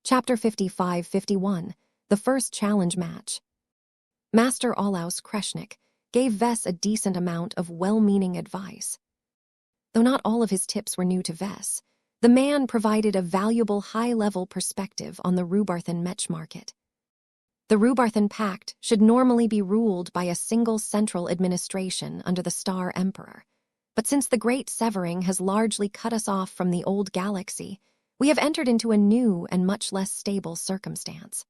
Chapter 55-51, The First Challenge Match. Master Olaus Kreshnik gave Ves a decent amount of well-meaning advice. Though not all of his tips were new to Ves, the man provided a valuable high-level perspective on the Rubarthan Mech market. The Rubarthan Pact should normally be ruled by a single central administration under the Star Emperor, but since the Great Severing has largely cut us off from the old galaxy, we have entered into a new and much less stable circumstance.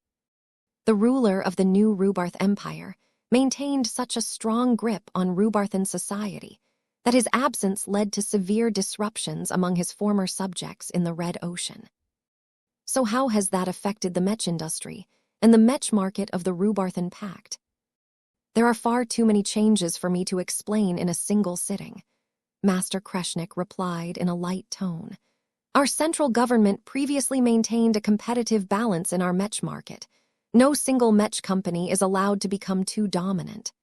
The ruler of the new Rubarth Empire maintained such a strong grip on Rubarthan society that his absence led to severe disruptions among his former subjects in the Red Ocean. So how has that affected the Mech industry and the Mech market of the Rubarthan Pact? There are far too many changes for me to explain in a single sitting, Master Kreshnik replied in a light tone. Our central government previously maintained a competitive balance in our Mech market. No single Mech company is allowed to become too dominant.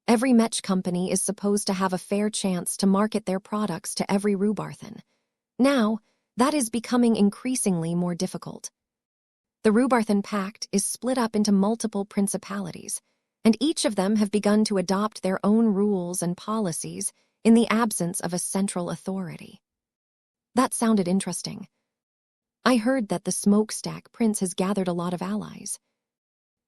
Every Mech company is supposed to have a fair chance to market their products to every Rubarthan. Now, that is becoming increasingly more difficult. The Rubarthan Pact is split up into multiple principalities, and each of them have begun to adopt their own rules and policies in the absence of a central authority. That sounded interesting. I heard that the Smokestack Prince has gathered a lot of allies.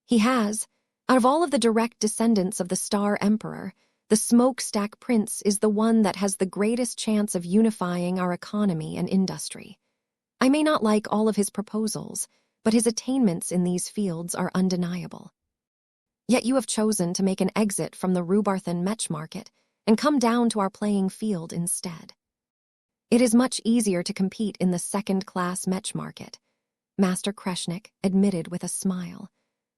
He has. Out of all of the direct descendants of the Star Emperor, the Smokestack Prince is the one that has the greatest chance of unifying our economy and industry. I may not like all of his proposals, but his attainments in these fields are undeniable. Yet you have chosen to make an exit from the Rubarthan Mech market and come down to our playing field instead. It is much easier to compete in the second-class Mech market, Master Kreshnik admitted with a smile.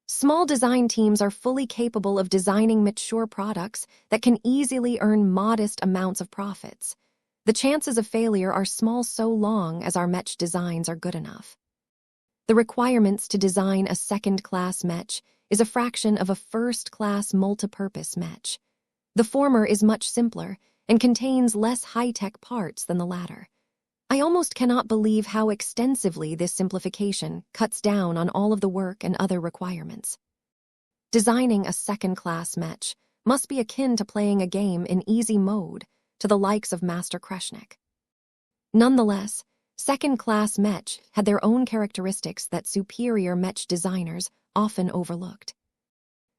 Small design teams are fully capable of designing mature products that can easily earn modest amounts of profits. The chances of failure are small so long as our Mech designs are good enough. The requirements to design a second-class Mech is a fraction of a first-class multipurpose Mech. The former is much simpler and contains less high-tech parts than the latter. I almost cannot believe how extensively this simplification cuts down on all of the work and other requirements. Designing a second-class Mech must be akin to playing a game in easy mode to the likes of Master Kreshnik. Nonetheless, second-class Mech had their own characteristics that superior Mech designers often overlooked.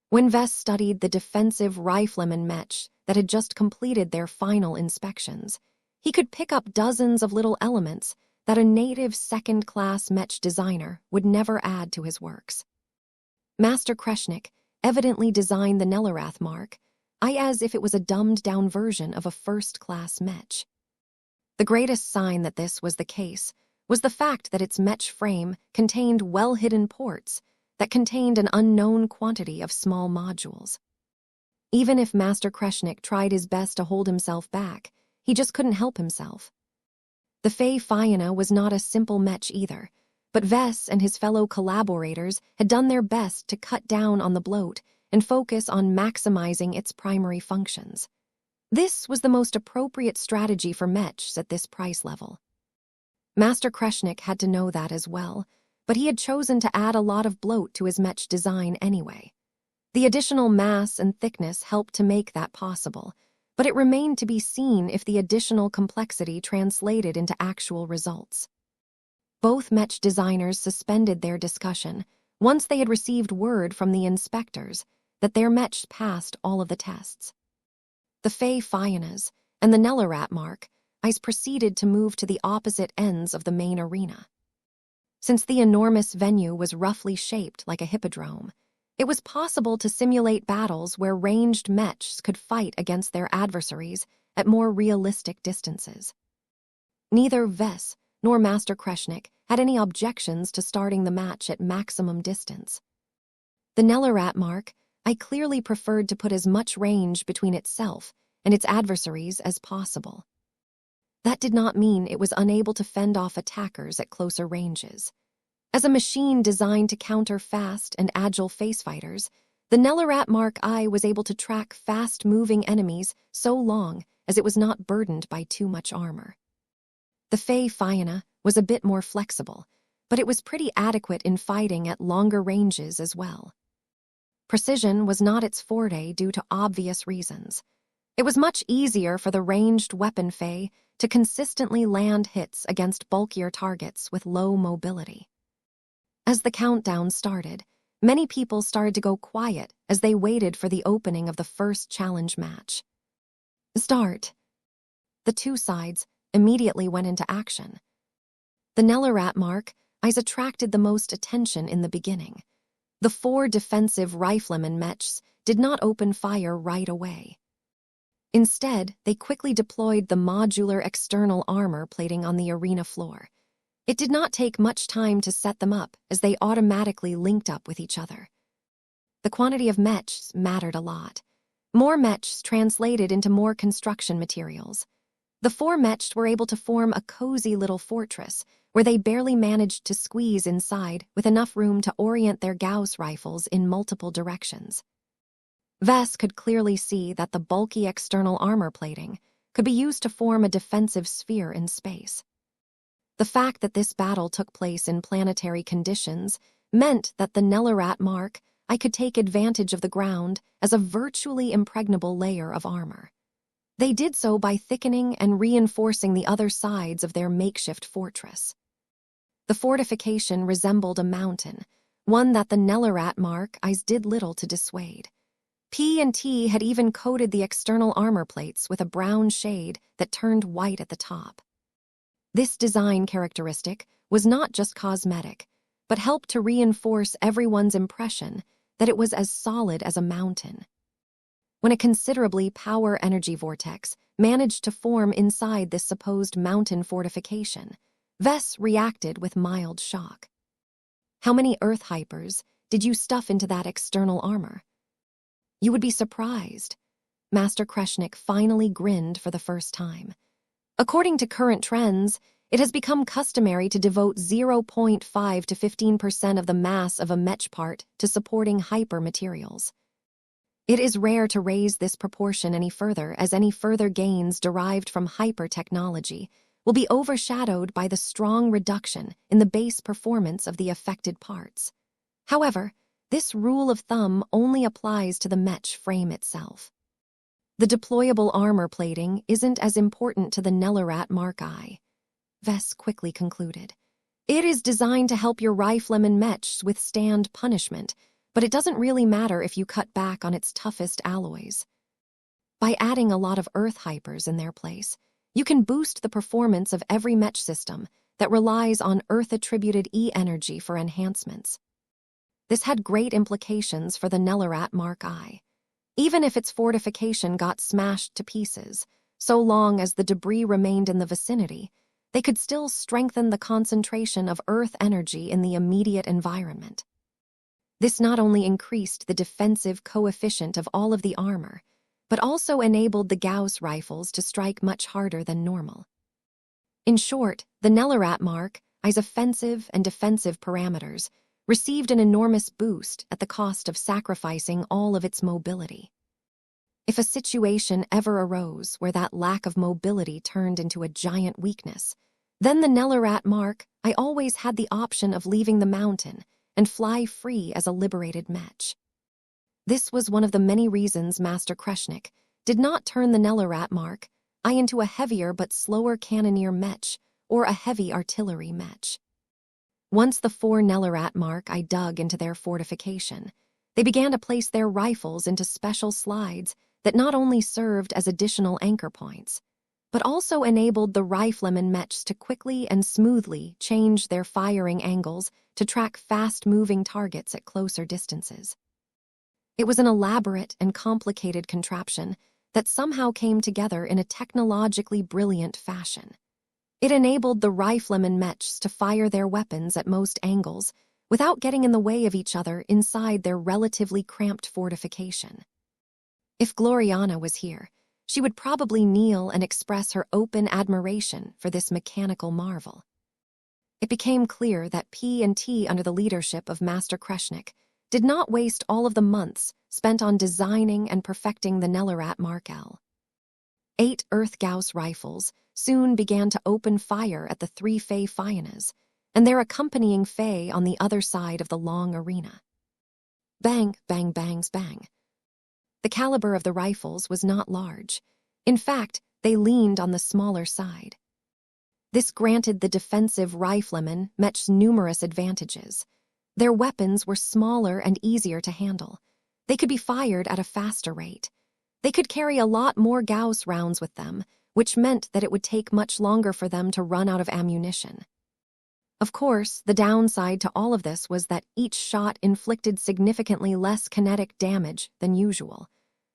When Ves studied the defensive rifleman Mech that had just completed their final inspections, he could pick up dozens of little elements that a native second-class Mech designer would never add to his works. Master Kreshnik evidently designed the Nelarath mark, as if it was a dumbed-down version of a first-class Mech. The greatest sign that this was the case was the fact that its Mech frame contained well-hidden ports that contained an unknown quantity of small modules. Even if Master Kreshnik tried his best to hold himself back, he just couldn't help himself. The Fey Fianna was not a simple Mech either, but Ves and his fellow collaborators had done their best to cut down on the bloat and focus on maximizing its primary functions. This was the most appropriate strategy for Mechs at this price level. Master Kreshnik had to know that as well, but he had chosen to add a lot of bloat to his Mech design anyway. The additional mass and thickness helped to make that possible, but it remained to be seen if the additional complexity translated into actual results. Both Mech designers suspended their discussion once they had received word from the inspectors that their Mech passed all of the tests. The Fey Fiannas and the Nelarath mark proceeded to move to the opposite ends of the main arena. Since the enormous venue was roughly shaped like a hippodrome, it was possible to simulate battles where ranged Mechs could fight against their adversaries at more realistic distances. Neither Ves nor Master Kreshnik had any objections to starting the match at maximum distance. The Nelarath mark clearly preferred to put as much range between itself and its adversaries as possible. That did not mean it was unable to fend off attackers at closer ranges. As a machine designed to counter fast and agile face fighters, the Nelarath Mark I was able to track fast-moving enemies so long as it was not burdened by too much armor. The Fey Fianna was a bit more flexible, but it was pretty adequate in fighting at longer ranges as well. Precision was not its forte due to obvious reasons. It was much easier for the ranged weapon Fae to consistently land hits against bulkier targets with low mobility. As the countdown started, many people started to go quiet as they waited for the opening of the first challenge match. Start. The two sides immediately went into action. The Nellarat mark eyes attracted the most attention in the beginning. The 4 defensive rifleman mechs did not open fire right away. Instead, they quickly deployed the modular external armor plating on the arena floor. It did not take much time to set them up as they automatically linked up with each other. The quantity of mechs mattered a lot. More mechs translated into more construction materials. The 4 mechs were able to form a cozy little fortress where they barely managed to squeeze inside with enough room to orient their Gauss rifles in multiple directions. Vess could clearly see that the bulky external armor plating could be used to form a defensive sphere in space. The fact that this battle took place in planetary conditions meant that the Nellarat mark I could take advantage of the ground as a virtually impregnable layer of armor. They did so by thickening and reinforcing the other sides of their makeshift fortress. The fortification resembled a mountain, one that the Nellarat mark eyes did little to dissuade. P&T had even coated the external armor plates with a brown shade that turned white at the top. This design characteristic was not just cosmetic, but helped to reinforce everyone's impression that it was as solid as a mountain. When a considerably power-energy vortex managed to form inside this supposed mountain fortification, Vess reacted with mild shock. How many Earth hypers did you stuff into that external armor? You would be surprised. Master Kreshnik finally grinned for the first time. According to current trends, it has become customary to devote 0.5 to 15% of the mass of a mech part to supporting hyper materials. It is rare to raise this proportion any further, as any further gains derived from hyper technology will be overshadowed by the strong reduction in the base performance of the affected parts. However, this rule of thumb only applies to the mech frame itself. The deployable armor plating isn't as important to the Nellarat mark I, Vess quickly concluded. It is designed to help your rifleman mechs withstand punishment, but it doesn't really matter if you cut back on its toughest alloys. By adding a lot of Earth hypers in their place, you can boost the performance of every mech system that relies on Earth-attributed E-energy for enhancements. This had great implications for the Nellarat mark I. Even if its fortification got smashed to pieces, so long as the debris remained in the vicinity, they could still strengthen the concentration of Earth energy in the immediate environment. This not only increased the defensive coefficient of all of the armor, but also enabled the Gauss rifles to strike much harder than normal. In short, the Nellarat mark I's offensive and defensive parameters received an enormous boost at the cost of sacrificing all of its mobility. If a situation ever arose where that lack of mobility turned into a giant weakness, then the Nellarat mark I always had the option of leaving the mountain and fly free as a liberated mech. This was one of the many reasons Master Kreshnik did not turn the Nellarat mark I into a heavier but slower cannoneer mech or a heavy artillery mech. Once the 4 Nellarat mark I dug into their fortification, they began to place their rifles into special slides that not only served as additional anchor points, but also enabled the rifleman mechs to quickly and smoothly change their firing angles to track fast-moving targets at closer distances. It was an elaborate and complicated contraption that somehow came together in a technologically brilliant fashion. It enabled the rifleman mechs to fire their weapons at most angles without getting in the way of each other inside their relatively cramped fortification. If Gloriana was here, she would probably kneel and express her open admiration for this mechanical marvel. It became clear that P&T under the leadership of Master Kreshnik did not waste all of the months spent on designing and perfecting the Nellarat Mark L. 8 Earth Gauss rifles soon began to open fire at the 3 Fae Fianas, and their accompanying Fae on the other side of the long arena. Bang, bang, bangs, bang. The caliber of the rifles was not large. In fact, they leaned on the smaller side. This granted the defensive riflemen Mech's numerous advantages. Their weapons were smaller and easier to handle. They could be fired at a faster rate. They could carry a lot more Gauss rounds with them, which meant that it would take much longer for them to run out of ammunition. Of course, the downside to all of this was that each shot inflicted significantly less kinetic damage than usual.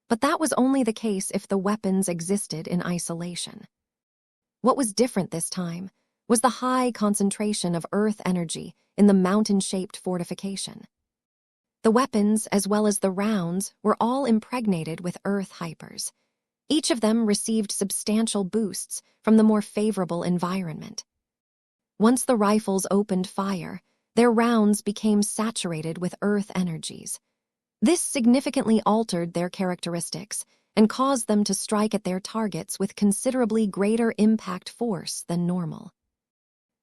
But that was only the case if the weapons existed in isolation. What was different this time was the high concentration of earth energy in the mountain-shaped fortification. The weapons, as well as the rounds, were all impregnated with earth hypers. Each of them received substantial boosts from the more favorable environment. Once the rifles opened fire, their rounds became saturated with earth energies. This significantly altered their characteristics and caused them to strike at their targets with considerably greater impact force than normal.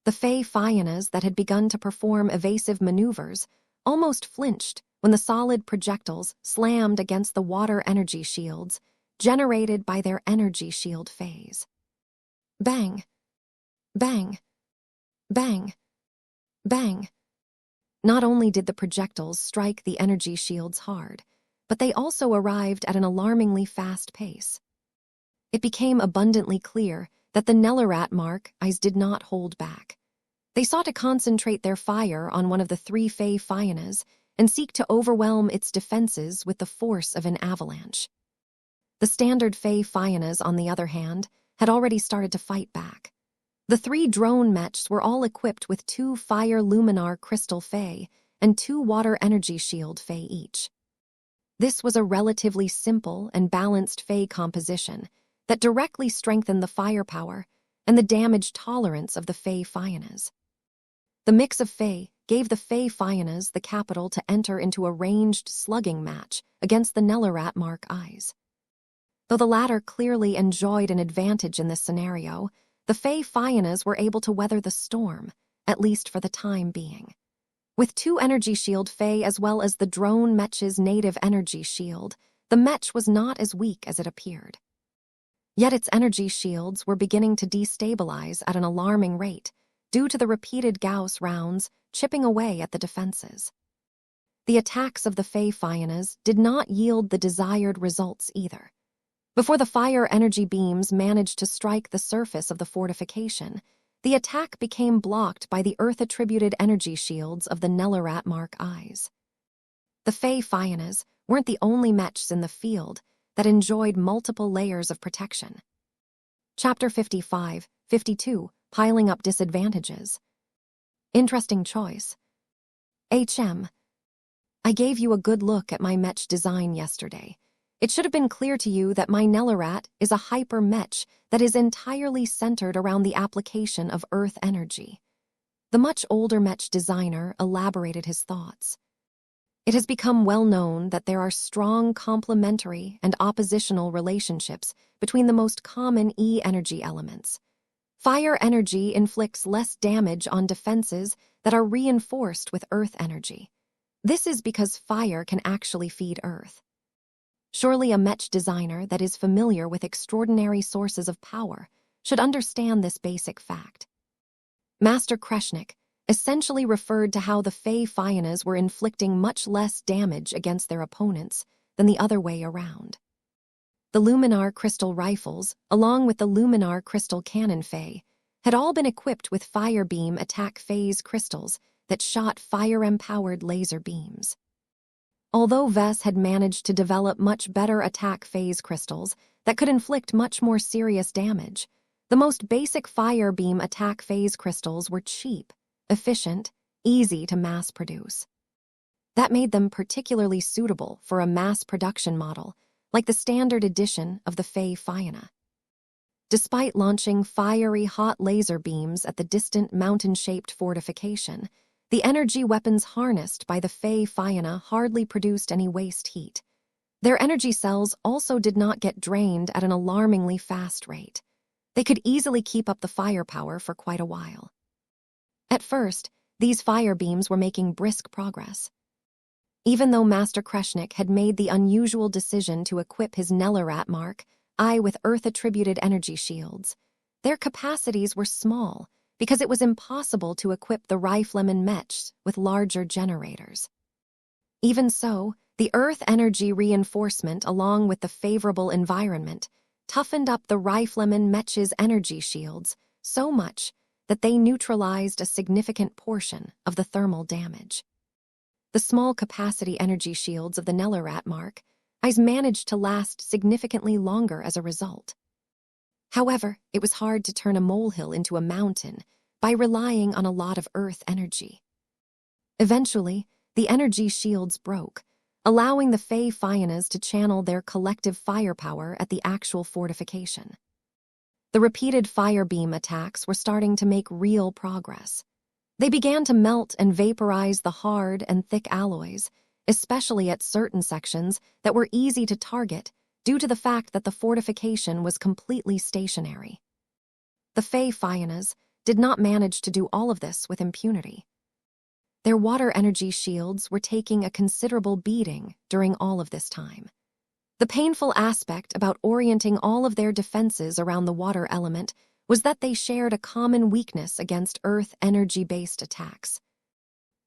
The Fae Fionas that had begun to perform evasive maneuvers almost flinched when the solid projectiles slammed against the water energy shields generated by their energy shield phase. Bang! Bang! Bang! Bang! Not only did the projectiles strike the energy shields hard, but they also arrived at an alarmingly fast pace. It became abundantly clear that the Nellarat mark eyes did not hold back. They sought to concentrate their fire on one of the three Fae Fionas and seek to overwhelm its defenses with the force of an avalanche. The standard Fae Fionas, on the other hand, had already started to fight back. The three drone mechs were all equipped with 2 Fire Luminar Crystal Fae and 2 Water Energy Shield Fae each. This was a relatively simple and balanced Fae composition that directly strengthened the firepower and the damage tolerance of the Fae Fionas. The mix of Fae gave the Fae Fionas the capital to enter into a ranged slugging match against the Nellarat Mark Eyes. Though the latter clearly enjoyed an advantage in this scenario, the Fae Fionas were able to weather the storm, at least for the time being. With 2 energy shield Fae as well as the drone mech's native energy shield, the mech was not as weak as it appeared. Yet its energy shields were beginning to destabilize at an alarming rate, due to the repeated Gauss rounds chipping away at the defenses. The attacks of the Fae Fionas did not yield the desired results either. Before the fire energy beams managed to strike the surface of the fortification, the attack became blocked by the Earth-attributed energy shields of the Nellarat Mark Eyes. The Fae Fionas weren't the only mechs in the field that enjoyed multiple layers of protection. Chapter 55, 52, Piling Up Disadvantages. Interesting choice. HM. I gave you a good look at my mech design yesterday. It should have been clear to you that my Nellarat is a hyper-mech that is entirely centered around the application of Earth energy. The much older mech designer elaborated his thoughts. It has become well known that there are strong complementary and oppositional relationships between the most common E-energy elements. Fire energy inflicts less damage on defenses that are reinforced with Earth energy. This is because fire can actually feed Earth. Surely a mech designer that is familiar with extraordinary sources of power should understand this basic fact. Master Kreshnik essentially referred to how the Fae Fionas were inflicting much less damage against their opponents than the other way around. The Luminar Crystal Rifles, along with the Luminar Crystal Cannon Fae, had all been equipped with fire beam attack phase crystals that shot fire-empowered laser beams. Although Vess had managed to develop much better attack phase crystals that could inflict much more serious damage, the most basic fire beam attack phase crystals were cheap, efficient, easy to mass produce. That made them particularly suitable for a mass production model, like the standard edition of the Fae Fiona. Despite launching fiery hot laser beams at the distant mountain-shaped fortification, the energy weapons harnessed by the Fae Fiona hardly produced any waste heat. Their energy cells also did not get drained at an alarmingly fast rate. They could easily keep up the firepower for quite a while. At first, these fire beams were making brisk progress. Even though Master Kreshnik had made the unusual decision to equip his Nellarat mark I with Earth-attributed energy shields, their capacities were small because it was impossible to equip the Rifleman Mechs with larger generators. Even so, the Earth energy reinforcement along with the favorable environment toughened up the Rifleman Mech's energy shields so much that they neutralized a significant portion of the thermal damage. The small capacity energy shields of the Nellarat mark I's managed to last significantly longer as a result. However, it was hard to turn a molehill into a mountain by relying on a lot of Earth energy. Eventually, the energy shields broke, allowing the Fey Fyanas to channel their collective firepower at the actual fortification. The repeated fire beam attacks were starting to make real progress. They began to melt and vaporize the hard and thick alloys, especially at certain sections that were easy to target due to the fact that the fortification was completely stationary. The Fey Fyanas did not manage to do all of this with impunity. Their water energy shields were taking a considerable beating during all of this time. The painful aspect about orienting all of their defenses around the water element was that they shared a common weakness against Earth energy-based attacks.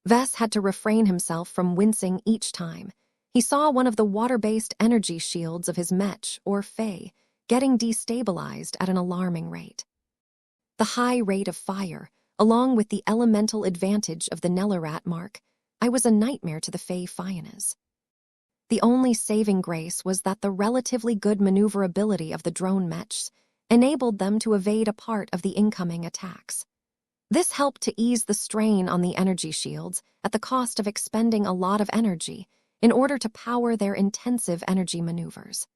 Vess had to refrain himself from wincing each time he saw one of the water-based energy shields of his Mech, or Fey, getting destabilized at an alarming rate. The high rate of fire, along with the elemental advantage of the Nellarat mark, I was a nightmare to the Fey Fyanas. The only saving grace was that the relatively good maneuverability of the drone Mechs enabled them to evade a part of the incoming attacks. This helped to ease the strain on the energy shields at the cost of expending a lot of energy in order to power their intensive energy maneuvers.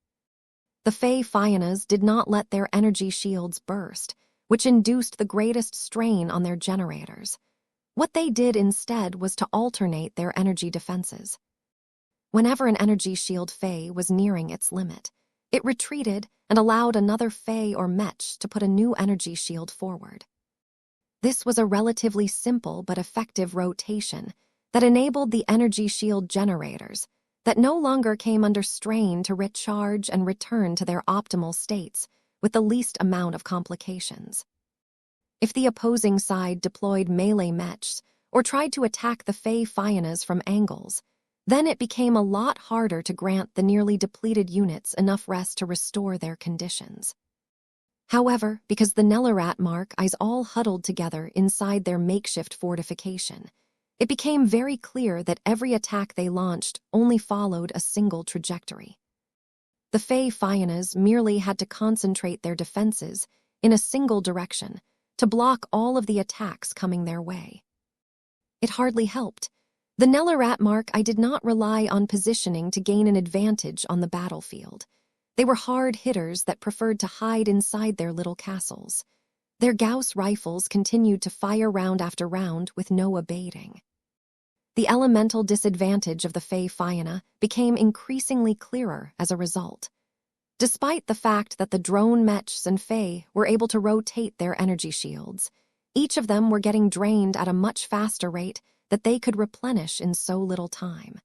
The Fey Fyanas did not let their energy shields burst, which induced the greatest strain on their generators. What they did instead was to alternate their energy defenses. Whenever an energy shield Fey was nearing its limit, it retreated and allowed another Fey or Mech to put a new energy shield forward. This was a relatively simple but effective rotation that enabled the energy shield generators that no longer came under strain to recharge and return to their optimal states with the least amount of complications. If the opposing side deployed melee Mechs or tried to attack the Fey Fyanas from angles, then it became a lot harder to grant the nearly depleted units enough rest to restore their conditions. However, because the Nellarat mark I's all huddled together inside their makeshift fortification, it became very clear that every attack they launched only followed a single trajectory. The Fey Fyanas merely had to concentrate their defenses in a single direction to block all of the attacks coming their way. It hardly helped. The Nellarat mark I did not rely on positioning to gain an advantage on the battlefield. They were hard hitters that preferred to hide inside their little castles. Their Gauss rifles continued to fire round after round with no abating. The elemental disadvantage of the Fey Fyana became increasingly clearer as a result. Despite the fact that the drone Mechs and Fey were able to rotate their energy shields, each of them were getting drained at a much faster rate that they could replenish in so little time.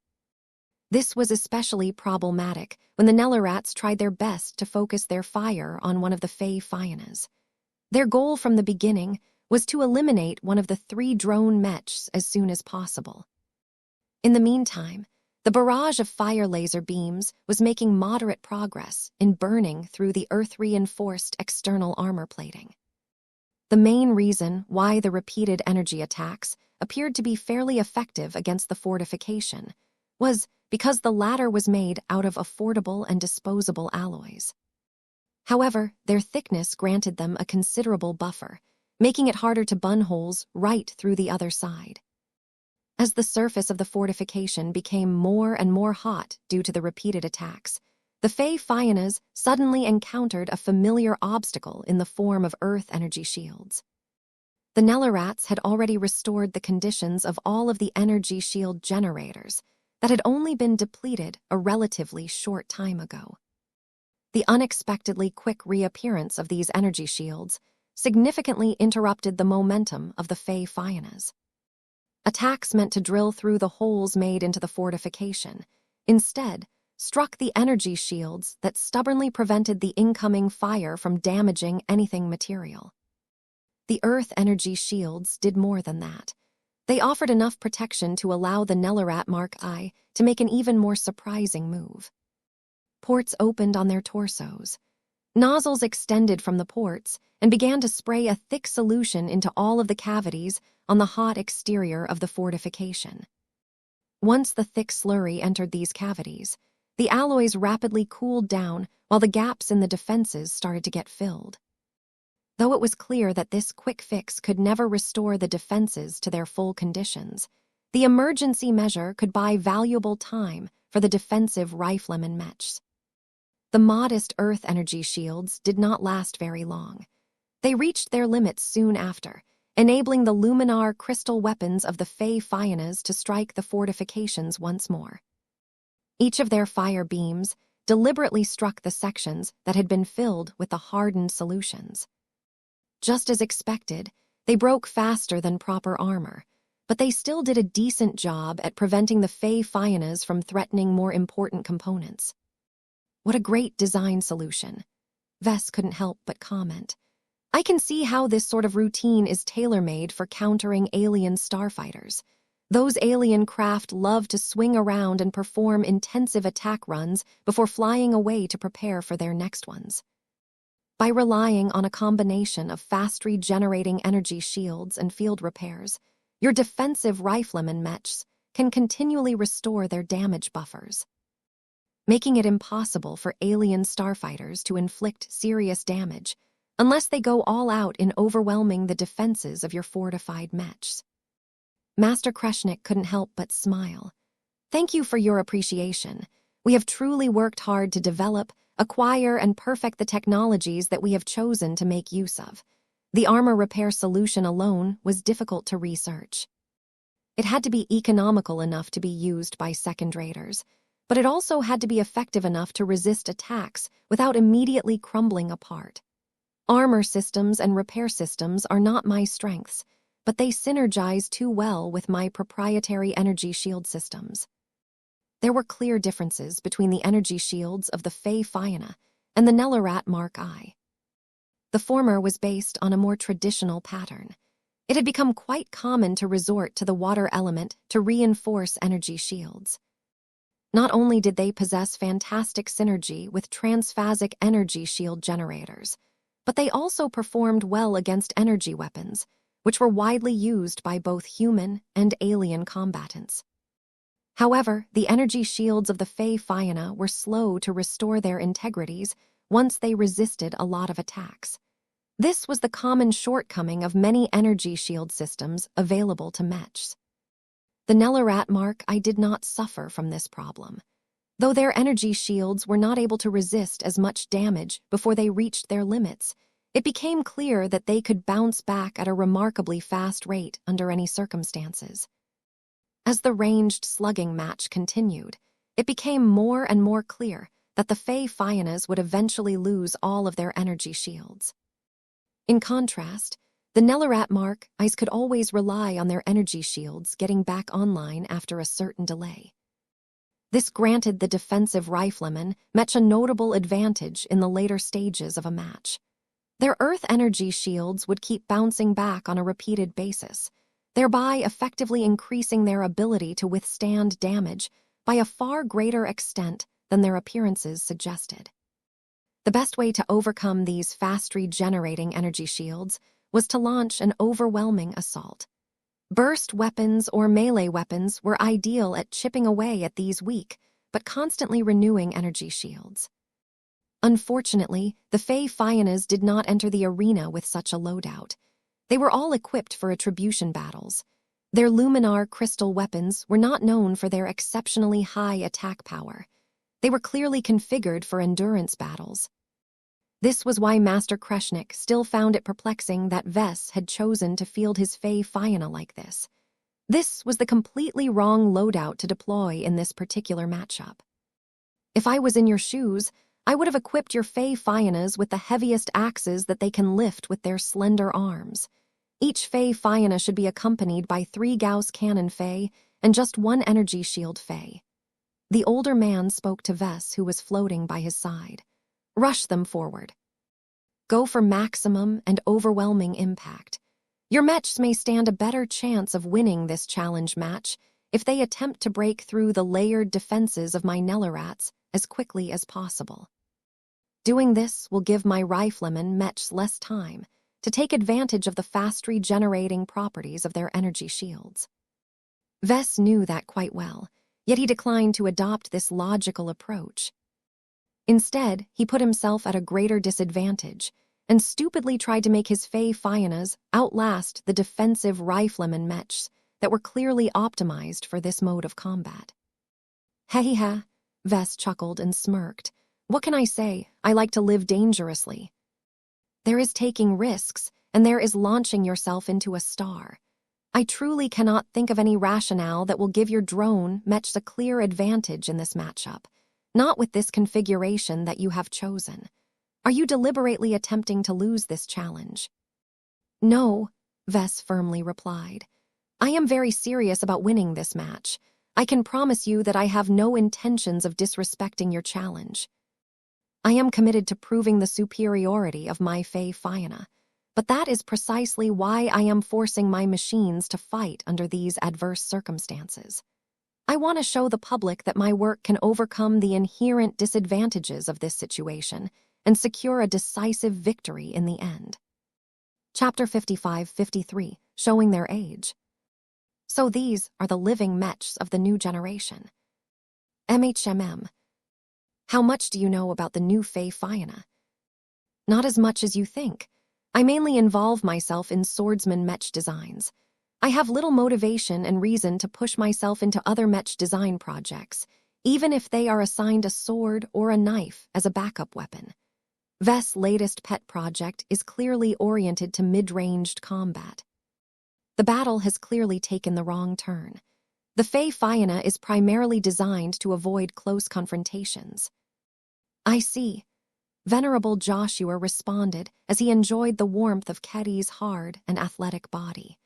This was especially problematic when the Nellarats tried their best to focus their fire on one of the Fey Fyanas. Their goal from the beginning was to eliminate one of the 3 drone Mechs as soon as possible. In the meantime, the barrage of fire laser beams was making moderate progress in burning through the Earth-reinforced external armor plating. The main reason why the repeated energy attacks appeared to be fairly effective against the fortification was because the latter was made out of affordable and disposable alloys. However, their thickness granted them a considerable buffer, making it harder to bun holes right through the other side. As the surface of the fortification became more and more hot due to the repeated attacks, the Fey Fyanas suddenly encountered a familiar obstacle in the form of Earth energy shields. The Nellarats had already restored the conditions of all of the energy shield generators that had only been depleted a relatively short time ago. The unexpectedly quick reappearance of these energy shields significantly interrupted the momentum of the Fey Fiannas. Attacks meant to drill through the holes made into the fortification, instead, struck the energy shields that stubbornly prevented the incoming fire from damaging anything material. The Earth energy shields did more than that. They offered enough protection to allow the Nellarat Mark I to make an even more surprising move. Ports opened on their torsos. Nozzles extended from the ports and began to spray a thick solution into all of the cavities on the hot exterior of the fortification. Once the thick slurry entered these cavities, the alloys rapidly cooled down while the gaps in the defenses started to get filled. Though it was clear that this quick fix could never restore the defenses to their full conditions, the emergency measure could buy valuable time for the defensive riflemen Mechs. The modest Earth energy shields did not last very long. They reached their limits soon after, enabling the luminar crystal weapons of the Fey Fiannas to strike the fortifications once more. Each of their fire beams deliberately struck the sections that had been filled with the hardened solutions. Just as expected, they broke faster than proper armor, but they still did a decent job at preventing the Fey Fiannas from threatening more important components. What a great design solution. Vess couldn't help but comment. I can see how this sort of routine is tailor-made for countering alien starfighters. Those alien craft love to swing around and perform intensive attack runs before flying away to prepare for their next ones. By relying on a combination of fast-regenerating energy shields and field repairs, your defensive riflemen Mechs can continually restore their damage buffers, making it impossible for alien starfighters to inflict serious damage unless they go all out in overwhelming the defenses of your fortified Mechs. Master Kreshnik couldn't help but smile. Thank you for your appreciation. We have truly worked hard to develop, acquire, and perfect the technologies that we have chosen to make use of. The armor repair solution alone was difficult to research. It had to be economical enough to be used by second-raters, but it also had to be effective enough to resist attacks without immediately crumbling apart. Armor systems and repair systems are not my strengths, but they synergize too well with my proprietary energy shield systems. There were clear differences between the energy shields of the Fey Fianna and the Nellarat Mark I. The former was based on a more traditional pattern. It had become quite common to resort to the water element to reinforce energy shields. Not only did they possess fantastic synergy with transphasic energy shield generators, but they also performed well against energy weapons, which were widely used by both human and alien combatants. However, the energy shields of the Fey Fianna were slow to restore their integrities once they resisted a lot of attacks. This was the common shortcoming of many energy shield systems available to Mechs. The Nellarat Mark I did not suffer from this problem. Though their energy shields were not able to resist as much damage before they reached their limits, it became clear that they could bounce back at a remarkably fast rate under any circumstances. As the ranged slugging match continued, it became more and more clear that the Fey Fiannas would eventually lose all of their energy shields. In contrast, the Nellarat Mark I's could always rely on their energy shields getting back online after a certain delay. This granted the defensive riflemen Mech a notable advantage in the later stages of a match. Their Earth energy shields would keep bouncing back on a repeated basis, thereby effectively increasing their ability to withstand damage by a far greater extent than their appearances suggested. The best way to overcome these fast-regenerating energy shields was to launch an overwhelming assault. Burst weapons or melee weapons were ideal at chipping away at these weak, but constantly renewing energy shields. Unfortunately, the Fey Fiannas did not enter the arena with such a loadout. They were all equipped for attribution battles. Their luminar crystal weapons were not known for their exceptionally high attack power. They were clearly configured for endurance battles. This was why Master Kreshnik still found it perplexing that Vess had chosen to field his Fey Fianna like this. This was the completely wrong loadout to deploy in this particular matchup. If I was in your shoes, I would have equipped your Fey Fionas with the heaviest axes that they can lift with their slender arms. Each Fey Fiona should be accompanied by 3 Gauss Cannon Fey and just 1 Energy Shield Fey. The older man spoke to Vess, who was floating by his side. Rush them forward. Go for maximum and overwhelming impact. Your Mechs may stand a better chance of winning this challenge match if they attempt to break through the layered defenses of my Nellarats as quickly as possible. Doing this will give my Riflemen Mechs less time to take advantage of the fast regenerating properties of their energy shields. Vess knew that quite well, yet he declined to adopt this logical approach. Instead, he put himself at a greater disadvantage and stupidly tried to make his Fey Fionas outlast the defensive Rifleman Mechs that were clearly optimized for this mode of combat. Hehehe, Vess chuckled and smirked. What can I say? I like to live dangerously. There is taking risks, and there is launching yourself into a star. I truly cannot think of any rationale that will give your drone Mechs a clear advantage in this matchup, not with this configuration that you have chosen. Are you deliberately attempting to lose this challenge? No, Vess firmly replied. I am very serious about winning this match. I can promise you that I have no intentions of disrespecting your challenge. I am committed to proving the superiority of my Fey Fiona, but that is precisely why I am forcing my machines to fight under these adverse circumstances. I want to show the public that my work can overcome the inherent disadvantages of this situation and secure a decisive victory in the end. Chapter 55-53, Showing Their Age. So these are the living Mechs of the new generation. MHMM. How much do you know about the new Fey Fiona? Not as much as you think. I mainly involve myself in swordsman Mech designs. I have little motivation and reason to push myself into other Mech design projects, even if they are assigned a sword or a knife as a backup weapon. Vess' latest pet project is clearly oriented to mid-ranged combat. The battle has clearly taken the wrong turn. The Fey Fiona is primarily designed to avoid close confrontations. I see. Venerable Joshua responded as he enjoyed the warmth of Ketty's hard and athletic body.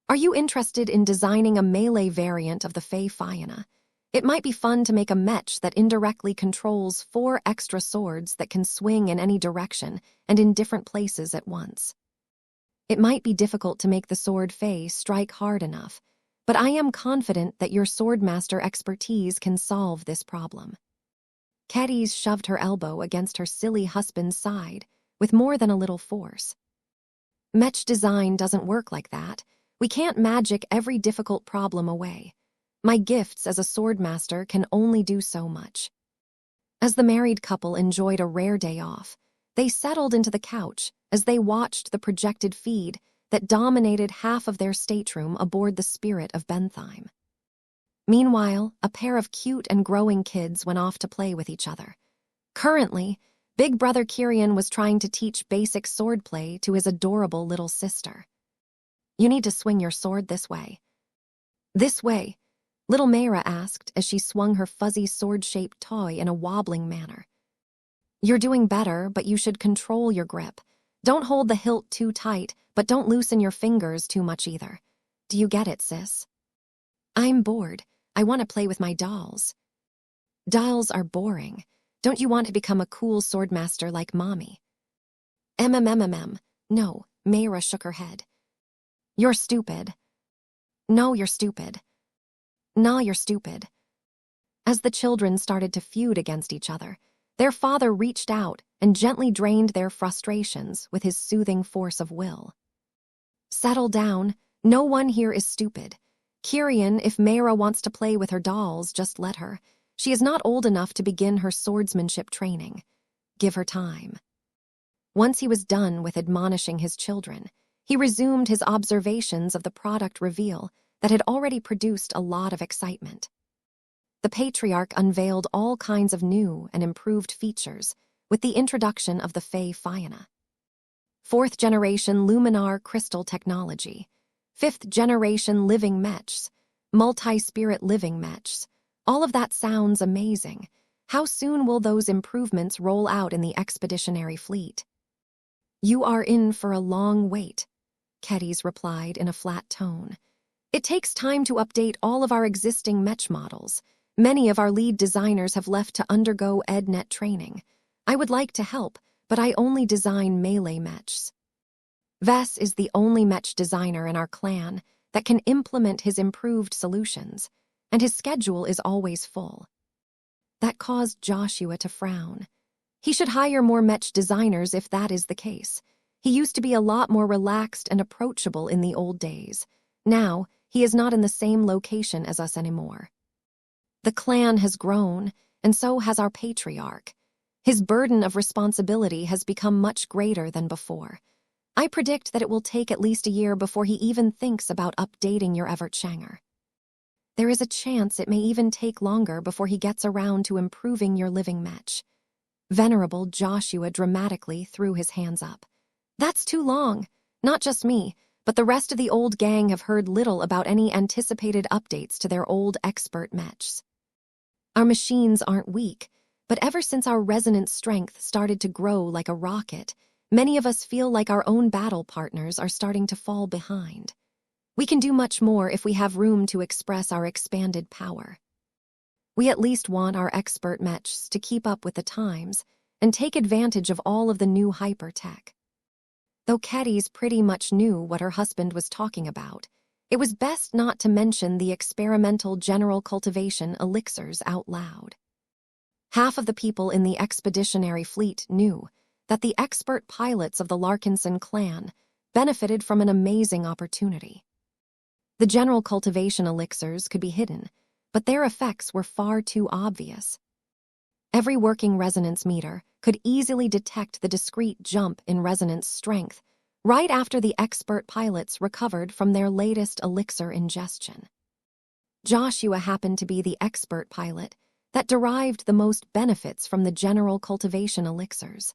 Are you interested in designing a melee variant of the Fey Fiona? It might be fun to make a Mech that indirectly controls 4 extra swords that can swing in any direction and in different places at once. It might be difficult to make the sword Fey strike hard enough, but I am confident that your swordmaster expertise can solve this problem. Ketty's shoved her elbow against her silly husband's side with more than a little force. Mech design doesn't work like that. We can't magic every difficult problem away. My gifts as a swordmaster can only do so much. As the married couple enjoyed a rare day off, they settled into the couch as they watched the projected feed that dominated half of their stateroom aboard the Spirit of Bentheim. Meanwhile, a pair of cute and growing kids went off to play with each other. Currently, Big Brother Kyrian was trying to teach basic swordplay to his adorable little sister. You need to swing your sword this way. This way, little Mayra asked as she swung her fuzzy sword-shaped toy in a wobbling manner. You're doing better, but you should control your grip. Don't hold the hilt too tight, but don't loosen your fingers too much either. Do you get it, sis? I'm bored. I want to play with my dolls. Dolls are boring. Don't you want to become a cool swordmaster like Mommy? No, Mayra shook her head. You're stupid. No, you're stupid. Nah, you're stupid. As the children started to feud against each other, their father reached out and gently drained their frustrations with his soothing force of will. Settle down. No one here is stupid. Kyrian, if Mayra wants to play with her dolls, just let her. She is not old enough to begin her swordsmanship training. Give her time. Once he was done with admonishing his children, he resumed his observations of the product reveal that had already produced a lot of excitement. The patriarch unveiled all kinds of new and improved features with the introduction of the Fey Fiona. 4th generation Luminar crystal technology, 5th generation living Mechs, multi-spirit living Mechs. All of that sounds amazing. How soon will those improvements roll out in the expeditionary fleet? You are in for a long wait, Kedys replied in a flat tone. It takes time to update all of our existing Mech models. Many of our lead designers have left to undergo EdNet training. I would like to help, but I only design melee mechs. Vess is the only Mech designer in our clan that can implement his improved solutions, and his schedule is always full. That caused Joshua to frown. He should hire more Mech designers if that is the case. He used to be a lot more relaxed and approachable in the old days. Now, he is not in the same location as us anymore. The clan has grown, and so has our patriarch. His burden of responsibility has become much greater than before. I predict that it will take at least a year before he even thinks about updating your Evertshanger. There is a chance it may even take longer before he gets around to improving your living Mech. Venerable Joshua dramatically threw his hands up. That's too long. Not just me, but the rest of the old gang have heard little about any anticipated updates to their old expert Mechs. Our machines aren't weak, but ever since our resonance strength started to grow like a rocket, many of us feel like our own battle partners are starting to fall behind. We can do much more if we have room to express our expanded power. We at least want our expert Mechs to keep up with the times and take advantage of all of the new hyper-tech. Though Kedys pretty much knew what her husband was talking about, it was best not to mention the experimental general cultivation elixirs out loud. Half of the people in the expeditionary fleet knew that the expert pilots of the Larkinson clan benefited from an amazing opportunity. The general cultivation elixirs could be hidden, but their effects were far too obvious. Every working resonance meter could easily detect the discrete jump in resonance strength right after the expert pilots recovered from their latest elixir ingestion. Joshua happened to be the expert pilot that derived the most benefits from the general cultivation elixirs.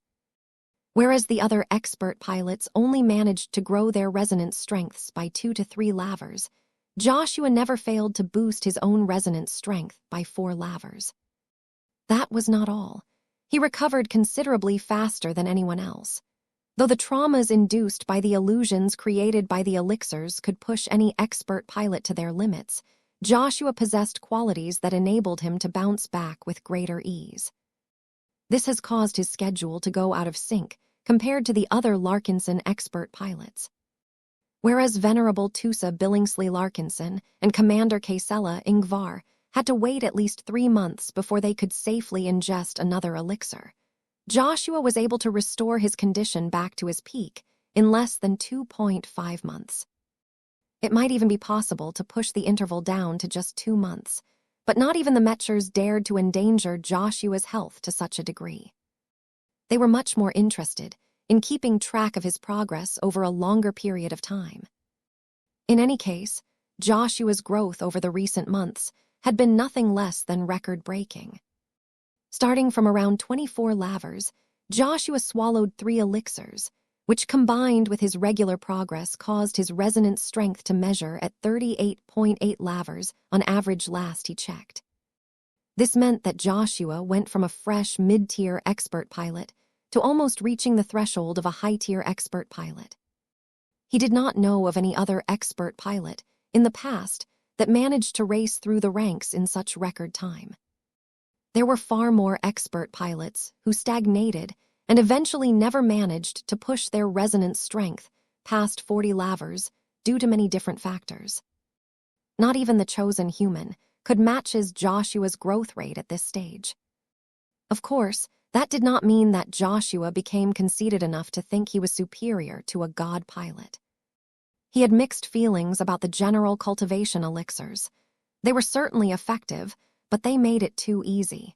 Whereas the other expert pilots only managed to grow their resonance strengths by 2 to 3 lavers, Joshua never failed to boost his own resonance strength by 4 lavers. That was not all. He recovered considerably faster than anyone else. Though the traumas induced by the illusions created by the elixirs could push any expert pilot to their limits, Joshua possessed qualities that enabled him to bounce back with greater ease. This has caused his schedule to go out of sync compared to the other Larkinson expert pilots. Whereas Venerable Tusa Billingsley Larkinson and Commander Kaysella Ingvar had to wait at least 3 months before they could safely ingest another elixir, Joshua was able to restore his condition back to his peak in less than 2.5 months. It might even be possible to push the interval down to just 2 months, but not even the Mechers dared to endanger Joshua's health to such a degree. They were much more interested in keeping track of his progress over a longer period of time. In any case, Joshua's growth over the recent months had been nothing less than record-breaking. Starting from around 24 lavers, Joshua swallowed 3 elixirs, which combined with his regular progress caused his resonance strength to measure at 38.8 lavers on average last he checked. This meant that Joshua went from a fresh mid-tier expert pilot to almost reaching the threshold of a high-tier expert pilot. He did not know of any other expert pilot in the past that managed to race through the ranks in such record time. There were far more expert pilots who stagnated and eventually never managed to push their resonance strength past 40 lavers due to many different factors. Not even the chosen human could match Joshua's growth rate at this stage. Of course, that did not mean that Joshua became conceited enough to think he was superior to a god pilot. He had mixed feelings about the general cultivation elixirs. They were certainly effective, but they made it too easy.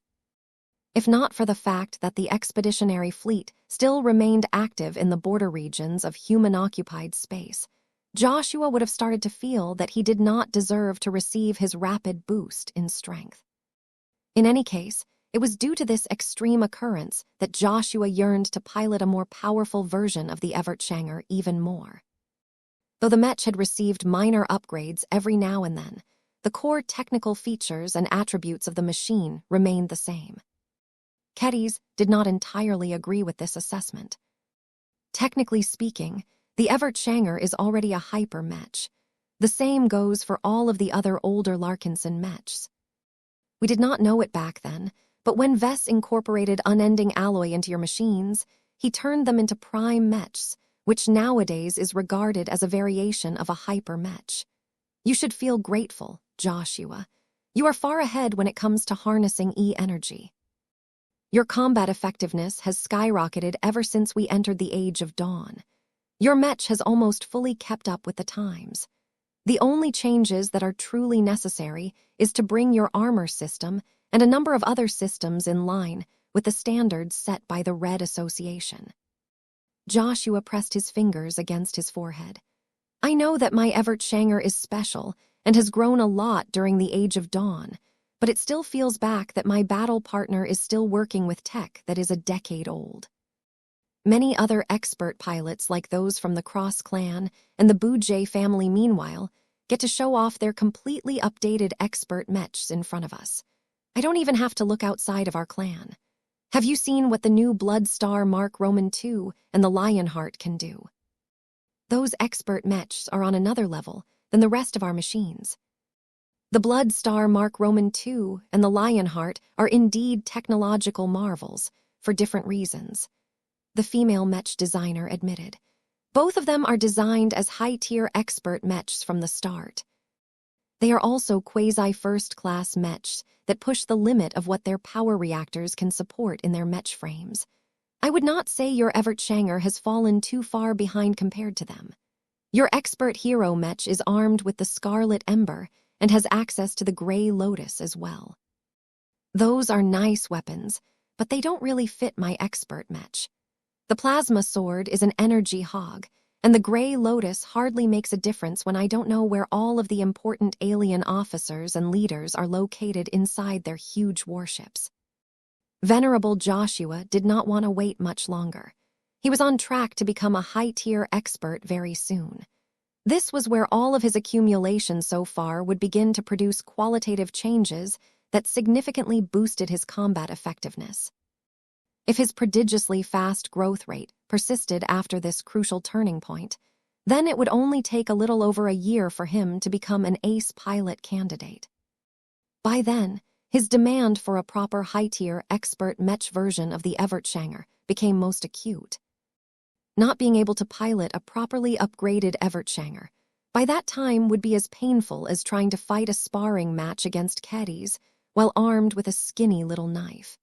If not for the fact that the expeditionary fleet still remained active in the border regions of human-occupied space, Joshua would have started to feel that he did not deserve to receive his rapid boost in strength. In any case, it was due to this extreme occurrence that Joshua yearned to pilot a more powerful version of the Evertshanger even more. Though the Mech had received minor upgrades every now and then, the core technical features and attributes of the machine remained the same. Keddies did not entirely agree with this assessment. Technically speaking, the Evert Shanger is already a hyper-mech. The same goes for all of the other older Larkinson mechs. We did not know it back then, but when Vess incorporated unending alloy into your machines, he turned them into prime mechs, which nowadays is regarded as a variation of a hyper-mech. You should feel grateful, Joshua. You are far ahead when it comes to harnessing E-energy. Your combat effectiveness has skyrocketed ever since we entered the Age of Dawn. Your mech has almost fully kept up with the times. The only changes that are truly necessary is to bring your armor system and a number of other systems in line with the standards set by the Red Association. Joshua pressed his fingers against his forehead. I know that my Evert Shanger is special and has grown a lot during the Age of Dawn, but it still feels back that my battle partner is still working with tech that is a decade old. Many other expert pilots like those from the Cross clan and the Boojay family, meanwhile, get to show off their completely updated expert mechs in front of us. I don't even have to look outside of our clan. Have you seen what the new Blood Star Mark Roman II and the Lionheart can do? Those expert mechs are on another level than the rest of our machines. The Blood Star Mark Roman II and the Lionheart are indeed technological marvels, for different reasons. The female mech designer admitted. Both of them are designed as high-tier expert mechs from the start. They are also quasi-first-class mechs that push the limit of what their power reactors can support in their mech frames. I would not say your Evert Shanger has fallen too far behind compared to them. Your expert hero mech is armed with the Scarlet Ember and has access to the Grey Lotus as well. Those are nice weapons, but they don't really fit my expert mech. The plasma sword is an energy hog, and the Grey Lotus hardly makes a difference when I don't know where all of the important alien officers and leaders are located inside their huge warships. Venerable Joshua did not want to wait much longer. He was on track to become a high-tier expert very soon. This was where all of his accumulation so far would begin to produce qualitative changes that significantly boosted his combat effectiveness. If his prodigiously fast growth rate persisted after this crucial turning point, then it would only take a little over a year for him to become an ace pilot candidate. By then, his demand for a proper high-tier expert mech version of the Evert Shanger became most acute. Not being able to pilot a properly upgraded Evert Shanger by that time would be as painful as trying to fight a sparring match against caddies while armed with a skinny little knife.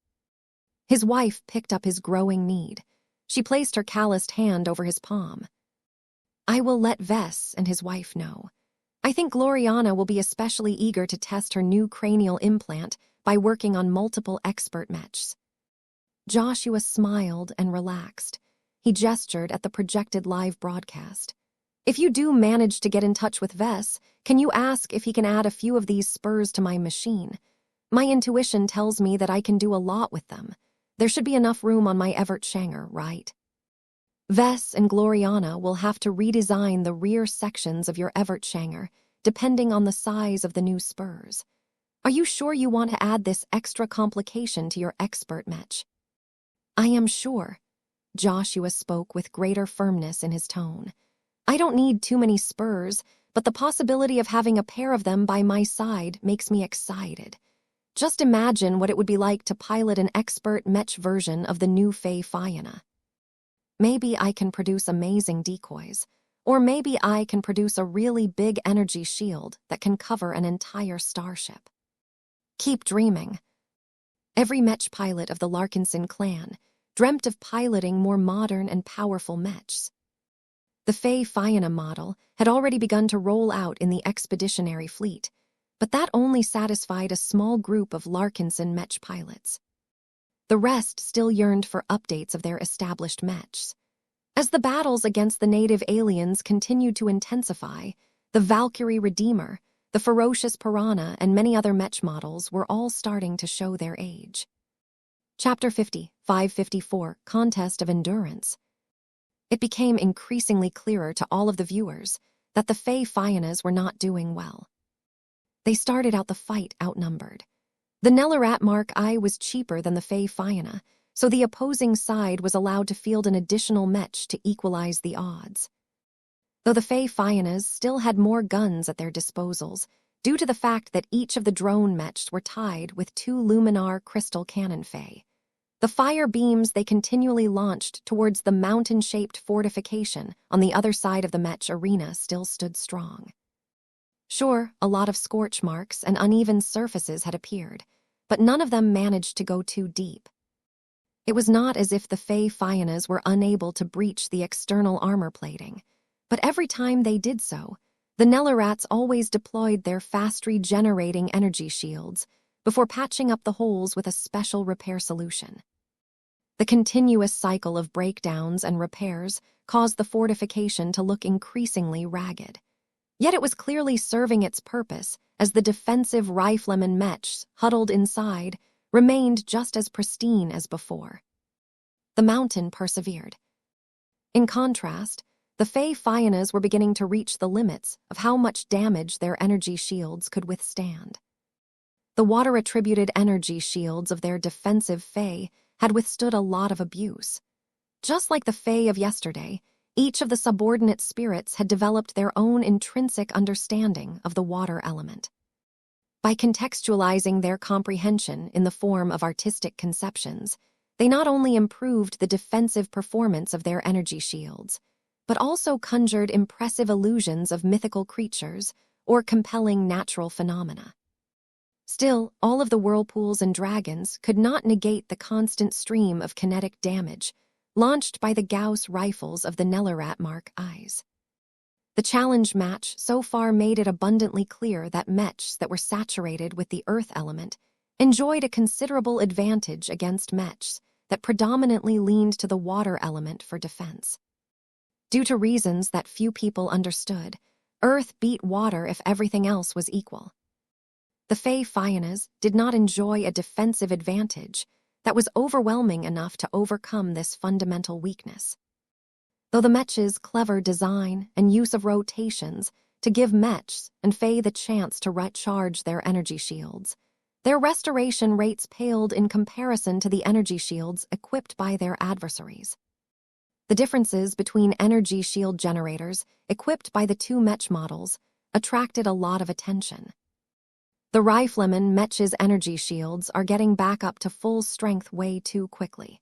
His wife picked up his growing need. She placed her calloused hand over his palm. I will let Vess and his wife know. I think Gloriana will be especially eager to test her new cranial implant by working on multiple expert mechs. Joshua smiled and relaxed. He gestured at the projected live broadcast. If you do manage to get in touch with Vess, can you ask if he can add a few of these spurs to my machine? My intuition tells me that I can do a lot with them. There should be enough room on my Evert Shanger, right? Vess and Gloriana will have to redesign the rear sections of your Evert Shanger, depending on the size of the new spurs. Are you sure you want to add this extra complication to your expert mech? I am sure. Joshua spoke with greater firmness in his tone. I don't need too many spurs, but the possibility of having a pair of them by my side makes me excited. Just imagine what it would be like to pilot an expert mech version of the new Fey Fianna. Maybe I can produce amazing decoys, or maybe I can produce a really big energy shield that can cover an entire starship. Keep dreaming. Every mech pilot of the Larkinson clan dreamt of piloting more modern and powerful mechs. The Fey Fianna model had already begun to roll out in the expeditionary fleet, but that only satisfied a small group of Larkinson mech pilots. The rest still yearned for updates of their established mechs. As the battles against the native aliens continued to intensify, the Valkyrie Redeemer, the Ferocious Piranha, and many other mech models were all starting to show their age. Chapter 50, 554, Contest of Endurance. It became increasingly clearer to all of the viewers that the Fey Fiannas were not doing well. They started out the fight outnumbered. The Nellarat Mark I was cheaper than the Fey Fianna, so the opposing side was allowed to field an additional Mech to equalize the odds. Though the Fey Fiannas still had more guns at their disposals, due to the fact that each of the drone Mechs were tied with 2 Luminar crystal cannon Fey. The fire beams they continually launched towards the mountain-shaped fortification on the other side of the Mech arena still stood strong. Sure, a lot of scorch marks and uneven surfaces had appeared, but none of them managed to go too deep. It was not as if the Fey Fiannas were unable to breach the external armor plating, but every time they did so, the Nellarats always deployed their fast-regenerating energy shields before patching up the holes with a special repair solution. The continuous cycle of breakdowns and repairs caused the fortification to look increasingly ragged. Yet it was clearly serving its purpose, as the defensive riflemen Mechs huddled inside remained just as pristine as before. The mountain persevered. In contrast, the Fey Fiannas were beginning to reach the limits of how much damage their energy shields could withstand. The water-attributed energy shields of their defensive Fey had withstood a lot of abuse. Just like the Fey of yesterday, each of the subordinate spirits had developed their own intrinsic understanding of the water element. By contextualizing their comprehension in the form of artistic conceptions, they not only improved the defensive performance of their energy shields, but also conjured impressive illusions of mythical creatures or compelling natural phenomena. Still, all of the whirlpools and dragons could not negate the constant stream of kinetic damage launched by the Gauss rifles of the Nellarat Mark I's. The challenge match so far made it abundantly clear that Mechs that were saturated with the earth element enjoyed a considerable advantage against Mechs that predominantly leaned to the water element for defense. Due to reasons that few people understood, earth beat water if everything else was equal. The Fey Fiannas did not enjoy a defensive advantage that was overwhelming enough to overcome this fundamental weakness. Though the Mech's clever design and use of rotations to give Mechs and Fey the chance to recharge their energy shields, their restoration rates paled in comparison to the energy shields equipped by their adversaries. The differences between energy shield generators equipped by the 2 Mech models attracted a lot of attention. The rifleman Mech's energy shields are getting back up to full strength way too quickly.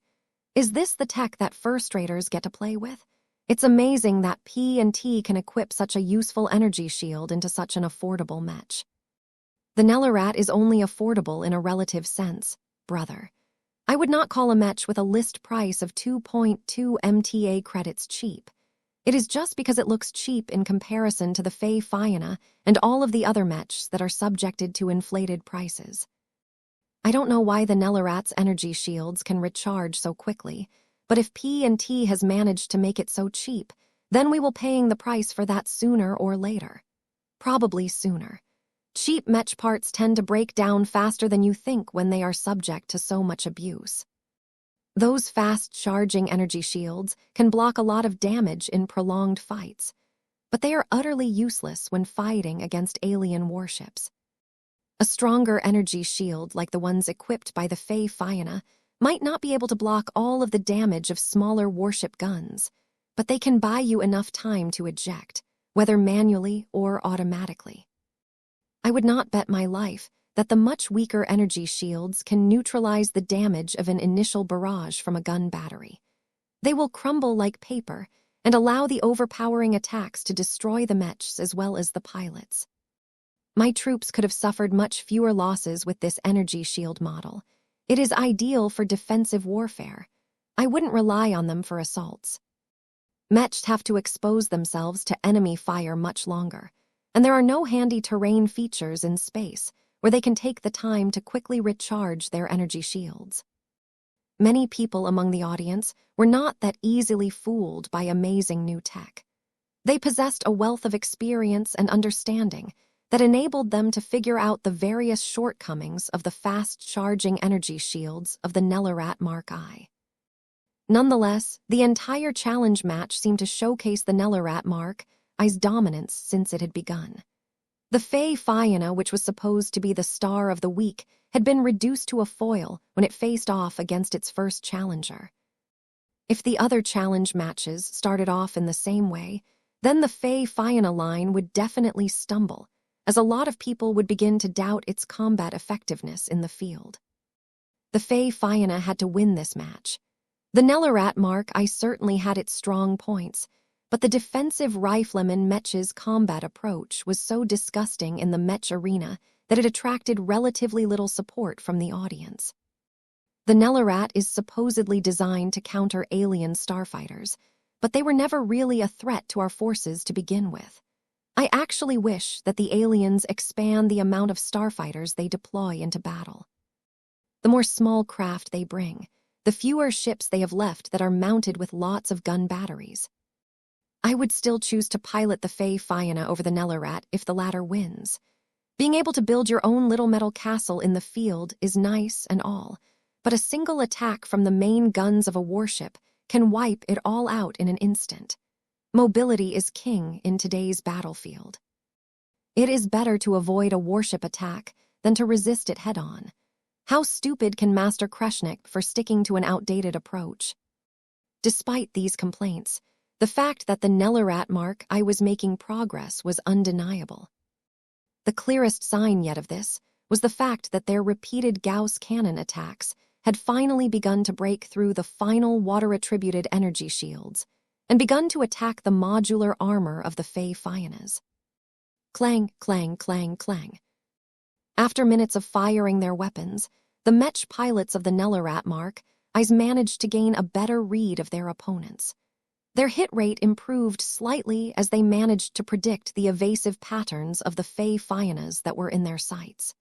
Is this the tech that first raters get to play with? It's amazing that P&T can equip such a useful energy shield into such an affordable Mech. The Nellarat is only affordable in a relative sense, brother. I would not call a Mech with a list price of 2.2 MTA credits cheap. It is just because it looks cheap in comparison to the Fey Fianna and all of the other Mechs that are subjected to inflated prices. I don't know why the Nellarat's energy shields can recharge so quickly, but if P&T has managed to make it so cheap, then we will paying the price for that sooner or later. Probably sooner. Cheap Mech parts tend to break down faster than you think when they are subject to so much abuse. Those fast-charging energy shields can block a lot of damage in prolonged fights, but they are utterly useless when fighting against alien warships. A stronger energy shield like the ones equipped by the Fey Fianna might not be able to block all of the damage of smaller warship guns, but they can buy you enough time to eject, whether manually or automatically. I would not bet my life that the much weaker energy shields can neutralize the damage of an initial barrage from a gun battery. They will crumble like paper and allow the overpowering attacks to destroy the Mechs as well as the pilots. My troops could have suffered much fewer losses with this energy shield model. It is ideal for defensive warfare. I wouldn't rely on them for assaults. Mechs have to expose themselves to enemy fire much longer, and there are no handy terrain features in space where they can take the time to quickly recharge their energy shields. Many people among the audience were not that easily fooled by amazing new tech. They possessed a wealth of experience and understanding that enabled them to figure out the various shortcomings of the fast-charging energy shields of the Nellarat Mark I. Nonetheless, the entire challenge match seemed to showcase the Nellarat Mark I's dominance since it had begun. The Fey Fianna, which was supposed to be the star of the week, had been reduced to a foil when it faced off against its first challenger. If the other challenge matches started off in the same way, then the Fey Fianna line would definitely stumble, as a lot of people would begin to doubt its combat effectiveness in the field. The Fey Fianna had to win this match. The Nellarat mark I certainly had its strong points, but the defensive rifleman Mech's combat approach was so disgusting in the Mech arena that it attracted relatively little support from the audience. The Nellarat is supposedly designed to counter alien starfighters, but they were never really a threat to our forces to begin with. I actually wish that the aliens expand the amount of starfighters they deploy into battle. The more small craft they bring, the fewer ships they have left that are mounted with lots of gun batteries. I would still choose to pilot the Fey Fianna over the Nellarat if the latter wins. Being able to build your own little metal castle in the field is nice and all, but a single attack from the main guns of a warship can wipe it all out in an instant. Mobility is king in today's battlefield. It is better to avoid a warship attack than to resist it head-on. How stupid can Master Kreshnik for sticking to an outdated approach? Despite these complaints, the fact that the Nellarat mark I was making progress was undeniable. The clearest sign yet of this was the fact that their repeated Gauss cannon attacks had finally begun to break through the final water-attributed energy shields and begun to attack the modular armor of the Fey Fiannas. Clang, clang, clang, clang. After minutes of firing their weapons, the Mech pilots of the Nellarat mark I's managed to gain a better read of their opponents. Their hit rate improved slightly as they managed to predict the evasive patterns of the Fey Fiannas that were in their sights.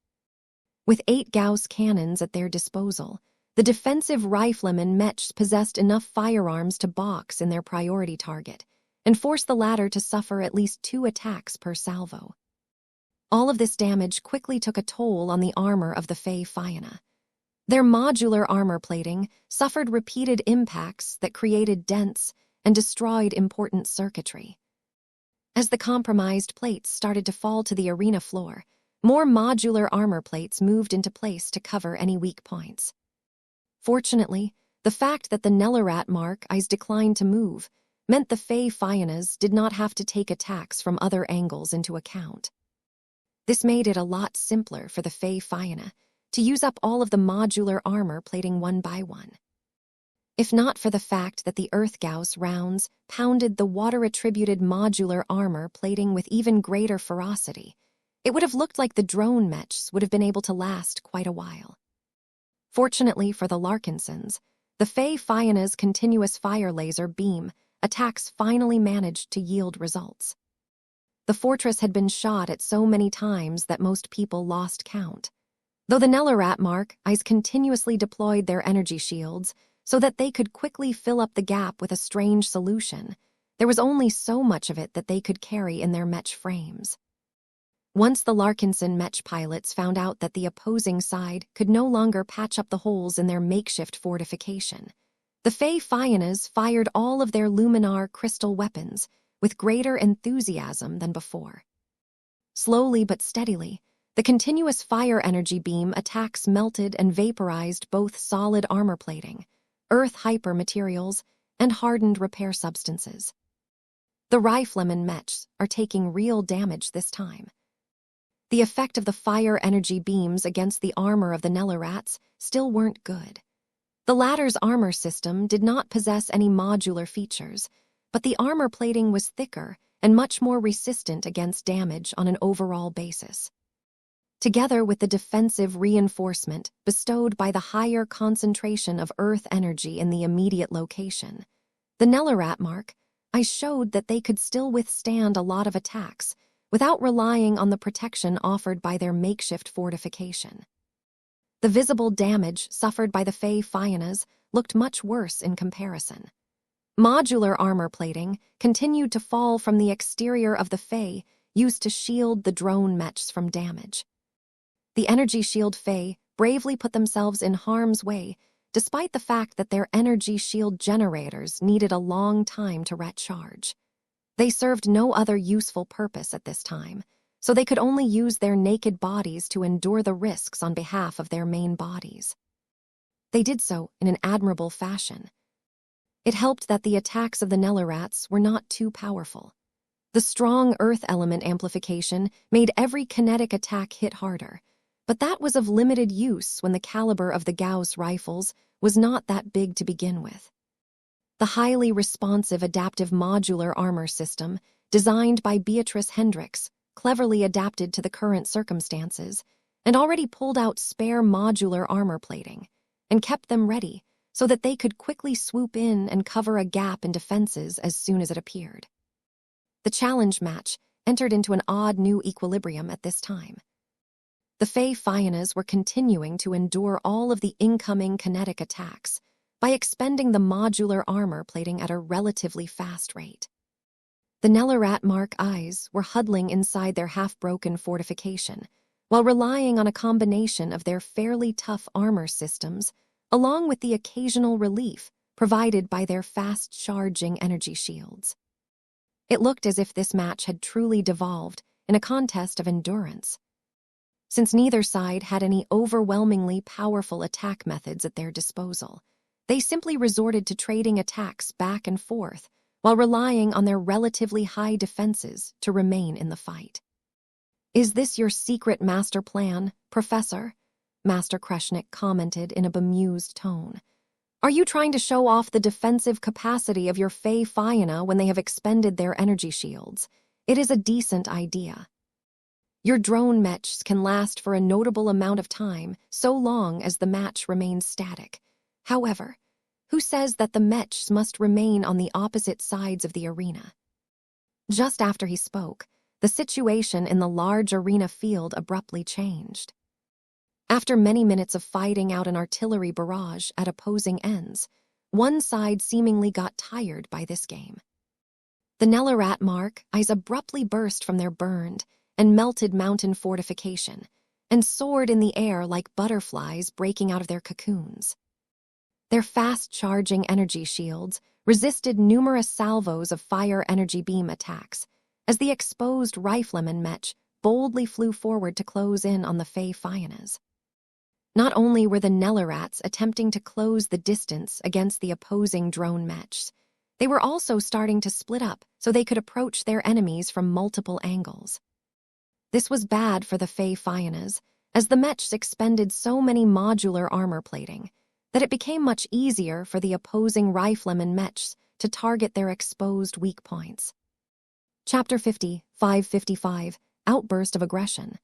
With 8 Gauss cannons at their disposal, the defensive riflemen Mechs possessed enough firearms to box in their priority target and force the latter to suffer at least 2 attacks per salvo. All of this damage quickly took a toll on the armor of the Fey Fianna. Their modular armor plating suffered repeated impacts that created dents and destroyed important circuitry. As the compromised plates started to fall to the arena floor, more modular armor plates moved into place to cover any weak points. Fortunately, the fact that the Nellarat mark I's declined to move meant the Fey Fiannas did not have to take attacks from other angles into account. This made it a lot simpler for the Fey Fianna to use up all of the modular armor plating one by one. If not for the fact that the Earth Gauss rounds pounded the water-attributed modular armor plating with even greater ferocity, it would have looked like the drone Mechs would have been able to last quite a while. Fortunately for the Larkinsons, the Fey Fianna's continuous fire laser beam attacks finally managed to yield results. The fortress had been shot at so many times that most people lost count. Though the Nellarat mark I's continuously deployed their energy shields so that they could quickly fill up the gap with a strange solution, there was only so much of it that they could carry in their Mech frames. Once the Larkinson Mech pilots found out that the opposing side could no longer patch up the holes in their makeshift fortification, the Fey Fiannas fired all of their luminar crystal weapons with greater enthusiasm than before. Slowly but steadily, the continuous fire energy beam attacks melted and vaporized both solid armor plating, earth hyper materials, and hardened repair substances. The riflemen Mechs are taking real damage this time. The effect of the fire energy beams against the armor of the Nellarats still weren't good. The latter's armor system did not possess any modular features, but the armor plating was thicker and much more resistant against damage on an overall basis. Together with the defensive reinforcement bestowed by the higher concentration of earth energy in the immediate location, the Nellarat mark I showed that they could still withstand a lot of attacks without relying on the protection offered by their makeshift fortification. The visible damage suffered by the Fey Fiannas looked much worse in comparison. Modular armor plating continued to fall from the exterior of the Fey used to shield the drone Mechs from damage. The energy shield Fey bravely put themselves in harm's way despite the fact that their energy shield generators needed a long time to recharge. They served no other useful purpose at this time, so they could only use their naked bodies to endure the risks on behalf of their main bodies. They did so in an admirable fashion. It helped that the attacks of the Nellarats were not too powerful. The strong earth element amplification made every kinetic attack hit harder, but that was of limited use when the caliber of the Gauss rifles was not that big to begin with. The highly responsive adaptive modular armor system, designed by Beatrice Hendricks, cleverly adapted to the current circumstances, and already pulled out spare modular armor plating, and kept them ready so that they could quickly swoop in and cover a gap in defenses as soon as it appeared. The challenge match entered into an odd new equilibrium at this time. The Fey Fionas were continuing to endure all of the incoming kinetic attacks by expending the modular armor plating at a relatively fast rate. The Nellarat Mark I's were huddling inside their half-broken fortification, while relying on a combination of their fairly tough armor systems, along with the occasional relief provided by their fast-charging energy shields. It looked as if this match had truly devolved in a contest of endurance. Since neither side had any overwhelmingly powerful attack methods at their disposal, they simply resorted to trading attacks back and forth while relying on their relatively high defenses to remain in the fight. "Is this your secret master plan, Professor?" Master Kreshnik commented in a bemused tone. "Are you trying to show off the defensive capacity of your Fey Fiona when they have expended their energy shields? It is a decent idea. Your drone mechs can last for a notable amount of time, so long as the match remains static. However, who says that the mechs must remain on the opposite sides of the arena?" Just after he spoke, the situation in the large arena field abruptly changed. After many minutes of fighting out an artillery barrage at opposing ends, one side seemingly got tired by this game. The Nellarat Mark I's abruptly burst from their burned and melted mountain fortification and soared in the air like butterflies breaking out of their cocoons. Their fast-charging energy shields resisted numerous salvos of fire energy beam attacks as the exposed rifleman mech boldly flew forward to close in on the Fey Fionas. Not only were the Nellarats attempting to close the distance against the opposing drone mechs, they were also starting to split up so they could approach their enemies from multiple angles. This was bad for the Fey Fionas, as the mechs expended so many modular armor plating that it became much easier for the opposing rifleman mechs to target their exposed weak points. Chapter 50, 555, Outburst of Aggression.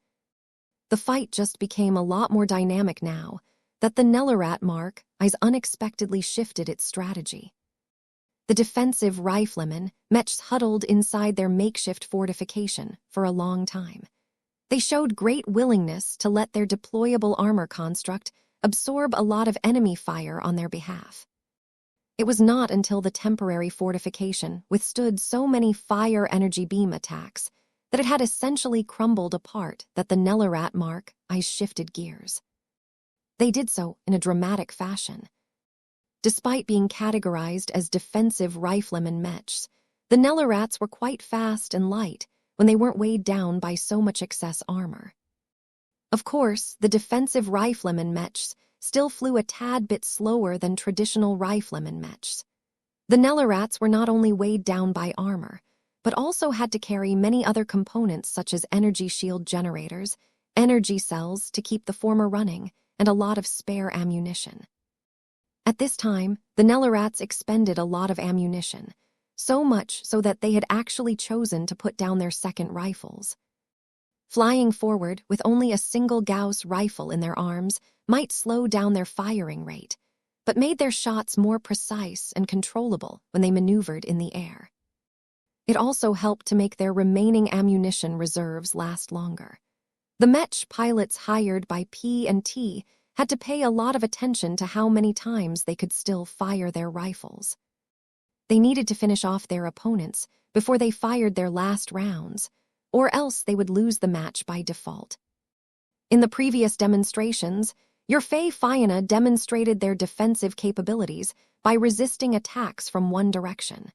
The fight just became a lot more dynamic now that the Nellarat Mark I's unexpectedly shifted its strategy. The defensive riflemen mechs huddled inside their makeshift fortification for a long time. They showed great willingness to let their deployable armor construct absorb a lot of enemy fire on their behalf. It was not until the temporary fortification withstood so many fire energy beam attacks that it had essentially crumbled apart that the Nellarat Mark I's shifted gears. They did so in a dramatic fashion. Despite being categorized as defensive rifleman mechs, the Nellarats were quite fast and light when they weren't weighed down by so much excess armor. Of course, the defensive rifleman mechs still flew a tad bit slower than traditional rifleman mechs. The Nellarats were not only weighed down by armor, but also had to carry many other components such as energy shield generators, energy cells to keep the former running, and a lot of spare ammunition. At this time, the Nellarats expended a lot of ammunition, so much so that they had actually chosen to put down their second rifles. Flying forward with only a single Gauss rifle in their arms might slow down their firing rate, but made their shots more precise and controllable when they maneuvered in the air. It also helped to make their remaining ammunition reserves last longer. The mech pilots hired by P&T had to pay a lot of attention to how many times they could still fire their rifles. They needed to finish off their opponents before they fired their last rounds, or else they would lose the match by default. In the previous demonstrations, your Fey Fiona demonstrated their defensive capabilities by resisting attacks from one direction.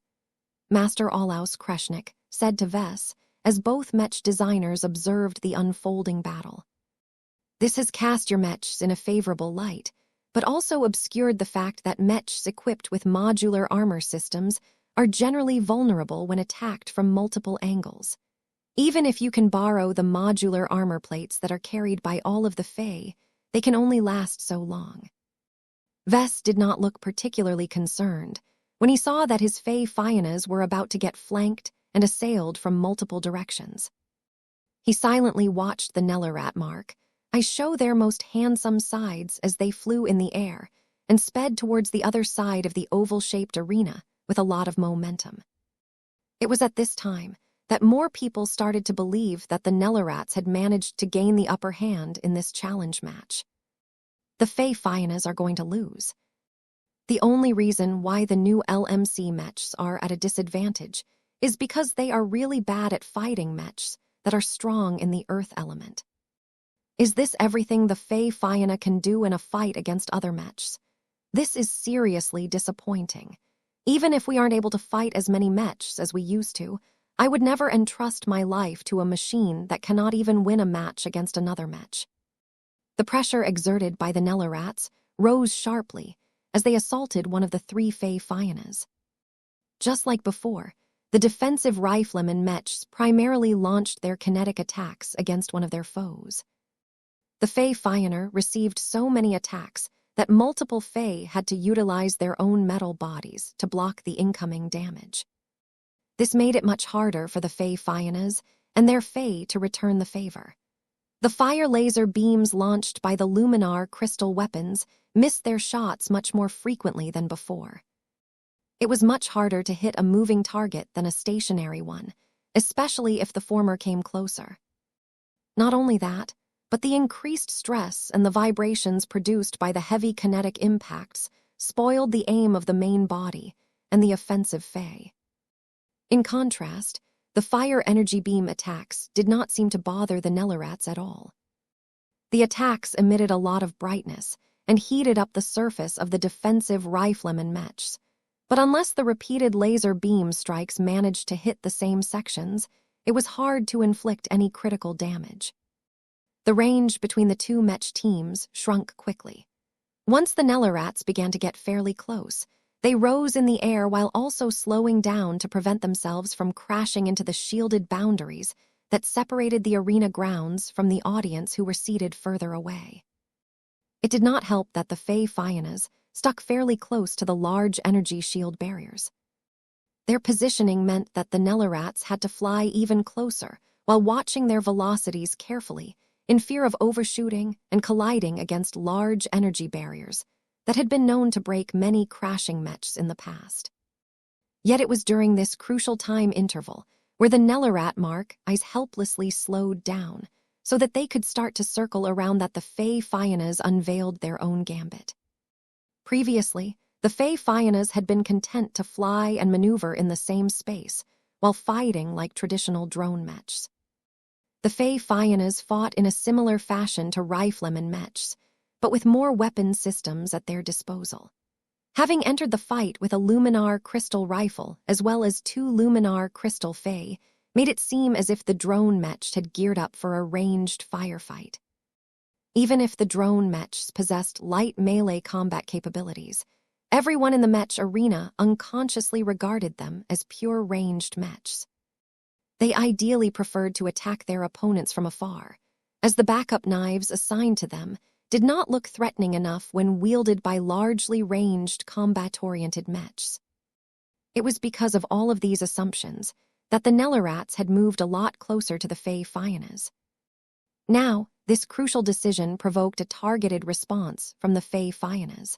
Master Olaus Kreshnik said to Vess as both Mech designers observed the unfolding battle. This has cast your Mechs in a favorable light, but also obscured the fact that Mechs equipped with modular armor systems are generally vulnerable when attacked from multiple angles. Even if you can borrow the modular armor plates that are carried by all of the Fae, they can only last so long. Vess did not look particularly concerned when he saw that his Fae Fionas were about to get flanked and assailed from multiple directions. He silently watched the Nellarat mark show their most handsome sides as they flew in the air and sped towards the other side of the oval-shaped arena with a lot of momentum. It was at this time that more people started to believe that the Nellarats had managed to gain the upper hand in this challenge match. The Fae Fionas are going to lose. The only reason why the new LMC Mechs are at a disadvantage is because they are really bad at fighting Mechs that are strong in the earth element. Is this everything the Fae Fiona can do in a fight against other Mechs? This is seriously disappointing. Even if we aren't able to fight as many Mechs as we used to, I would never entrust my life to a machine that cannot even win a match against another Mech. The pressure exerted by the Nellarats rose sharply as they assaulted one of the three Fae Fionas. Just like before, the defensive riflemen Mechs primarily launched their kinetic attacks against one of their foes. The Fae Fioner received so many attacks that multiple Fae had to utilize their own metal bodies to block the incoming damage. This made it much harder for the Fae Fionas and their Fae to return the favor. The fire laser beams launched by the Luminar crystal weapons missed their shots much more frequently than before. It was much harder to hit a moving target than a stationary one, especially if the former came closer. Not only that, but the increased stress and the vibrations produced by the heavy kinetic impacts spoiled the aim of the main body and the offensive Fae. In contrast, the fire energy beam attacks did not seem to bother the Nellarats at all. The attacks emitted a lot of brightness and heated up the surface of the defensive riflemen Mechs, but unless the repeated laser beam strikes managed to hit the same sections, it was hard to inflict any critical damage. The range between the two Mech teams shrunk quickly. Once the Nellarats began to get fairly close, they rose in the air while also slowing down to prevent themselves from crashing into the shielded boundaries that separated the arena grounds from the audience who were seated further away. It did not help that the Fae Fionas stuck fairly close to the large energy shield barriers. Their positioning meant that the Nellarats had to fly even closer while watching their velocities carefully, in fear of overshooting and colliding against large energy barriers that had been known to break many crashing Mechs in the past. Yet it was during this crucial time interval where the Nellarat mark helplessly slowed down so that they could start to circle around that the Fae Fionas unveiled their own gambit. Previously, the Fae Fionas had been content to fly and maneuver in the same space while fighting like traditional drone Mechs. The Fae Fionas fought in a similar fashion to riflemen Mechs, but with more weapon systems at their disposal. Having entered the fight with a Luminar crystal rifle as well as two Luminar crystal Fae made it seem as if the drone Mech had geared up for a ranged firefight. Even if the drone Mechs possessed light melee combat capabilities, everyone in the Mech arena unconsciously regarded them as pure ranged Mechs. They ideally preferred to attack their opponents from afar, as the backup knives assigned to them did not look threatening enough when wielded by largely ranged combat-oriented Mechs. It was because of all of these assumptions that the Nellarats had moved a lot closer to the Fae Fionas. Now, this crucial decision provoked a targeted response from the Fae Fionas.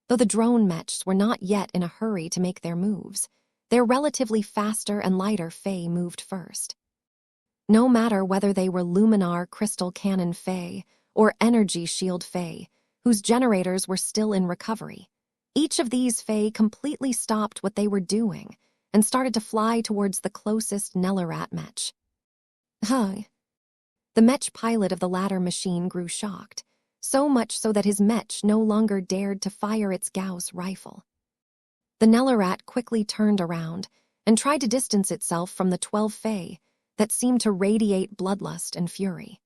Though the drone Mechs were not yet in a hurry to make their moves, their relatively faster and lighter Fae moved first. No matter whether they were Luminar Crystal Cannon Fae or Energy Shield Fae, whose generators were still in recovery, each of these Fae completely stopped what they were doing and started to fly towards the closest Nellarat Mech. The Mech pilot of the latter machine grew shocked, so much so that his Mech no longer dared to fire its Gauss rifle. The Nellarat quickly turned around and tried to distance itself from the 12 Fae that seemed to radiate bloodlust and fury.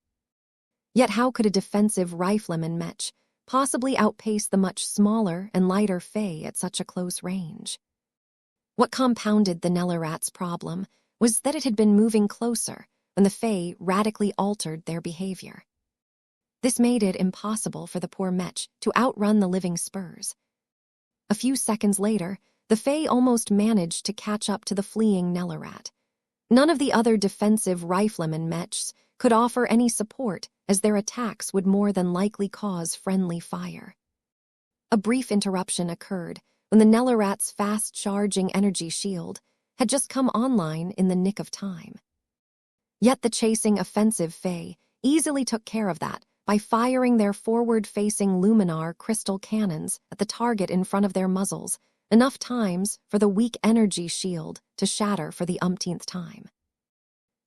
Yet how could a defensive rifleman Mech possibly outpace the much smaller and lighter Fae at such a close range? What compounded the Nellarat's problem was that it had been moving closer when the Fae radically altered their behavior. This made it impossible for the poor Mech to outrun the living spurs. A few seconds later, the Fae almost managed to catch up to the fleeing Nellarat. None of the other defensive rifleman Mechs could offer any support, as their attacks would more than likely cause friendly fire. A brief interruption occurred when the Nellarat's fast-charging energy shield had just come online in the nick of time. Yet the chasing offensive Fae easily took care of that by firing their forward-facing luminar crystal cannons at the target in front of their muzzles, enough times for the weak energy shield to shatter for the umpteenth time.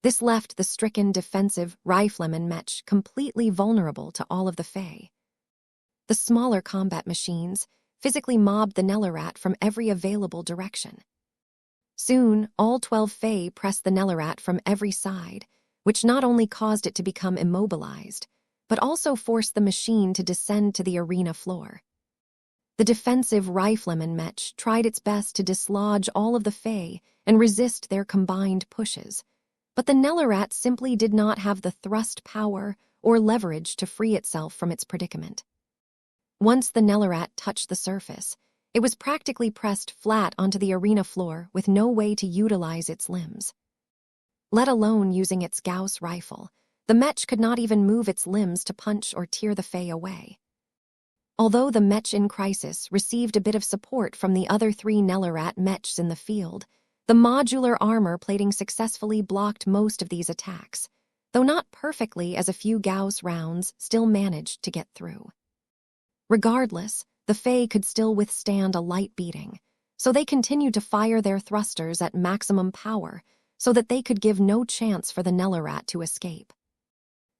This left the stricken defensive rifleman Mech completely vulnerable to all of the Fae. The smaller combat machines physically mobbed the Nellarat from every available direction. Soon, all 12 Fae pressed the Nellarat from every side, which not only caused it to become immobilized, but also forced the machine to descend to the arena floor. The defensive rifleman Mech tried its best to dislodge all of the Fae and resist their combined pushes, but the Nellarat simply did not have the thrust power or leverage to free itself from its predicament. Once the Nellarat touched the surface, it was practically pressed flat onto the arena floor with no way to utilize its limbs. Let alone using its Gauss rifle, the Mech could not even move its limbs to punch or tear the Fae away. Although the Mech in crisis received a bit of support from the other 3 Nellarat Mechs in the field, the modular armor plating successfully blocked most of these attacks, though not perfectly, as a few Gauss rounds still managed to get through. Regardless, the Fae could still withstand a light beating, so they continued to fire their thrusters at maximum power so that they could give no chance for the Nellarat to escape.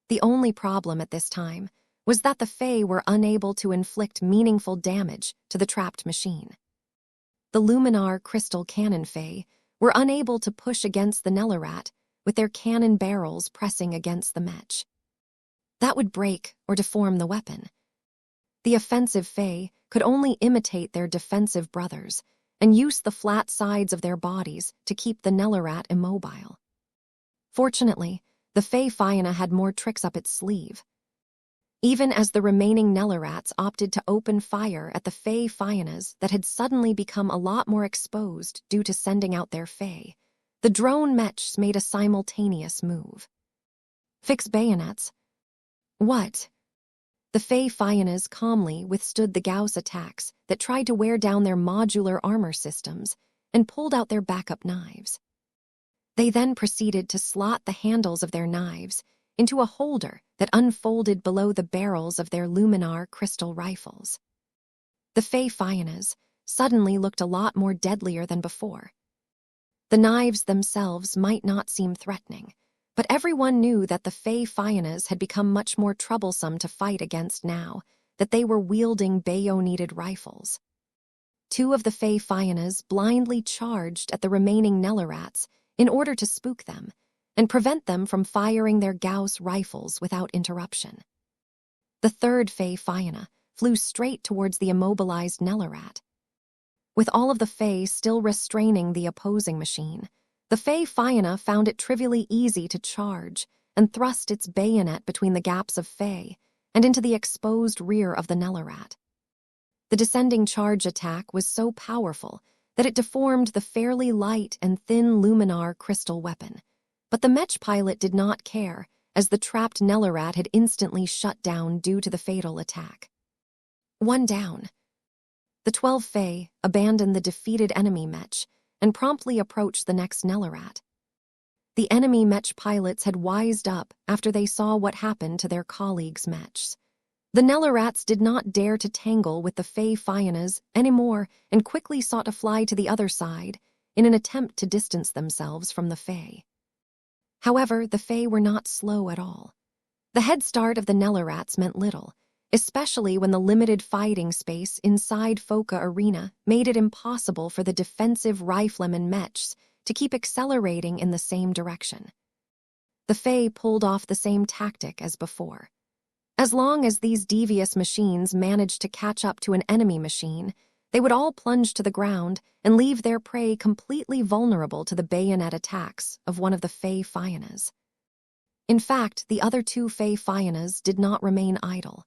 The only problem at this time was that the Fae were unable to inflict meaningful damage to the trapped machine. The luminar crystal cannon Fae were unable to push against the Nellarat with their cannon barrels pressing against the Mech. That would break or deform the weapon. The offensive Fae could only imitate their defensive brothers and use the flat sides of their bodies to keep the Nellarat immobile. Fortunately, the Fae Fianna had more tricks up its sleeve. Even as the remaining Nellarats opted to open fire at the Fae Fiannas that had suddenly become a lot more exposed due to sending out their Fae, the drone Mechs made a simultaneous move. Fix bayonets. What? The Fae Fiannas calmly withstood the Gauss attacks that tried to wear down their modular armor systems and pulled out their backup knives. They then proceeded to slot the handles of their knives into a holder that unfolded below the barrels of their luminar crystal rifles. The Fae Fiannas suddenly looked a lot more deadlier than before. The knives themselves might not seem threatening, but everyone knew that the Fae Fiannas had become much more troublesome to fight against now that they were wielding bayoneted rifles. 2 of the Fae Fiannas blindly charged at the remaining Nellarats in order to spook them and prevent them from firing their Gauss rifles without interruption. The 3rd Fae Fianna flew straight towards the immobilized Nellarat. With all of the Fae still restraining the opposing machine, the Fae Fianna found it trivially easy to charge and thrust its bayonet between the gaps of Fae and into the exposed rear of the Nellarat. The descending charge attack was so powerful that it deformed the fairly light and thin luminar crystal weapon, but the Mech pilot did not care, as the trapped Nellarat had instantly shut down due to the fatal attack. 1 down. The 12 Fae abandoned the defeated enemy Mech and promptly approached the next Nellarat. The enemy Mech pilots had wised up after they saw what happened to their colleagues' Mechs. The Nellarats did not dare to tangle with the Fae Fiannas anymore and quickly sought to fly to the other side in an attempt to distance themselves from the Fae. However, the Fae were not slow at all. The head start of the Nellarats meant little, especially when the limited fighting space inside Foka Arena made it impossible for the defensive rifleman Mechs to keep accelerating in the same direction. The Fae pulled off the same tactic as before. As long as these devious machines managed to catch up to an enemy machine, they would all plunge to the ground and leave their prey completely vulnerable to the bayonet attacks of one of the Fae Fionas. In fact, the other two Fae Fionas did not remain idle.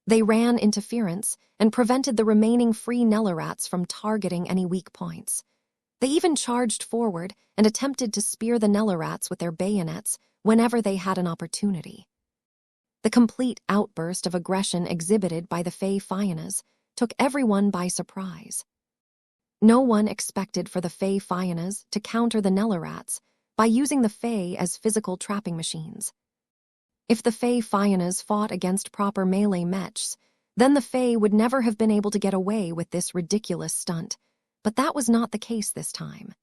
They ran interference and prevented the remaining free Nellarats from targeting any weak points. They even charged forward and attempted to spear the Nellarats with their bayonets whenever they had an opportunity. The complete outburst of aggression exhibited by the Fae Fionas took everyone by surprise. No one expected for the Fae Fionas to counter the Nellarats by using the Fae as physical trapping machines. If the Fae Fionas fought against proper melee mechs, then the Fae would never have been able to get away with this ridiculous stunt, but that was not the case this time.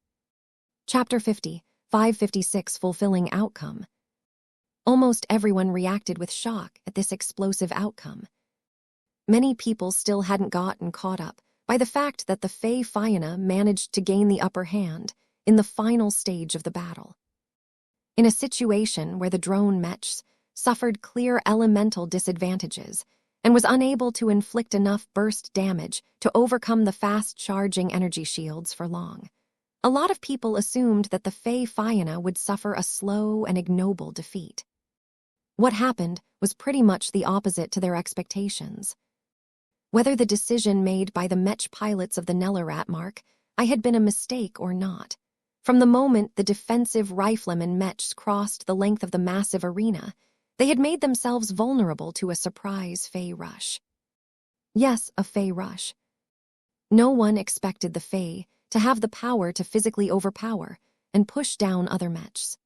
Chapter 50, 556 Fulfilling Outcome. Almost everyone reacted with shock at this explosive outcome. Many people still hadn't gotten caught up by the fact that the Fae Fiona managed to gain the upper hand in the final stage of the battle. In a situation where the drone mechs suffered clear elemental disadvantages and was unable to inflict enough burst damage to overcome the fast-charging energy shields for long, a lot of people assumed that the Fae Fiona would suffer a slow and ignoble defeat. What happened was pretty much the opposite to their expectations. Whether the decision made by the mech pilots of the Nellarat Mark I had been a mistake or not, from the moment the defensive riflemen mechs crossed the length of the massive arena, they had made themselves vulnerable to a surprise Fae rush. Yes, a Fae rush. No one expected the Fae to have the power to physically overpower and push down other mechs.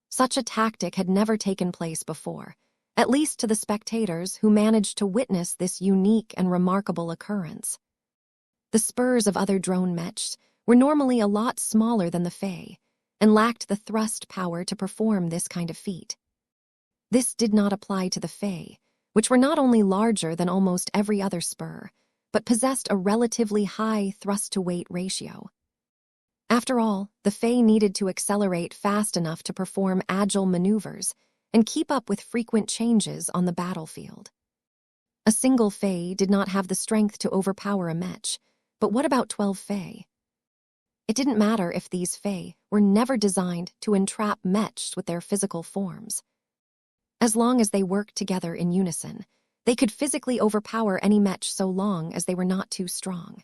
Such a tactic had never taken place before, at least to the spectators who managed to witness this unique and remarkable occurrence. The spurs of other drone mechs were normally a lot smaller than the Fae and lacked the thrust power to perform this kind of feat. This did not apply to the Fae, which were not only larger than almost every other spur, but possessed a relatively high thrust-to-weight ratio. After all, the Fae needed to accelerate fast enough to perform agile maneuvers and keep up with frequent changes on the battlefield. A single Fae did not have the strength to overpower a mech, but what about 12 Fae? It didn't matter if these Fae were never designed to entrap mechs with their physical forms. As long as they worked together in unison, they could physically overpower any mech so long as they were not too strong.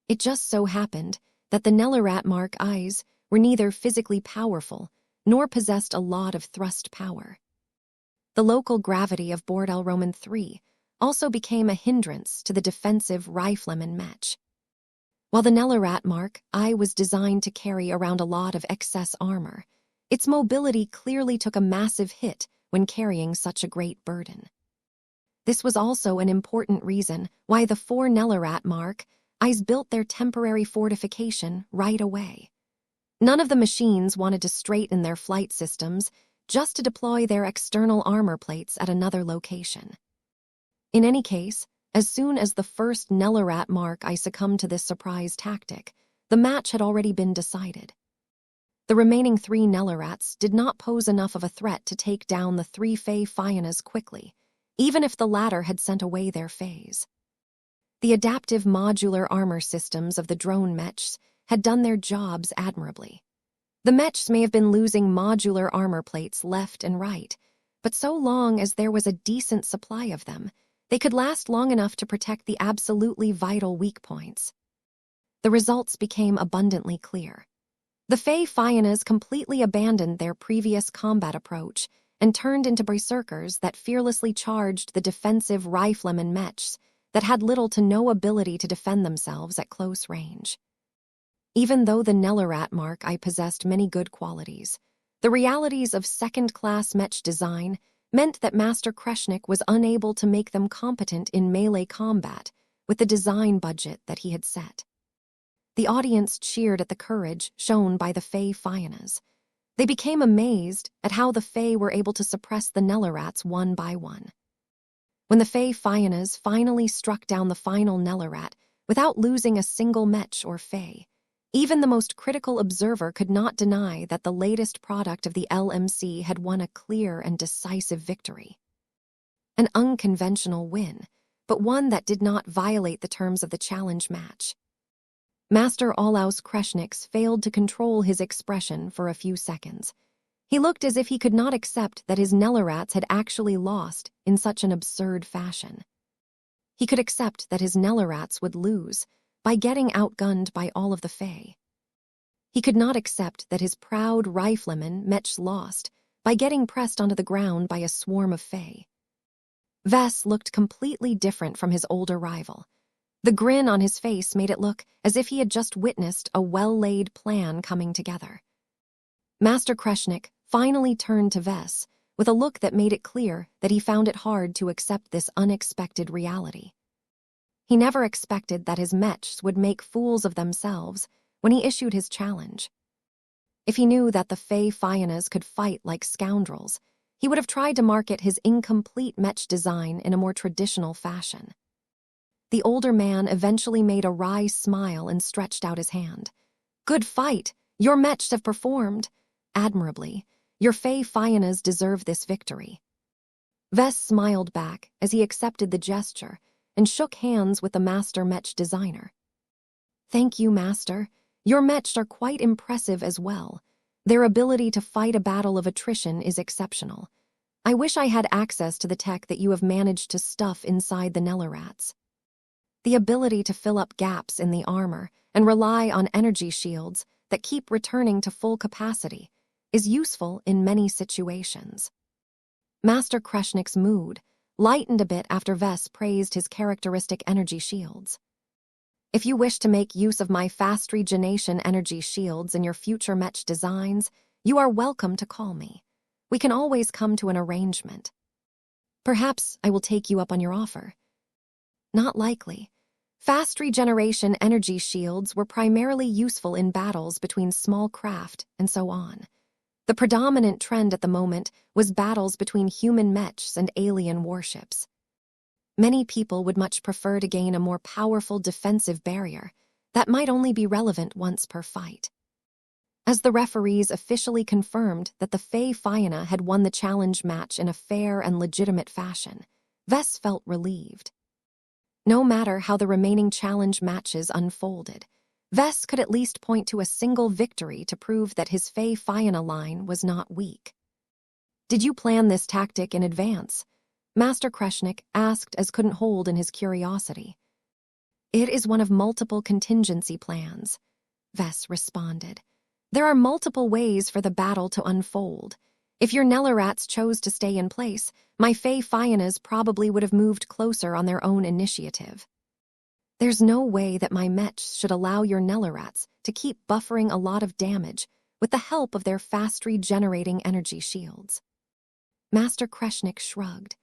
It just so happened that the Nellarat Mark I's were neither physically powerful nor possessed a lot of thrust power. The local gravity of Bordel Roman III also became a hindrance to the defensive rifleman mech. While the Nellarat Mark I was designed to carry around a lot of excess armor, its mobility clearly took a massive hit when carrying such a great burden. This was also an important reason why the 4 Nellarat Mark I's built their temporary fortification right away. None of the machines wanted to straighten their flight systems just to deploy their external armor plates at another location. In any case, as soon as the first Nellarat Mark I succumbed to this surprise tactic, the match had already been decided. The remaining 3 Nellarats did not pose enough of a threat to take down the 3 Fae Fionas quickly, even if the latter had sent away their Faes. The adaptive modular armor systems of the drone mechs had done their jobs admirably. The mechs may have been losing modular armor plates left and right, but so long as there was a decent supply of them, they could last long enough to protect the absolutely vital weak points. The results became abundantly clear. The Fae Fionas completely abandoned their previous combat approach and turned into berserkers that fearlessly charged the defensive rifleman mechs that had little to no ability to defend themselves at close range. Even though the Nellarat Mark I possessed many good qualities, the realities of second-class mech design meant that Master Kreshnik was unable to make them competent in melee combat with the design budget that he had set. The audience cheered at the courage shown by the Fae Fionas. They became amazed at how the Fae were able to suppress the Nellarats one by one. When the Fae Fionas finally struck down the final Nellarat without losing a single mech or Fae, Even the most critical observer could not deny that the latest product of the LMC had won a clear and decisive victory. An unconventional win, but one that did not violate the terms of the challenge match. Master Olaus Kreshniks failed to control his expression for a few seconds. He looked as if he could not accept that his Nellarats had actually lost in such an absurd fashion. He could accept that his Nellarats would lose by getting outgunned by all of the Fae. He could not accept that his proud rifleman Mech lost by getting pressed onto the ground by a swarm of Fae. Vess looked completely different from his older rival. The grin on his face made it look as if he had just witnessed a well-laid plan coming together. Master Kreshnik finally turned to Vess with a look that made it clear that he found it hard to accept this unexpected reality. He never expected that his Mechs would make fools of themselves when he issued his challenge. If he knew that the Fae Fionas could fight like scoundrels, he would have tried to market his incomplete Mech design in a more traditional fashion. The older man eventually made a wry smile and stretched out his hand. "Good fight! Your Mechs have performed admirably. Your Fae Fionas deserve this victory." Vess smiled back as he accepted the gesture and shook hands with the master Mech designer. "Thank you, Master. Your Mechs are quite impressive as well. Their ability to fight a battle of attrition is exceptional. I wish I had access to the tech that you have managed to stuff inside the Nellarats. The ability to fill up gaps in the armor and rely on energy shields that keep returning to full capacity is useful in many situations." Master Kreshnik's mood lightened a bit after Vess praised his characteristic energy shields. "If you wish to make use of my fast regeneration energy shields in your future Mech designs, you are welcome to call me. We can always come to an arrangement. Perhaps I will take you up on your offer." "Not likely. Fast regeneration energy shields were primarily useful in battles between small craft and so on. The predominant trend at the moment was battles between human Mechs and alien warships. Many people would much prefer to gain a more powerful defensive barrier that might only be relevant once per fight." As the referees officially confirmed that the Fae Fiona had won the challenge match in a fair and legitimate fashion, Vess felt relieved. No matter how the remaining challenge matches unfolded, Vess could at least point to a single victory to prove that his Fae Fiona line was not weak. "Did you plan this tactic in advance?" Master Kreshnik asked as couldn't hold in his curiosity. "It is one of multiple contingency plans," Vess responded. "There are multiple ways for the battle to unfold. If your Nellarats chose to stay in place, my Fae Fionas probably would have moved closer on their own initiative. There's no way that my Mechs should allow your Nellarats to keep buffering a lot of damage with the help of their fast regenerating energy shields." Master Kreshnik shrugged.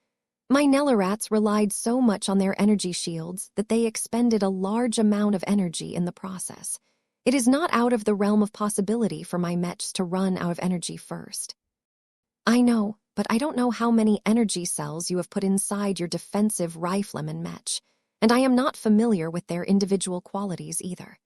"My Nellarats relied so much on their energy shields that they expended a large amount of energy in the process. It is not out of the realm of possibility for my Mechs to run out of energy first." "I know, but I don't know how many energy cells you have put inside your defensive rifleman Mech, and I am not familiar with their individual qualities either.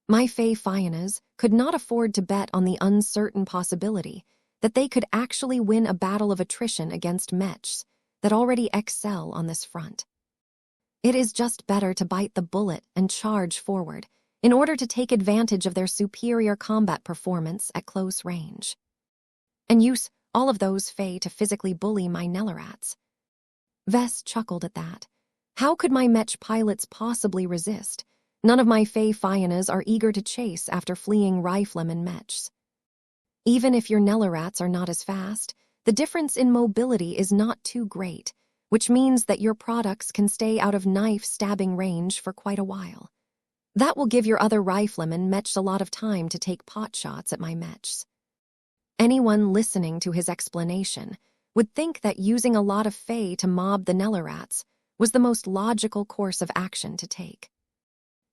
My Fae Fionas could not afford to bet on the uncertain possibility that they could actually win a battle of attrition against Mechs that already excel on this front. It is just better to bite the bullet and charge forward in order to take advantage of their superior combat performance at close range. And use all of those Fae to physically bully my Nellarats." Vess chuckled at that. How could my Mech pilots possibly resist? None of my Fae Fionas are eager to chase after fleeing rifleman Mechs. Even if your Nellarats are not as fast, the difference in mobility is not too great, which means that your products can stay out of knife-stabbing range for quite a while. That will give your other riflemen Mechs a lot of time to take pot shots at my Mechs. Anyone listening to his explanation would think that using a lot of Fae to mob the Nellarats was the most logical course of action to take.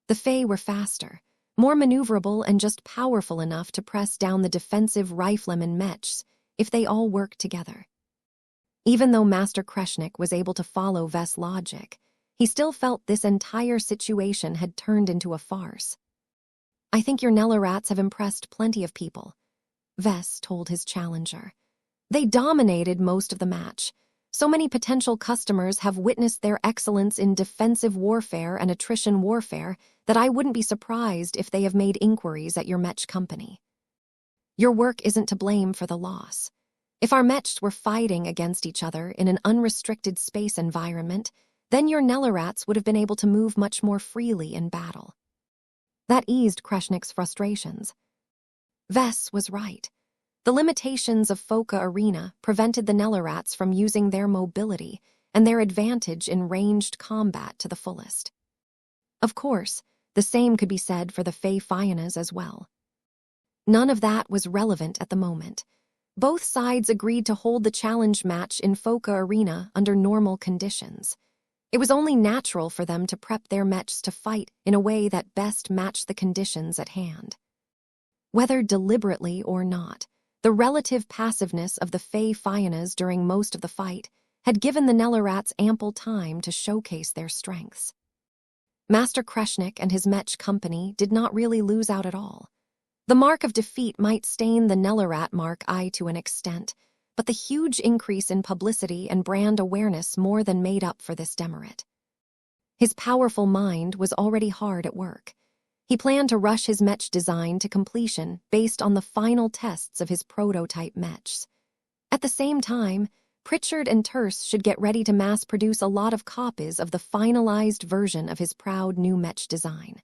The Fae were faster, more maneuverable, and just powerful enough to press down the defensive rifleman Mechs if they all worked together. Even though Master Kreshnik was able to follow Vess' logic, he still felt this entire situation had turned into a farce. I think your Nella rats have impressed plenty of people, Vess told his challenger. They dominated most of the match. So many potential customers have witnessed their excellence in defensive warfare and attrition warfare that I wouldn't be surprised if they have made inquiries at your Mech company. Your work isn't to blame for the loss. If our Mechs were fighting against each other in an unrestricted space environment, then your Nellarats would have been able to move much more freely in battle. That eased Kreshnik's frustrations. Vess was right. The limitations of Foka Arena prevented the Nellarats from using their mobility and their advantage in ranged combat to the fullest. Of course, the same could be said for the Fey Fyanas as well. None of that was relevant at the moment. Both sides agreed to hold the challenge match in Foka Arena under normal conditions. It was only natural for them to prep their mechs to fight in a way that best matched the conditions at hand. Whether deliberately or not, the relative passiveness of the Fey Fyanas during most of the fight had given the Nellarats ample time to showcase their strengths. Master Kreshnik and his Mech company did not really lose out at all. The mark of defeat might stain the Nellarat mark I to an extent, but the huge increase in publicity and brand awareness more than made up for this demerit. His powerful mind was already hard at work. He planned to rush his Mech design to completion based on the final tests of his prototype Mechs. At the same time, Pritchard and Terse should get ready to mass-produce a lot of copies of the finalized version of his proud new Mech design.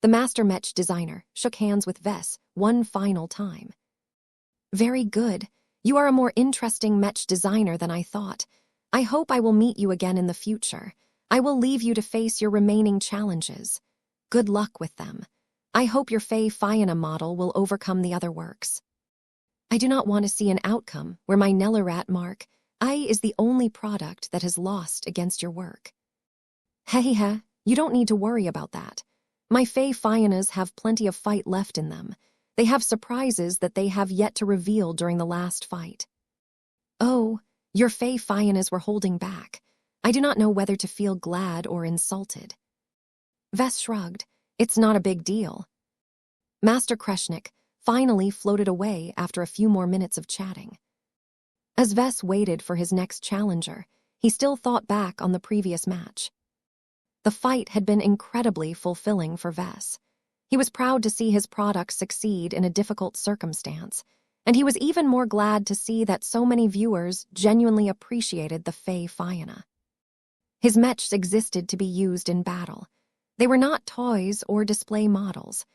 The master Mech designer shook hands with Vess one final time. Very good. You are a more interesting Mech designer than I thought. I hope I will meet you again in the future. I will leave you to face your remaining challenges. Good luck with them. I hope your Fey Fyana model will overcome the other works. I do not want to see an outcome where my Nellarat mark I is the only product that has lost against your work. Hehehe, you don't need to worry about that. My Fey Fyanas have plenty of fight left in them. They have surprises that they have yet to reveal during the last fight. Oh, your Fey Fyanas were holding back. I do not know whether to feel glad or insulted. Vess shrugged. It's not a big deal. Master Kreshnik finally floated away after a few more minutes of chatting. As Vess waited for his next challenger, he still thought back on the previous match. The fight had been incredibly fulfilling for Vess. He was proud to see his product succeed in a difficult circumstance, and he was even more glad to see that so many viewers genuinely appreciated the Fey Fyana. His mechs existed to be used in battle. They were not toys or display models.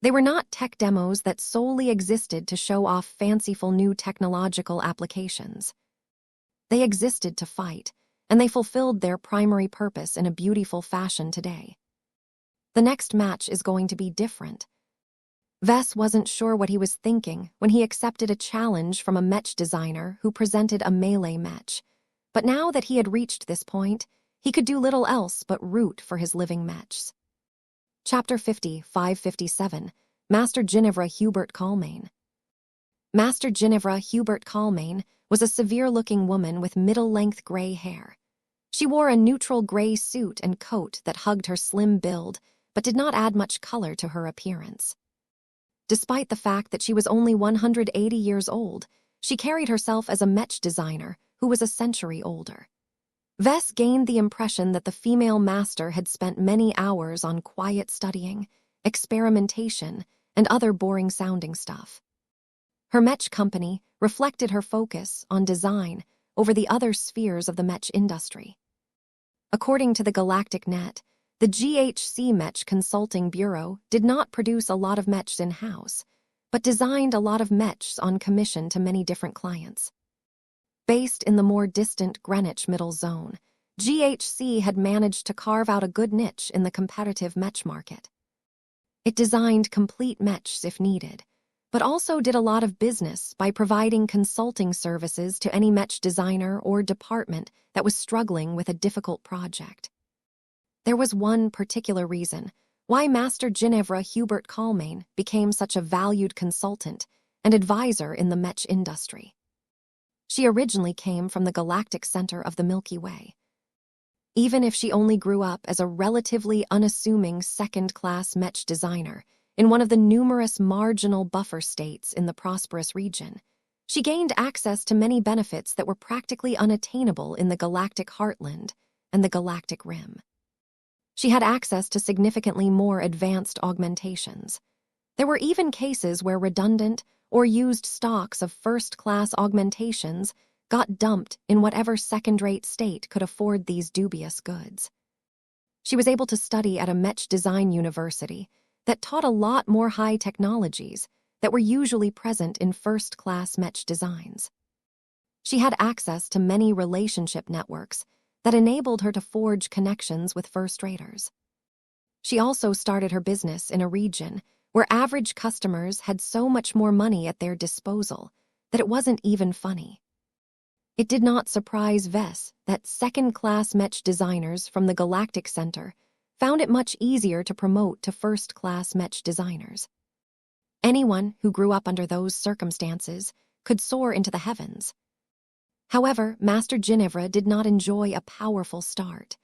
They were not tech demos that solely existed to show off fanciful new technological applications. They existed to fight, and they fulfilled their primary purpose in a beautiful fashion today. The next match is going to be different. Vess wasn't sure what he was thinking when he accepted a challenge from a Mech designer who presented a melee Mech, but now that he had reached this point, he could do little else but root for his living Mechs. Chapter 50, 557, Master Ginevra Hubert Calmain. Master Ginevra Hubert Calmain was a severe-looking woman with middle-length gray hair. She wore a neutral gray suit and coat that hugged her slim build, but did not add much color to her appearance. Despite the fact that she was only 180 years old, she carried herself as a Mech designer who was a century older. Vess gained the impression that the female master had spent many hours on quiet studying, experimentation, and other boring-sounding stuff. Her Mech company reflected her focus on design over the other spheres of the Mech industry. According to the Galactic Net, the GHC Mech Consulting Bureau did not produce a lot of Mechs in-house, but designed a lot of Mechs on commission to many different clients. Based in the more distant Greenwich Middle Zone, GHC had managed to carve out a good niche in the competitive Mech market. It designed complete Mechs if needed, but also did a lot of business by providing consulting services to any Mech designer or department that was struggling with a difficult project. There was one particular reason why Master Ginevra Hubert Calmain became such a valued consultant and advisor in the Mech industry. She originally came from the galactic center of the Milky Way. Even if she only grew up as a relatively unassuming second-class Mech designer in one of the numerous marginal buffer states in the prosperous region, she gained access to many benefits that were practically unattainable in the galactic heartland and the galactic rim. She had access to significantly more advanced augmentations. There were even cases where redundant or used stocks of first-class augmentations got dumped in whatever second-rate state could afford these dubious goods. She was able to study at a Mech design university that taught a lot more high technologies that were usually present in first-class Mech designs. She had access to many relationship networks that enabled her to forge connections with first-raters. She also started her business in a region where average customers had so much more money at their disposal that it wasn't even funny. It did not surprise Vess that second-class Mech designers from the Galactic Center found it much easier to promote to first-class Mech designers. Anyone who grew up under those circumstances could soar into the heavens. However, Master Ginevra did not enjoy a powerful start.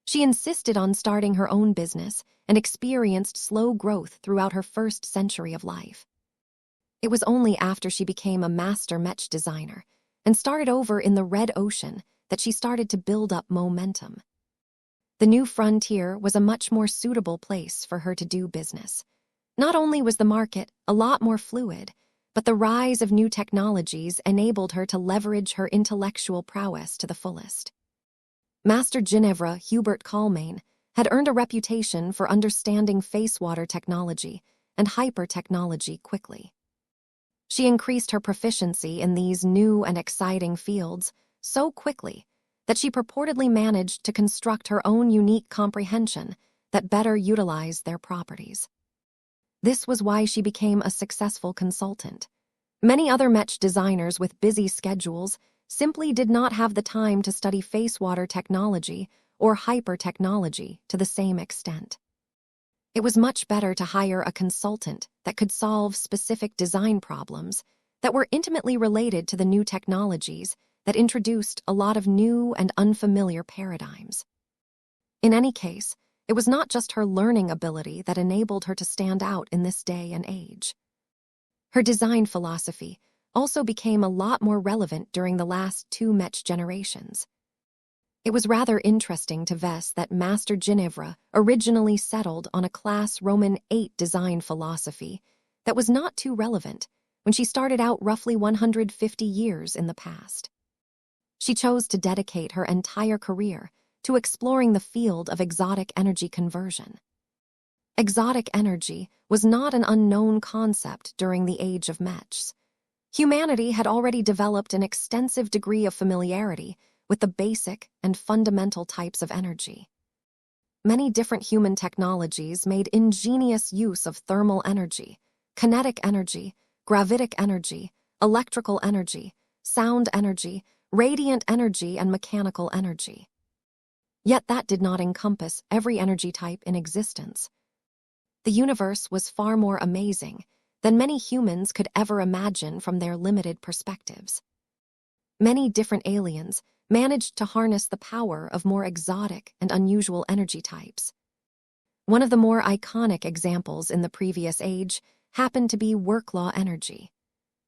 She insisted on starting her own business and experienced slow growth throughout her first century of life. It was only after she became a master Mech designer and started over in the Red Ocean that she started to build up momentum. The new frontier was a much more suitable place for her to do business. Not only was the market a lot more fluid, but the rise of new technologies enabled her to leverage her intellectual prowess to the fullest. Master Ginevra Hubert Kalmain had earned a reputation for understanding face-water technology and hyper-technology quickly. She increased her proficiency in these new and exciting fields so quickly that she purportedly managed to construct her own unique comprehension that better utilized their properties. This was why she became a successful consultant. Many other Mech designers with busy schedules simply did not have the time to study face-water technology or hyper-technology to the same extent. It was much better to hire a consultant that could solve specific design problems that were intimately related to the new technologies that introduced a lot of new and unfamiliar paradigms. In any case, it was not just her learning ability that enabled her to stand out in this day and age. Her design philosophy also became a lot more relevant during the last 2 Mech generations. It was rather interesting to Vess that Master Ginevra originally settled on a class Roman 8 design philosophy that was not too relevant when she started out roughly 150 years in the past. She chose to dedicate her entire career to exploring the field of exotic energy conversion. Exotic energy was not an unknown concept during the age of Mechs. Humanity had already developed an extensive degree of familiarity with the basic and fundamental types of energy. Many different human technologies made ingenious use of thermal energy, kinetic energy, gravitic energy, electrical energy, sound energy, radiant energy, and mechanical energy. Yet that did not encompass every energy type in existence. The universe was far more amazing than many humans could ever imagine from their limited perspectives. Many different aliens managed to harness the power of more exotic and unusual energy types. One of the more iconic examples in the previous age happened to be work-law energy.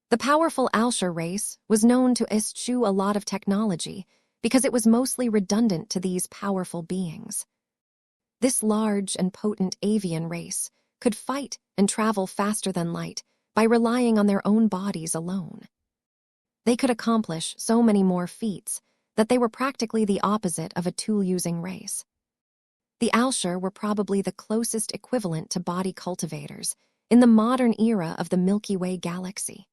The powerful Alshar race was known to eschew a lot of technology because it was mostly redundant to these powerful beings. This large and potent avian race could fight and travel faster than light by relying on their own bodies alone. They could accomplish so many more feats that they were practically the opposite of a tool-using race. The Alshar were probably the closest equivalent to body cultivators in the modern era of the Milky Way galaxy.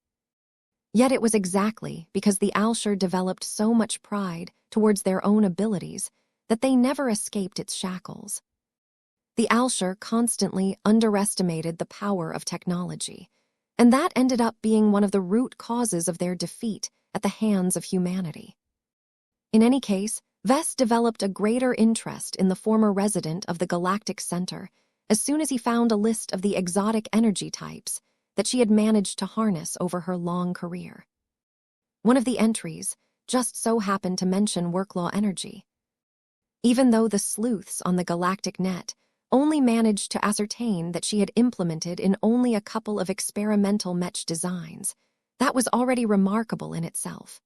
Yet it was exactly because the Alshar developed so much pride towards their own abilities that they never escaped its shackles. The Alshar constantly underestimated the power of technology, and that ended up being one of the root causes of their defeat at the hands of humanity. In any case, Vess developed a greater interest in the former resident of the Galactic Center as soon as he found a list of the exotic energy types that she had managed to harness over her long career. One of the entries just so happened to mention work-law energy. Even though the sleuths on the galactic net only managed to ascertain that she had implemented in only a couple of experimental Mech designs. That was already remarkable in itself.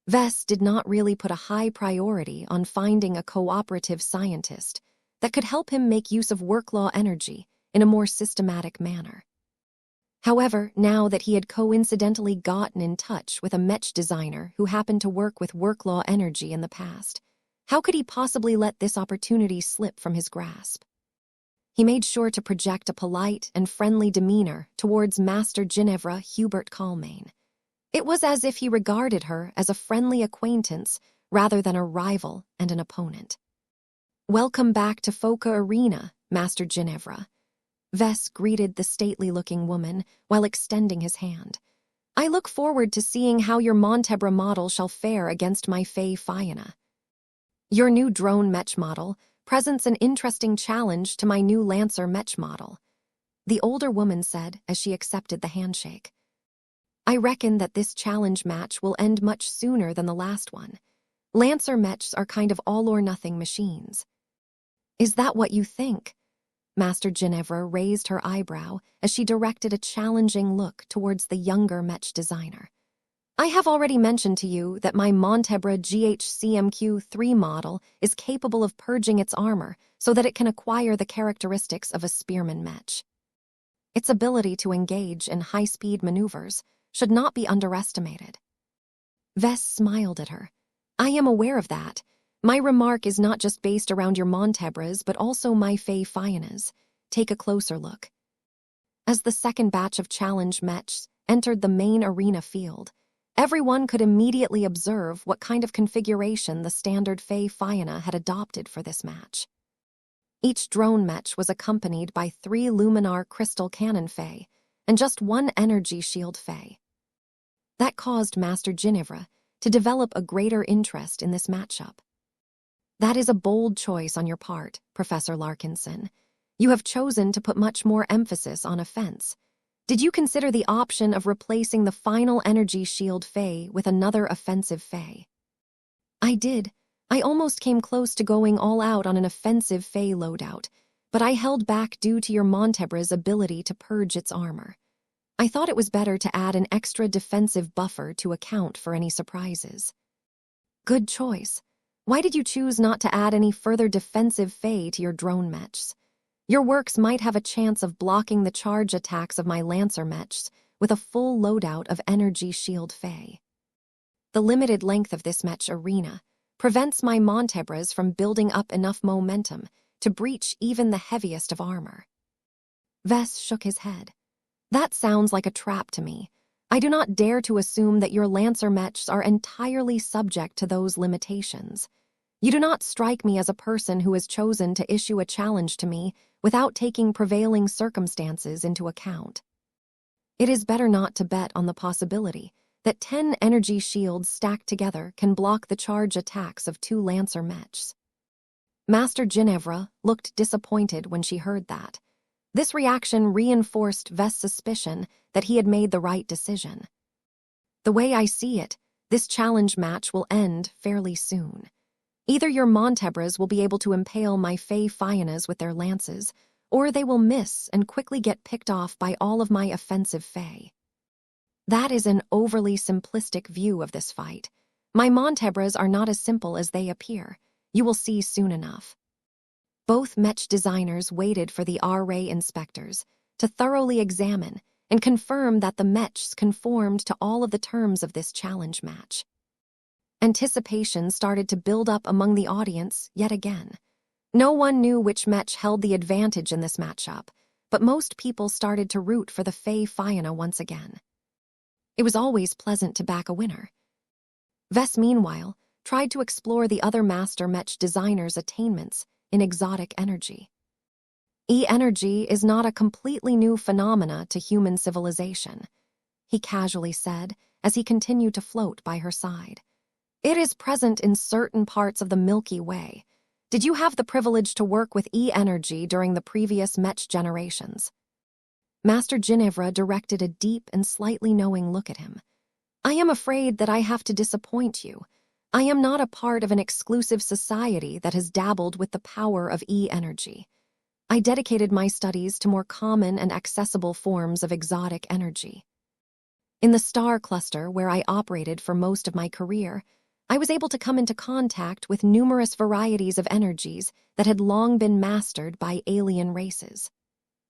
Vess did not really put a high priority on finding a cooperative scientist that could help him make use of work-law energy in a more systematic manner. However, now that he had coincidentally gotten in touch with a Mech designer who happened to work with work-law energy in the past, how could he possibly let this opportunity slip from his grasp? He made sure to project a polite and friendly demeanor towards Master Ginevra Hubert Calmain. It was as if he regarded her as a friendly acquaintance rather than a rival and an opponent. "Welcome back to Foca Arena, Master Ginevra." Vess greeted the stately-looking woman while extending his hand. "I look forward to seeing how your Montebra model shall fare against my Fey Fianna. Your new drone Mech model presents an interesting challenge to my new Lancer Mech model," the older woman said as she accepted the handshake. "I reckon that this challenge match will end much sooner than the last one. Lancer Mechs are kind of all-or-nothing machines." "Is that what you think?" Master Ginevra raised her eyebrow as she directed a challenging look towards the younger Mech designer. "I have already mentioned to you that my Montebra GHCMQ3 model is capable of purging its armor so that it can acquire the characteristics of a spearman Mech. Its ability to engage in high-speed maneuvers should not be underestimated." Vess smiled at her. "I am aware of that. My remark is not just based around your Montebras, but also my Fey Fiannas. Take a closer look." As the second batch of challenge Mechs entered the main arena field, everyone could immediately observe what kind of configuration the standard Fey Fianna had adopted for this match. Each drone Mech was accompanied by 3 Luminar Crystal Cannon Fey and just 1 Energy Shield Fey. That caused Master Ginevra to develop a greater interest in this matchup. "That is a bold choice on your part, Professor Larkinson. You have chosen to put much more emphasis on offense. Did you consider the option of replacing the final Energy Shield Fey with another offensive Fey?" "I did. I almost came close to going all out on an offensive Fey loadout, but I held back due to your Montebra's ability to purge its armor. I thought it was better to add an extra defensive buffer to account for any surprises." "Good choice. Why did you choose not to add any further defensive Fey to your drone Mechs? Your works might have a chance of blocking the charge attacks of my Lancer Mechs with a full loadout of Energy Shield Fey. The limited length of this Mech arena prevents my Montebras from building up enough momentum to breach even the heaviest of armor." Vess shook his head. "That sounds like a trap to me. I do not dare to assume that your Lancer Mechs are entirely subject to those limitations. You do not strike me as a person who has chosen to issue a challenge to me without taking prevailing circumstances into account. It is better not to bet on the possibility that 10 energy shields stacked together can block the charge attacks of 2 Lancer Mechs." Master Ginevra looked disappointed when she heard that. This reaction reinforced Vess' suspicion that he had made the right decision. "The way I see it, this challenge match will end fairly soon. Either your Montebras will be able to impale my Fey Fiannas with their lances, or they will miss and quickly get picked off by all of my offensive Fey. That is an overly simplistic view of this fight. My Montebras are not as simple as they appear. You will see soon enough." Both Mech designers waited for the R-Ray inspectors to thoroughly examine and confirm that the Mechs conformed to all of the terms of this challenge match. Anticipation started to build up among the audience yet again. No one knew which Mech held the advantage in this matchup, but most people started to root for the Fey Fianna once again. It was always pleasant to back a winner. Vess, meanwhile, tried to explore the other master Mech designers' attainments in exotic energy. E-energy is not a completely new phenomena to human civilization, he casually said as he continued to float by her side. It is present in certain parts of the Milky Way. Did you have the privilege to work with E-energy during the previous Mech generations? Master Ginevra directed a deep and slightly knowing look at him. I am afraid that I have to disappoint you. I am not a part of an exclusive society that has dabbled with the power of E-energy. I dedicated my studies to more common and accessible forms of exotic energy. In the star cluster where I operated for most of my career, I was able to come into contact with numerous varieties of energies that had long been mastered by alien races.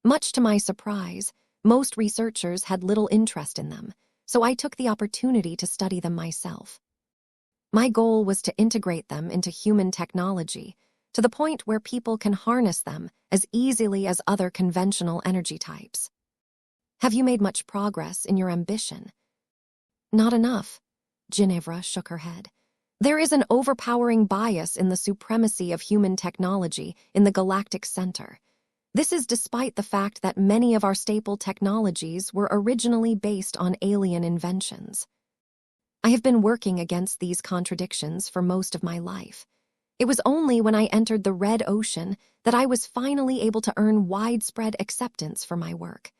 Much to my surprise, most researchers had little interest in them, so I took the opportunity to study them myself. My goal was to integrate them into human technology, to the point where people can harness them as easily as other conventional energy types. Have you made much progress in your ambition? Not enough. Ginevra shook her head. There is an overpowering bias in the supremacy of human technology in the galactic center. This is despite the fact that many of our staple technologies were originally based on alien inventions. I have been working against these contradictions for most of my life. It was only when I entered the Red Ocean that I was finally able to earn widespread acceptance for my work.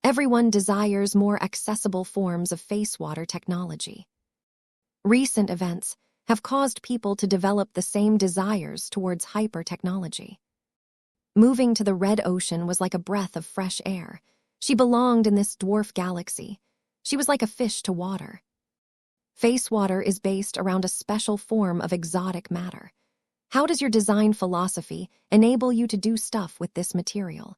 Everyone desires more accessible forms of face-water technology. Recent events have caused people to develop the same desires towards hyper-technology. Moving to the Red Ocean was like a breath of fresh air. She belonged in this dwarf galaxy. She was like a fish to water. Face water is based around a special form of exotic matter. How does your design philosophy enable you to do stuff with this material?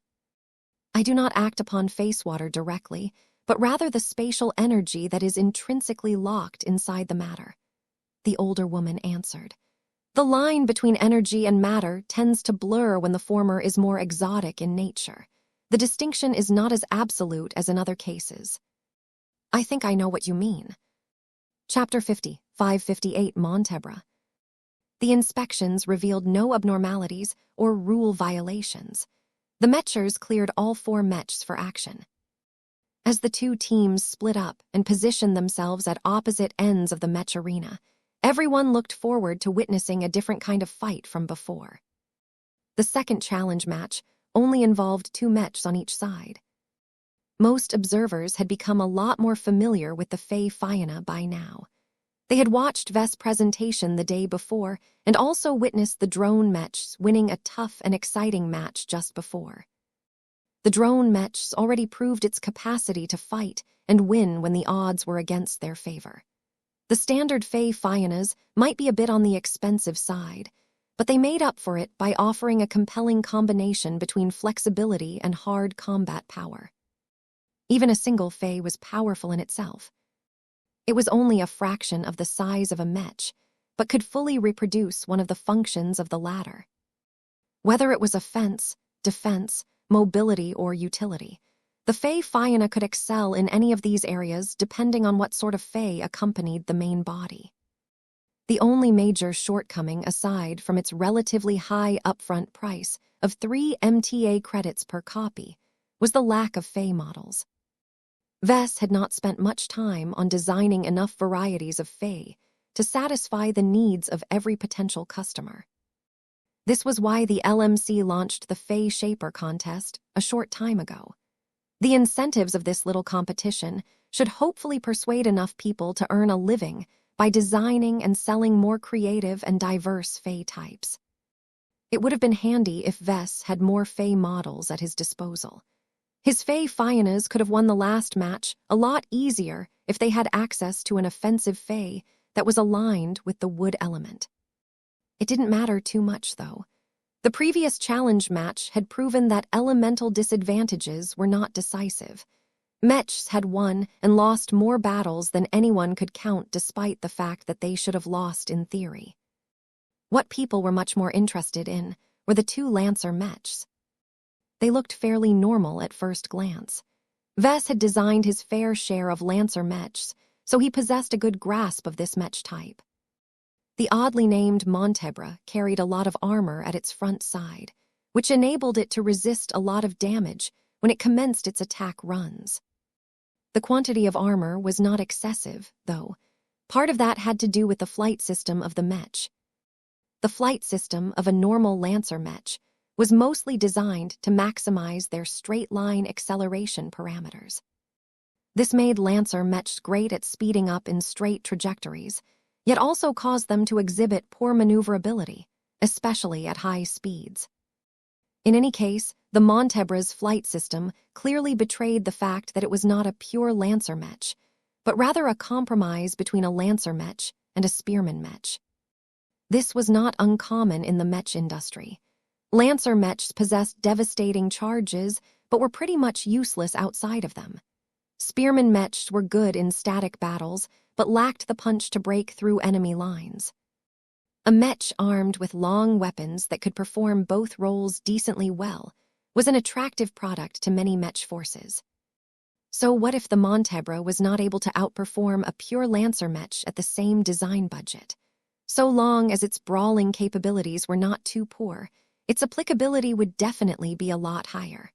I do not act upon face water directly, but rather the spatial energy that is intrinsically locked inside the matter. The older woman answered. The line between energy and matter tends to blur when the former is more exotic in nature. The distinction is not as absolute as in other cases. I think I know what you mean. Chapter 50, 558 Montebra. The inspections revealed no abnormalities or rule violations. The Mechers cleared all 4 Mechs for action. As the two teams split up and positioned themselves at opposite ends of the Mech arena, everyone looked forward to witnessing a different kind of fight from before. The second challenge match only involved 2 Mechs on each side. Most observers had become a lot more familiar with the Fey Fianna by now. They had watched Vest's presentation the day before and also witnessed the drone Mechs winning a tough and exciting match just before. The drone Mechs already proved its capacity to fight and win when the odds were against their favor. The standard Fey Fiannas might be a bit on the expensive side, but they made up for it by offering a compelling combination between flexibility and hard combat power. Even a single Fey was powerful in itself. It was only a fraction of the size of a Mech, but could fully reproduce one of the functions of the latter. Whether it was offense, defense, mobility, or utility, the Fey Fianna could excel in any of these areas depending on what sort of Fey accompanied the main body. The only major shortcoming aside from its relatively high upfront price of 3 MTA credits per copy was the lack of Fey models. Vess had not spent much time on designing enough varieties of Fey to satisfy the needs of every potential customer. This was why the LMC launched the Fey Shaper contest a short time ago. The incentives of this little competition should hopefully persuade enough people to earn a living by designing and selling more creative and diverse Fey types. It would have been handy if Vess had more Fey models at his disposal. His Fey Fiannas could have won the last match a lot easier if they had access to an offensive Fey that was aligned with the wood element. It didn't matter too much, though. The previous challenge match had proven that elemental disadvantages were not decisive. Mechs had won and lost more battles than anyone could count despite the fact that they should have lost in theory. What people were much more interested in were the 2 Lancer Mechs. They looked fairly normal at first glance. Vess had designed his fair share of Lancer Mechs, so he possessed a good grasp of this Mech type. The oddly named Montebra carried a lot of armor at its front side, which enabled it to resist a lot of damage when it commenced its attack runs. The quantity of armor was not excessive, though. Part of that had to do with the flight system of the Mech. The flight system of a normal Lancer Mech was mostly designed to maximize their straight-line acceleration parameters. This made Lancer Mechs great at speeding up in straight trajectories, yet also caused them to exhibit poor maneuverability, especially at high speeds. In any case, the Montebra's flight system clearly betrayed the fact that it was not a pure Lancer Mech, but rather a compromise between a Lancer Mech and a Spearman Mech. This was not uncommon in the Mech industry. Lancer Mechs possessed devastating charges, but were pretty much useless outside of them. Spearman Mechs were good in static battles, but lacked the punch to break through enemy lines. A Mech armed with long weapons that could perform both roles decently well was an attractive product to many Mech forces. So what if the Montebra was not able to outperform a pure Lancer Mech at the same design budget? So long as its brawling capabilities were not too poor, its applicability would definitely be a lot higher.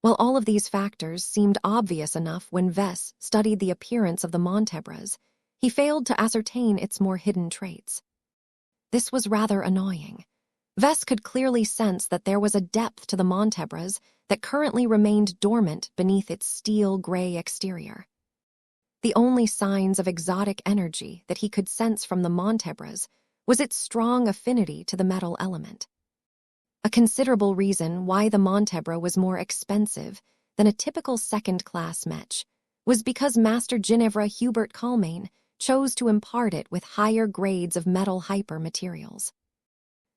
While all of these factors seemed obvious enough when Vess studied the appearance of the Montebras, he failed to ascertain its more hidden traits. This was rather annoying. Vess could clearly sense that there was a depth to the Montebras that currently remained dormant beneath its steel-gray exterior. The only signs of exotic energy that he could sense from the Montebras was its strong affinity to the metal element. A considerable reason why the Montebra was more expensive than a typical second-class Mech was because Master Ginevra Hubert Calmain chose to impart it with higher grades of metal hyper materials.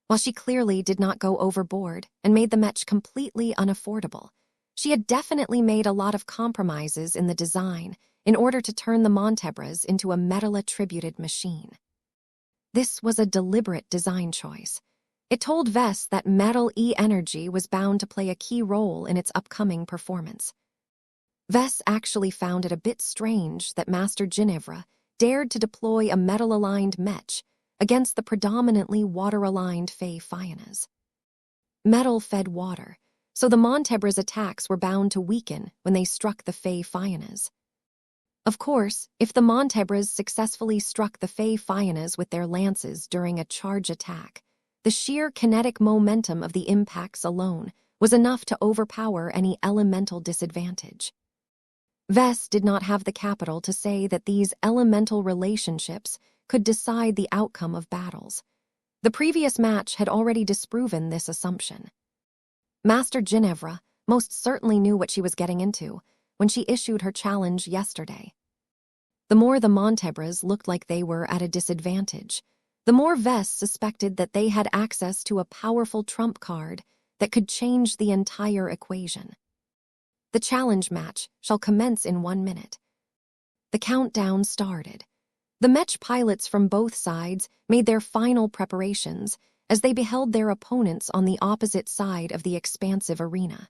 While she clearly did not go overboard and made the Mech completely unaffordable, she had definitely made a lot of compromises in the design in order to turn the Montebras into a metal-attributed machine. This was a deliberate design choice. It told Vess that metal E-energy was bound to play a key role in its upcoming performance. Vess actually found it a bit strange that Master Ginevra dared to deploy a metal-aligned Mech against the predominantly water-aligned Fey Fiannas. Metal fed water, so the Montebra's attacks were bound to weaken when they struck the Fey Fiannas. Of course, if the Montebras successfully struck the Fey Fiannas with their lances during a charge attack, the sheer kinetic momentum of the impacts alone was enough to overpower any elemental disadvantage. Vess did not have the capital to say that these elemental relationships could decide the outcome of battles. The previous match had already disproven this assumption. Master Ginevra most certainly knew what she was getting into when she issued her challenge yesterday. The more the Montebras looked like they were at a disadvantage, the more Vess suspected that they had access to a powerful trump card that could change the entire equation. The challenge match shall commence in 1 minute. The countdown started. The Mech pilots from both sides made their final preparations as they beheld their opponents on the opposite side of the expansive arena.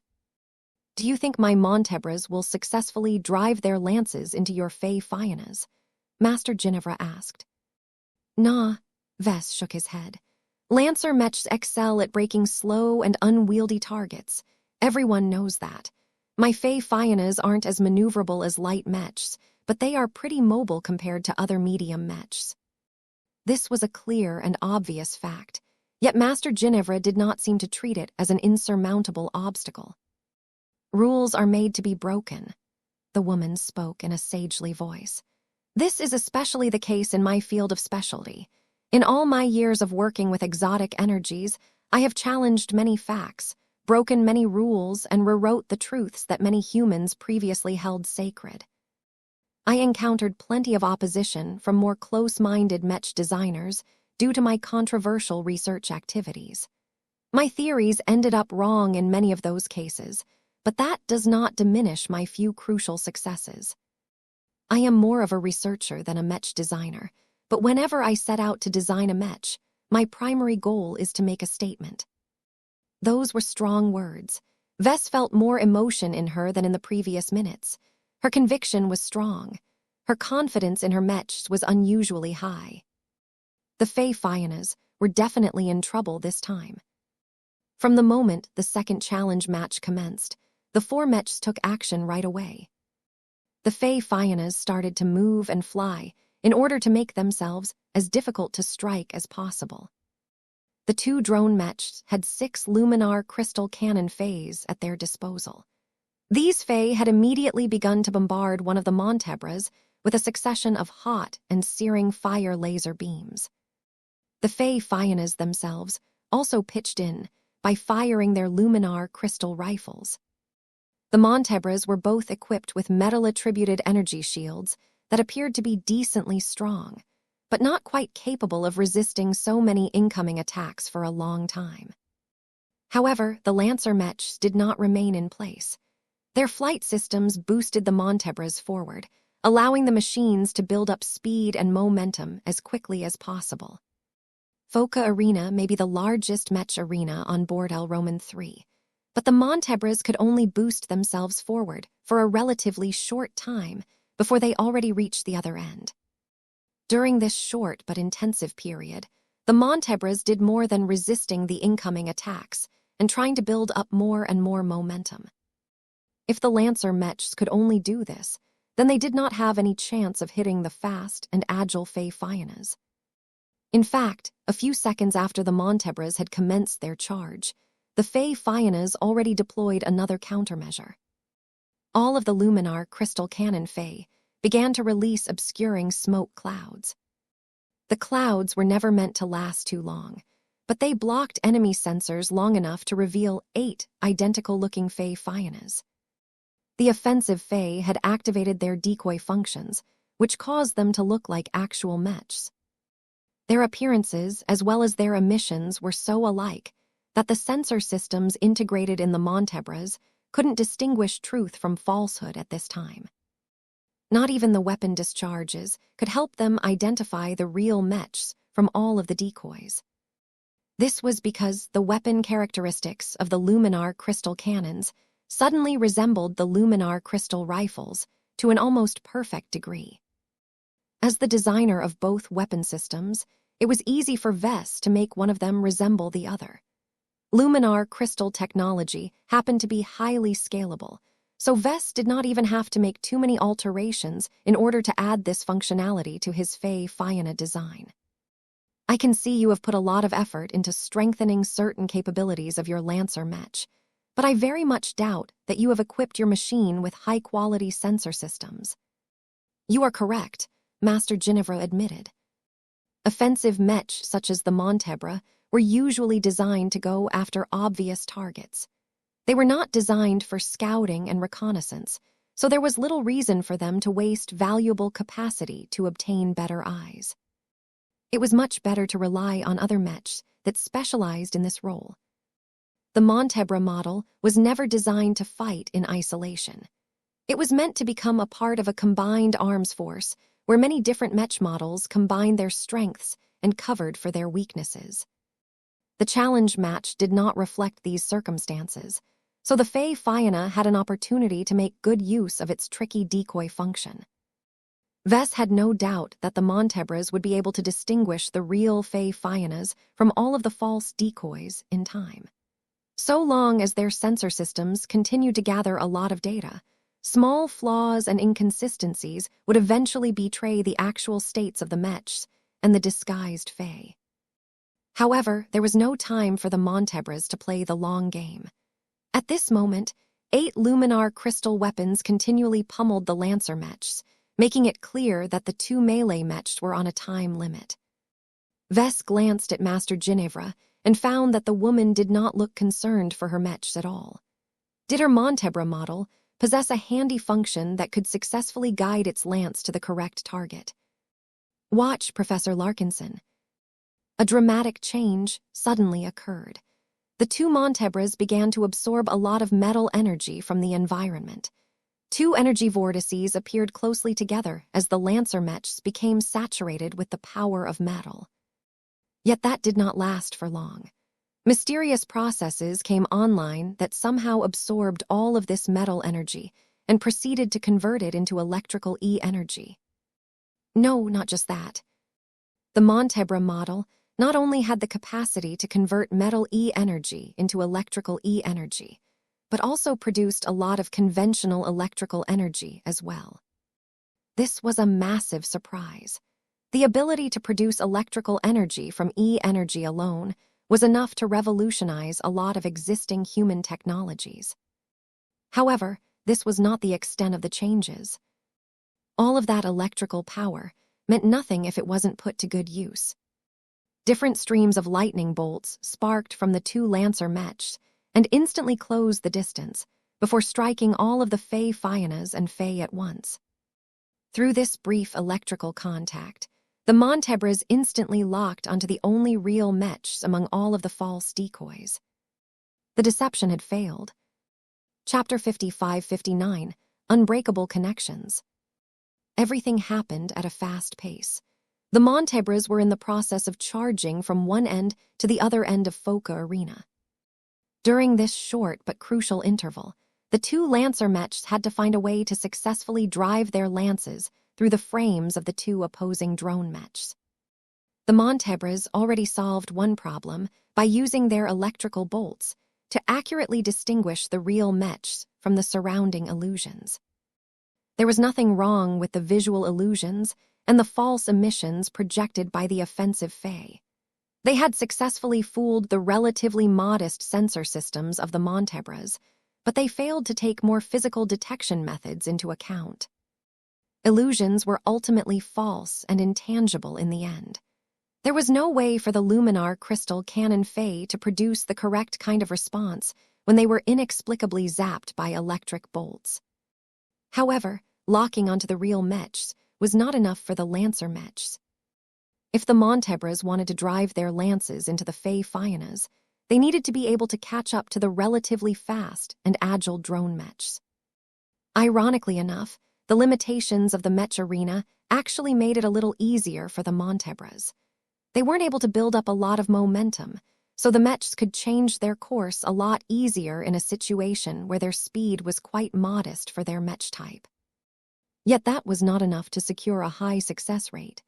Do you think my Montebras will successfully drive their lances into your Fey Fiannas? Master Ginevra asked. Nah, Vess shook his head. Lancer Mechs excel at breaking slow and unwieldy targets. Everyone knows that. My Fey Fiannas aren't as maneuverable as light Mechs, but they are pretty mobile compared to other medium Mechs. This was a clear and obvious fact, yet Master Ginevra did not seem to treat it as an insurmountable obstacle. Rules are made to be broken, the woman spoke in a sagely voice. This is especially the case in my field of specialty. In all my years of working with exotic energies, I have challenged many facts, broken many rules, and rewrote the truths that many humans previously held sacred. I encountered plenty of opposition from more close-minded Mech designers due to my controversial research activities. My theories ended up wrong in many of those cases, but that does not diminish my few crucial successes. I am more of a researcher than a Mech designer, but whenever I set out to design a Mech, my primary goal is to make a statement. Those were strong words. Vess felt more emotion in her than in the previous minutes. Her conviction was strong. Her confidence in her Mechs was unusually high. The Fey Fiannas were definitely in trouble this time. From the moment the second challenge match commenced, the 4 Mechs took action right away. The Fey Fiannas started to move and fly in order to make themselves as difficult to strike as possible. The 2 drone Mechs had 6 luminar crystal cannon Feys at their disposal. These Fey had immediately begun to bombard one of the Montebras with a succession of hot and searing fire laser beams. The Fey Fiannas themselves also pitched in, by firing their luminar crystal rifles. The Montebras were both equipped with metal-attributed energy shields that appeared to be decently strong, but not quite capable of resisting so many incoming attacks for a long time. However, the Lancer Mechs did not remain in place. Their flight systems boosted the Montebras forward, allowing the machines to build up speed and momentum as quickly as possible. Foca Arena may be the largest Mech arena on board El Roman 3, but the Montebras could only boost themselves forward for a relatively short time before they already reached the other end. During this short but intensive period, the Montebras did more than resisting the incoming attacks and trying to build up more and more momentum. If the Lancer Mechs could only do this, then they did not have any chance of hitting the fast and agile Fey Fionas. In fact, a few seconds after the Montebras had commenced their charge, the Fey Fionas already deployed another countermeasure. All of the luminar crystal cannon Fey began to release obscuring smoke clouds. The clouds were never meant to last too long, but they blocked enemy sensors long enough to reveal 8 identical-looking Fey Fionas. The offensive Fey had activated their decoy functions, which caused them to look like actual Mechs. Their appearances, as well as their emissions, were so alike that the sensor systems integrated in the Montebras couldn't distinguish truth from falsehood at this time. Not even the weapon discharges could help them identify the real Mechs from all of the decoys. This was because the weapon characteristics of the luminar crystal cannons suddenly resembled the luminar crystal rifles to an almost perfect degree. As the designer of both weapon systems, it was easy for Vess to make one of them resemble the other. Luminar crystal technology happened to be highly scalable, so Vess did not even have to make too many alterations in order to add this functionality to his Fey Fiona design. I can see you have put a lot of effort into strengthening certain capabilities of your Lancer Mech, but I very much doubt that you have equipped your machine with high-quality sensor systems. You are correct, Master Ginevra admitted. Offensive Mech such as the Montebra were usually designed to go after obvious targets. They were not designed for scouting and reconnaissance, so there was little reason for them to waste valuable capacity to obtain better eyes. It was much better to rely on other Mechs that specialized in this role. The Montebra model was never designed to fight in isolation. It was meant to become a part of a combined arms force where many different Mech models combined their strengths and covered for their weaknesses. The challenge match did not reflect these circumstances, so the Fey Fiona had an opportunity to make good use of its tricky decoy function. Vess had no doubt that the Montebras would be able to distinguish the real Fey Fionas from all of the false decoys in time. So long as their sensor systems continued to gather a lot of data, small flaws and inconsistencies would eventually betray the actual states of the Mechs and the disguised Fey. However, there was no time for the Montebras to play the long game. At this moment, 8 luminar crystal weapons continually pummeled the Lancer Mechs, making it clear that the 2 melee Mechs were on a time limit. Vess glanced at Master Ginevra and found that the woman did not look concerned for her Mechs at all. Did her Montebra model possess a handy function that could successfully guide its lance to the correct target? Watch, Professor Larkinson. A dramatic change suddenly occurred. The 2 Montebras began to absorb a lot of metal energy from the environment. 2 energy vortices appeared closely together as the Lancer Mechs became saturated with the power of metal. Yet that did not last for long. Mysterious processes came online that somehow absorbed all of this metal energy and proceeded to convert it into electrical E-energy. No, not just that. The Montebra model not only had the capacity to convert metal E-energy into electrical E-energy, but also produced a lot of conventional electrical energy as well. This was a massive surprise. The ability to produce electrical energy from E-energy alone was enough to revolutionize a lot of existing human technologies. However, this was not the extent of the changes. All of that electrical power meant nothing if it wasn't put to good use. Different streams of lightning bolts sparked from the two Lancer Mechs and instantly closed the distance before striking all of the Fey Fionas and Fey at once. Through this brief electrical contact, the Montebres instantly locked onto the only real Mechs among all of the false decoys. The deception had failed. Chapter 55-59, Unbreakable Connections. Everything happened at a fast pace. The Montebres were in the process of charging from one end to the other end of Foca Arena. During this short but crucial interval, the two Lancer Mechs had to find a way to successfully drive their lances through the frames of the two opposing drone Mechs. The Montebres already solved one problem by using their electrical bolts to accurately distinguish the real Mechs from the surrounding illusions. There was nothing wrong with the visual illusions and the false emissions projected by the offensive Fey. They had successfully fooled the relatively modest sensor systems of the Montebres, but they failed to take more physical detection methods into account. Illusions were ultimately false and intangible in the end. There was no way for the Luminar Crystal Cannon Fey to produce the correct kind of response when they were inexplicably zapped by electric bolts. However, locking onto the real Mechs was not enough for the Lancer Mechs. If the Montebres wanted to drive their lances into the Fey Fionas, they needed to be able to catch up to the relatively fast and agile drone Mechs. Ironically enough, the limitations of the Mech arena actually made it a little easier for the Montebres. They weren't able to build up a lot of momentum, so the Mechs could change their course a lot easier in a situation where their speed was quite modest for their Mech type. Yet that was not enough to secure a high success rate.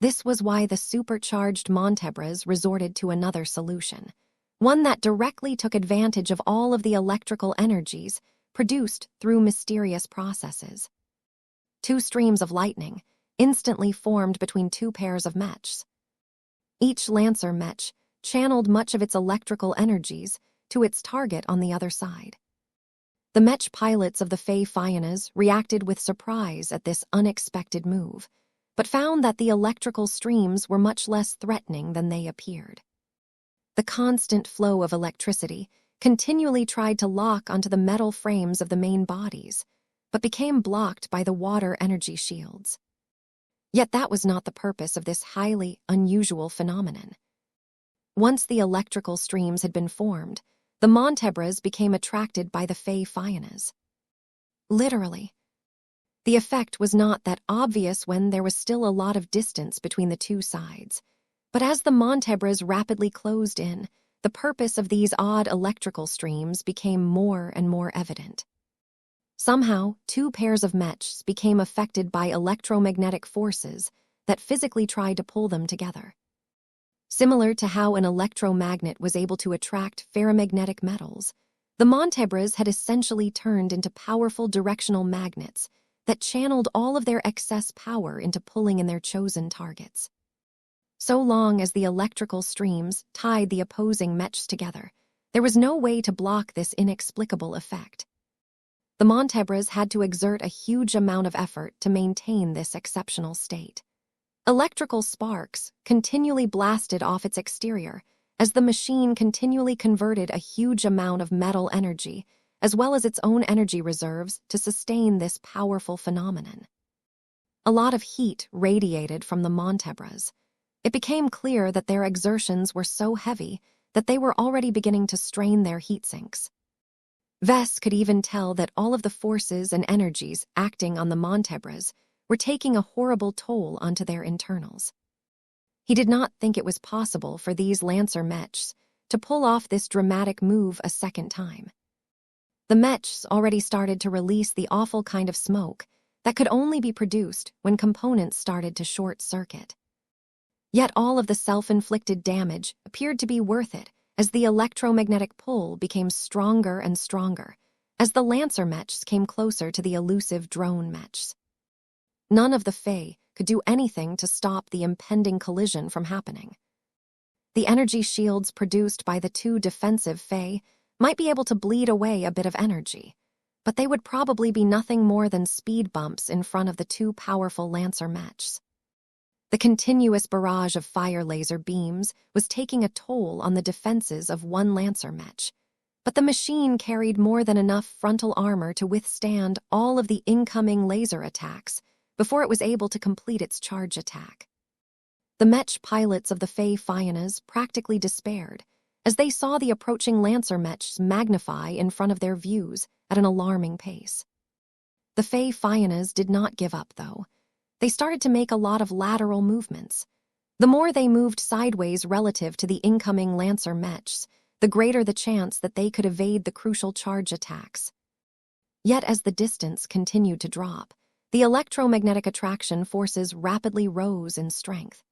This was why the supercharged Montebres resorted to another solution, one that directly took advantage of all of the electrical energies produced through mysterious processes. Two streams of lightning instantly formed between two pairs of Mechs. Each Lancer Mech channeled much of its electrical energies to its target on the other side. The Mech pilots of the Fey Fionas reacted with surprise at this unexpected move, but found that the electrical streams were much less threatening than they appeared. The constant flow of electricity continually tried to lock onto the metal frames of the main bodies, but became blocked by the water energy shields. Yet that was not the purpose of this highly unusual phenomenon. Once the electrical streams had been formed, the Montebres became attracted by the Fey Fionas. Literally. The effect was not that obvious when there was still a lot of distance between the two sides, but as the Montebres rapidly closed in, the purpose of these odd electrical streams became more and more evident. Somehow, two pairs of Mechs became affected by electromagnetic forces that physically tried to pull them together. Similar to how an electromagnet was able to attract ferromagnetic metals, the Montebres had essentially turned into powerful directional magnets that channeled all of their excess power into pulling in their chosen targets. So long as the electrical streams tied the opposing Mechs together, there was no way to block this inexplicable effect. The Montebres had to exert a huge amount of effort to maintain this exceptional state. Electrical sparks continually blasted off its exterior as the machine continually converted a huge amount of metal energy as well as its own energy reserves to sustain this powerful phenomenon. A lot of heat radiated from the Montebres. It became clear that their exertions were so heavy that they were already beginning to strain their heat sinks. Vess could even tell that all of the forces and energies acting on the Montebres were taking a horrible toll onto their internals. He did not think it was possible for these Lancer Mechs to pull off this dramatic move a second time. The Mechs already started to release the awful kind of smoke that could only be produced when components started to short-circuit. Yet all of the self-inflicted damage appeared to be worth it as the electromagnetic pull became stronger and stronger as the Lancer Mechs came closer to the elusive drone Mechs. None of the Fey could do anything to stop the impending collision from happening. The energy shields produced by the two defensive Fey might be able to bleed away a bit of energy, but they would probably be nothing more than speed bumps in front of the two powerful Lancer Mechs. The continuous barrage of fire laser beams was taking a toll on the defenses of one Lancer Mech, but the machine carried more than enough frontal armor to withstand all of the incoming laser attacks before it was able to complete its charge attack. The Mech pilots of the Fey Fionas practically despaired as they saw the approaching Lancer Mechs magnify in front of their views at an alarming pace. The Fey Fionas did not give up, though. They started to make a lot of lateral movements. The more they moved sideways relative to the incoming Lancer Mechs, the greater the chance that they could evade the crucial charge attacks. Yet as the distance continued to drop, the electromagnetic attraction forces rapidly rose in strength.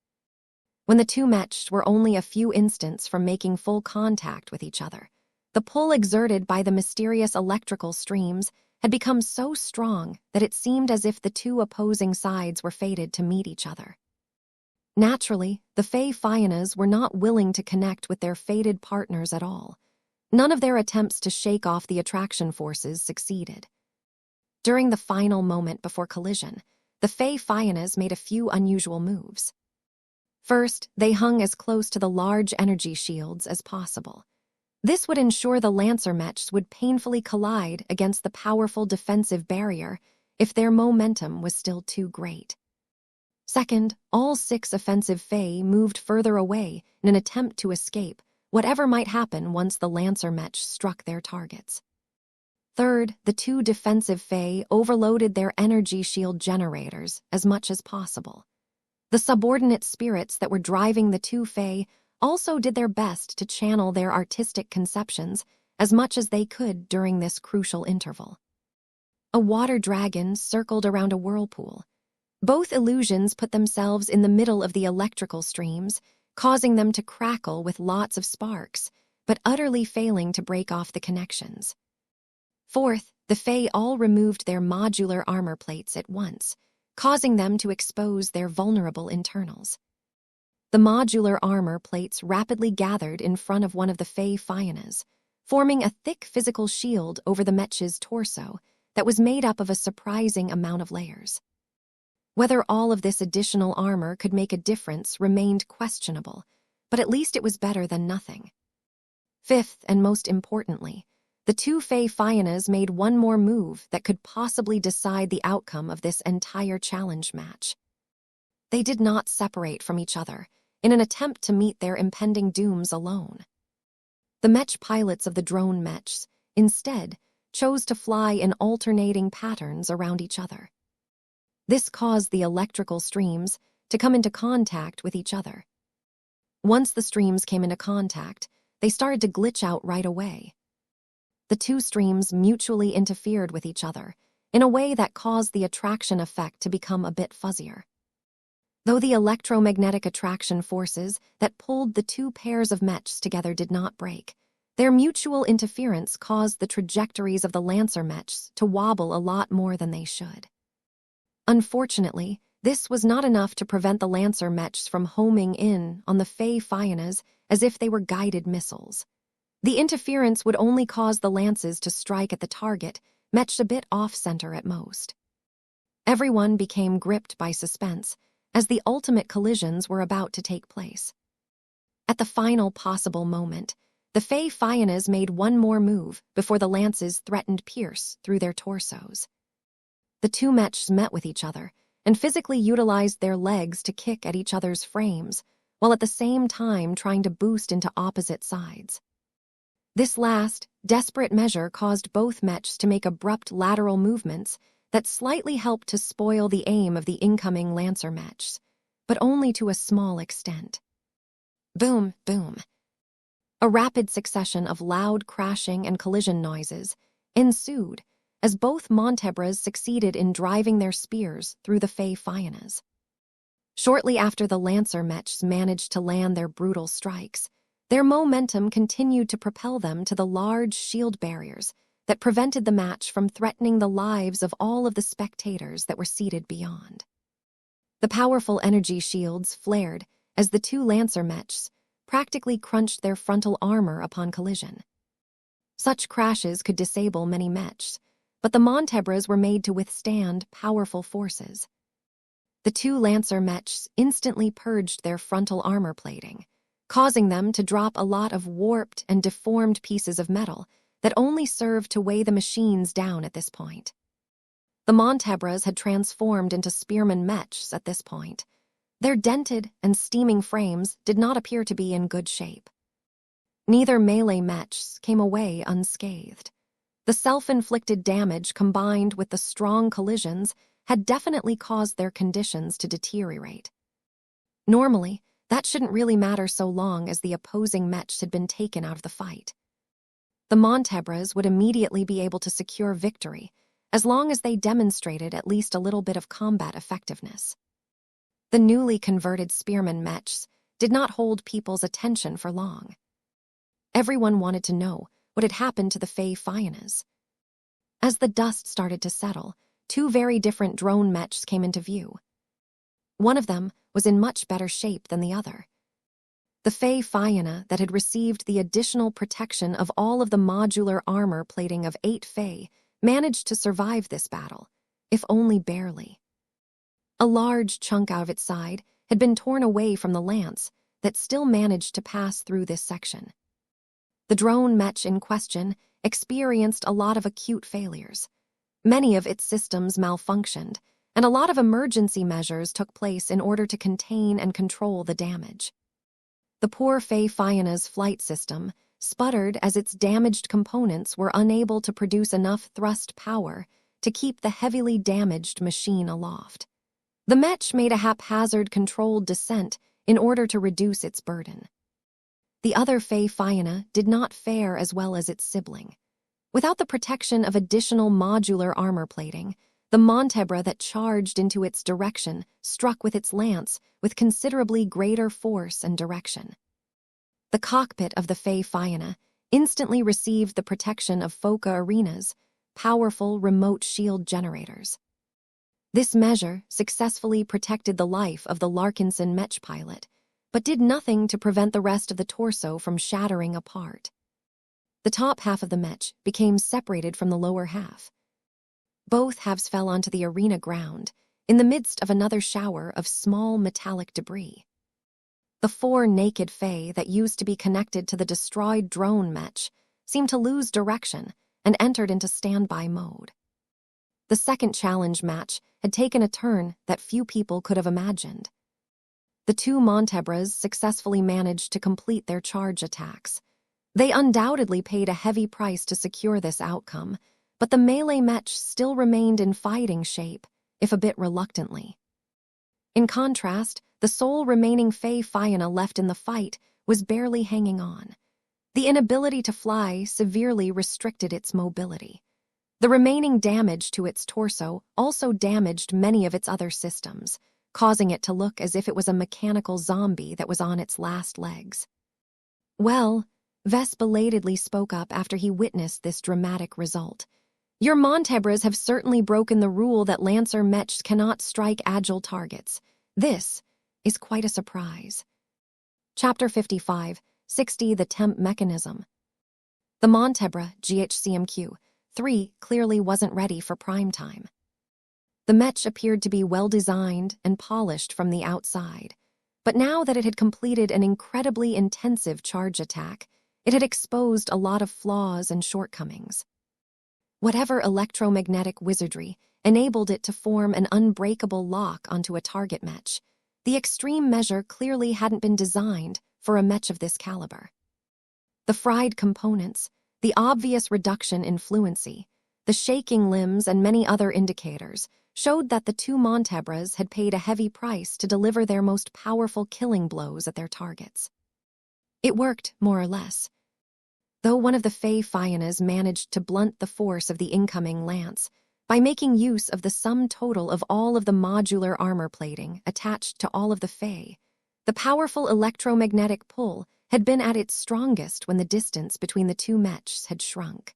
When the two Mechs were only a few instants from making full contact with each other, the pull exerted by the mysterious electrical streams had become so strong that it seemed as if the two opposing sides were fated to meet each other. Naturally, the Fey Fionas were not willing to connect with their fated partners at all. None of their attempts to shake off the attraction forces succeeded. During the final moment before collision, the Fey Fionas made a few unusual moves. First, they hung as close to the large energy shields as possible. This would ensure the Lancer Mechs would painfully collide against the powerful defensive barrier if their momentum was still too great. Second, all 6 offensive Fey moved further away in an attempt to escape whatever might happen once the Lancer Mech struck their targets. Third, the 2 defensive Fey overloaded their energy shield generators as much as possible. The subordinate spirits that were driving the 2 Fey also did their best to channel their artistic conceptions as much as they could during this crucial interval. A water dragon circled around a whirlpool. Both illusions put themselves in the middle of the electrical streams, causing them to crackle with lots of sparks, but utterly failing to break off the connections. Fourth, the Fey all removed their modular armor plates at once, causing them to expose their vulnerable internals. The modular armor plates rapidly gathered in front of one of the Fey Fionas, forming a thick physical shield over the Mech's torso that was made up of a surprising amount of layers. Whether all of this additional armor could make a difference remained questionable, but at least it was better than nothing. Fifth, and most importantly, the 2 Fey Fionas made one more move that could possibly decide the outcome of this entire challenge match. They did not separate from each other in an attempt to meet their impending dooms alone. The Mech pilots of the drone Mechs, instead, chose to fly in alternating patterns around each other. This caused the electrical streams to come into contact with each other. Once the streams came into contact, they started to glitch out right away. The 2 streams mutually interfered with each other in a way that caused the attraction effect to become a bit fuzzier. Though the electromagnetic attraction forces that pulled the 2 pairs of Mechs together did not break, their mutual interference caused the trajectories of the Lancer Mechs to wobble a lot more than they should. Unfortunately, this was not enough to prevent the Lancer Mechs from homing in on the Fey Fionas as if they were guided missiles. The interference would only cause the lances to strike at the target, Mech a bit off-center at most. Everyone became gripped by suspense as the ultimate collisions were about to take place. At the final possible moment, the Fey Fionas made one more move before the lances threatened pierce through their torsos. The 2 Mechs met with each other and physically utilized their legs to kick at each other's frames, while at the same time trying to boost into opposite sides. This last, desperate measure caused both Mechs to make abrupt lateral movements that slightly helped to spoil the aim of the incoming Lancer Mechs, but only to a small extent. Boom, boom. A rapid succession of loud crashing and collision noises ensued as both Montebras succeeded in driving their spears through the Fey Fionas. Shortly after the Lancer Mechs managed to land their brutal strikes, their momentum continued to propel them to the large shield barriers that prevented the match from threatening the lives of all of the spectators that were seated beyond. The powerful energy shields flared as the 2 Lancer Mechs practically crunched their frontal armor upon collision. Such crashes could disable many Mechs, but the Montebras were made to withstand powerful forces. The two Lancer Mechs instantly purged their frontal armor plating, causing them to drop a lot of warped and deformed pieces of metal that only served to weigh the machines down at this point. The Montebras had transformed into spearman Mechs at this point. Their dented and steaming frames did not appear to be in good shape. Neither melee Mechs came away unscathed. The self-inflicted damage combined with the strong collisions had definitely caused their conditions to deteriorate. Normally, that shouldn't really matter so long as the opposing Mechs had been taken out of the fight. The Montebras would immediately be able to secure victory, as long as they demonstrated at least a little bit of combat effectiveness. The newly converted spearman Mechs did not hold people's attention for long. Everyone wanted to know what had happened to the Fey Fionas. As the dust started to settle, two very different drone Mechs came into view. One of them was in much better shape than the other. The Fey Fiona that had received the additional protection of all of the modular armor plating of 8 Fey managed to survive this battle, if only barely. A large chunk out of its side had been torn away from the lance that still managed to pass through this section. The drone Mech in question experienced a lot of acute failures. Many of its systems malfunctioned, and a lot of emergency measures took place in order to contain and control the damage. The poor Fey Fiona's flight system sputtered as its damaged components were unable to produce enough thrust power to keep the heavily damaged machine aloft. The Mech made a haphazard controlled descent in order to reduce its burden. The other Fey Fiona did not fare as well as its sibling. Without the protection of additional modular armor plating, the Montebra that charged into its direction struck with its lance with considerably greater force and direction. The cockpit of the Fey Fiona instantly received the protection of Foca Arena's powerful remote shield generators. This measure successfully protected the life of the Larkinson Mech pilot, but did nothing to prevent the rest of the torso from shattering apart. The top half of the Mech became separated from the lower half. Both halves fell onto the arena ground, in the midst of another shower of small metallic debris. The 4 naked Fey that used to be connected to the destroyed drone Mech seemed to lose direction and entered into standby mode. The second challenge match had taken a turn that few people could have imagined. The two Montebras successfully managed to complete their charge attacks. They undoubtedly paid a heavy price to secure this outcome, but the melee Mech still remained in fighting shape, if a bit reluctantly. In contrast, the sole remaining Fey Fiona left in the fight was barely hanging on. The inability to fly severely restricted its mobility. The remaining damage to its torso also damaged many of its other systems, causing it to look as if it was a mechanical zombie that was on its last legs. Well, Vess belatedly spoke up after he witnessed this dramatic result. Your Montebras have certainly broken the rule that Lancer Mechs cannot strike agile targets. This is quite a surprise. Chapter 55, 60 The Temp Mechanism. The Montebra GHCMQ-3 clearly wasn't ready for prime time. The Mech appeared to be well-designed and polished from the outside, but now that it had completed an incredibly intensive charge attack, it had exposed a lot of flaws and shortcomings. Whatever electromagnetic wizardry enabled it to form an unbreakable lock onto a target Mech, the extreme measure clearly hadn't been designed for a Mech of this caliber. The fried components, the obvious reduction in fluency, the shaking limbs, and many other indicators showed that the two Montebras had paid a heavy price to deliver their most powerful killing blows at their targets. It worked, more or less. Though one of the Fey Fionas managed to blunt the force of the incoming lance by making use of the sum total of all of the modular armor plating attached to all of the Fey, the powerful electromagnetic pull had been at its strongest when the distance between the two Mechs had shrunk.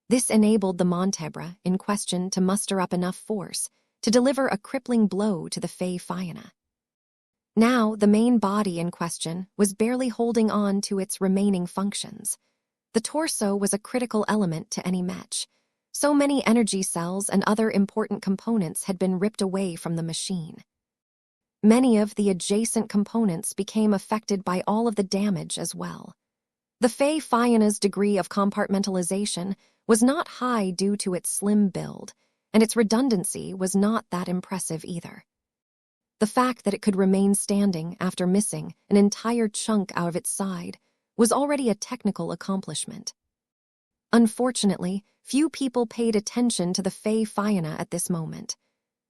This enabled the Montebra in question to muster up enough force to deliver a crippling blow to the Fey Fiona. Now, the main body in question was barely holding on to its remaining functions. The torso was a critical element to any Mech. So many energy cells and other important components had been ripped away from the machine. many of the adjacent components became affected by all of the damage as well. The Fey Fiana's degree of compartmentalization was not high due to its slim build, and its redundancy was not that impressive either. The fact that it could remain standing after missing an entire chunk out of its side was already a technical accomplishment. Unfortunately, few people paid attention to the Fey Fiana at this moment.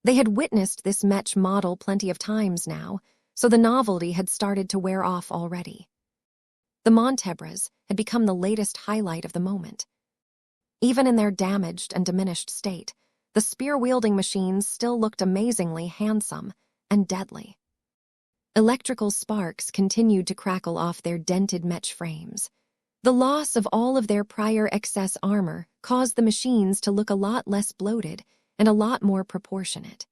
They had witnessed this Mech model plenty of times now, so the novelty had started to wear off already. The Montebres had become the latest highlight of the moment. Even in their damaged and diminished state, the spear-wielding machines still looked amazingly handsome and deadly. Electrical sparks continued to crackle off their dented Mech frames. The loss of all of their prior excess armor caused the machines to look a lot less bloated and a lot more proportionate.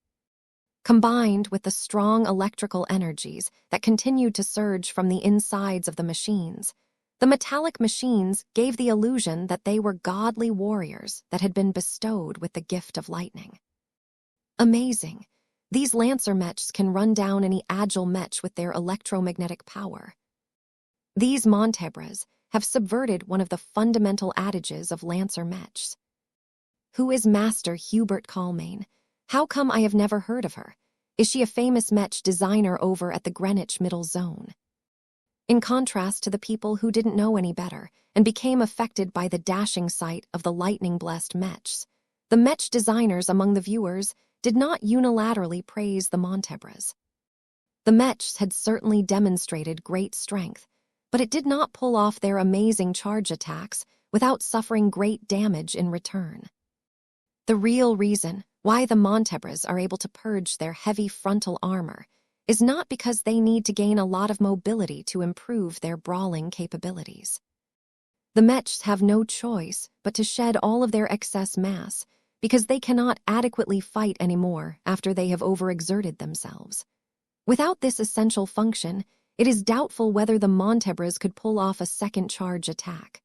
Combined with the strong electrical energies that continued to surge from the insides of the machines, the metallic machines gave the illusion that they were godly warriors that had been bestowed with the gift of lightning. Amazing! These Lancer Mechs can run down any agile Mech with their electromagnetic power. These Montebres have subverted one of the fundamental adages of Lancer Mechs. Who is Master Hubert Calmain? How come I have never heard of her? Is she a famous Mech designer over at the Greenwich Middle Zone? In contrast to the people who didn't know any better and became affected by the dashing sight of the lightning-blessed Mechs, the Mech designers among the viewers did not unilaterally praise the Montebres. The Mechs had certainly demonstrated great strength, but it did not pull off their amazing charge attacks without suffering great damage in return. The real reason why the Montebres are able to purge their heavy frontal armor is not because they need to gain a lot of mobility to improve their brawling capabilities. The Mechs have no choice but to shed all of their excess mass because they cannot adequately fight anymore after they have overexerted themselves. Without this essential function, it is doubtful whether the Montebres could pull off a second charge attack.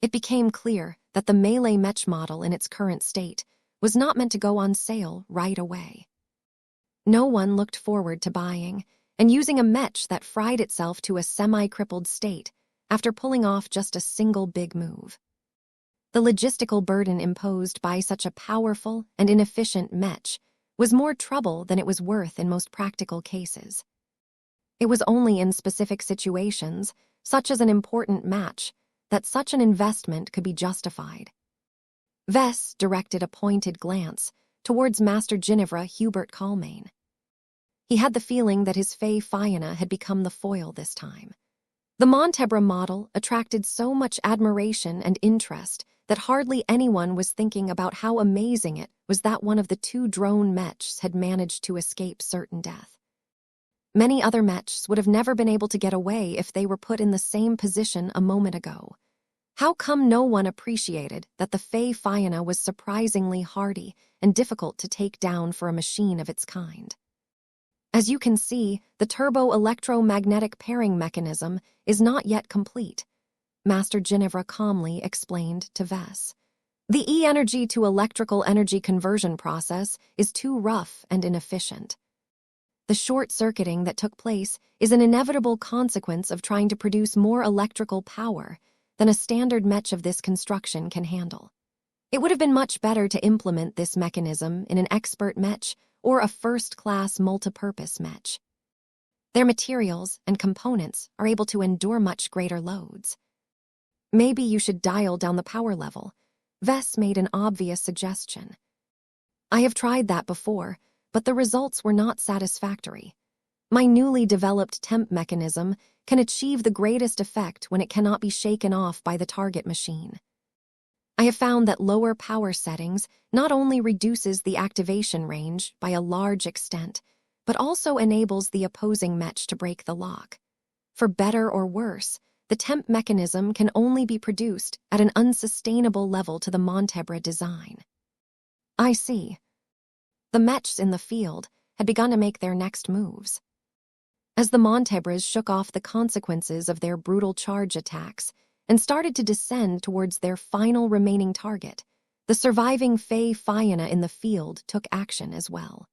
It became clear that the melee Mech model in its current state was not meant to go on sale right away. No one looked forward to buying and using a Mech that fried itself to a semi-crippled state after pulling off just a single big move. The logistical burden imposed by such a powerful and inefficient Mech was more trouble than it was worth in most practical cases. It was only in specific situations, such as an important match, that such an investment could be justified. Vess directed a pointed glance towards Master Ginevra Hubert Calmain. He had the feeling that his Fey Fiana had become the foil this time. The Montebra model attracted so much admiration and interest that hardly anyone was thinking about how amazing it was that one of the two drone Mechs had managed to escape certain death. Many other Mechs would have never been able to get away if they were put in the same position a moment ago. How come no one appreciated that the Fey Fiana was surprisingly hardy and difficult to take down for a machine of its kind? As you can see, the turbo-electromagnetic pairing mechanism is not yet complete, Master Ginevra calmly explained to Vess. The E-energy to electrical energy conversion process is too rough and inefficient. The short-circuiting that took place is an inevitable consequence of trying to produce more electrical power than a standard Mech of this construction can handle. It would have been much better to implement this mechanism in an expert Mech or a first-class multipurpose Mech. Their materials and components are able to endure much greater loads. Maybe you should dial down the power level. Vess made an obvious suggestion. I have tried that before, but the results were not satisfactory. My newly developed temp mechanism can achieve the greatest effect when it cannot be shaken off by the target machine. I have found that lower power settings not only reduces the activation range by a large extent, but also enables the opposing Mech to break the lock. For better or worse, the temp mechanism can only be produced at an unsustainable level to the Montebra design. I see. The Mechs in the field had begun to make their next moves. As the Montebres shook off the consequences of their brutal charge attacks and started to descend towards their final remaining target, the surviving Fey Fiana in the field took action as well.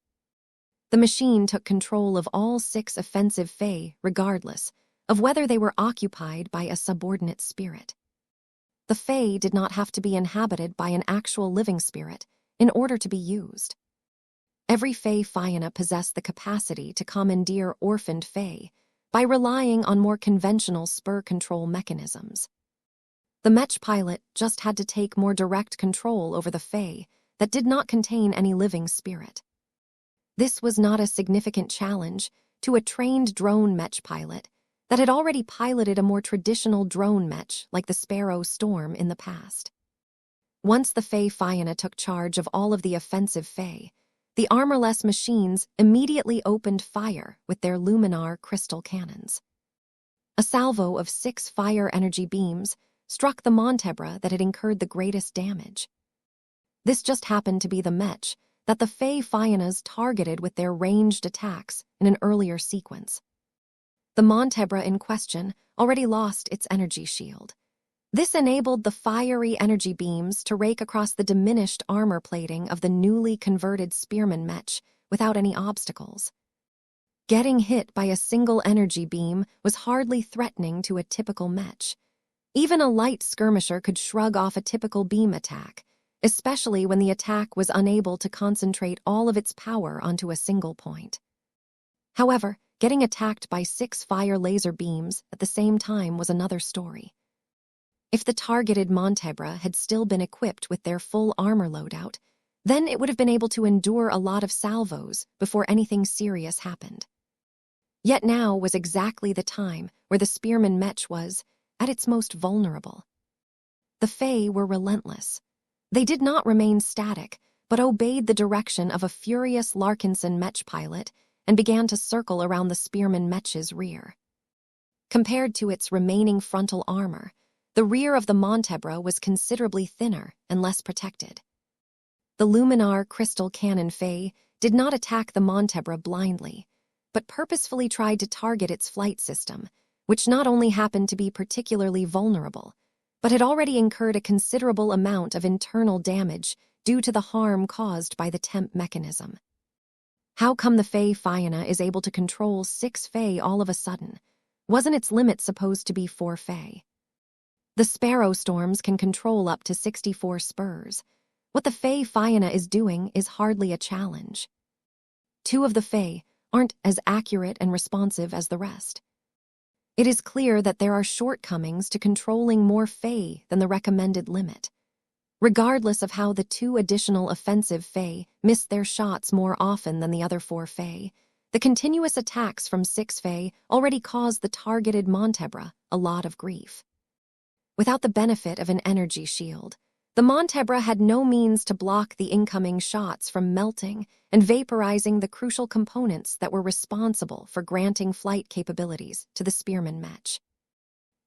The machine took control of all 6 offensive Fae regardless of whether they were occupied by a subordinate spirit. The Fae did not have to be inhabited by an actual living spirit in order to be used. Every Fae Fianna possessed the capacity to commandeer orphaned Fae by relying on more conventional spur control mechanisms. The Mech pilot just had to take more direct control over the Fae that did not contain any living spirit. This was not a significant challenge to a trained drone Mech pilot that had already piloted a more traditional drone Mech like the Sparrow Storm in the past. Once the Fae Fianna took charge of all of the offensive Fae, the armorless machines immediately opened fire with their luminar crystal cannons. A salvo of 6 fire energy beams struck the Montebra that had incurred the greatest damage. This just happened to be the Mech that the Fae Fiannas targeted with their ranged attacks in an earlier sequence. The Montebra in question already lost its energy shield. This enabled the fiery energy beams to rake across the diminished armor plating of the newly converted Spearman Mech without any obstacles. Getting hit by a single energy beam was hardly threatening to a typical Mech. Even a light skirmisher could shrug off a typical beam attack, especially when the attack was unable to concentrate all of its power onto a single point. However, getting attacked by 6 fire laser beams at the same time was another story. If the targeted Montebra had still been equipped with their full armor loadout, then it would have been able to endure a lot of salvos before anything serious happened. Yet now was exactly the time where the Spearman Mech was at its most vulnerable. The Fae were relentless. They did not remain static, but obeyed the direction of a furious Larkinson Mech pilot and began to circle around the Spearman Mech's rear. Compared to its remaining frontal armor, the rear of the Montebra was considerably thinner and less protected. The luminar crystal cannon Fae did not attack the Montebra blindly, but purposefully tried to target its flight system, which not only happened to be particularly vulnerable, but had already incurred a considerable amount of internal damage due to the harm caused by the temp mechanism. How come the Fae Fianna is able to control 6 Fae all of a sudden? Wasn't its limit supposed to be 4 Fae? The Sparrow Storms can control up to 64 spurs. What the Fae Fianna is doing is hardly a challenge. 2 of the Fae aren't as accurate and responsive as the rest. It is clear that there are shortcomings to controlling more Fae than the recommended limit. Regardless of how the 2 additional offensive Fae missed their shots more often than the other 4 Fae, the continuous attacks from 6 Fae already caused the targeted Montebra a lot of grief. Without the benefit of an energy shield, the Montebra had no means to block the incoming shots from melting and vaporizing the crucial components that were responsible for granting flight capabilities to the Spearman Mech.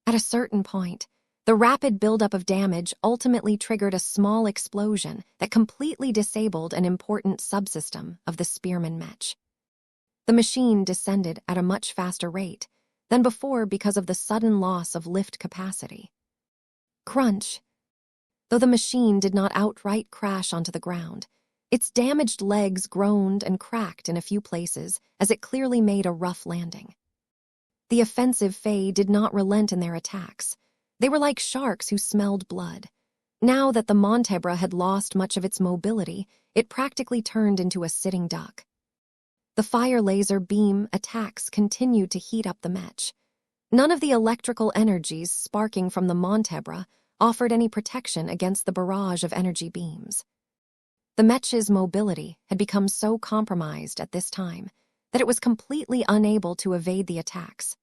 At a certain point, the rapid buildup of damage ultimately triggered a small explosion that completely disabled an important subsystem of the Spearman Mech. The machine descended at a much faster rate than before because of the sudden loss of lift capacity. Crunch. Though the machine did not outright crash onto the ground, its damaged legs groaned and cracked in a few places as it clearly made a rough landing. The offensive Fae did not relent in their attacks. They were like sharks who smelled blood. Now that the Montebra had lost much of its mobility, it practically turned into a sitting duck. The fire laser beam attacks continued to heat up the Mech. None of the electrical energies sparking from the Montebra offered any protection against the barrage of energy beams. The Mech's mobility had become so compromised at this time that it was completely unable to evade the attacks.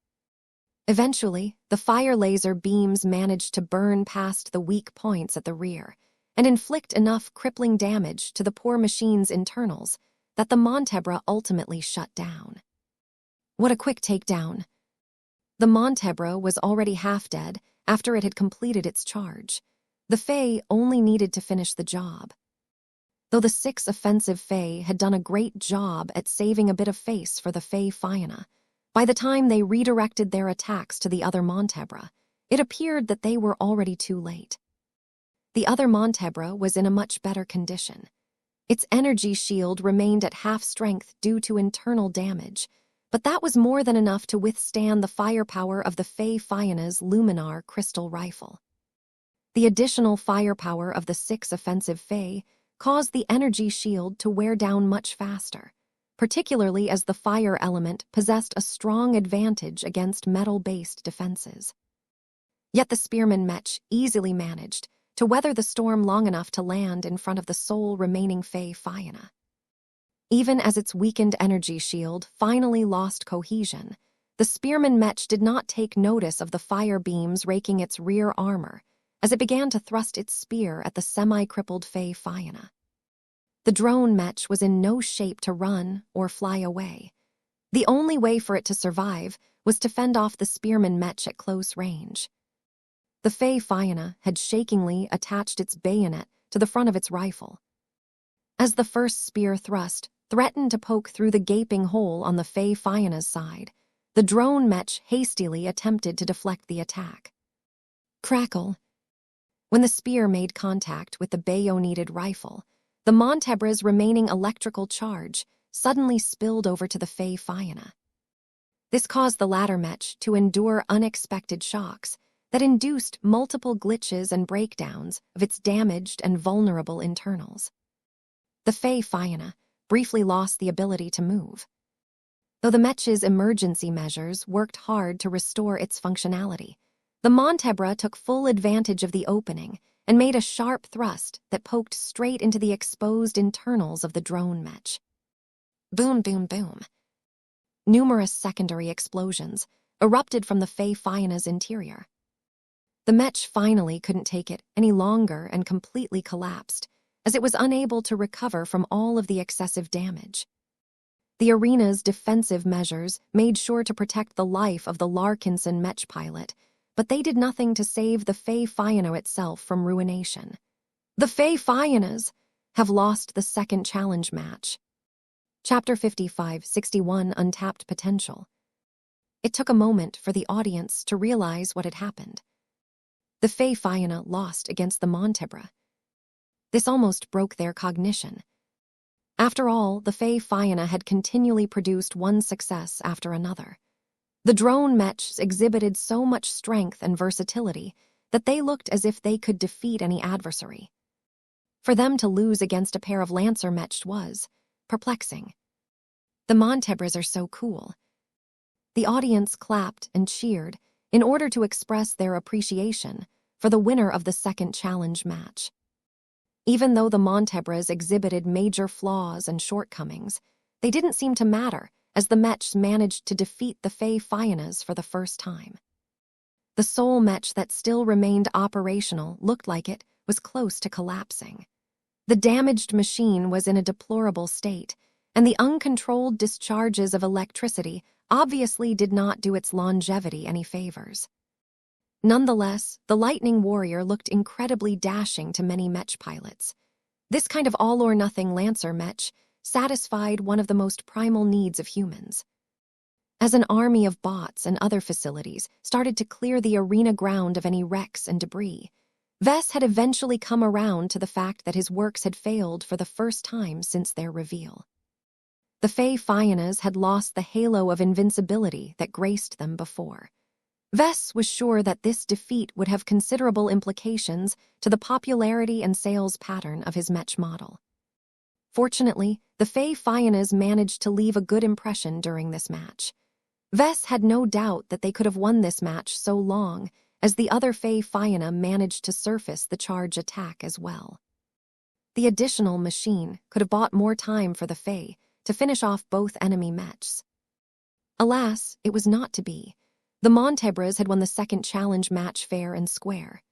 Eventually, the fire laser beams managed to burn past the weak points at the rear and inflict enough crippling damage to the poor machine's internals that the Montebra ultimately shut down. What a quick takedown! The Montebra was already half dead after it had completed its charge. The Fae only needed to finish the job. Though the 6 offensive Fae had done a great job at saving a bit of face for the Fae Fianna, by the time they redirected their attacks to the other Montebra, it appeared that they were already too late. The other Montebra was in a much better condition. Its energy shield remained at half strength due to internal damage, but that was more than enough to withstand the firepower of the Fae Fiona's Luminar crystal rifle. The additional firepower of the 6 offensive Fae caused the energy shield to wear down much faster, particularly as the fire element possessed a strong advantage against metal-based defenses. Yet the spearman Mech easily managed to weather the storm long enough to land in front of the sole remaining Fae Fiona. Even as its weakened energy shield finally lost cohesion, the spearman Mech did not take notice of the fire beams raking its rear armor as it began to thrust its spear at the semi-crippled Fae Fiona. The drone Mech was in no shape to run or fly away. The only way for it to survive was to fend off the spearman Mech at close range. The Fae Fiona had shakingly attached its bayonet to the front of its rifle. As the first spear thrust threatened to poke through the gaping hole on the Fae Fiona's side, the drone Mech hastily attempted to deflect the attack. Crackle! When the spear made contact with the bayoneted rifle, the Montebra's remaining electrical charge suddenly spilled over to the Fae Fiona. This caused the latter Mech to endure unexpected shocks that induced multiple glitches and breakdowns of its damaged and vulnerable internals. The Fae Fiona briefly lost the ability to move. Though the Mech's emergency measures worked hard to restore its functionality, the Montebra took full advantage of the opening and made a sharp thrust that poked straight into the exposed internals of the drone Mech. Boom, boom, boom. Numerous secondary explosions erupted from the Fae Fiona's interior. The Mech finally couldn't take it any longer and completely collapsed, as it was unable to recover from all of the excessive damage. The arena's defensive measures made sure to protect the life of the Larkinson Mech pilot, but they did nothing to save the Fae Fiona itself from ruination. The Fae Fionas have lost the second challenge match. Chapter 55-61 Untapped Potential. It took a moment for the audience to realize what had happened. The Fae Fiona lost against the Montebra. This almost broke their cognition. After all, the Fae Fiona had continually produced one success after another. The drone Mechs exhibited so much strength and versatility that they looked as if they could defeat any adversary. For them to lose against a pair of Lancer Mechs was perplexing. The Montebras are so cool. The audience clapped and cheered in order to express their appreciation for the winner of the second challenge match. Even though the Montebras exhibited major flaws and shortcomings, they didn't seem to matter as the Mechs managed to defeat the Fae Fionas for the first time. The sole Mech that still remained operational looked like it was close to collapsing. The damaged machine was in a deplorable state, and the uncontrolled discharges of electricity obviously did not do its longevity any favors. Nonetheless, the Lightning Warrior looked incredibly dashing to many Mech pilots. This kind of all-or-nothing Lancer Mech satisfied one of the most primal needs of humans. As an army of bots and other facilities started to clear the arena ground of any wrecks and debris, Vess had eventually come around to the fact that his works had failed for the first time since their reveal. The Fae Fionas had lost the halo of invincibility that graced them before. Vess was sure that this defeat would have considerable implications to the popularity and sales pattern of his Mech model. Fortunately, the Fae Fionas managed to leave a good impression during this match. Vess had no doubt that they could have won this match so long as the other Fae Fiona managed to surface the charge attack as well. The additional machine could have bought more time for the Fae to finish off both enemy Mechs. Alas, it was not to be. The Montebras had won the second challenge match fair and square.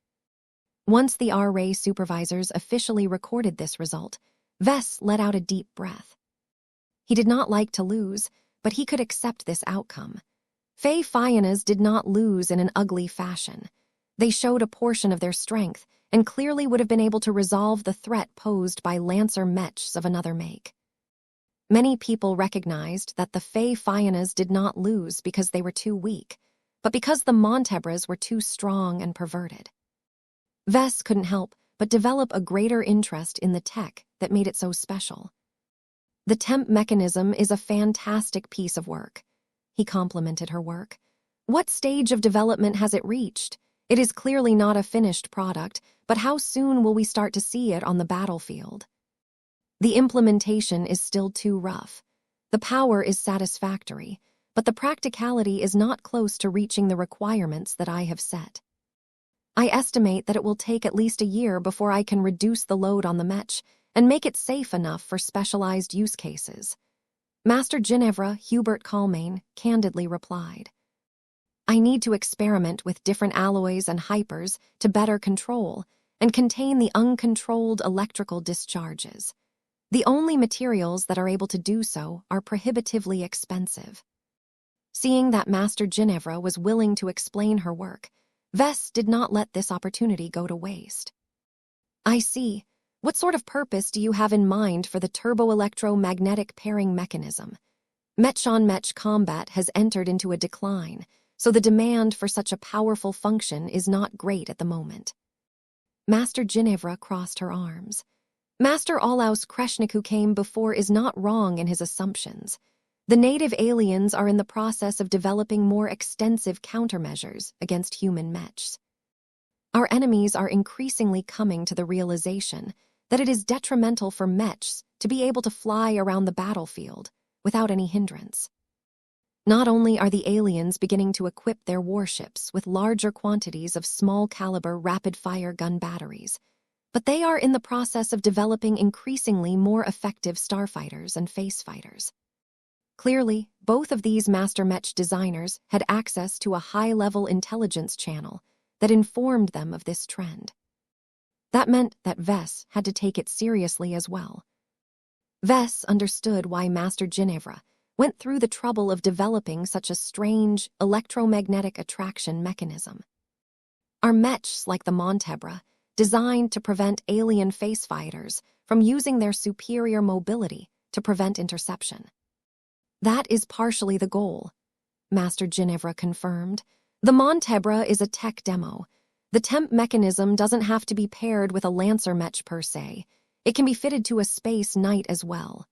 Once the R-Ray supervisors officially recorded this result, Vess let out a deep breath. He did not like to lose, but he could accept this outcome. Fae Fionas did not lose in an ugly fashion. They showed a portion of their strength and clearly would have been able to resolve the threat posed by Lancer Mechs of another make. Many people recognized that the Fae Fionas did not lose because they were too weak, but because the Montebras were too strong and perverted. Vess couldn't help but develop a greater interest in the tech that made it so special. The temp mechanism is a fantastic piece of work. He complimented her work. What stage of development has it reached? It is clearly not a finished product, but how soon will we start to see it on the battlefield? The implementation is still too rough. The power is satisfactory, but the practicality is not close to reaching the requirements that I have set. I estimate that it will take at least a year before I can reduce the load on the Mech and make it safe enough for specialized use cases. Master Ginevra Hubert Calmain candidly replied. I need to experiment with different alloys and hypers to better control and contain the uncontrolled electrical discharges. The only materials that are able to do so are prohibitively expensive. Seeing that Master Ginevra was willing to explain her work, Vess did not let this opportunity go to waste. I see. What sort of purpose do you have in mind for the turbo-electromagnetic pairing mechanism? Mech-on-Mech combat has entered into a decline, so the demand for such a powerful function is not great at the moment. Master Ginevra crossed her arms. Master Olaus Kreshnik, who came before, is not wrong in his assumptions. The native aliens are in the process of developing more extensive countermeasures against human mechs. Our enemies are increasingly coming to the realization that it is detrimental for mechs to be able to fly around the battlefield without any hindrance. Not only are the aliens beginning to equip their warships with larger quantities of small-caliber rapid-fire gun batteries, but they are in the process of developing increasingly more effective starfighters and face fighters. Clearly, both of these master mech designers had access to a high-level intelligence channel that informed them of this trend. That meant that Vess had to take it seriously as well. Vess understood why Master Ginevra went through the trouble of developing such a strange electromagnetic attraction mechanism. Are mechs like the Montebra designed to prevent alien face fighters from using their superior mobility to prevent interception? That is partially the goal, Master Ginevra confirmed. The Montebra is a tech demo. The temp mechanism doesn't have to be paired with a Lancer mech per se. It can be fitted to a Space Knight as well.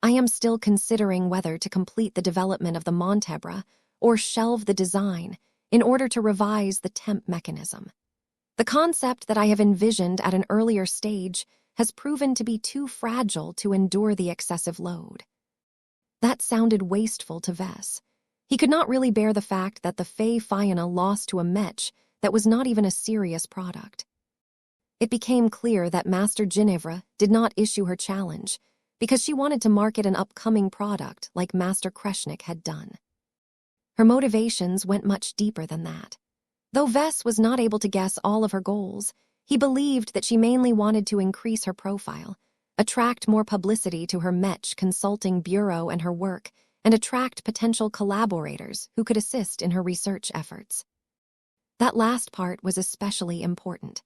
I am still considering whether to complete the development of the Montebra or shelve the design in order to revise the temp mechanism. The concept that I have envisioned at an earlier stage has proven to be too fragile to endure the excessive load. That sounded wasteful to Vess. He could not really bear the fact that the Fey Fianna lost to a mech that was not even a serious product. It became clear that Master Ginevra did not issue her challenge because she wanted to market an upcoming product like Master Kreshnik had done. Her motivations went much deeper than that. Though Vess was not able to guess all of her goals, he believed that she mainly wanted to increase her profile, attract more publicity to her Mech consulting bureau and her work, and attract potential collaborators who could assist in her research efforts. That last part was especially important.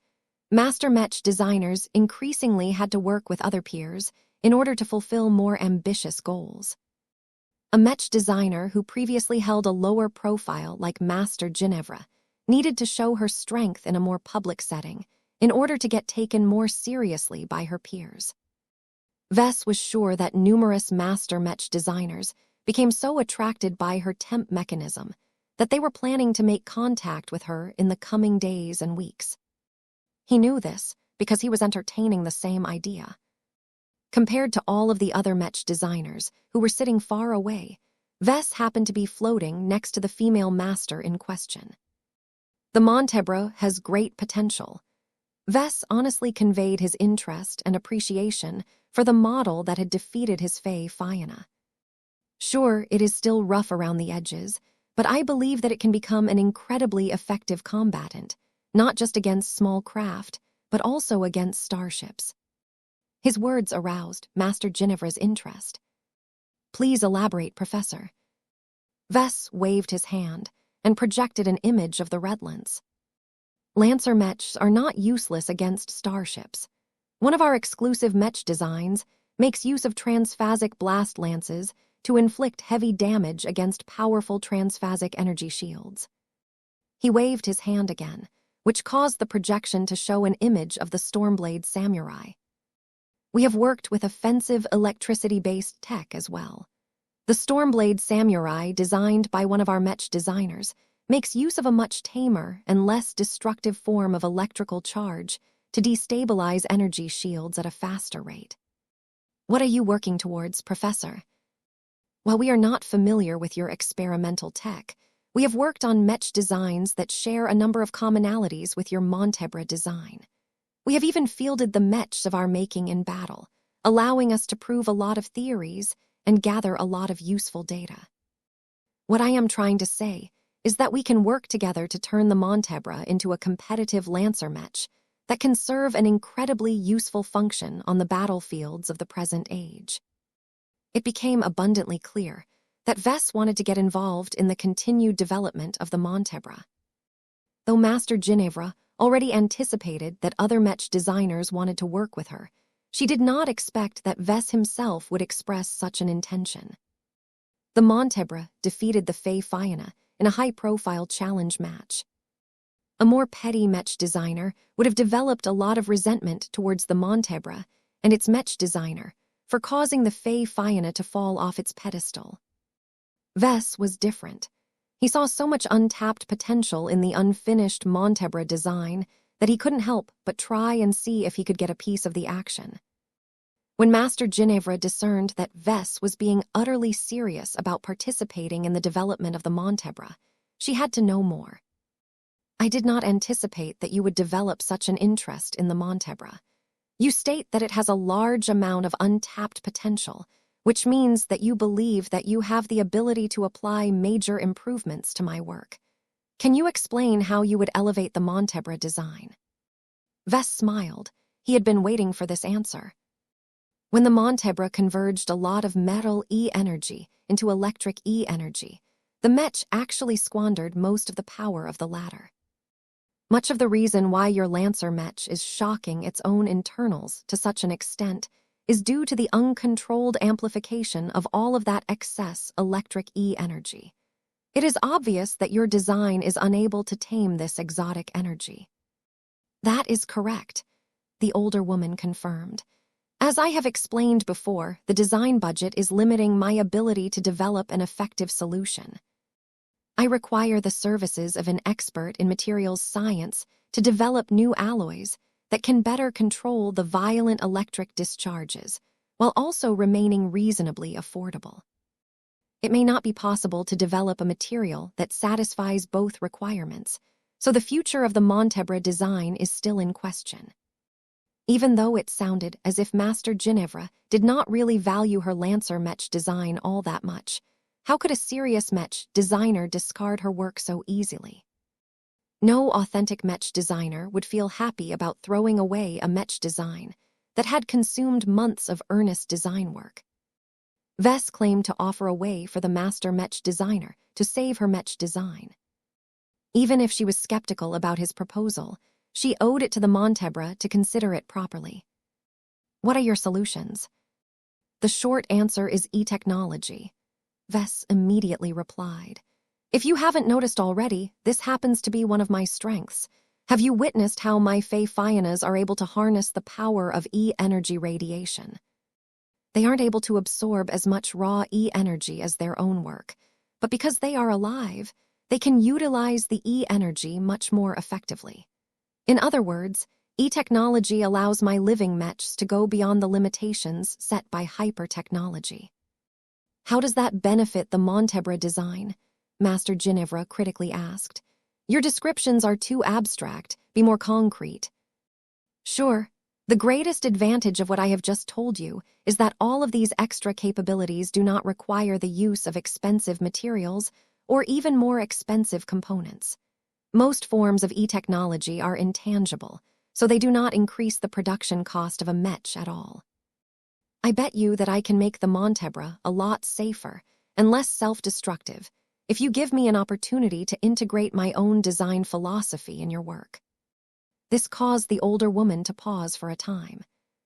Master Mech designers increasingly had to work with other peers in order to fulfill more ambitious goals. A Mech designer who previously held a lower profile like Master Ginevra needed to show her strength in a more public setting in order to get taken more seriously by her peers. Vess was sure that numerous Master Mech designers became so attracted by her temp mechanism that they were planning to make contact with her in the coming days and weeks. He knew this because he was entertaining the same idea. Compared to all of the other Mech designers who were sitting far away, Vess happened to be floating next to the female master in question. The Montebra has great potential. Vess honestly conveyed his interest and appreciation for the model that had defeated his Fey Fianna. Sure, it is still rough around the edges, but I believe that it can become an incredibly effective combatant, not just against small craft, but also against starships. His words aroused Master Ginevra's interest. Please elaborate, Professor. Vess waved his hand and projected an image of the Redlands. Lancer mechs are not useless against starships. One of our exclusive mech designs makes use of transphasic blast lances to inflict heavy damage against powerful transphasic energy shields. He waved his hand again, which caused the projection to show an image of the Stormblade samurai. We have worked with offensive electricity-based tech as well. The Stormblade samurai, designed by one of our Mech designers, makes use of a much tamer and less destructive form of electrical charge to destabilize energy shields at a faster rate. What are you working towards, Professor? While we are not familiar with your experimental tech, we have worked on Mech designs that share a number of commonalities with your Montebre design. We have even fielded the Mechs of our making in battle, allowing us to prove a lot of theories and gather a lot of useful data. What I am trying to say is that we can work together to turn the Montebre into a competitive Lancer Mech that can serve an incredibly useful function on the battlefields of the present age. It became abundantly clear that Vess wanted to get involved in the continued development of the Montebre. Though Master Ginevra already anticipated that other Mech designers wanted to work with her, she did not expect that Vess himself would express such an intention. The Montebre defeated the Fey Fianna in a high-profile challenge match. A more petty Mech designer would have developed a lot of resentment towards the Montebre and its Mech designer for causing the Fey Fianna to fall off its pedestal. Vess was different. He saw so much untapped potential in the unfinished Montebre design that he couldn't help but try and see if he could get a piece of the action. When Master Ginevra discerned that Vess was being utterly serious about participating in the development of the Montebre, she had to know more. I did not anticipate that you would develop such an interest in the Montebre. You state that it has a large amount of untapped potential, which means that you believe that you have the ability to apply major improvements to my work. Can you explain how you would elevate the Montebre design? Vess smiled. He had been waiting for this answer. When the Montebre converged a lot of metal E-energy into electric E-energy, the Mech actually squandered most of the power of the latter. Much of the reason why your Lancer Mech is shocking its own internals to such an extent is due to the uncontrolled amplification of all of that excess electric E-energy. It is obvious that your design is unable to tame this exotic energy. That is correct, the older woman confirmed. As I have explained before, the design budget is limiting my ability to develop an effective solution. I require the services of an expert in materials science to develop new alloys that can better control the violent electric discharges, while also remaining reasonably affordable. It may not be possible to develop a material that satisfies both requirements, so the future of the Montebre design is still in question. Even though it sounded as if Master Ginevra did not really value her Lancer Mech design all that much, how could a serious Mech designer discard her work so easily? No authentic Mech designer would feel happy about throwing away a Mech design that had consumed months of earnest design work. Vess claimed to offer a way for the master Mech designer to save her Mech design. Even if she was skeptical about his proposal, she owed it to the Montebre to consider it properly. What are your solutions? The short answer is e-technology. Vess immediately replied. If you haven't noticed already, this happens to be one of my strengths. Have you witnessed how my Fey Fiannas are able to harness the power of E-energy radiation? They aren't able to absorb as much raw E-energy as their own work, but because they are alive, they can utilize the E-energy much more effectively. In other words, E-technology allows my living Mechs to go beyond the limitations set by hyper-technology. How does that benefit the Montebre design? Master Ginevra critically asked. Your descriptions are too abstract. Be more concrete. Sure. The greatest advantage of what I have just told you is that all of these extra capabilities do not require the use of expensive materials or even more expensive components. Most forms of e-technology are intangible, so they do not increase the production cost of a Mech at all. I bet you that I can make the Montebre a lot safer and less self-destructive if you give me an opportunity to integrate my own design philosophy in your work. This caused the older woman to pause for a time.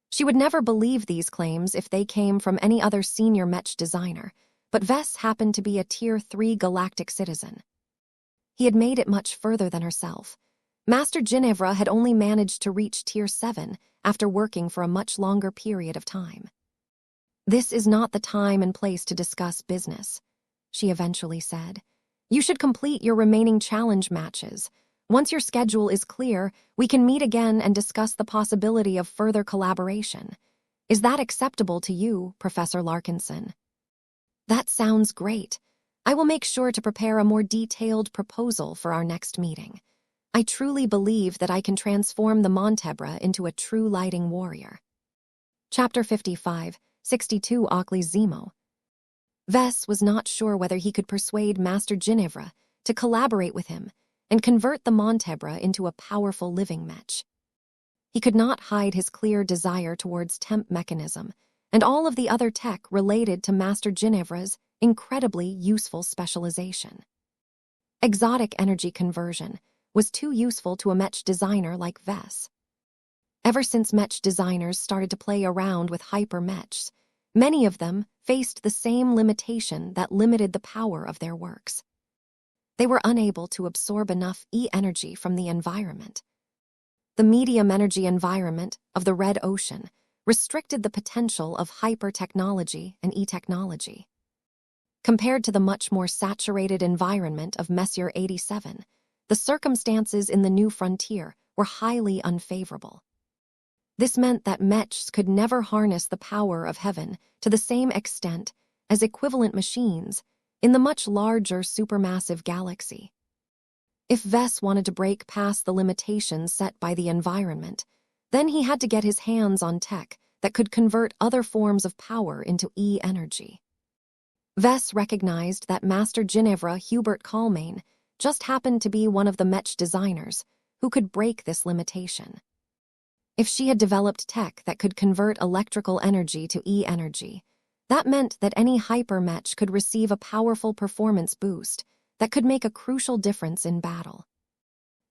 She would never believe these claims if they came from any other senior Mech designer, but Vess happened to be a Tier 3 galactic citizen. He had made it much further than herself. Master Ginevra had only managed to reach Tier 7 after working for a much longer period of time. "This is not the time and place to discuss business," she eventually said. "You should complete your remaining challenge matches. Once your schedule is clear, we can meet again and discuss the possibility of further collaboration. Is that acceptable to you, Professor Larkinson?" "That sounds great. I will make sure to prepare a more detailed proposal for our next meeting. I truly believe that I can transform the Montebra into a true lighting warrior." Chapter 55, 62 Ockley's Zemo. Vess was not sure whether he could persuade Master Ginevra to collaborate with him and convert the Montebra into a powerful living mech. He could not hide his clear desire towards temp mechanism and all of the other tech related to Master Ginevra's incredibly useful specialization. Exotic energy conversion was too useful to a mech designer like Vess. Ever since mech designers started to play around with hyper-mechs, many of them faced the same limitation that limited the power of their works. They were unable to absorb enough E-energy from the environment. The medium energy environment of the Red Ocean restricted the potential of hyper-technology and E-technology. Compared to the much more saturated environment of Messier 87, the circumstances in the new frontier were highly unfavorable. This meant that mechs could never harness the power of heaven to the same extent as equivalent machines in the much larger supermassive galaxy. If Vess wanted to break past the limitations set by the environment, then he had to get his hands on tech that could convert other forms of power into E-energy. Vess recognized that Master Ginevra Hubert Kalmain just happened to be one of the mech designers who could break this limitation. If she had developed tech that could convert electrical energy to E-energy, that meant that any hyper-mech could receive a powerful performance boost that could make a crucial difference in battle.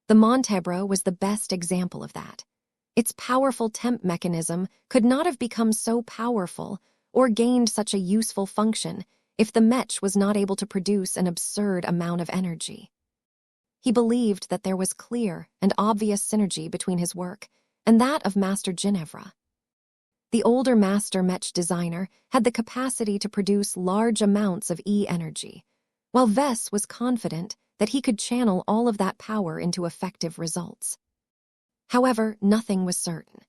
The Montebra was the best example of that. Its powerful temp mechanism could not have become so powerful or gained such a useful function if the mech was not able to produce an absurd amount of energy. He believed that there was clear and obvious synergy between his work and that of Master Ginevra. The older master mech designer had the capacity to produce large amounts of E-energy, while Vess was confident that he could channel all of that power into effective results. However, nothing was certain.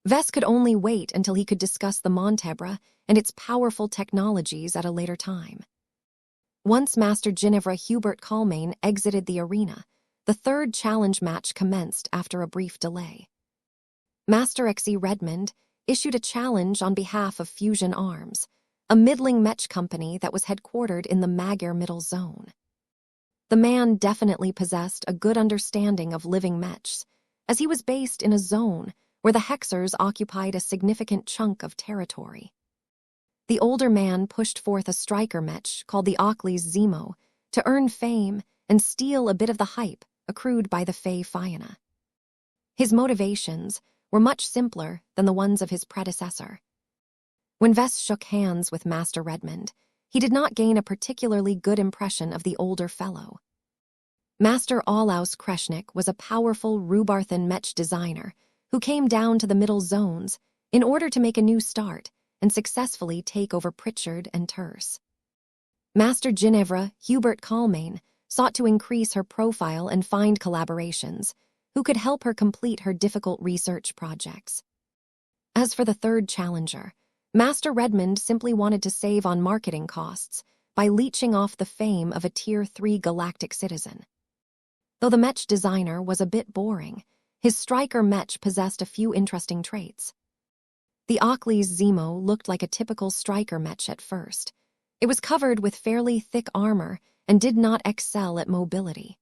Vess could only wait until he could discuss the Montebra and its powerful technologies at a later time. Once Master Ginevra Hubert Kalmain exited the arena, the third challenge match commenced after a brief delay. Master Xe Redmond issued a challenge on behalf of Fusion Arms, a middling mech company that was headquartered in the Magyar Middle Zone. The man definitely possessed a good understanding of living mechs, as he was based in a zone where the Hexers occupied a significant chunk of territory. The older man pushed forth a striker mech called the Ockley's Zemo to earn fame and steal a bit of the hype accrued by the Fey Fianna. His motivations were much simpler than the ones of his predecessor. When Vess shook hands with Master Redmond, he did not gain a particularly good impression of the older fellow. Master Olaus Kreshnik was a powerful Rubarthan mech designer who came down to the middle zones in order to make a new start and successfully take over Pritchard and Terse. Master Ginevra Hubert Kalmain sought to increase her profile and find collaborations who could help her complete her difficult research projects. As for the third challenger, Master Redmond simply wanted to save on marketing costs by leeching off the fame of a Tier 3 galactic citizen. Though the mech designer was a bit boring, his striker mech possessed a few interesting traits. The Ockley's Zemo looked like a typical striker mech at first. It was covered with fairly thick armor and did not excel at mobility.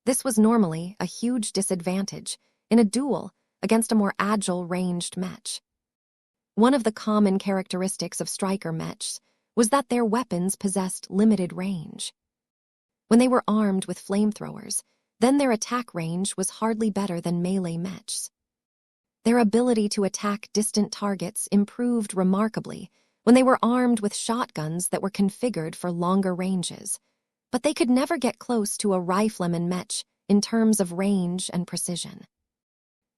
This was normally a huge disadvantage in a duel against a more agile ranged mech. One of the common characteristics of striker mechs was that their weapons possessed limited range. When they were armed with flamethrowers, then their attack range was hardly better than melee mechs. Their ability to attack distant targets improved remarkably when they were armed with shotguns that were configured for longer ranges, but they could never get close to a rifleman mech in terms of range and precision.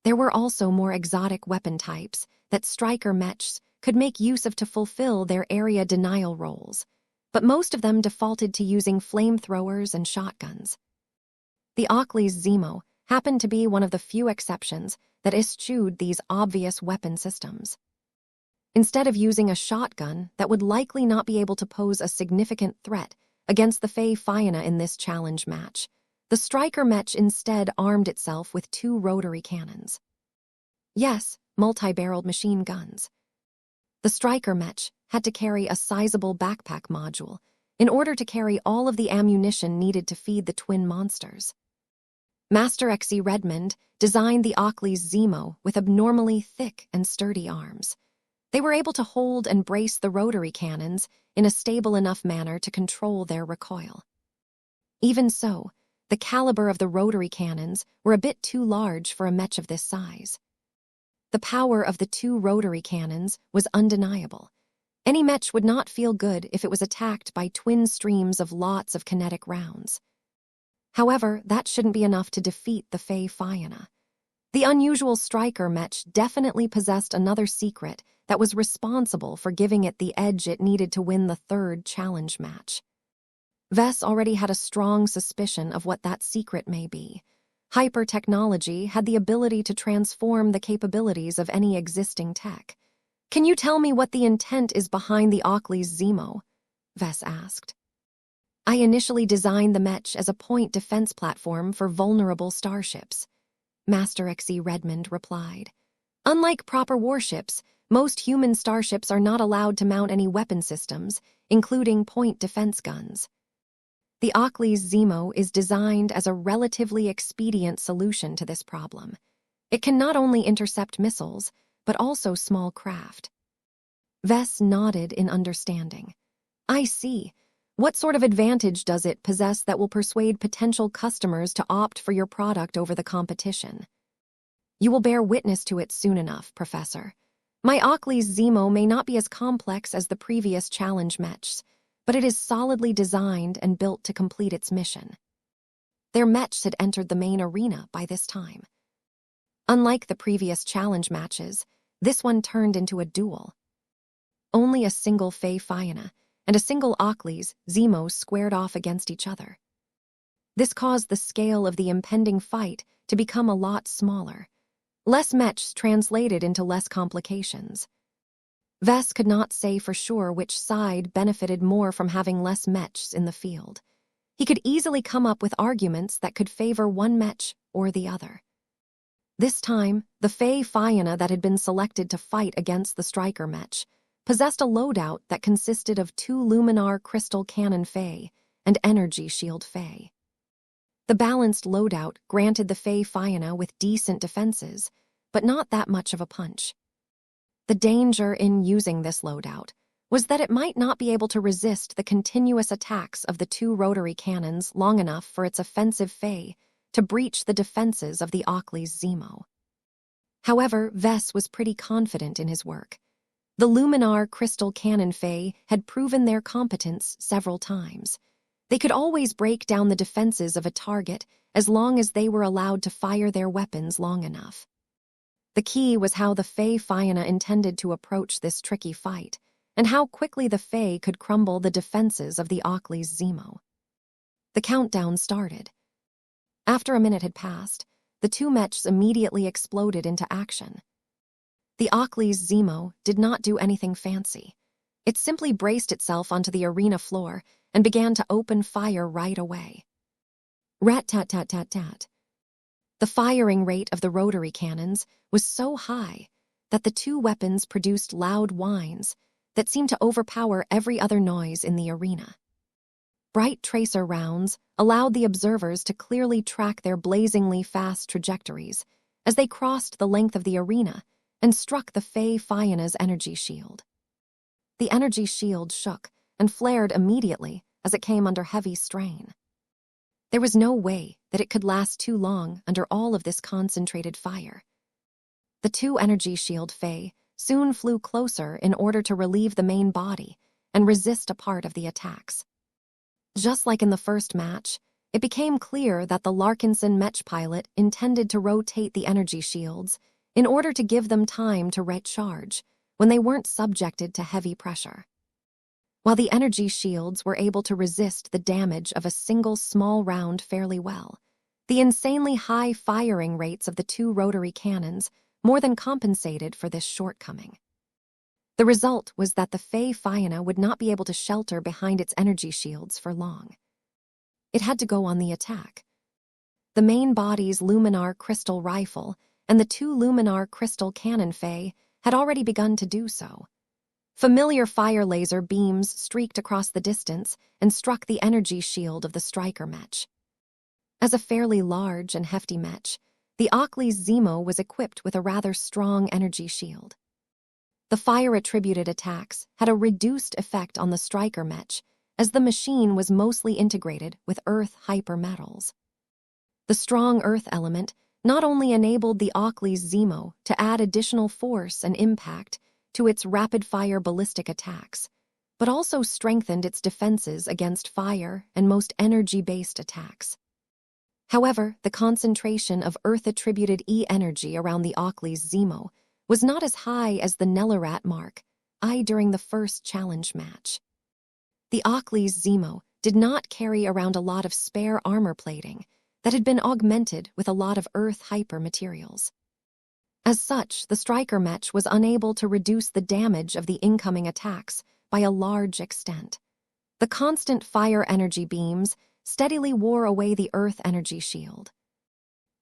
There were also more exotic weapon types that striker mechs could make use of to fulfill their area denial roles, but most of them defaulted to using flamethrowers and shotguns. The Oakley's Zemo happened to be one of the few exceptions that eschewed these obvious weapon systems. Instead of using a shotgun that would likely not be able to pose a significant threat against the Fey Fianna in this challenge match, the striker mech instead armed itself with 2 rotary cannons. Yes, multi-barreled machine guns. The striker mech had to carry a sizable backpack module in order to carry all of the ammunition needed to feed the twin monsters. Master Xe Redmond designed the Oakley's Zemo with abnormally thick and sturdy arms. They were able to hold and brace the rotary cannons in a stable enough manner to control their recoil. Even so, the caliber of the rotary cannons were a bit too large for a mech of this size. The power of the 2 rotary cannons was undeniable. Any mech would not feel good if it was attacked by twin streams of lots of kinetic rounds. However, that shouldn't be enough to defeat the Fey Fianna. The unusual striker mech definitely possessed another secret that was responsible for giving it the edge it needed to win the 3rd challenge match. Vess already had a strong suspicion of what that secret may be. Hyper-technology had the ability to transform the capabilities of any existing tech. "Can you tell me what the intent is behind the Oakley's Zemo?" Vess asked. "I initially designed the mech as a point defense platform for vulnerable starships," Master Xe Redmond replied. "Unlike proper warships, most human starships are not allowed to mount any weapon systems, including point defense guns. The Oakley's Zemo is designed as a relatively expedient solution to this problem. It can not only intercept missiles, but also small craft." Vess nodded in understanding. "I see. What sort of advantage does it possess that will persuade potential customers to opt for your product over the competition?" "You will bear witness to it soon enough, Professor. My Oakley's Zemo may not be as complex as the previous challenge mechs, but it is solidly designed and built to complete its mission." Their mechs had entered the main arena by this time. Unlike the previous challenge matches, this one turned into a duel. Only a single Fey Fianna and a single Oakley's Zemo squared off against each other. This caused the scale of the impending fight to become a lot smaller. Less mechs translated into less complications. Vess could not say for sure which side benefited more from having less mechs in the field. He could easily come up with arguments that could favor one mech or the other. This time, the Fey Fianna that had been selected to fight against the striker mech possessed a loadout that consisted of 2 Luminar Crystal Cannon Fey and Energy Shield Fey. The balanced loadout granted the Fey Fianna with decent defenses, but not that much of a punch. The danger in using this loadout was that it might not be able to resist the continuous attacks of the 2 rotary cannons long enough for its offensive Fey to breach the defenses of the Oakley's Zemo. However, Vess was pretty confident in his work. The Luminar Crystal Cannon Fey had proven their competence several times. They could always break down the defenses of a target as long as they were allowed to fire their weapons long enough. The key was how the Fey Fianna intended to approach this tricky fight, and how quickly the Fey could crumble the defenses of the Oakley's Zemo. The countdown started. After a minute had passed, the 2 mechs immediately exploded into action. The Oakley's Zemo did not do anything fancy. It simply braced itself onto the arena floor and began to open fire right away. Rat-tat-tat-tat-tat. The firing rate of the rotary cannons was so high that the 2 weapons produced loud whines that seemed to overpower every other noise in the arena. Bright tracer rounds allowed the observers to clearly track their blazingly fast trajectories as they crossed the length of the arena and struck the Fey Fianna's energy shield. The energy shield shook and flared immediately as it came under heavy strain. There was no way that it could last too long under all of this concentrated fire. The 2 energy shield Fey soon flew closer in order to relieve the main body and resist a part of the attacks. Just like in the first match, it became clear that the Larkinson Mech pilot intended to rotate the energy shields in order to give them time to recharge when they weren't subjected to heavy pressure. While the energy shields were able to resist the damage of a single small round fairly well, the insanely high firing rates of the two rotary cannons more than compensated for this shortcoming. The result was that the Fey Fianna would not be able to shelter behind its energy shields for long. It had to go on the attack. The main body's Luminar crystal rifle and the two Luminar crystal cannon Fey had already begun to do so. Familiar fire laser beams streaked across the distance and struck the energy shield of the striker Mech. As a fairly large and hefty Mech, the Ockley's Zemo was equipped with a rather strong energy shield. The fire-attributed attacks had a reduced effect on the striker Mech, as the machine was mostly integrated with Earth hypermetals. The strong Earth element not only enabled the Ockley's Zemo to add additional force and impact to its rapid-fire ballistic attacks, but also strengthened its defenses against fire and most energy-based attacks. However, the concentration of Earth-attributed E-energy around the Ockley's Zemo was not as high as the Nellarat Mark I during the first challenge match. The Ockley's Zemo did not carry around a lot of spare armor plating that had been augmented with a lot of Earth hyper materials. As such, the striker Mech was unable to reduce the damage of the incoming attacks by a large extent. The constant fire energy beams steadily wore away the Earth energy shield.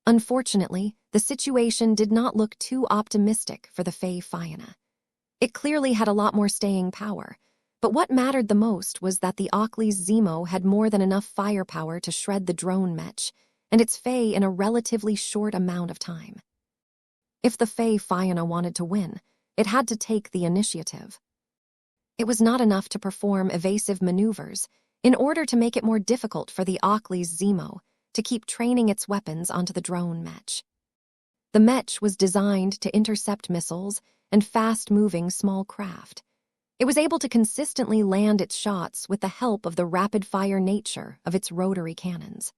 Unfortunately, the situation did not look too optimistic for the Fey Fianna. It clearly had a lot more staying power, but what mattered the most was that the Ockley's Zemo had more than enough firepower to shred the drone Mech and its Fey in a relatively short amount of time. If the Fey Fianna wanted to win, it had to take the initiative. It was not enough to perform evasive maneuvers in order to make it more difficult for the Ockley's Zemo to keep training its weapons onto the drone Mech. The Mech was designed to intercept missiles and fast-moving small craft. It was able to consistently land its shots with the help of the rapid-fire nature of its rotary cannons.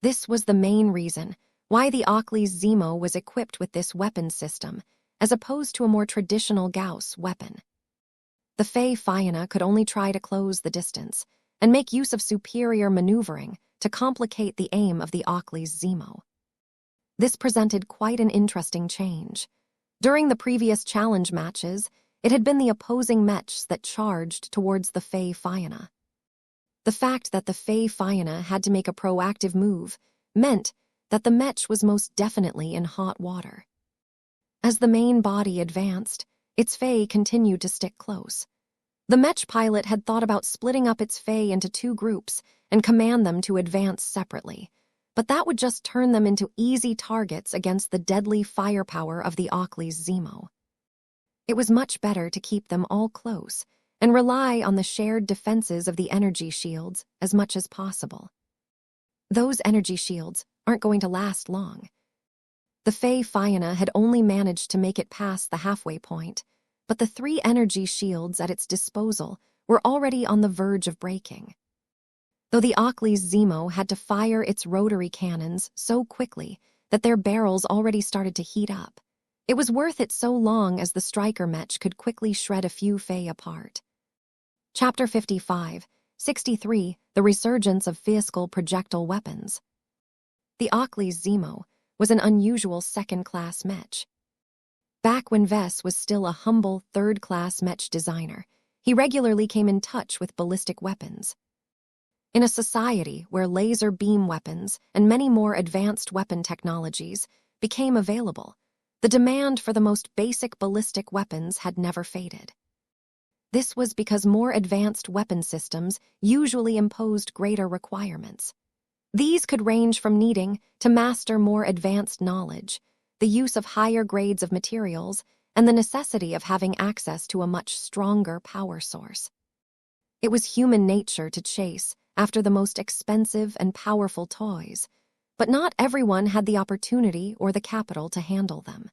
This was the main reason why the Ockley's Zemo was equipped with this weapon system, as opposed to a more traditional Gauss weapon. The Fey Fianna could only try to close the distance and make use of superior maneuvering to complicate the aim of the Ockley's Zemo. This presented quite an interesting change. During the previous challenge matches, it had been the opposing Mechs that charged towards the Fey Fianna. The fact that the Fey Fianna had to make a proactive move meant that the Mech was most definitely in hot water. As the main body advanced, its Fey continued to stick close. The Mech pilot had thought about splitting up its Fey into two groups and command them to advance separately, but that would just turn them into easy targets against the deadly firepower of the Ockley's Zemo. It was much better to keep them all close and rely on the shared defenses of the energy shields as much as possible. Those energy shields aren't going to last long. The Fey Fianna had only managed to make it past the halfway point, but the three energy shields at its disposal were already on the verge of breaking. Though the Ockley's Zemo had to fire its rotary cannons so quickly that their barrels already started to heat up, it was worth it so long as the striker Mech could quickly shred a few Fey apart. Chapter 55, 63, The Resurgence of Physical Projectile Weapons. The Ockley's Zemo was an unusual second-class Mech. Back when Vess was still a humble third-class Mech designer, he regularly came in touch with ballistic weapons. In a society where laser beam weapons and many more advanced weapon technologies became available, the demand for the most basic ballistic weapons had never faded. This was because more advanced weapon systems usually imposed greater requirements. These could range from needing to master more advanced knowledge, the use of higher grades of materials, and the necessity of having access to a much stronger power source. It was human nature to chase after the most expensive and powerful toys, but not everyone had the opportunity or the capital to handle them.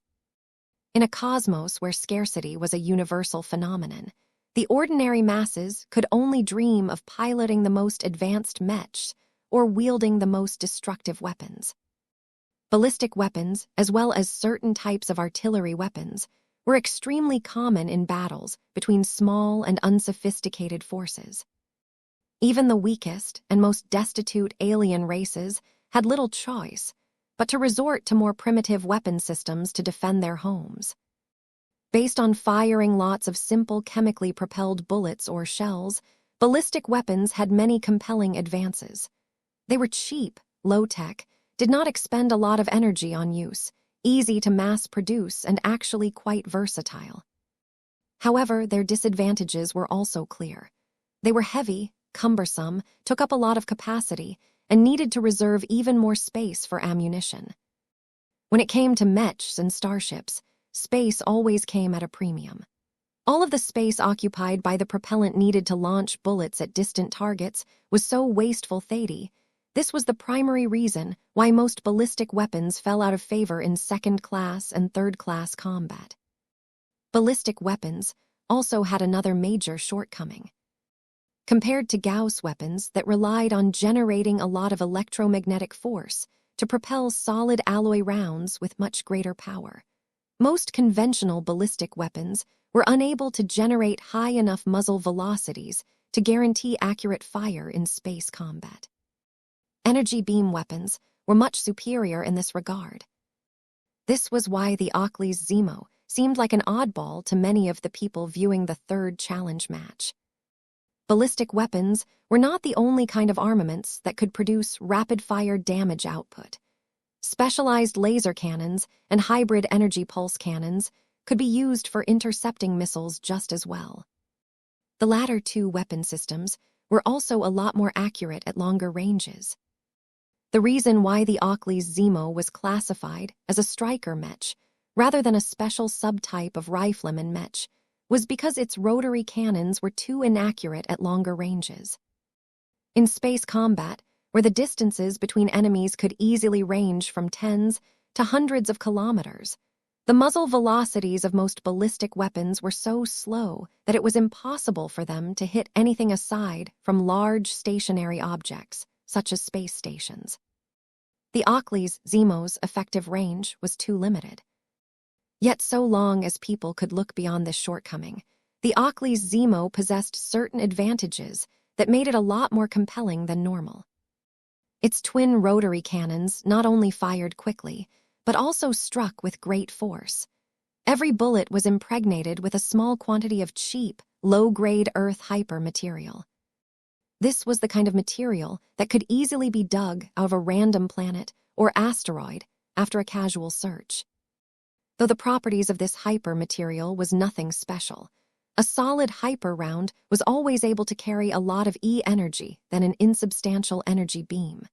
In a cosmos where scarcity was a universal phenomenon, the ordinary masses could only dream of piloting the most advanced mechs or wielding the most destructive weapons. Ballistic weapons, as well as certain types of artillery weapons, were extremely common in battles between small and unsophisticated forces. Even the weakest and most destitute alien races had little choice but to resort to more primitive weapon systems to defend their homes. Based on firing lots of simple chemically propelled bullets or shells, ballistic weapons had many compelling advances. They were cheap, low-tech, did not expend a lot of energy on use, easy to mass produce, and actually quite versatile. However, their disadvantages were also clear. They were heavy, cumbersome, took up a lot of capacity, and needed to reserve even more space for ammunition. When it came to mechs and starships, space always came at a premium. All of the space occupied by the propellant needed to launch bullets at distant targets was so wasteful. This was the primary reason why most ballistic weapons fell out of favor in second-class and third-class combat. Ballistic weapons also had another major shortcoming. Compared to Gauss weapons that relied on generating a lot of electromagnetic force to propel solid alloy rounds with much greater power, most conventional ballistic weapons were unable to generate high enough muzzle velocities to guarantee accurate fire in space combat. Energy beam weapons were much superior in this regard. This was why the Oakley's Zemo seemed like an oddball to many of the people viewing the third challenge match. Ballistic weapons were not the only kind of armaments that could produce rapid-fire damage output. Specialized laser cannons and hybrid energy pulse cannons could be used for intercepting missiles just as well. The latter two weapon systems were also a lot more accurate at longer ranges. The reason why the Oakley's Zemo was classified as a striker mech rather than a special subtype of rifleman mech was because its rotary cannons were too inaccurate at longer ranges. In space combat, where the distances between enemies could easily range from tens to hundreds of kilometers, the muzzle velocities of most ballistic weapons were so slow that it was impossible for them to hit anything aside from large stationary objects, such as space stations. The Oakley's Zemo's effective range was too limited. Yet so long as people could look beyond this shortcoming, the Oakley's Zemo possessed certain advantages that made it a lot more compelling than normal. Its twin rotary cannons not only fired quickly, but also struck with great force. Every bullet was impregnated with a small quantity of cheap, low-grade Earth hyper material. This was the kind of material that could easily be dug out of a random planet or asteroid after a casual search. Though the properties of this hyper material was nothing special, a solid hyper round was always able to carry a lot of E-energy than an insubstantial energy beam.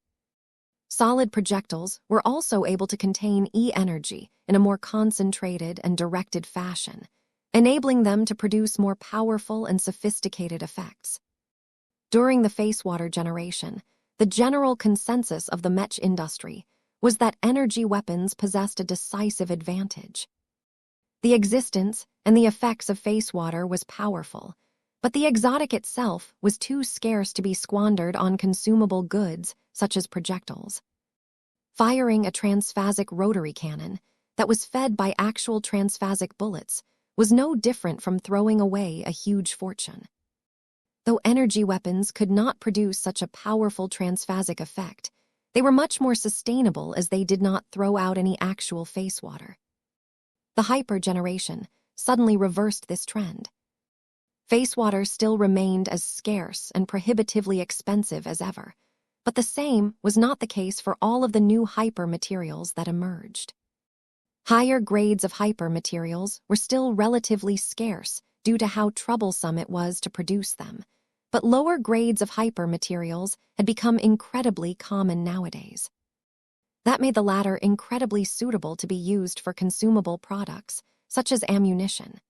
Solid projectiles were also able to contain E-energy in a more concentrated and directed fashion, enabling them to produce more powerful and sophisticated effects. During the Facewater generation, the general consensus of the mech industry was that energy weapons possessed a decisive advantage. The existence and the effects of Facewater was powerful, but the exotic itself was too scarce to be squandered on consumable goods such as projectiles. Firing a transphasic rotary cannon that was fed by actual transphasic bullets was no different from throwing away a huge fortune. Though energy weapons could not produce such a powerful transphasic effect, they were much more sustainable as they did not throw out any actual Facewater. The hyper generation suddenly reversed this trend. Facewater still remained as scarce and prohibitively expensive as ever, but the same was not the case for all of the new hyper materials that emerged. Higher grades of hyper materials were still relatively scarce due to how troublesome it was to produce them, but lower grades of hyper materials had become incredibly common nowadays. That made the latter incredibly suitable to be used for consumable products, such as ammunition.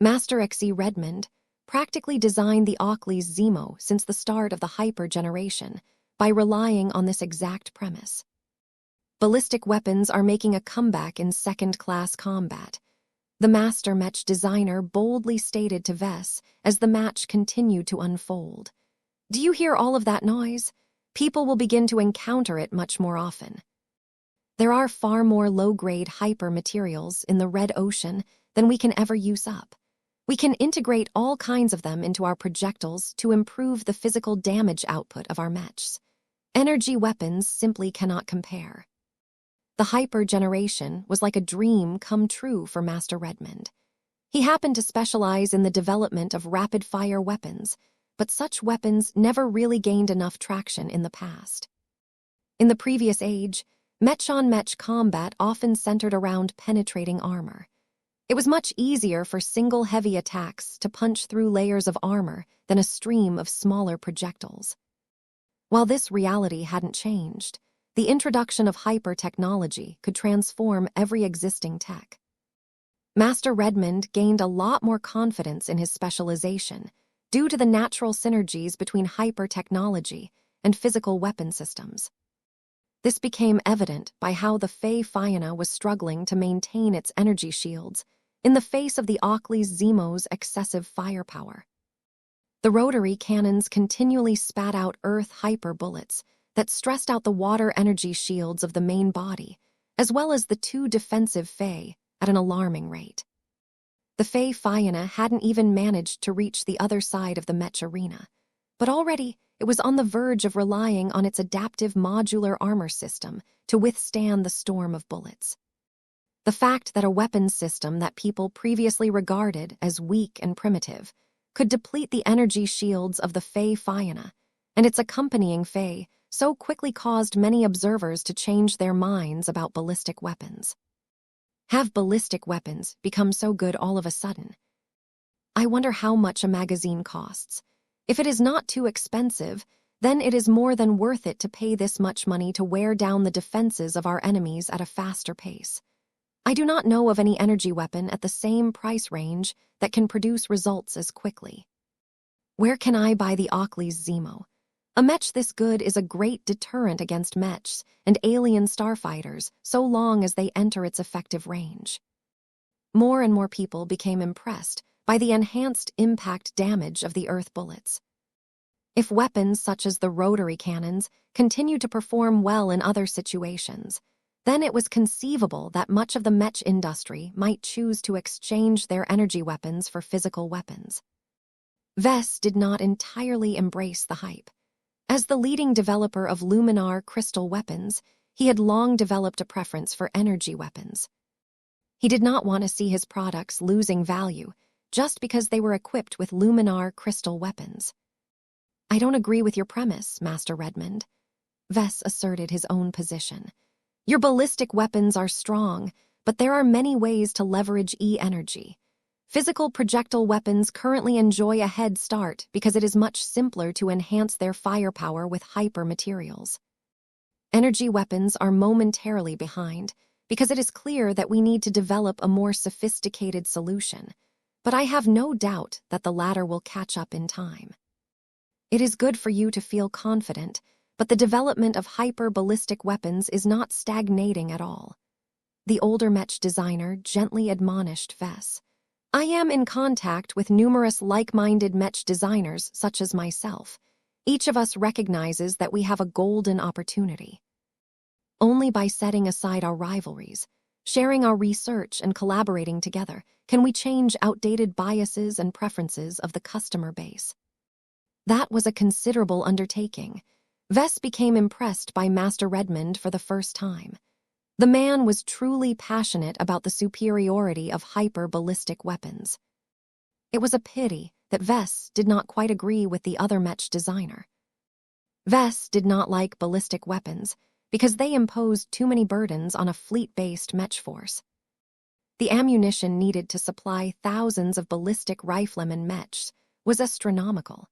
Master Xe Redmond practically designed the Oakley's Zemo since the start of the hyper generation by relying on this exact premise. Ballistic weapons are making a comeback in second-class combat, the master mech designer boldly stated to Vess as the match continued to unfold. "Do you hear all of that noise? people will begin to encounter it much more often. There are far more low-grade hyper materials in the red ocean than we can ever use up. We can integrate all kinds of them into our projectiles to improve the physical damage output of our mechs. Energy weapons simply cannot compare. The hyper generation was like a dream come true for Master Redmond. He happened to specialize in the development of rapid-fire weapons, but such weapons never really gained enough traction in the past. In the previous age, mech-on-mech combat often centered around penetrating armor. It was much easier for single heavy attacks to punch through layers of armor than a stream of smaller projectiles. While this reality hadn't changed, the introduction of hyper-technology could transform every existing tech. Master Redmond gained a lot more confidence in his specialization due to the natural synergies between hyper-technology and physical weapon systems. This became evident by how the Fey Fiona was struggling to maintain its energy shields in the face of the Ockley's Zemo's excessive firepower. The rotary cannons continually spat out earth hyper bullets that stressed out the water energy shields of the main body, as well as the two defensive Fey, at an alarming rate. The Fey Fiona hadn't even managed to reach the other side of the mech arena, but already it was on the verge of relying on its adaptive modular armor system to withstand the storm of bullets. The fact that a weapons system that people previously regarded as weak and primitive could deplete the energy shields of the Fey Fiona and its accompanying Fey so quickly caused many observers to change their minds about ballistic weapons. Have ballistic weapons become so good all of a sudden? I wonder how much a magazine costs. If it is not too expensive, then it is more than worth it to pay this much money to wear down the defenses of our enemies at a faster pace. I do not know of any energy weapon at the same price range that can produce results as quickly. Where can I buy the Ockley's Zemo? A mech this good is a great deterrent against mechs and alien starfighters so long as they enter its effective range. More and more people became impressed by the enhanced impact damage of the earth bullets. If weapons such as the rotary cannons continue to perform well in other situations, then it was conceivable that much of the mech industry might choose to exchange their energy weapons for physical weapons. Vess did not entirely embrace the hype. As the leading developer of luminar crystal weapons, he had long developed a preference for energy weapons. He did not want to see his products losing value just because they were equipped with luminar crystal weapons. I don't agree with your premise, Master Redmond. Vess asserted his own position. Your ballistic weapons are strong, but there are many ways to leverage E-energy. Physical projectile weapons currently enjoy a head start because it is much simpler to enhance their firepower with hyper materials. Energy weapons are momentarily behind because it is clear that we need to develop a more sophisticated solution, but I have no doubt that the latter will catch up in time. It is good for you to feel confident, but the development of hyper-ballistic weapons is not stagnating at all. The older mech designer gently admonished Vess. I am in contact with numerous like-minded mech designers such as myself. Each of us recognizes that we have a golden opportunity. Only by setting aside our rivalries, sharing our research and collaborating together, can we change outdated biases and preferences of the customer base. That was a considerable undertaking. Vess became impressed by Master Redmond for the first time. The man was truly passionate about the superiority of hyper-ballistic weapons. It was a pity that Vess did not quite agree with the other mech designer. Vess did not like ballistic weapons because they imposed too many burdens on a fleet-based mech force. The ammunition needed to supply thousands of ballistic riflemen mechs was astronomical.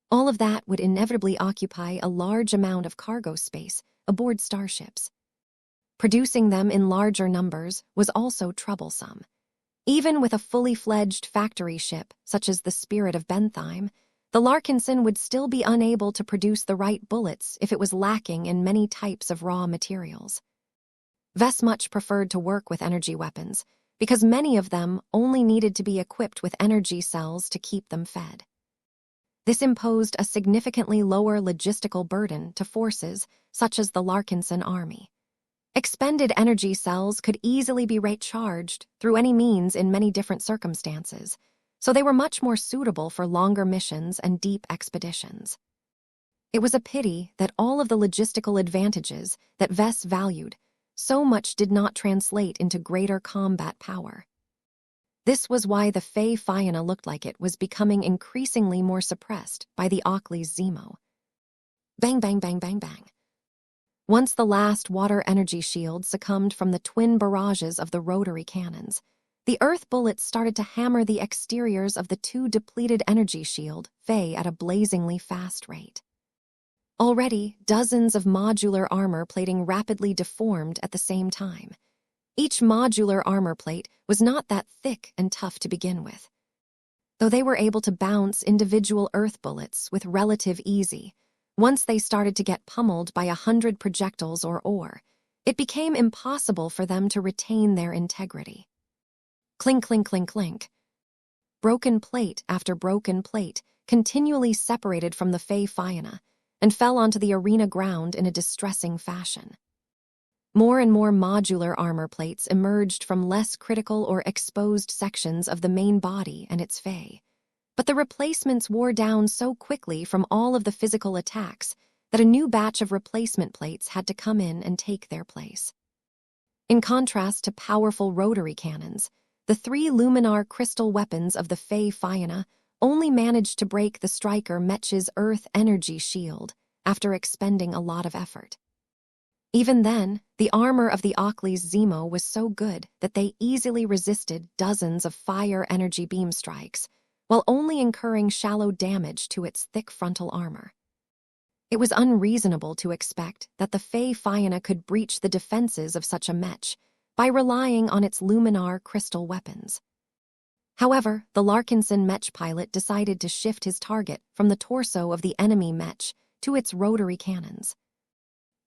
All of that would inevitably occupy a large amount of cargo space aboard starships. Producing them in larger numbers was also troublesome. Even with a fully fledged factory ship, such as the Spirit of Bentheim, the Larkinson would still be unable to produce the right bullets if it was lacking in many types of raw materials. Vess much preferred to work with energy weapons, because many of them only needed to be equipped with energy cells to keep them fed. This imposed a significantly lower logistical burden to forces such as the Larkinson Army. Expended energy cells could easily be recharged through any means in many different circumstances, so they were much more suitable for longer missions and deep expeditions. It was a pity that all of the logistical advantages that Vess valued so much did not translate into greater combat power. This was why the Fae Fianna looked like it was becoming increasingly more suppressed by the Ockley's Zemo. Bang, bang, bang, bang, bang. Once the last water energy shield succumbed from the twin barrages of the rotary cannons, the Earth bullets started to hammer the exteriors of the two depleted energy shield Fae at a blazingly fast rate. Already, dozens of modular armor plating rapidly deformed at the same time. Each modular armor plate was not that thick and tough to begin with. Though they were able to bounce individual Earth bullets with relative ease, once they started to get pummeled by 100 projectiles or ore, it became impossible for them to retain their integrity. Clink, clink, clink, clink. Broken plate after broken plate continually separated from the Fae Fianna and fell onto the arena ground in a distressing fashion. More and more modular armor plates emerged from less critical or exposed sections of the main body and its Fae, but the replacements wore down so quickly from all of the physical attacks that a new batch of replacement plates had to come in and take their place. In contrast to powerful rotary cannons, the 3 luminar crystal weapons of the Fae Fianna only managed to break the striker Mech's Earth energy shield after expending a lot of effort. Even then, the armor of the Ockley's Zemo was so good that they easily resisted dozens of fire energy beam strikes, while only incurring shallow damage to its thick frontal armor. It was unreasonable to expect that the Fae Fianna could breach the defenses of such a Mech by relying on its luminar crystal weapons. However, the Larkinson Mech pilot decided to shift his target from the torso of the enemy Mech to its rotary cannons.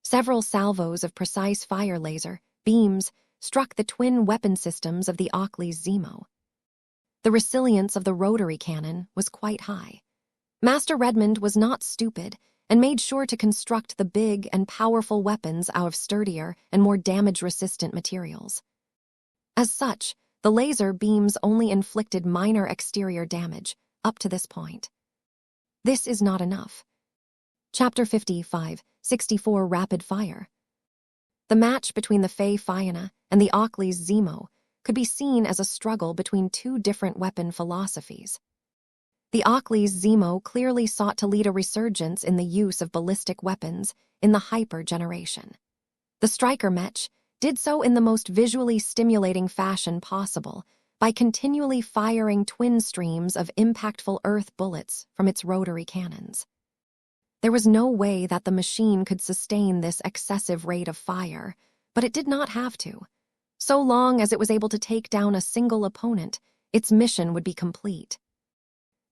Several salvos of precise fire laser beams struck the twin weapon systems of the Ockley's Zemo. The resilience of the rotary cannon was quite high. Master Redmond was not stupid and made sure to construct the big and powerful weapons out of sturdier and more damage-resistant materials. As such, the laser beams only inflicted minor exterior damage up to this point. This is not enough. Chapter 55, 64 Rapid Fire. The match between the Fae Fianna and the Ockley's Zemo could be seen as a struggle between two different weapon philosophies. The Ockley's Zemo clearly sought to lead a resurgence in the use of ballistic weapons in the Hyper generation. The Striker Mech did so in the most visually stimulating fashion possible by continually firing twin streams of impactful Earth bullets from its rotary cannons. There was no way that the machine could sustain this excessive rate of fire, but it did not have to. So long as it was able to take down a single opponent, its mission would be complete.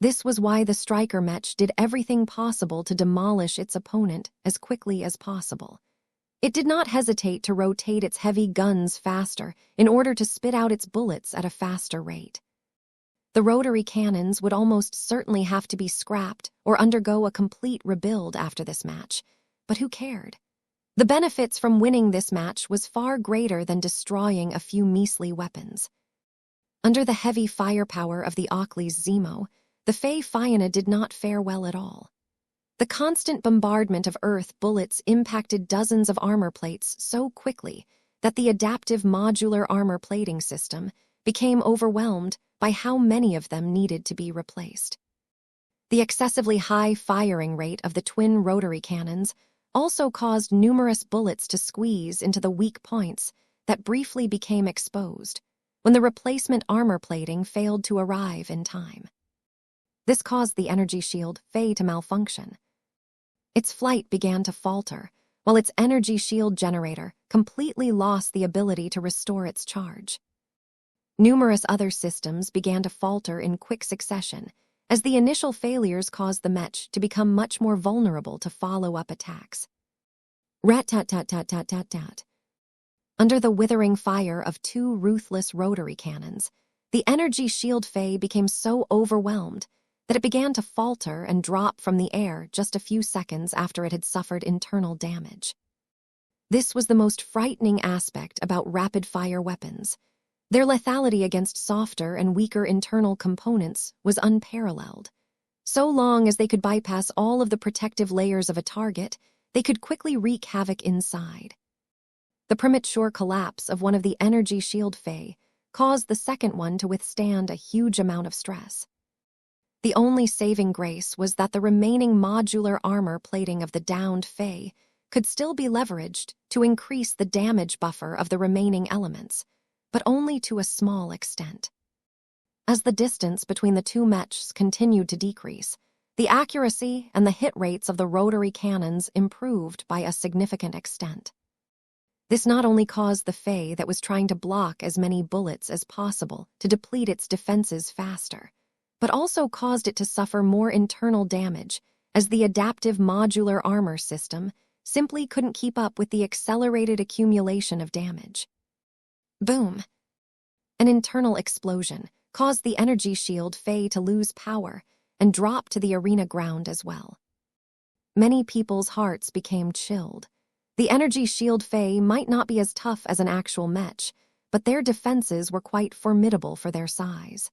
This was why the Striker Mech did everything possible to demolish its opponent as quickly as possible. It did not hesitate to rotate its heavy guns faster in order to spit out its bullets at a faster rate. The rotary cannons would almost certainly have to be scrapped or undergo a complete rebuild after this match, but who cared? The benefits from winning this match was far greater than destroying a few measly weapons. Under the heavy firepower of the Ockley's Zemo, the Fae Fianna did not fare well at all. The constant bombardment of Earth bullets impacted dozens of armor plates so quickly that the adaptive modular armor plating system became overwhelmed by how many of them needed to be replaced. The excessively high firing rate of the twin rotary cannons also caused numerous bullets to squeeze into the weak points that briefly became exposed when the replacement armor plating failed to arrive in time. This caused the energy shield Fae to malfunction. Its flight began to falter, while its energy shield generator completely lost the ability to restore its charge. Numerous other systems began to falter in quick succession, as the initial failures caused the Mech to become much more vulnerable to follow-up attacks. Rat-tat-tat-tat-tat-tat-tat. Under the withering fire of two ruthless rotary cannons, the energy shield Fae became so overwhelmed that it began to falter and drop from the air just a few seconds after it had suffered internal damage. This was the most frightening aspect about rapid-fire weapons. Their lethality against softer and weaker internal components was unparalleled. So long as they could bypass all of the protective layers of a target, they could quickly wreak havoc inside. The premature collapse of one of the energy shield Fae caused the second one to withstand a huge amount of stress. The only saving grace was that the remaining modular armor plating of the downed Fae could still be leveraged to increase the damage buffer of the remaining elements, but only to a small extent. As the distance between the two mechs continued to decrease, the accuracy and the hit rates of the rotary cannons improved by a significant extent. This not only caused the Fae that was trying to block as many bullets as possible to deplete its defenses faster, but also caused it to suffer more internal damage as the adaptive modular armor system simply couldn't keep up with the accelerated accumulation of damage. Boom! An internal explosion caused the energy shield Fae to lose power and drop to the arena ground as well. Many people's hearts became chilled. The energy shield Fae might not be as tough as an actual mech, but their defenses were quite formidable for their size.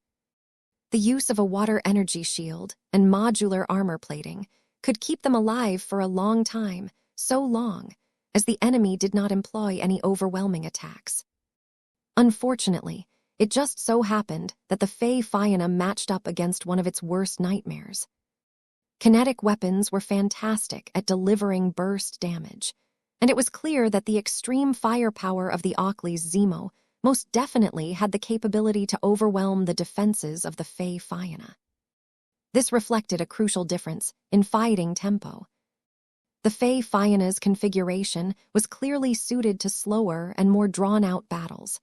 The use of a water energy shield and modular armor plating could keep them alive for a long time, so long as the enemy did not employ any overwhelming attacks. Unfortunately, it just so happened that the Fae Fianna matched up against one of its worst nightmares. Kinetic weapons were fantastic at delivering burst damage, and it was clear that the extreme firepower of the Auckley's Zemo most definitely had the capability to overwhelm the defenses of the Fae Fianna. This reflected a crucial difference in fighting tempo. The Fae Fianna's configuration was clearly suited to slower and more drawn-out battles.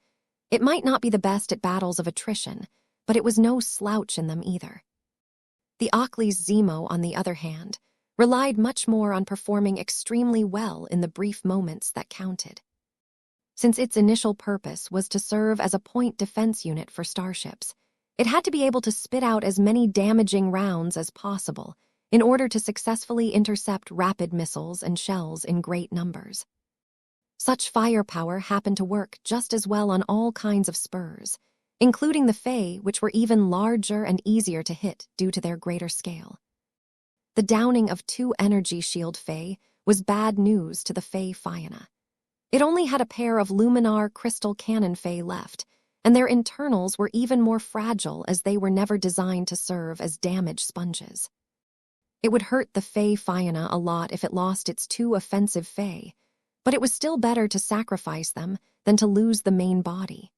It might not be the best at battles of attrition, but it was no slouch in them either. The Auckley's Zemo, on the other hand, relied much more on performing extremely well in the brief moments that counted. Since its initial purpose was to serve as a point defense unit for starships, it had to be able to spit out as many damaging rounds as possible in order to successfully intercept rapid missiles and shells in great numbers. Such firepower happened to work just as well on all kinds of spurs, including the Fae, which were even larger and easier to hit due to their greater scale. The downing of 2 energy shield Fae was bad news to the Fae Fianna. It only had a pair of Luminar crystal cannon Fae left, and their internals were even more fragile as they were never designed to serve as damage sponges. It would hurt the Fae Fianna a lot if it lost its 2 offensive Fae, but it was still better to sacrifice them than to lose the main body.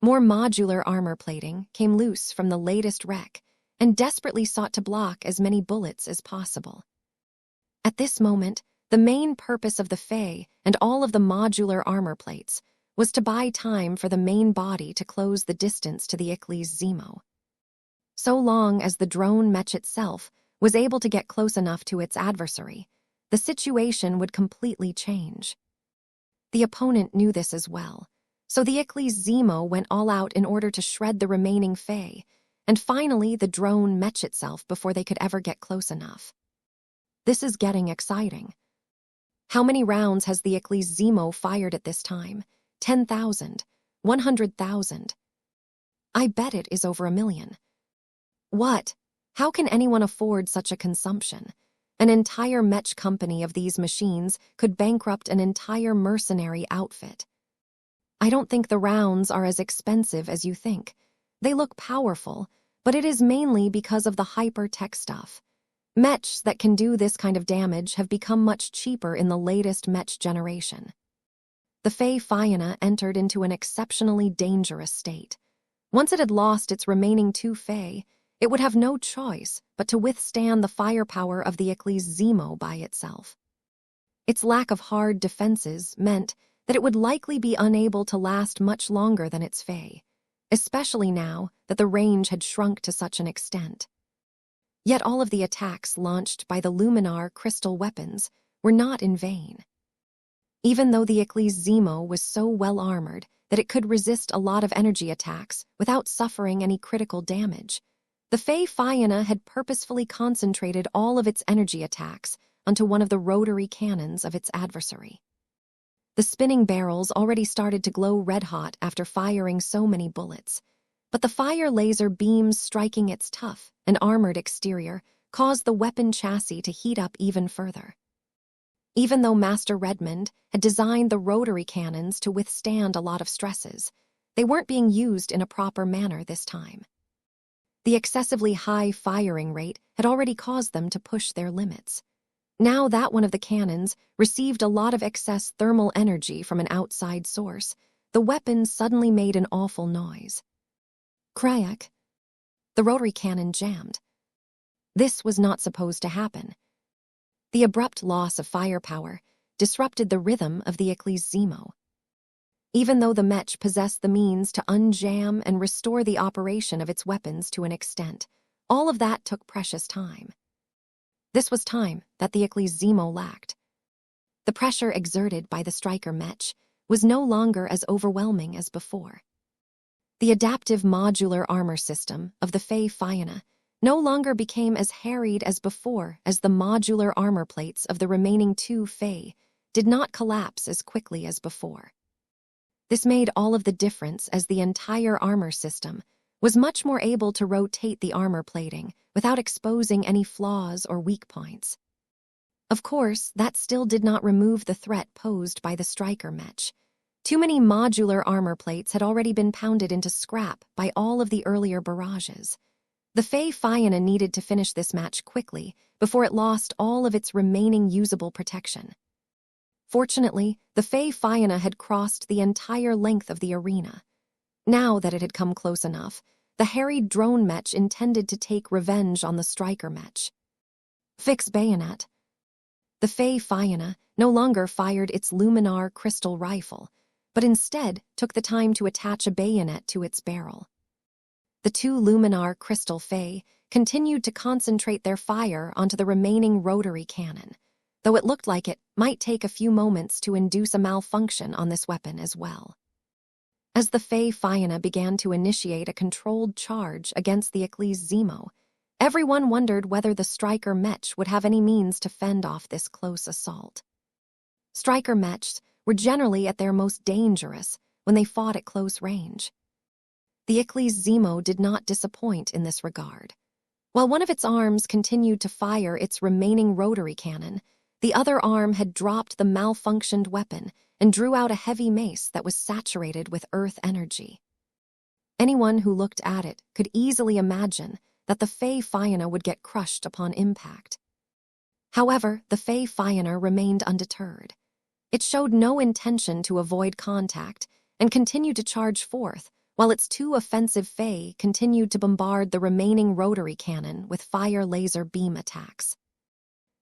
More modular armor plating came loose from the latest wreck and desperately sought to block as many bullets as possible. At this moment, the main purpose of the Fae and all of the modular armor plates was to buy time for the main body to close the distance to the Auckley's Zemo. So long as the drone mech itself was able to get close enough to its adversary, the situation would completely change. The opponent knew this as well, so the Auckley's Zemo went all out in order to shred the remaining Fae, and finally the drone mech itself before they could ever get close enough. This is getting exciting. How many rounds has the Auckley's Zemo fired at this time? 10,000? 100,000? I bet it is over 1 million. What? How can anyone afford such a consumption? An entire mech company of these machines could bankrupt an entire mercenary outfit. I don't think the rounds are as expensive as you think. They look powerful, but it is mainly because of the hyper-tech stuff. Mechs that can do this kind of damage have become much cheaper in the latest mech generation. The Fae Fianna entered into an exceptionally dangerous state. Once it had lost its remaining 2 Fae, it would have no choice but to withstand the firepower of the Auckley's Zemo by itself. Its lack of hard defenses meant that it would likely be unable to last much longer than its Fae, especially now that the range had shrunk to such an extent. Yet all of the attacks launched by the Luminar crystal weapons were not in vain. Even though the Auckley's Zemo was so well armored that it could resist a lot of energy attacks without suffering any critical damage, The Fey Fianna had purposefully concentrated all of its energy attacks onto one of the rotary cannons of its adversary. The spinning barrels already started to glow red-hot after firing so many bullets, but the fire laser beams striking its tough and armored exterior caused the weapon chassis to heat up even further. Even though Master Redmond had designed the rotary cannons to withstand a lot of stresses, they weren't being used in a proper manner this time. The excessively high firing rate had already caused them to push their limits. Now that one of the cannons received a lot of excess thermal energy from an outside source, the weapon suddenly made an awful noise. Crack! The rotary cannon jammed. This was not supposed to happen. The abrupt loss of firepower disrupted the rhythm of the Ecclesimo. Even though the Mech possessed the means to unjam and restore the operation of its weapons to an extent, all of that took precious time. This was time that the Ecclesimo lacked. The pressure exerted by the striker Mech was no longer as overwhelming as before. The adaptive modular armor system of the Fey Fianna no longer became as harried as before, as the modular armor plates of the remaining two Fey did not collapse as quickly as before. This made all of the difference, as the entire armor system was much more able to rotate the armor plating without exposing any flaws or weak points. Of course, that still did not remove the threat posed by the striker Mech. Too many modular armor plates had already been pounded into scrap by all of the earlier barrages. The Fey Fianna needed to finish this match quickly before it lost all of its remaining usable protection. Fortunately, the Fey Fianna had crossed the entire length of the arena. Now that it had come close enough, the harried drone Mech intended to take revenge on the striker Mech. Fix bayonet. The Fey Fianna no longer fired its luminar crystal rifle, but instead took the time to attach a bayonet to its barrel. The two luminar crystal Fey continued to concentrate their fire onto the remaining rotary cannon, though it looked like it might take a few moments to induce a malfunction on this weapon as well. As the Fey Fianna began to initiate a controlled charge against the Ecclesimo, everyone wondered whether the striker Mech would have any means to fend off this close assault. Striker Mechs were generally at their most dangerous when they fought at close range. The Ecclesimo did not disappoint in this regard. While one of its arms continued to fire its remaining rotary cannon, the other arm had dropped the malfunctioned weapon and drew out a heavy mace that was saturated with earth energy. Anyone who looked at it could easily imagine that the Fey Fianna would get crushed upon impact. However, the Fey Fianna remained undeterred. It showed no intention to avoid contact and continued to charge forth, while its two offensive Fey continued to bombard the remaining rotary cannon with fire laser beam attacks.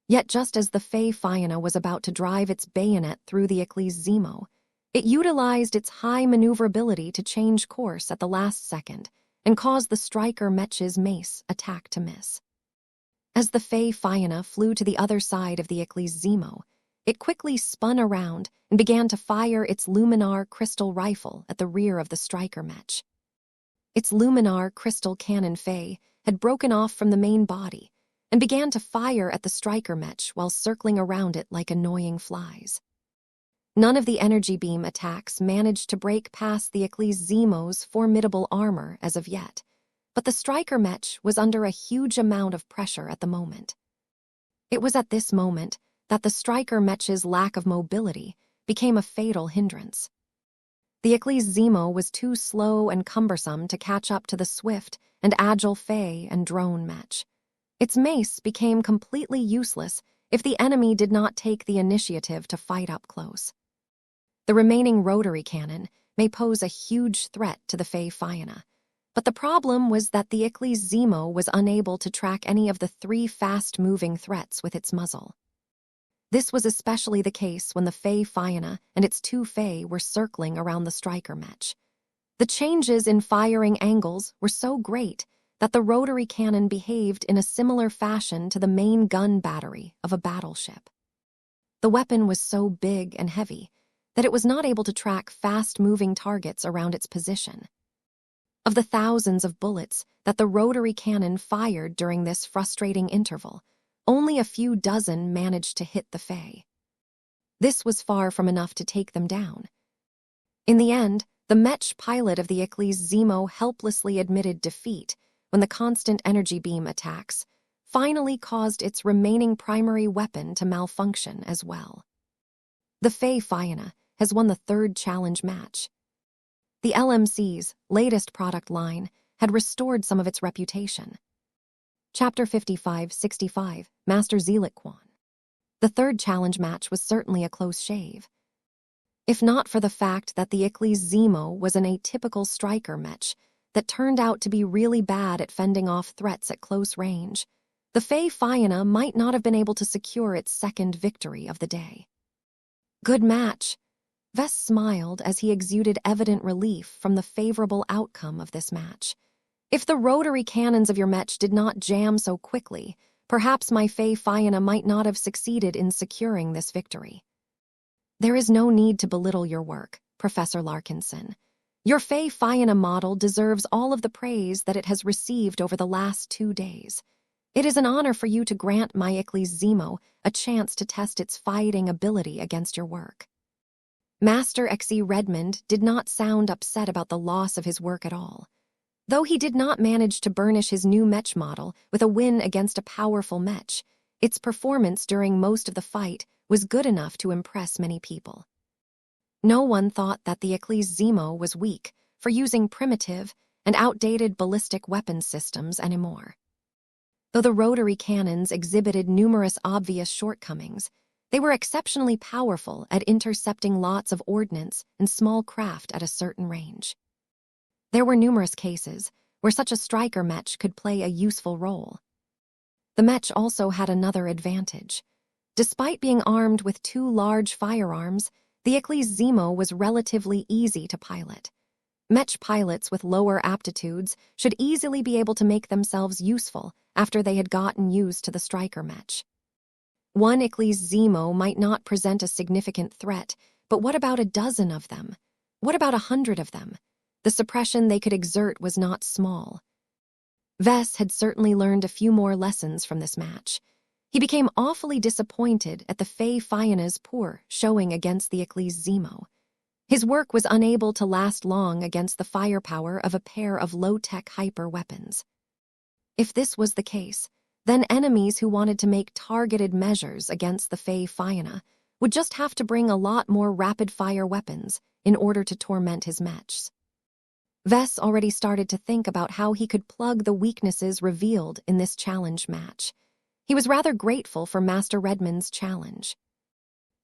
Yet just as the Fey Fianna was about to drive its bayonet through the Ecclesimo, it utilized its high maneuverability to change course at the last second and cause the striker Mech's mace attack to miss. As the Fey Fianna flew to the other side of the Ecclesimo, it quickly spun around and began to fire its luminar crystal rifle at the rear of the striker Mech. Its luminar crystal cannon Fey had broken off from the main body and began to fire at the striker Mech while circling around it like annoying flies. None of the energy beam attacks managed to break past the Ecclesimo's formidable armor as of yet, but the striker Mech was under a huge amount of pressure at the moment. It was at this moment that the striker Mech's lack of mobility became a fatal hindrance. The Ecclesimo was too slow and cumbersome to catch up to the swift and agile Fey and drone Mech. Its mace became completely useless if the enemy did not take the initiative to fight up close. The remaining rotary cannon may pose a huge threat to the Fey Fianna, but the problem was that the Ecclesimo was unable to track any of the three fast-moving threats with its muzzle. This was especially the case when the Fey Fianna and its two Fey were circling around the striker Mech. The changes in firing angles were so great that the rotary cannon behaved in a similar fashion to the main gun battery of a battleship. The weapon was so big and heavy that it was not able to track fast-moving targets around its position. Of the thousands of bullets that the rotary cannon fired during this frustrating interval, only a few dozen managed to hit the Fae. This was far from enough to take them down. In the end, the Mech pilot of the Icles Zemo helplessly admitted defeat when the constant energy beam attacks finally caused its remaining primary weapon to malfunction as well. The Fae Fianna has won the third challenge match. The LMC's latest product line had restored some of its reputation. Chapter 55-65, Master Zelikwan. The third challenge match was certainly a close shave. If not for the fact that the Icles Zemo was an atypical striker mech that turned out to be really bad at fending off threats at close range, the Fae Fianna might not have been able to secure its second victory of the day. Good match. Vess smiled as he exuded evident relief from the favorable outcome of this match. If the rotary cannons of your mech did not jam so quickly, perhaps my Fae Fianna might not have succeeded in securing this victory. There is no need to belittle your work, Professor Larkinson. Your Fae Fianna model deserves all of the praise that it has received over the last 2 days. It is an honor for you to grant my Icles Zemo a chance to test its fighting ability against your work. Master Xe Redmond did not sound upset about the loss of his work at all. Though he did not manage to burnish his new mech model with a win against a powerful mech, its performance during most of the fight was good enough to impress many people. No one thought that the Icles Zemo was weak for using primitive and outdated ballistic weapon systems anymore. Though the rotary cannons exhibited numerous obvious shortcomings, they were exceptionally powerful at intercepting lots of ordnance and small craft at a certain range. There were numerous cases where such a striker mech could play a useful role. The mech also had another advantage. Despite being armed with 2 large firearms, the Icles Zemo was relatively easy to pilot. Mech pilots with lower aptitudes should easily be able to make themselves useful after they had gotten used to the striker mech. One Icles Zemo might not present a significant threat, but what about a dozen of them? What about 100 of them? The suppression they could exert was not small. Vess had certainly learned a few more lessons from this match. He became awfully disappointed at the Fae Fianna's poor showing against the Icles Zemo. His work was unable to last long against the firepower of a pair of low-tech hyper weapons. If this was the case, then enemies who wanted to make targeted measures against the Fae Fianna would just have to bring a lot more rapid-fire weapons in order to torment his mechs. Vess already started to think about how he could plug the weaknesses revealed in this challenge match. He was rather grateful for Master Redmond's challenge.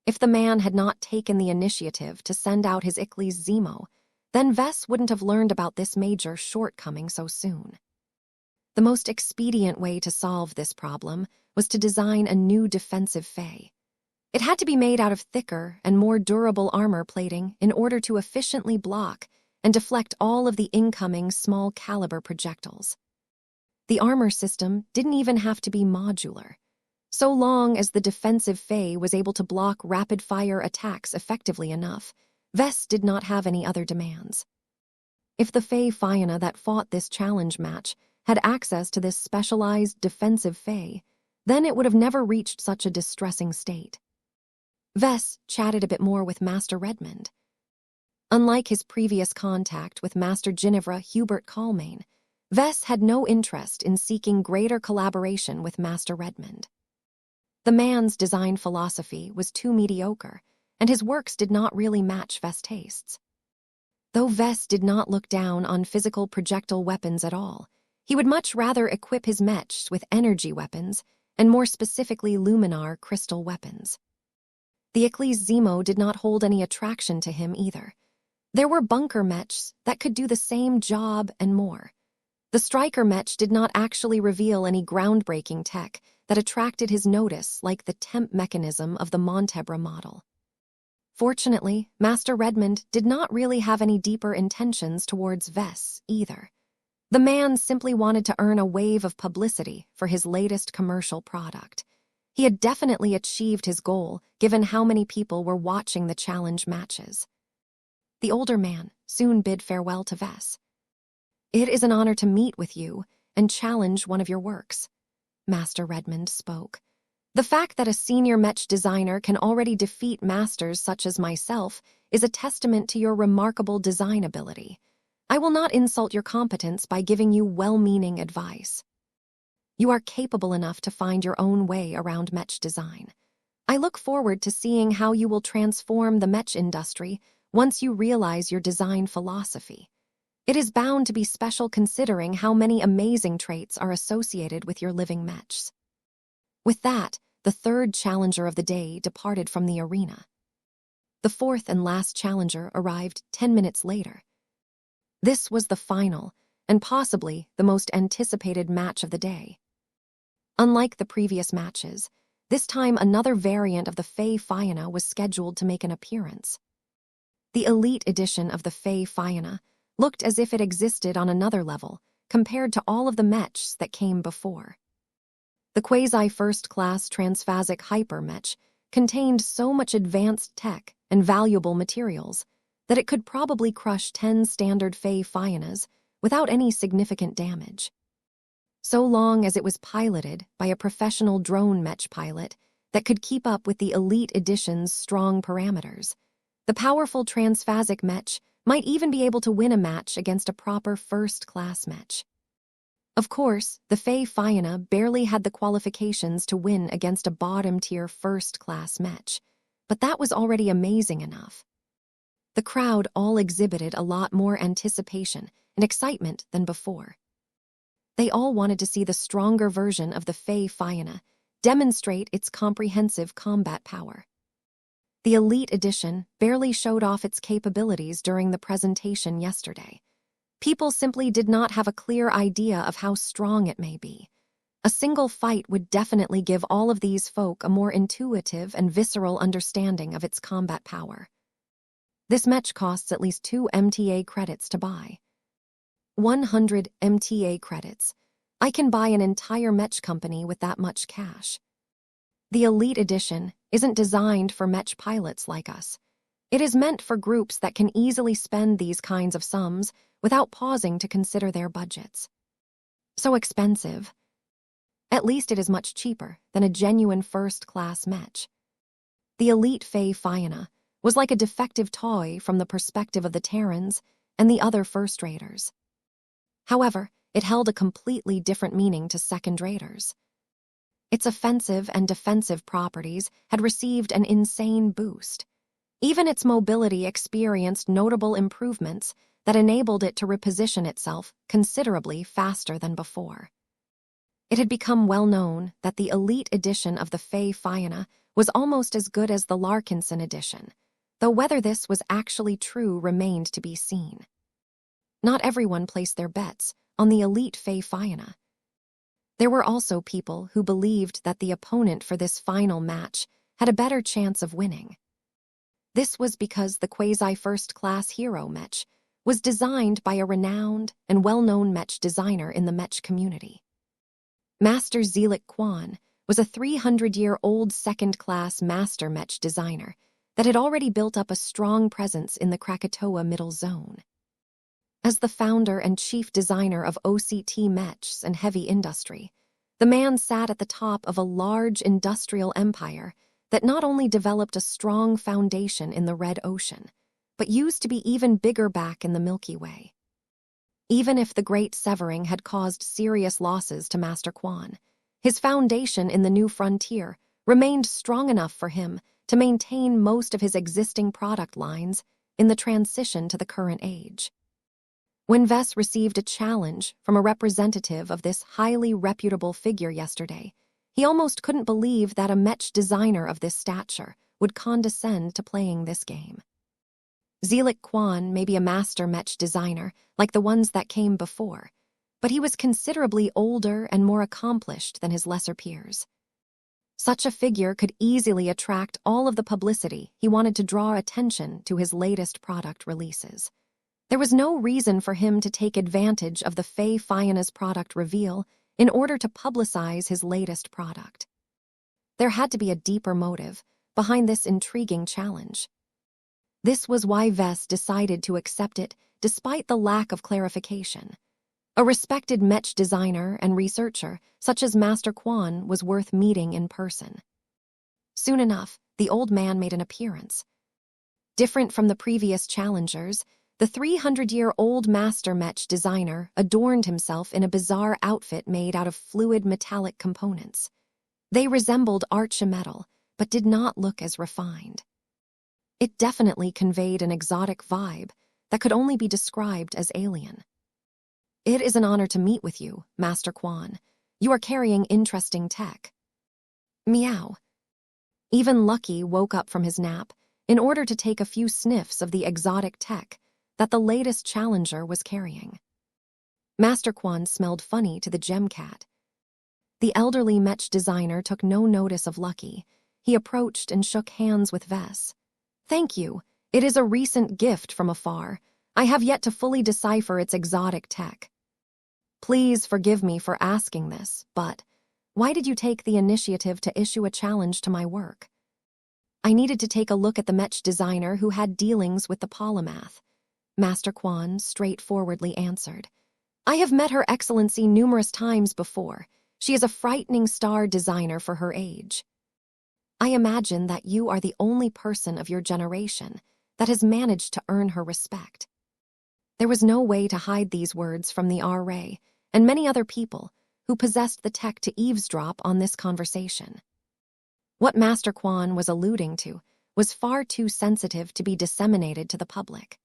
If the man had not taken the initiative to send out his Icles Zemo, then Vess wouldn't have learned about this major shortcoming so soon. The most expedient way to solve this problem was to design a new defensive Fae. It had to be made out of thicker and more durable armor plating in order to efficiently block and deflect all of the incoming small-caliber projectiles. The armor system didn't even have to be modular. So long as the defensive Fae was able to block rapid-fire attacks effectively enough, Vess did not have any other demands. If the Fae Fianna that fought this challenge match had access to this specialized defensive Fae, then it would have never reached such a distressing state. Vess chatted a bit more with Master Redmond. Unlike his previous contact with Master Ginevra Hubert Calmain, Vess had no interest in seeking greater collaboration with Master Redmond. The man's design philosophy was too mediocre, and his works did not really match Vess' tastes. Though Vess did not look down on physical projectile weapons at all, he would much rather equip his mechs with energy weapons, and more specifically luminar crystal weapons. The Icles Zemo did not hold any attraction to him either. There were bunker mechs that could do the same job and more. The striker mech did not actually reveal any groundbreaking tech that attracted his notice like the temp mechanism of the Montebra model. Fortunately, Master Redmond did not really have any deeper intentions towards Vess either. The man simply wanted to earn a wave of publicity for his latest commercial product. He had definitely achieved his goal, given how many people were watching the challenge matches. The older man soon bid farewell to Vess. "It is an honor to meet with you and challenge one of your works," Master Redmond spoke. "The fact that a senior Mech designer can already defeat masters such as myself is a testament to your remarkable design ability. I will not insult your competence by giving you well-meaning advice. You are capable enough to find your own way around Mech design. I look forward to seeing how you will transform the Mech industry once you realize your design philosophy. It is bound to be special considering how many amazing traits are associated with your living Mechs." With that, the third challenger of the day departed from the arena. The fourth and last challenger arrived 10 minutes later. This was the final, and possibly the most anticipated match of the day. Unlike the previous matches, this time another variant of the Fey Fiona was scheduled to make an appearance. The elite edition of the Fey Fiona looked as if it existed on another level compared to all of the Mechs that came before. The quasi-first-class transphasic hyper Mech contained so much advanced tech and valuable materials that it could probably crush 10 standard Fey Fionas without any significant damage. So long as it was piloted by a professional drone Mech pilot that could keep up with the Elite Edition's strong parameters, the powerful transphasic Mech might even be able to win a match against a proper first-class Mech. Of course, the Fey Fiona barely had the qualifications to win against a bottom-tier first-class Mech, but that was already amazing enough. The crowd all exhibited a lot more anticipation and excitement than before. They all wanted to see the stronger version of the Fey Fiona demonstrate its comprehensive combat power. The Elite Edition barely showed off its capabilities during the presentation yesterday. People simply did not have a clear idea of how strong it may be. A single fight would definitely give all of these folk a more intuitive and visceral understanding of its combat power. This Mech costs at least 2 MTA credits to buy. 100 MTA credits. I can buy an entire Mech company with that much cash. The Elite Edition isn't designed for Mech pilots like us. It is meant for groups that can easily spend these kinds of sums without pausing to consider their budgets. So expensive. At least it is much cheaper than a genuine first-class Mech. The Elite Fey Fiona was like a defective toy from the perspective of the Terrans and the other first-raters. However, it held a completely different meaning to second-raters. Its offensive and defensive properties had received an insane boost. Even its mobility experienced notable improvements that enabled it to reposition itself considerably faster than before. It had become well known that the Elite Edition of the Fey Fiona was almost as good as the Larkinson Edition, though whether this was actually true remained to be seen. Not everyone placed their bets on the Elite Fey Fiona. There were also people who believed that the opponent for this final match had a better chance of winning. This was because the quasi-first-class hero Mech was designed by a renowned and well-known Mech designer in the Mech community. Master Zelik Kwan was a 300-year-old second-class master Mech designer that had already built up a strong presence in the Krakatoa Middle Zone. As the founder and chief designer of OCT Mechs and heavy industry, the man sat at the top of a large industrial empire that not only developed a strong foundation in the Red Ocean, but used to be even bigger back in the Milky Way. Even if the Great Severing had caused serious losses to Master Kwan, his foundation in the new frontier remained strong enough for him to maintain most of his existing product lines in the transition to the current age. When Vess received a challenge from a representative of this highly reputable figure yesterday, he almost couldn't believe that a Mech designer of this stature would condescend to playing this game. Zelik Kwan may be a master Mech designer like the ones that came before, but he was considerably older and more accomplished than his lesser peers. Such a figure could easily attract all of the publicity he wanted to draw attention to his latest product releases. There was no reason for him to take advantage of the Fey Fiona's product reveal in order to publicize his latest product. There had to be a deeper motive behind this intriguing challenge. This was why Vess decided to accept it despite the lack of clarification. A respected Mech designer and researcher, such as Master Quan, was worth meeting in person. Soon enough, the old man made an appearance. Different from the previous challengers, the 300-year-old master Mech designer adorned himself in a bizarre outfit made out of fluid metallic components. They resembled archimetal, but did not look as refined. It definitely conveyed an exotic vibe that could only be described as alien. "It is an honor to meet with you, Master Quan. You are carrying interesting tech." Meow. Even Lucky woke up from his nap in order to take a few sniffs of the exotic tech that the latest challenger was carrying. Master Quan smelled funny to the gem cat. The elderly Mech designer took no notice of Lucky. He approached and shook hands with Vess. "Thank you. It is a recent gift from afar. I have yet to fully decipher its exotic tech. Please forgive me for asking this, but why did you take the initiative to issue a challenge to my work?" "I needed to take a look at the Mech designer who had dealings with the polymath," Master Quan straightforwardly answered. "I have met Her Excellency numerous times before. She is a frightening star designer for her age. I imagine that you are the only person of your generation that has managed to earn her respect." There was no way to hide these words from the RA and many other people who possessed the tech to eavesdrop on this conversation. What Master Quan was alluding to was far too sensitive to be disseminated to the public.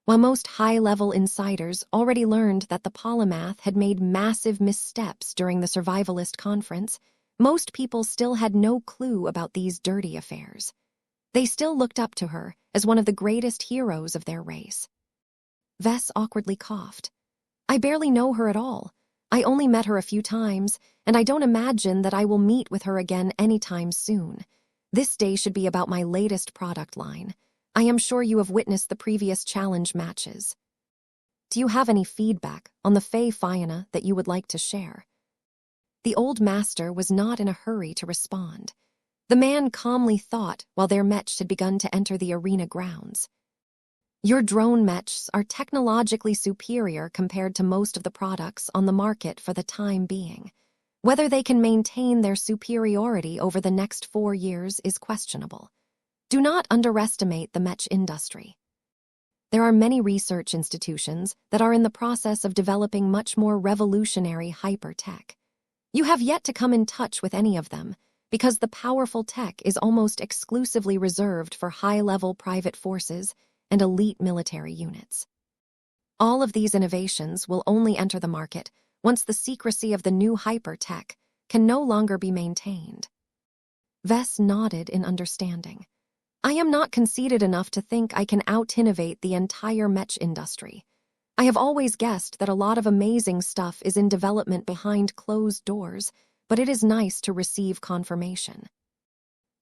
While most high-level insiders already learned that the polymath had made massive missteps during the survivalist conference, most people still had no clue about these dirty affairs. They still looked up to her as one of the greatest heroes of their race. Vess awkwardly coughed. "I barely know her at all. I only met her a few times, and I don't imagine that I will meet with her again anytime soon. This day should be about my latest product line. I am sure you have witnessed the previous challenge matches. Do you have any feedback on the Fey Fiona that you would like to share?" The old master was not in a hurry to respond. The man calmly thought while their mechs had begun to enter the arena grounds. "Your drone mechs are technologically superior compared to most of the products on the market for the time being. Whether they can maintain their superiority over the next 4 years is questionable. Do not underestimate the mech industry. There are many research institutions that are in the process of developing much more revolutionary hyper-tech. You have yet to come in touch with any of them, because the powerful tech is almost exclusively reserved for high-level private forces and elite military units. All of these innovations will only enter the market once the secrecy of the new hyper-tech can no longer be maintained." Vess nodded in understanding. "I am not conceited enough to think I can out-innovate the entire mech industry. I have always guessed that a lot of amazing stuff is in development behind closed doors, but it is nice to receive confirmation.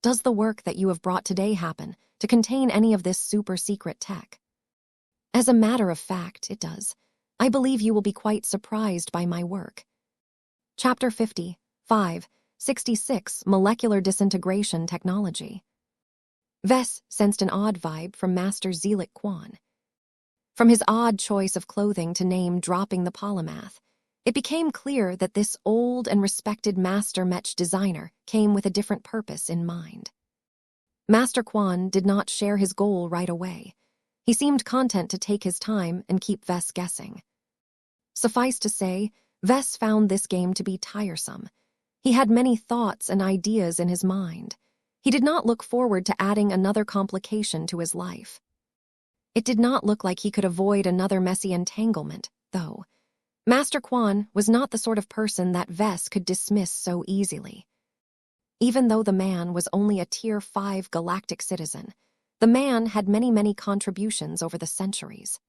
Does the work that you have brought today happen to contain any of this super-secret tech?" "As a matter of fact, it does. I believe you will be quite surprised by my work." Chapter 50, 566, Molecular Disintegration Technology. Vess sensed an odd vibe from Master Zelik Quan. From his odd choice of clothing to name dropping the polymath, it became clear that this old and respected master mech designer came with a different purpose in mind. Master Quan did not share his goal right away. He seemed content to take his time and keep Vess guessing. Suffice to say, Vess found this game to be tiresome. He had many thoughts and ideas in his mind. He did not look forward to adding another complication to his life. It did not look like he could avoid another messy entanglement, though. Master Quan was not the sort of person that Vess could dismiss so easily. Even though the man was only a Tier 5 galactic citizen, the man had many contributions over the centuries.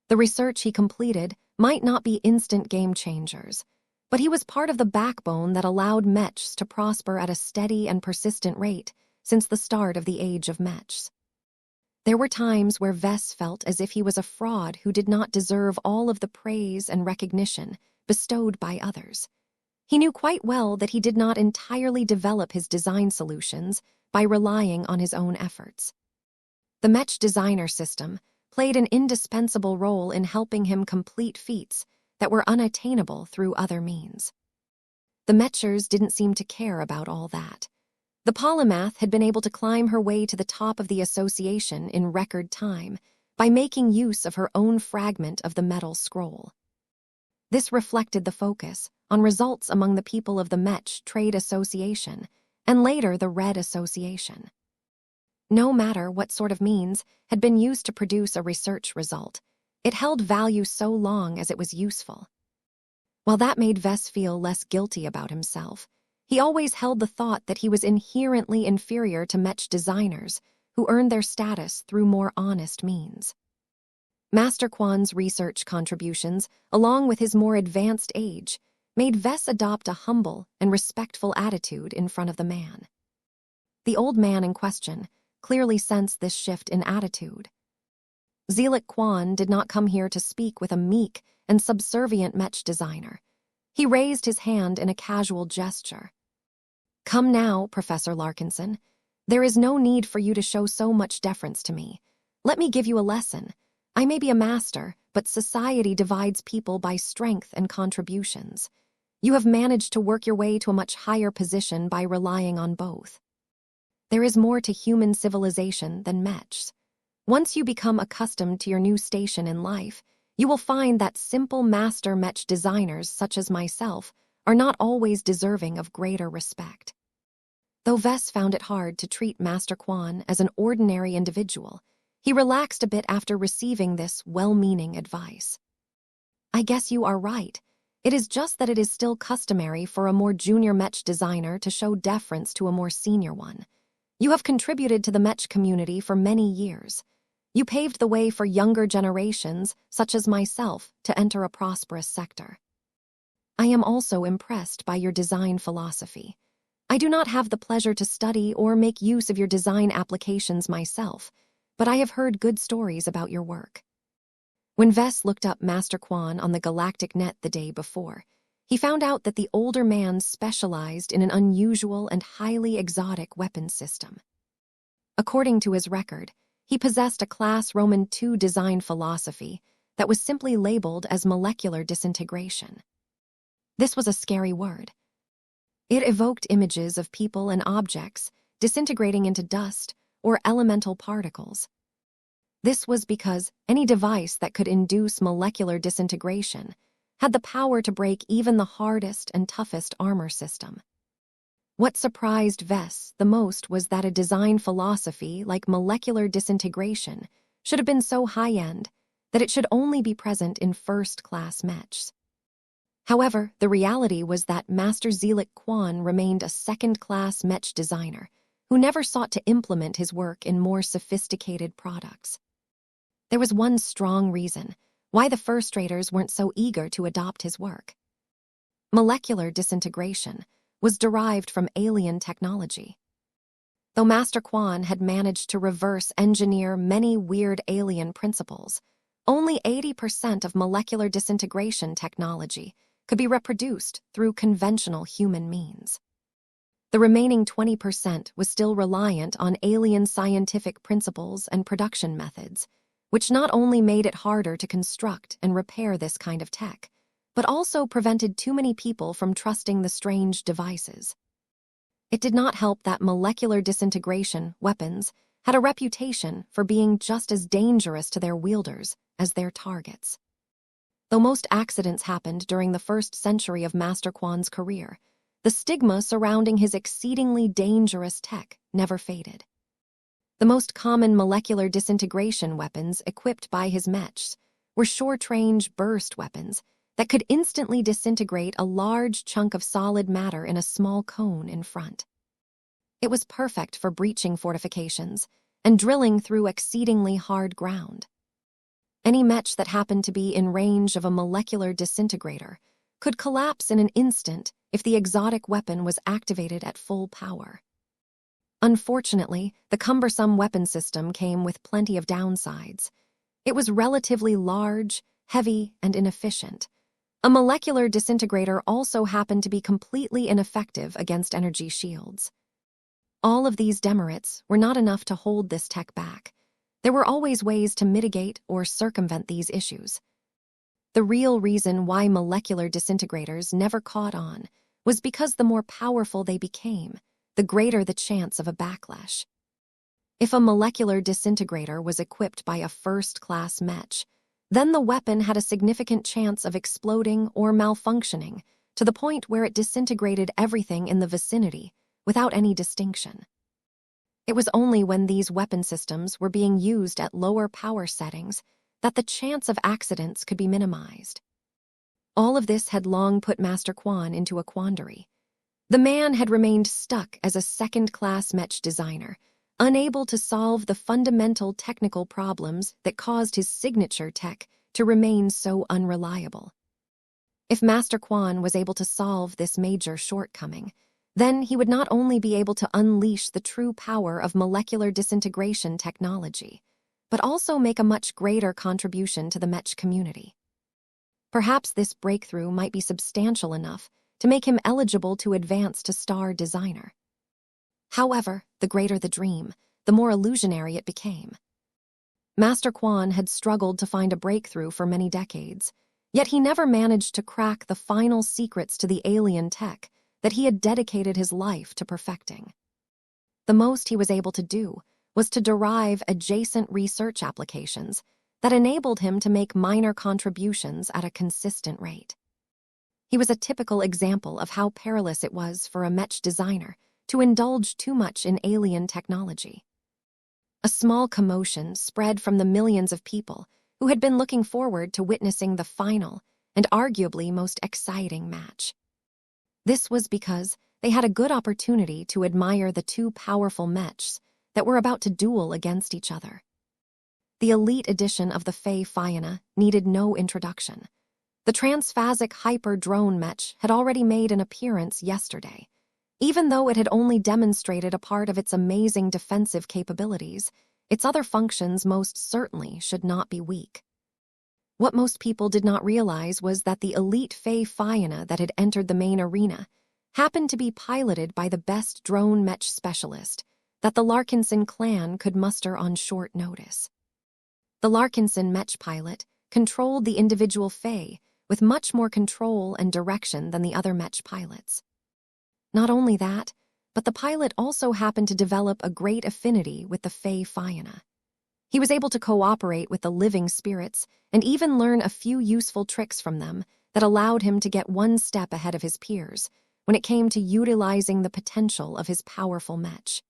The research he completed might not be instant game changers, but he was part of the backbone that allowed mechs to prosper at a steady and persistent rate since the start of the age of mechs. There were times where Vess felt as if he was a fraud who did not deserve all of the praise and recognition bestowed by others. He knew quite well that he did not entirely develop his design solutions by relying on his own efforts. The Mech designer system played an indispensable role in helping him complete feats that were unattainable through other means. The Mechers didn't seem to care about all that. The polymath had been able to climb her way to the top of the association in record time by making use of her own fragment of the metal scroll. This reflected the focus on results among the people of the Mech Trade Association and later the Red Association. No matter what sort of means had been used to produce a research result, it held value so long as it was useful. While that made Vess feel less guilty about himself, he always held the thought that he was inherently inferior to Mech designers who earned their status through more honest means. Master Quan's research contributions, along with his more advanced age, made Vess adopt a humble and respectful attitude in front of the man. The old man in question clearly sensed this shift in attitude. Zealot Quan did not come here to speak with a meek and subservient Mech designer. He raised his hand in a casual gesture. "Come now, Professor Larkinson. There is no need for you to show so much deference to me. Let me give you a lesson. I may be a master, but society divides people by strength and contributions. You have managed to work your way to a much higher position by relying on both. There is more to human civilization than Mechs. Once you become accustomed to your new station in life, you will find that simple master Mech designers such as myself are not always deserving of greater respect." Though Vess found it hard to treat Master Quan as an ordinary individual, he relaxed a bit after receiving this well-meaning advice. "I guess you are right. It is just that it is still customary for a more junior Mech designer to show deference to a more senior one. You have contributed to the Mech community for many years. You paved the way for younger generations, such as myself, to enter a prosperous sector. I am also impressed by your design philosophy. I do not have the pleasure to study or make use of your design applications myself, but I have heard good stories about your work." When Vess looked up Master Quan on the galactic net the day before, he found out that the older man specialized in an unusual and highly exotic weapons system. According to his record, he possessed a Class Roman II design philosophy that was simply labeled as molecular disintegration. This was a scary word. It evoked images of people and objects disintegrating into dust or elemental particles. This was because any device that could induce molecular disintegration had the power to break even the hardest and toughest armor system. What surprised Vess the most was that a design philosophy like molecular disintegration should have been so high-end that it should only be present in first-class Mechs. However, the reality was that Master Zealot Quan remained a second-class Mech designer who never sought to implement his work in more sophisticated products. There was one strong reason why the first-raters weren't so eager to adopt his work. Molecular disintegration was derived from alien technology. Though Master Quan had managed to reverse engineer many weird alien principles, only 80% of molecular disintegration technology could be reproduced through conventional human means. The remaining 20% was still reliant on alien scientific principles and production methods, which not only made it harder to construct and repair this kind of tech, but also prevented too many people from trusting the strange devices. It did not help that molecular disintegration weapons had a reputation for being just as dangerous to their wielders as their targets. Though most accidents happened during the first century of Master Quan's career, the stigma surrounding his exceedingly dangerous tech never faded. The most common molecular disintegration weapons equipped by his Mechs were short-range burst weapons that could instantly disintegrate a large chunk of solid matter in a small cone in front. It was perfect for breaching fortifications and drilling through exceedingly hard ground. Any Mech that happened to be in range of a molecular disintegrator could collapse in an instant if the exotic weapon was activated at full power. Unfortunately, the cumbersome weapon system came with plenty of downsides. It was relatively large, heavy, and inefficient. A molecular disintegrator also happened to be completely ineffective against energy shields. All of these demerits were not enough to hold this tech back. There were always ways to mitigate or circumvent these issues. The real reason why molecular disintegrators never caught on was because the more powerful they became, the greater the chance of a backlash. If a molecular disintegrator was equipped by a first-class Mech, then the weapon had a significant chance of exploding or malfunctioning to the point where it disintegrated everything in the vicinity without any distinction. It was only when these weapon systems were being used at lower power settings that the chance of accidents could be minimized. All of this had long put Master Quan into a quandary. The man had remained stuck as a second-class Mech designer, unable to solve the fundamental technical problems that caused his signature tech to remain so unreliable. If Master Quan was able to solve this major shortcoming, then he would not only be able to unleash the true power of molecular disintegration technology, but also make a much greater contribution to the Mech community. Perhaps this breakthrough might be substantial enough to make him eligible to advance to star designer. However, the greater the dream, the more illusionary it became. Master Quan had struggled to find a breakthrough for many decades, yet he never managed to crack the final secrets to the alien tech that he had dedicated his life to perfecting. The most he was able to do was to derive adjacent research applications that enabled him to make minor contributions at a consistent rate. He was a typical example of how perilous it was for a Mech designer to indulge too much in alien technology. A small commotion spread from the millions of people who had been looking forward to witnessing the final and arguably most exciting match. This was because they had a good opportunity to admire the two powerful Mechs that were about to duel against each other. The elite edition of the Fey Fianna needed no introduction. The transphasic hyper-drone Mech had already made an appearance yesterday. Even though it had only demonstrated a part of its amazing defensive capabilities, its other functions most certainly should not be weak. What most people did not realize was that the elite Fey Fianna that had entered the main arena happened to be piloted by the best drone Mech specialist that the Larkinson clan could muster on short notice. The Larkinson Mech pilot controlled the individual Fey with much more control and direction than the other Mech pilots. Not only that, but the pilot also happened to develop a great affinity with the Fey Fianna. He was able to cooperate with the living spirits and even learn a few useful tricks from them that allowed him to get one step ahead of his peers when it came to utilizing the potential of his powerful Mech.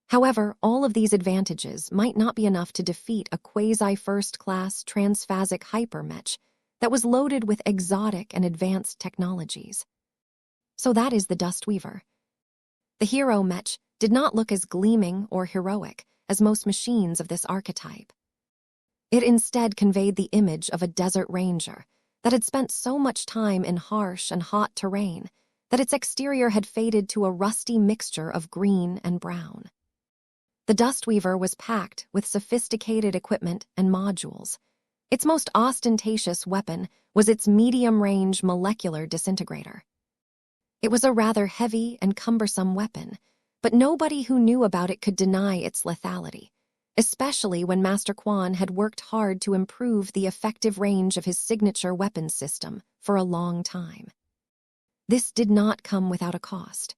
However, all of these advantages might not be enough to defeat a quasi-first-class transphasic hyper-Mech that was loaded with exotic and advanced technologies. So that is the Dustweaver. The hero Mech did not look as gleaming or heroic as most machines of this archetype. It instead conveyed the image of a desert ranger that had spent so much time in harsh and hot terrain that its exterior had faded to a rusty mixture of green and brown. The Dustweaver was packed with sophisticated equipment and modules. Its most ostentatious weapon was its medium-range molecular disintegrator. It was a rather heavy and cumbersome weapon, but nobody who knew about it could deny its lethality, especially when Master Quan had worked hard to improve the effective range of his signature weapons system for a long time. This did not come without a cost.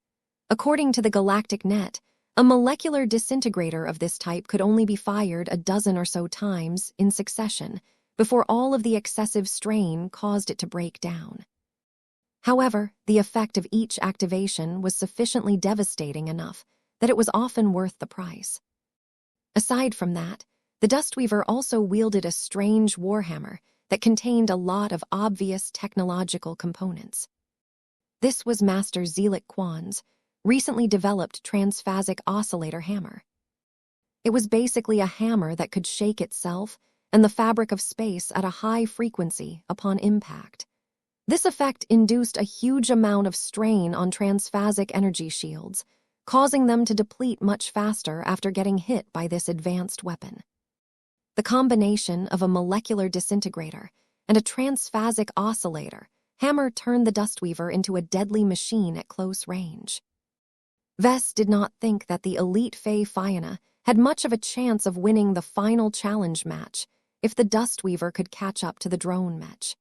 According to the Galactic Net, a molecular disintegrator of this type could only be fired a dozen or so times in succession before all of the excessive strain caused it to break down. However, the effect of each activation was sufficiently devastating enough that it was often worth the price. Aside from that, the Dustweaver also wielded a strange warhammer that contained a lot of obvious technological components. This was Master Zelik Quan's recently developed transphasic oscillator hammer. It was basically a hammer that could shake itself and the fabric of space at a high frequency upon impact. This effect induced a huge amount of strain on transphasic energy shields, causing them to deplete much faster after getting hit by this advanced weapon. The combination of a molecular disintegrator and a transphasic oscillator hammer turned the Dustweaver into a deadly machine at close range. Vess did not think that the elite Fey Fianna had much of a chance of winning the final challenge match if the Dustweaver could catch up to the drone Mech.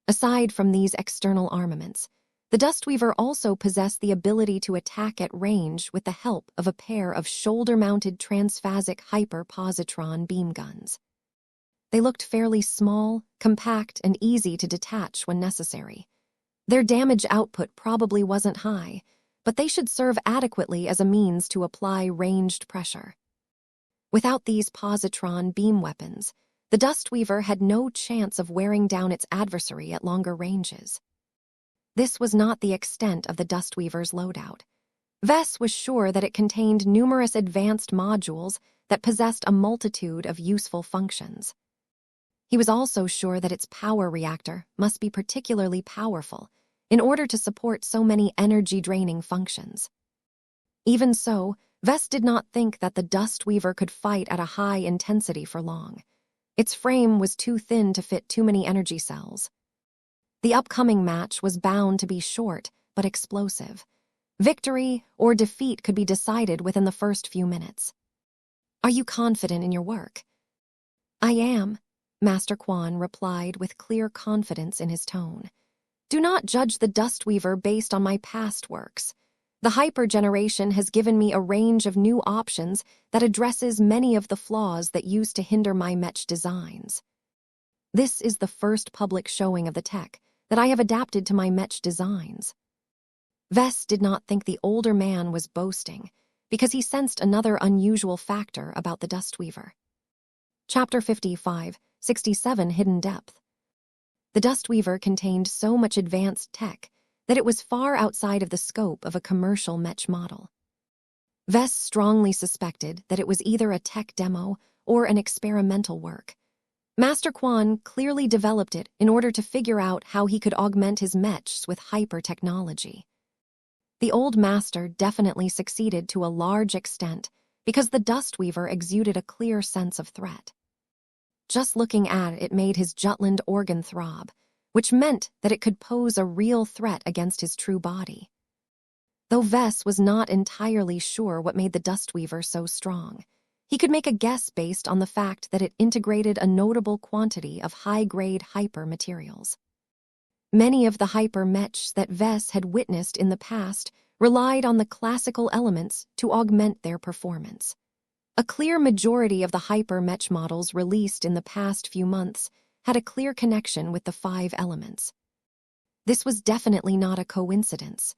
Aside from these external armaments, the Dustweaver also possessed the ability to attack at range with the help of a pair of shoulder-mounted transphasic hyper-positron beam guns. They looked fairly small, compact, and easy to detach when necessary. Their damage output probably wasn't high, but they should serve adequately as a means to apply ranged pressure. Without these positron beam weapons, the Dustweaver had no chance of wearing down its adversary at longer ranges. This was not the extent of the Dustweaver's loadout. Vess was sure that it contained numerous advanced modules that possessed a multitude of useful functions. He was also sure that its power reactor must be particularly powerful in order to support so many energy-draining functions. Even so, Vess did not think that the Dustweaver could fight at a high intensity for long. Its frame was too thin to fit too many energy cells. The upcoming match was bound to be short but explosive. Victory or defeat could be decided within the first few minutes. "Are you confident in your work?" "I am," Master Quan replied with clear confidence in his tone. "Do not judge the Dustweaver based on my past works. The hyper-generation has given me a range of new options that addresses many of the flaws that used to hinder my Mech designs. This is the first public showing of the tech that I have adapted to my Mech designs." Vess did not think the older man was boasting, because he sensed another unusual factor about the Dustweaver. Chapter 55, 67 Hidden Depth. The Dustweaver contained so much advanced tech that it was far outside of the scope of a commercial Mech model. Vess strongly suspected that it was either a tech demo or an experimental work. Master Quan clearly developed it in order to figure out how he could augment his Mechs with hyper-technology. The old master definitely succeeded to a large extent because the Dustweaver exuded a clear sense of threat. Just looking at it made his Jutland organ throb, which meant that it could pose a real threat against his true body. Though Vess was not entirely sure what made the Dustweaver so strong, he could make a guess based on the fact that it integrated a notable quantity of high-grade hyper materials. Many of the hyper Mechs that Vess had witnessed in the past relied on the classical elements to augment their performance. A clear majority of the hyper Mech models released in the past few months had a clear connection with the 5 elements. This was definitely not a coincidence.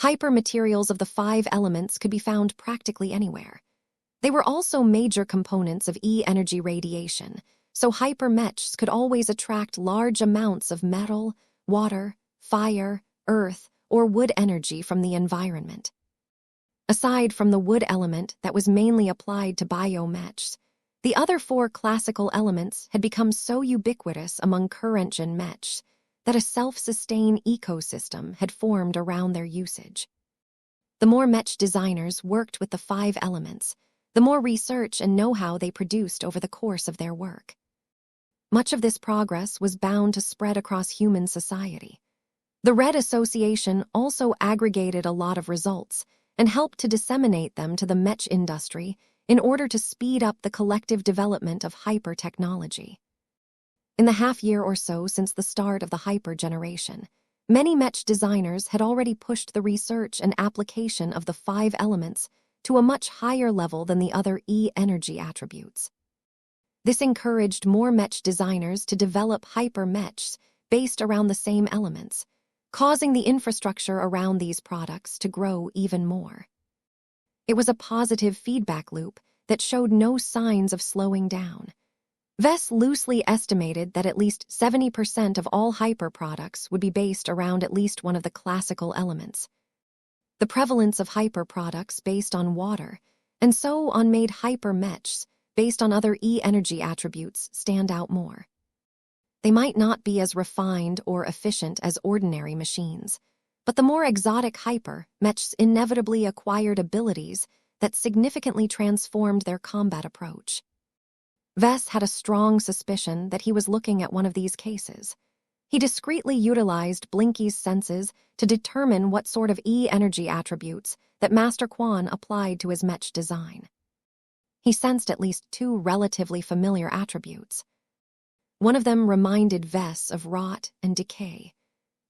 Hyper materials of the 5 elements could be found practically anywhere. They were also major components of E-energy radiation, so hyper Mechs could always attract large amounts of metal, water, fire, earth, or wood energy from the environment. Aside from the wood element that was mainly applied to bio-Mechs, the other 4 classical elements had become so ubiquitous among current-gen Mechs that a self-sustained ecosystem had formed around their usage. The more Mech designers worked with the 5 elements, the more research and know-how they produced over the course of their work. Much of this progress was bound to spread across human society. The Red Association also aggregated a lot of results and helped to disseminate them to the Mech industry in order to speed up the collective development of hyper-technology. In the half-year or so since the start of the hyper-generation, many Mech designers had already pushed the research and application of the 5 elements to a much higher level than the other E-energy attributes. This encouraged more Mech designers to develop hyper-Mechs based around the same elements, causing the infrastructure around these products to grow even more. It was a positive feedback loop that showed no signs of slowing down. Vess loosely estimated that at least 70% of all hyper products would be based around at least one of the classical elements. The prevalence of hyper products based on water, and so on made hyper Mechs based on other E-energy attributes stand out more. They might not be as refined or efficient as ordinary machines, but the more exotic hyper Mechs inevitably acquired abilities that significantly transformed their combat approach. Vess had a strong suspicion that he was looking at one of these cases. He discreetly utilized Blinky's senses to determine what sort of E-energy attributes that Master Quan applied to his Mech design. He sensed at least 2 relatively familiar attributes. One of them reminded Vess of rot and decay.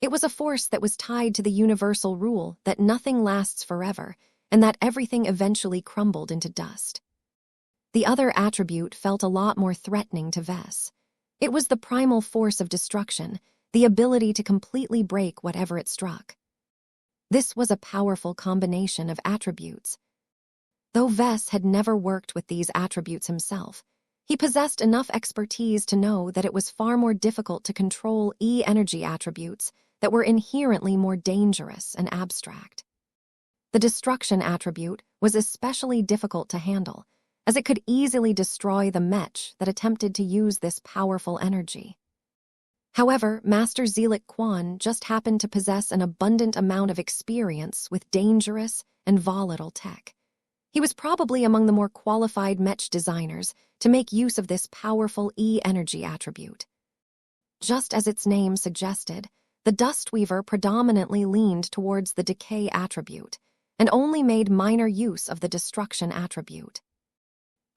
It was a force that was tied to the universal rule that nothing lasts forever and that everything eventually crumbled into dust. The other attribute felt a lot more threatening to Vess. It was the primal force of destruction, the ability to completely break whatever it struck. This was a powerful combination of attributes. Though Vess had never worked with these attributes himself, he possessed enough expertise to know that it was far more difficult to control E-energy attributes that were inherently more dangerous and abstract. The destruction attribute was especially difficult to handle, as it could easily destroy the Mech that attempted to use this powerful energy. However, Master Zelik Quan just happened to possess an abundant amount of experience with dangerous and volatile tech. He was probably among the more qualified Mech designers to make use of this powerful E-energy attribute. Just as its name suggested, the Dustweaver predominantly leaned towards the decay attribute and only made minor use of the destruction attribute.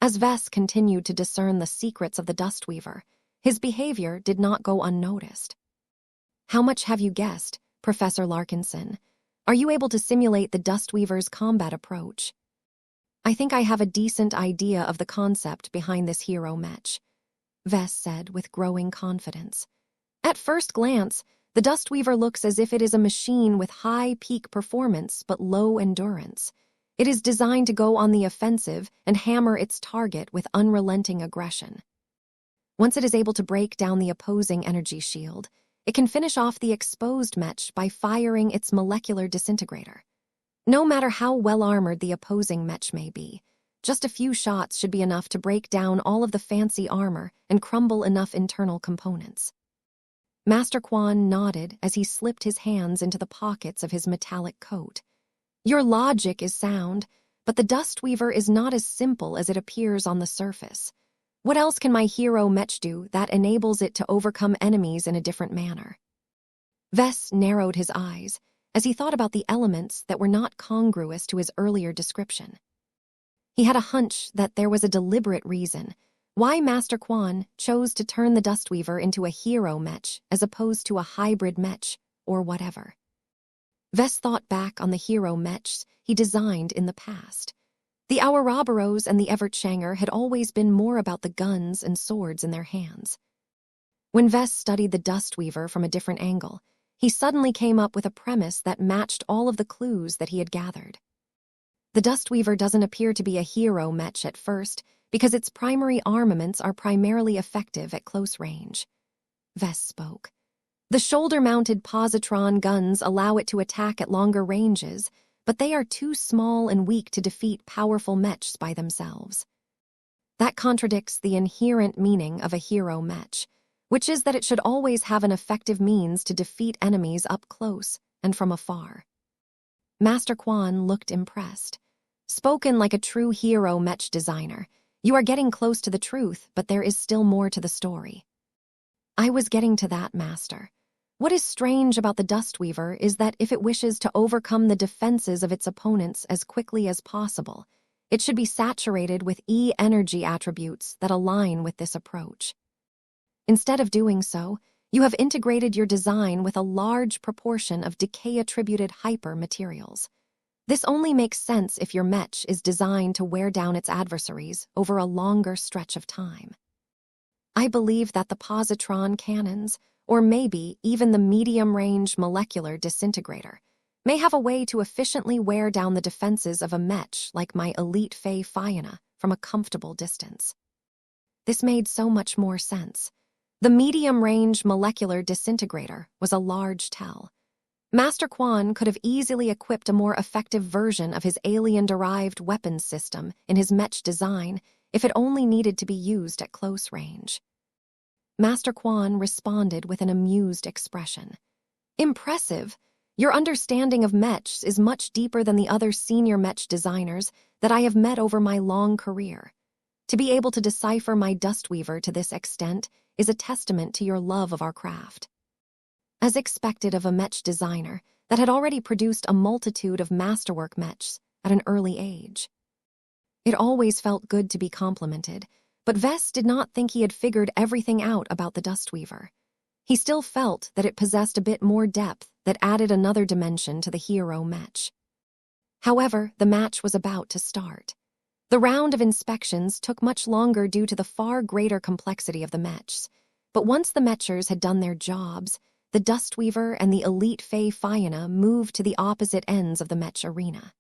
As Vess continued to discern the secrets of the Dustweaver, his behavior did not go unnoticed. "How much have you guessed, Professor Larkinson? Are you able to simulate the Dustweaver's combat approach?" "I think I have a decent idea of the concept behind this hero Mech," Vess said with growing confidence. "At first glance, the Dustweaver looks as if it is a machine with high peak performance but low endurance. It is designed to go on the offensive and hammer its target with unrelenting aggression. Once it is able to break down the opposing energy shield, it can finish off the exposed Mech by firing its molecular disintegrator. No matter how well-armored the opposing Mech may be, just a few shots should be enough to break down all of the fancy armor and crumble enough internal components." Master Quan nodded as he slipped his hands into the pockets of his metallic coat. "Your logic is sound, but the Dustweaver is not as simple as it appears on the surface. What else can my hero Mech do that enables it to overcome enemies in a different manner?" Vess narrowed his eyes as he thought about the elements that were not congruous to his earlier description. He had a hunch that there was a deliberate reason why Master Quan chose to turn the Dustweaver into a hero Mech as opposed to a hybrid Mech or whatever. Vess thought back on the hero Mechs he designed in the past. The Ouroboros and the Evertshanger had always been more about the guns and swords in their hands. When Vess studied the Dustweaver from a different angle, he suddenly came up with a premise that matched all of the clues that he had gathered. The Dustweaver doesn't appear to be a hero Mech at first because its primary armaments are primarily effective at close range. Vess spoke. "The shoulder-mounted positron guns allow it to attack at longer ranges, but they are too small and weak to defeat powerful Mechs by themselves. That contradicts the inherent meaning of a hero Mech, which is that it should always have an effective means to defeat enemies up close and from afar." Master Quan looked impressed. "Spoken like a true hero Mech designer, you are getting close to the truth, but there is still more to the story." "I was getting to that, Master. What is strange about the Dustweaver is that if it wishes to overcome the defenses of its opponents as quickly as possible, it should be saturated with E-energy attributes that align with this approach. Instead of doing so, you have integrated your design with a large proportion of decay-attributed hyper-materials. This only makes sense if your Mech is designed to wear down its adversaries over a longer stretch of time. I believe that the positron cannons, or maybe even the medium-range molecular disintegrator, may have a way to efficiently wear down the defenses of a Mech like my elite Fey Fiona from a comfortable distance." This made so much more sense. The medium-range molecular disintegrator was a large tell. Master Quan could have easily equipped a more effective version of his alien-derived weapons system in his Mech design if it only needed to be used at close range. Master Quan responded with an amused expression. "Impressive. Your understanding of Mechs is much deeper than the other senior Mech designers that I have met over my long career. To be able to decipher my Dustweaver to this extent is a testament to your love of our craft." As expected of a Mech designer that had already produced a multitude of masterwork Mechs at an early age. It always felt good to be complimented, But Vess did not think he had figured everything out about the Dustweaver. He still felt that it possessed a bit more depth that added another dimension to the hero Mech. However, the match was about to start. The round of inspections took much longer due to the far greater complexity of the Mechs, but once the Mechers had done their jobs, the Dustweaver and the elite Fey Fianna moved to the opposite ends of the Mech arena.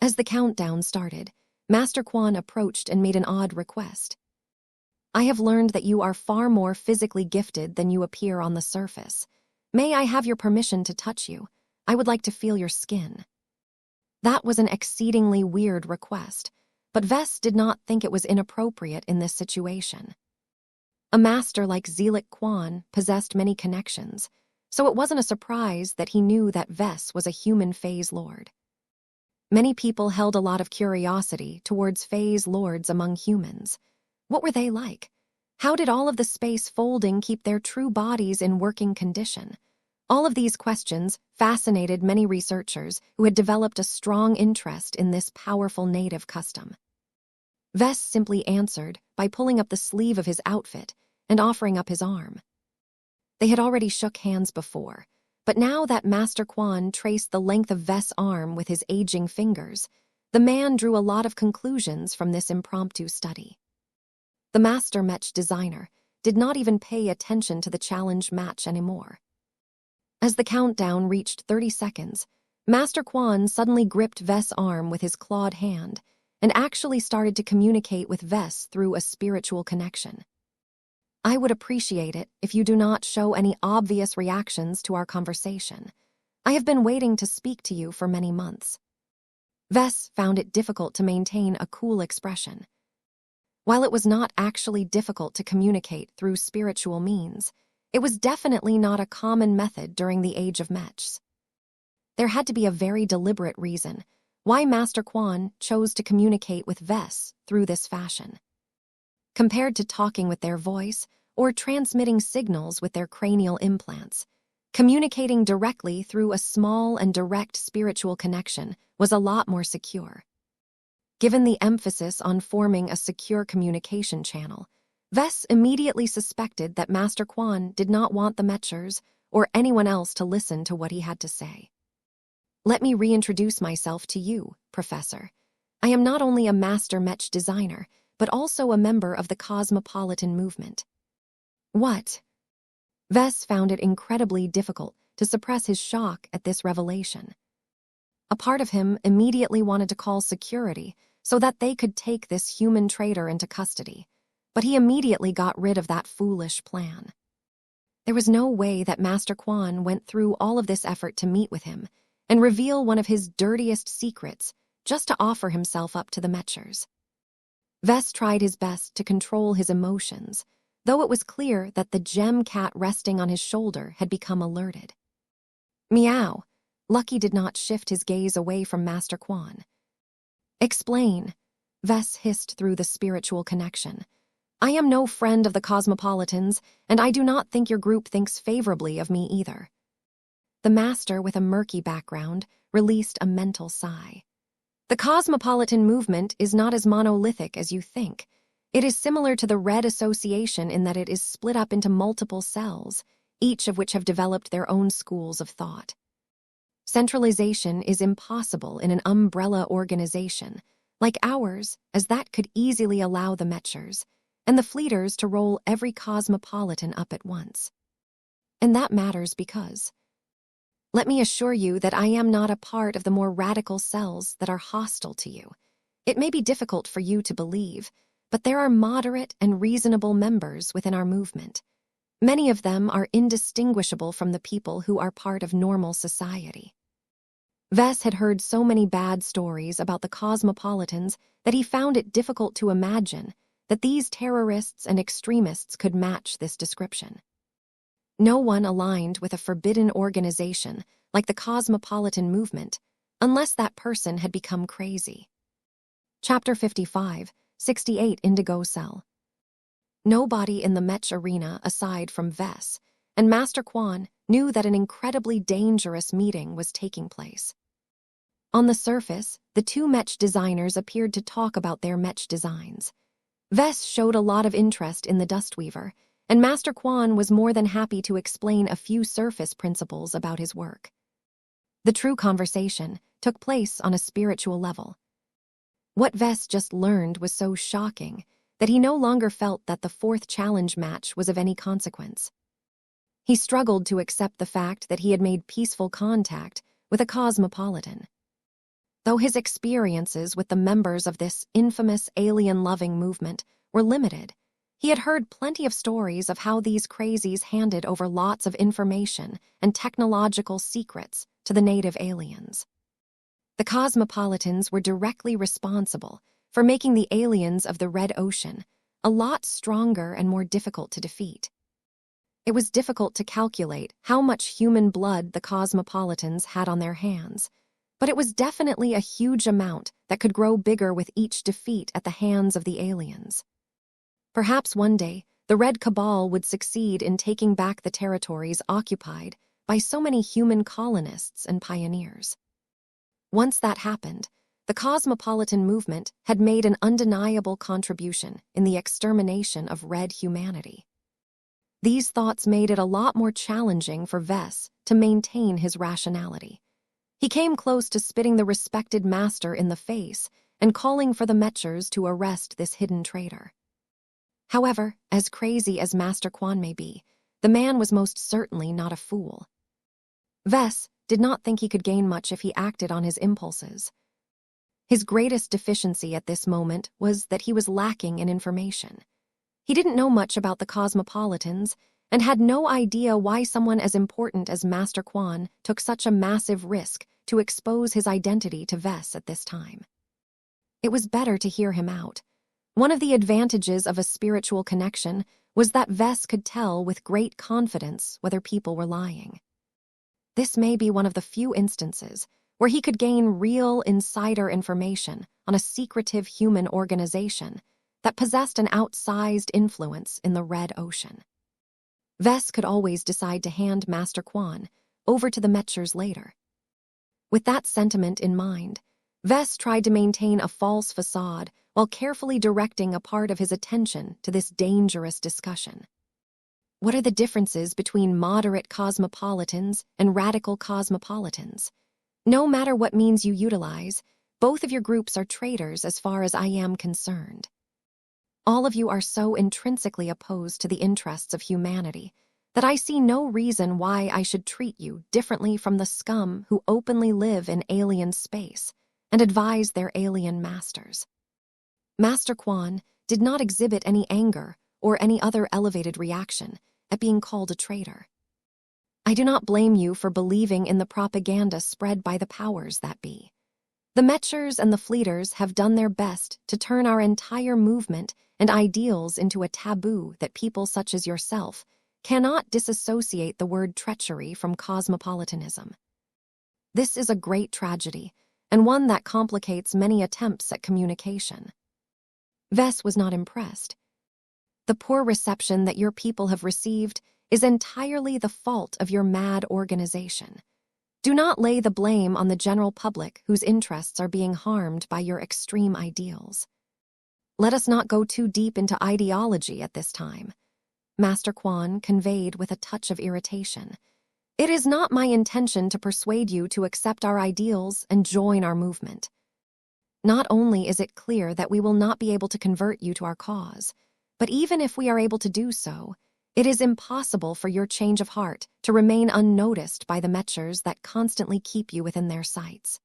As the countdown started, Master Quan approached and made an odd request. "I have learned that you are far more physically gifted than you appear on the surface. May I have your permission to touch you? I would like to feel your skin." That was an exceedingly weird request, but Vess did not think it was inappropriate in this situation. A master like Zelik Quan possessed many connections, so it wasn't a surprise that he knew that Vess was a human Phase Lord. Many people held a lot of curiosity towards Phase Lords among humans. What were they like? How did all of the space folding keep their true bodies in working condition? All of these questions fascinated many researchers who had developed a strong interest in this powerful native custom. Vess simply answered by pulling up the sleeve of his outfit and offering up his arm. They had already shook hands before, but now that Master Quan traced the length of Vess' arm with his aging fingers, the man drew a lot of conclusions from this impromptu study. The Master Mech designer did not even pay attention to the challenge match anymore. As the countdown reached 30 seconds, Master Quan suddenly gripped Vess' arm with his clawed hand and actually started to communicate with Vess through a spiritual connection. "I would appreciate it if you do not show any obvious reactions to our conversation. I have been waiting to speak to you for many months." Vess found it difficult to maintain a cool expression. While it was not actually difficult to communicate through spiritual means, it was definitely not a common method during the Age of Mechs. There had to be a very deliberate reason why Master Quan chose to communicate with Vess through this fashion. Compared to talking with their voice or transmitting signals with their cranial implants, communicating directly through a small and direct spiritual connection was a lot more secure. Given the emphasis on forming a secure communication channel, Vess immediately suspected that Master Quan did not want the Mechers or anyone else to listen to what he had to say. "Let me reintroduce myself to you, Professor. I am not only a Master Mech designer, but also a member of the cosmopolitan movement." "What?" Vess found it incredibly difficult to suppress his shock at this revelation. A part of him immediately wanted to call security so that they could take this human traitor into custody, but he immediately got rid of that foolish plan. There was no way that Master Quan went through all of this effort to meet with him and reveal one of his dirtiest secrets just to offer himself up to the Mechers. Vess tried his best to control his emotions, though it was clear that the gem cat resting on his shoulder had become alerted. "Meow." Lucky did not shift his gaze away from Master Quan. "Explain," Vess hissed through the spiritual connection. "I am no friend of the Cosmopolitans, and I do not think your group thinks favorably of me either." The master, with a murky background, released a mental sigh. "The cosmopolitan movement is not as monolithic as you think. It is similar to the Red Association in that it is split up into multiple cells, each of which have developed their own schools of thought. Centralization is impossible in an umbrella organization like ours, as that could easily allow the Mechers and the Fleeters to roll every cosmopolitan up at once. And that matters because, let me assure you that I am not a part of the more radical cells that are hostile to you. It may be difficult for you to believe, but there are moderate and reasonable members within our movement. Many of them are indistinguishable from the people who are part of normal society." Vess had heard so many bad stories about the cosmopolitans that he found it difficult to imagine that these terrorists and extremists could match this description. No one aligned with a forbidden organization like the cosmopolitan movement, unless that person had become crazy. Chapter 55, 68 Indigo Cell. Nobody in the Mech arena aside from Vess and Master Quan knew that an incredibly dangerous meeting was taking place. On the surface, the two Mech designers appeared to talk about their Mech designs. Vess showed a lot of interest in the Dustweaver, and Master Quan was more than happy to explain a few surface principles about his work. The true conversation took place on a spiritual level. What Vess just learned was so shocking that he no longer felt that the fourth challenge match was of any consequence. He struggled to accept the fact that he had made peaceful contact with a cosmopolitan. Though his experiences with the members of this infamous alien-loving movement were limited, he had heard plenty of stories of how these crazies handed over lots of information and technological secrets to the native aliens. The cosmopolitans were directly responsible for making the aliens of the Red Ocean a lot stronger and more difficult to defeat. It was difficult to calculate how much human blood the cosmopolitans had on their hands, but it was definitely a huge amount that could grow bigger with each defeat at the hands of the aliens. Perhaps one day, the Red Cabal would succeed in taking back the territories occupied by so many human colonists and pioneers. Once that happened, the cosmopolitan movement had made an undeniable contribution in the extermination of red humanity. These thoughts made it a lot more challenging for Vess to maintain his rationality. He came close to spitting the respected master in the face and calling for the Mechers to arrest this hidden traitor. However, as crazy as Master Quan may be, the man was most certainly not a fool. Vess did not think he could gain much if he acted on his impulses. His greatest deficiency at this moment was that he was lacking in information. He didn't know much about the cosmopolitans and had no idea why someone as important as Master Quan took such a massive risk to expose his identity to Vess at this time. It was better to hear him out. One of the advantages of a spiritual connection was that Vess could tell with great confidence whether people were lying. This may be one of the few instances where he could gain real insider information on a secretive human organization that possessed an outsized influence in the Red Ocean. Vess could always decide to hand Master Quan over to the Mechers later. With that sentiment in mind, Vess tried to maintain a false facade while carefully directing a part of his attention to this dangerous discussion. What are the differences between moderate cosmopolitans and radical cosmopolitans? No matter what means you utilize, both of your groups are traitors as far as I am concerned. All of you are so intrinsically opposed to the interests of humanity that I see no reason why I should treat you differently from the scum who openly live in alien space and advise their alien masters. Master Quan did not exhibit any anger or any other elevated reaction at being called a traitor. I do not blame you for believing in the propaganda spread by the powers that be. The Mechers and the Fleeters have done their best to turn our entire movement and ideals into a taboo that people such as yourself cannot disassociate the word treachery from cosmopolitanism. This is a great tragedy, and one that complicates many attempts at communication. Vess was not impressed. The poor reception that your people have received is entirely the fault of your mad organization. Do not lay the blame on the general public whose interests are being harmed by your extreme ideals. Let us not go too deep into ideology at this time, Master Quan conveyed with a touch of irritation. It is not my intention to persuade you to accept our ideals and join our movement. Not only is it clear that we will not be able to convert you to our cause, but even if we are able to do so, it is impossible for your change of heart to remain unnoticed by the Mechers that constantly keep you within their sights.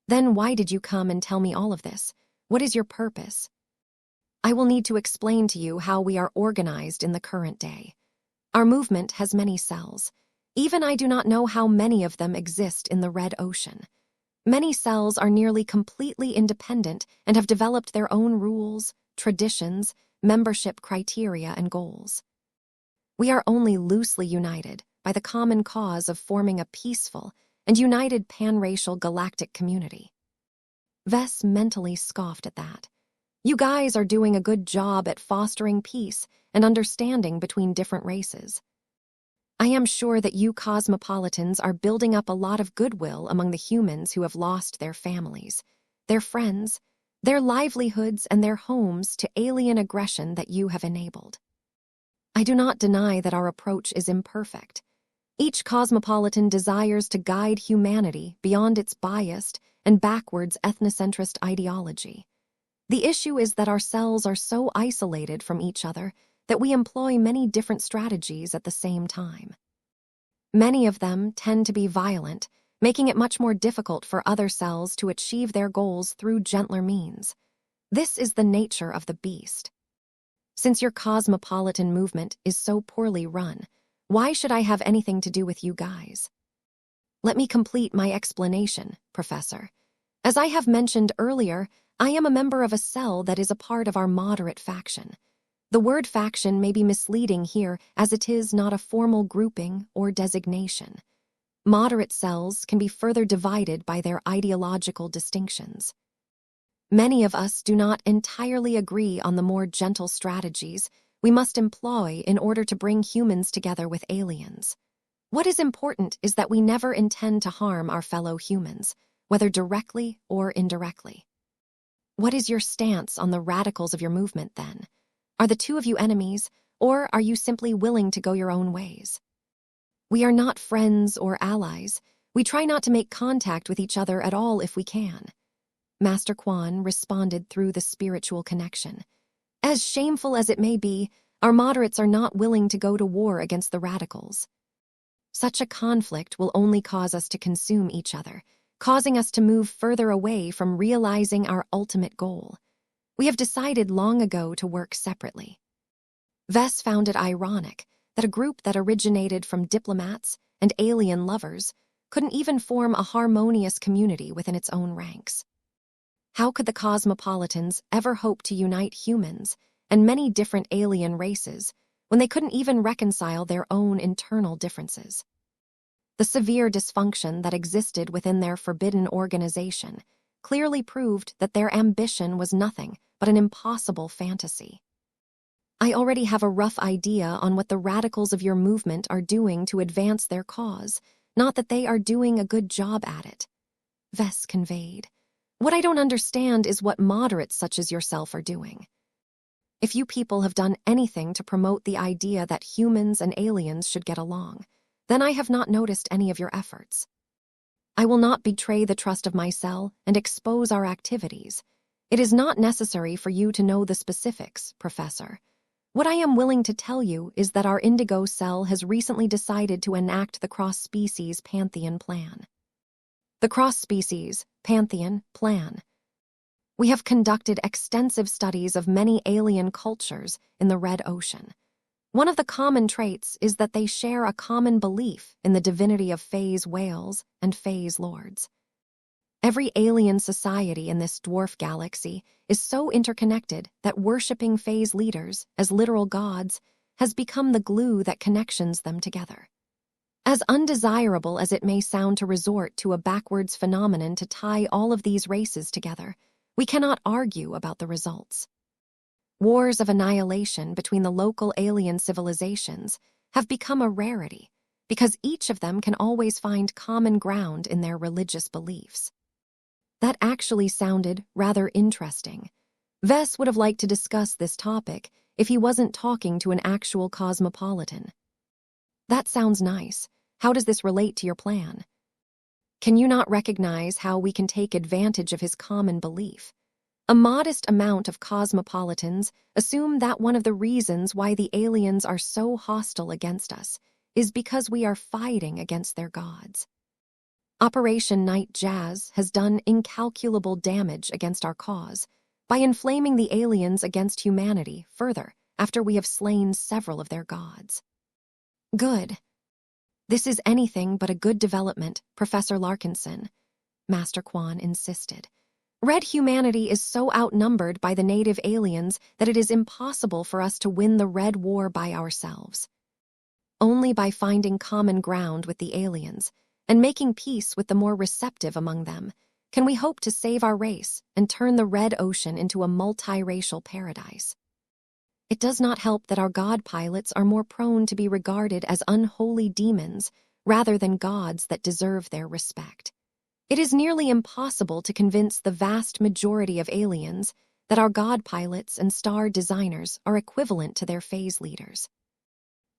Then why did you come and tell me all of this? What is your purpose? I will need to explain to you how we are organized in the current day. Our movement has many cells. Even I do not know how many of them exist in the Red Ocean. Many cells are nearly completely independent and have developed their own rules, traditions, membership criteria, and goals. We are only loosely united by the common cause of forming a peaceful and united pan-racial galactic community. Vess mentally scoffed at that. You guys are doing a good job at fostering peace and understanding between different races. I am sure that you cosmopolitans are building up a lot of goodwill among the humans who have lost their families, their friends, their livelihoods and their homes to alien aggression that you have enabled. I do not deny that our approach is imperfect. Each cosmopolitan desires to guide humanity beyond its biased and backwards ethnocentrist ideology. The issue is that our cells are so isolated from each other that we employ many different strategies at the same time. Many of them tend to be violent, making it much more difficult for other cells to achieve their goals through gentler means. This is the nature of the beast. Since your cosmopolitan movement is so poorly run, why should I have anything to do with you guys? Let me complete my explanation, Professor. As I have mentioned earlier, I am a member of a cell that is a part of our moderate faction. The word faction may be misleading here, as it is not a formal grouping or designation. Moderate cells can be further divided by their ideological distinctions. Many of us do not entirely agree on the more gentle strategies we must employ in order to bring humans together with aliens. What is important is that we never intend to harm our fellow humans, whether directly or indirectly. What is your stance on the radicals of your movement, then? Are the two of you enemies, or are you simply willing to go your own ways? We are not friends or allies. We try not to make contact with each other at all if we can. Master Quan responded through the spiritual connection. As shameful as it may be, our moderates are not willing to go to war against the radicals. Such a conflict will only cause us to consume each other, causing us to move further away from realizing our ultimate goal. We have decided long ago to work separately. Vess found it ironic that a group that originated from diplomats and alien lovers couldn't even form a harmonious community within its own ranks. How could the cosmopolitans ever hope to unite humans and many different alien races when they couldn't even reconcile their own internal differences? The severe dysfunction that existed within their forbidden organization clearly proved that their ambition was nothing but an impossible fantasy. I already have a rough idea on what the radicals of your movement are doing to advance their cause, not that they are doing a good job at it. Vess conveyed. What I don't understand is what moderates such as yourself are doing. If you people have done anything to promote the idea that humans and aliens should get along, then I have not noticed any of your efforts. I will not betray the trust of my cell and expose our activities. It is not necessary for you to know the specifics, Professor. What I am willing to tell you is that our indigo cell has recently decided to enact the cross-species Pantheon plan. The cross-species Pantheon plan. We have conducted extensive studies of many alien cultures in the Red Ocean. One of the common traits is that they share a common belief in the divinity of phase whales and phase lords. Every alien society in this dwarf galaxy is so interconnected that worshipping phase leaders as literal gods has become the glue that connections them together. As undesirable as it may sound to resort to a backwards phenomenon to tie all of these races together, we cannot argue about the results. Wars of annihilation between the local alien civilizations have become a rarity because each of them can always find common ground in their religious beliefs. That actually sounded rather interesting. Vess would have liked to discuss this topic if he wasn't talking to an actual cosmopolitan. That sounds nice. How does this relate to your plan? Can you not recognize how we can take advantage of his common belief? A modest amount of cosmopolitans assume that one of the reasons why the aliens are so hostile against us is because we are fighting against their gods. Operation Night Jazz has done incalculable damage against our cause by inflaming the aliens against humanity further after we have slain several of their gods. Good. This is anything but a good development, Professor Larkinson, Master Quan insisted. Red humanity is so outnumbered by the native aliens that it is impossible for us to win the Red War by ourselves. Only by finding common ground with the aliens and making peace with the more receptive among them can we hope to save our race and turn the Red Ocean into a multiracial paradise. It does not help that our god pilots are more prone to be regarded as unholy demons rather than gods that deserve their respect. It is nearly impossible to convince the vast majority of aliens that our god pilots and star designers are equivalent to their phase leaders.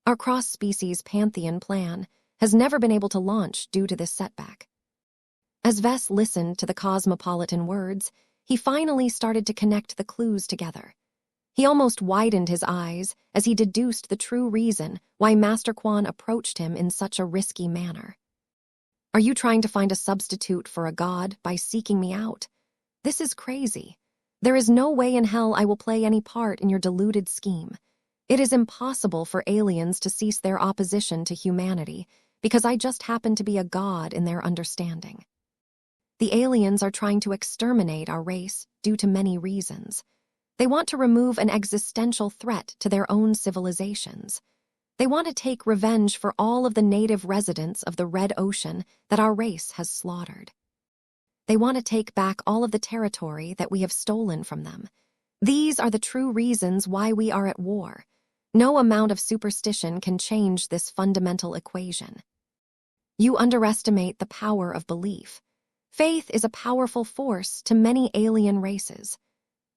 Our cross-species pantheon plan has never been able to launch due to this setback. As Vess listened to the cosmopolitan words, he finally started to connect the clues together. He almost widened his eyes as he deduced the true reason why Master Quan approached him in such a risky manner. Are you trying to find a substitute for a god by seeking me out? This is crazy. There is no way in hell I will play any part in your deluded scheme. It is impossible for aliens to cease their opposition to humanity because I just happen to be a god in their understanding. The aliens are trying to exterminate our race due to many reasons. They want to remove an existential threat to their own civilizations. They want to take revenge for all of the native residents of the Red Ocean that our race has slaughtered. They want to take back all of the territory that we have stolen from them. These are the true reasons why we are at war. No amount of superstition can change this fundamental equation. You underestimate the power of belief. Faith is a powerful force to many alien races.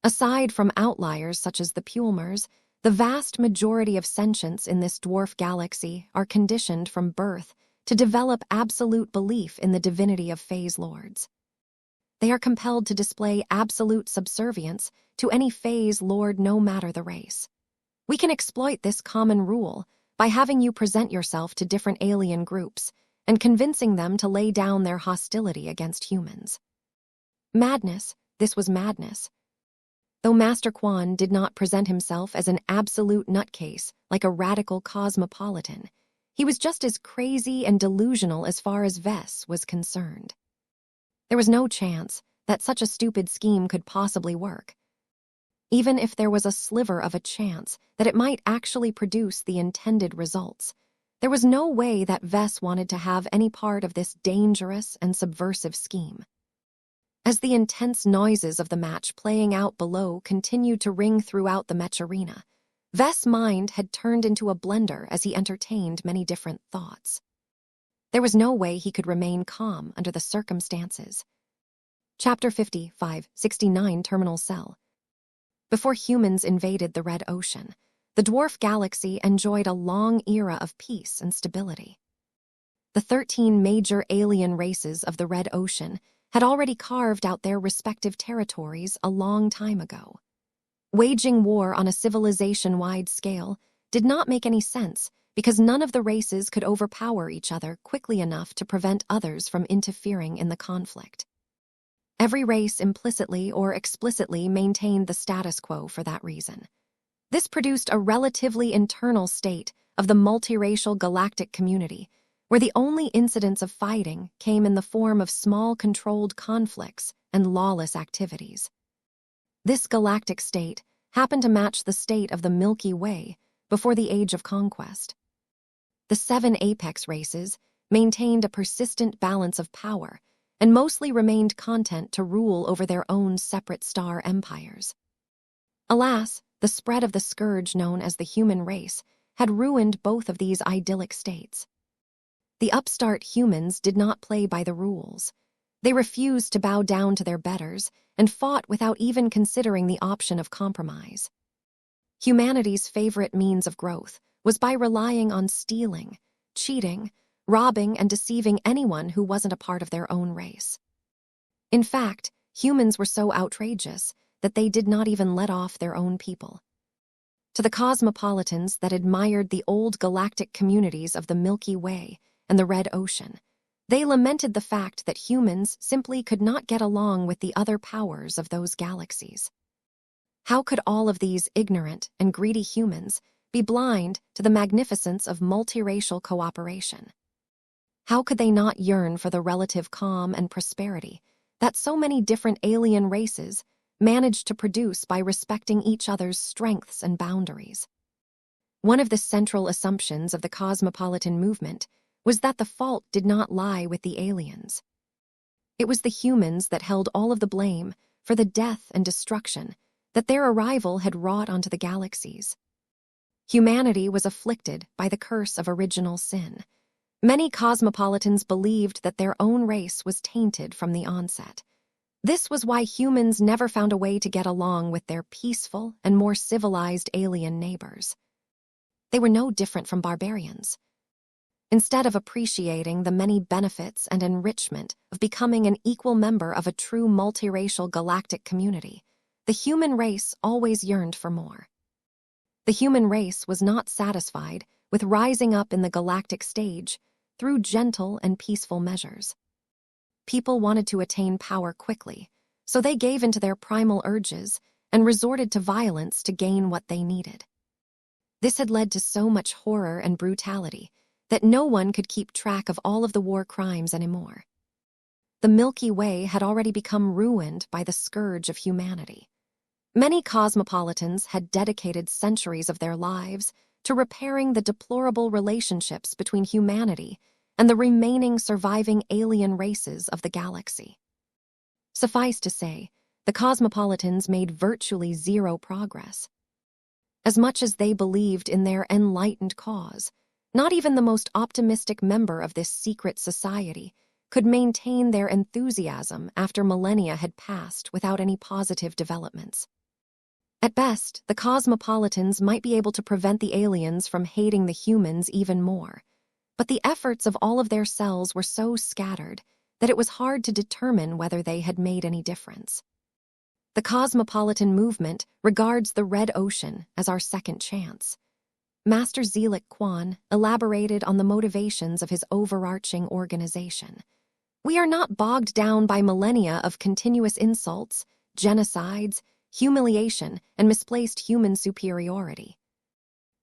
Aside from outliers such as the Pulmers, the vast majority of sentients in this dwarf galaxy are conditioned from birth to develop absolute belief in the divinity of phase lords. They are compelled to display absolute subservience to any phase lord no matter the race. We can exploit this common rule by having you present yourself to different alien groups and convincing them to lay down their hostility against humans. Madness, this was madness. Though Master Quan did not present himself as an absolute nutcase like a radical cosmopolitan, he was just as crazy and delusional as far as Vess was concerned. There was no chance that such a stupid scheme could possibly work. Even if there was a sliver of a chance that it might actually produce the intended results, there was no way that Vess wanted to have any part of this dangerous and subversive scheme. As the intense noises of the match playing out below continued to ring throughout the Mech arena, Vess' mind had turned into a blender as he entertained many different thoughts. There was no way he could remain calm under the circumstances. Chapter 55-69 Terminal Cell. Before humans invaded the Red Ocean, the dwarf galaxy enjoyed a long era of peace and stability. The 13 major alien races of the Red Ocean had already carved out their respective territories a long time ago. Waging war on a civilization-wide scale did not make any sense because none of the races could overpower each other quickly enough to prevent others from interfering in the conflict. Every race implicitly or explicitly maintained the status quo for that reason. This produced a relatively internal state of the multiracial galactic community, where the only incidents of fighting came in the form of small controlled conflicts and lawless activities. This galactic state happened to match the state of the Milky Way before the Age of Conquest. The 7 apex races maintained a persistent balance of power and mostly remained content to rule over their own separate star empires. Alas, the spread of the scourge known as the human race had ruined both of these idyllic states. The upstart humans did not play by the rules. They refused to bow down to their betters and fought without even considering the option of compromise. Humanity's favorite means of growth was by relying on stealing, cheating, robbing, and deceiving anyone who wasn't a part of their own race. In fact, humans were so outrageous that they did not even let off their own people. To the cosmopolitans that admired the old galactic communities of the Milky Way and the Red Ocean, they lamented the fact that humans simply could not get along with the other powers of those galaxies. How could all of these ignorant and greedy humans be blind to the magnificence of multiracial cooperation? How could they not yearn for the relative calm and prosperity that so many different alien races managed to produce by respecting each other's strengths and boundaries? One of the central assumptions of the cosmopolitan movement was that the fault did not lie with the aliens. It was the humans that held all of the blame for the death and destruction that their arrival had wrought onto the galaxies. Humanity was afflicted by the curse of original sin. Many cosmopolitans believed that their own race was tainted from the onset. This was why humans never found a way to get along with their peaceful and more civilized alien neighbors. They were no different from barbarians. Instead of appreciating the many benefits and enrichment of becoming an equal member of a true multiracial galactic community, the human race always yearned for more. The human race was not satisfied with rising up in the galactic stage through gentle and peaceful measures. People wanted to attain power quickly, so they gave into their primal urges and resorted to violence to gain what they needed. This had led to so much horror and brutality that no one could keep track of all of the war crimes anymore. The Milky Way had already become ruined by the scourge of humanity. Many cosmopolitans had dedicated centuries of their lives to repairing the deplorable relationships between humanity and the remaining surviving alien races of the galaxy. Suffice to say, the cosmopolitans made virtually zero progress. As much as they believed in their enlightened cause, not even the most optimistic member of this secret society could maintain their enthusiasm after millennia had passed without any positive developments. At best, the cosmopolitans might be able to prevent the aliens from hating the humans even more, but the efforts of all of their cells were so scattered that it was hard to determine whether they had made any difference. The cosmopolitan movement regards the Red Ocean as our second chance. Master Zelik Kwan elaborated on the motivations of his overarching organization. We are not bogged down by millennia of continuous insults, genocides, humiliation, and misplaced human superiority.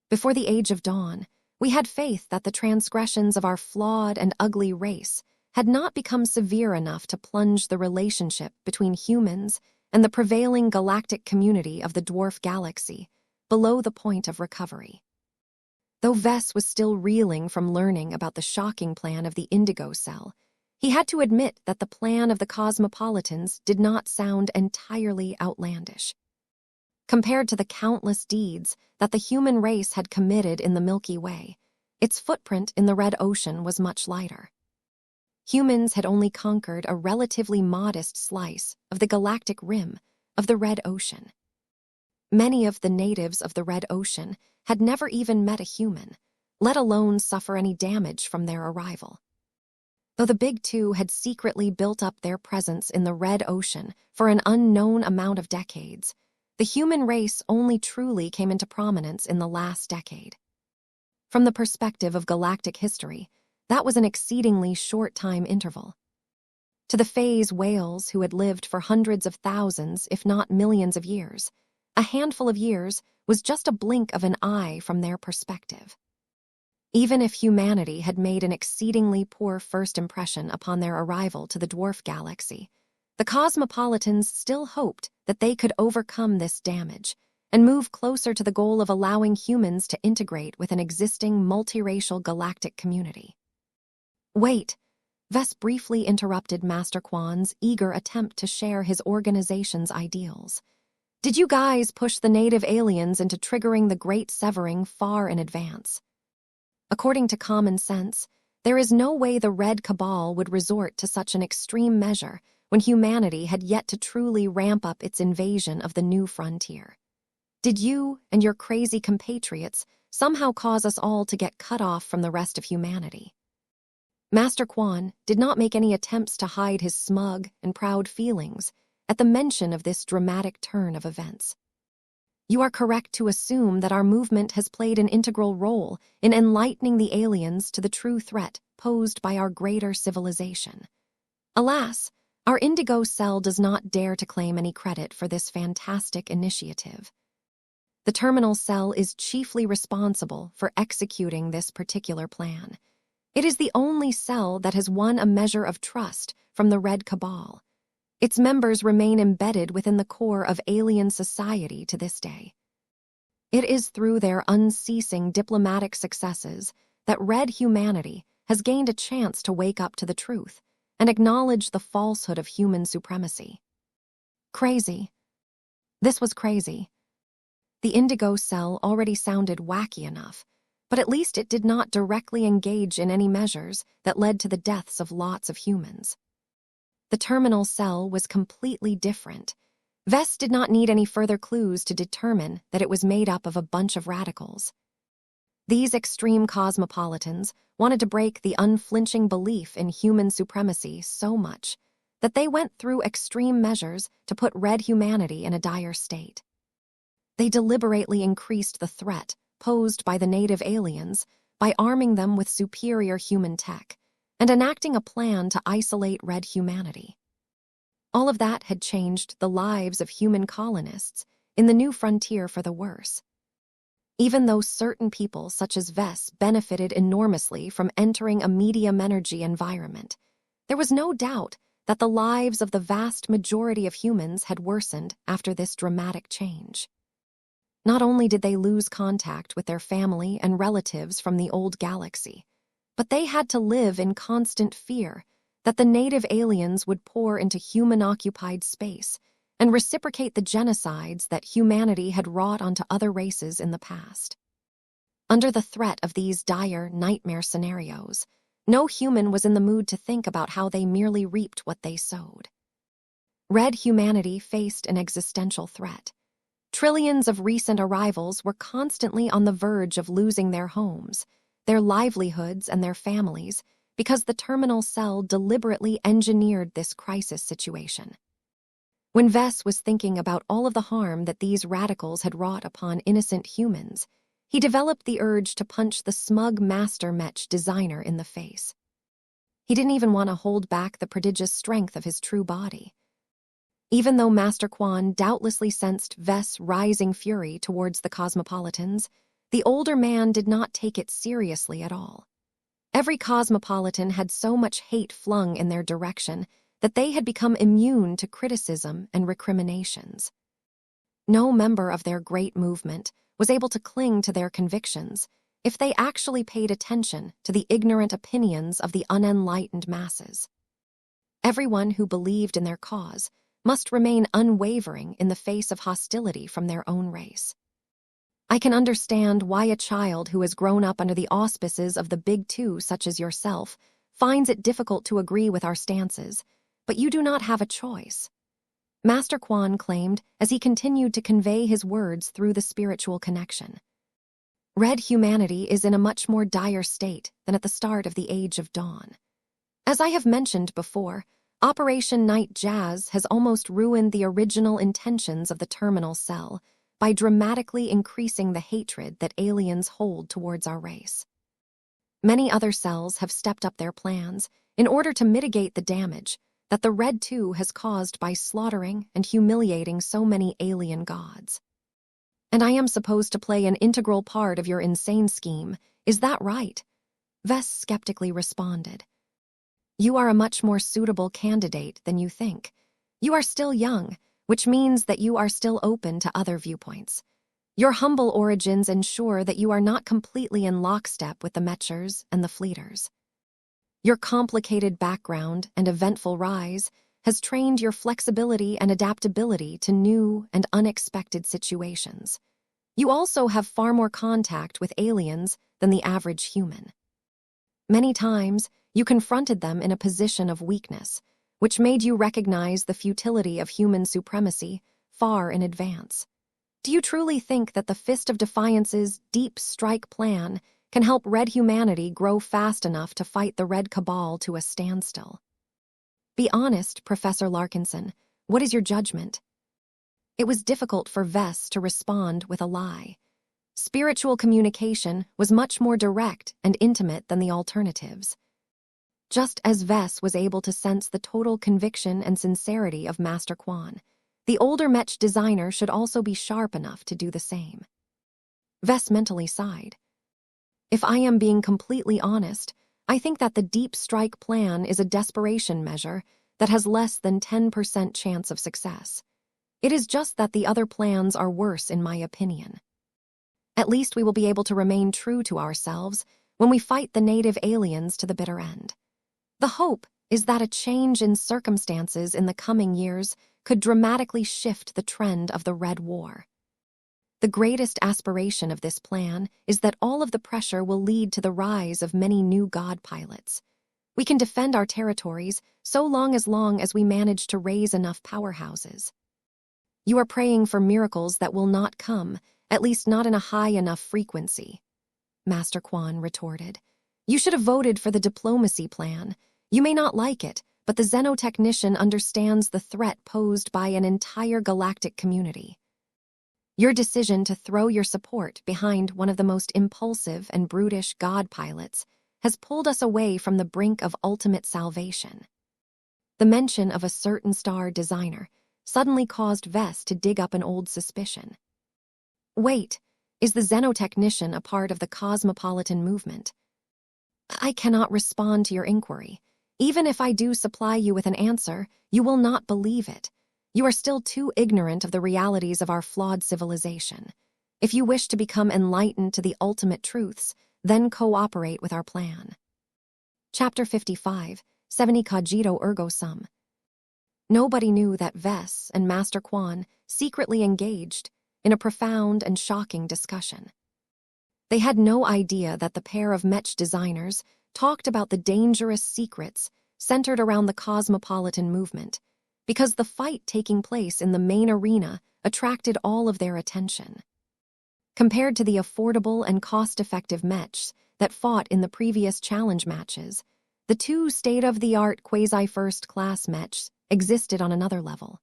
Before the Age of Dawn, we had faith that the transgressions of our flawed and ugly race had not become severe enough to plunge the relationship between humans and the prevailing galactic community of the dwarf galaxy below the point of recovery. Though Vess was still reeling from learning about the shocking plan of the Indigo Cell, he had to admit that the plan of the cosmopolitans did not sound entirely outlandish. Compared to the countless deeds that the human race had committed in the Milky Way, its footprint in the Red Ocean was much lighter. Humans had only conquered a relatively modest slice of the galactic rim of the Red Ocean. Many of the natives of the Red Ocean had never even met a human, let alone suffer any damage from their arrival. Though the Big Two had secretly built up their presence in the Red Ocean for an unknown amount of decades, the human race only truly came into prominence in the last decade. From the perspective of galactic history, that was an exceedingly short time interval. To the phase whales who had lived for hundreds of thousands, if not millions of years, a handful of years was just a blink of an eye from their perspective. Even if humanity had made an exceedingly poor first impression upon their arrival to the dwarf galaxy, the cosmopolitans still hoped that they could overcome this damage and move closer to the goal of allowing humans to integrate with an existing multiracial galactic community. Wait, Vess briefly interrupted Master Kwan's eager attempt to share his organization's ideals. Did you guys push the native aliens into triggering the Great Severing far in advance? According to common sense, there is no way the Red Cabal would resort to such an extreme measure when humanity had yet to truly ramp up its invasion of the new frontier. Did you and your crazy compatriots somehow cause us all to get cut off from the rest of humanity? Master Kwan did not make any attempts to hide his smug and proud feelings at the mention of this dramatic turn of events. You are correct to assume that our movement has played an integral role in enlightening the aliens to the true threat posed by our greater civilization. Alas, our Indigo Cell does not dare to claim any credit for this fantastic initiative. The Terminal Cell is chiefly responsible for executing this particular plan. It is the only cell that has won a measure of trust from the Red Cabal. Its members remain embedded within the core of alien society to this day. It is through their unceasing diplomatic successes that Red humanity has gained a chance to wake up to the truth and acknowledge the falsehood of human supremacy. Crazy. This was crazy. The Indigo Cell already sounded wacky enough, But at least it did not directly engage in any measures that led to the deaths of lots of humans. The terminal cell was completely different. Vess did not need any further clues to determine that it was made up of a bunch of radicals. These extreme cosmopolitans wanted to break the unflinching belief in human supremacy so much that they went through extreme measures to put red humanity in a dire state. They deliberately increased the threat posed by the native aliens by arming them with superior human tech and enacting a plan to isolate red humanity. All of that had changed the lives of human colonists in the new frontier for the worse. Even though certain people, such as Vess, benefited enormously from entering a medium-energy environment, there was no doubt that the lives of the vast majority of humans had worsened after this dramatic change. Not only did they lose contact with their family and relatives from the old galaxy, but they had to live in constant fear that the native aliens would pour into human-occupied space and reciprocate the genocides that humanity had wrought onto other races in the past. Under the threat of these dire nightmare scenarios, no human was in the mood to think about how they merely reaped what they sowed. Red humanity faced an existential threat. Trillions of recent arrivals were constantly on the verge of losing their homes, their livelihoods, and their families because the terminal cell deliberately engineered this crisis situation. When Vess was thinking about all of the harm that these radicals had wrought upon innocent humans, he developed the urge to punch the smug master Mech designer in the face. He didn't even want to hold back the prodigious strength of his true body. Even though Master Quan doubtlessly sensed Vess' rising fury towards the cosmopolitans, the older man did not take it seriously at all. Every cosmopolitan had so much hate flung in their direction that they had become immune to criticism and recriminations. No member of their great movement was able to cling to their convictions if they actually paid attention to the ignorant opinions of the unenlightened masses. Everyone who believed in their cause must remain unwavering in the face of hostility from their own race. I can understand why a child who has grown up under the auspices of the Big Two, such as yourself, finds it difficult to agree with our stances, but you do not have a choice. Master Quan claimed as he continued to convey his words through the spiritual connection. Red humanity is in a much more dire state than at the start of the Age of Dawn. As I have mentioned before, Operation Night Jazz has almost ruined the original intentions of the terminal cell by dramatically increasing the hatred that aliens hold towards our race. Many other cells have stepped up their plans in order to mitigate the damage that the Red Two has caused by slaughtering and humiliating so many alien gods. And I am supposed to play an integral part of your insane scheme, is that right? Vess skeptically responded. You are a much more suitable candidate than you think. You are still young, which means that you are still open to other viewpoints. Your humble origins ensure that you are not completely in lockstep with the Mechers and the Fleeters. Your complicated background and eventful rise has trained your flexibility and adaptability to new and unexpected situations. You also have far more contact with aliens than the average human. Many times, you confronted them in a position of weakness, which made you recognize the futility of human supremacy far in advance. Do you truly think that the Fist of Defiance's deep strike plan can help Red humanity grow fast enough to fight the Red Cabal to a standstill? Be honest, Professor Larkinson. What is your judgment? It was difficult for Vess to respond with a lie. Spiritual communication was much more direct and intimate than the alternatives. Just as Vess was able to sense the total conviction and sincerity of Master Quan, the older Mech designer should also be sharp enough to do the same. Vess mentally sighed. If I am being completely honest, I think that the Deep Strike plan is a desperation measure that has less than 10% chance of success. It is just that the other plans are worse in my opinion. At least we will be able to remain true to ourselves when we fight the native aliens to the bitter end. The hope is that a change in circumstances in the coming years could dramatically shift the trend of the Red War. The greatest aspiration of this plan is that all of the pressure will lead to the rise of many new god pilots. We can defend our territories so long as we manage to raise enough powerhouses. You are praying for miracles that will not come, at least not in a high enough frequency, Master Quan retorted. You should have voted for the diplomacy plan. You may not like it, but the xenotechnician understands the threat posed by an entire galactic community. Your decision to throw your support behind one of the most impulsive and brutish god pilots has pulled us away from the brink of ultimate salvation. The mention of a certain star designer suddenly caused Vess to dig up an old suspicion. Wait, is the xenotechnician a part of the cosmopolitan movement? I cannot respond to your inquiry. Even if I do supply you with an answer, you will not believe it. You are still too ignorant of the realities of our flawed civilization. If you wish to become enlightened to the ultimate truths, then cooperate with our plan. Chapter 55, 70 Cogito Ergo Sum. Nobody knew that Vess and Master Quan secretly engaged in a profound and shocking discussion. They had no idea that the pair of Mech designers talked about the dangerous secrets centered around the cosmopolitan movement, because the fight taking place in the main arena attracted all of their attention. Compared to the affordable and cost-effective Mechs that fought in the previous challenge matches, the two state-of-the-art quasi-first-class Mechs existed on another level.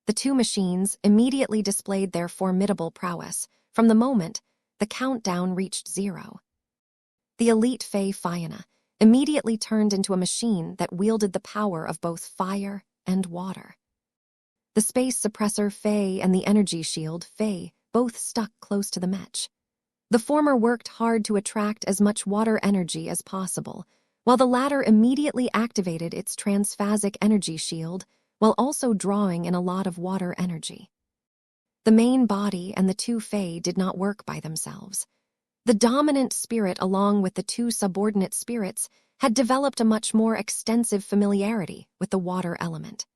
The two machines immediately displayed their formidable prowess from the moment the countdown reached 0. The elite Fey Fiona immediately turned into a machine that wielded the power of both fire and water. The space suppressor Fey and the energy shield Fey both stuck close to the Mech. The former worked hard to attract as much water energy as possible, while the latter immediately activated its transphasic energy shield while also drawing in a lot of water energy. The main body and the two Fey did not work by themselves. The dominant spirit, along with the two subordinate spirits, had developed a much more extensive familiarity with the water element.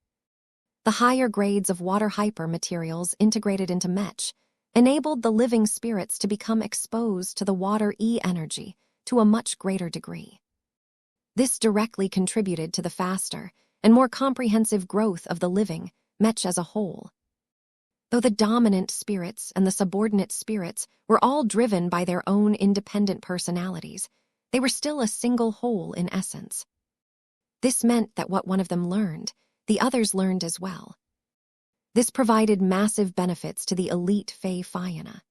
The higher grades of water hyper materials integrated into Mech enabled the living spirits to become exposed to the water E-energy to a much greater degree. This directly contributed to the faster and more comprehensive growth of the living Mech as a whole. Though the dominant spirits and the subordinate spirits were all driven by their own independent personalities, they were still a single whole in essence. This meant that what one of them learned, the others learned as well. This provided massive benefits to the elite Fey Fiona.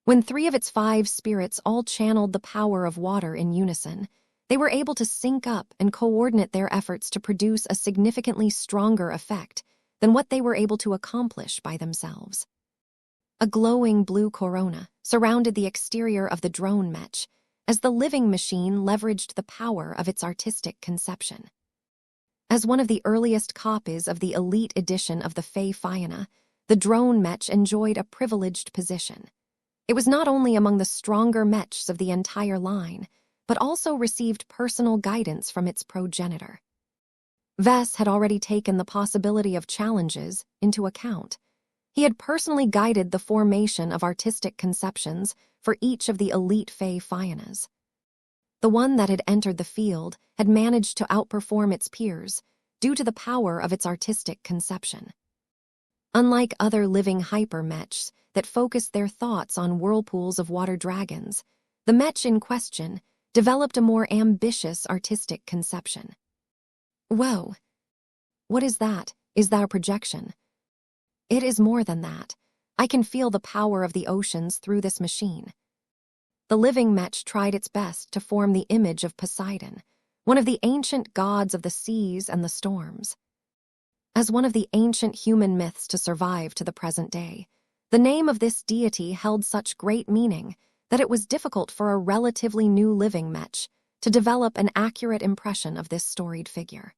When 3 of its 5 spirits all channeled the power of water in unison, they were able to sync up and coordinate their efforts to produce a significantly stronger effect than what they were able to accomplish by themselves. A glowing blue corona surrounded the exterior of the drone Mech as the living machine leveraged the power of its artistic conception. As one of the earliest copies of the elite edition of the Fey Fiona, the drone Mech enjoyed a privileged position. It was not only among the stronger Mechs of the entire line, but also received personal guidance from its progenitor. Vess had already taken the possibility of challenges into account. He had personally guided the formation of artistic conceptions for each of the elite Fey Fionas. The one that had entered the field had managed to outperform its peers due to the power of its artistic conception. Unlike other living hyper-Mechs that focused their thoughts on whirlpools of water dragons, the Mech in question developed a more ambitious artistic conception. Whoa! What is that? Is that a projection? It is more than that. I can feel the power of the oceans through this machine. The living Mech tried its best to form the image of Poseidon, one of the ancient gods of the seas and the storms. As one of the ancient human myths to survive to the present day, the name of this deity held such great meaning that it was difficult for a relatively new living Mech to develop an accurate impression of this storied figure.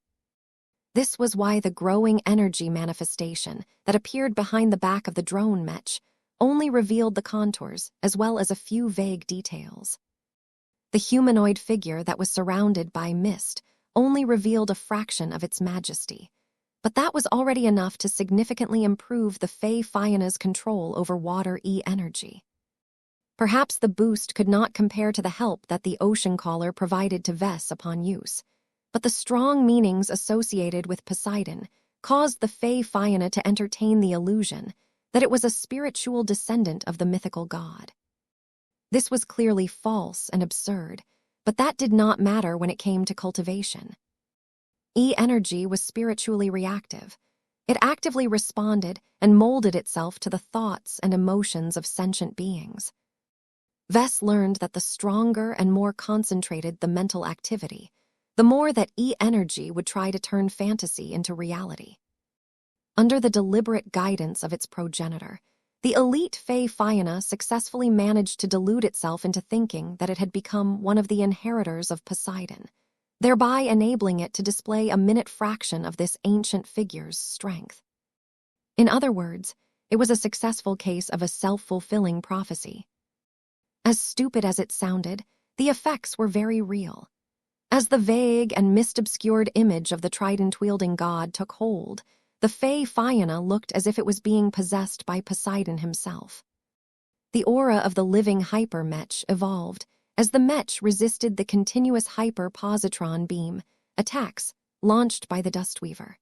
This was why the growing energy manifestation that appeared behind the back of the drone Mech only revealed the contours as well as a few vague details. The humanoid figure that was surrounded by mist only revealed a fraction of its majesty, But that was already enough to significantly improve the Fey Fiana's control over water E-energy. Perhaps the boost could not compare to the help that the ocean caller provided to Vess upon use, but the strong meanings associated with Poseidon caused the Fey Fiana to entertain the illusion that it was a spiritual descendant of the mythical god. This was clearly false and absurd, but that did not matter when it came to cultivation. E-energy was spiritually reactive. It actively responded and molded itself to the thoughts and emotions of sentient beings. Vess learned that the stronger and more concentrated the mental activity, the more that E-energy would try to turn fantasy into reality. Under the deliberate guidance of its progenitor, the elite Fey Fiana successfully managed to delude itself into thinking that it had become one of the inheritors of Poseidon, thereby enabling it to display a minute fraction of this ancient figure's strength. In other words, it was a successful case of a self-fulfilling prophecy. As stupid as it sounded, the effects were very real. As the vague and mist-obscured image of the trident-wielding god took hold, the Fey Fiana looked as if it was being possessed by Poseidon himself. The aura of the living hyper-Mech evolved as the Mech resisted the continuous hyper-positron beam attacks launched by the Dustweaver.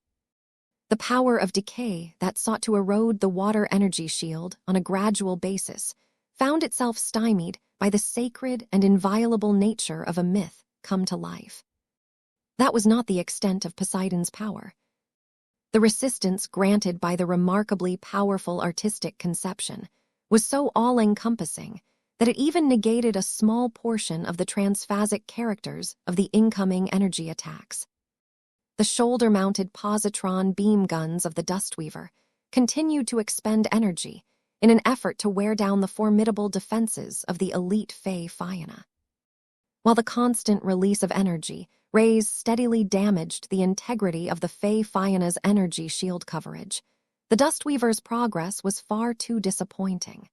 The power of decay that sought to erode the water energy shield on a gradual basis found itself stymied by the sacred and inviolable nature of a myth come to life. That was not the extent of Poseidon's power. The resistance granted by the remarkably powerful artistic conception was so all-encompassing that it even negated a small portion of the transphasic characters of the incoming energy attacks. The shoulder-mounted positron beam guns of the Dustweaver continued to expend energy in an effort to wear down the formidable defenses of the elite Fey Fiana. While the constant release of energy rays steadily damaged the integrity of the Fey Fiana's energy shield coverage, the Dustweaver's progress was far too disappointing.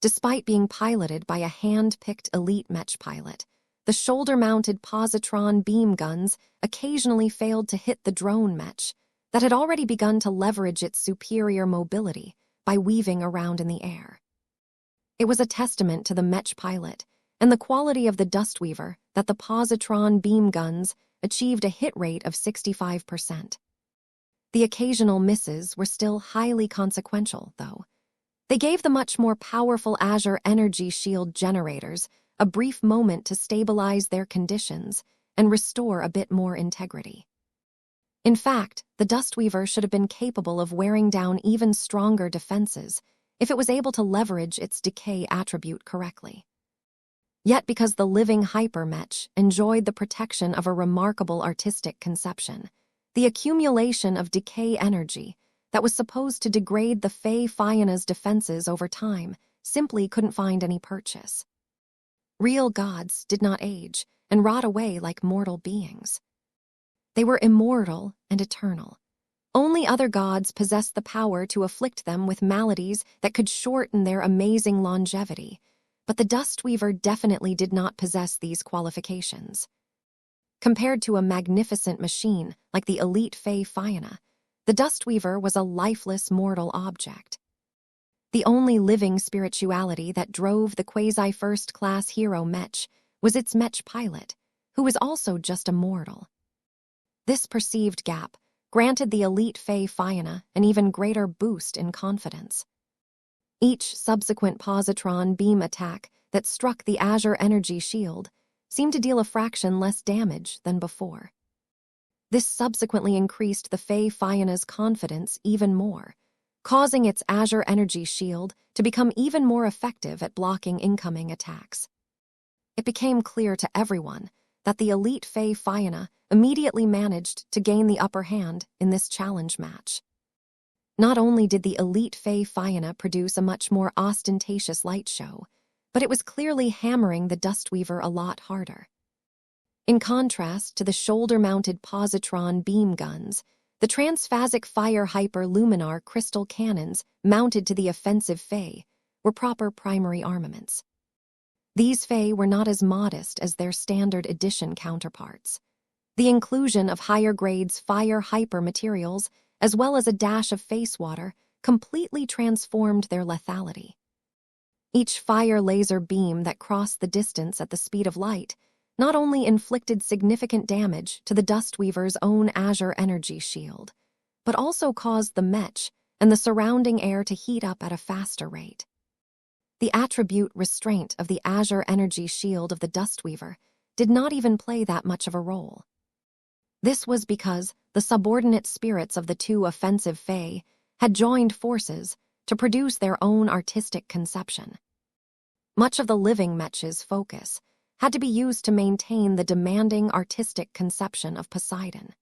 Despite being piloted by a hand-picked elite Mech pilot, the shoulder-mounted positron beam guns occasionally failed to hit the drone Mech that had already begun to leverage its superior mobility by weaving around in the air. It was a testament to the Mech pilot and the quality of the Dustweaver that the positron beam guns achieved a hit rate of 65%. The occasional misses were still highly consequential, though. They gave the much more powerful Azure energy shield generators a brief moment to stabilize their conditions and restore a bit more integrity. In fact, the Dustweaver should have been capable of wearing down even stronger defenses if it was able to leverage its decay attribute correctly. Yet because the living hyper-Mech enjoyed the protection of a remarkable artistic conception, the accumulation of decay energy that was supposed to degrade the Fey Fiana's defenses over time simply couldn't find any purchase. Real gods did not age and rot away like mortal beings. They were immortal and eternal. Only other gods possessed the power to afflict them with maladies that could shorten their amazing longevity, but the Dustweaver definitely did not possess these qualifications. Compared to a magnificent machine like the elite Fey Fiana, the Dustweaver was a lifeless mortal object. The only living spirituality that drove the quasi-first-class hero Mech was its Mech pilot, who was also just a mortal. This perceived gap granted the elite Fey Fiana an even greater boost in confidence. Each subsequent positron beam attack that struck the Azure energy shield seemed to deal a fraction less damage than before. This subsequently increased the Fey Fiana's confidence even more, causing its Azure energy shield to become even more effective at blocking incoming attacks. It became clear to everyone that the elite Fey Fiana immediately managed to gain the upper hand in this challenge match. Not only did the elite Fey Fiana produce a much more ostentatious light show, but it was clearly hammering the Dustweaver a lot harder. In contrast to the shoulder-mounted positron beam guns, the transphasic fire hyper-luminar crystal cannons mounted to the offensive Fey were proper primary armaments. These Fey were not as modest as their standard edition counterparts. The inclusion of higher grades fire hyper materials, as well as a dash of face water, completely transformed their lethality. Each fire laser beam that crossed the distance at the speed of light not only inflicted significant damage to the Dustweaver's own Azure energy shield, but also caused the Mech and the surrounding air to heat up at a faster rate. The attribute restraint of the Azure energy shield of the Dustweaver did not even play that much of a role. This was because the subordinate spirits of the two offensive Fae had joined forces to produce their own artistic conception. Much of the living Mech's focus had to be used to maintain the demanding artistic conception of Poseidon.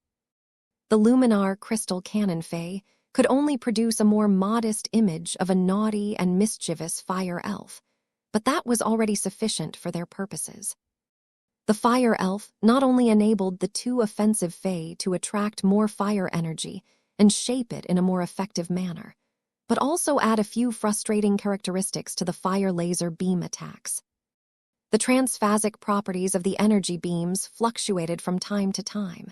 The Luminar Crystal Cannon Fae could only produce a more modest image of a naughty and mischievous fire elf, but that was already sufficient for their purposes. The fire elf not only enabled the two offensive Fae to attract more fire energy and shape it in a more effective manner, but also add a few frustrating characteristics to the fire laser beam attacks. The transphasic properties of the energy beams fluctuated from time to time.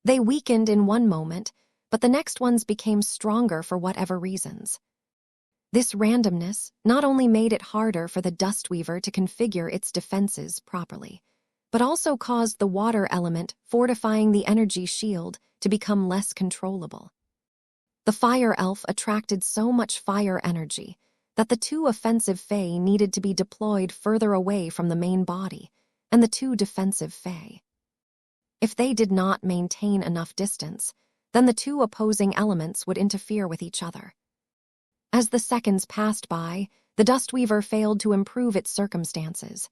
They weakened in one moment, but the next ones became stronger for whatever reasons. This randomness not only made it harder for the Dustweaver to configure its defenses properly, but also caused the water element fortifying the energy shield to become less controllable. The fire elf attracted so much fire energy that the two offensive Fae needed to be deployed further away from the main body and the two defensive Fae. If they did not maintain enough distance, then the two opposing elements would interfere with each other. As the seconds passed by, the Dustweaver failed to improve its circumstances.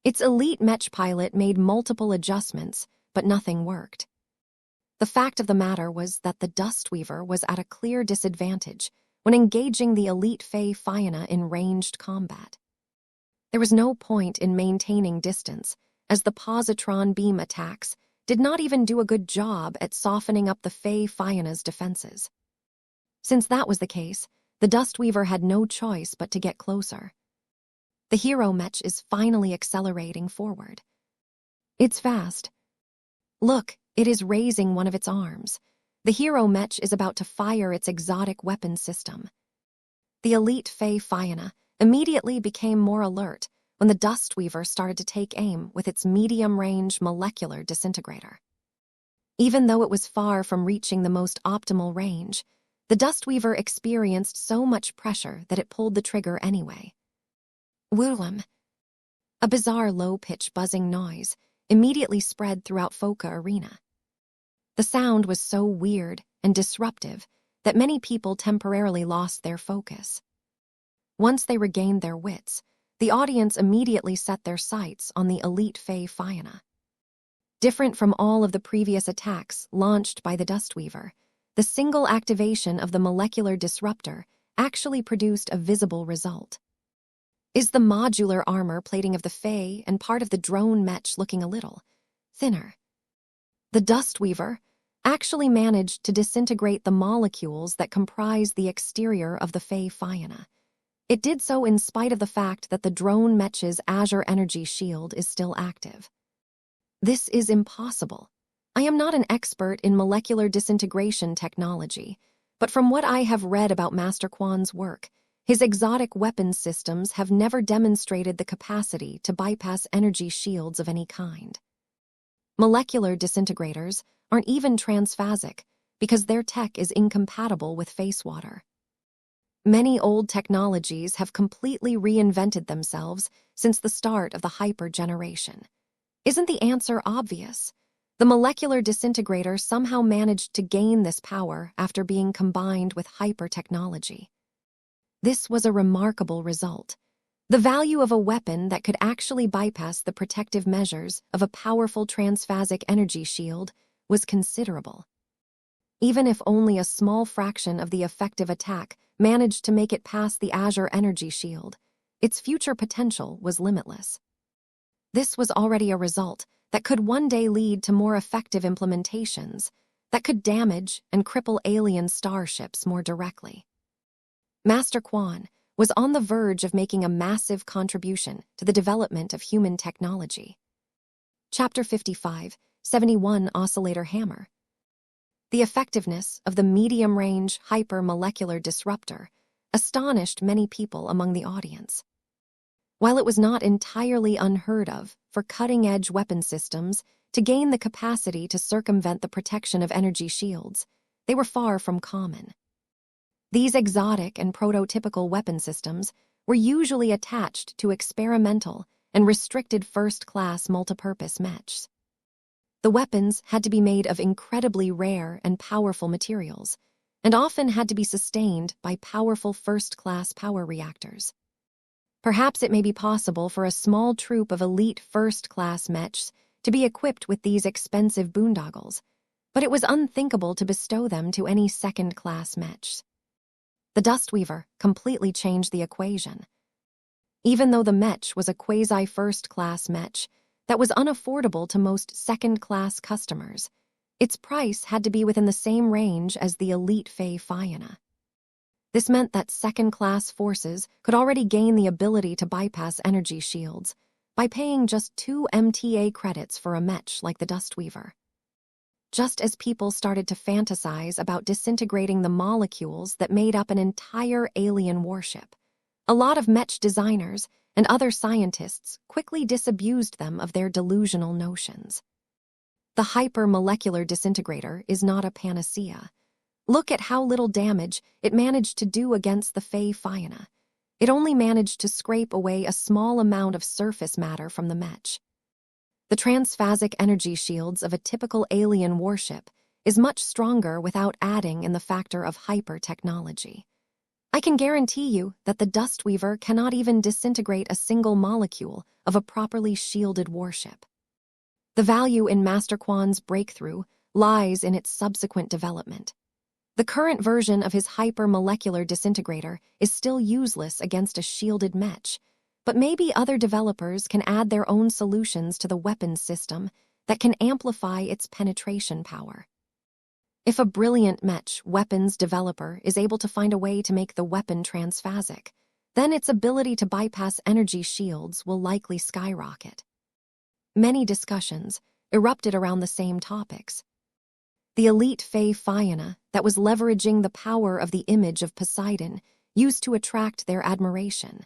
Its elite Mech pilot made multiple adjustments, but nothing worked. The fact of the matter was that the Dustweaver was at a clear disadvantage when engaging the elite Fae Fianna in ranged combat. There was no point in maintaining distance, as the positron beam attacks did not even do a good job at softening up the Fae Fianna's defenses. Since that was the case, the Dustweaver had no choice but to get closer. The hero Mech is finally accelerating forward. It's fast. Look, it is raising one of its arms. The hero Mech is about to fire its exotic weapon system. The elite Fae Fianna immediately became more alert when the Dustweaver started to take aim with its medium-range molecular disintegrator. Even though it was far from reaching the most optimal range, the Dustweaver experienced so much pressure that it pulled the trigger anyway. Woolam! A bizarre low-pitch buzzing noise immediately spread throughout Foca Arena. The sound was so weird and disruptive that many people temporarily lost their focus. Once they regained their wits, the audience immediately set their sights on the elite Fae Fianna. Different from all of the previous attacks launched by the Dustweaver, the single activation of the molecular disruptor actually produced a visible result. Is the modular armor plating of the Fae and part of the drone Mech looking a little thinner? The Dustweaver actually managed to disintegrate the molecules that comprise the exterior of the Fae Fianna. It did so in spite of the fact that the drone Mech's Azure energy shield is still active. This is impossible. I am not an expert in molecular disintegration technology, but from what I have read about Master Quan's work, his exotic weapons systems have never demonstrated the capacity to bypass energy shields of any kind. Molecular disintegrators aren't even transphasic because their tech is incompatible with face water. Many old technologies have completely reinvented themselves since the start of the hyper generation. Isn't the answer obvious? The molecular disintegrator somehow managed to gain this power after being combined with hyper technology. This was a remarkable result. The value of a weapon that could actually bypass the protective measures of a powerful transphasic energy shield was considerable. Even if only a small fraction of the effective attack managed to make it past the Azure energy shield, its future potential was limitless. This was already a result that could one day lead to more effective implementations that could damage and cripple alien starships more directly. Master Quan was on the verge of making a massive contribution to the development of human technology. Chapter 55, 71 oscillator hammer. The effectiveness of the medium-range hypermolecular disruptor astonished many people among the audience. While it was not entirely unheard of for cutting-edge weapon systems to gain the capacity to circumvent the protection of energy shields, they were far from common. These exotic and prototypical weapon systems were usually attached to experimental and restricted first-class multipurpose mechs. The weapons had to be made of incredibly rare and powerful materials, and often had to be sustained by powerful first-class power reactors. Perhaps it may be possible for a small troop of elite first-class mechs to be equipped with these expensive boondoggles, but it was unthinkable to bestow them to any second-class mechs. The Dustweaver completely changed the equation. Even though the mech was a quasi-first-class mech that was unaffordable to most second-class customers, its price had to be within the same range as the elite Fey Fianna. This meant that second-class forces could already gain the ability to bypass energy shields by paying just 2 MTA credits for a mech like the Dustweaver. Just as people started to fantasize about disintegrating the molecules that made up an entire alien warship, a lot of mech designers and other scientists quickly disabused them of their delusional notions. The hypermolecular disintegrator is not a panacea. Look at how little damage it managed to do against the Fey Fianna. It only managed to scrape away a small amount of surface matter from the mech. The transphasic energy shields of a typical alien warship is much stronger without adding in the factor of hyper-technology. I can guarantee you that the Dustweaver cannot even disintegrate a single molecule of a properly shielded warship. The value in Master Quan's breakthrough lies in its subsequent development. The current version of his hypermolecular disintegrator is still useless against a shielded mech, but maybe other developers can add their own solutions to the weapons system that can amplify its penetration power. If a brilliant mech weapons developer is able to find a way to make the weapon transphasic, then its ability to bypass energy shields will likely skyrocket. Many discussions erupted around the same topics. The elite Fey Fianna that was leveraging the power of the image of Poseidon used to attract their admiration,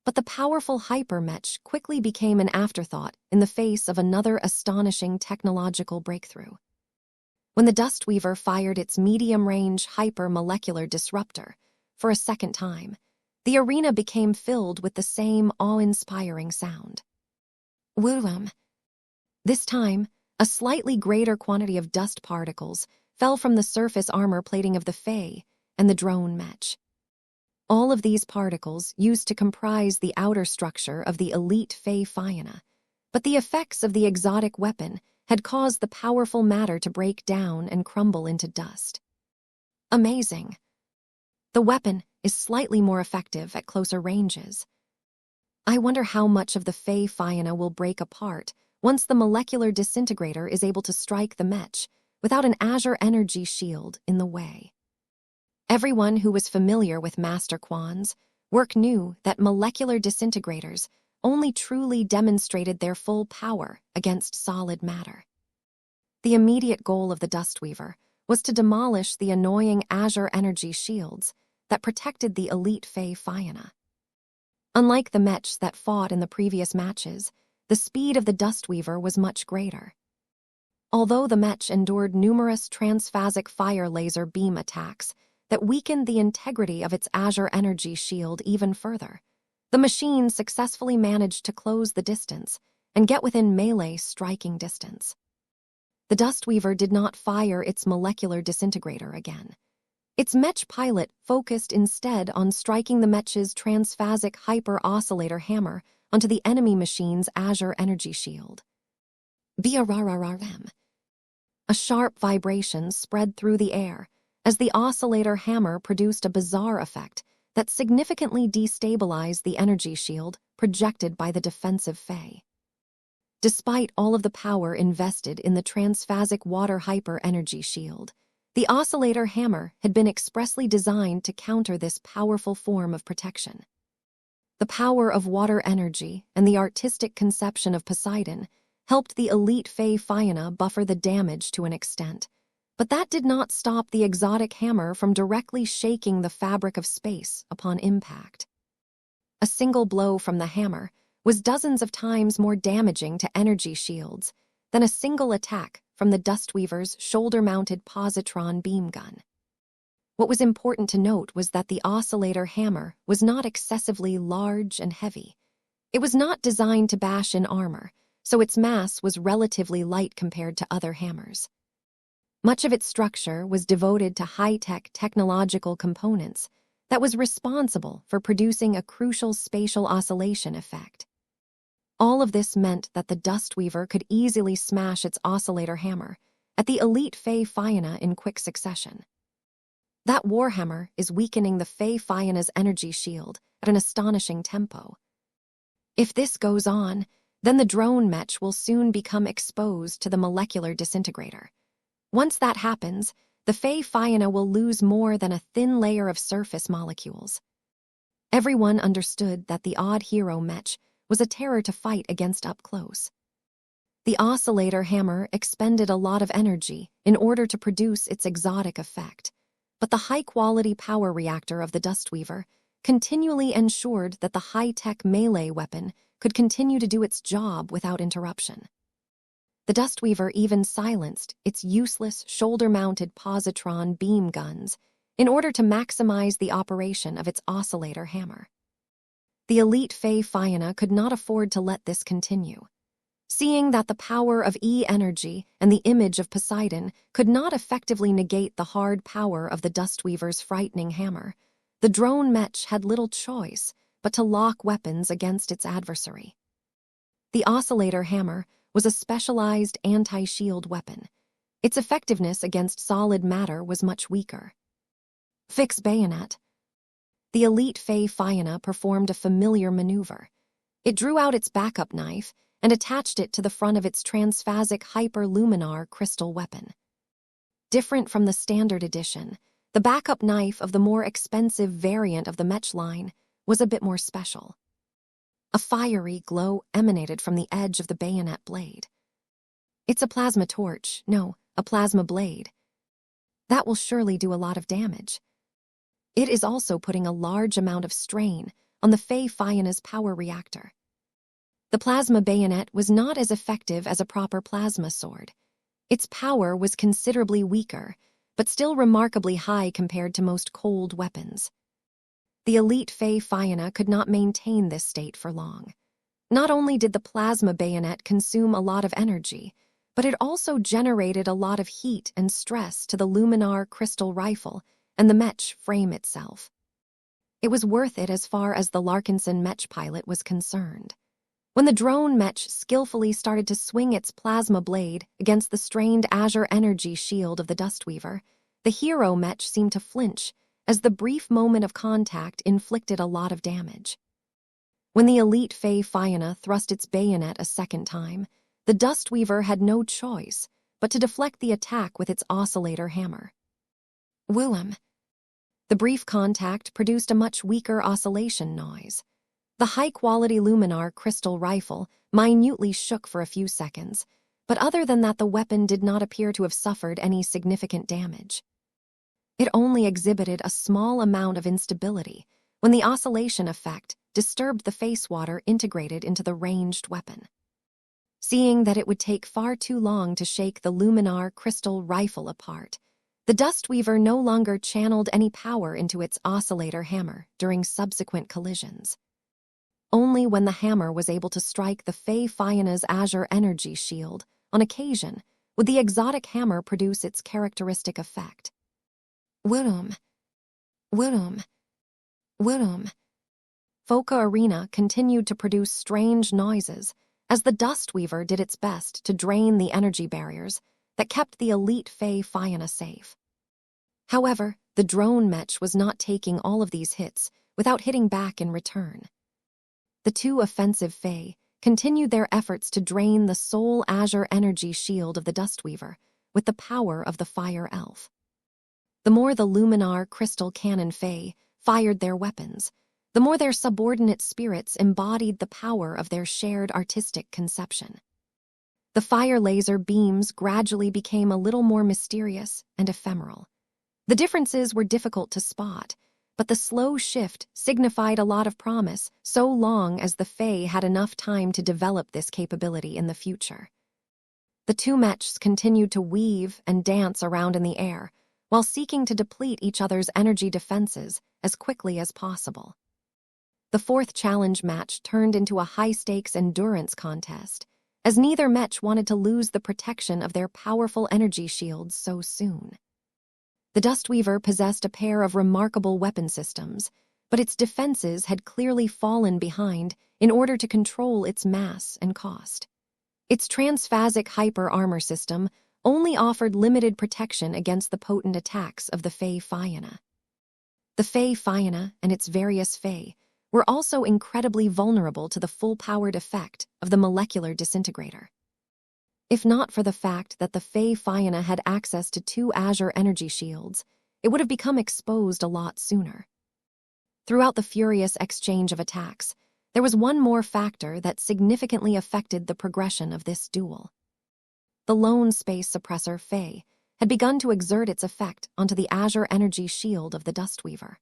but the powerful hypermech quickly became an afterthought in the face of another astonishing technological breakthrough. When the Dustweaver fired its medium-range hypermolecular disruptor for a second time, the arena became filled with the same awe-inspiring sound. Whoom! This time, a slightly greater quantity of dust particles fell from the surface armor plating of the Fey and the drone mech. All of these particles used to comprise the outer structure of the elite Fey Fianna, but the effects of the exotic weapon had caused the powerful matter to break down and crumble into dust. Amazing. The weapon is slightly more effective at closer ranges. I wonder how much of the Fey Fianna will break apart once the molecular disintegrator is able to strike the mech without an Azure energy shield in the way. Everyone who was familiar with Master Quan's work knew that molecular disintegrators only truly demonstrated their full power against solid matter. The immediate goal of the Dustweaver was to demolish the annoying Azure energy shields that protected the elite Fey Fianna. Unlike the mechs that fought in the previous matches, the speed of the Dustweaver was much greater. Although the mech endured numerous transphasic fire laser beam attacks that weakened the integrity of its Azure energy shield even further, the machine successfully managed to close the distance and get within melee striking distance. The Dustweaver did not fire its molecular disintegrator again. Its mech pilot focused instead on striking the mech's transphasic hyper-oscillator hammer onto the enemy machine's Azure energy shield. Brrrrrm. A sharp vibration spread through the air as the oscillator hammer produced a bizarre effect that significantly destabilized the energy shield projected by the defensive Fey. Despite all of the power invested in the transphasic water hyper energy shield, the oscillator hammer had been expressly designed to counter this powerful form of protection. The power of water energy and the artistic conception of Poseidon helped the elite Fey Fianna buffer the damage to an extent. But that did not stop the exotic hammer from directly shaking the fabric of space upon impact. A single blow from the hammer was dozens of times more damaging to energy shields than a single attack from the Dustweaver's shoulder-mounted positron beam gun. What was important to note was that the oscillator hammer was not excessively large and heavy. It was not designed to bash in armor, so its mass was relatively light compared to other hammers. Much of its structure was devoted to high-tech technological components that was responsible for producing a crucial spatial oscillation effect. All of this meant that the Dustweaver could easily smash its oscillator hammer at the elite Fey Fianna in quick succession. That warhammer is weakening the Fey Fianna's energy shield at an astonishing tempo. If this goes on, then the drone Mech will soon become exposed to the molecular disintegrator. Once that happens, the Fey Fianna will lose more than a thin layer of surface molecules. Everyone understood that the odd hero Mech was a terror to fight against up close. The oscillator hammer expended a lot of energy in order to produce its exotic effect, but the high-quality power reactor of the Dustweaver continually ensured that the high-tech melee weapon could continue to do its job without interruption. The Dustweaver even silenced its useless shoulder-mounted positron beam guns in order to maximize the operation of its oscillator hammer. The elite Fey Fianna could not afford to let this continue. Seeing that the power of E-energy and the image of Poseidon could not effectively negate the hard power of the Dustweaver's frightening hammer, the drone Mech had little choice but to lock weapons against its adversary. The oscillator hammer was a specialized anti-shield weapon. Its effectiveness against solid matter was much weaker. Fix bayonet. The elite Fey Fianna performed a familiar maneuver. It drew out its backup knife and attached it to the front of its transphasic hyperluminar crystal weapon. Different from the standard edition, the backup knife of the more expensive variant of the Mech line was a bit more special. A fiery glow emanated from the edge of the bayonet blade. It's a plasma torch, no, a plasma blade. That will surely do a lot of damage. It is also putting a large amount of strain on the Fey Fianna's power reactor. The plasma bayonet was not as effective as a proper plasma sword. Its power was considerably weaker, but still remarkably high compared to most cold weapons. The elite Fey Fianna could not maintain this state for long. Not only did the plasma bayonet consume a lot of energy, but it also generated a lot of heat and stress to the luminar crystal rifle and the Mech frame itself. It was worth it as far as the Larkinson Mech pilot was concerned. When the drone Mech skillfully started to swing its plasma blade against the strained azure energy shield of the Dustweaver, the hero Mech seemed to flinch as the brief moment of contact inflicted a lot of damage. When the elite Fey Fianna thrust its bayonet a second time, the Dustweaver had no choice but to deflect the attack with its oscillator hammer. Whoom! The brief contact produced a much weaker oscillation noise. The high-quality luminar crystal rifle minutely shook for a few seconds, but other than that the weapon did not appear to have suffered any significant damage. It only exhibited a small amount of instability when the oscillation effect disturbed the face water integrated into the ranged weapon. Seeing that it would take far too long to shake the luminar crystal rifle apart, the Dustweaver no longer channeled any power into its oscillator hammer during subsequent collisions. Only when the hammer was able to strike the Fey Fianna's azure energy shield, on occasion, would the exotic hammer produce its characteristic effect. Whoom! Whoom! Whoom! Foca Arena continued to produce strange noises as the Dustweaver did its best to drain the energy barriers that kept the elite Fey Fianna safe. However, the drone Mech was not taking all of these hits without hitting back in return. The two offensive Fey continued their efforts to drain the soul azure energy shield of the Dustweaver with the power of the fire elf. The more the luminar crystal cannon Fey fired their weapons, the more their subordinate spirits embodied the power of their shared artistic conception. The fire laser beams gradually became a little more mysterious and ephemeral. The differences were difficult to spot, but the slow shift signified a lot of promise so long as the Fae had enough time to develop this capability in the future. The two mechs continued to weave and dance around in the air, while seeking to deplete each other's energy defenses as quickly as possible. The fourth challenge match turned into a high-stakes endurance contest, as neither mech wanted to lose the protection of their powerful energy shields so soon. The Dustweaver possessed a pair of remarkable weapon systems, but its defenses had clearly fallen behind in order to control its mass and cost. Its transphasic hyper-armor system only offered limited protection against the potent attacks of the Fae Fianna. The Fae Fianna and its various Fae were also incredibly vulnerable to the full-powered effect of the molecular disintegrator. If not for the fact that the Fae Fianna had access to two Azure energy shields, it would have become exposed a lot sooner. Throughout the furious exchange of attacks, there was one more factor that significantly affected the progression of this duel. The lone space suppressor Fae had begun to exert its effect onto the Azure energy shield of the Dustweaver.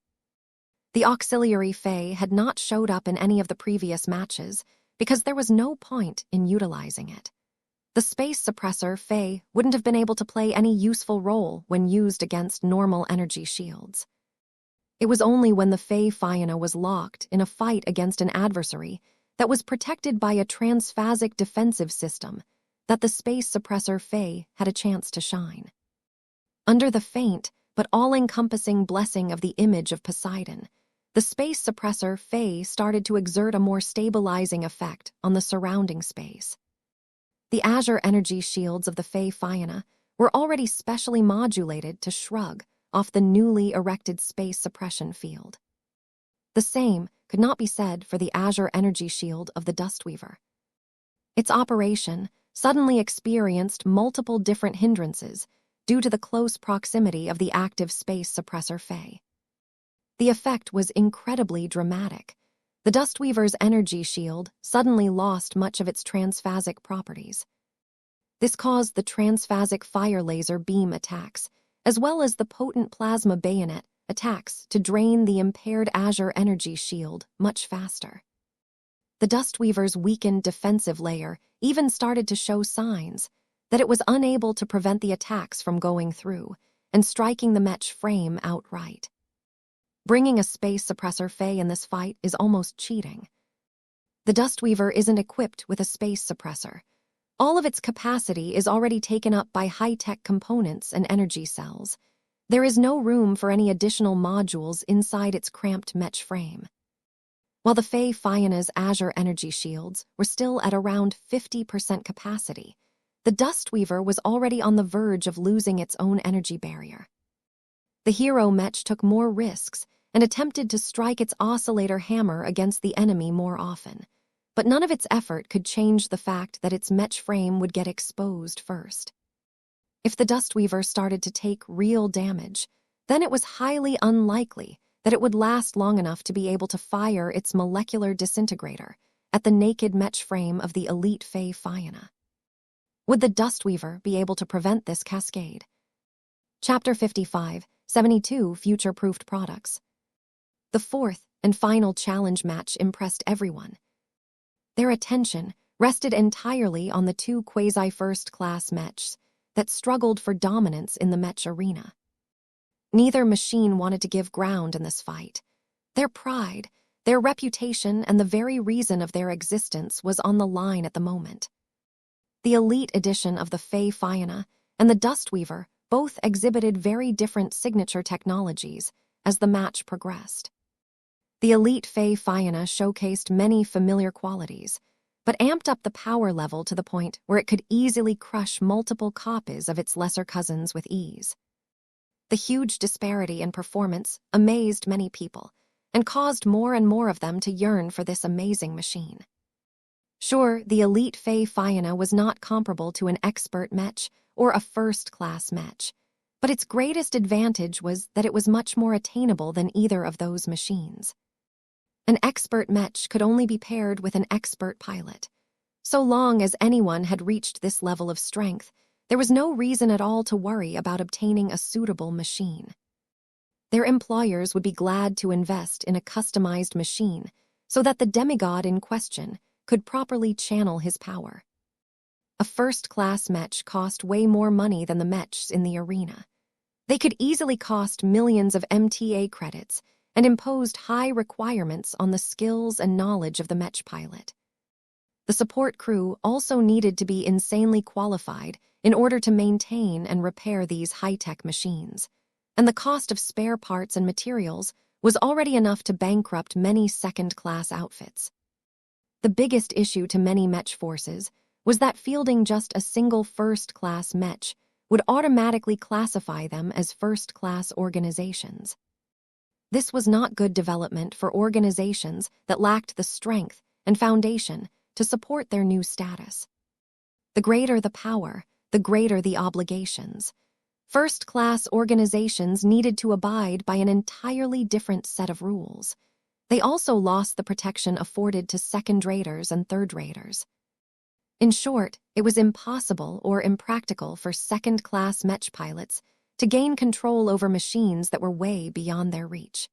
The auxiliary Fae had not showed up in any of the previous matches because there was no point in utilizing it. The space suppressor Fae wouldn't have been able to play any useful role when used against normal energy shields. It was only when the Fae Fianna was locked in a fight against an adversary that was protected by a transphasic defensive system that the space suppressor Fae had a chance to shine. Under the faint but all-encompassing blessing of the image of Poseidon, the space suppressor Fae started to exert a more stabilizing effect on the surrounding space. The Azure energy shields of the Fae Fianna were already specially modulated to shrug off the newly erected space suppression field. The same could not be said for the Azure energy shield of the Dustweaver. Its operation suddenly experienced multiple different hindrances due to the close proximity of the active space suppressor Fae. The effect was incredibly dramatic. The Dustweaver's energy shield suddenly lost much of its transphasic properties. This caused the transphasic fire laser beam attacks, as well as the potent plasma bayonet attacks, to drain the impaired Azure energy shield much faster. The Dustweaver's weakened defensive layer even started to show signs that it was unable to prevent the attacks from going through and striking the mech frame outright. Bringing a space suppressor Fae in this fight is almost cheating. The Dustweaver isn't equipped with a space suppressor. All of its capacity is already taken up by high-tech components and energy cells. There is no room for any additional modules inside its cramped mech frame. While the Fae Fianna's Azure energy shields were still at around 50% capacity, the Dustweaver was already on the verge of losing its own energy barrier. The hero mech took more risks and attempted to strike its oscillator hammer against the enemy more often, but none of its effort could change the fact that its mech frame would get exposed first. If the Dustweaver started to take real damage, then it was highly unlikely that it would last long enough to be able to fire its molecular disintegrator at the naked mech frame of the elite Fae Fianna. Would the Dustweaver be able to prevent this cascade? Chapter 55, 72 Future-Proofed Products. The fourth and final challenge match impressed everyone. Their attention rested entirely on the two quasi-first-class mechs that struggled for dominance in the mech arena. Neither machine wanted to give ground in this fight. Their pride, their reputation, and the very reason of their existence was on the line at the moment. The elite edition of the Fae Fianna and the Dustweaver both exhibited very different signature technologies as the match progressed. The elite Fae Fianna showcased many familiar qualities, but amped up the power level to the point where it could easily crush multiple copies of its lesser cousins with ease. The huge disparity in performance amazed many people and caused more and more of them to yearn for this amazing machine. Sure, the elite Fae Fianna was not comparable to an expert mech or a first-class mech, but its greatest advantage was that it was much more attainable than either of those machines. An expert mech could only be paired with an expert pilot, So long as anyone had reached this level of strength, there was no reason at all to worry about obtaining a suitable machine. Their employers would be glad to invest in a customized machine so that the demigod in question could properly channel his power. A first-class mech cost way more money than the mechs in the arena. They could easily cost millions of MTA credits and imposed high requirements on the skills and knowledge of the mech pilot. The support crew also needed to be insanely qualified in order to maintain and repair these high-tech machines, and the cost of spare parts and materials was already enough to bankrupt many second-class outfits. The biggest issue to many mech forces was that fielding just a single first-class mech would automatically classify them as first-class organizations. This was not good development for organizations that lacked the strength and foundation to support their new status. The greater the power, the greater the obligations. First-class organizations needed to abide by an entirely different set of rules. They also lost the protection afforded to second-raters and third-raters. In short, it was impossible or impractical for second-class mech pilots to gain control over machines that were way beyond their reach.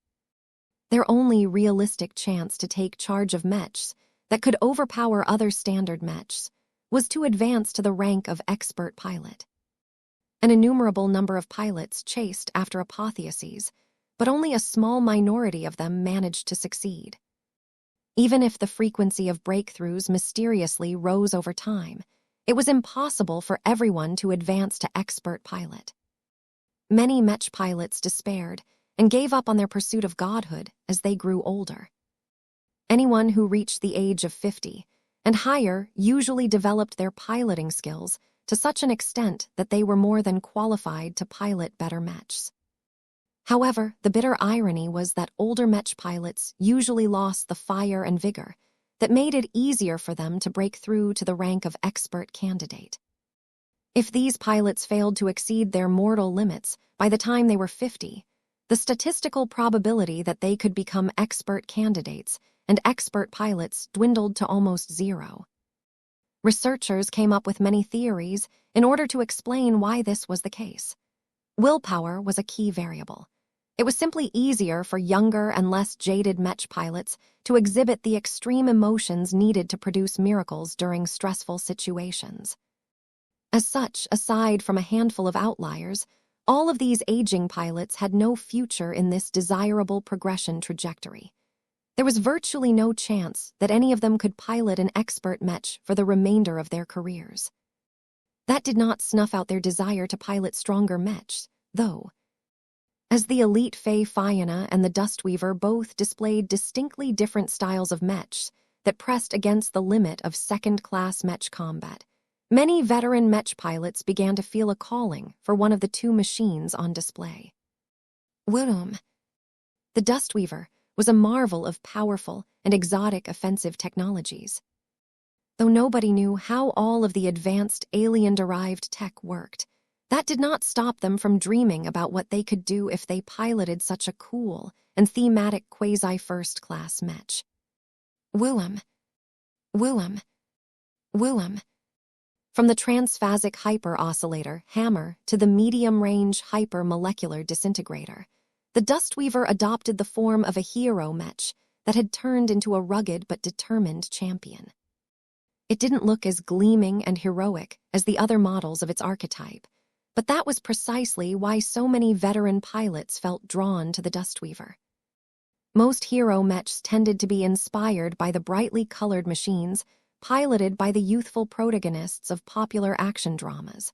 Their only realistic chance to take charge of mechs that could overpower other standard mechs was to advance to the rank of expert pilot. An innumerable number of pilots chased after apotheoses, but only a small minority of them managed to succeed. Even if the frequency of breakthroughs mysteriously rose over time, it was impossible for everyone to advance to expert pilot. Many mech pilots despaired and gave up on their pursuit of godhood as they grew older. Anyone who reached the age of 50 and higher usually developed their piloting skills to such an extent that they were more than qualified to pilot better mechs. However, the bitter irony was that older mech pilots usually lost the fire and vigor that made it easier for them to break through to the rank of expert candidate. If these pilots failed to exceed their mortal limits by the time they were 50, the statistical probability that they could become expert candidates and expert pilots dwindled to almost zero. Researchers came up with many theories in order to explain why this was the case. Willpower was a key variable. It was simply easier for younger and less jaded mech pilots to exhibit the extreme emotions needed to produce miracles during stressful situations. As such, aside from a handful of outliers, all of these aging pilots had no future in this desirable progression trajectory. There was virtually no chance that any of them could pilot an expert mech for the remainder of their careers. That did not snuff out their desire to pilot stronger mechs, though. As the elite Fae Fiona and the Dustweaver both displayed distinctly different styles of mechs that pressed against the limit of second-class mech combat, many veteran mech pilots began to feel a calling for one of the two machines on display. Wudum. The Dustweaver was a marvel of powerful and exotic offensive technologies. Though nobody knew how all of the advanced alien-derived tech worked, that did not stop them from dreaming about what they could do if they piloted such a cool and thematic quasi-first-class mech. Wooum. Wooum. Wooum. From the transphasic hyper-oscillator, Hammer, to the medium-range hyper-molecular disintegrator, the Dustweaver adopted the form of a hero mech that had turned into a rugged but determined champion. It didn't look as gleaming and heroic as the other models of its archetype, but that was precisely why so many veteran pilots felt drawn to the Dustweaver. Most hero mechs tended to be inspired by the brightly colored machines piloted by the youthful protagonists of popular action dramas.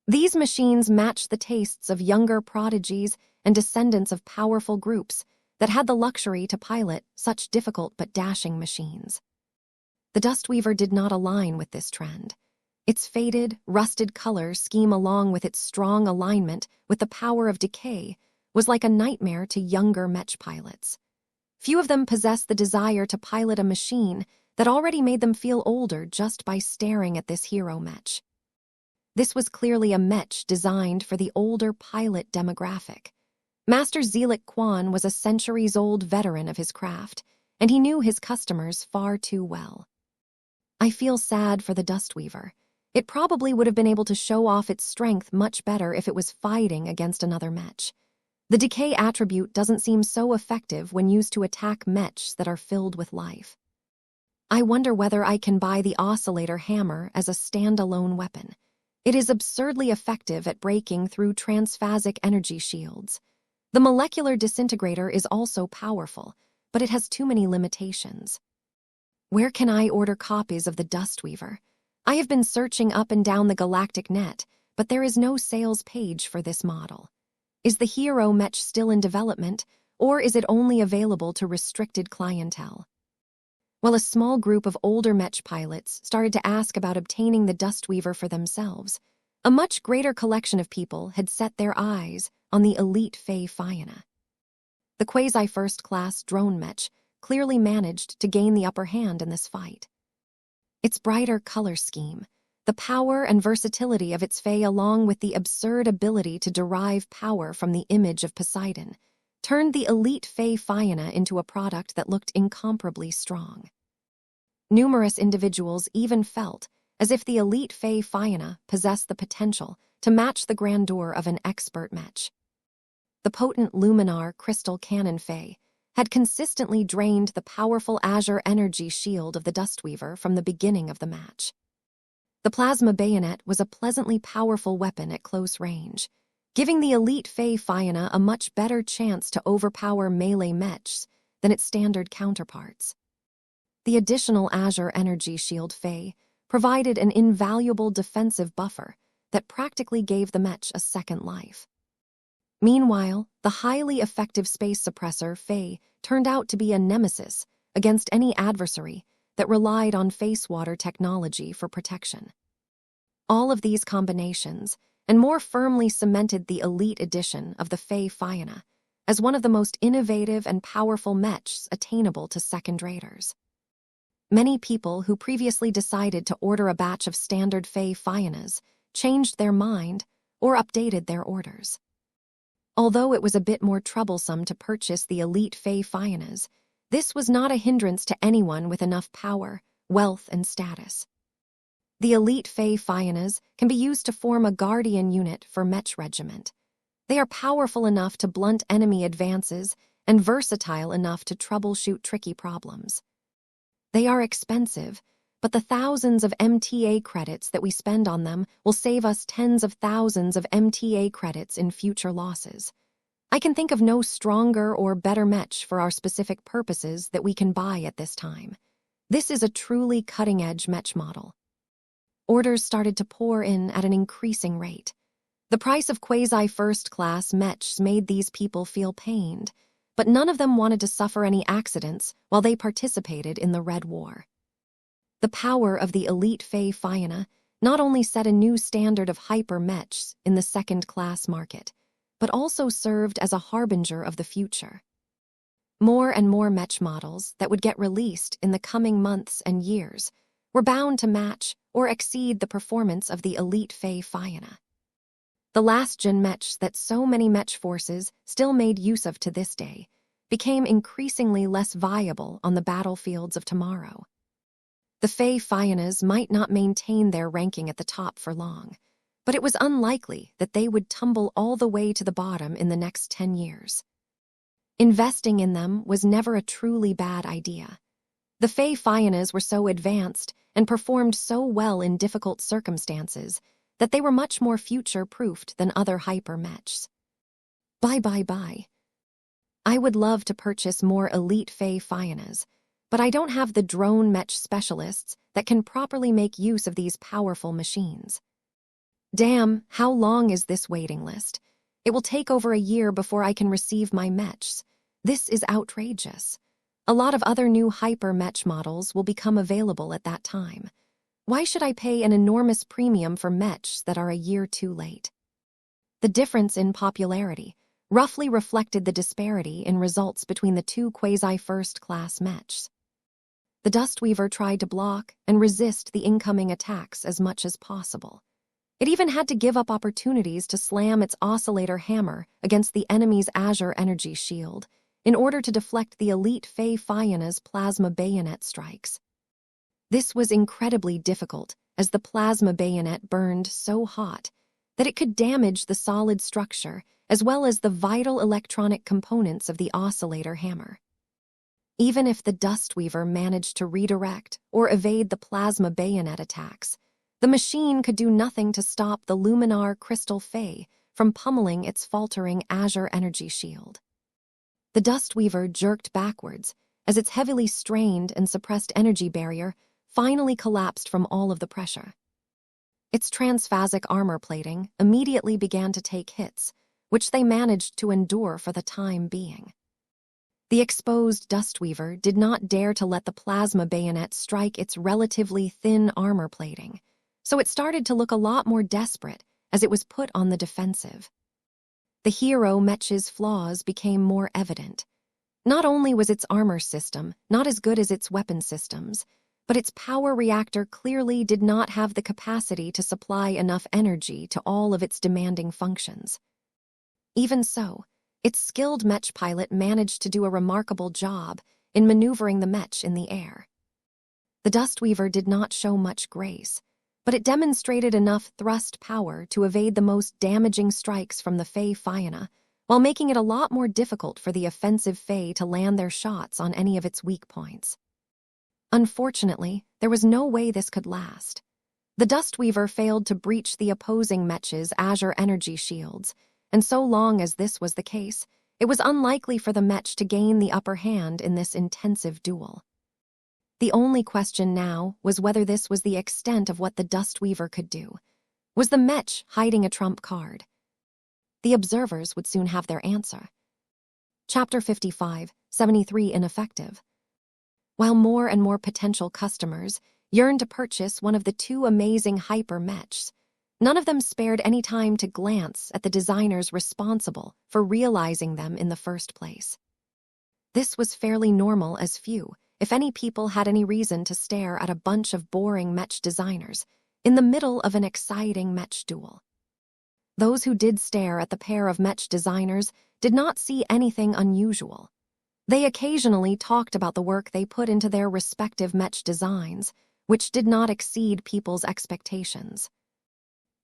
These machines matched the tastes of younger prodigies and descendants of powerful groups that had the luxury to pilot such difficult but dashing machines. The Dustweaver did not align with this trend. Its faded, rusted color scheme along with its strong alignment with the power of decay was like a nightmare to younger mech pilots. Few of them possessed the desire to pilot a machine that already made them feel older just by staring at this hero mech. This was clearly a mech designed for the older pilot demographic. Master Zelik Kwan was a centuries-old veteran of his craft, and he knew his customers far too well. I feel sad for the Dustweaver. It probably would have been able to show off its strength much better if it was fighting against another Mech. The decay attribute doesn't seem so effective when used to attack Mechs that are filled with life. I wonder whether I can buy the oscillator hammer as a standalone weapon. It is absurdly effective at breaking through transphasic energy shields. The molecular disintegrator is also powerful, but it has too many limitations. Where can I order copies of the Dustweaver? I have been searching up and down the galactic net, but there is no sales page for this model. Is the Hero Mech still in development, or is it only available to restricted clientele? Well, a small group of older Mech pilots started to ask about obtaining the Dustweaver for themselves. A much greater collection of people had set their eyes on the elite Fae Fianna. The quasi-first-class drone Mech clearly managed to gain the upper hand in this fight. Its brighter color scheme, the power and versatility of its Fae along with the absurd ability to derive power from the image of Poseidon, turned the elite Fae Fianna into a product that looked incomparably strong. Numerous individuals even felt as if the elite Fae Fianna possessed the potential to match the grandeur of an expert Mech. The potent Luminar crystal cannon Fae had consistently drained the powerful azure energy shield of the Dustweaver from the beginning of the match. The plasma bayonet was a pleasantly powerful weapon at close range, giving the elite Fae Fianna a much better chance to overpower melee Mechs than its standard counterparts. The additional azure energy shield Fae provided an invaluable defensive buffer that practically gave the Mech a second life. Meanwhile, the highly effective space suppressor Fae turned out to be a nemesis against any adversary that relied on face water technology for protection. All of these combinations and more firmly cemented the elite edition of the Fae Fianna as one of the most innovative and powerful Mechs attainable to second raters. Many people who previously decided to order a batch of standard Fae Fiannas changed their mind or updated their orders. Although it was a bit more troublesome to purchase the elite Fae Fiannas, this was not a hindrance to anyone with enough power, wealth, and status. The elite Fae Fiannas can be used to form a guardian unit for Mech Regiment. They are powerful enough to blunt enemy advances and versatile enough to troubleshoot tricky problems. They are expensive, but the thousands of MTA credits that we spend on them will save us tens of thousands of MTA credits in future losses. I can think of no stronger or better Mech for our specific purposes that we can buy at this time. This is a truly cutting-edge Mech model. Orders started to pour in at an increasing rate. The price of quasi-first-class Mechs made these people feel pained, but none of them wanted to suffer any accidents while they participated in the Red War. The power of the elite Fae Fianna not only set a new standard of hyper-Mechs in the second-class market, but also served as a harbinger of the future. More and more Mech models that would get released in the coming months and years were bound to match or exceed the performance of the elite Fae Fianna. The last-gen Mechs that so many Mech forces still made use of to this day became increasingly less viable on the battlefields of tomorrow. The Fae Fiannas might not maintain their ranking at the top for long, but it was unlikely that they would tumble all the way to the bottom in the next 10 years. Investing in them was never a truly bad idea. The Fae Fiannas were so advanced and performed so well in difficult circumstances that they were much more future-proofed than other hyper-Mechs. Bye. I would love to purchase more elite Fae Fiannas, but I don't have the drone Mech specialists that can properly make use of these powerful machines. Damn, how long is this waiting list? It will take over a year before I can receive my Mechs. This is outrageous. A lot of other new hyper-Mech models will become available at that time. Why should I pay an enormous premium for Mechs that are a year too late? The difference in popularity roughly reflected the disparity in results between the two quasi-first-class Mechs. The Dustweaver tried to block and resist the incoming attacks as much as possible. It even had to give up opportunities to slam its oscillator hammer against the enemy's azure energy shield in order to deflect the elite Fae Fianna's plasma bayonet strikes. This was incredibly difficult, as the plasma bayonet burned so hot that it could damage the solid structure as well as the vital electronic components of the oscillator hammer. Even if the Dustweaver managed to redirect or evade the plasma bayonet attacks, the machine could do nothing to stop the Luminar Crystal Fae from pummeling its faltering Azure energy shield. The Dustweaver jerked backwards as its heavily strained and suppressed energy barrier finally collapsed from all of the pressure. Its transphasic armor plating immediately began to take hits, which they managed to endure for the time being. The exposed Dustweaver did not dare to let the plasma bayonet strike its relatively thin armor plating, so it started to look a lot more desperate as it was put on the defensive. The hero Mech's flaws became more evident. Not only was its armor system not as good as its weapon systems, but its power reactor clearly did not have the capacity to supply enough energy to all of its demanding functions. Even so, its skilled Mech pilot managed to do a remarkable job in maneuvering the Mech in the air. The Dustweaver did not show much grace, but it demonstrated enough thrust power to evade the most damaging strikes from the Fae Fianna, while making it a lot more difficult for the offensive Fae to land their shots on any of its weak points. Unfortunately, there was no way this could last. The Dustweaver failed to breach the opposing Mech's Azure energy shields, and so long as this was the case, it was unlikely for the Mech to gain the upper hand in this intensive duel. The only question now was whether this was the extent of what the Dustweaver could do. Was the Mech hiding a trump card? The observers would soon have their answer. Chapter 55, 73 Ineffective. While more and more potential customers yearned to purchase one of the two amazing hyper Mechs, none of them spared any time to glance at the designers responsible for realizing them in the first place. This was fairly normal, as few, if any, people had any reason to stare at a bunch of boring Mech designers in the middle of an exciting Mech duel. Those who did stare at the pair of Mech designers did not see anything unusual. They occasionally talked about the work they put into their respective Mech designs, which did not exceed people's expectations.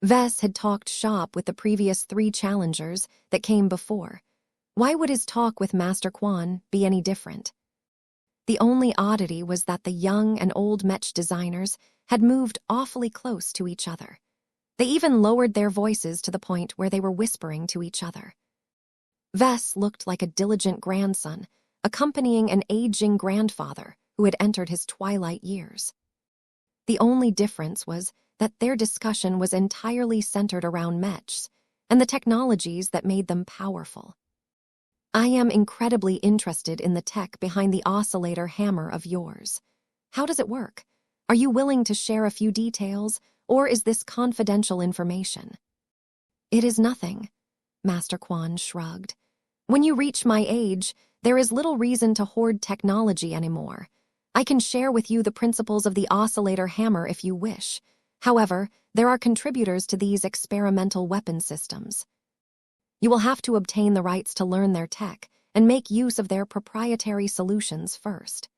Vess had talked shop with the previous 3 challengers that came before. Why would his talk with Master Quan be any different? The only oddity was that the young and old Mech designers had moved awfully close to each other. They even lowered their voices to the point where they were whispering to each other. Vess looked like a diligent grandson, accompanying an aging grandfather who had entered his twilight years. The only difference was that their discussion was entirely centered around Mechs and the technologies that made them powerful. I am incredibly interested in the tech behind the oscillator hammer of yours. How does it work? Are you willing to share a few details, or is this confidential information? It is nothing, Master Quan shrugged. When you reach my age, there is little reason to hoard technology anymore. I can share with you the principles of the oscillator hammer if you wish. However, there are contributors to these experimental weapon systems. You will have to obtain the rights to learn their tech and make use of their proprietary solutions first.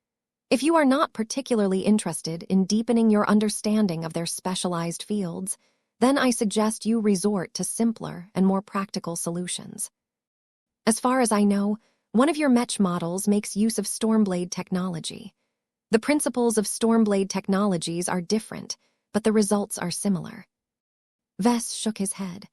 If you are not particularly interested in deepening your understanding of their specialized fields, then I suggest you resort to simpler and more practical solutions. As far as I know, one of your Mech models makes use of Stormblade technology. The principles of Stormblade technologies are different, but the results are similar. Vess shook his head.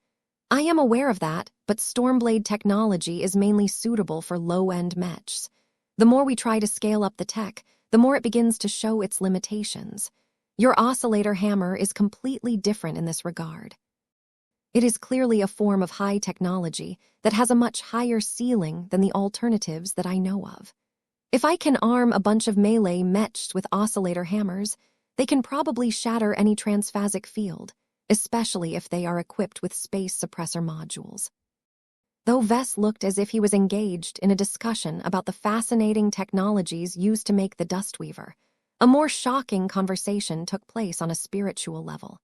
I am aware of that, but Stormblade technology is mainly suitable for low-end Mechs. The more we try to scale up the tech, the more it begins to show its limitations. Your oscillator hammer is completely different in this regard. It is clearly a form of high technology that has a much higher ceiling than the alternatives that I know of. If I can arm a bunch of melee Mechs with oscillator hammers, they can probably shatter any transphasic field, especially if they are equipped with space suppressor modules. Though Vess looked as if he was engaged in a discussion about the fascinating technologies used to make the Dustweaver, a more shocking conversation took place on a spiritual level.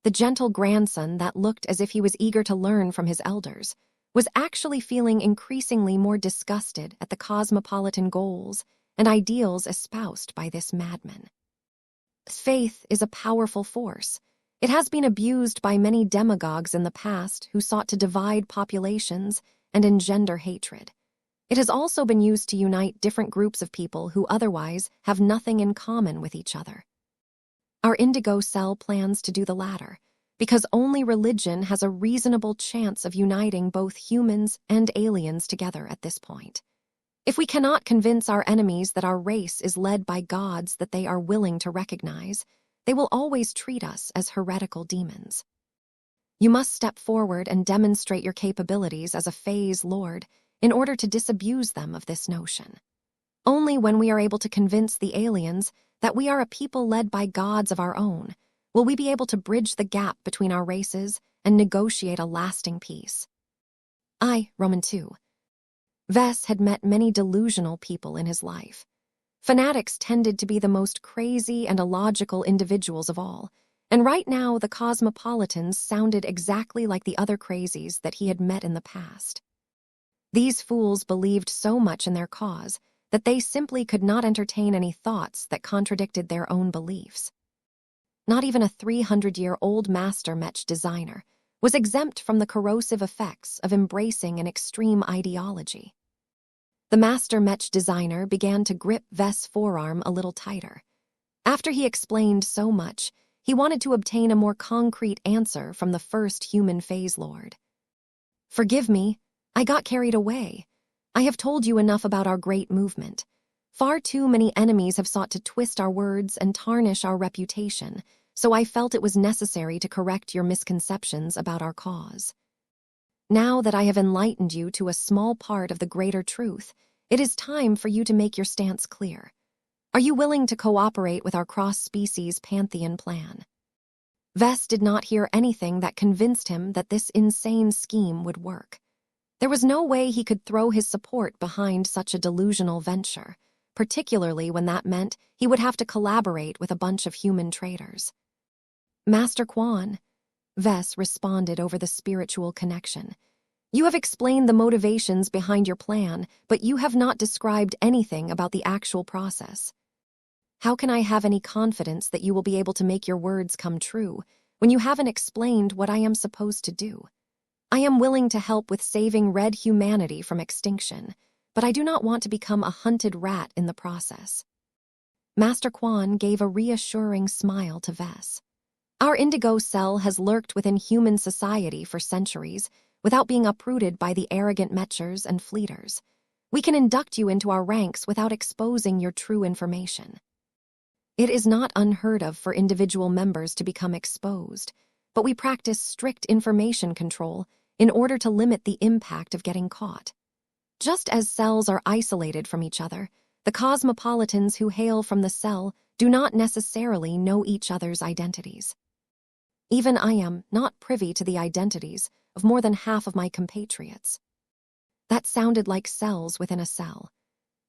The gentle grandson that looked as if he was eager to learn from his elders was actually feeling increasingly more disgusted at the cosmopolitan goals and ideals espoused by this madman. Faith is a powerful force. It has been abused by many demagogues in the past who sought to divide populations and engender hatred. It has also been used to unite different groups of people who otherwise have nothing in common with each other. Our indigo cell plans to do the latter, because only religion has a reasonable chance of uniting both humans and aliens together at this point. If we cannot convince our enemies that our race is led by gods that they are willing to recognize, they will always treat us as heretical demons. You must step forward and demonstrate your capabilities as a phase lord in order to disabuse them of this notion. Only when we are able to convince the aliens that we are a people led by gods of our own will we be able to bridge the gap between our races and negotiate a lasting peace. Roman 2. Vess had met many delusional people in his life. Fanatics tended to be the most crazy and illogical individuals of all, and right now the cosmopolitans sounded exactly like the other crazies that he had met in the past. These fools believed so much in their cause that they simply could not entertain any thoughts that contradicted their own beliefs. Not even a 300-year-old master Mech designer was exempt from the corrosive effects of embracing an extreme ideology. The master Mech designer began to grip Vess' forearm a little tighter. After he explained so much, he wanted to obtain a more concrete answer from the first human phase lord. Forgive me, I got carried away. I have told you enough about our great movement. Far too many enemies have sought to twist our words and tarnish our reputation, so I felt it was necessary to correct your misconceptions about our cause. Now that I have enlightened you to a small part of the greater truth, it is time for you to make your stance clear. Are you willing to cooperate with our cross-species pantheon plan? Vess did not hear anything that convinced him that this insane scheme would work. There was no way he could throw his support behind such a delusional venture, particularly when that meant he would have to collaborate with a bunch of human traitors. Master Quan, Vess responded over the spiritual connection. You have explained the motivations behind your plan, but you have not described anything about the actual process. How can I have any confidence that you will be able to make your words come true when you haven't explained what I am supposed to do? I am willing to help with saving red humanity from extinction, but I do not want to become a hunted rat in the process. Master Quan gave a reassuring smile to Vess. Our indigo cell has lurked within human society for centuries without being uprooted by the arrogant Mechers and fleeters. We can induct you into our ranks without exposing your true information. It is not unheard of for individual members to become exposed, but we practice strict information control in order to limit the impact of getting caught. Just as cells are isolated from each other, the cosmopolitans who hail from the cell do not necessarily know each other's identities. Even I am not privy to the identities of more than half of my compatriots. That sounded like cells within a cell.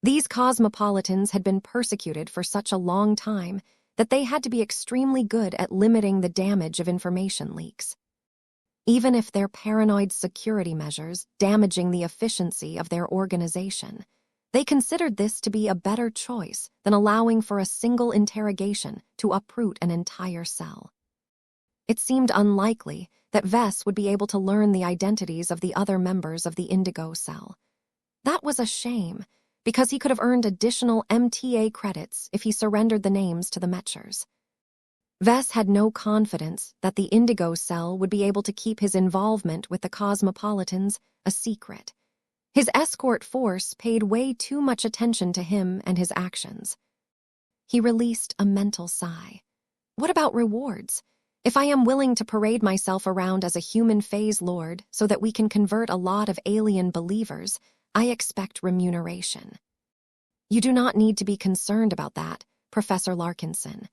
These cosmopolitans had been persecuted for such a long time that they had to be extremely good at limiting the damage of information leaks. Even if their paranoid security measures damaging the efficiency of their organization, they considered this to be a better choice than allowing for a single interrogation to uproot an entire cell. It seemed unlikely that Vess would be able to learn the identities of the other members of the indigo cell. That was a shame, because he could have earned additional MTA credits if he surrendered the names to the Mechers. Vess had no confidence that the indigo cell would be able to keep his involvement with the cosmopolitans a secret. His escort force paid way too much attention to him and his actions. He released a mental sigh. What about rewards? If I am willing to parade myself around as a human phase lord so that we can convert a lot of alien believers, I expect remuneration. You do not need to be concerned about that, Professor Larkinson.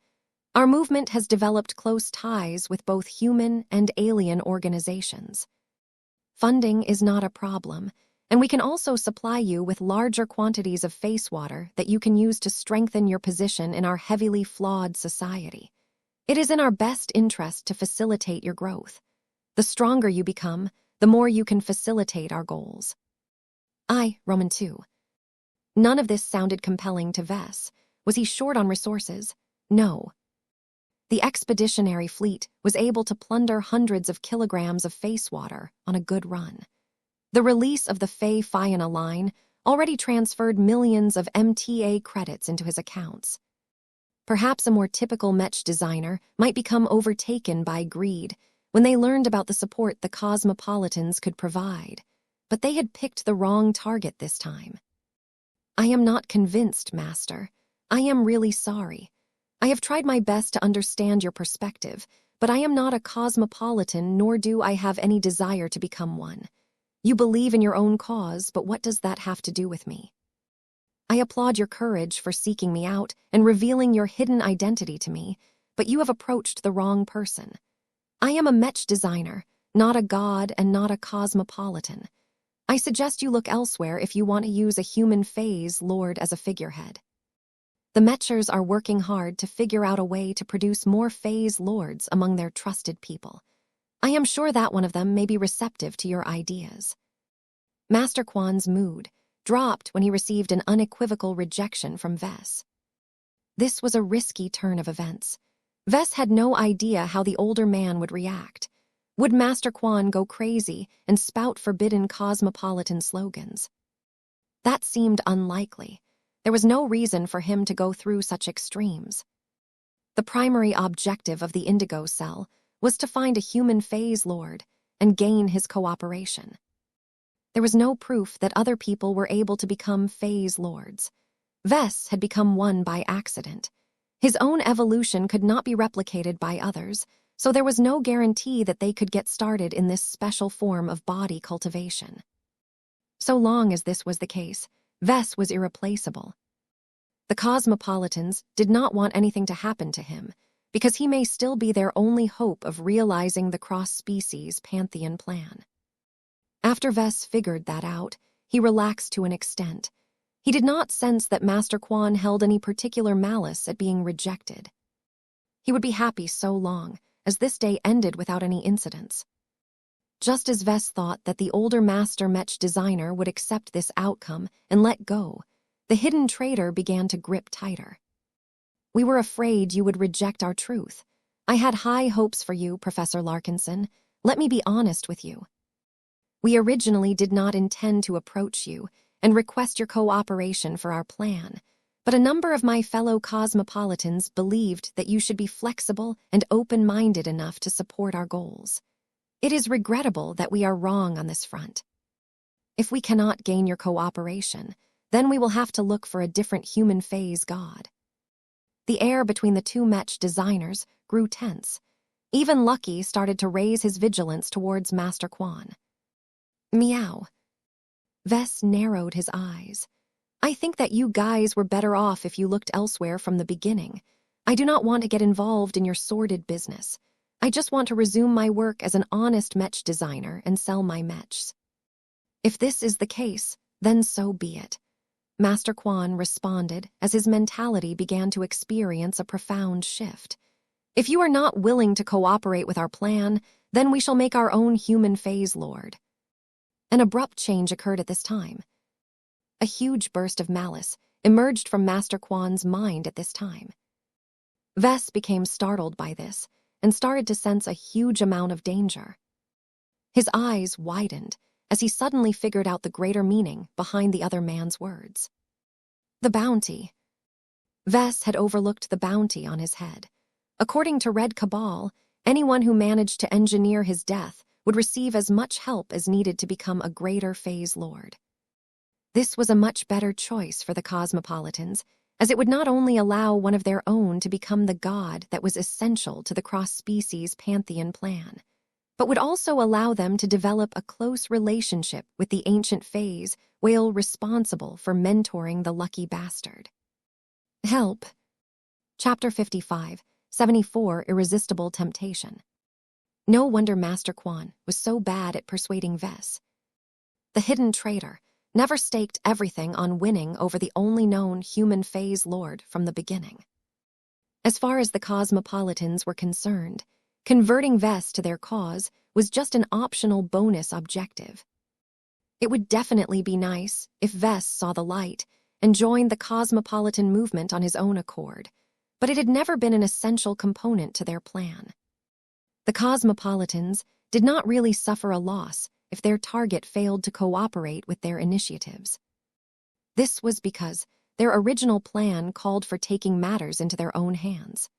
Our movement has developed close ties with both human and alien organizations. Funding is not a problem, and we can also supply you with larger quantities of face water that you can use to strengthen your position in our heavily flawed society. It is in our best interest to facilitate your growth. The stronger you become, the more you can facilitate our goals. Roman 2. None of this sounded compelling to Vess. Was he short on resources? No. The expeditionary fleet was able to plunder hundreds of kilograms of face water on a good run. The release of the Faye-Fianna line already transferred millions of MTA credits into his accounts. Perhaps a more typical Mech designer might become overtaken by greed when they learned about the support the Cosmopolitans could provide, but they had picked the wrong target this time. I am not convinced, Master. I am really sorry. I have tried my best to understand your perspective, but I am not a cosmopolitan, nor do I have any desire to become one. You believe in your own cause, but what does that have to do with me? I applaud your courage for seeking me out and revealing your hidden identity to me, but you have approached the wrong person. I am a Mech designer, not a god and not a cosmopolitan. I suggest you look elsewhere if you want to use a human phase lord as a figurehead. The Mechers are working hard to figure out a way to produce more phase lords among their trusted people. I am sure that one of them may be receptive to your ideas. Master Quan's mood dropped when he received an unequivocal rejection from Vess. This was a risky turn of events. Vess had no idea how the older man would react. Would Master Quan go crazy and spout forbidden cosmopolitan slogans? That seemed unlikely. There was no reason for him to go through such extremes. The primary objective of the Indigo Cell was to find a human phase lord and gain his cooperation. There was no proof that other people were able to become phase lords. Vess had become one by accident. His own evolution could not be replicated by others, so there was no guarantee that they could get started in this special form of body cultivation. So long as this was the case, Vess was irreplaceable. The Cosmopolitans did not want anything to happen to him, because he may still be their only hope of realizing the cross-species pantheon plan. After Vess figured that out, he relaxed to an extent. He did not sense that Master Quan held any particular malice at being rejected. He would be happy so long as this day ended without any incidents. Just as Vess thought that the older Master Mech designer would accept this outcome and let go, the hidden traitor began to grip tighter. We were afraid you would reject our truth. I had high hopes for you, Professor Larkinson. Let me be honest with you. We originally did not intend to approach you and request your cooperation for our plan, but a number of my fellow cosmopolitans believed that you should be flexible and open-minded enough to support our goals. It is regrettable that we are wrong on this front. If we cannot gain your cooperation, then we will have to look for a different human phase god. The air between the two Mech designers grew tense. Even Lucky started to raise his vigilance towards Master Quan. Meow. Vess narrowed his eyes. I think that you guys were better off if you looked elsewhere from the beginning. I do not want to get involved in your sordid business. I just want to resume my work as an honest Mech designer and sell my Mechs. If this is the case, then so be it. Master Quan responded as his mentality began to experience a profound shift. If you are not willing to cooperate with our plan, then we shall make our own human phase lord. An abrupt change occurred at this time. A huge burst of malice emerged from Master Quan's mind at this time. Vess became startled by this and started to sense a huge amount of danger. His eyes widened as he suddenly figured out the greater meaning behind the other man's words. The bounty. Vess had overlooked the bounty on his head. According to Red Cabal, anyone who managed to engineer his death would receive as much help as needed to become a greater phase lord. This was a much better choice for the Cosmopolitans, as it would not only allow one of their own to become the god that was essential to the cross-species pantheon plan, but would also allow them to develop a close relationship with the ancient phase whale responsible for mentoring the lucky bastard. Help. Chapter 55, 74 Irresistible Temptation. No wonder Master Quan was so bad at persuading Vess. The hidden traitor never staked everything on winning over the only known human phase lord from the beginning. As far as the Cosmopolitans were concerned, converting Vess to their cause was just an optional bonus objective. It would definitely be nice if Vess saw the light and joined the Cosmopolitan movement on his own accord, but it had never been an essential component to their plan. The Cosmopolitans did not really suffer a loss if their target failed to cooperate with their initiatives. This was because their original plan called for taking matters into their own hands.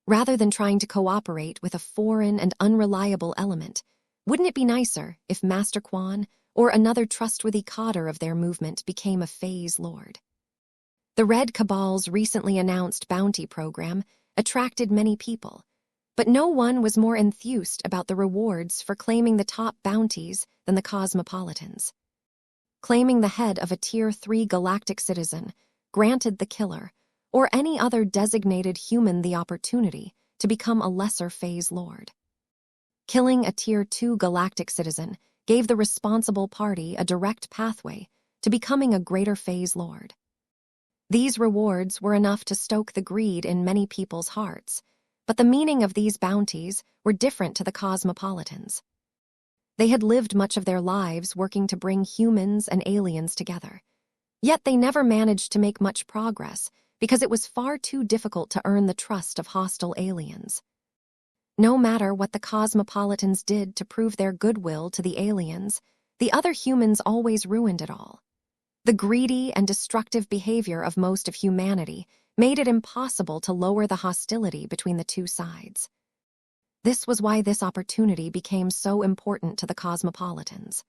Rather than trying to cooperate with a foreign and unreliable element, wouldn't it be nicer if Master Quan or another trustworthy cadre of their movement became a phase lord? The Red Cabal's recently announced bounty program attracted many people, but no one was more enthused about the rewards for claiming the top bounties than the Cosmopolitans. Claiming the head of a Tier 3 galactic citizen granted the killer or any other designated human the opportunity to become a lesser phase lord. Killing a Tier 2 galactic citizen gave the responsible party a direct pathway to becoming a greater phase lord. These rewards were enough to stoke the greed in many people's hearts, but the meaning of these bounties were different to the Cosmopolitans. They had lived much of their lives working to bring humans and aliens together. Yet they never managed to make much progress because it was far too difficult to earn the trust of hostile aliens. No matter what the Cosmopolitans did to prove their goodwill to the aliens, the other humans always ruined it all. The greedy and destructive behavior of most of humanity made it impossible to lower the hostility between the two sides. This was why this opportunity became so important to the Cosmopolitans.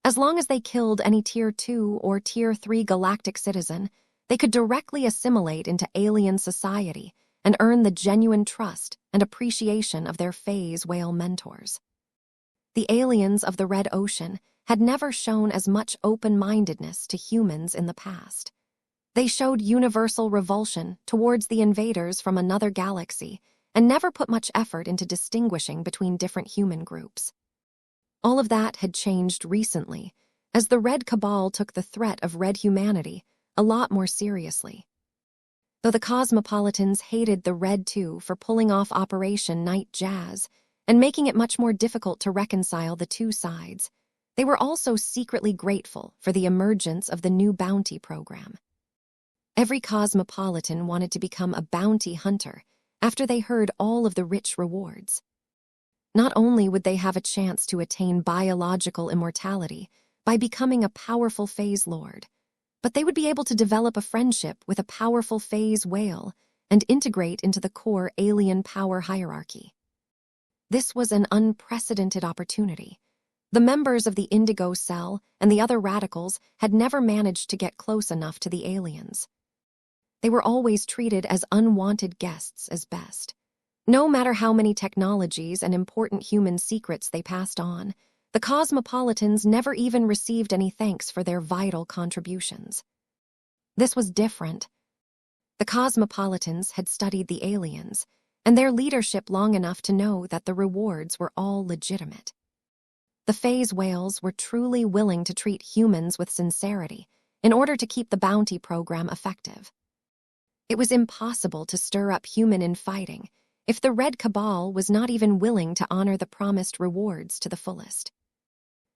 As long as they killed any Tier 2 or Tier 3 galactic citizen, they could directly assimilate into alien society and earn the genuine trust and appreciation of their phase whale mentors. The aliens of the Red Ocean had never shown as much open-mindedness to humans in the past. They showed universal revulsion towards the invaders from another galaxy and never put much effort into distinguishing between different human groups. All of that had changed recently, as the Red Cabal took the threat of red humanity a lot more seriously. Though the Cosmopolitans hated the Red 2 for pulling off Operation Night Jazz and making it much more difficult to reconcile the two sides, they were also secretly grateful for the emergence of the new bounty program. Every Cosmopolitan wanted to become a bounty hunter after they heard all of the rich rewards. Not only would they have a chance to attain biological immortality by becoming a powerful phase lord, but they would be able to develop a friendship with a powerful phase whale and integrate into the core alien power hierarchy. This was an unprecedented opportunity. The members of the Indigo Cell and the other radicals had never managed to get close enough to the aliens. They were always treated as unwanted guests as best. No matter how many technologies and important human secrets they passed on, the Cosmopolitans never even received any thanks for their vital contributions. This was different. The Cosmopolitans had studied the aliens, and their leadership long enough to know that the rewards were all legitimate. The phase whales were truly willing to treat humans with sincerity in order to keep the bounty program effective. It was impossible to stir up human infighting if the Red Cabal was not even willing to honor the promised rewards to the fullest.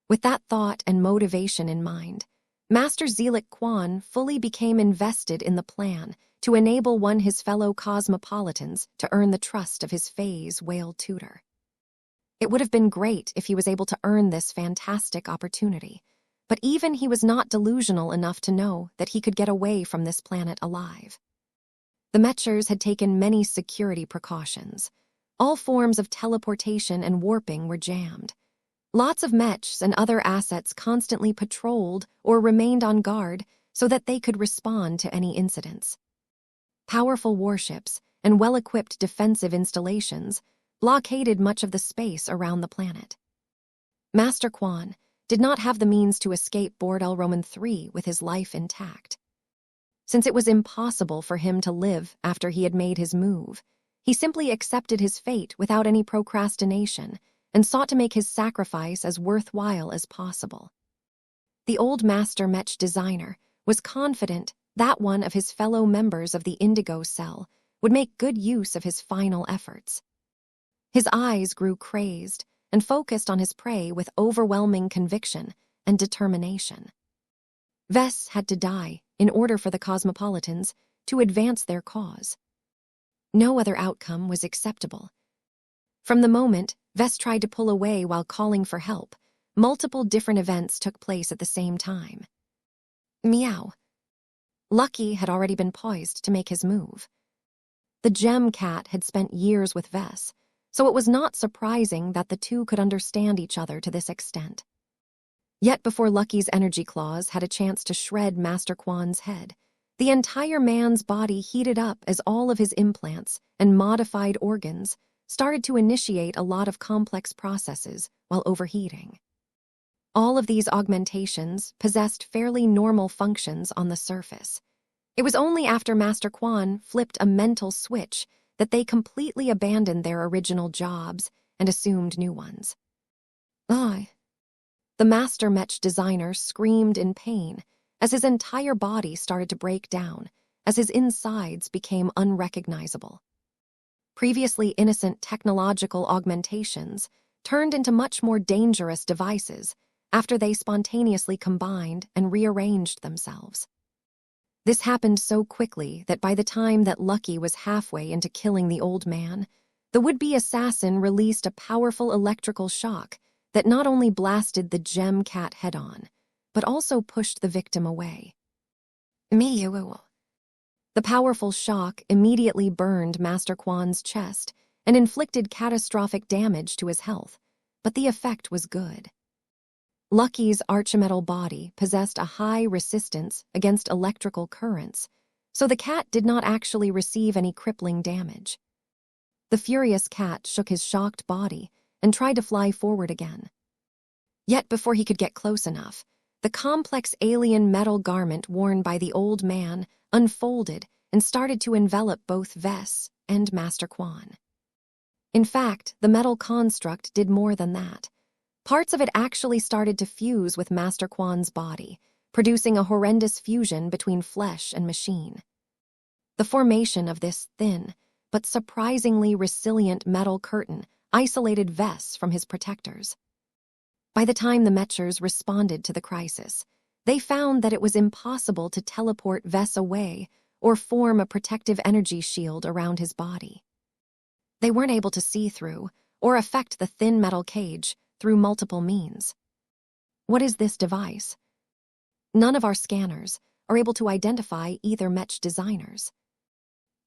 With that thought and motivation in mind, Master Zelik Quan fully became invested in the plan to enable his fellow Cosmopolitans to earn the trust of his phase whale tutor. It would have been great if he was able to earn this fantastic opportunity, but even he was not delusional enough to know that he could get away from this planet alive. The Mechers had taken many security precautions. All forms of teleportation and warping were jammed. Lots of Mechs and other assets constantly patrolled or remained on guard so that they could respond to any incidents. Powerful warships and well-equipped defensive installations blockaded much of the space around the planet. Master Quan did not have the means to escape Bordel Roman III with his life intact. Since it was impossible for him to live after he had made his move, he simply accepted his fate without any procrastination and sought to make his sacrifice as worthwhile as possible. The old master Mech designer was confident that one of his fellow members of the Indigo Cell would make good use of his final efforts. His eyes grew crazed and focused on his prey with overwhelming conviction and determination. Vess had to die in order for the Cosmopolitans to advance their cause. No other outcome was acceptable. From the moment Vess tried to pull away while calling for help, multiple different events took place at the same time. Meow. Lucky had already been poised to make his move. The gem cat had spent years with Vess, so it was not surprising that the two could understand each other to this extent. Yet before Lucky's energy claws had a chance to shred Master Quan's head, the entire man's body heated up as all of his implants and modified organs started to initiate a lot of complex processes while overheating. All of these augmentations possessed fairly normal functions on the surface. It was only after Master Quan flipped a mental switch that they completely abandoned their original jobs and assumed new ones. The Master Mech designer screamed in pain as his entire body started to break down, as his insides became unrecognizable. Previously innocent technological augmentations turned into much more dangerous devices after they spontaneously combined and rearranged themselves. This happened so quickly that by the time that Lucky was halfway into killing the old man, the would-be assassin released a powerful electrical shock that not only blasted the gem cat head-on, but also pushed the victim away. The powerful shock immediately burned Master Quan's chest and inflicted catastrophic damage to his health, but the effect was good. Lucky's archimetal body possessed a high resistance against electrical currents, so the cat did not actually receive any crippling damage. The furious cat shook his shocked body and tried to fly forward again. Yet before he could get close enough, the complex alien metal garment worn by the old man unfolded and started to envelop both Vess and Master Quan. In fact, the metal construct did more than that. Parts of it actually started to fuse with Master Quan's body, producing a horrendous fusion between flesh and machine. The formation of this thin, but surprisingly resilient metal curtain isolated Vess from his protectors. By the time the Mechers responded to the crisis, they found that it was impossible to teleport Vess away or form a protective energy shield around his body. They weren't able to see through or affect the thin metal cage through multiple means. What is this device? None of our scanners are able to identify either Mech designers.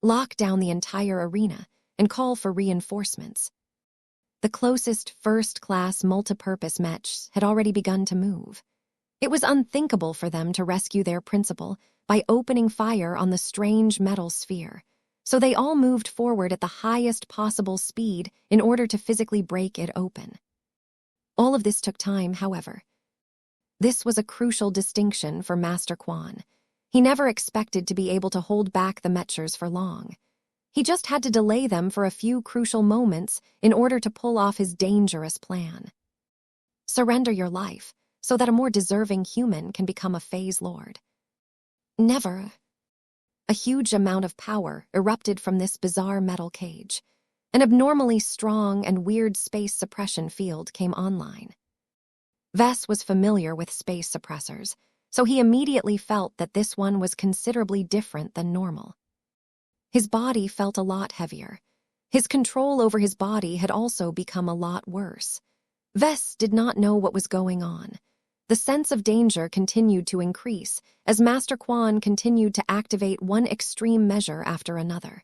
Lock down the entire arena and call for reinforcements. The closest first-class multipurpose Mechs had already begun to move. It was unthinkable for them to rescue their principal by opening fire on the strange metal sphere, so they all moved forward at the highest possible speed in order to physically break it open. All of this took time, however. This was a crucial distinction for Master Quan. He never expected to be able to hold back the Mechers for long. He just had to delay them for a few crucial moments in order to pull off his dangerous plan. Surrender your life so that a more deserving human can become a phase lord. Never. A huge amount of power erupted from this bizarre metal cage. An abnormally strong and weird space suppression field came online. Vess was familiar with space suppressors, so he immediately felt that this one was considerably different than normal. His body felt a lot heavier. His control over his body had also become a lot worse. Vess did not know what was going on. The sense of danger continued to increase as Master Quan continued to activate one extreme measure after another.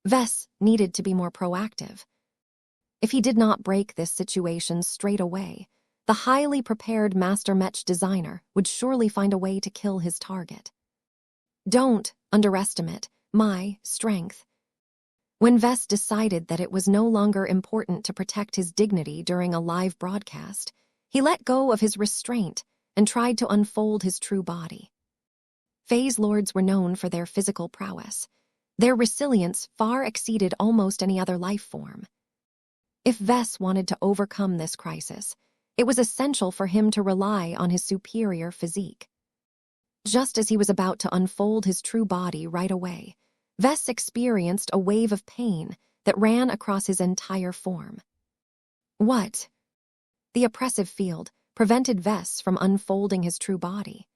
Vess needed to be more proactive. If he did not break this situation straight away, the highly prepared Master Mech designer would surely find a way to kill his target. Don't underestimate my strength. When Vess decided that it was no longer important to protect his dignity during a live broadcast, he let go of his restraint and tried to unfold his true body. Phase Lords were known for their physical prowess. Their resilience far exceeded almost any other life form. If Vess wanted to overcome this crisis, it was essential for him to rely on his superior physique. Just as he was about to unfold his true body right away, Vess experienced a wave of pain that ran across his entire form. What? The oppressive field prevented Vess from unfolding his true body.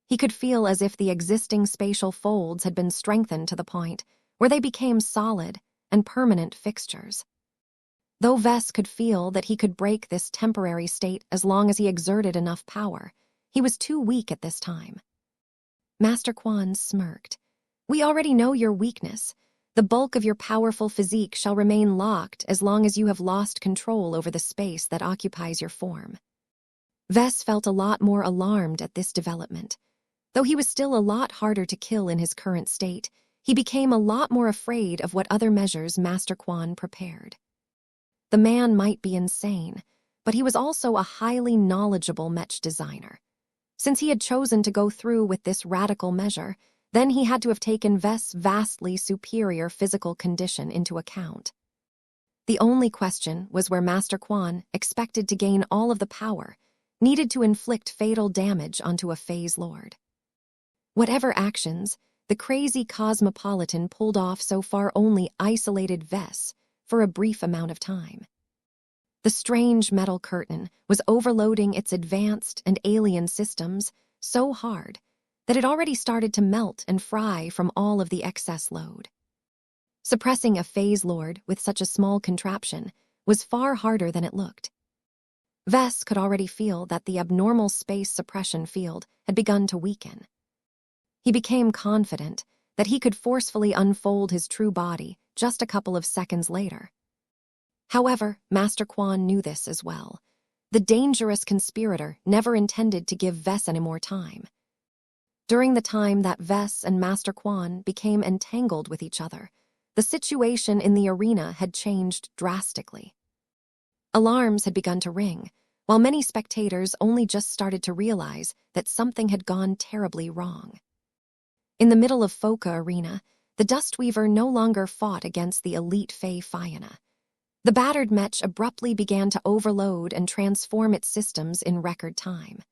He could feel as if the existing spatial folds had been strengthened to the point where they became solid and permanent fixtures. Though Vess could feel that he could break this temporary state as long as he exerted enough power, he was too weak at this time. Master Quan smirked. "We already know your weakness. The bulk of your powerful physique shall remain locked as long as you have lost control over the space that occupies your form." Vess felt a lot more alarmed at this development. Though he was still a lot harder to kill in his current state, he became a lot more afraid of what other measures Master Quan prepared. The man might be insane, but he was also a highly knowledgeable Mech designer. Since he had chosen to go through with this radical measure, then he had to have taken Vess' vastly superior physical condition into account. The only question was where Master Quan, expected to gain all of the power, needed to inflict fatal damage onto a phase lord. Whatever actions the crazy cosmopolitan pulled off so far only isolated Vess for a brief amount of time. The strange metal curtain was overloading its advanced and alien systems so hard that it already started to melt and fry from all of the excess load. Suppressing a phase lord with such a small contraption was far harder than it looked. Vess could already feel that the abnormal space suppression field had begun to weaken. He became confident that he could forcefully unfold his true body just a couple of seconds later. However, Master Quan knew this as well. The dangerous conspirator never intended to give Vess any more time. During the time that Vess and Master Quan became entangled with each other, the situation in the arena had changed drastically. Alarms had begun to ring, while many spectators only just started to realize that something had gone terribly wrong. In the middle of Foka Arena, the Dustweaver no longer fought against the elite Fey Fianna. The battered Mech abruptly began to overload and transform its systems in record time.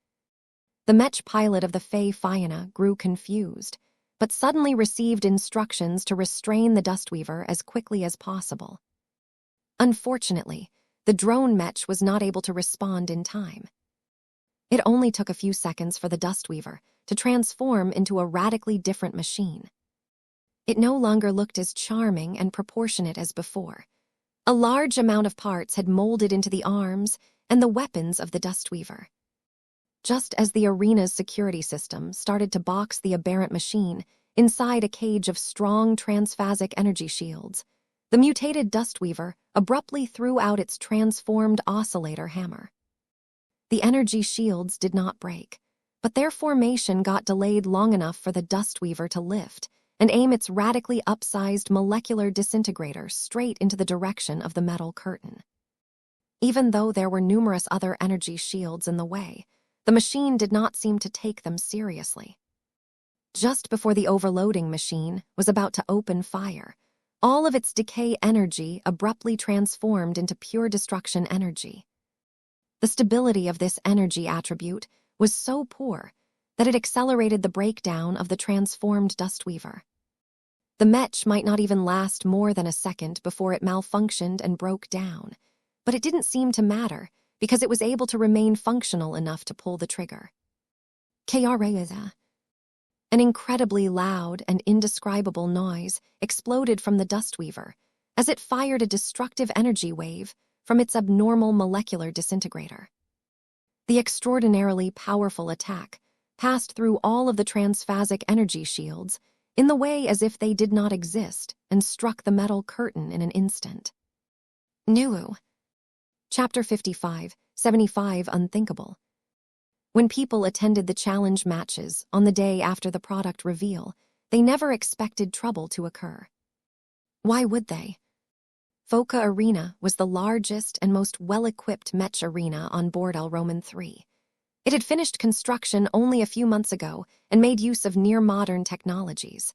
The Mech pilot of the Fey Fianna grew confused, but suddenly received instructions to restrain the Dustweaver as quickly as possible. Unfortunately, the drone Mech was not able to respond in time. It only took a few seconds for the Dustweaver to transform into a radically different machine. It no longer looked as charming and proportionate as before. A large amount of parts had molded into the arms and the weapons of the Dustweaver. Just as the arena's security system started to box the aberrant machine inside a cage of strong transphasic energy shields, the mutated Dustweaver abruptly threw out its transformed oscillator hammer. The energy shields did not break, but their formation got delayed long enough for the Dustweaver to lift and aim its radically upsized molecular disintegrator straight into the direction of the metal curtain. Even though there were numerous other energy shields in the way, the machine did not seem to take them seriously. Just before the overloading machine was about to open fire, all of its decay energy abruptly transformed into pure destruction energy. The stability of this energy attribute was so poor that it accelerated the breakdown of the transformed Dustweaver. The Mech might not even last more than a second before it malfunctioned and broke down, but it didn't seem to matter because it was able to remain functional enough to pull the trigger. An incredibly loud and indescribable noise exploded from the Dustweaver as it fired a destructive energy wave from its abnormal molecular disintegrator. The extraordinarily powerful attack passed through all of the transphasic energy shields in the way as if they did not exist and struck the metal curtain in an instant. Nuu. Chapter 55, 75 Unthinkable. When people attended the challenge matches on the day after the product reveal, they never expected trouble to occur. Why would they? Foka Arena was the largest and most well-equipped Mech arena on board El Roman 3. It had finished construction only a few months ago and made use of near-modern technologies.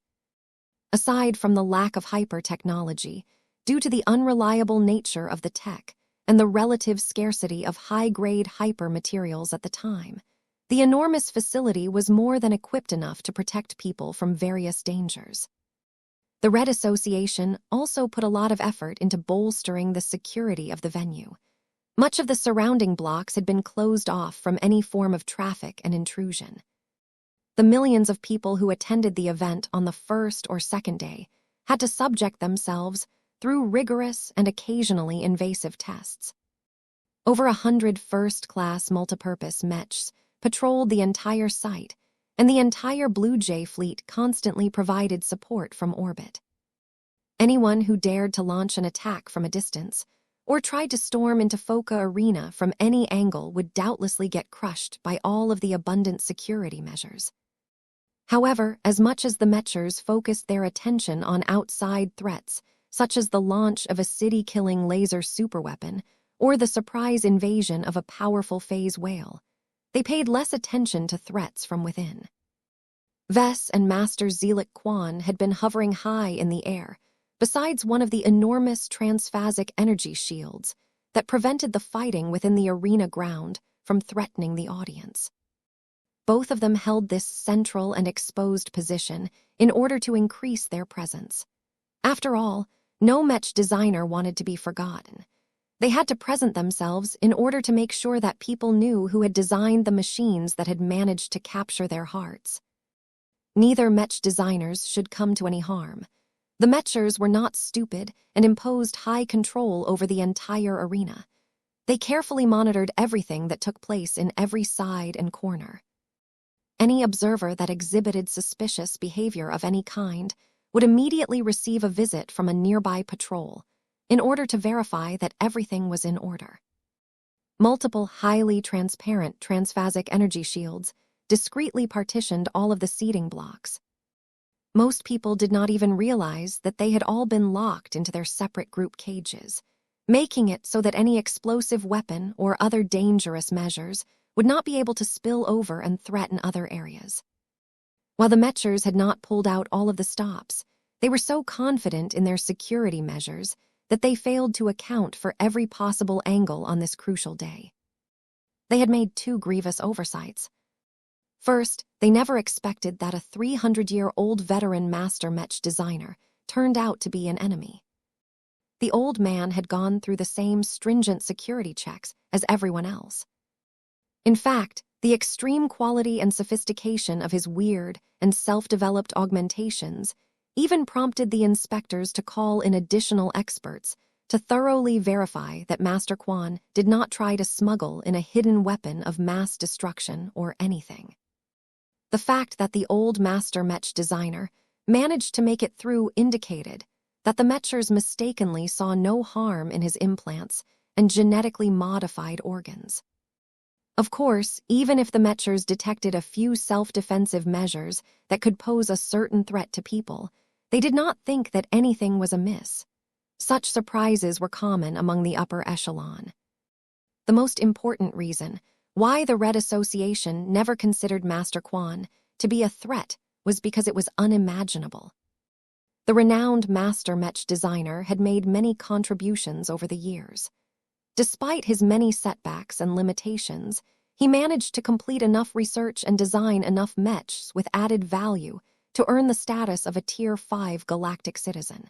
Aside from the lack of hyper-technology, due to the unreliable nature of the tech and the relative scarcity of high-grade hyper-materials at the time, the enormous facility was more than equipped enough to protect people from various dangers. The Red Association also put a lot of effort into bolstering the security of the venue. Much of the surrounding blocks had been closed off from any form of traffic and intrusion. The millions of people who attended the event on the first or second day had to subject themselves through rigorous and occasionally invasive tests. Over 100 first-class multipurpose Mechs patrolled the entire site, and the entire Blue Jay fleet constantly provided support from orbit. Anyone who dared to launch an attack from a distance or tried to storm into Foca Arena from any angle would doubtlessly get crushed by all of the abundant security measures. However, as much as the Mechers focused their attention on outside threats, such as the launch of a city-killing laser superweapon or the surprise invasion of a powerful phase whale, they paid less attention to threats from within. Vess and Master Zelik Quan had been hovering high in the air, besides one of the enormous transphasic energy shields that prevented the fighting within the arena ground from threatening the audience. Both of them held this central and exposed position in order to increase their presence. After all, no Mech designer wanted to be forgotten. They had to present themselves in order to make sure that people knew who had designed the machines that had managed to capture their hearts. Neither Mech designers should come to any harm. The Mechers were not stupid and imposed high control over the entire arena. They carefully monitored everything that took place in every side and corner. Any observer that exhibited suspicious behavior of any kind would immediately receive a visit from a nearby patrol in order to verify that everything was in order. Multiple highly transparent transphasic energy shields discreetly partitioned all of the seating blocks. Most people did not even realize that they had all been locked into their separate group cages, making it so that any explosive weapon or other dangerous measures would not be able to spill over and threaten other areas. While the Mechers had not pulled out all of the stops, they were so confident in their security measures that they failed to account for every possible angle on this crucial day. They had made two grievous oversights. First, they never expected that a 300-year-old veteran master Mech designer turned out to be an enemy. The old man had gone through the same stringent security checks as everyone else. In fact, the extreme quality and sophistication of his weird and self-developed augmentations even prompted the inspectors to call in additional experts to thoroughly verify that Master Quan did not try to smuggle in a hidden weapon of mass destruction or anything. The fact that the old master Mech designer managed to make it through indicated that the Mechers mistakenly saw no harm in his implants and genetically modified organs. Of course, even if the Mechers detected a few self-defensive measures that could pose a certain threat to people, they did not think that anything was amiss. Such surprises were common among the upper echelon. The most important reason why the Red Association never considered Master Quan to be a threat was because it was unimaginable. The renowned master Mech designer had made many contributions over the years. Despite his many setbacks and limitations, he managed to complete enough research and design enough Mechs with added value to earn the status of a Tier 5 galactic citizen.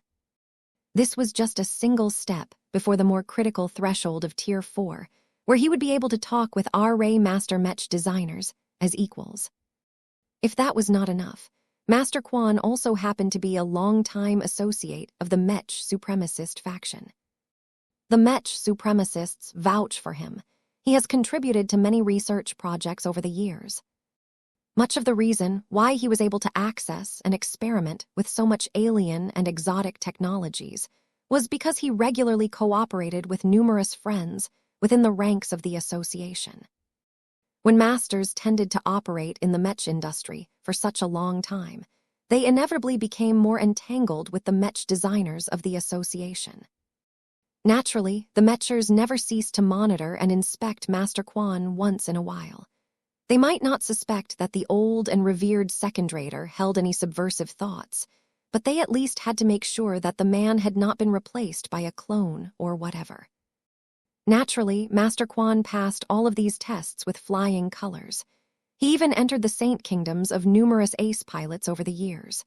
This was just a single step before the more critical threshold of Tier 4, where he would be able to talk with R-Ray Master Mech designers as equals. If that was not enough, Master Quan also happened to be a long-time associate of the Mech supremacist faction. The Mech supremacists vouch for him. He has contributed to many research projects over the years. Much of the reason why he was able to access and experiment with so much alien and exotic technologies was because he regularly cooperated with numerous friends within the ranks of the association. When masters tended to operate in the Mech industry for such a long time, they inevitably became more entangled with the Mech designers of the association. Naturally, the Mechers never ceased to monitor and inspect Master Quan once in a while. They might not suspect that the old and revered second raider held any subversive thoughts, but they at least had to make sure that the man had not been replaced by a clone or whatever. Naturally, Master Quan passed all of these tests with flying colors. He even entered the Saint Kingdoms of numerous ace pilots over the years.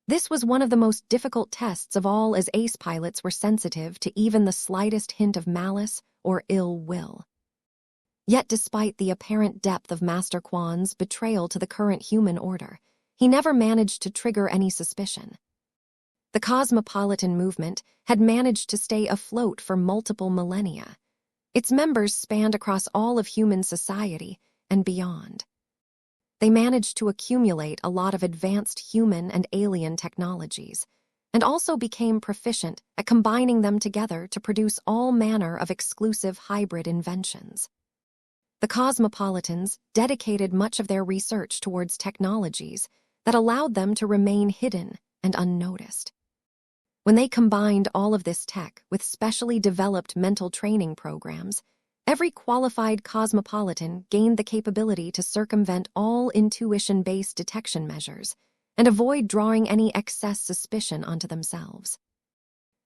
This was one of the most difficult tests of all, as ace pilots were sensitive to even the slightest hint of malice or ill will. Yet despite the apparent depth of Master Quan's betrayal to the current human order, he never managed to trigger any suspicion. The cosmopolitan movement had managed to stay afloat for multiple millennia. Its members spanned across all of human society and beyond. They managed to accumulate a lot of advanced human and alien technologies, and also became proficient at combining them together to produce all manner of exclusive hybrid inventions. The cosmopolitans dedicated much of their research towards technologies that allowed them to remain hidden and unnoticed. When they combined all of this tech with specially developed mental training programs, every qualified cosmopolitan gained the capability to circumvent all intuition-based detection measures and avoid drawing any excess suspicion onto themselves.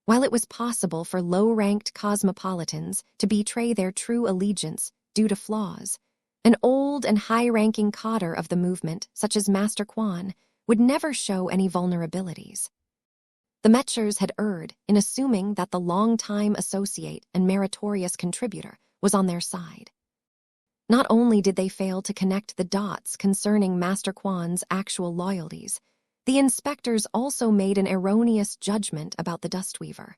While it was possible for low-ranked cosmopolitans to betray their true allegiance due to flaws, an old and high-ranking cadre of the movement, such as Master Quan, would never show any vulnerabilities. The Mechers had erred in assuming that the long-time associate and meritorious contributor was on their side. Not only did they fail to connect the dots concerning Master Quan's actual loyalties, the inspectors also made an erroneous judgment about the Dustweaver.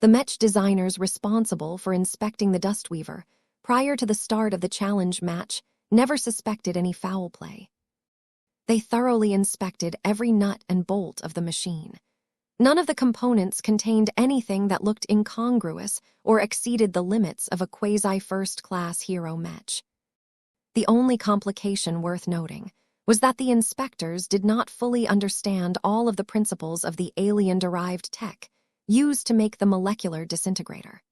The Mech designers responsible for inspecting the Dustweaver prior to the start of the challenge match never suspected any foul play. They thoroughly inspected every nut and bolt of the machine. None of the components contained anything that looked incongruous or exceeded the limits of a quasi-first-class hero Mech. The only complication worth noting was that the inspectors did not fully understand all of the principles of the alien-derived tech used to make the molecular disintegrator.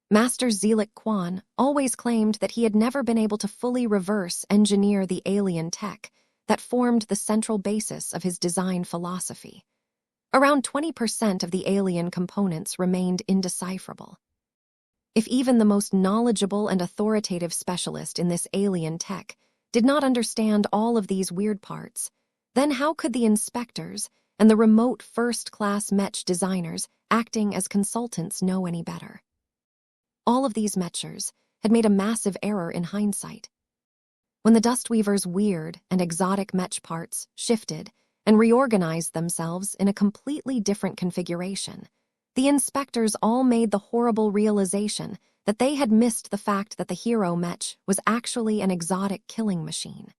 Master Zelik Quan always claimed that he had never been able to fully reverse engineer the alien tech that formed the central basis of his design philosophy. Around 20% of the alien components remained indecipherable. If even the most knowledgeable and authoritative specialist in this alien tech did not understand all of these weird parts, then how could the inspectors and the remote first-class Mech designers acting as consultants know any better? All of these Mechers had made a massive error in hindsight. When the Dustweaver's weird and exotic Mech parts shifted and reorganized themselves in a completely different configuration, the inspectors all made the horrible realization that they had missed the fact that the hero Mech was actually an exotic killing machine.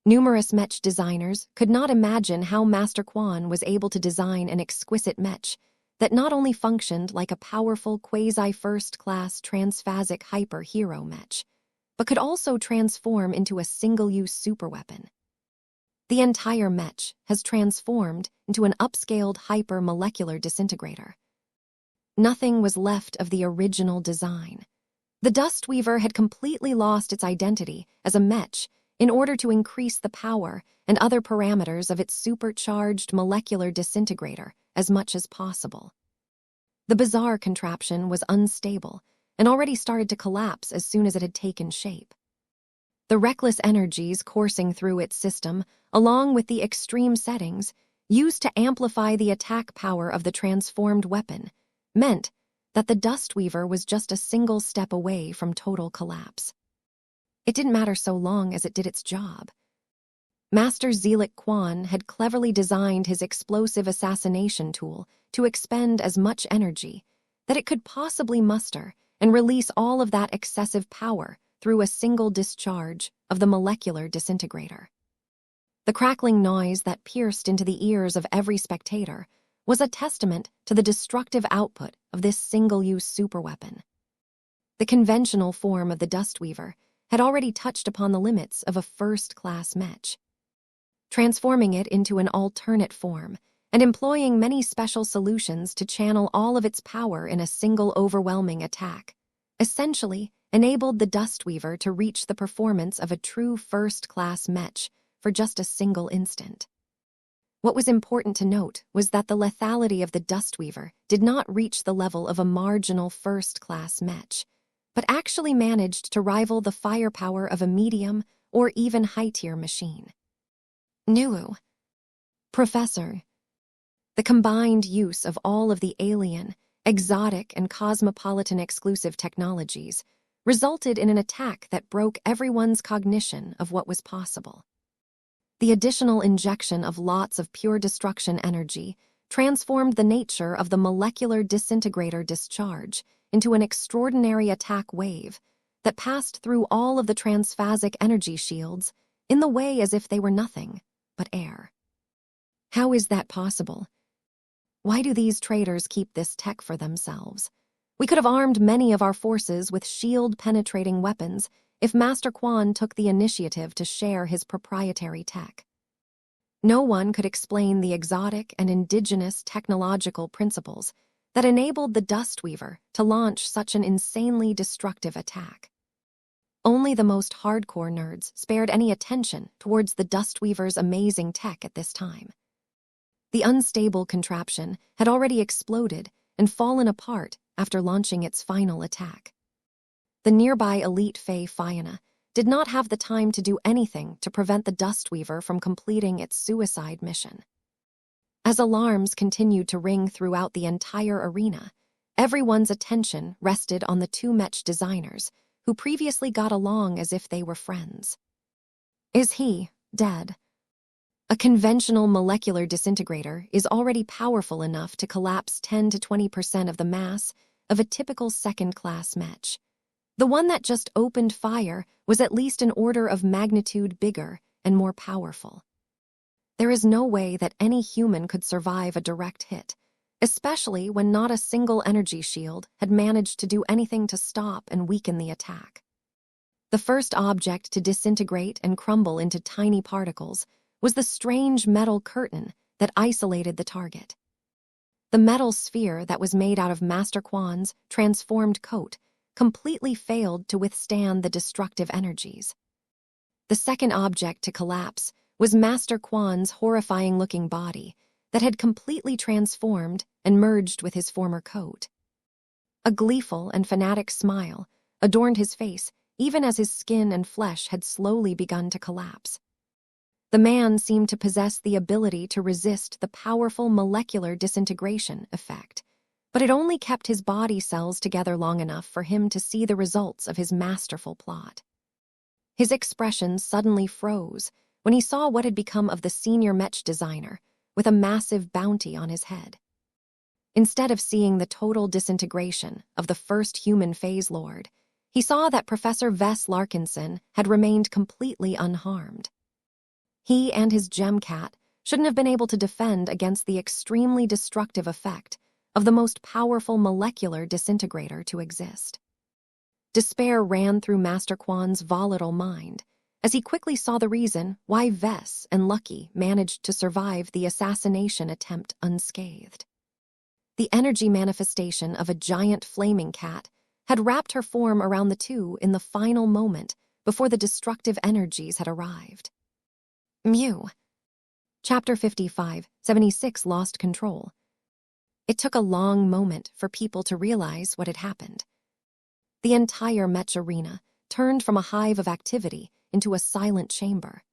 Numerous Mech designers could not imagine how Master Quan was able to design an exquisite Mech that not only functioned like a powerful quasi-first-class transphasic hyper-hero Mech, but could also transform into a single-use superweapon. The entire Mech has transformed into an upscaled hyper-molecular disintegrator. Nothing was left of the original design. The Dustweaver had completely lost its identity as a Mech in order to increase the power and other parameters of its supercharged molecular disintegrator as much as possible. The bizarre contraption was unstable and already started to collapse as soon as it had taken shape. The reckless energies coursing through its system, along with the extreme settings used to amplify the attack power of the transformed weapon, meant that the Dustweaver was just a single step away from total collapse. It didn't matter so long as it did its job. Master Zelik Quan had cleverly designed his explosive assassination tool to expend as much energy that it could possibly muster and release all of that excessive power through a single discharge of the molecular disintegrator. The crackling noise that pierced into the ears of every spectator was a testament to the destructive output of this single-use superweapon. The conventional form of the Dustweaver had already touched upon the limits of a first-class Mech. Transforming it into an alternate form and employing many special solutions to channel all of its power in a single overwhelming attack, essentially enabled the Dustweaver to reach the performance of a true first-class Mech for just a single instant. What was important to note was that the lethality of the Dustweaver did not reach the level of a marginal first-class Mech, but actually managed to rival the firepower of a medium or even high-tier machine. Nulu. Professor. The combined use of all of the alien, exotic, and cosmopolitan exclusive technologies resulted in an attack that broke everyone's cognition of what was possible. The additional injection of lots of pure destruction energy transformed the nature of the molecular disintegrator discharge into an extraordinary attack wave that passed through all of the transphasic energy shields in the way as if they were nothing but air. How is that possible? Why do these traitors keep this tech for themselves? We could have armed many of our forces with shield-penetrating weapons if Master Quan took the initiative to share his proprietary tech. No one could explain the exotic and indigenous technological principles that enabled the Dustweaver to launch such an insanely destructive attack. Only the most hardcore nerds spared any attention towards the Dustweaver's amazing tech at this time. The unstable contraption had already exploded and fallen apart after launching its final attack. The nearby elite Fae Fiona did not have the time to do anything to prevent the Dustweaver from completing its suicide mission. As alarms continued to ring throughout the entire arena, everyone's attention rested on the two Mech designers who previously got along as if they were friends. Is he dead? A conventional molecular disintegrator is already powerful enough to collapse 10 to 20% of the mass of a typical second-class Mech. The one that just opened fire was at least an order of magnitude bigger and more powerful. There is no way that any human could survive a direct hit, especially when not a single energy shield had managed to do anything to stop and weaken the attack. The first object to disintegrate and crumble into tiny particles was the strange metal curtain that isolated the target. The metal sphere that was made out of Master Quan's transformed coat completely failed to withstand the destructive energies. The second object to collapse was Master Quan's horrifying-looking body that had completely transformed and merged with his former coat. A gleeful and fanatic smile adorned his face even as his skin and flesh had slowly begun to collapse. The man seemed to possess the ability to resist the powerful molecular disintegration effect, but it only kept his body cells together long enough for him to see the results of his masterful plot. His expression suddenly froze when he saw what had become of the senior Mech designer with a massive bounty on his head. Instead of seeing the total disintegration of the first human phase lord, he saw that Professor Vess Larkinson had remained completely unharmed. He and his Gemcat shouldn't have been able to defend against the extremely destructive effect of the most powerful molecular disintegrator to exist. Despair ran through Master Quan's volatile mind as he quickly saw the reason why Vess and Lucky managed to survive the assassination attempt unscathed. The energy manifestation of a giant flaming cat had wrapped her form around the two in the final moment before the destructive energies had arrived. Mew. Chapter 55, 76 Lost Control. It took a long moment for people to realize what had happened. The entire Mech arena turned from a hive of activity into a silent chamber.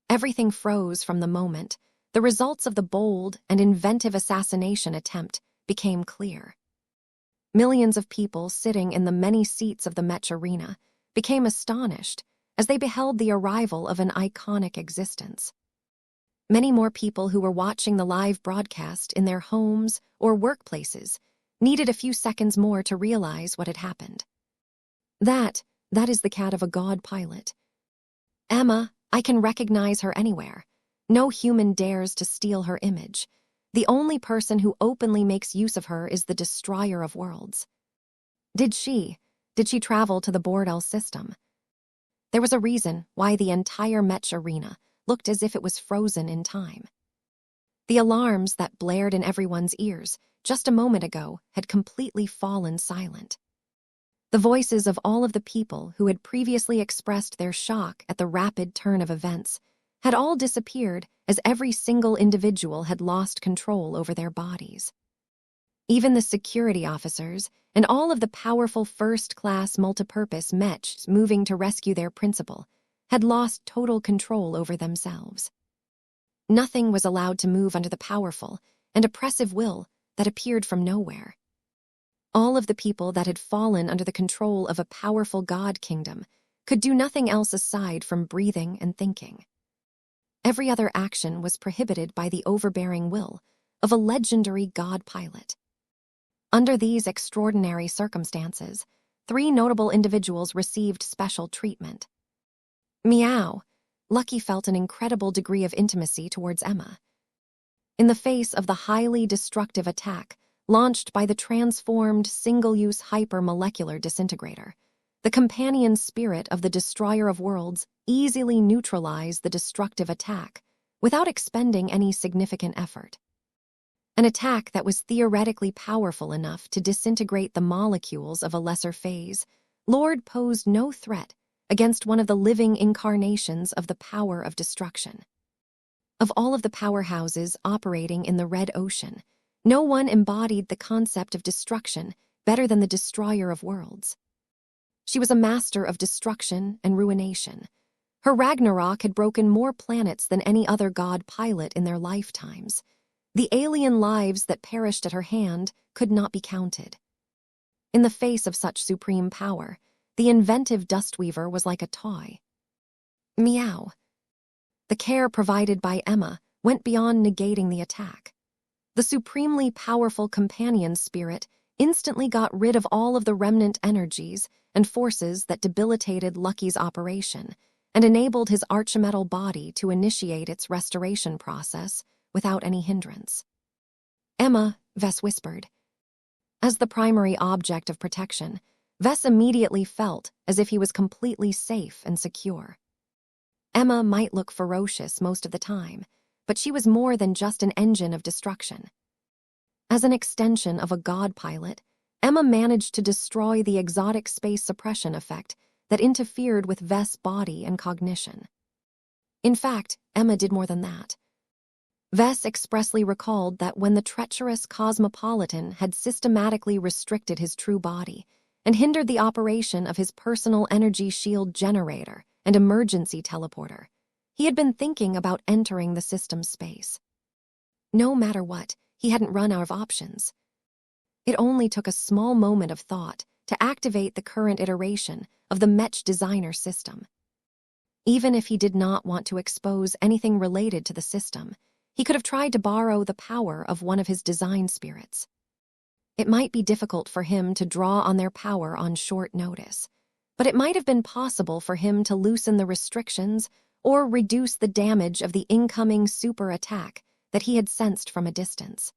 Everything froze from the moment the results of the bold and inventive assassination attempt became clear. Millions of people sitting in the many seats of the Mech arena became astonished as they beheld the arrival of an iconic existence. Many more people who were watching the live broadcast in their homes or workplaces needed a few seconds more to realize what had happened. That is the cat of a god pilot. Emma, I can recognize her anywhere. No human dares to steal her image. The only person who openly makes use of her is the destroyer of worlds. Did she travel to the Bordel system? There was a reason why the entire Mech arena looked as if it was frozen in time. The alarms that blared in everyone's ears just a moment ago had completely fallen silent. The voices of all of the people who had previously expressed their shock at the rapid turn of events had all disappeared as every single individual had lost control over their bodies. Even the security officers and all of the powerful first-class multipurpose Mechs moving to rescue their principal had lost total control over themselves. Nothing was allowed to move under the powerful and oppressive will that appeared from nowhere. All of the people that had fallen under the control of a powerful god kingdom could do nothing else aside from breathing and thinking. Every other action was prohibited by the overbearing will of a legendary god pilot. Under these extraordinary circumstances, 3 notable individuals received special treatment. Meow. Lucky felt an incredible degree of intimacy towards Emma. In the face of the highly destructive attack launched by the transformed single-use hypermolecular disintegrator, the companion spirit of the Destroyer of Worlds easily neutralized the destructive attack without expending any significant effort. An attack that was theoretically powerful enough to disintegrate the molecules of a lesser phase, Lord posed no threat against one of the living incarnations of the power of destruction. Of all of the powerhouses operating in the Red Ocean, no one embodied the concept of destruction better than the Destroyer of Worlds. She was a master of destruction and ruination. Her Ragnarok had broken more planets than any other god pilot in their lifetimes. The alien lives that perished at her hand could not be counted. In the face of such supreme power, the inventive Dustweaver was like a toy. Meow. The care provided by Emma went beyond negating the attack. The supremely powerful companion spirit instantly got rid of all of the remnant energies and forces that debilitated Lucky's operation and enabled his archimetal body to initiate its restoration process without any hindrance. Emma, Vess whispered. As the primary object of protection, Vess immediately felt as if he was completely safe and secure. Emma might look ferocious most of the time, but she was more than just an engine of destruction. As an extension of a god pilot, Emma managed to destroy the exotic space suppression effect that interfered with Vess' body and cognition. In fact, Emma did more than that. Vess expressly recalled that when the treacherous cosmopolitan had systematically restricted his true body and hindered the operation of his personal energy shield generator and emergency teleporter, he had been thinking about entering the system's space. No matter what, he hadn't run out of options. It only took a small moment of thought to activate the current iteration of the Mech designer system. Even if he did not want to expose anything related to the system, he could have tried to borrow the power of one of his design spirits. It might be difficult for him to draw on their power on short notice, but it might have been possible for him to loosen the restrictions or reduce the damage of the incoming super attack that he had sensed from a distance.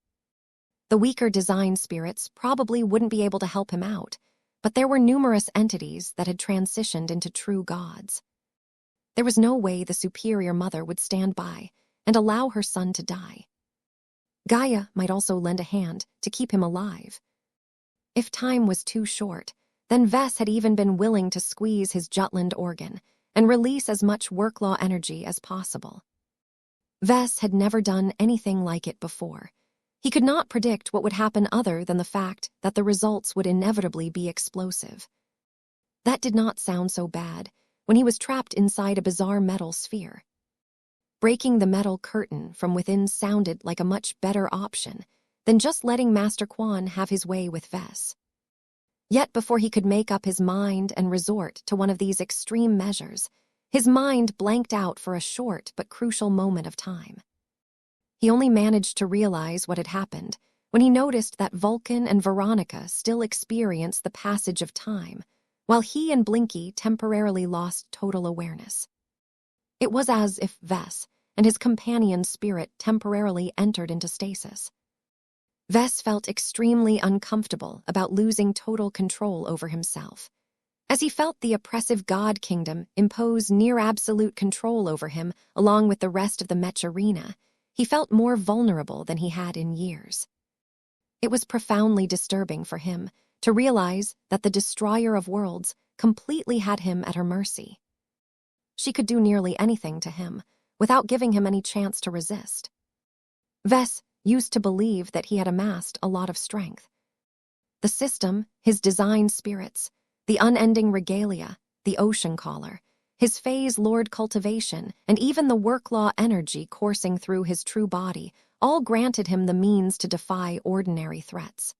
The weaker design spirits probably wouldn't be able to help him out, but there were numerous entities that had transitioned into true gods. There was no way the superior mother would stand by and allow her son to die. Gaia might also lend a hand to keep him alive. If time was too short, then Vess had even been willing to squeeze his Jutland organ and release as much work-law energy as possible. Vess had never done anything like it before. He could not predict what would happen other than the fact that the results would inevitably be explosive. That did not sound so bad when he was trapped inside a bizarre metal sphere. Breaking the metal curtain from within sounded like a much better option than just letting Master Quan have his way with Vess. Yet before he could make up his mind and resort to one of these extreme measures, his mind blanked out for a short but crucial moment of time. He only managed to realize what had happened when he noticed that Vulcan and Veronica still experienced the passage of time, while he and Blinky temporarily lost total awareness. It was as if Vess and his companion spirit temporarily entered into stasis. Vess felt extremely uncomfortable about losing total control over himself. As he felt the oppressive god kingdom impose near-absolute control over him along with the rest of the Mech arena, he felt more vulnerable than he had in years. It was profoundly disturbing for him to realize that the Destroyer of Worlds completely had him at her mercy. She could do nearly anything to him without giving him any chance to resist. Vess used to believe that he had amassed a lot of strength. The system, his design spirits, the unending regalia, the ocean caller, his phase lord cultivation, and even the work-law energy coursing through his true body all granted him the means to defy ordinary threats.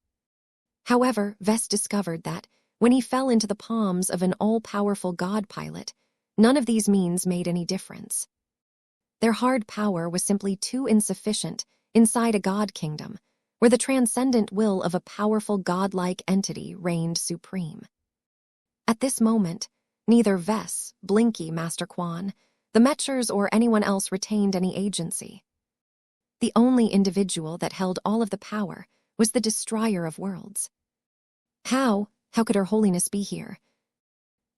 However, Vess discovered that, when he fell into the palms of an all-powerful god pilot, none of these means made any difference. Their hard power was simply too insufficient inside a god kingdom, where the transcendent will of a powerful godlike entity reigned supreme. At this moment, neither Vess, Blinky, Master Quan, the Mechers, or anyone else retained any agency. The only individual that held all of the power was the Destroyer of Worlds. How could Her Holiness be here?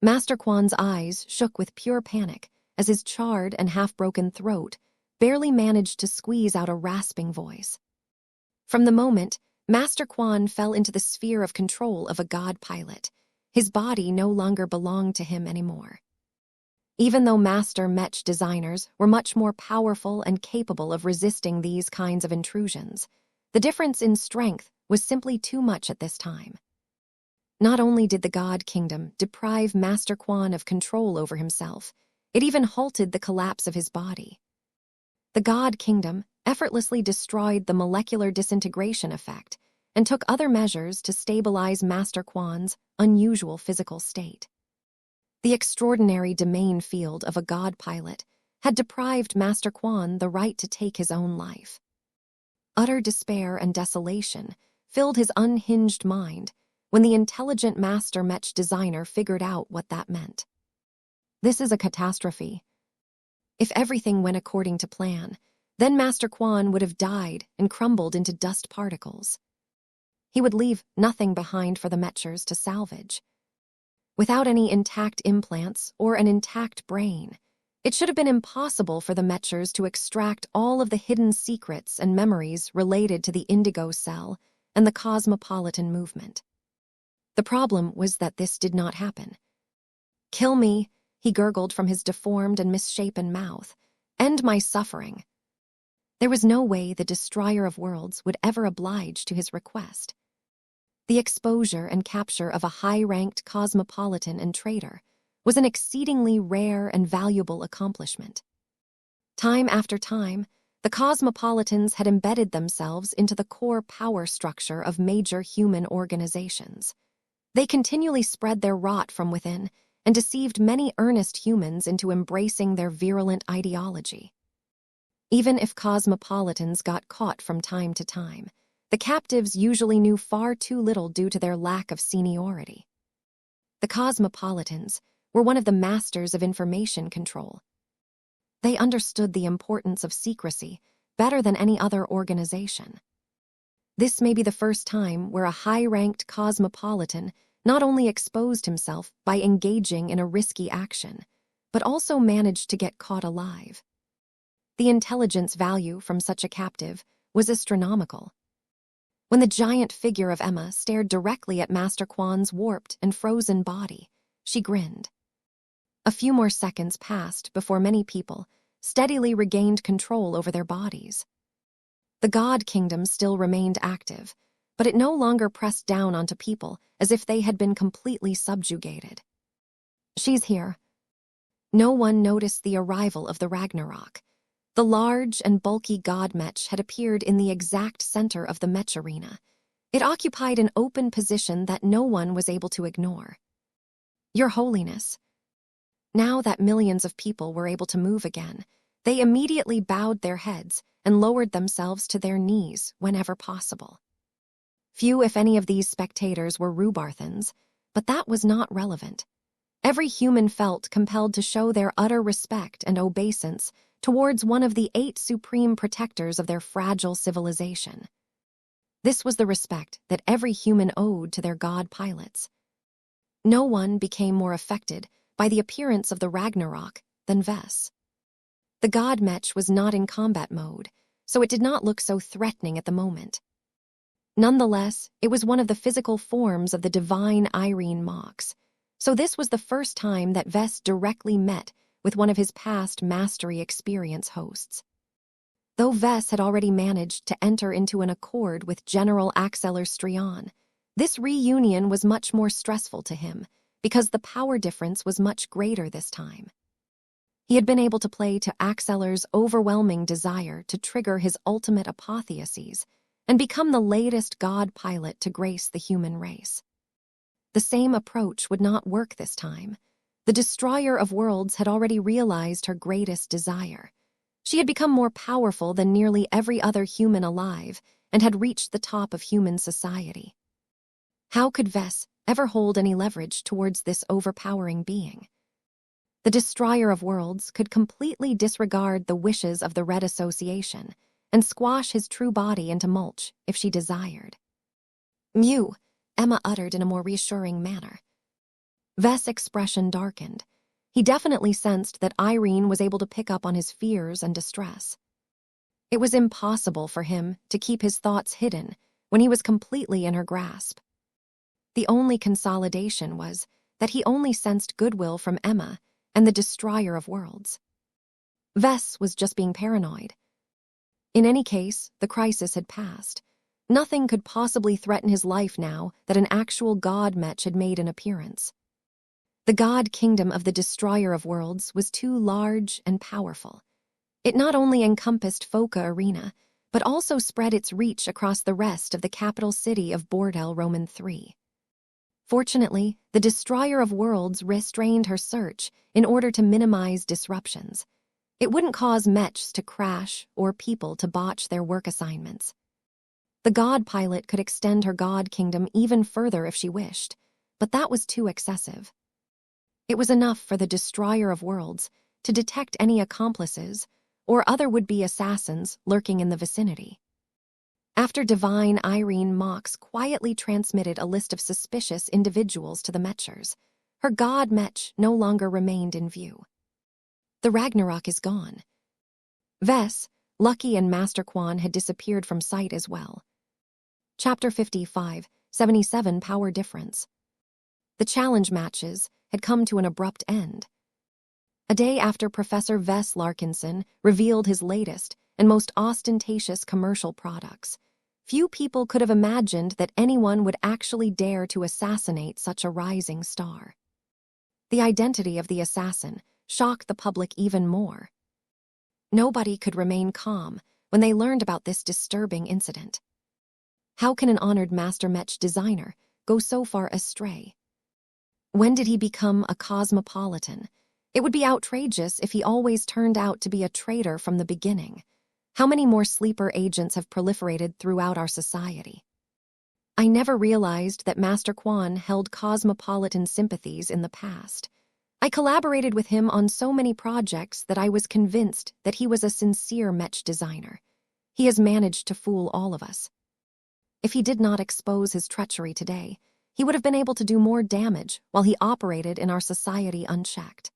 Master Quan's eyes shook with pure panic as his charred and half-broken throat barely managed to squeeze out a rasping voice. From the moment Master Quan fell into the sphere of control of a god pilot, his body no longer belonged to him anymore. Even though Master Mech designers were much more powerful and capable of resisting these kinds of intrusions, the difference in strength was simply too much at this time. Not only did the God Kingdom deprive Master Quan of control over himself, it even halted the collapse of his body. The God Kingdom effortlessly destroyed the molecular disintegration effect and took other measures to stabilize Master Quan's unusual physical state. The extraordinary domain field of a god pilot had deprived Master Quan the right to take his own life. Utter despair and desolation filled his unhinged mind when the intelligent Master Mech designer figured out what that meant. This is a catastrophe. If everything went according to plan, then Master Quan would have died and crumbled into dust particles. He would leave nothing behind for the Mechers to salvage. Without any intact implants or an intact brain, it should have been impossible for the Mechers to extract all of the hidden secrets and memories related to the Indigo Cell and the Cosmopolitan movement. The problem was that this did not happen. "Kill me," he gurgled from his deformed and misshapen mouth. "End my suffering." There was no way the Destroyer of Worlds would ever oblige to his request. The exposure and capture of a high-ranked cosmopolitan and traitor was an exceedingly rare and valuable accomplishment. Time after time, the cosmopolitans had embedded themselves into the core power structure of major human organizations. They continually spread their rot from within and deceived many earnest humans into embracing their virulent ideology. Even if cosmopolitans got caught from time to time, the captives usually knew far too little due to their lack of seniority. The cosmopolitans were one of the masters of information control. They understood the importance of secrecy better than any other organization. This may be the first time where a high-ranked cosmopolitan not only exposed himself by engaging in a risky action, but also managed to get caught alive. The intelligence value from such a captive was astronomical. When the giant figure of Emma stared directly at Master Quan's warped and frozen body, she grinned. A few more seconds passed before many people steadily regained control over their bodies. The God Kingdom still remained active, but it no longer pressed down onto people as if they had been completely subjugated. "She's here." No one noticed the arrival of the Ragnarok. The large and bulky god Mech had appeared in the exact center of the Mech arena. It occupied an open position that no one was able to ignore. "Your Holiness." Now that millions of people were able to move again, they immediately bowed their heads and lowered themselves to their knees whenever possible. Few, if any, of these spectators were Rubarthans, but that was not relevant. Every human felt compelled to show their utter respect and obeisance towards one of the 8 supreme protectors of their fragile civilization. This was the respect that every human owed to their god pilots. No one became more affected by the appearance of the Ragnarok than Vess. The god Mech was not in combat mode, so it did not look so threatening at the moment. Nonetheless, it was one of the physical forms of the divine Irene Mox, so this was the first time that Vess directly met with one of his past mastery experience hosts. Though Vess had already managed to enter into an accord with General Axeler Strion, this reunion was much more stressful to him because the power difference was much greater this time. He had been able to play to Axeler's overwhelming desire to trigger his ultimate apotheoses and become the latest god pilot to grace the human race. The same approach would not work this time. The Destroyer of Worlds had already realized her greatest desire. She had become more powerful than nearly every other human alive and had reached the top of human society. How could Vess ever hold any leverage towards this overpowering being? The Destroyer of Worlds could completely disregard the wishes of the Red Association and squash his true body into mulch if she desired. "Mew," Emma uttered in a more reassuring manner. Vess' expression darkened. He definitely sensed that Irene was able to pick up on his fears and distress. It was impossible for him to keep his thoughts hidden when he was completely in her grasp. The only consolidation was that he only sensed goodwill from Emma and the Destroyer of Worlds. Vess was just being paranoid. In any case, the crisis had passed. Nothing could possibly threaten his life now that an actual god Mech had made an appearance. The god kingdom of the Destroyer of Worlds was too large and powerful. It not only encompassed Foca Arena, but also spread its reach across the rest of the capital city of Bordel Roman III. Fortunately, the Destroyer of Worlds restrained her search in order to minimize disruptions. It wouldn't cause Mechs to crash or people to botch their work assignments. The god pilot could extend her god kingdom even further if she wished, but that was too excessive. It was enough for the Destroyer of Worlds to detect any accomplices or other would-be assassins lurking in the vicinity. After Divine Irene Mox quietly transmitted a list of suspicious individuals to the Mechers, her god Mech no longer remained in view. The Ragnarok is gone. Vess, Lucky, and Master Quan had disappeared from sight as well. Chapter 55, 77 Power Difference. The challenge matches had come to an abrupt end. A day after Professor Vess Larkinson revealed his latest and most ostentatious commercial products, few people could have imagined that anyone would actually dare to assassinate such a rising star. The identity of the assassin shocked the public even more. Nobody could remain calm when they learned about this disturbing incident. How can an honored master Mech designer go so far astray? When did he become a cosmopolitan? It would be outrageous if he always turned out to be a traitor from the beginning. How many more sleeper agents have proliferated throughout our society? I never realized that Master Quan held cosmopolitan sympathies in the past. I collaborated with him on so many projects that I was convinced that he was a sincere Mech designer. He has managed to fool all of us. If he did not expose his treachery today, he would have been able to do more damage while he operated in our society unchecked.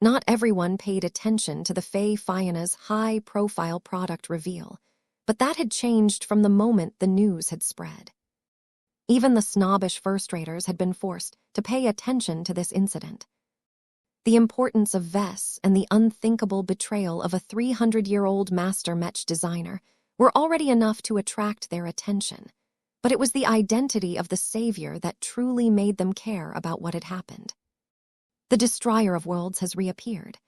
Not everyone paid attention to the Faye Fiana's high-profile product reveal, but that had changed from the moment the news had spread. Even the snobbish first-raters had been forced to pay attention to this incident. The importance of Vess and the unthinkable betrayal of a 300-year-old master Mech designer were already enough to attract their attention, but it was the identity of the savior that truly made them care about what had happened. The Destroyer of Worlds has reappeared.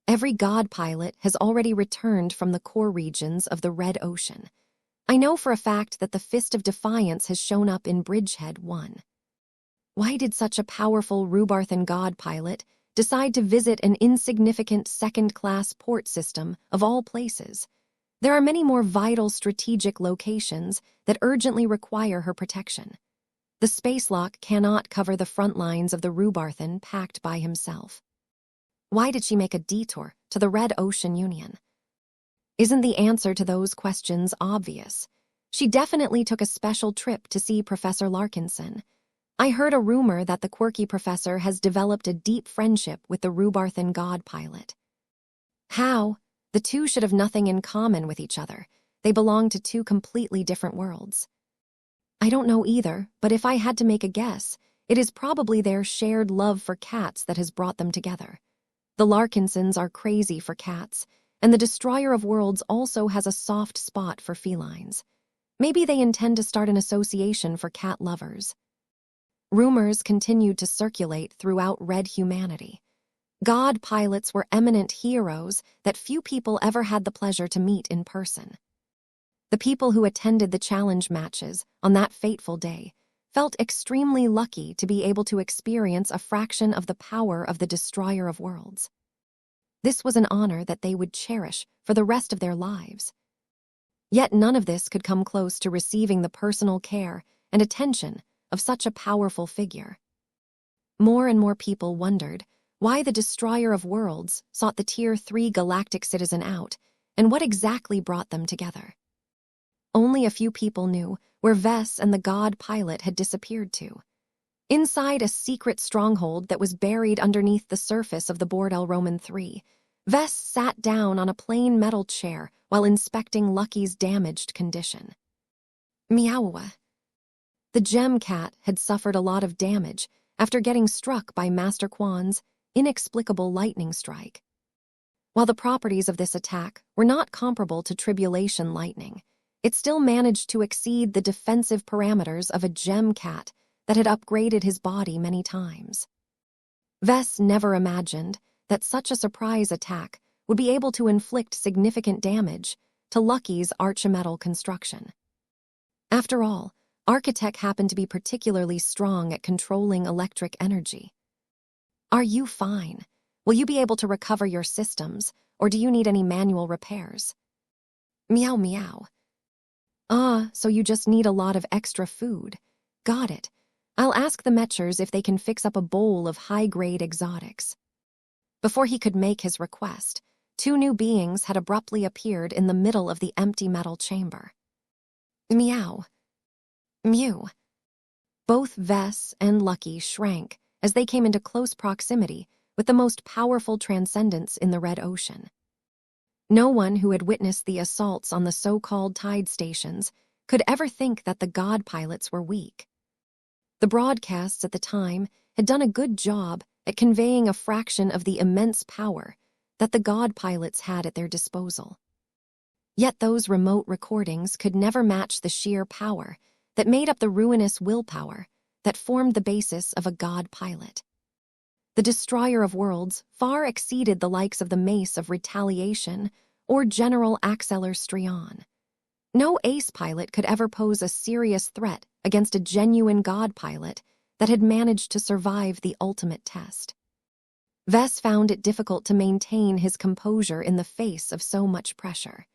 Every god pilot has already returned from the core regions of the Red Ocean. I know for a fact that the Fist of Defiance has shown up in Bridgehead 1. Why did such a powerful Rubarthan god pilot decide to visit an insignificant second-class port system of all places? There are many more vital strategic locations that urgently require her protection. The spacelock cannot cover the front lines of the Rubarthan packed by himself. Why did she make a detour to the Red Ocean Union? Isn't the answer to those questions obvious? She definitely took a special trip to see Professor Larkinson. I heard a rumor that the quirky professor has developed a deep friendship with the Rubarthan god pilot. How? The two should have nothing in common with each other. They belong to two completely different worlds. I don't know either, but if I had to make a guess, it is probably their shared love for cats that has brought them together. The Larkinsons are crazy for cats, and the Destroyer of Worlds also has a soft spot for felines. Maybe they intend to start an association for cat lovers. Rumors continued to circulate throughout Red humanity. God pilots were eminent heroes that few people ever had the pleasure to meet in person. The people who attended the challenge matches on that fateful day felt extremely lucky to be able to experience a fraction of the power of the Destroyer of Worlds. This was an honor that they would cherish for the rest of their lives. Yet none of this could come close to receiving the personal care and attention of such a powerful figure. More and more people wondered why the Destroyer of Worlds sought the Tier 3 galactic citizen out, and what exactly brought them together. Only a few people knew where Vess and the god pilot had disappeared to. Inside a secret stronghold that was buried underneath the surface of the Bordel Roman 3, Vess sat down on a plain metal chair while inspecting Lucky's damaged condition. Meow. The gem cat had suffered a lot of damage after getting struck by Master Quan's inexplicable lightning strike. While the properties of this attack were not comparable to tribulation lightning, it still managed to exceed the defensive parameters of a gem cat that had upgraded his body many times. Vess never imagined that such a surprise attack would be able to inflict significant damage to Lucky's archimetal construction. After all, Architect happened to be particularly strong at controlling electric energy. Are you fine? Will you be able to recover your systems, or do you need any manual repairs? Meow meow. So you just need a lot of extra food. Got it. I'll ask the Mechers if they can fix up a bowl of high-grade exotics. Before he could make his request, two new beings had abruptly appeared in the middle of the empty metal chamber. Meow. Mew. Both Vess and Lucky shrank as they came into close proximity with the most powerful transcendents in the Red Ocean. No one who had witnessed the assaults on the so-called tide stations could ever think that the god pilots were weak. The broadcasts at the time had done a good job at conveying a fraction of the immense power that the god pilots had at their disposal. Yet those remote recordings could never match the sheer power that made up the ruinous willpower that formed the basis of a god pilot. The Destroyer of Worlds far exceeded the likes of the Mace of Retaliation or General Axeler Strion. No ace pilot could ever pose a serious threat against a genuine god pilot that had managed to survive the ultimate test. Vess found it difficult to maintain his composure in the face of so much pressure.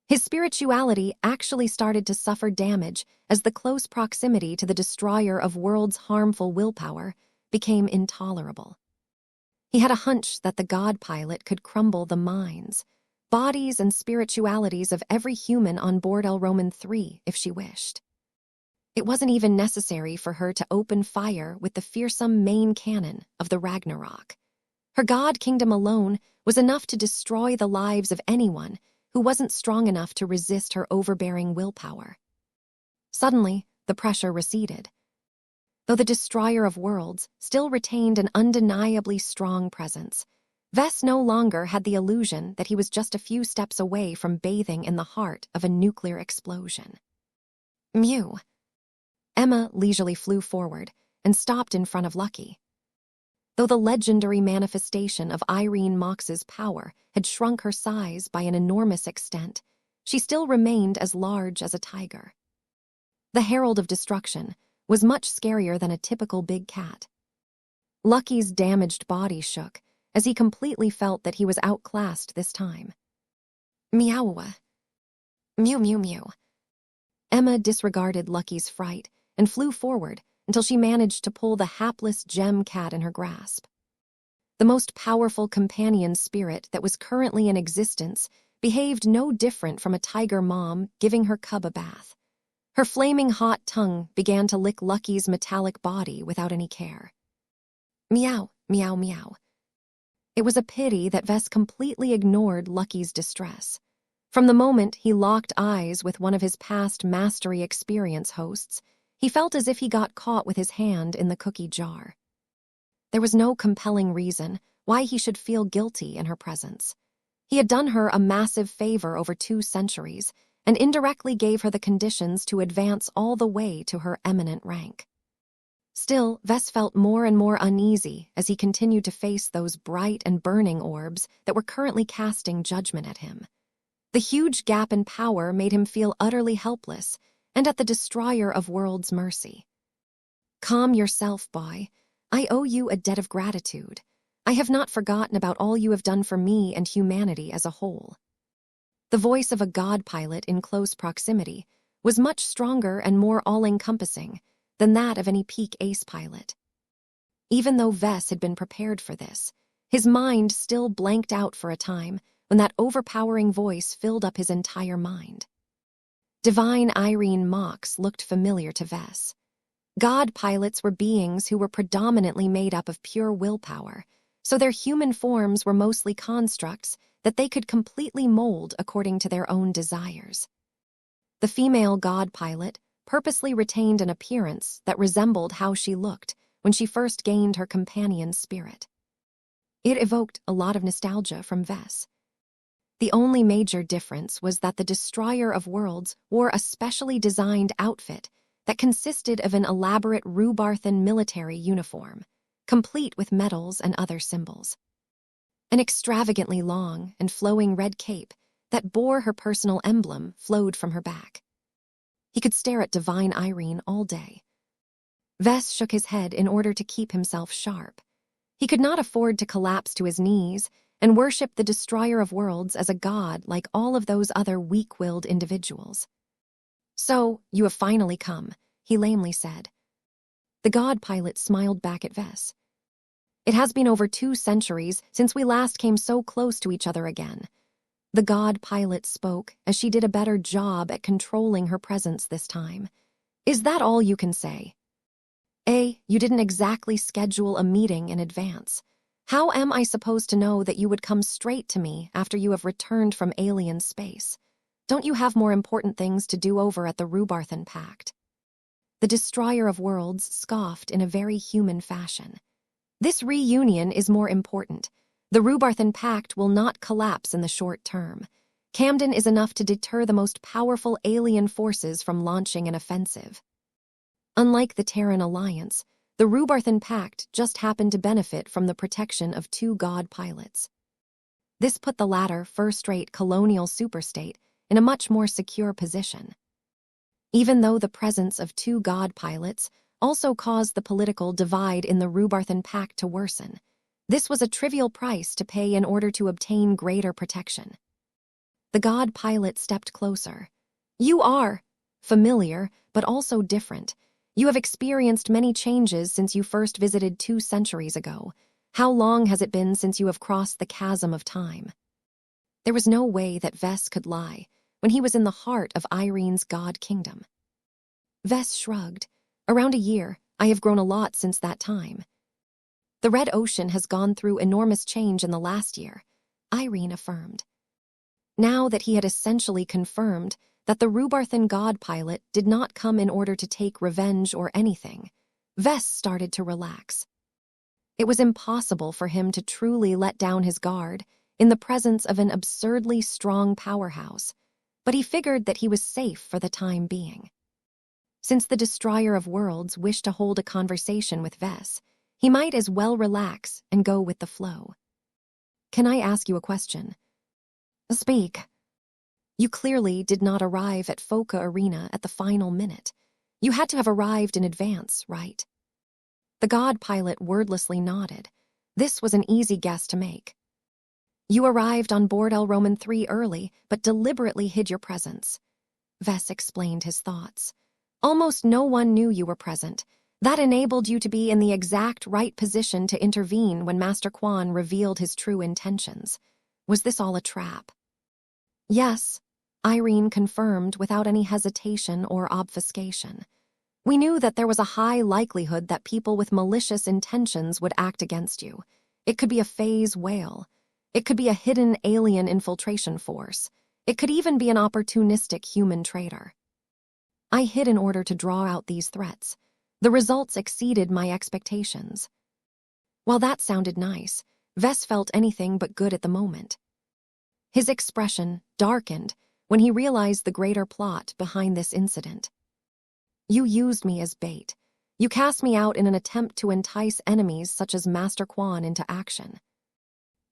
His spirituality actually started to suffer damage as the close proximity to the Destroyer of Worlds' harmful willpower became intolerable. He had a hunch that the god pilot could crumble the minds, bodies, and spiritualities of every human on board El Roman 3 if she wished. It wasn't even necessary for her to open fire with the fearsome main cannon of the Ragnarok. Her god kingdom alone was enough to destroy the lives of anyone who wasn't strong enough to resist her overbearing willpower. Suddenly, the pressure receded. Though the Destroyer of Worlds still retained an undeniably strong presence, Vess no longer had the illusion that he was just a few steps away from bathing in the heart of a nuclear explosion. Mew. Emma leisurely flew forward and stopped in front of Lucky. Though the legendary manifestation of Irene Mox's power had shrunk her size by an enormous extent, she still remained as large as a tiger. The Herald of Destruction was much scarier than a typical big cat. Lucky's damaged body shook as he completely felt that he was outclassed this time. Meow. Mew mew mew. Emma disregarded Lucky's fright and flew forward until she managed to pull the hapless gem cat in her grasp. The most powerful companion spirit that was currently in existence behaved no different from a tiger mom giving her cub a bath. Her flaming hot tongue began to lick Lucky's metallic body without any care. Meow, meow, meow. It was a pity that Vess completely ignored Lucky's distress. From the moment he locked eyes with one of his past mastery experience hosts, he felt as if he got caught with his hand in the cookie jar. There was no compelling reason why he should feel guilty in her presence. He had done her a massive favor over 2 centuries and indirectly gave her the conditions to advance all the way to her eminent rank. Still, Vess felt more and more uneasy as he continued to face those bright and burning orbs that were currently casting judgment at him. The huge gap in power made him feel utterly helpless and at the Destroyer of Worlds' mercy. Calm yourself, boy. I owe you a debt of gratitude. I have not forgotten about all you have done for me and humanity as a whole." The voice of a god pilot in close proximity was much stronger and more all-encompassing than that of any peak ace pilot. Even though Vess had been prepared for this, his mind still blanked out for a time when that overpowering voice filled up his entire mind. Divine Irene Mox looked familiar to Vess. God pilots were beings who were predominantly made up of pure willpower, so their human forms were mostly constructs that they could completely mold according to their own desires. The female god pilot purposely retained an appearance that resembled how she looked when she first gained her companion's spirit. It evoked a lot of nostalgia from Vess. The only major difference was that the Destroyer of Worlds wore a specially designed outfit that consisted of an elaborate Rubarthan military uniform, complete with medals and other symbols. An extravagantly long and flowing red cape that bore her personal emblem flowed from her back. He could stare at Divine Irene all day. Vess shook his head in order to keep himself sharp. He could not afford to collapse to his knees and worship the Destroyer of Worlds as a god like all of those other weak-willed individuals. "So, you have finally come," he lamely said. The god pilot smiled back at Vess. "It has been over 2 centuries since we last came so close to each other again." The god pilot spoke as she did a better job at controlling her presence this time. "Is that all you can say? You didn't exactly schedule a meeting in advance. How am I supposed to know that you would come straight to me after you have returned from alien space? Don't you have more important things to do over at the Rubarthan Pact?" The Destroyer of Worlds scoffed in a very human fashion. "This reunion is more important. The Rubarthan Pact will not collapse in the short term. Camden is enough to deter the most powerful alien forces from launching an offensive." Unlike the Terran Alliance, the Rubarthan Pact just happened to benefit from the protection of 2 god pilots. This put the latter first-rate colonial superstate in a much more secure position. Even though the presence of 2 god pilots also caused the political divide in the Rubarthan Pact to worsen, this was a trivial price to pay in order to obtain greater protection. The god pilot stepped closer. "You are familiar, but also different. You have experienced many changes since you first visited 2 centuries ago. How long has it been since you have crossed the chasm of time?" There was no way that Vess could lie when he was in the heart of Irene's god kingdom. Vess shrugged. "Around a year. I have grown a lot since that time." "The Red Ocean has gone through enormous change in the last year," Irene affirmed. Now that he had essentially confirmed that the Rubarthan god pilot did not come in order to take revenge or anything, Vess started to relax. It was impossible for him to truly let down his guard in the presence of an absurdly strong powerhouse, but he figured that he was safe for the time being. Since the Destroyer of Worlds wished to hold a conversation with Vess, he might as well relax and go with the flow. "Can I ask you a question?" "Speak." "You clearly did not arrive at Foca Arena at the final minute. You had to have arrived in advance, right?" The god pilot wordlessly nodded. This was an easy guess to make. "You arrived on board El Roman 3 early, but deliberately hid your presence." Vess explained his thoughts. "Almost no one knew you were present. That enabled you to be in the exact right position to intervene when Master Quan revealed his true intentions. Was this all a trap?" "Yes," Irene confirmed without any hesitation or obfuscation. "We knew that there was a high likelihood that people with malicious intentions would act against you. It could be a phase whale. It could be a hidden alien infiltration force. It could even be an opportunistic human traitor. I hid in order to draw out these threats. The results exceeded my expectations." While that sounded nice, Vess felt anything but good at the moment. His expression darkened when he realized the greater plot behind this incident. "You used me as bait. You cast me out in an attempt to entice enemies such as Master Quan into action.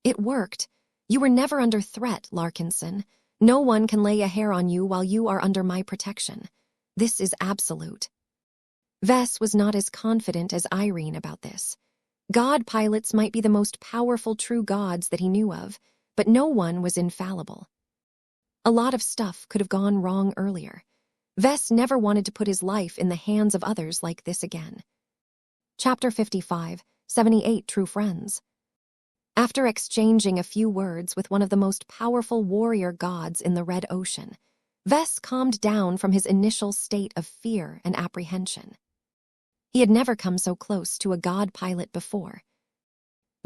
It worked. You were never under threat, Larkinson. No one can lay a hair on you while you are under my protection. This is absolute." Vess was not as confident as Irene about this. God pilots might be the most powerful true gods that he knew of, but no one was infallible. A lot of stuff could have gone wrong earlier. Vess never wanted to put his life in the hands of others like this again. Chapter 55, 78 True Friends. After exchanging a few words with one of the most powerful warrior gods in the Red Ocean, Vess calmed down from his initial state of fear and apprehension. He had never come so close to a god pilot before.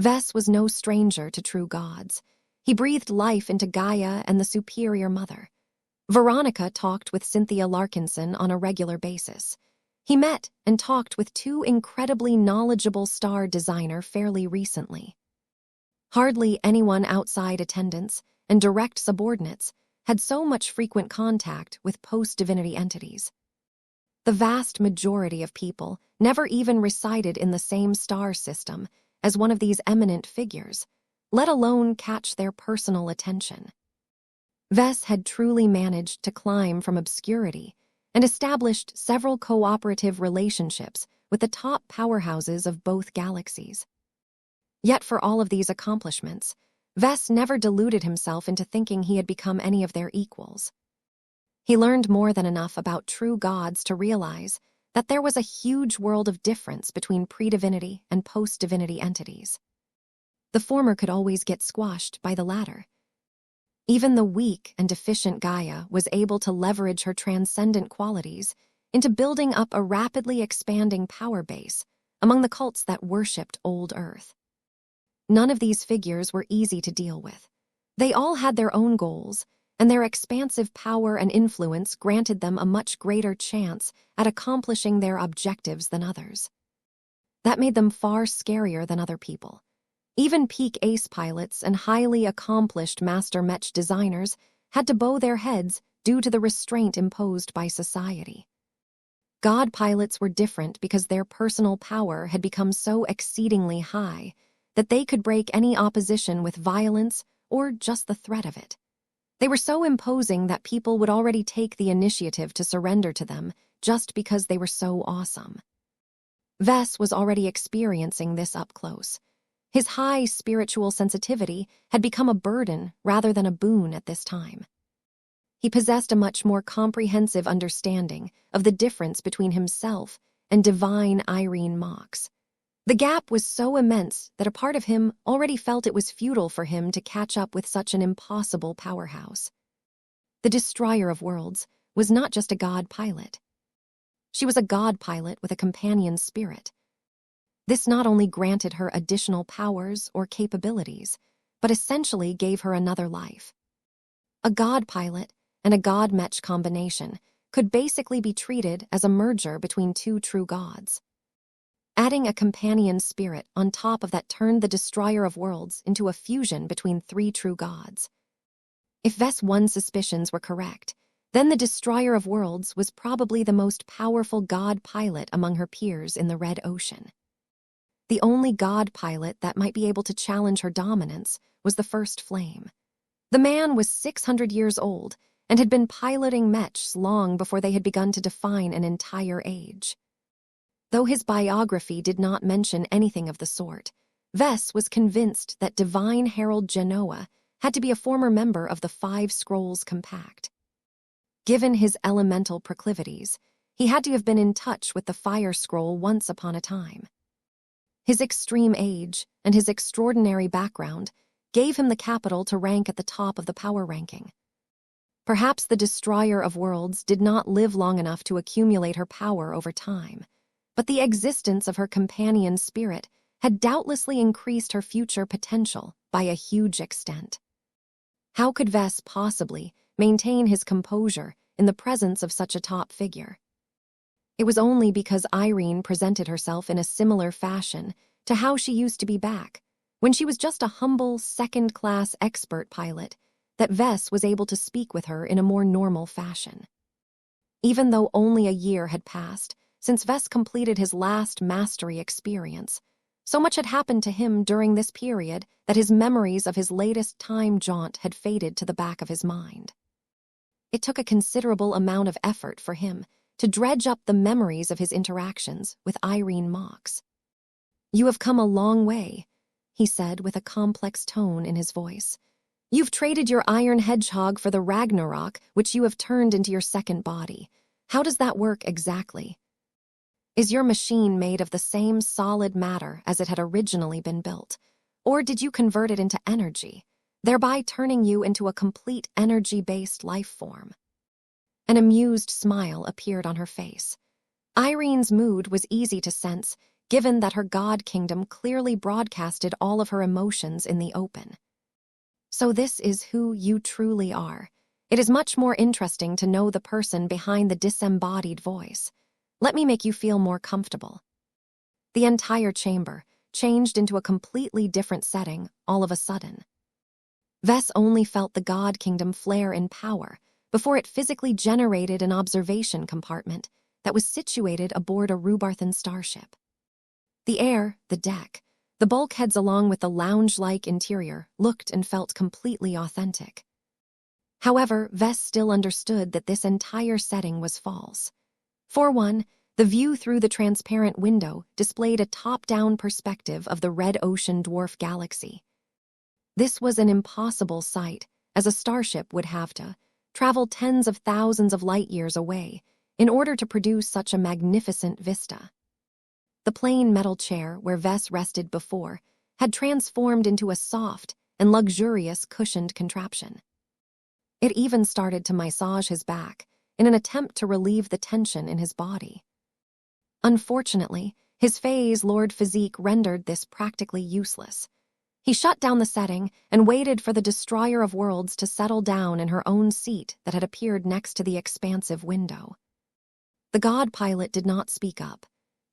Vess was no stranger to true gods. He breathed life into Gaia and the Superior Mother. Veronica talked with Cynthia Larkinson on a regular basis. He met and talked with two incredibly knowledgeable star designers fairly recently. Hardly anyone outside attendants and direct subordinates had so much frequent contact with post-divinity entities. The vast majority of people never even resided in the same star system as one of these eminent figures, let alone catch their personal attention. Vess had truly managed to climb from obscurity and established several cooperative relationships with the top powerhouses of both galaxies. Yet for all of these accomplishments, Vess never deluded himself into thinking he had become any of their equals. He learned more than enough about true gods to realize that there was a huge world of difference between pre-divinity and post-divinity entities. The former could always get squashed by the latter. Even the weak and deficient Gaia was able to leverage her transcendent qualities into building up a rapidly expanding power base among the cults that worshipped old Earth. None of these figures were easy to deal with. They all had their own goals, and their expansive power and influence granted them a much greater chance at accomplishing their objectives than others. That made them far scarier than other people. Even peak ace pilots and highly accomplished master Mech designers had to bow their heads due to the restraint imposed by society. God pilots were different because their personal power had become so exceedingly high that they could break any opposition with violence or just the threat of it. They were so imposing that people would already take the initiative to surrender to them just because they were so awesome. Vess was already experiencing this up close. His high spiritual sensitivity had become a burden rather than a boon at this time. He possessed a much more comprehensive understanding of the difference between himself and divine Irene Mox. The gap was so immense that a part of him already felt it was futile for him to catch up with such an impossible powerhouse. The Destroyer of Worlds was not just a god pilot. She was a god pilot with a companion spirit. This not only granted her additional powers or capabilities, but essentially gave her another life. A god pilot and a god Mech combination could basically be treated as a merger between two true gods. Adding a companion spirit on top of that turned the Destroyer of Worlds into a fusion between three true gods. If Vess 1's suspicions were correct, then the Destroyer of Worlds was probably the most powerful god pilot among her peers in the Red Ocean. The only god pilot that might be able to challenge her dominance was the First Flame. The man was 600 years old and had been piloting Mechs long before they had begun to define an entire age. Though his biography did not mention anything of the sort, Vess was convinced that Divine Herald Genoa had to be a former member of the Five Scrolls Compact. Given his elemental proclivities, he had to have been in touch with the Fire Scroll once upon a time. His extreme age and his extraordinary background gave him the capital to rank at the top of the power ranking. Perhaps the Destroyer of Worlds did not live long enough to accumulate her power over time, but the existence of her companion spirit had doubtlessly increased her future potential by a huge extent. How could Vess possibly maintain his composure in the presence of such a top figure? It was only because Irene presented herself in a similar fashion to how she used to be back, when she was just a humble second-class expert pilot, that Vess was able to speak with her in a more normal fashion. Even though only a year had passed since Vess completed his last mastery experience, so much had happened to him during this period that his memories of his latest time jaunt had faded to the back of his mind. It took a considerable amount of effort for him to dredge up the memories of his interactions with Irene Mox. "You have come a long way," he said with a complex tone in his voice. "You've traded your iron hedgehog for the Ragnarok, which you have turned into your second body. How does that work exactly? Is your machine made of the same solid matter as it had originally been built? Or did you convert it into energy, thereby turning you into a complete energy-based life form?" An amused smile appeared on her face. Irene's mood was easy to sense, given that her god kingdom clearly broadcasted all of her emotions in the open. "So this is who you truly are. It is much more interesting to know the person behind the disembodied voice. Let me make you feel more comfortable." The entire chamber changed into a completely different setting all of a sudden. Vess only felt the god kingdom flare in power before it physically generated an observation compartment that was situated aboard a Rubarthan starship. The air, the deck, the bulkheads along with the lounge-like interior looked and felt completely authentic. However, Vess still understood that this entire setting was false. For one, the view through the transparent window displayed a top-down perspective of the red ocean dwarf galaxy. This was an impossible sight, as a starship would have to travel tens of thousands of light-years away in order to produce such a magnificent vista. The plain metal chair where Vess rested before had transformed into a soft and luxurious cushioned contraption. It even started to massage his back in an attempt to relieve the tension in his body. Unfortunately, his phase Lord physique rendered this practically useless. He shut down the setting and waited for the destroyer of worlds to settle down in her own seat that had appeared next to the expansive window. The god pilot did not speak up.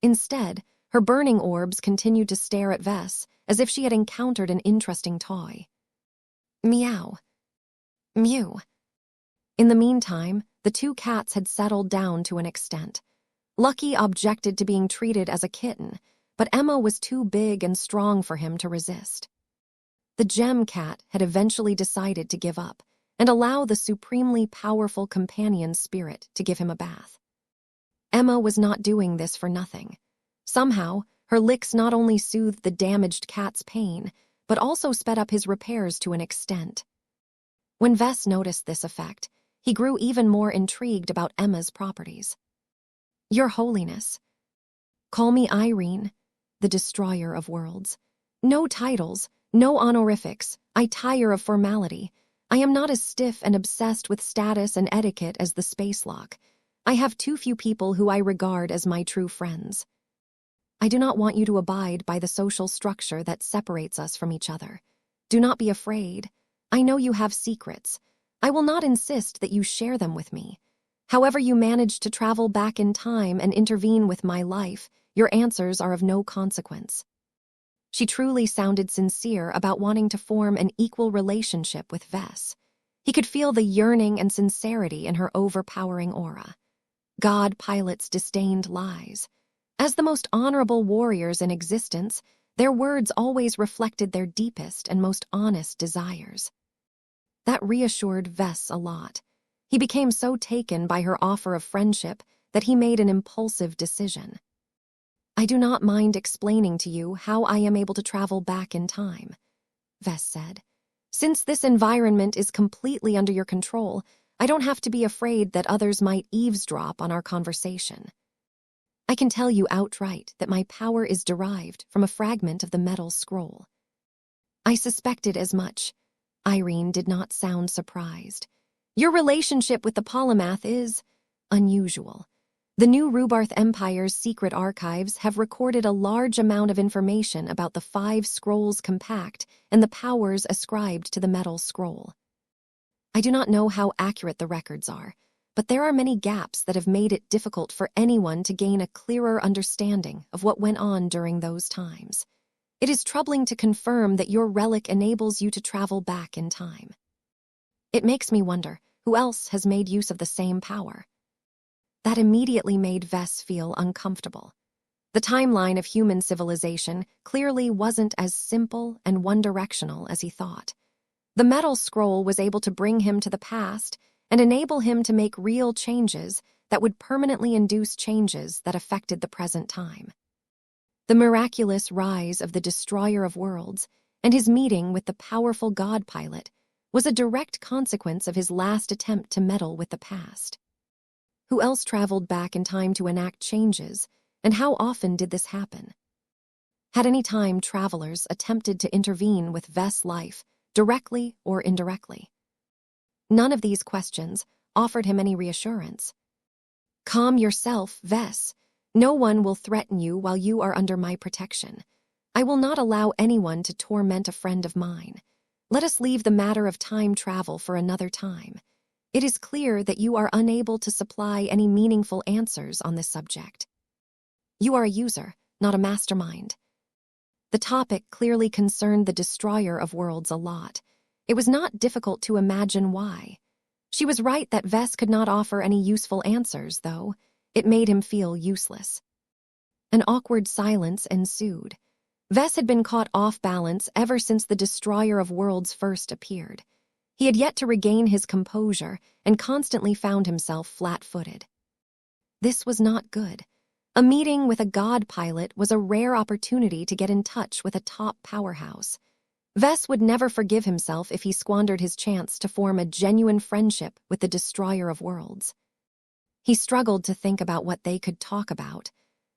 Instead, her burning orbs continued to stare at Vess as if she had encountered an interesting toy. Meow. Mew. In the meantime, the two cats had settled down to an extent. Lucky objected to being treated as a kitten, but Emma was too big and strong for him to resist. The gem cat had eventually decided to give up and allow the supremely powerful companion spirit to give him a bath. Emma was not doing this for nothing. Somehow, her licks not only soothed the damaged cat's pain, but also sped up his repairs to an extent. When Vess noticed this effect, he grew even more intrigued about Emma's properties. "Your Holiness. Call me Irene, the destroyer of worlds. No titles, no honorifics. I tire of formality. I am not as stiff and obsessed with status and etiquette as the space lock. I have too few people who I regard as my true friends. I do not want you to abide by the social structure that separates us from each other. Do not be afraid. I know you have secrets. I will not insist that you share them with me. However you manage to travel back in time and intervene with my life, your answers are of no consequence." She truly sounded sincere about wanting to form an equal relationship with Vess. He could feel the yearning and sincerity in her overpowering aura. God pilots disdained lies. As the most honorable warriors in existence, their words always reflected their deepest and most honest desires. That reassured Vess a lot. He became so taken by her offer of friendship that he made an impulsive decision. "I do not mind explaining to you how I am able to travel back in time," Vess said. "Since this environment is completely under your control, I don't have to be afraid that others might eavesdrop on our conversation. I can tell you outright that my power is derived from a fragment of the metal scroll." "I suspected as much." Irene did not sound surprised. "Your relationship with the polymath is unusual. The new Rubarth Empire's secret archives have recorded a large amount of information about the 5 scrolls compact and the powers ascribed to the metal scroll. I do not know how accurate the records are, but there are many gaps that have made it difficult for anyone to gain a clearer understanding of what went on during those times. It is troubling to confirm that your relic enables you to travel back in time. It makes me wonder who else has made use of the same power." That immediately made Vess feel uncomfortable. The timeline of human civilization clearly wasn't as simple and one-directional as he thought. The metal scroll was able to bring him to the past and enable him to make real changes that would permanently induce changes that affected the present time. The miraculous rise of the Destroyer of Worlds and his meeting with the powerful God Pilot was a direct consequence of his last attempt to meddle with the past. Who else traveled back in time to enact changes, and how often did this happen? Had any time travelers attempted to intervene with Vess' life, directly or indirectly? None of these questions offered him any reassurance. Calm yourself, Vess. No one will threaten you while you are under my protection. I will not allow anyone to torment a friend of mine. Let us leave the matter of time travel for another time. It is clear that you are unable to supply any meaningful answers on this subject. You are a user, not a mastermind. The topic clearly concerned the Destroyer of Worlds a lot. It was not difficult to imagine why. She was right that Vess could not offer any useful answers, though. It made him feel useless. An awkward silence ensued. Vess had been caught off balance ever since the Destroyer of Worlds first appeared. He had yet to regain his composure and constantly found himself flat-footed. This was not good. A meeting with a God Pilot was a rare opportunity to get in touch with a top powerhouse. Vess would never forgive himself if he squandered his chance to form a genuine friendship with the Destroyer of Worlds. He struggled to think about what they could talk about.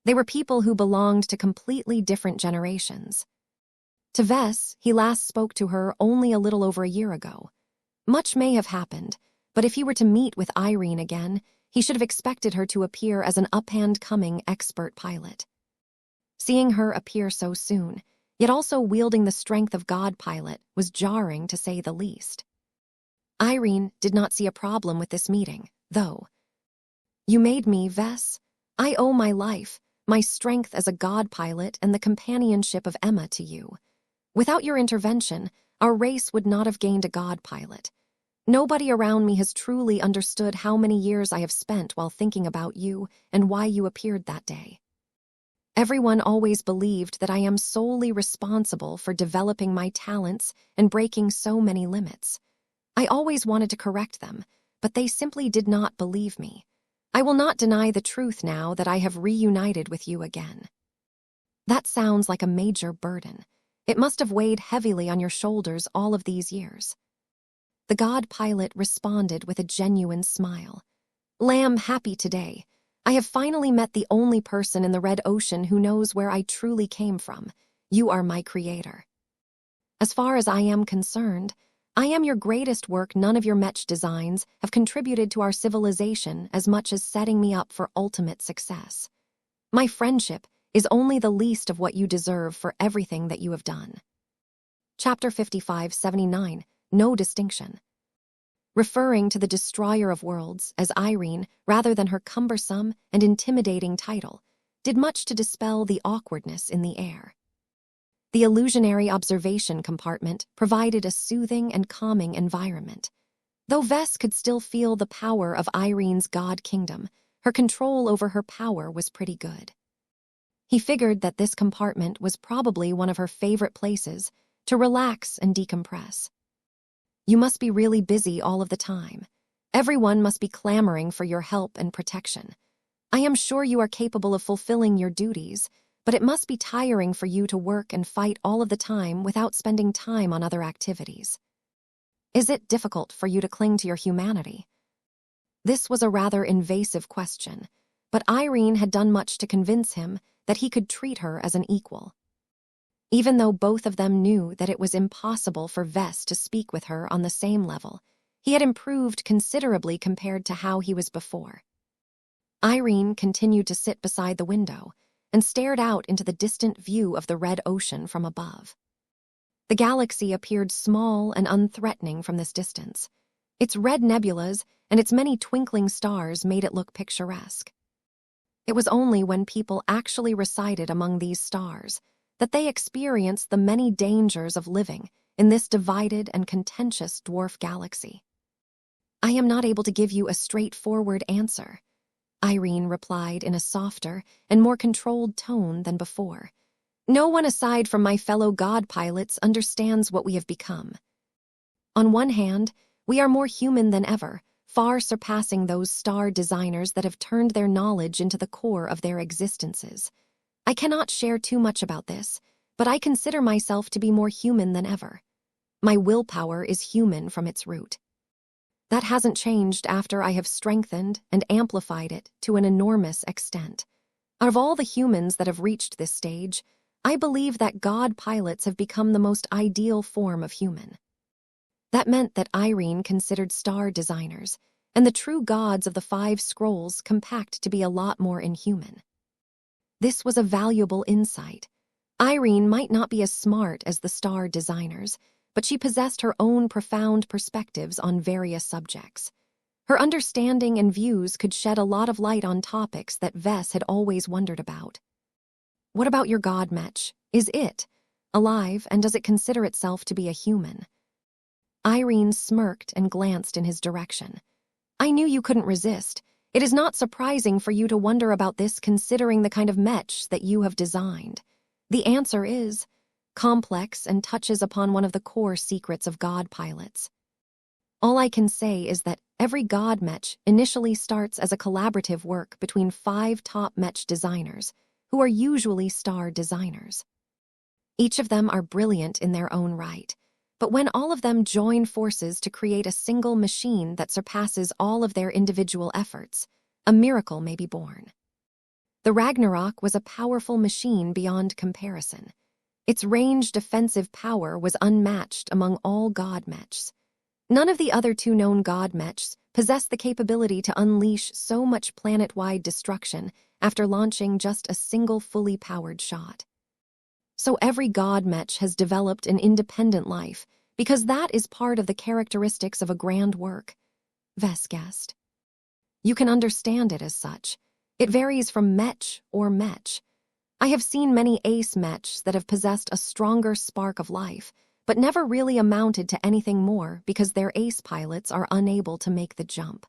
They were people who belonged to completely different generations. To Vess, he last spoke to her only a little over a year ago. Much may have happened, but if he were to meet with Irene again, he should have expected her to appear as an up-and-coming expert pilot. Seeing her appear so soon, yet also wielding the strength of God Pilot, was jarring to say the least. Irene did not see a problem with this meeting, though. You made me, Vess. I owe my life, my strength as a God Pilot, and the companionship of Emma to you. Without your intervention, our race would not have gained a God Pilot. Nobody around me has truly understood how many years I have spent while thinking about you and why you appeared that day. Everyone always believed that I am solely responsible for developing my talents and breaking so many limits. I always wanted to correct them, but they simply did not believe me. I will not deny the truth now that I have reunited with you again. That sounds like a major burden. It must have weighed heavily on your shoulders all of these years. The God Pilot responded with a genuine smile. Lamb, happy today. I have finally met the only person in the Red Ocean who knows where I truly came from. You are my creator. As far as I am concerned, I am your greatest work. None of your Mech designs have contributed to our civilization as much as setting me up for ultimate success. My friendship is only the least of what you deserve for everything that you have done. Chapter 55-79, No Distinction. Referring to the Destroyer of Worlds as Irene rather than her cumbersome and intimidating title did much to dispel the awkwardness in the air. The illusionary observation compartment provided a soothing and calming environment. Though Vess could still feel the power of Irene's God Kingdom, her control over her power was pretty good. He figured that this compartment was probably one of her favorite places to relax and decompress. You must be really busy all of the time. Everyone must be clamoring for your help and protection. I am sure you are capable of fulfilling your duties, but it must be tiring for you to work and fight all of the time without spending time on other activities. Is it difficult for you to cling to your humanity? This was a rather invasive question, but Irene had done much to convince him that he could treat her as an equal. Even though both of them knew that it was impossible for Vess to speak with her on the same level, he had improved considerably compared to how he was before. Irene continued to sit beside the window and stared out into the distant view of the Red Ocean from above. The galaxy appeared small and unthreatening from this distance. Its red nebulas and its many twinkling stars made it look picturesque. It was only when people actually resided among these stars that they experienced the many dangers of living in this divided and contentious dwarf galaxy. I am not able to give you a straightforward answer, Irene replied in a softer and more controlled tone than before. No one aside from my fellow God pilots understands what we have become. On one hand, we are more human than ever, far surpassing those star designers that have turned their knowledge into the core of their existences. I cannot share too much about this, but I consider myself to be more human than ever. My willpower is human from its root. That hasn't changed after I have strengthened and amplified it to an enormous extent. Out of all the humans that have reached this stage, I believe that God pilots have become the most ideal form of human. That meant that Irene considered star designers and the true gods of the 5 scrolls compact to be a lot more inhuman. This was a valuable insight. Irene might not be as smart as the star designers, but she possessed her own profound perspectives on various subjects. Her understanding and views could shed a lot of light on topics that Vess had always wondered about. What about your god, Mech? Is it alive, and does it consider itself to be a human? Irene smirked and glanced in his direction. I knew you couldn't resist. It is not surprising for you to wonder about this considering the kind of Mech that you have designed. The answer is complex and touches upon one of the core secrets of god pilots. All I can say is that every god Mech initially starts as a collaborative work between 5 top Mech designers, who are usually star designers. Each of them are brilliant in their own right, but when all of them join forces to create a single machine that surpasses all of their individual efforts, a miracle may be born. The Ragnarok was a powerful machine beyond comparison. Its ranged offensive power was unmatched among all god Mechs. None of the other 2 known god Mechs possessed the capability to unleash so much planet-wide destruction after launching just a single fully powered shot. So every god Mech has developed an independent life, because that is part of the characteristics of a grand work, Vess guessed. You can understand it as such. It varies from Mech or Mech. I have seen many ace Mechs that have possessed a stronger spark of life, but never really amounted to anything more because their ace pilots are unable to make the jump.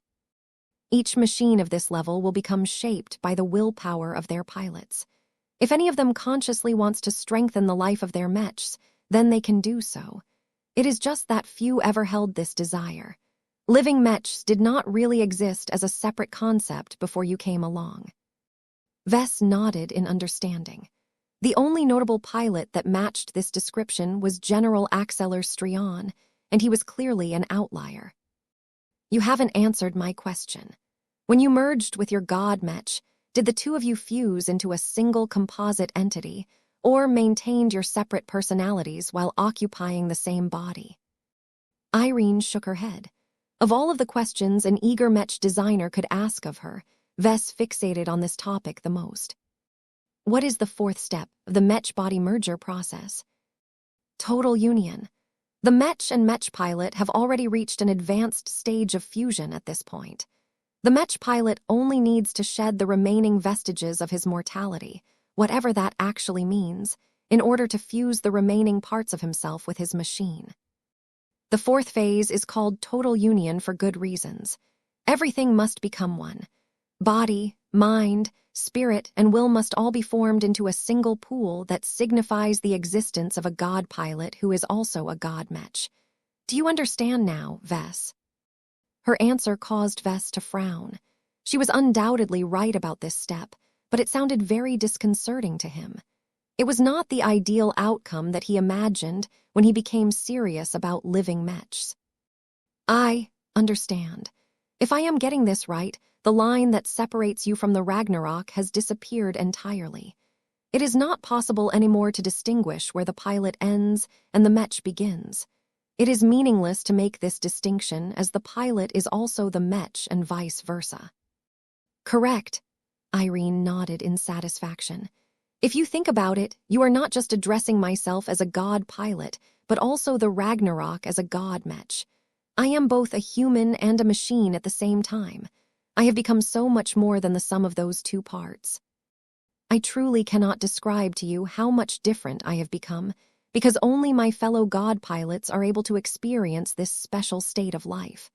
Each machine of this level will become shaped by the willpower of their pilots. If any of them consciously wants to strengthen the life of their Mechs, then they can do so. It is just that few ever held this desire. Living Mechs did not really exist as a separate concept before you came along. Vess nodded in understanding. The only notable pilot that matched this description was General Axeler Strion, and he was clearly an outlier. You haven't answered my question. When you merged with your god Mech, did the 2 of you fuse into a single composite entity, or maintained your separate personalities while occupying the same body? Irene shook her head. Of all of the questions an eager Mech designer could ask of her, Vess fixated on this topic the most. What is the 4th step of the Mech-body merger process? Total union. The Mech and Mech pilot have already reached an advanced stage of fusion at this point. The Mech pilot only needs to shed the remaining vestiges of his mortality, whatever that actually means, in order to fuse the remaining parts of himself with his machine. The 4th phase is called total union for good reasons. Everything must become one. Body, mind, spirit, and will must all be formed into a single pool that signifies the existence of a god pilot who is also a god Mech. Do you understand now, Vess? Her answer caused Vess to frown. She was undoubtedly right about this step, but it sounded very disconcerting to him. It was not the ideal outcome that he imagined when he became serious about living Mechs. I understand. If I am getting this right, the line that separates you from the Ragnarok has disappeared entirely. It is not possible anymore to distinguish where the pilot ends and the Mech begins. It is meaningless to make this distinction, as the pilot is also the Mech and vice versa. Correct. Irene nodded in satisfaction. If you think about it, you are not just addressing myself as a god pilot, but also the Ragnarok as a god Mech. I am both a human and a machine at the same time. I have become so much more than the sum of those 2 parts. I truly cannot describe to you how much different I have become, because only my fellow god pilots are able to experience this special state of life.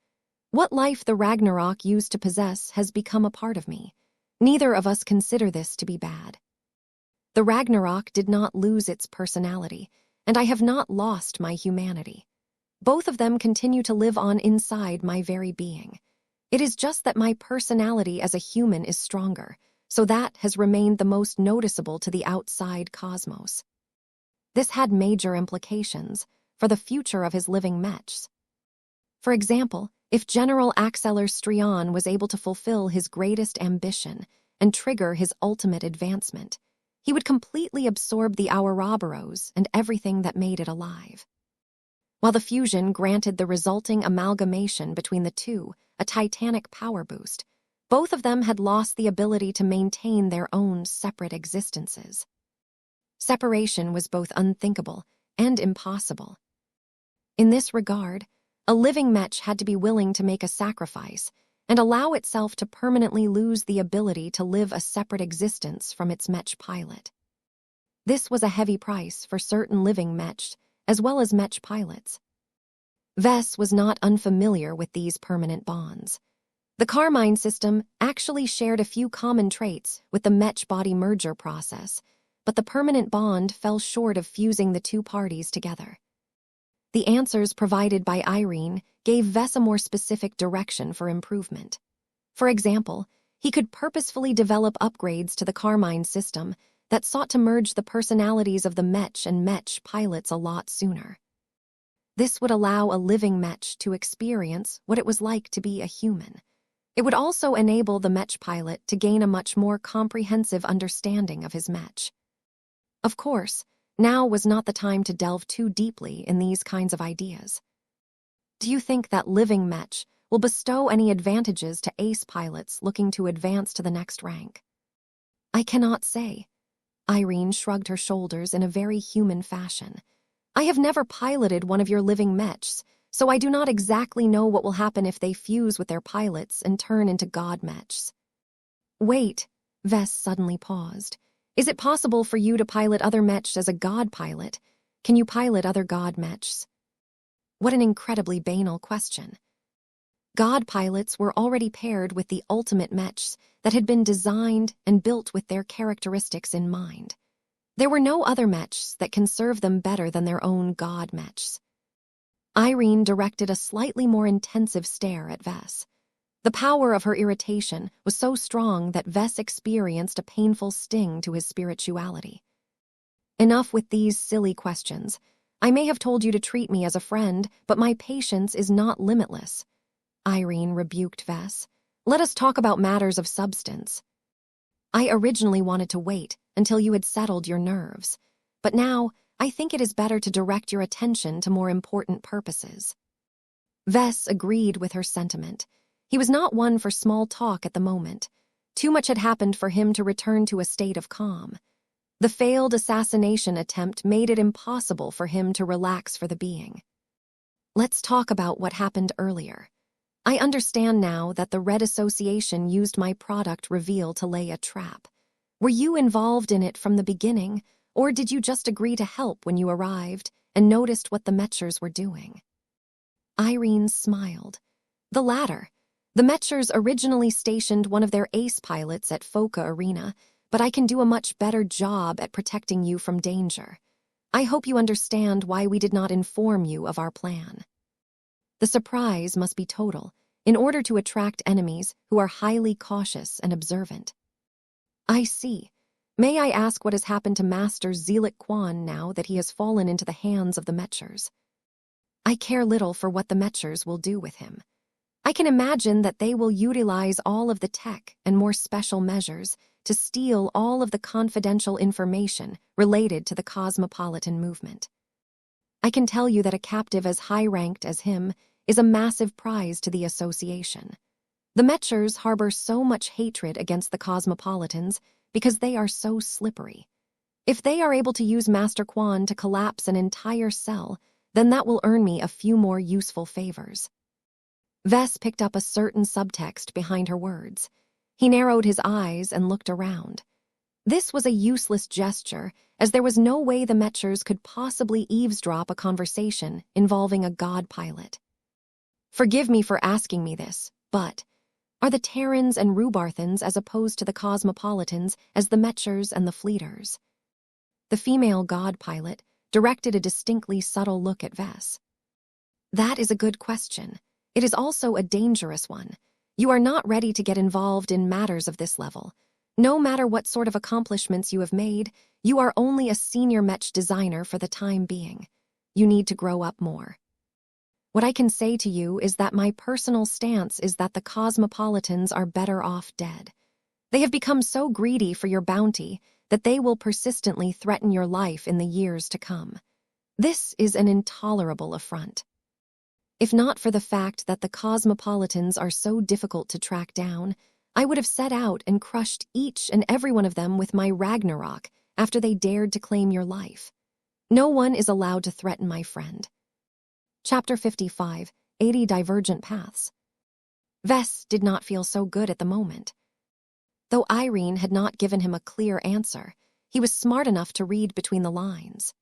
What life the Ragnarok used to possess has become a part of me. Neither of us consider this to be bad. The Ragnarok did not lose its personality, and I have not lost my humanity. Both of them continue to live on inside my very being. It is just that my personality as a human is stronger, so that has remained the most noticeable to the outside cosmos. This had major implications for the future of his living mechs. For example, if General Axeler Strion was able to fulfill his greatest ambition and trigger his ultimate advancement, he would completely absorb the Ouroboros and everything that made it alive. While the fusion granted the resulting amalgamation between the two a titanic power boost, both of them had lost the ability to maintain their own separate existences. Separation was both unthinkable and impossible. In this regard, a living mech had to be willing to make a sacrifice and allow itself to permanently lose the ability to live a separate existence from its mech pilot. This was a heavy price for certain living mechs, as well as mech pilots. Vess was not unfamiliar with these permanent bonds. The Carmine system actually shared a few common traits with the mech-body merger process, but the permanent bond fell short of fusing the two parties together. The answers provided by Irene gave Vess a more specific direction for improvement. For example, he could purposefully develop upgrades to the Carmine system that sought to merge the personalities of the mech and mech pilots a lot sooner. This would allow a living mech to experience what it was like to be a human. It would also enable the mech pilot to gain a much more comprehensive understanding of his mech. Of course, now was not the time to delve too deeply in these kinds of ideas. Do you think that living mech will bestow any advantages to ace pilots looking to advance to the next rank? I cannot say. Irene shrugged her shoulders in a very human fashion. I have never piloted one of your living mechs, so I do not exactly know what will happen if they fuse with their pilots and turn into god mechs. Wait, Vess suddenly paused. Is it possible for you to pilot other mechs as a god pilot? Can you pilot other god mechs? What an incredibly banal question. God pilots were already paired with the ultimate mechs that had been designed and built with their characteristics in mind. There were no other mechs that can serve them better than their own god mechs. Irene directed a slightly more intensive stare at Vess. The power of her irritation was so strong that Vess experienced a painful sting to his spirituality. Enough with these silly questions. I may have told you to treat me as a friend, but my patience is not limitless. Irene rebuked Vess. Let us talk about matters of substance. I originally wanted to wait until you had settled your nerves, but now I think it is better to direct your attention to more important purposes. Vess agreed with her sentiment. He was not one for small talk at the moment. Too much had happened for him to return to a state of calm. The failed assassination attempt made it impossible for him to relax for the being. Let's talk about what happened earlier. I understand now that the Red Association used my product reveal to lay a trap. Were you involved in it from the beginning, or did you just agree to help when you arrived and noticed what the Mechers were doing? Irene smiled. The latter. The Mechers originally stationed one of their ace pilots at Foca Arena, but I can do a much better job at protecting you from danger. I hope you understand why we did not inform you of our plan. The surprise must be total, in order to attract enemies who are highly cautious and observant. I see. May I ask what has happened to Master Zelik Quan now that he has fallen into the hands of the Mechers? I care little for what the Mechers will do with him. I can imagine that they will utilize all of the tech and more special measures to steal all of the confidential information related to the cosmopolitan movement. I can tell you that a captive as high-ranked as him is a massive prize to the association. The Mechers harbor so much hatred against the cosmopolitans because they are so slippery. If they are able to use Master Quan to collapse an entire cell, then that will earn me a few more useful favors. Vess picked up a certain subtext behind her words. He narrowed his eyes and looked around. This was a useless gesture, as there was no way the Mechers could possibly eavesdrop a conversation involving a god pilot. Forgive me for asking me this, but are the Terrans and Rubarthans as opposed to the Cosmopolitans as the Mechers and the Fleeters? The female god pilot directed a distinctly subtle look at Vess. That is a good question. It is also a dangerous one. You are not ready to get involved in matters of this level. No matter what sort of accomplishments you have made, you are only a senior Mech designer for the time being. You need to grow up more. What I can say to you is that my personal stance is that the Cosmopolitans are better off dead. They have become so greedy for your bounty that they will persistently threaten your life in the years to come. This is an intolerable affront. If not for the fact that the Cosmopolitans are so difficult to track down, I would have set out and crushed each and every one of them with my Ragnarok after they dared to claim your life. No one is allowed to threaten my friend. Chapter 55, 80 Divergent Paths. Vess did not feel so good at the moment. Though Irene had not given him a clear answer, he was smart enough to read between the lines.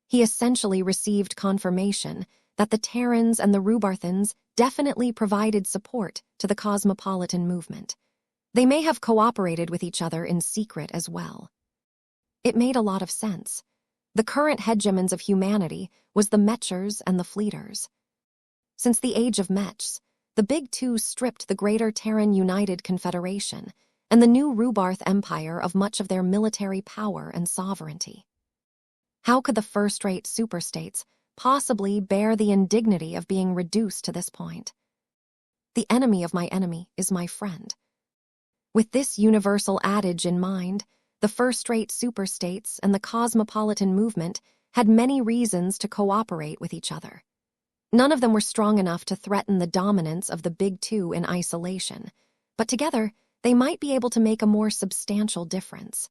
He essentially received confirmation that the Terrans and the Rubarthans definitely provided support to the Cosmopolitan movement. They may have cooperated with each other in secret as well. It made a lot of sense. The current hegemons of humanity was the Mechers and the Fleeters. Since the age of Mechs, the Big Two stripped the Greater Terran United Confederation and the new Rubarth Empire of much of their military power and sovereignty. How could the first-rate superstates possibly bear the indignity of being reduced to this point? The enemy of my enemy is my friend. With this universal adage in mind, the first-rate superstates and the cosmopolitan movement had many reasons to cooperate with each other. None of them were strong enough to threaten the dominance of the Big Two in isolation, but together they might be able to make a more substantial difference.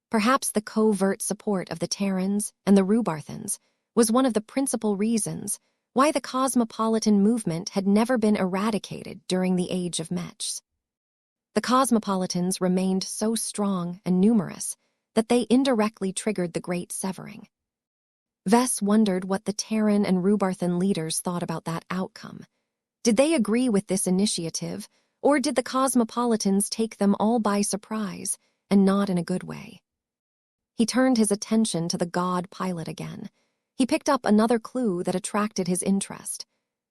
Perhaps the covert support of the Terrans and the Rubarthans was one of the principal reasons why the cosmopolitan movement had never been eradicated during the Age of Mechs. The cosmopolitans remained so strong and numerous that they indirectly triggered the Great Severing. Vess wondered what the Terran and Rubarthan leaders thought about that outcome. Did they agree with this initiative, or did the cosmopolitans take them all by surprise, and not in a good way? He turned his attention to the god pilot again. He picked up another clue that attracted his interest.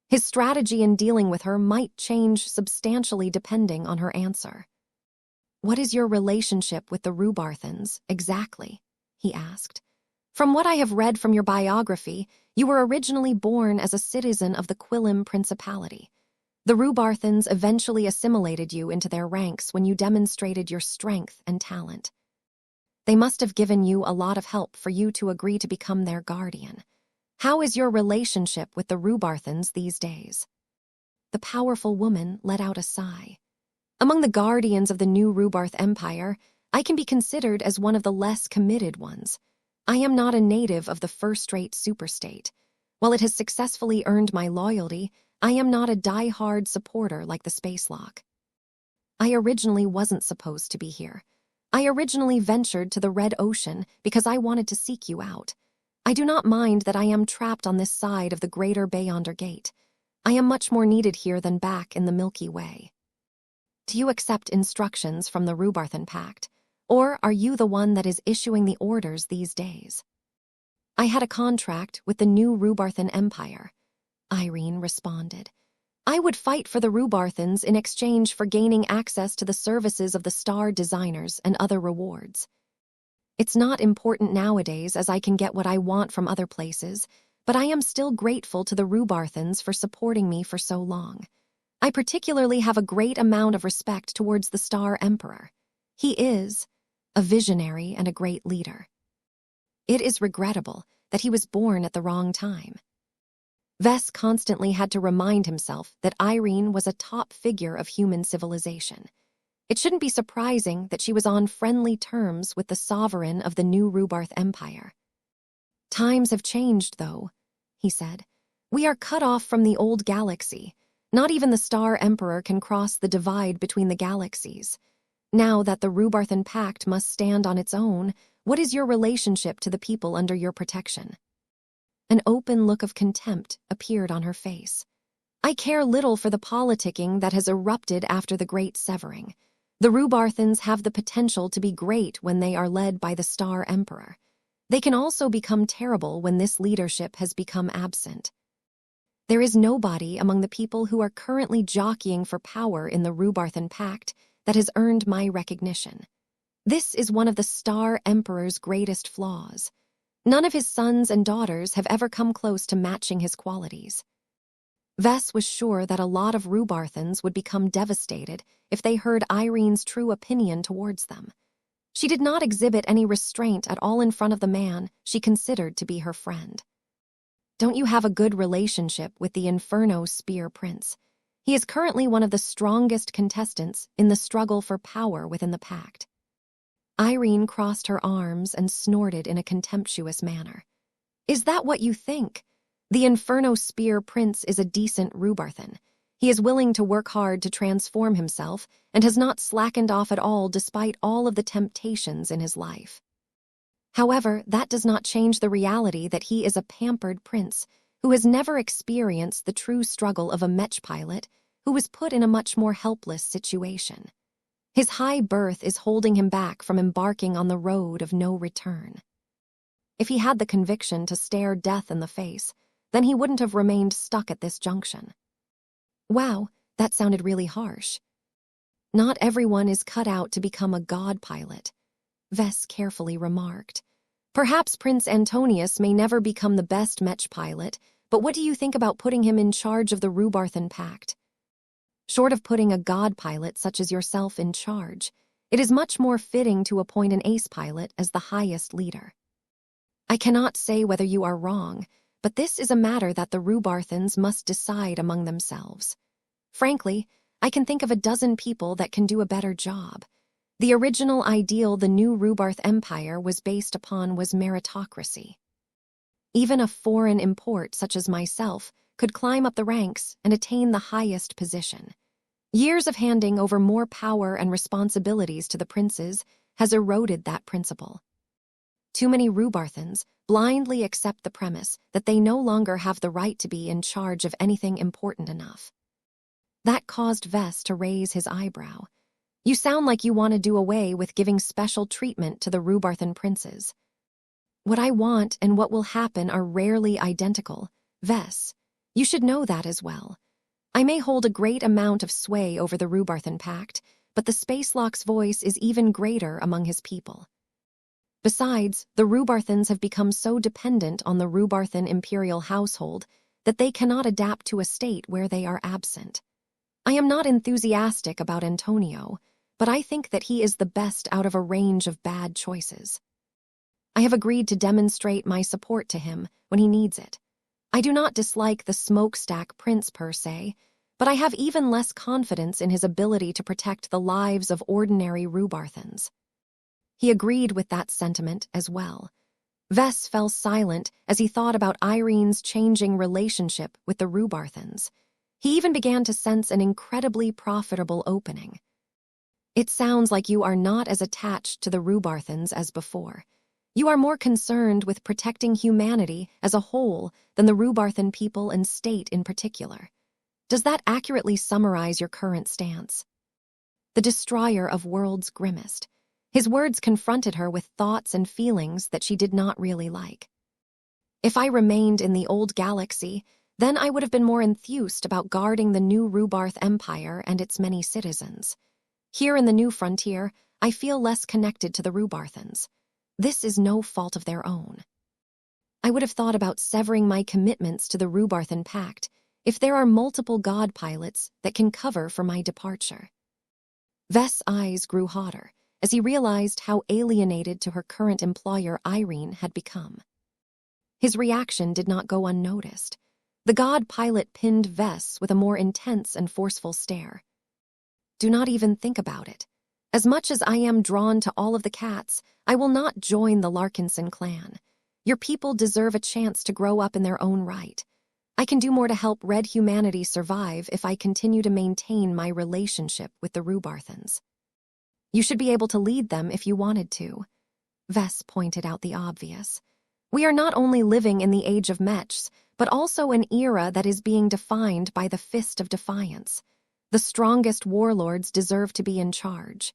His strategy in dealing with her might change substantially depending on her answer. "What is your relationship with the Rubarthans, exactly?" he asked. "From what I have read from your biography, you were originally born as a citizen of the Quillim Principality. The Rubarthans eventually assimilated you into their ranks when you demonstrated your strength and talent. They must have given you a lot of help for you to agree to become their guardian. How is your relationship with the Rubarthans these days?" The powerful woman let out a sigh. "Among the guardians of the new Rubarth Empire, I can be considered as one of the less committed ones. I am not a native of the first-rate superstate. While it has successfully earned my loyalty, I am not a die-hard supporter like the Spacelock. I originally wasn't supposed to be here. I originally ventured to the Red Ocean because I wanted to seek you out. I do not mind that I am trapped on this side of the Greater Beyonder Gate. I am much more needed here than back in the Milky Way. Do you accept instructions from the Rubarthan Pact, or are you the one that is issuing the orders these days?" "I had a contract with the new Rubarthan Empire," Irene responded. "I would fight for the Rubarthans in exchange for gaining access to the services of the star designers and other rewards. It's not important nowadays as I can get what I want from other places, but I am still grateful to the Rubarthans for supporting me for so long. I particularly have a great amount of respect towards the Star Emperor. He is a visionary and a great leader. It is regrettable that he was born at the wrong time." Vess constantly had to remind himself that Irene was a top figure of human civilization. It shouldn't be surprising that she was on friendly terms with the sovereign of the new Rubarth Empire. "Times have changed, though," he said. "We are cut off from the old galaxy. Not even the Star Emperor can cross the divide between the galaxies. Now that the Rubarthan Pact must stand on its own, what is your relationship to the people under your protection?" An open look of contempt appeared on her face. "I care little for the politicking that has erupted after the Great Severing. The Rubarthans have the potential to be great when they are led by the Star Emperor. They can also become terrible when this leadership has become absent. There is nobody among the people who are currently jockeying for power in the Rubarthan Pact that has earned my recognition. This is one of the Star Emperor's greatest flaws. None of his sons and daughters have ever come close to matching his qualities. Vess was sure that a lot of Rhubarthans would become devastated if they heard Irene's true opinion towards them. She did not exhibit any restraint at all in front of the man she considered to be her friend. Don't you have a good relationship with the Inferno Spear Prince? He is currently one of the strongest contestants in the struggle for power within the pact. Irene crossed her arms and snorted in a contemptuous manner. Is that what you think? The Inferno Spear Prince is a decent Rhubarthan. He is willing to work hard to transform himself and has not slackened off at all despite all of the temptations in his life. However, that does not change the reality that he is a pampered prince who has never experienced the true struggle of a Mech pilot who was put in a much more helpless situation. His high birth is holding him back from embarking on the road of no return. If he had the conviction to stare death in the face, then he wouldn't have remained stuck at this junction. Wow, that sounded really harsh. Not everyone is cut out to become a god pilot, Vess carefully remarked. Perhaps Prince Antonius may never become the best Mech pilot, but what do you think about putting him in charge of the Rhubarthan Pact? Short of putting a god pilot such as yourself in charge, it is much more fitting to appoint an ace pilot as the highest leader. I cannot say whether you are wrong, but this is a matter that the Rhubarthans must decide among themselves. Frankly, I can think of a dozen people that can do a better job. The original ideal the new Rhubarth Empire was based upon was meritocracy. Even a foreign import such as myself could climb up the ranks and attain the highest position. Years of handing over more power and responsibilities to the princes has eroded that principle. Too many Rhubarthans blindly accept the premise that they no longer have the right to be in charge of anything important enough. That caused Vess to raise his eyebrow. You sound like you want to do away with giving special treatment to the Rhubarthan princes. What I want and what will happen are rarely identical, Vess. You should know that as well. I may hold a great amount of sway over the Rhubarthan Pact, but the Spacelock's voice is even greater among his people. Besides, the Rhubarthans have become so dependent on the Rhubarthan imperial household that they cannot adapt to a state where they are absent. I am not enthusiastic about Antonio, but I think that he is the best out of a range of bad choices. I have agreed to demonstrate my support to him when he needs it. I do not dislike the smokestack prince per se, but I have even less confidence in his ability to protect the lives of ordinary Rhubarthans. He agreed with that sentiment as well. Vess fell silent as he thought about Irene's changing relationship with the Rhubarthans. He even began to sense an incredibly profitable opening. It sounds like you are not as attached to the Rhubarthans as before. You are more concerned with protecting humanity as a whole than the Rhubarthan people and state in particular. Does that accurately summarize your current stance? The destroyer of worlds grimaced. His words confronted her with thoughts and feelings that she did not really like. If I remained in the old galaxy, then I would have been more enthused about guarding the new Rhubarth Empire and its many citizens. Here in the new frontier, I feel less connected to the Rhubarthans. This is no fault of their own. I would have thought about severing my commitments to the Rhubarthan Pact if there are multiple god pilots that can cover for my departure. Vess' eyes grew hotter as he realized how alienated to her current employer Irene had become. His reaction did not go unnoticed. The god pilot pinned Vess with a more intense and forceful stare. Do not even think about it. As much as I am drawn to all of the cats, I will not join the Larkinson clan. Your people deserve a chance to grow up in their own right. I can do more to help red humanity survive if I continue to maintain my relationship with the Rhubarthans. You should be able to lead them if you wanted to. Vess pointed out the obvious. We are not only living in the age of Mechs, but also an era that is being defined by the Fist of Defiance. The strongest warlords deserve to be in charge.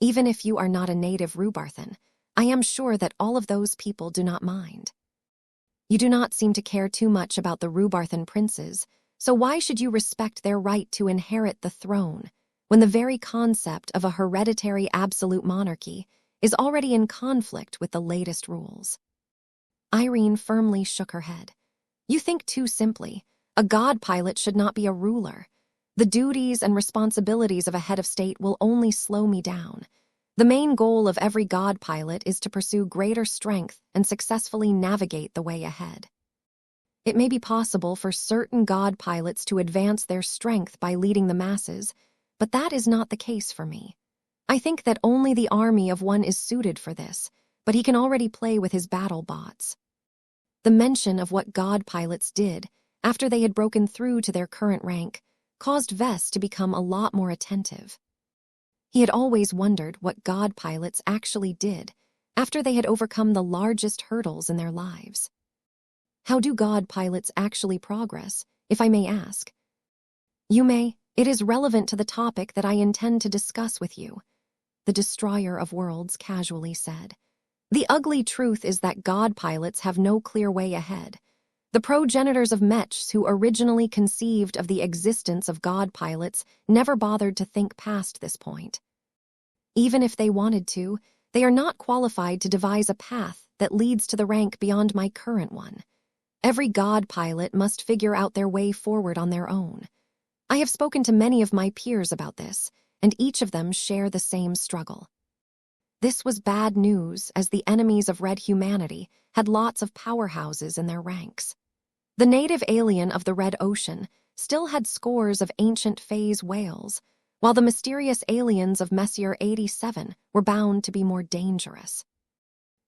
Even if you are not a native Rhubarthan, I am sure that all of those people do not mind. You do not seem to care too much about the Rhubarthan princes, so why should you respect their right to inherit the throne? when the very concept of a hereditary absolute monarchy is already in conflict with the latest rules? Irene firmly shook her head. You think too simply. A god pilot should not be a ruler. The duties and responsibilities of a head of state will only slow me down. The main goal of every god pilot is to pursue greater strength and successfully navigate the way ahead. It may be possible for certain god pilots to advance their strength by leading the masses, but that is not the case for me. I think that only the army of one is suited for this, but he can already play with his battle bots. The mention of what god pilots did after they had broken through to their current rank caused Vess to become a lot more attentive. He had always wondered what god pilots actually did after they had overcome the largest hurdles in their lives. How do god pilots actually progress, if I may ask? You may. It is relevant to the topic that I intend to discuss with you, the Destroyer of Worlds casually said. The ugly truth is that god pilots have no clear way ahead. The progenitors of Mechs who originally conceived of the existence of god pilots never bothered to think past this point. Even if they wanted to, they are not qualified to devise a path that leads to the rank beyond my current one. Every god pilot must figure out their way forward on their own. I have spoken to many of my peers about this, and each of them share the same struggle. This was bad news, as the enemies of red humanity had lots of powerhouses in their ranks. The native alien of the Red Ocean still had scores of ancient phase whales, while the mysterious aliens of Messier 87 were bound to be more dangerous.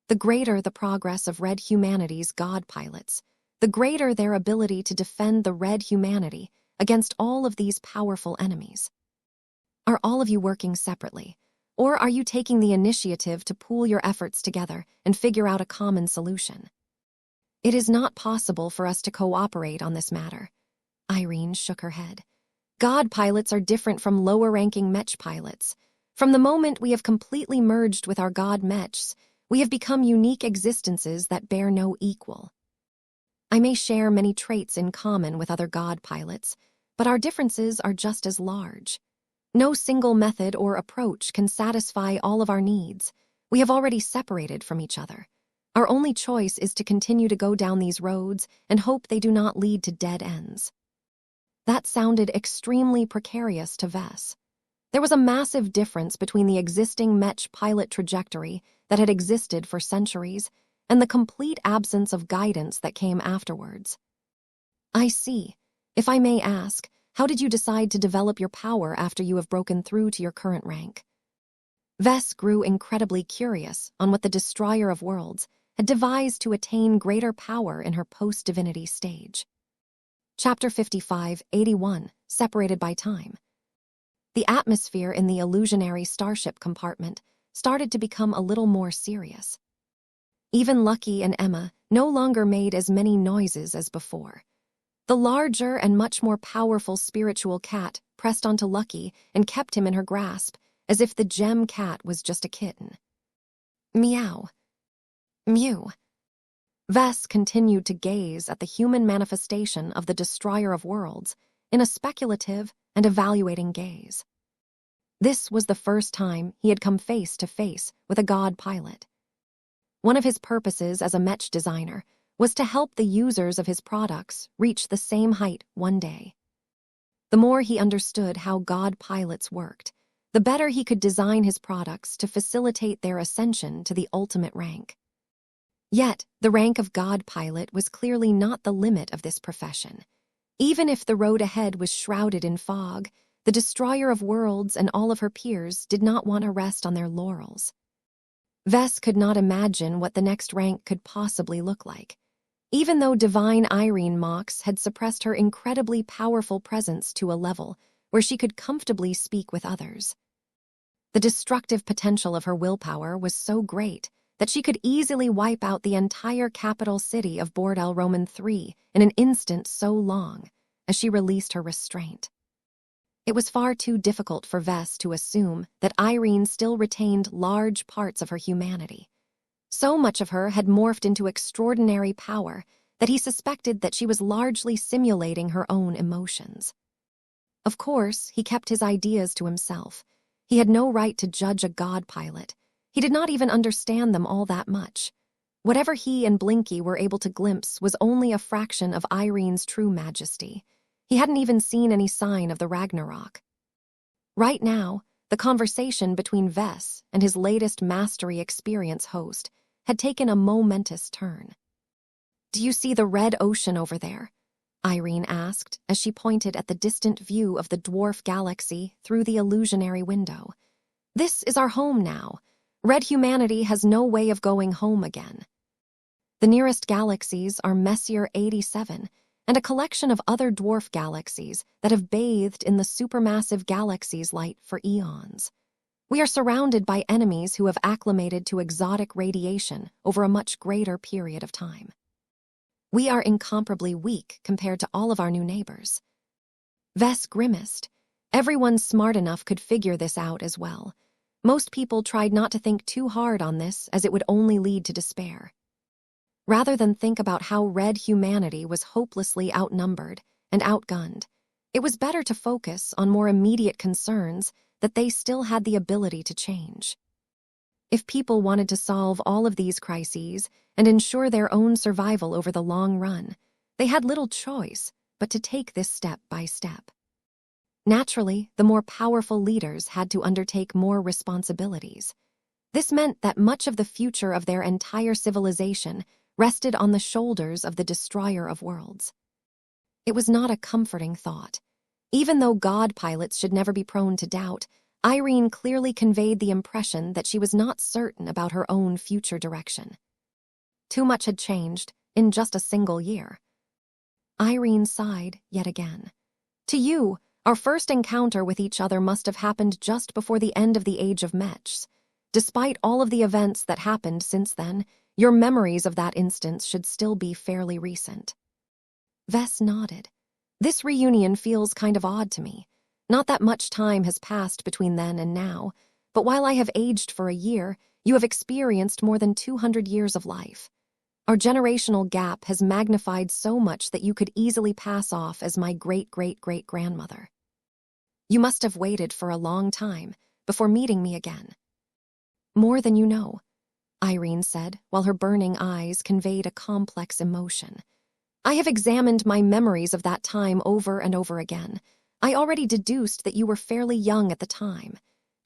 The greater the progress of red humanity's god pilots, the greater their ability to defend the red humanity against all of these powerful enemies. Are all of you working separately? Or are you taking the initiative to pool your efforts together and figure out a common solution? It is not possible for us to cooperate on this matter. Irene shook her head. God pilots are different from lower-ranking Mech pilots. From the moment we have completely merged with our god Mechs, we have become unique existences that bear no equal. I may share many traits in common with other god pilots, but our differences are just as large. No single method or approach can satisfy all of our needs. We have already separated from each other. Our only choice is to continue to go down these roads and hope they do not lead to dead ends. That sounded extremely precarious to Vess. There was a massive difference between the existing Mech pilot trajectory that had existed for centuries and the complete absence of guidance that came afterwards. I see. If I may ask, how did you decide to develop your power after you have broken through to your current rank? Vess grew incredibly curious on what the Destroyer of Worlds had devised to attain greater power in her post-divinity stage. Chapter 55-81, Separated by Time. The atmosphere in the illusionary starship compartment started to become a little more serious. Even Lucky and Emma no longer made as many noises as before. The larger and much more powerful spiritual cat pressed onto Lucky and kept him in her grasp, as if the gem cat was just a kitten. Meow. Mew. Vess continued to gaze at the human manifestation of the Destroyer of Worlds in a speculative and evaluating gaze. This was the first time he had come face to face with a god pilot. One of his purposes as a Mech designer was to help the users of his products reach the same height one day. The more he understood how god pilots worked, the better he could design his products to facilitate their ascension to the ultimate rank. Yet, the rank of god pilot was clearly not the limit of this profession. Even if the road ahead was shrouded in fog, the Destroyer of Worlds and all of her peers did not want to rest on their laurels. Vess could not imagine what the next rank could possibly look like. Even though divine Irene Mox had suppressed her incredibly powerful presence to a level where she could comfortably speak with others. The destructive potential of her willpower was so great that she could easily wipe out the entire capital city of Bordel Roman III in an instant so long as she released her restraint. It was far too difficult for Vess to assume that Irene still retained large parts of her humanity. So much of her had morphed into extraordinary power that he suspected that she was largely simulating her own emotions. Of course, he kept his ideas to himself. He had no right to judge a god pilot. He did not even understand them all that much. Whatever he and Blinky were able to glimpse was only a fraction of Irene's true majesty. He hadn't even seen any sign of the Ragnarok. Right now, the conversation between Vess and his latest mastery experience host had taken a momentous turn. "Do you see the red ocean over there?" Irene asked as she pointed at the distant view of the dwarf galaxy through the illusionary window. "This is our home now. Red humanity has no way of going home again." The nearest galaxies are Messier 87 and a collection of other dwarf galaxies that have bathed in the supermassive galaxy's light for eons. We are surrounded by enemies who have acclimated to exotic radiation over a much greater period of time. We are incomparably weak compared to all of our new neighbors. Vess grimaced. Everyone smart enough could figure this out as well. Most people tried not to think too hard on this, as it would only lead to despair. Rather than think about how red humanity was hopelessly outnumbered and outgunned, it was better to focus on more immediate concerns that they still had the ability to change. If people wanted to solve all of these crises and ensure their own survival over the long run, they had little choice but to take this step by step. Naturally, the more powerful leaders had to undertake more responsibilities. This meant that much of the future of their entire civilization rested on the shoulders of the destroyer of worlds. It was not a comforting thought. Even though god pilots should never be prone to doubt, Irene clearly conveyed the impression that she was not certain about her own future direction. Too much had changed in just a single year. Irene sighed yet again. "To you, our first encounter with each other must have happened just before the end of the age of Mechs. Despite all of the events that happened since then, your memories of that instance should still be fairly recent." Vess nodded. "This reunion feels kind of odd to me. Not that much time has passed between then and now, but while I have aged for a year, you have experienced more than 200 years of life. Our generational gap has magnified so much that you could easily pass off as my great-great-great-grandmother. You must have waited for a long time before meeting me again." "More than you know," Irene said, while her burning eyes conveyed a complex emotion. "I have examined my memories of that time over and over again. I already deduced that you were fairly young at the time.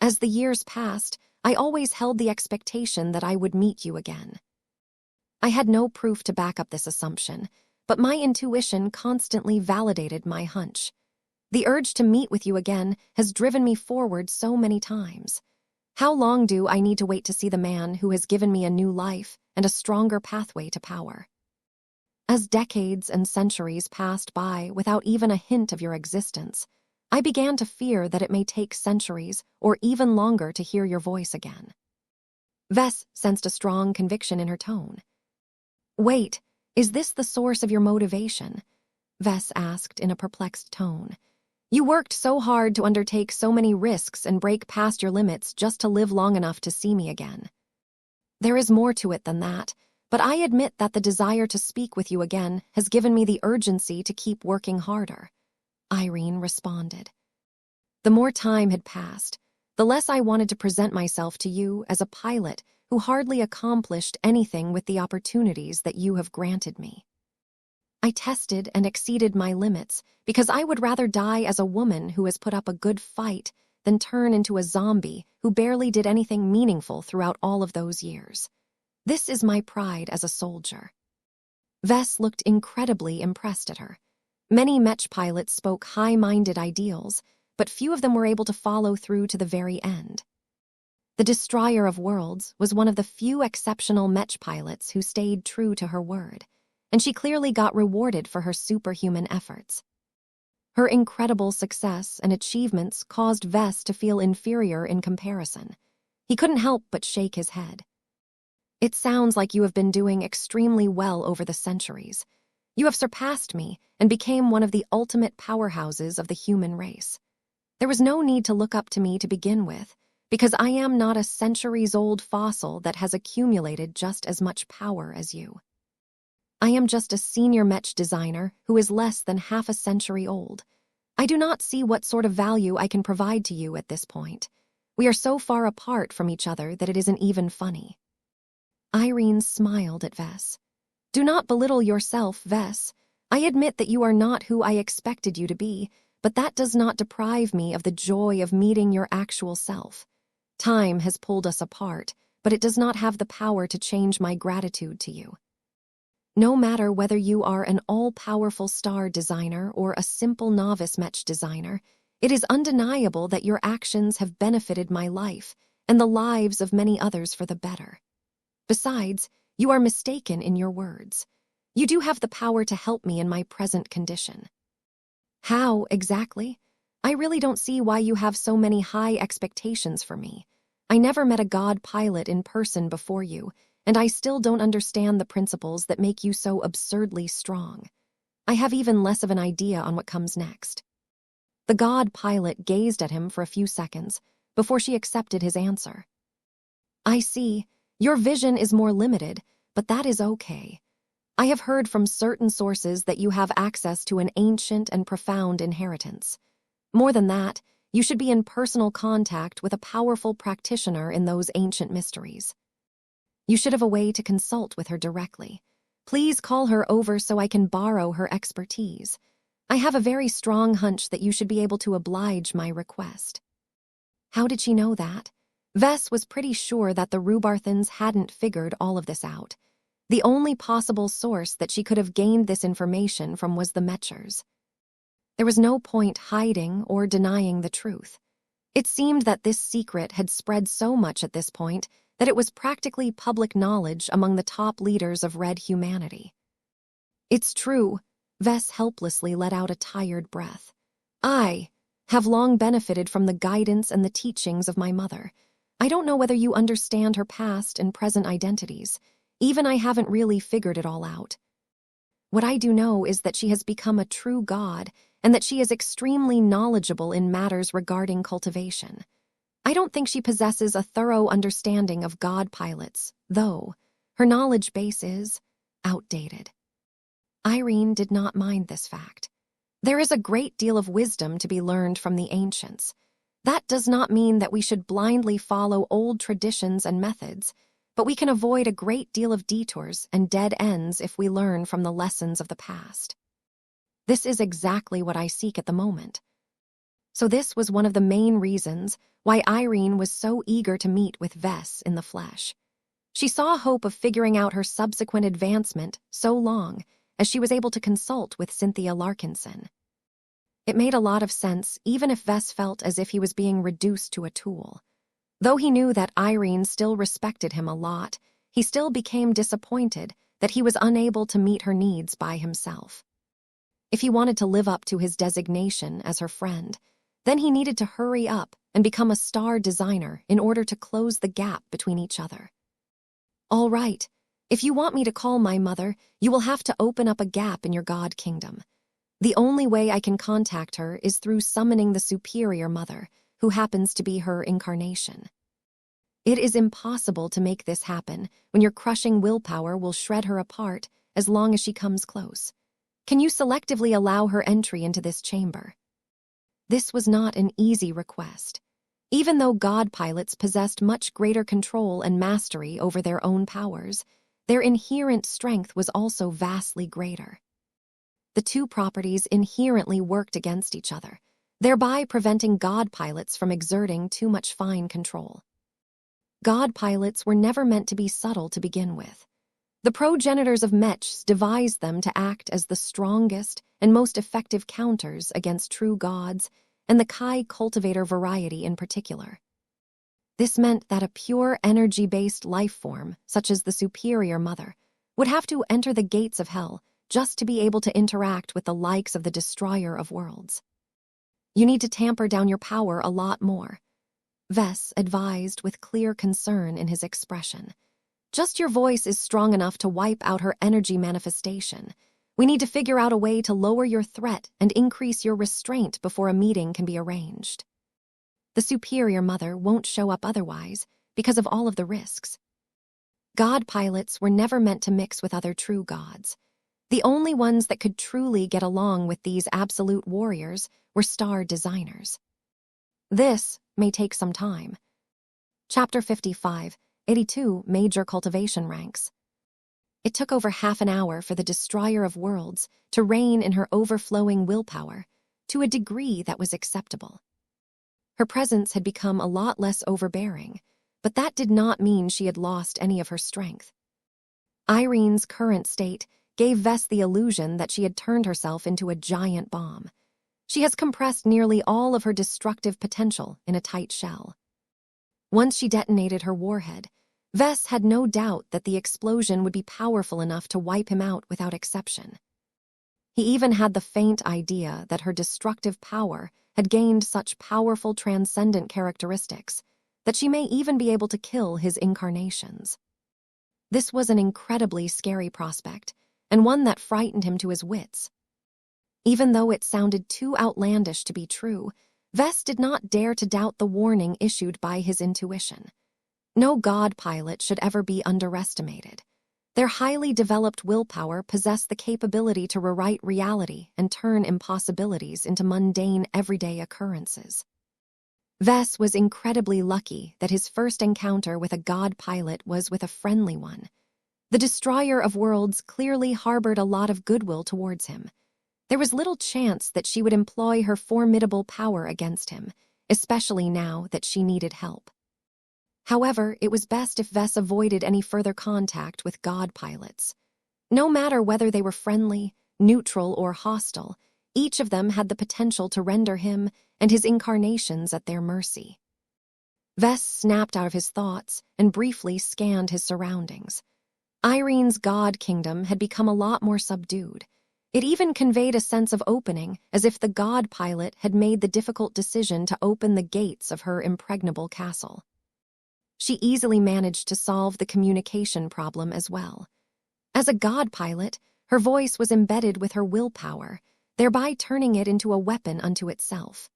As the years passed, I always held the expectation that I would meet you again." I had no proof to back up this assumption, but my intuition constantly validated my hunch. The urge to meet with you again has driven me forward so many times. How long do I need to wait to see the man who has given me a new life and a stronger pathway to power? As decades and centuries passed by without even a hint of your existence, I began to fear that it may take centuries or even longer to hear your voice again. Vess sensed a strong conviction in her tone. "Wait, is this the source of your motivation?" Vess asked in a perplexed tone. "You worked so hard to undertake so many risks and break past your limits just to live long enough to see me again." "There is more to it than that, but I admit that the desire to speak with you again has given me the urgency to keep working harder," Irene responded. "The more time had passed, the less I wanted to present myself to you as a pilot who hardly accomplished anything with the opportunities that you have granted me. I tested and exceeded my limits because I would rather die as a woman who has put up a good fight than turn into a zombie who barely did anything meaningful throughout all of those years. This is my pride as a soldier." Vess looked incredibly impressed at her. Many Mech pilots spoke high-minded ideals, but few of them were able to follow through to the very end. The Destroyer of Worlds was one of the few exceptional Mech pilots who stayed true to her word, and she clearly got rewarded for her superhuman efforts. Her incredible success and achievements caused Vess to feel inferior in comparison. He couldn't help but shake his head. "It sounds like you have been doing extremely well over the centuries. You have surpassed me and became one of the ultimate powerhouses of the human race. There was no need to look up to me to begin with, because I am not a centuries-old fossil that has accumulated just as much power as you. I am just a senior Mech designer who is less than half a century old. I do not see what sort of value I can provide to you at this point. We are so far apart from each other that it isn't even funny." Irene smiled at Vess. "Do not belittle yourself, Vess. I admit that you are not who I expected you to be, but that does not deprive me of the joy of meeting your actual self. Time has pulled us apart, but it does not have the power to change my gratitude to you. No matter whether you are an all-powerful star designer or a simple novice Mech designer, it is undeniable that your actions have benefited my life and the lives of many others for the better. Besides, you are mistaken in your words. You do have the power to help me in my present condition." "How, exactly? I really don't see why you have so many high expectations for me. I never met a god pilot in person before you, and I still don't understand the principles that make you so absurdly strong. I have even less of an idea on what comes next." The god pilot gazed at him for a few seconds before she accepted his answer. "I see. Your vision is more limited, but that is okay. I have heard from certain sources that you have access to an ancient and profound inheritance. More than that, you should be in personal contact with a powerful practitioner in those ancient mysteries. You should have a way to consult with her directly. Please call her over so I can borrow her expertise. I have a very strong hunch that you should be able to oblige my request." How did she know that? Vess was pretty sure that the Rubarthans hadn't figured all of this out. The only possible source that she could have gained this information from was the Mechers. There was no point hiding or denying the truth. It seemed that this secret had spread so much at this point that it was practically public knowledge among the top leaders of Red humanity. "It's true," Vess helplessly let out a tired breath. "I have long benefited from the guidance and the teachings of my mother. I don't know whether you understand her past and present identities. Even I haven't really figured it all out. What I do know is that she has become a true god and that she is extremely knowledgeable in matters regarding cultivation. I don't think she possesses a thorough understanding of god pilots, though. Her knowledge base is outdated." Irene did not mind this fact. There is a great deal of wisdom to be learned from the ancients. That does not mean that we should blindly follow old traditions and methods, but we can avoid a great deal of detours and dead ends if we learn from the lessons of the past. This is exactly what I seek at the moment. So this was one of the main reasons why Irene was so eager to meet with Vess in the flesh. She saw hope of figuring out her subsequent advancement so long as she was able to consult with Cynthia Larkinson. It made a lot of sense, even if Vess felt as if he was being reduced to a tool. Though he knew that Irene still respected him a lot, he still became disappointed that he was unable to meet her needs by himself. If he wanted to live up to his designation as her friend, then he needed to hurry up and become a star designer in order to close the gap between each other. "All right, if you want me to call my mother, you will have to open up a gap in your god kingdom. The only way I can contact her is through summoning the superior mother, who happens to be her incarnation. It is impossible to make this happen when your crushing willpower will shred her apart as long as she comes close. Can you selectively allow her entry into this chamber?" This was not an easy request. Even though god pilots possessed much greater control and mastery over their own powers, their inherent strength was also vastly greater. The two properties inherently worked against each other, thereby preventing god pilots from exerting too much fine control. God pilots were never meant to be subtle to begin with. The progenitors of Mechs devised them to act as the strongest and most effective counters against true gods and the Kai cultivator variety in particular. This meant that a pure energy-based life form, such as the superior mother, would have to enter the gates of hell just to be able to interact with the likes of the destroyer of worlds. You need to tamper down your power a lot more, Vess advised with clear concern in his expression. Just your voice is strong enough to wipe out her energy manifestation. We need to figure out a way to lower your threat and increase your restraint before a meeting can be arranged. The superior mother won't show up otherwise because of all of the risks. God pilots were never meant to mix with other true gods. The only ones that could truly get along with these absolute warriors were star designers. This may take some time. Chapter 55, 82 Major Cultivation Ranks. It took over half an hour for the Destroyer of Worlds to rein in her overflowing willpower to a degree that was acceptable. Her presence had become a lot less overbearing, but that did not mean she had lost any of her strength. Irene's current state gave Vess the illusion that she had turned herself into a giant bomb. She has compressed nearly all of her destructive potential in a tight shell. Once she detonated her warhead, Vess had no doubt that the explosion would be powerful enough to wipe him out without exception. He even had the faint idea that her destructive power had gained such powerful transcendent characteristics that she may even be able to kill his incarnations. This was an incredibly scary prospect, and one that frightened him to his wits. Even though it sounded too outlandish to be true, Vess did not dare to doubt the warning issued by his intuition. No god pilot should ever be underestimated. Their highly developed willpower possessed the capability to rewrite reality and turn impossibilities into mundane, everyday occurrences. Vess was incredibly lucky that his first encounter with a god pilot was with a friendly one. The Destroyer of Worlds clearly harbored a lot of goodwill towards him. There was little chance that she would employ her formidable power against him, especially now that she needed help. However, it was best if Vess avoided any further contact with god pilots. No matter whether they were friendly, neutral, or hostile, each of them had the potential to render him and his incarnations at their mercy. Vess snapped out of his thoughts and briefly scanned his surroundings. Irene's god kingdom had become a lot more subdued. It even conveyed a sense of opening, as if the god pilot had made the difficult decision to open the gates of her impregnable castle. She easily managed to solve the communication problem as well. As a god pilot, her voice was embedded with her willpower, thereby turning it into a weapon unto itself.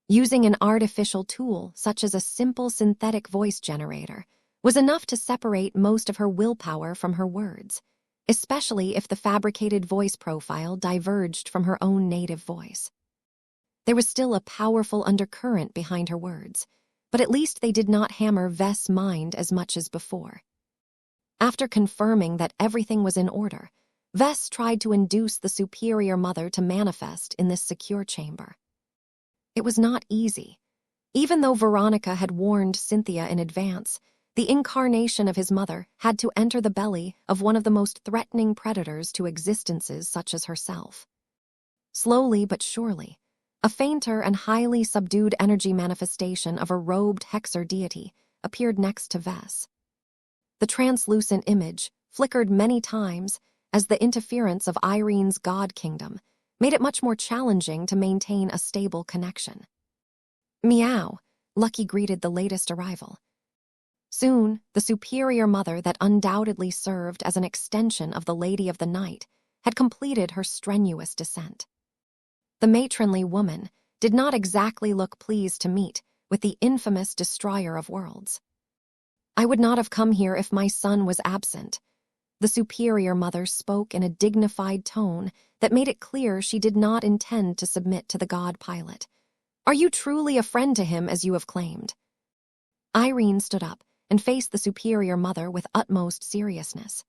Using an artificial tool, such as a simple synthetic voice generator, was enough to separate most of her willpower from her words, especially if the fabricated voice profile diverged from her own native voice. There was still a powerful undercurrent behind her words, but at least they did not hammer Vess' mind as much as before. After confirming that everything was in order, Vess tried to induce the Superior Mother to manifest in this secure chamber. It was not easy. Even though Veronica had warned Cynthia in advance, the incarnation of his mother had to enter the belly of one of the most threatening predators to existences such as herself. Slowly but surely, a fainter and highly subdued energy manifestation of a robed Hexer deity appeared next to Vess. The translucent image flickered many times as the interference of Irene's god kingdom made it much more challenging to maintain a stable connection. Meow, Lucky greeted the latest arrival. Soon, the Superior Mother that undoubtedly served as an extension of the Lady of the Night had completed her strenuous descent. The matronly woman did not exactly look pleased to meet with the infamous Destroyer of Worlds. "I would not have come here if my son was absent." The Superior Mother spoke in a dignified tone that made it clear she did not intend to submit to the god pilot. "Are you truly a friend to him as you have claimed?" Irene stood up and faced the Superior Mother with utmost seriousness.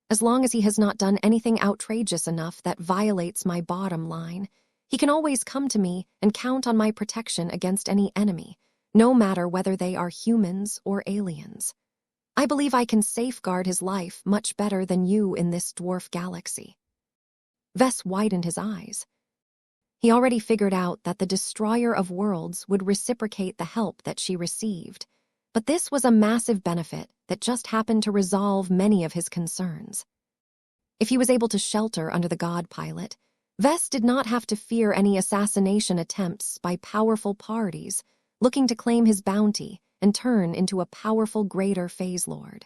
"As long as he has not done anything outrageous enough that violates my bottom line, he can always come to me and count on my protection against any enemy, no matter whether they are humans or aliens. I believe I can safeguard his life much better than you in this dwarf galaxy." Vess widened his eyes. He already figured out that the Destroyer of Worlds would reciprocate the help that she received, but this was a massive benefit that just happened to resolve many of his concerns. If he was able to shelter under the god pilot, Vess did not have to fear any assassination attempts by powerful parties looking to claim his bounty and turn into a powerful greater phase lord.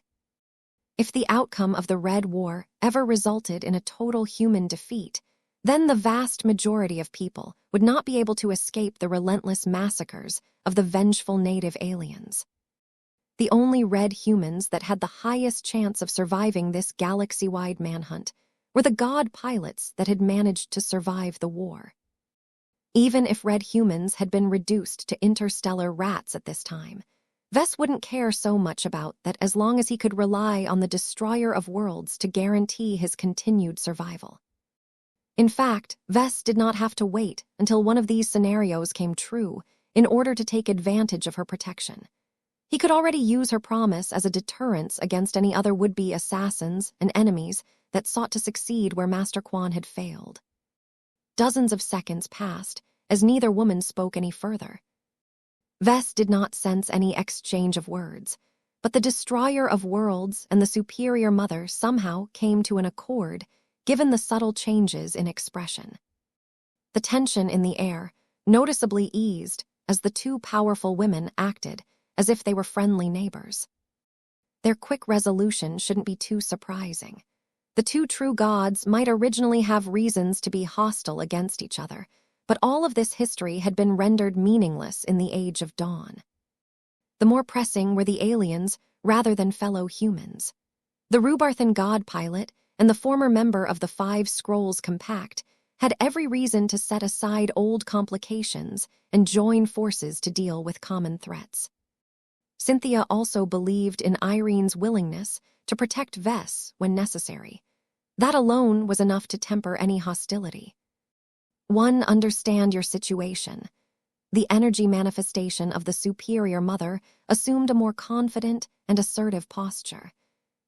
If the outcome of the Red War ever resulted in a total human defeat, then the vast majority of people would not be able to escape the relentless massacres of the vengeful native aliens. The only red humans that had the highest chance of surviving this galaxy-wide manhunt were the god pilots that had managed to survive the war. Even if red humans had been reduced to interstellar rats at this time, Vess wouldn't care so much about that as long as he could rely on the destroyer of worlds to guarantee his continued survival. In fact, Vess did not have to wait until one of these scenarios came true in order to take advantage of her protection. He could already use her promise as a deterrence against any other would-be assassins and enemies that sought to succeed where Master Quan had failed. Dozens of seconds passed as neither woman spoke any further. Vess did not sense any exchange of words, but the destroyer of worlds and the superior mother somehow came to an accord given the subtle changes in expression. The tension in the air noticeably eased as the two powerful women acted as if they were friendly neighbors. Their quick resolution shouldn't be too surprising. The two true gods might originally have reasons to be hostile against each other, but all of this history had been rendered meaningless in the Age of Dawn. The more pressing were the aliens rather than fellow humans. The Rubarthan god pilot and the former member of the Five Scrolls Compact had every reason to set aside old complications and join forces to deal with common threats. Cynthia also believed in Irene's willingness to protect Vess when necessary. That alone was enough to temper any hostility. One, understand your situation. The energy manifestation of the superior mother assumed a more confident and assertive posture.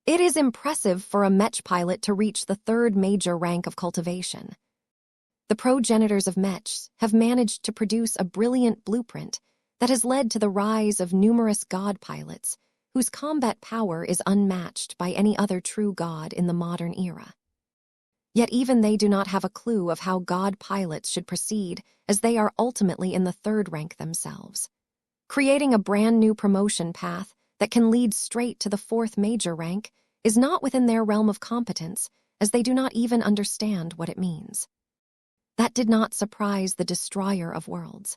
It is impressive for a Mech pilot to reach the third major rank of cultivation. The progenitors of Mechs have managed to produce a brilliant blueprint that has led to the rise of numerous god pilots whose combat power is unmatched by any other true god in the modern era. Yet even they do not have a clue of how god pilots should proceed, as they are ultimately in the third rank themselves. Creating a brand new promotion path that can lead straight to the fourth major rank is not within their realm of competence, as they do not even understand what it means. That did not surprise the destroyer of worlds.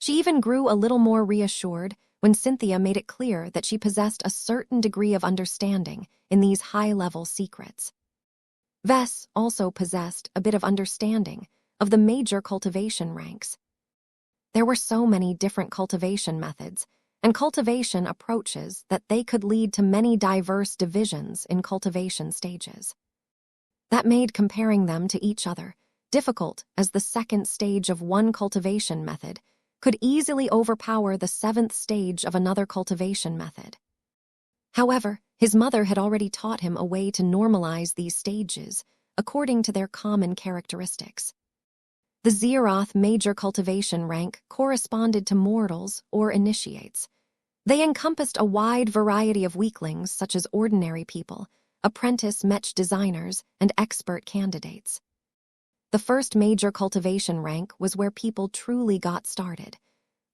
She even grew a little more reassured when Cynthia made it clear that she possessed a certain degree of understanding in these high-level secrets. Vess also possessed a bit of understanding of the major cultivation ranks. There were so many different cultivation methods and cultivation approaches that they could lead to many diverse divisions in cultivation stages. That made comparing them to each other difficult, as the second stage of one cultivation method could easily overpower the seventh stage of another cultivation method. However, his mother had already taught him a way to normalize these stages according to their common characteristics. The Zeroth major cultivation rank corresponded to mortals or initiates. They encompassed a wide variety of weaklings such as ordinary people, apprentice Mech designers, and expert candidates. The first major cultivation rank was where people truly got started.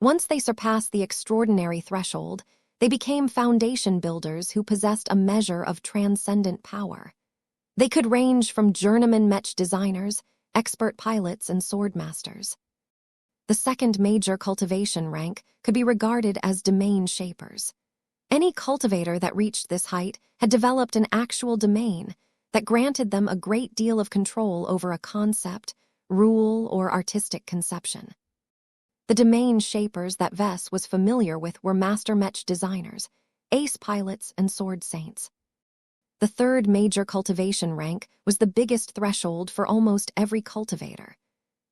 Once they surpassed the extraordinary threshold, they became foundation builders who possessed a measure of transcendent power. They could range from journeyman Mech designers, expert pilots, and swordmasters. The second major cultivation rank could be regarded as domain shapers. Any cultivator that reached this height had developed an actual domain that granted them a great deal of control over a concept, rule, or artistic conception. The domain shapers that Vess was familiar with were master Mech designers, ace pilots, and sword saints. The third major cultivation rank was the biggest threshold for almost every cultivator.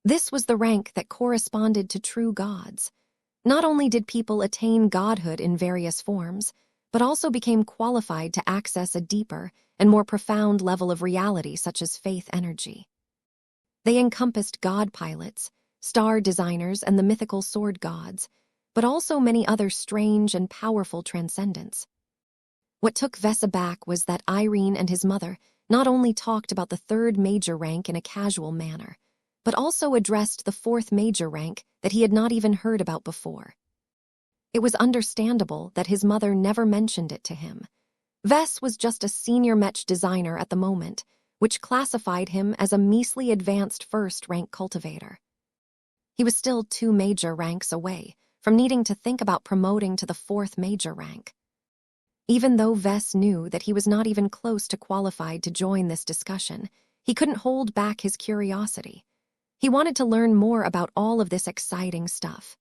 This was the rank that corresponded to true gods. Not only did people attain godhood in various forms, but also became qualified to access a deeper and more profound level of reality such as faith energy. They encompassed god pilots, star designers, and the mythical sword gods, but also many other strange and powerful transcendents. What took Vess aback was that Irene and his mother not only talked about the third major rank in a casual manner, but also addressed the fourth major rank that he had not even heard about before. It was understandable that his mother never mentioned it to him. Vess was just a senior Mech designer at the moment, which classified him as a measly advanced first-rank cultivator. He was still 2 major ranks away from needing to think about promoting to the 4th major rank. Even though Vess knew that he was not even close to qualified to join this discussion, he couldn't hold back his curiosity. He wanted to learn more about all of this exciting stuff.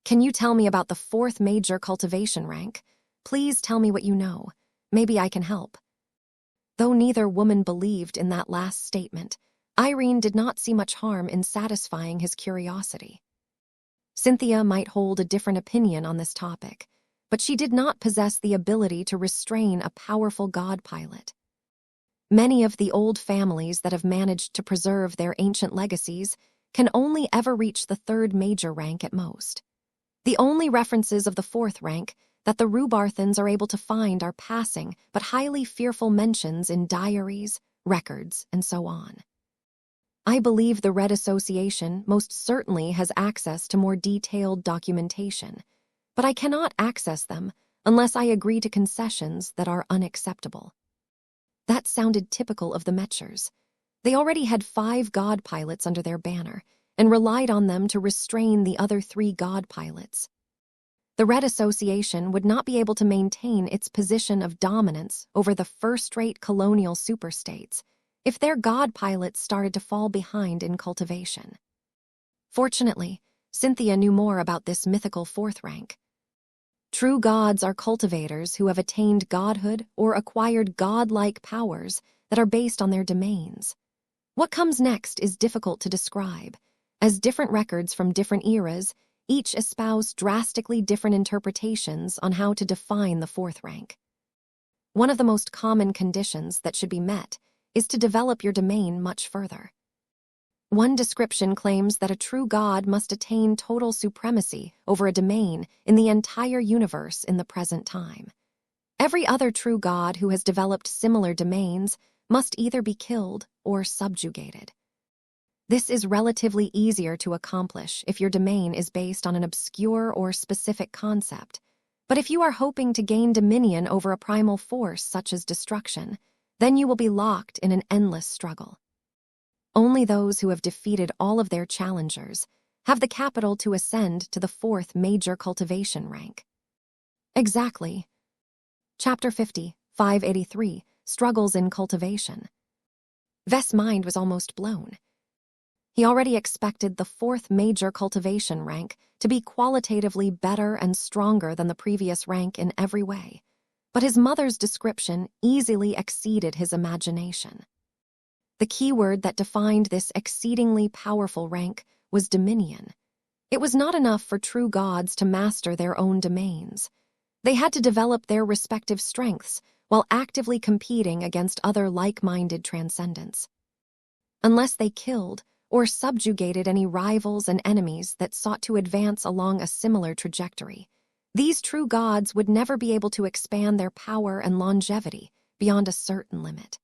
"Can you tell me about the 4th major cultivation rank? Please tell me what you know. Maybe I can help." Though neither woman believed in that last statement, Irene did not see much harm in satisfying his curiosity. Cynthia might hold a different opinion on this topic, but she did not possess the ability to restrain a powerful god pilot. Many of the old families that have managed to preserve their ancient legacies can only ever reach the 3rd major rank at most. The only references of the 4th rank that the Rubarthans are able to find are passing but highly fearful mentions in diaries, records, and so on. I believe the Red Association most certainly has access to more detailed documentation, but I cannot access them unless I agree to concessions that are unacceptable. That sounded typical of the Mechers. They already had 5 god pilots under their banner and relied on them to restrain the other 3 god pilots. The Red Association would not be able to maintain its position of dominance over the first-rate colonial superstates if their god pilots started to fall behind in cultivation. Fortunately, Cynthia knew more about this mythical 4th rank. True gods are cultivators who have attained godhood or acquired godlike powers that are based on their domains. What comes next is difficult to describe, as different records from different eras each espouse drastically different interpretations on how to define the 4th rank. One of the most common conditions that should be met is to develop your domain much further. One description claims that a true god must attain total supremacy over a domain in the entire universe in the present time. Every other true god who has developed similar domains must either be killed or subjugated. This is relatively easier to accomplish if your domain is based on an obscure or specific concept, but if you are hoping to gain dominion over a primal force such as destruction, then you will be locked in an endless struggle. Only those who have defeated all of their challengers have the capital to ascend to the 4th major cultivation rank. Exactly. Chapter 50, 583, Struggles in Cultivation. Vest's mind was almost blown. He already expected the 4th major cultivation rank to be qualitatively better and stronger than the previous rank in every way, but his mother's description easily exceeded his imagination. The keyword that defined this exceedingly powerful rank was dominion. It was not enough for true gods to master their own domains. They had to develop their respective strengths while actively competing against other like-minded transcendents. Unless they killed or subjugated any rivals and enemies that sought to advance along a similar trajectory, these true gods would never be able to expand their power and longevity beyond a certain limit.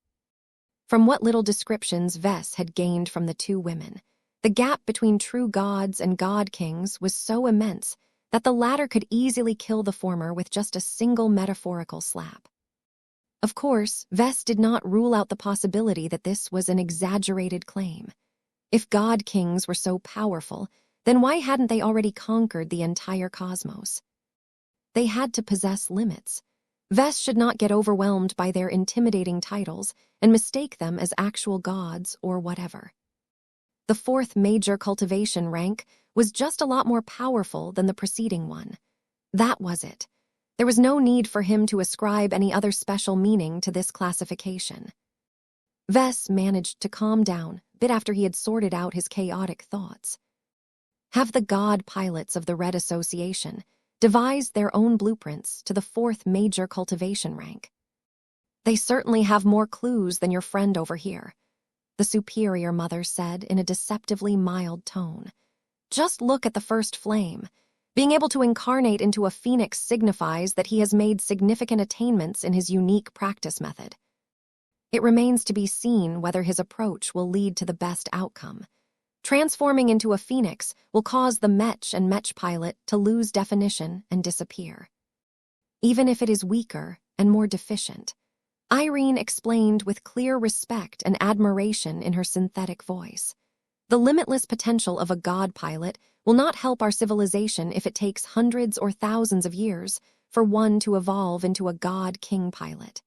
From what little descriptions Vess had gained from the 2 women, the gap between true gods and god kings was so immense that the latter could easily kill the former with just a single metaphorical slap. Of course, Vess did not rule out the possibility that this was an exaggerated claim. If god kings were so powerful, then why hadn't they already conquered the entire cosmos? They had to possess limits. Vess should not get overwhelmed by their intimidating titles and mistake them as actual gods or whatever. The 4th major cultivation rank was just a lot more powerful than the preceding one. That was it. There was no need for him to ascribe any other special meaning to this classification. Vess managed to calm down a bit after he had sorted out his chaotic thoughts. Have the god pilots of the Red Association devised their own blueprints to the 4th major cultivation rank? They certainly have more clues than your friend over here, the superior mother said in a deceptively mild tone. Just look at the first flame. Being able to incarnate into a phoenix signifies that he has made significant attainments in his unique practice method. It remains to be seen whether his approach will lead to the best outcome. Transforming into a phoenix will cause the Mech and Mech pilot to lose definition and disappear. Even if it is weaker and more deficient, Irene explained with clear respect and admiration in her synthetic voice. The limitless potential of a god pilot will not help our civilization if it takes hundreds or thousands of years for one to evolve into a god king pilot.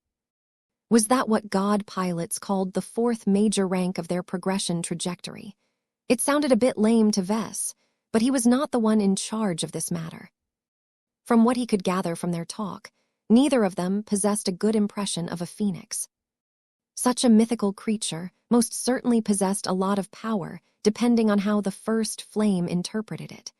Was that what god pilots called the 4th major rank of their progression trajectory? It sounded a bit lame to Vess, but he was not the one in charge of this matter. From what he could gather from their talk, neither of them possessed a good impression of a phoenix. Such a mythical creature most certainly possessed a lot of power, depending on how the first flame interpreted it.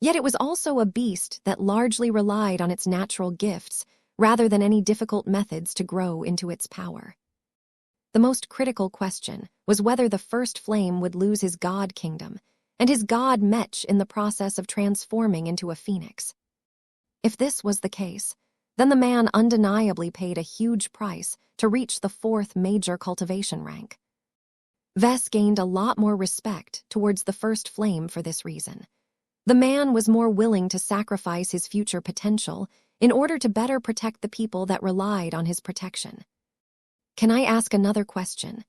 Yet it was also a beast that largely relied on its natural gifts rather than any difficult methods to grow into its power. The most critical question was whether the first flame would lose his god kingdom and his god Mech in the process of transforming into a phoenix. If this was the case, then the man undeniably paid a huge price to reach the fourth major cultivation rank. Vess gained a lot more respect towards the first flame for this reason. The man was more willing to sacrifice his future potential in order to better protect the people that relied on his protection. "Can I ask another question?"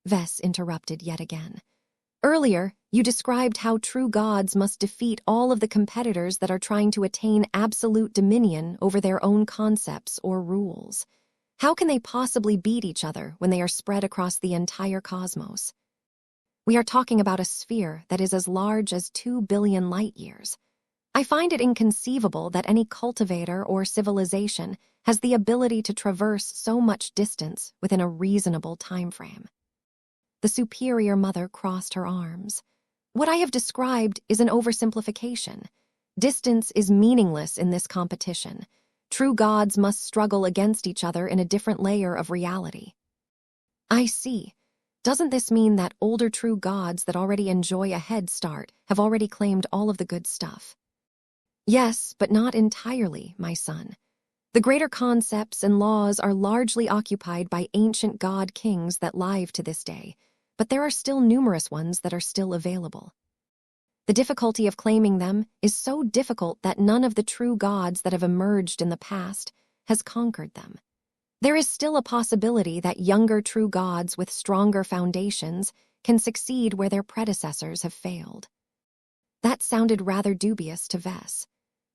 Vess interrupted yet again. "Earlier, you described how true gods must defeat all of the competitors that are trying to attain absolute dominion over their own concepts or rules. How can they possibly beat each other when they are spread across the entire cosmos? We are talking about a sphere that is as large as 2 billion light years. I find it inconceivable that any cultivator or civilization has the ability to traverse so much distance within a reasonable time frame." The superior mother crossed her arms. "What I have described is an oversimplification. Distance is meaningless in this competition. True gods must struggle against each other in a different layer of reality." "I see. Doesn't this mean that older true gods that already enjoy a head start have already claimed all of the good stuff?" "Yes, but not entirely, my son. The greater concepts and laws are largely occupied by ancient god kings that live to this day, but there are still numerous ones that are still available. The difficulty of claiming them is so difficult that none of the true gods that have emerged in the past has conquered them. There is still a possibility that younger true gods with stronger foundations can succeed where their predecessors have failed." That sounded rather dubious to Vess.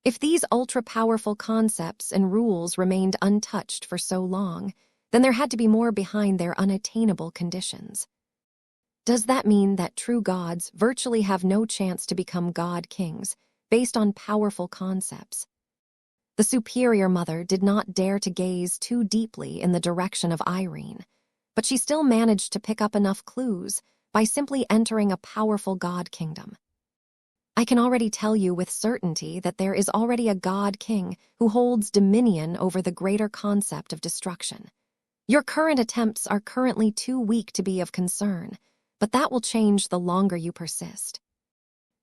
If these ultra-powerful concepts and rules remained untouched for so long, then there had to be more behind their unattainable conditions. Does that mean that true gods virtually have no chance to become god kings based on powerful concepts? The superior mother did not dare to gaze too deeply in the direction of Irene, but she still managed to pick up enough clues by simply entering a powerful god kingdom. "I can already tell you with certainty that there is already a god king who holds dominion over the greater concept of destruction. Your current attempts are currently too weak to be of concern, but that will change the longer you persist.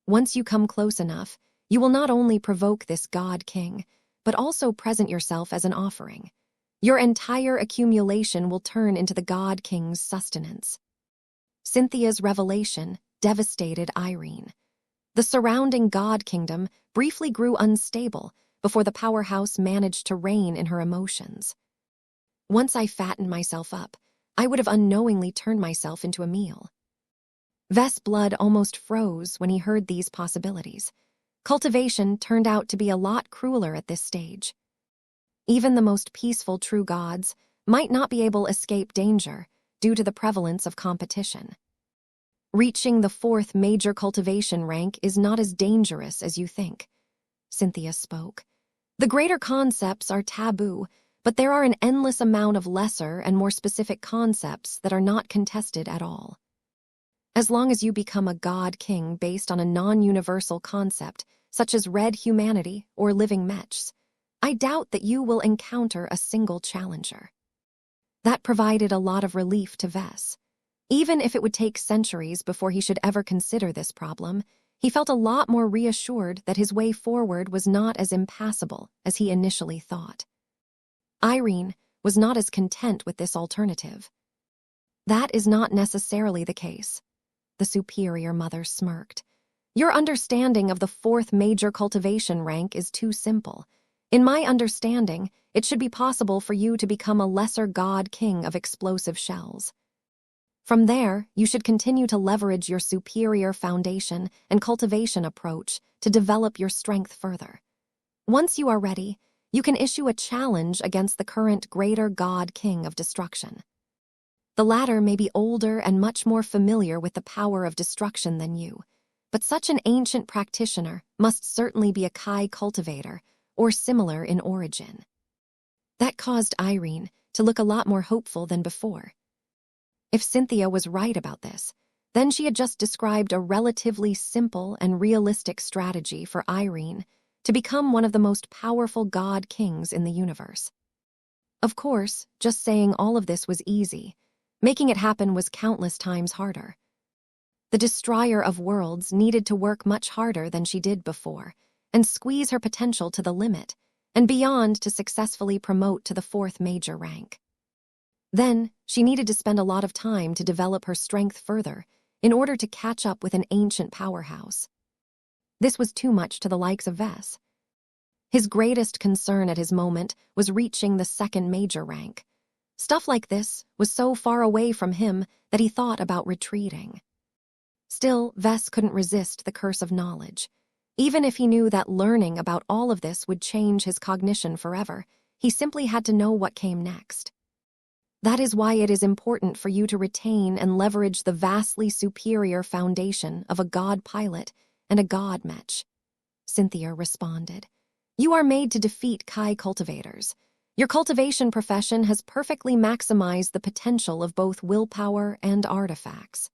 Once you come close enough, you will not only provoke this god king, but also present yourself as an offering. Your entire accumulation will turn into the god king's sustenance." Cynthia's revelation devastated Irene. The surrounding god kingdom briefly grew unstable before the powerhouse managed to rein in her emotions. "Once I fattened myself up, I would have unknowingly turned myself into a meal." Vess' blood almost froze when he heard these possibilities. Cultivation turned out to be a lot crueler at this stage. Even the most peaceful true gods might not be able to escape danger due to the prevalence of competition. "Reaching the fourth major cultivation rank is not as dangerous as you think," Cynthia spoke. "The greater concepts are taboo, but there are an endless amount of lesser and more specific concepts that are not contested at all. As long as you become a god king based on a non-universal concept, such as red humanity or living mechs, I doubt that you will encounter a single challenger." That provided a lot of relief to Vess. Even if it would take centuries before he should ever consider this problem, he felt a lot more reassured that his way forward was not as impassable as he initially thought. Irene was not as content with this alternative. "That is not necessarily the case," the superior mother smirked. "Your understanding of the fourth major cultivation rank is too simple. In my understanding, it should be possible for you to become a lesser god king of explosive shells. From there, you should continue to leverage your superior foundation and cultivation approach to develop your strength further. Once you are ready, you can issue a challenge against the current greater god king of destruction." The latter may be older and much more familiar with the power of destruction than you, but such an ancient practitioner must certainly be a Kai cultivator or similar in origin. That caused Irene to look a lot more hopeful than before. If Cynthia was right about this, then she had just described a relatively simple and realistic strategy for Irene to become one of the most powerful god kings in the universe. Of course, just saying all of this was easy. Making it happen was countless times harder. The Destroyer of Worlds needed to work much harder than she did before, and squeeze her potential to the limit, and beyond to successfully promote to the 4th major rank. Then, she needed to spend a lot of time to develop her strength further in order to catch up with an ancient powerhouse. This was too much to the likes of Vess. His greatest concern at his moment was reaching the 2nd major rank. Stuff like this was so far away from him that he thought about retreating. Still, Vess couldn't resist the curse of knowledge. Even if he knew that learning about all of this would change his cognition forever, he simply had to know what came next. That is why it is important for you to retain and leverage the vastly superior foundation of a god pilot and a god mech. Cynthia responded. You are made to defeat Kai cultivators. Your cultivation profession has perfectly maximized the potential of both willpower and artifacts.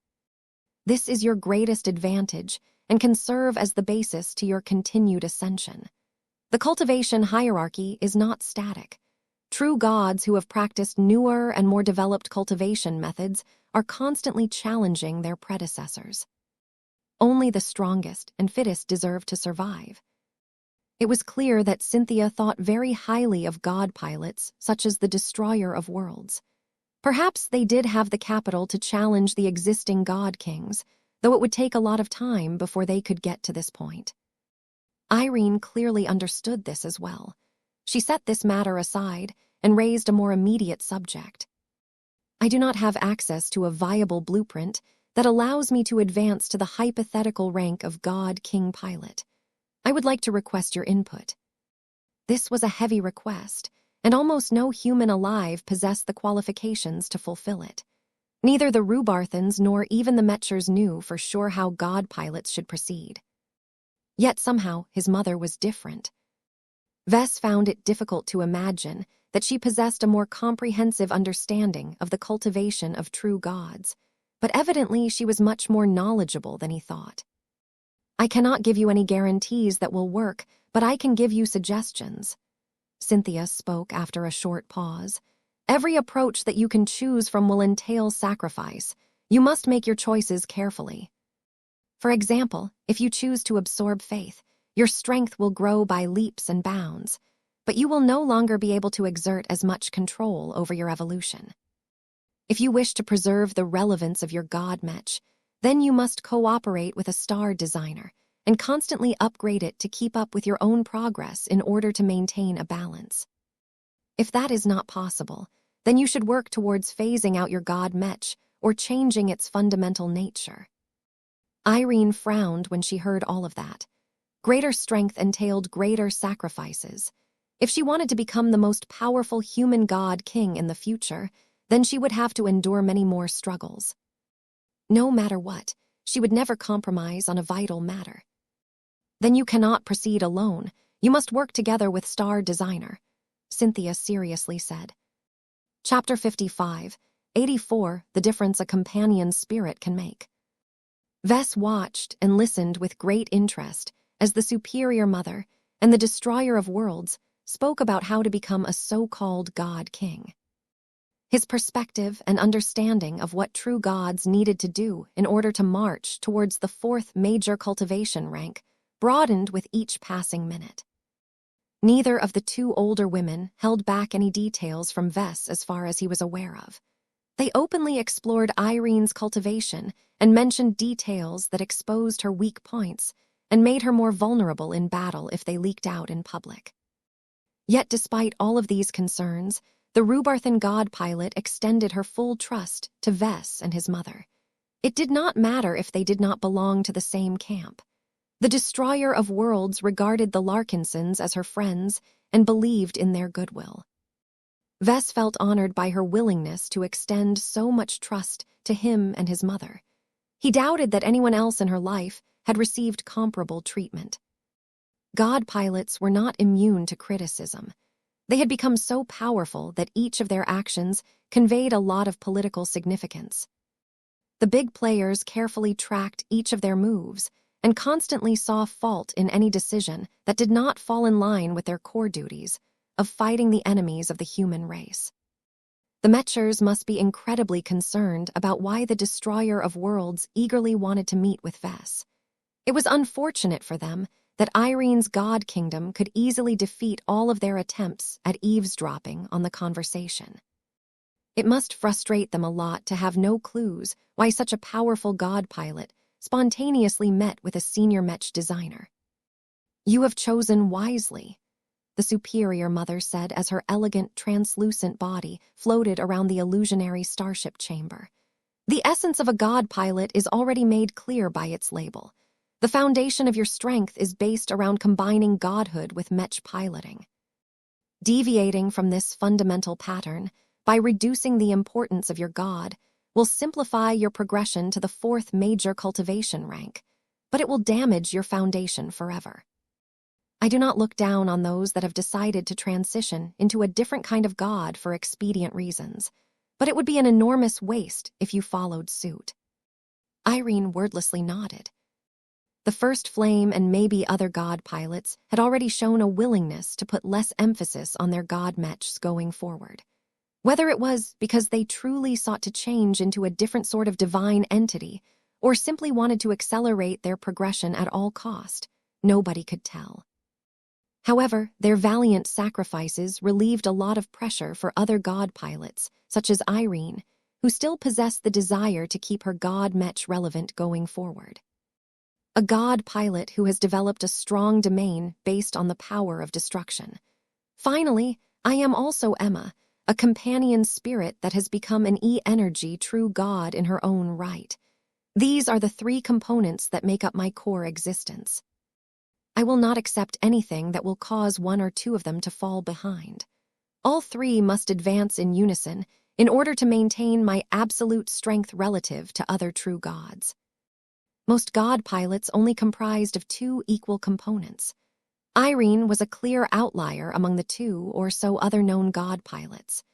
This is your greatest advantage and can serve as the basis to your continued ascension. The cultivation hierarchy is not static. True gods who have practiced newer and more developed cultivation methods are constantly challenging their predecessors. Only the strongest and fittest deserve to survive. It was clear that Cynthia thought very highly of god pilots such as the Destroyer of Worlds. Perhaps they did have the capital to challenge the existing god kings, though it would take a lot of time before they could get to this point. Irene clearly understood this as well. She set this matter aside and raised a more immediate subject. I do not have access to a viable blueprint that allows me to advance to the hypothetical rank of god king pilot. I would like to request your input. This was a heavy request, and almost no human alive possessed the qualifications to fulfill it. Neither the Rubarthans nor even the Mechers knew for sure how god pilots should proceed. Yet somehow his mother was different. Vess found it difficult to imagine that she possessed a more comprehensive understanding of the cultivation of true gods, but evidently she was much more knowledgeable than he thought. I cannot give you any guarantees that will work, but I can give you suggestions. Cynthia spoke after a short pause. Every approach that you can choose from will entail sacrifice. You must make your choices carefully. For example, if you choose to absorb faith, your strength will grow by leaps and bounds, but you will no longer be able to exert as much control over your evolution. If you wish to preserve the relevance of your god mech, then you must cooperate with a star designer and constantly upgrade it to keep up with your own progress in order to maintain a balance. If that is not possible, then you should work towards phasing out your god mech or changing its fundamental nature. Irene frowned when she heard all of that. Greater strength entailed greater sacrifices. If she wanted to become the most powerful human god king in the future, then she would have to endure many more struggles. No matter what, she would never compromise on a vital matter. Then you cannot proceed alone. You must work together with Star Designer, Cynthia seriously said. Chapter 55, 84, The Difference a Companion's Spirit Can Make. Vess watched and listened with great interest as the Superior Mother and the Destroyer of Worlds spoke about how to become a so-called God King. His perspective and understanding of what true gods needed to do in order to march towards the 4th major cultivation rank broadened with each passing minute. Neither of the two older women held back any details from Vess as far as he was aware of. They openly explored Irene's cultivation and mentioned details that exposed her weak points and made her more vulnerable in battle if they leaked out in public. Yet despite all of these concerns, the Rubarthan god pilot extended her full trust to Vess and his mother. It did not matter if they did not belong to the same camp. The Destroyer of Worlds regarded the Larkinsons as her friends and believed in their goodwill. Vess felt honored by her willingness to extend so much trust to him and his mother. He doubted that anyone else in her life had received comparable treatment. God pilots were not immune to criticism. They had become so powerful that each of their actions conveyed a lot of political significance. The big players carefully tracked each of their moves and constantly saw fault in any decision that did not fall in line with their core duties of fighting the enemies of the human race. The Mechers must be incredibly concerned about why the destroyer of worlds eagerly wanted to meet with Vess. It was unfortunate for them that Irene's God Kingdom could easily defeat all of their attempts at eavesdropping on the conversation. It must frustrate them a lot to have no clues why such a powerful God pilot spontaneously met with a senior Mech designer. "You have chosen wisely," the Superior Mother said as her elegant, translucent body floated around the illusionary starship chamber. "The essence of a God pilot is already made clear by its label. The foundation of your strength is based around combining godhood with Mech piloting. Deviating from this fundamental pattern, by reducing the importance of your god, will simplify your progression to the 4th major cultivation rank, but it will damage your foundation forever. I do not look down on those that have decided to transition into a different kind of god for expedient reasons, but it would be an enormous waste if you followed suit." Irene wordlessly nodded. The First Flame and maybe other god pilots had already shown a willingness to put less emphasis on their god mechs going forward. Whether it was because they truly sought to change into a different sort of divine entity or simply wanted to accelerate their progression at all cost, nobody could tell. However, their valiant sacrifices relieved a lot of pressure for other god pilots, such as Irene, who still possessed the desire to keep her god mech relevant going forward. A god pilot who has developed a strong domain based on the power of destruction. Finally, I am also Emma, a companion spirit that has become an E-energy true god in her own right. These are the 3 components that make up my core existence. I will not accept anything that will cause 1 or 2 of them to fall behind. All 3 must advance in unison in order to maintain my absolute strength relative to other true gods. Most god pilots only comprised of 2 equal components. Irene was a clear outlier among the 2 or so other known god pilots.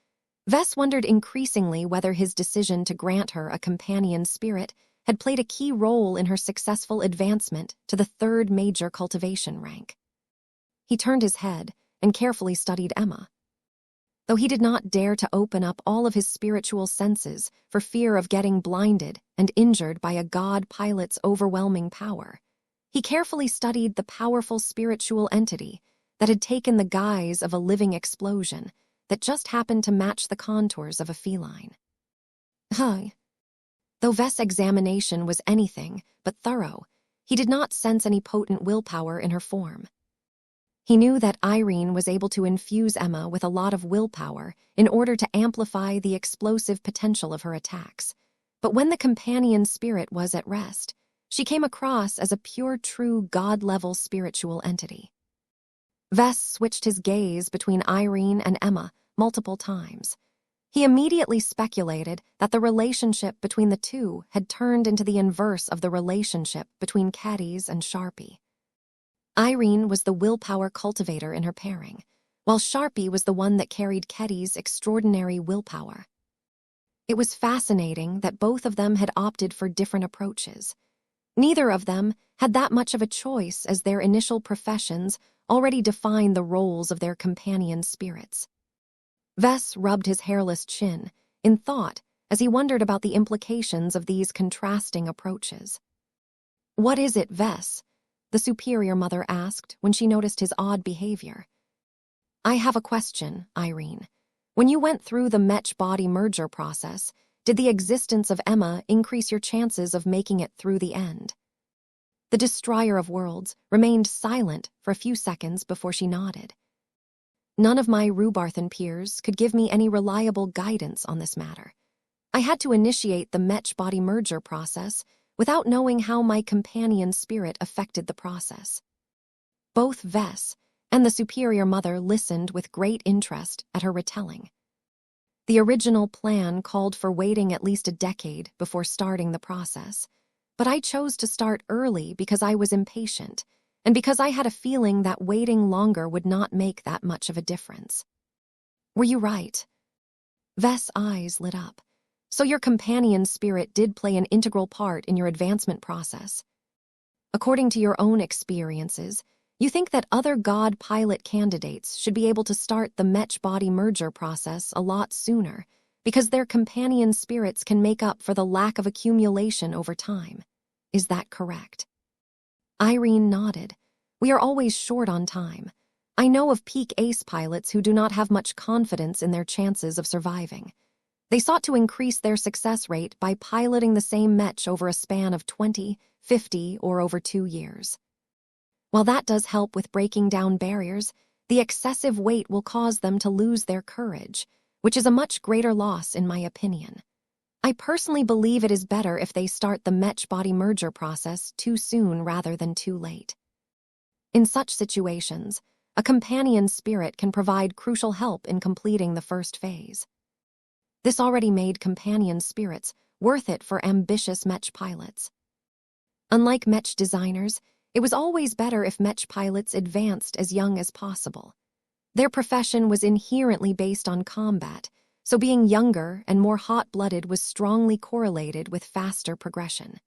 Vess wondered increasingly whether his decision to grant her a companion spirit had played a key role in her successful advancement to the 3rd major cultivation rank. He turned his head and carefully studied Emma. Though he did not dare to open up all of his spiritual senses for fear of getting blinded and injured by a god pilot's overwhelming power, he carefully studied the powerful spiritual entity that had taken the guise of a living explosion that just happened to match the contours of a feline. Though Vess' examination was anything but thorough, he did not sense any potent willpower in her form. He knew that Irene was able to infuse Emma with a lot of willpower in order to amplify the explosive potential of her attacks. But when the companion spirit was at rest, she came across as a pure, true God-level spiritual entity. Vess switched his gaze between Irene and Emma multiple times. He immediately speculated that the relationship between the 2 had turned into the inverse of the relationship between Caddies and Sharpie. Irene was the willpower cultivator in her pairing, while Sharpie was the one that carried Keddy's extraordinary willpower. It was fascinating that both of them had opted for different approaches. Neither of them had that much of a choice, as their initial professions already defined the roles of their companion spirits. Vess rubbed his hairless chin in thought as he wondered about the implications of these contrasting approaches. "What is it, Vess?" the Superior Mother asked when she noticed his odd behavior. "I have a question, Irene. When you went through the Mech-body merger process, did the existence of Emma increase your chances of making it through the end?" The Destroyer of Worlds remained silent for a few seconds before she nodded. None of my Rubarthan peers could give me any reliable guidance on this matter. I had to initiate the Mech-body merger process without knowing how my companion spirit affected the process. Both Vess and the Superior Mother listened with great interest at her retelling. The original plan called for waiting at least a decade before starting the process, but I chose to start early because I was impatient and because I had a feeling that waiting longer would not make that much of a difference. Were you right? Vess' eyes lit up. So your companion spirit did play an integral part in your advancement process. According to your own experiences, you think that other God pilot candidates should be able to start the Mech-body merger process a lot sooner because their companion spirits can make up for the lack of accumulation over time. Is that correct? Irene nodded. We are always short on time. I know of peak ace pilots who do not have much confidence in their chances of surviving. They sought to increase their success rate by piloting the same Mech over a span of 20, 50, or over 2 years. While that does help with breaking down barriers, the excessive weight will cause them to lose their courage, which is a much greater loss in my opinion. I personally believe it is better if they start the Mech-body merger process too soon rather than too late. In such situations, a companion spirit can provide crucial help in completing the first phase. This already made companion spirits worth it for ambitious Mech pilots. Unlike Mech designers, it was always better if Mech pilots advanced as young as possible. Their profession was inherently based on combat, so being younger and more hot-blooded was strongly correlated with faster progression.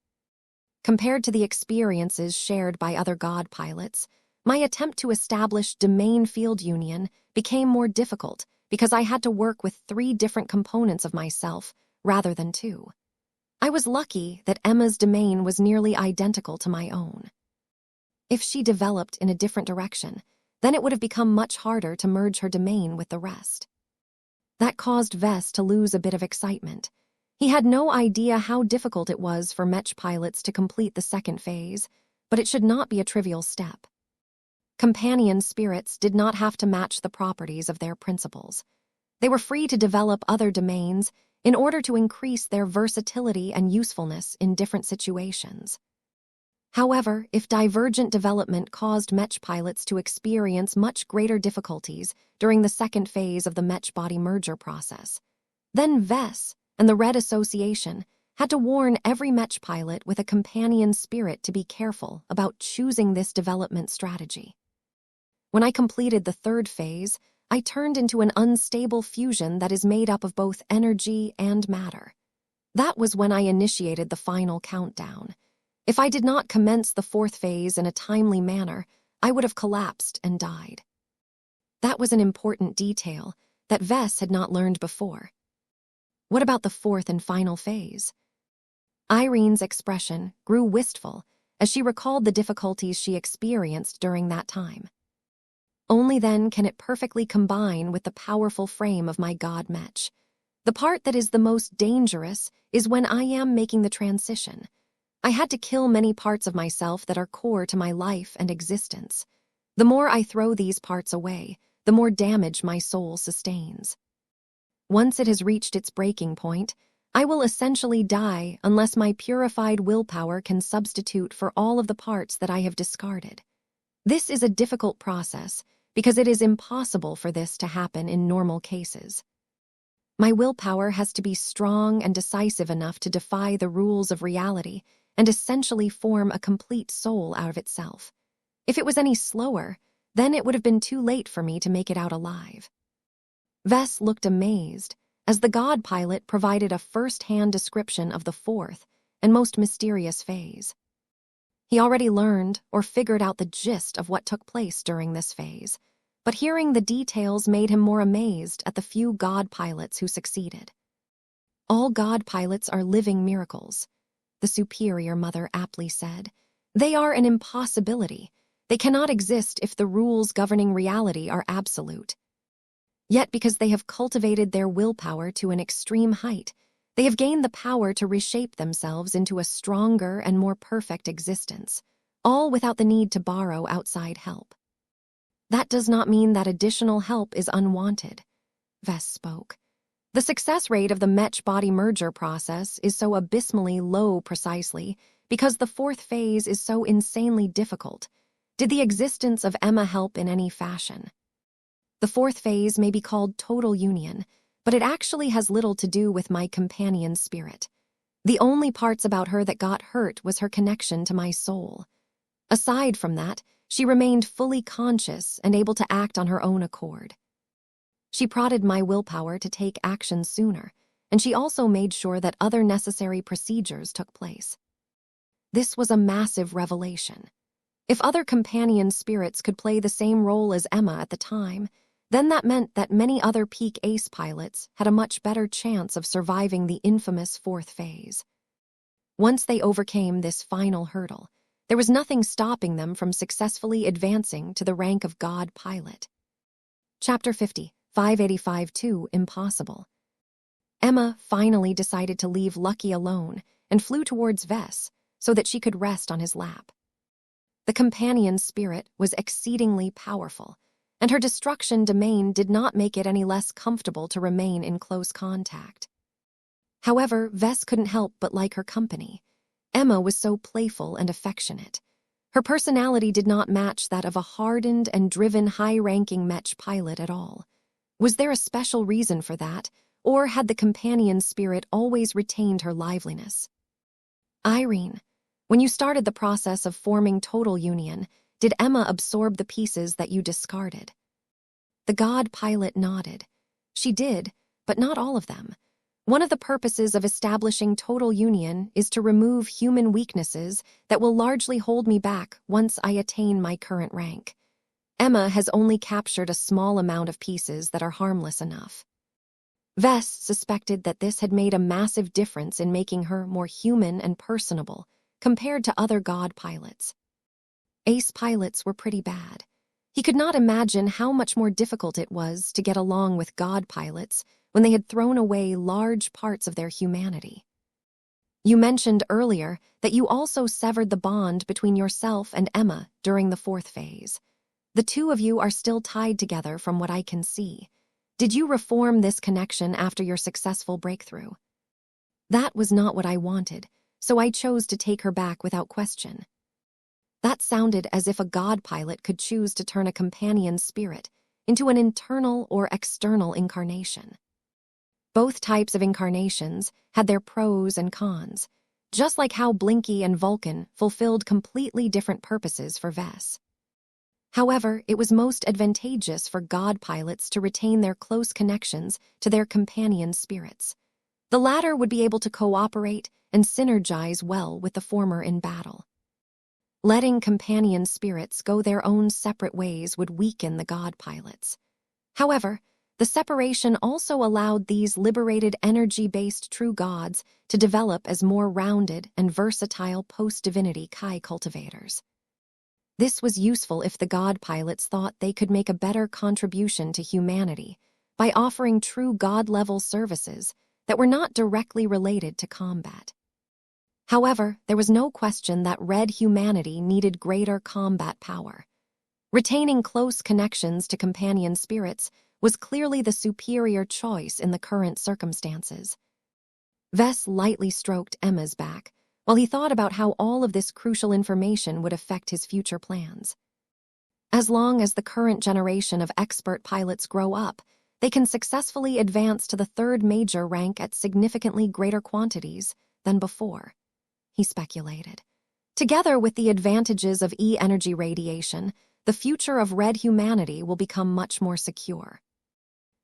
Compared to the experiences shared by other God pilots, my attempt to establish domain field union became more difficult because I had to work with 3 different components of myself rather than 2. I was lucky that Emma's domain was nearly identical to my own. If she developed in a different direction, then it would have become much harder to merge her domain with the rest. That caused Vess to lose a bit of excitement. He had no idea how difficult it was for Mech pilots to complete the second phase, but it should not be a trivial step. Companion spirits did not have to match the properties of their principals. They were free to develop other domains in order to increase their versatility and usefulness in different situations. However, if divergent development caused Mech pilots to experience much greater difficulties during the second phase of the Mech-body merger process, then Vess and the Red Association had to warn every Mech pilot with a companion spirit to be careful about choosing this development strategy. When I completed the third phase, I turned into an unstable fusion that is made up of both energy and matter. That was when I initiated the final countdown. If I did not commence the fourth phase in a timely manner, I would have collapsed and died. That was an important detail that Vess had not learned before. What about the fourth and final phase? Irene's expression grew wistful as she recalled the difficulties she experienced during that time. Only then can it perfectly combine with the powerful frame of my God Mech. The part that is the most dangerous is when I am making the transition. I had to kill many parts of myself that are core to my life and existence. The more I throw these parts away, the more damage my soul sustains. Once it has reached its breaking point, I will essentially die unless my purified willpower can substitute for all of the parts that I have discarded. This is a difficult process because it is impossible for this to happen in normal cases. My willpower has to be strong and decisive enough to defy the rules of reality and essentially form a complete soul out of itself. If it was any slower, then it would have been too late for me to make it out alive. Vess looked amazed as the God pilot provided a first-hand description of the fourth and most mysterious phase. He already learned or figured out the gist of what took place during this phase, but hearing the details made him more amazed at the few God pilots who succeeded. All God pilots are living miracles, the Superior Mother aptly said. They are an impossibility. They cannot exist if the rules governing reality are absolute. Yet because they have cultivated their willpower to an extreme height, they have gained the power to reshape themselves into a stronger and more perfect existence, all without the need to borrow outside help. That does not mean that additional help is unwanted, Vess spoke. The success rate of the Mech-body merger process is so abysmally low precisely because the fourth phase is so insanely difficult. Did the existence of Emma help in any fashion? The fourth phase may be called total union, but it actually has little to do with my companion's spirit. The only parts about her that got hurt was her connection to my soul. Aside from that, she remained fully conscious and able to act on her own accord. She prodded my willpower to take action sooner, and she also made sure that other necessary procedures took place. This was a massive revelation. If other companion spirits could play the same role as Emma at the time, then that meant that many other peak ace pilots had a much better chance of surviving the infamous fourth phase. Once they overcame this final hurdle, there was nothing stopping them from successfully advancing to the rank of God pilot. Chapter 50, 585-2, Impossible. Emma finally decided to leave Lucky alone and flew towards Vess so that she could rest on his lap. The companion spirit was exceedingly powerful, and her destruction domain did not make it any less comfortable to remain in close contact. However, Vess couldn't help but like her company. Emma was so playful and affectionate. Her personality did not match that of a hardened and driven high-ranking Mech pilot at all. Was there a special reason for that, or had the companion spirit always retained her liveliness? Irene, when you started the process of forming total union, did Emma absorb the pieces that you discarded? The God pilot nodded. She did, but not all of them. One of the purposes of establishing total union is to remove human weaknesses that will largely hold me back once I attain my current rank. Emma has only captured a small amount of pieces that are harmless enough. Vess suspected that this had made a massive difference in making her more human and personable compared to other God pilots. Ace pilots were pretty bad. He could not imagine how much more difficult it was to get along with God pilots when they had thrown away large parts of their humanity. You mentioned earlier that you also severed the bond between yourself and Emma during the fourth phase. The two of you are still tied together from what I can see. Did you reform this connection after your successful breakthrough? That was not what I wanted, so I chose to take her back without question. That sounded as if a God pilot could choose to turn a companion spirit into an internal or external incarnation. Both types of incarnations had their pros and cons, just like how Blinky and Vulcan fulfilled completely different purposes for Vess. However, it was most advantageous for God pilots to retain their close connections to their companion spirits. The latter would be able to cooperate and synergize well with the former in battle. Letting companion spirits go their own separate ways would weaken the God pilots. However, the separation also allowed these liberated energy-based true gods to develop as more rounded and versatile post-divinity Kai cultivators. This was useful if the God pilots thought they could make a better contribution to humanity by offering true God-level services that were not directly related to combat. However, there was no question that red humanity needed greater combat power. Retaining close connections to companion spirits was clearly the superior choice in the current circumstances. Vess lightly stroked Emma's back, while he thought about how all of this crucial information would affect his future plans. As long as the current generation of expert pilots grow up, they can successfully advance to the third major rank at significantly greater quantities than before, he speculated. Together with the advantages of E-energy radiation, the future of red humanity will become much more secure.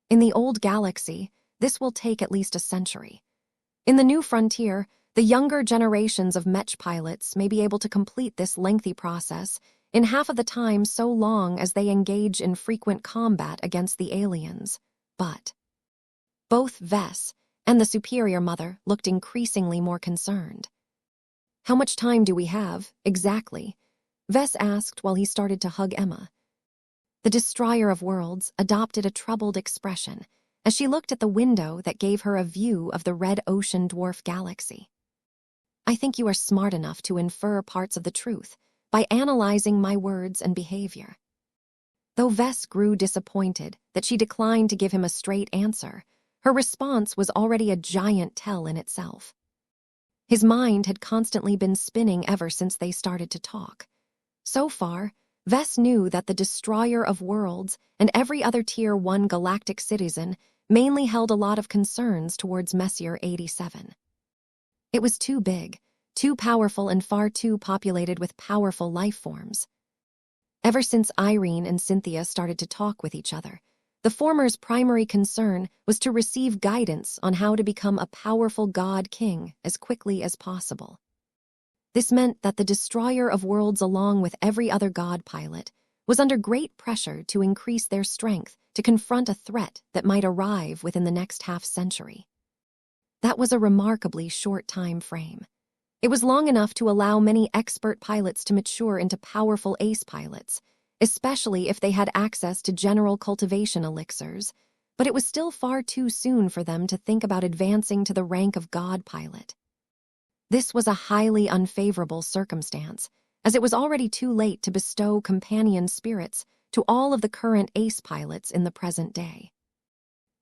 In the old galaxy, this will take at least a century. In the new frontier, the younger generations of Mech pilots may be able to complete this lengthy process in half of the time so long as they engage in frequent combat against the aliens. But both Vess and the Superior Mother looked increasingly more concerned. How much time do we have, exactly? Vess asked while he started to hug Emma. The Destroyer of Worlds adopted a troubled expression as she looked at the window that gave her a view of the red ocean dwarf galaxy. I think you are smart enough to infer parts of the truth by analyzing my words and behavior. Though Vess grew disappointed that she declined to give him a straight answer, her response was already a giant tell in itself. His mind had constantly been spinning ever since they started to talk. So far, Vess knew that the Destroyer of Worlds and every other Tier 1 galactic citizen mainly held a lot of concerns towards Messier 87. It was too big, too powerful, and far too populated with powerful life forms. Ever since Irene and Cynthia started to talk with each other, the former's primary concern was to receive guidance on how to become a powerful god king as quickly as possible. This meant that the destroyer of worlds, along with every other god pilot, was under great pressure to increase their strength to confront a threat that might arrive within the next half-century. That was a remarkably short time frame. It was long enough to allow many expert pilots to mature into powerful ace pilots, especially if they had access to general cultivation elixirs, but it was still far too soon for them to think about advancing to the rank of god pilot. This was a highly unfavorable circumstance, as it was already too late to bestow companion spirits to all of the current ace pilots in the present day.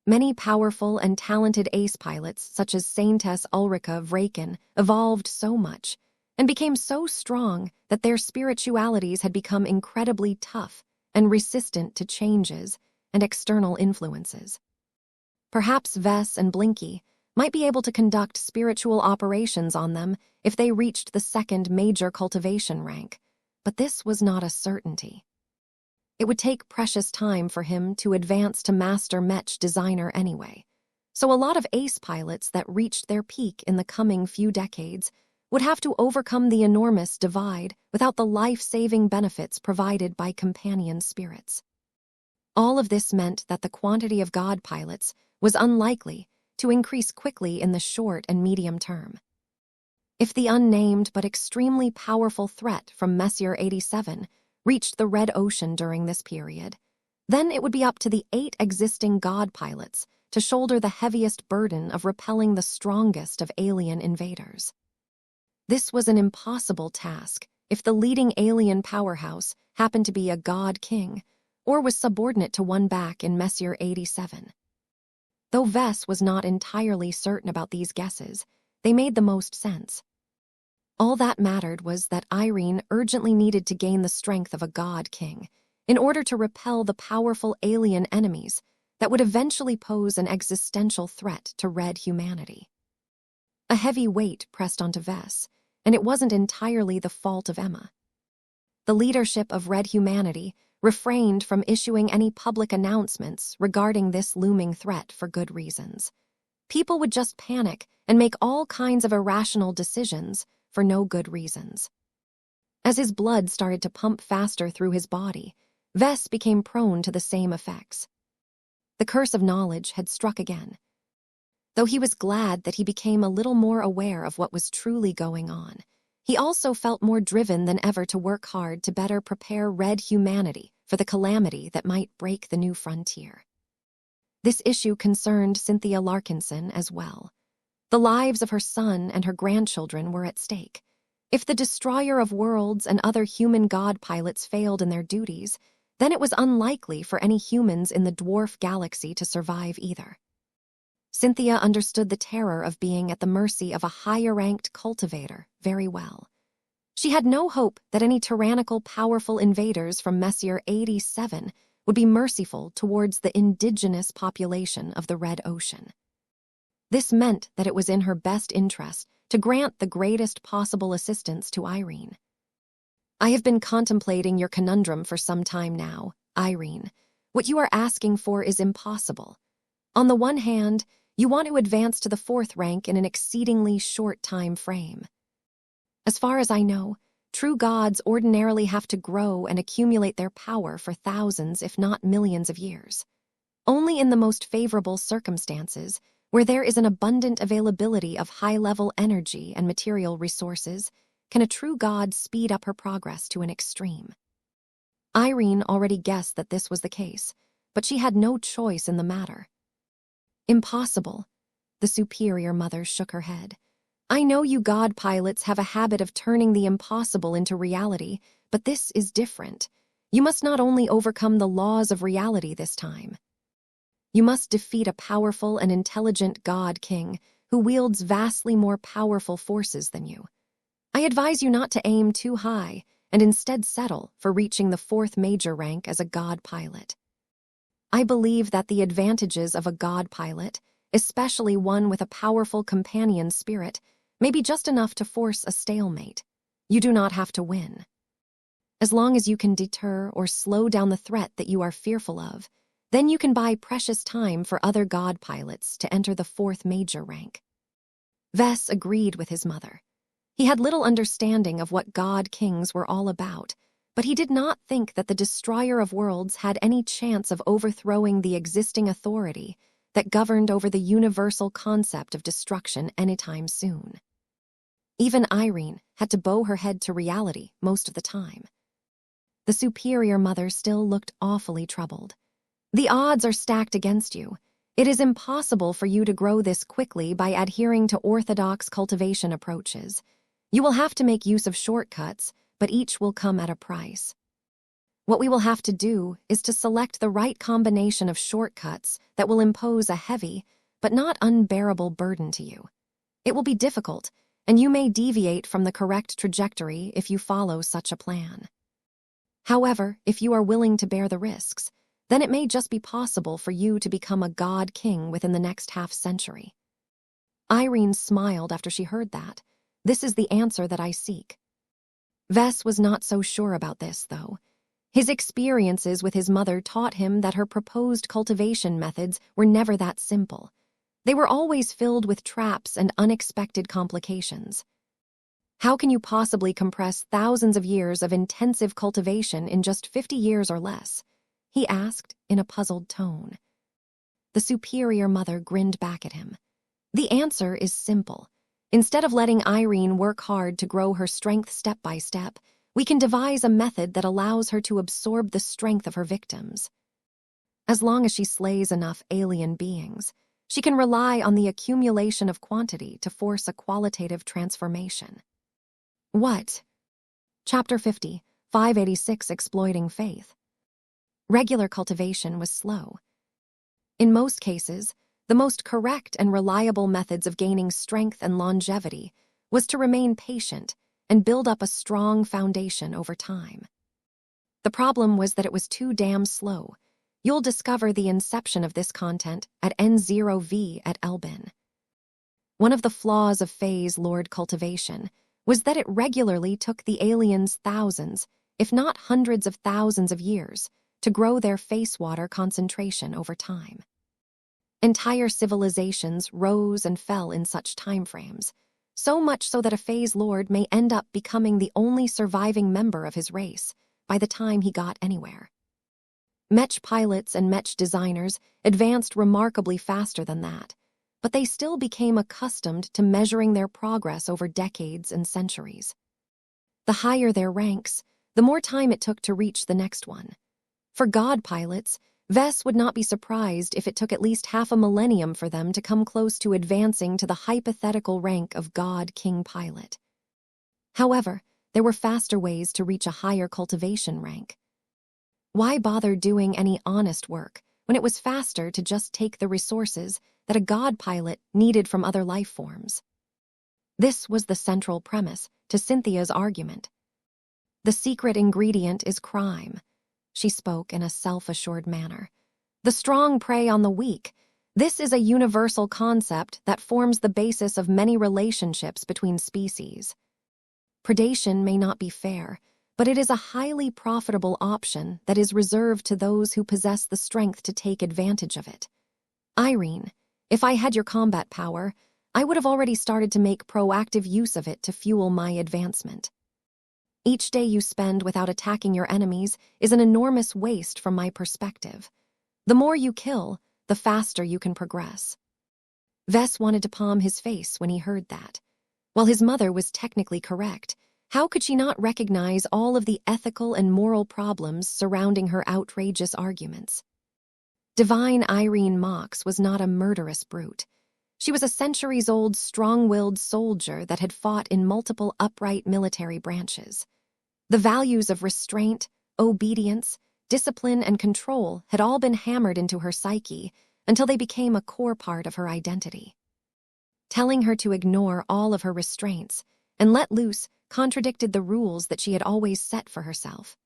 Many powerful and talented ace pilots, such as Saintess Ulrika Vraken, evolved so much and became so strong that their spiritualities had become incredibly tough and resistant to changes and external influences. Perhaps Vess and Blinky might be able to conduct spiritual operations on them if they reached the second major cultivation rank, but this was not a certainty. It would take precious time for him to advance to Master Mech Designer anyway, so a lot of ace pilots that reached their peak in the coming few decades would have to overcome the enormous divide without the life-saving benefits provided by companion spirits. All of this meant that the quantity of god pilots was unlikely to increase quickly in the short and medium term. If the unnamed but extremely powerful threat from Messier 87 reached the Red Ocean during this period, then it would be up to the 8 existing god pilots to shoulder the heaviest burden of repelling the strongest of alien invaders. This was an impossible task if the leading alien powerhouse happened to be a god king or was subordinate to one back in Messier 87. Though Vess was not entirely certain about these guesses, they made the most sense. All that mattered was that Irene urgently needed to gain the strength of a god king in order to repel the powerful alien enemies that would eventually pose an existential threat to red humanity. A heavy weight pressed onto Vess, and it wasn't entirely the fault of Emma. The leadership of red humanity refrained from issuing any public announcements regarding this looming threat for good reasons. People would just panic and make all kinds of irrational decisions for no good reasons. As his blood started to pump faster through his body, Vess became prone to the same effects. The curse of knowledge had struck again. Though he was glad that he became a little more aware of what was truly going on, he also felt more driven than ever to work hard to better prepare red humanity for the calamity that might break the new frontier. This issue concerned Cynthia Larkinson as well. The lives of her son and her grandchildren were at stake. If the destroyer of worlds and other human god pilots failed in their duties, then it was unlikely for any humans in the dwarf galaxy to survive either. Cynthia understood the terror of being at the mercy of a higher-ranked cultivator very well. She had no hope that any tyrannical, powerful invaders from Messier 87 would be merciful towards the indigenous population of the Red Ocean. This meant that it was in her best interest to grant the greatest possible assistance to Irene. "I have been contemplating your conundrum for some time now, Irene. What you are asking for is impossible. On the one hand, you want to advance to the 4th rank in an exceedingly short time frame. As far as I know, true gods ordinarily have to grow and accumulate their power for thousands, if not millions of years. Only in the most favorable circumstances, where there is an abundant availability of high-level energy and material resources, can a true god speed up her progress to an extreme." Irene already guessed that this was the case, but she had no choice in the matter. "Impossible." The superior mother shook her head. "I know you god pilots have a habit of turning the impossible into reality, but this is different. You must not only overcome the laws of reality this time. You must defeat a powerful and intelligent god king who wields vastly more powerful forces than you. I advise you not to aim too high and instead settle for reaching the 4th major rank as a god pilot." I believe that the advantages of a god pilot, especially one with a powerful companion spirit, may be just enough to force a stalemate. You do not have to win. As long as you can deter or slow down the threat that you are fearful of, then you can buy precious time for other god pilots to enter the 4th major rank. Vess agreed with his mother. He had little understanding of what god kings were all about, but he did not think that the destroyer of worlds had any chance of overthrowing the existing authority that governed over the universal concept of destruction anytime soon. Even Irene had to bow her head to reality most of the time. The superior mother still looked awfully troubled. The odds are stacked against you. It is impossible for you to grow this quickly by adhering to orthodox cultivation approaches. You will have to make use of shortcuts, but each will come at a price. What we will have to do is to select the right combination of shortcuts that will impose a heavy, but not unbearable burden to you. It will be difficult, and you may deviate from the correct trajectory if you follow such a plan. However, if you are willing to bear the risks, then it may just be possible for you to become a god king within the next half-century. Irene smiled after she heard that. This is the answer that I seek. Vess was not so sure about this, though. His experiences with his mother taught him that her proposed cultivation methods were never that simple. They were always filled with traps and unexpected complications. How can you possibly compress thousands of years of intensive cultivation in just 50 years or less? He asked in a puzzled tone. The superior mother grinned back at him. The answer is simple. Instead of letting Irene work hard to grow her strength step by step, we can devise a method that allows her to absorb the strength of her victims. As long as she slays enough alien beings, she can rely on the accumulation of quantity to force a qualitative transformation. What? Chapter 50, 586 Exploiting Faith. Regular cultivation was slow. In most cases, the most correct and reliable methods of gaining strength and longevity was to remain patient and build up a strong foundation over time. The problem was that it was too damn slow. You'll discover the inception of this content at N0V at Elbin. One of the flaws of Phase Lord cultivation was that it regularly took the aliens thousands, if not hundreds of thousands of years, to grow their face water concentration over time. Entire civilizations rose and fell in such timeframes, so much so that a Phase Lord may end up becoming the only surviving member of his race by the time he got anywhere. Mech pilots and Mech designers advanced remarkably faster than that, but they still became accustomed to measuring their progress over decades and centuries. The higher their ranks, the more time it took to reach the next one. For god pilots, Vess would not be surprised if it took at least half a millennium for them to come close to advancing to the hypothetical rank of god king pilot. However, there were faster ways to reach a higher cultivation rank. Why bother doing any honest work when it was faster to just take the resources that a god pilot needed from other life forms? This was the central premise to Cynthia's argument. The secret ingredient is crime. She spoke in a self-assured manner. The strong prey on the weak. This is a universal concept that forms the basis of many relationships between species. Predation may not be fair, but it is a highly profitable option that is reserved to those who possess the strength to take advantage of it. Irene, if I had your combat power, I would have already started to make proactive use of it to fuel my advancement. Each day you spend without attacking your enemies is an enormous waste from my perspective. The more you kill, the faster you can progress. Vess wanted to palm his face when he heard that. While his mother was technically correct, how could she not recognize all of the ethical and moral problems surrounding her outrageous arguments? Divine Irene Mox was not a murderous brute. She was a centuries-old, strong-willed soldier that had fought in multiple upright military branches. The values of restraint, obedience, discipline, and control had all been hammered into her psyche until they became a core part of her identity. Telling her to ignore all of her restraints and let loose contradicted the rules that she had always set for herself.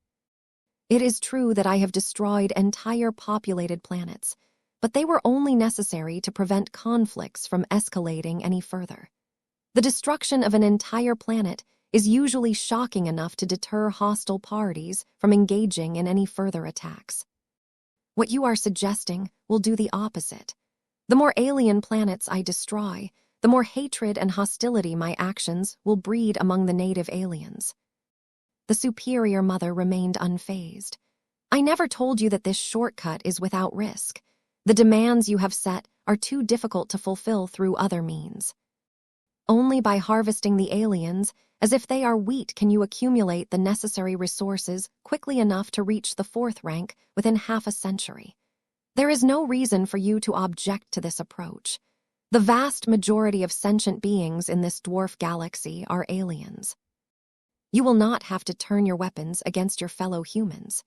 It is true that I have destroyed entire populated planets, but they were only necessary to prevent conflicts from escalating any further. The destruction of an entire planet is usually shocking enough to deter hostile parties from engaging in any further attacks. What you are suggesting will do the opposite. The more alien planets I destroy, the more hatred and hostility my actions will breed among the native aliens. The superior mother remained unfazed. I never told you that this shortcut is without risk. The demands you have set are too difficult to fulfill through other means. Only by harvesting the aliens, as if they are wheat, can you accumulate the necessary resources quickly enough to reach the 4th rank within half a century. There is no reason for you to object to this approach. The vast majority of sentient beings in this dwarf galaxy are aliens. You will not have to turn your weapons against your fellow humans.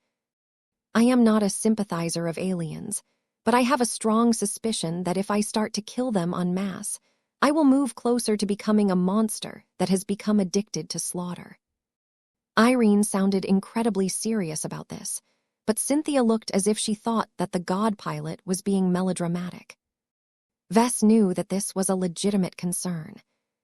I am not a sympathizer of aliens, but I have a strong suspicion that if I start to kill them en masse, I will move closer to becoming a monster that has become addicted to slaughter. Irene sounded incredibly serious about this, but Cynthia looked as if she thought that the god pilot was being melodramatic. Vess knew that this was a legitimate concern.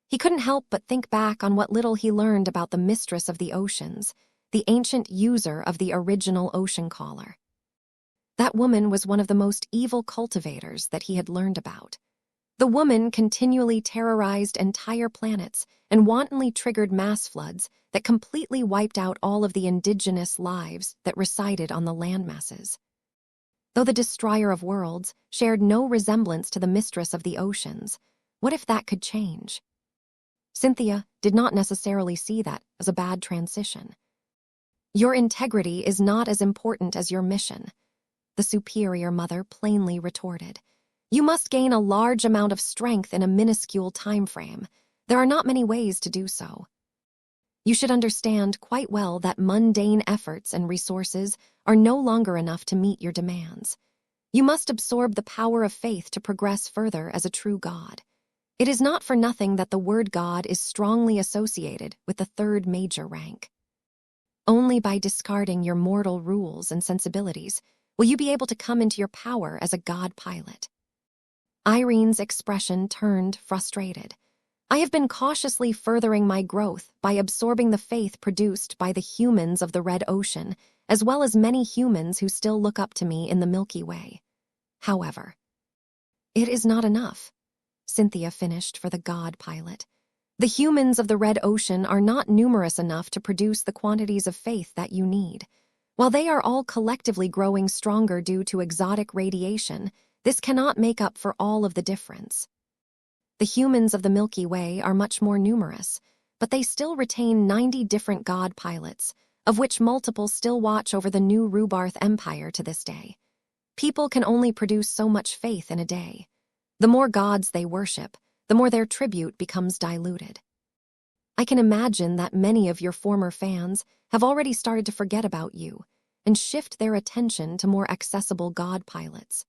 He couldn't help but think back on what little he learned about the mistress of the oceans, the ancient user of the original ocean caller. That woman was one of the most evil cultivators that he had learned about. The woman continually terrorized entire planets and wantonly triggered mass floods that completely wiped out all of the indigenous lives that resided on the landmasses. Though the destroyer of worlds shared no resemblance to the mistress of the oceans, what if that could change? Cynthia did not necessarily see that as a bad transition. Your integrity is not as important as your mission, the superior mother plainly retorted. You must gain a large amount of strength in a minuscule time frame. There are not many ways to do so. You should understand quite well that mundane efforts and resources are no longer enough to meet your demands. You must absorb the power of faith to progress further as a true god. It is not for nothing that the word God is strongly associated with the 3rd major rank. Only by discarding your mortal rules and sensibilities will you be able to come into your power as a god pilot. Irene's expression turned frustrated. I have been cautiously furthering my growth by absorbing the faith produced by the humans of the Red Ocean, as well as many humans who still look up to me in the Milky Way. However, it is not enough, Cynthia finished for the god pilot. The humans of the Red Ocean are not numerous enough to produce the quantities of faith that you need. While they are all collectively growing stronger due to exotic radiation, this cannot make up for all of the difference. The humans of the Milky Way are much more numerous, but they still retain 90 different god pilots, of which multiple still watch over the new Rubarth Empire to this day. People can only produce so much faith in a day. The more gods they worship, the more their tribute becomes diluted. I can imagine that many of your former fans have already started to forget about you and shift their attention to more accessible god pilots.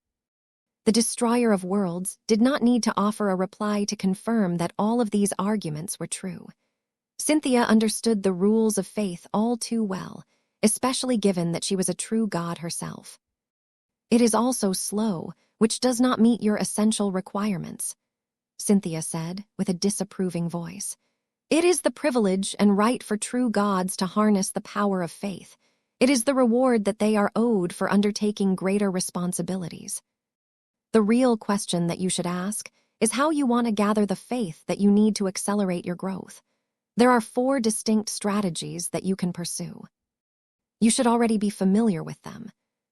The destroyer of worlds did not need to offer a reply to confirm that all of these arguments were true. Cynthia understood the rules of faith all too well, especially given that she was a true god herself. It is also slow, which does not meet your essential requirements, Cynthia said with a disapproving voice. It is the privilege and right for true gods to harness the power of faith. It is the reward that they are owed for undertaking greater responsibilities. The real question that you should ask is how you want to gather the faith that you need to accelerate your growth. There are 4 distinct strategies that you can pursue. You should already be familiar with them.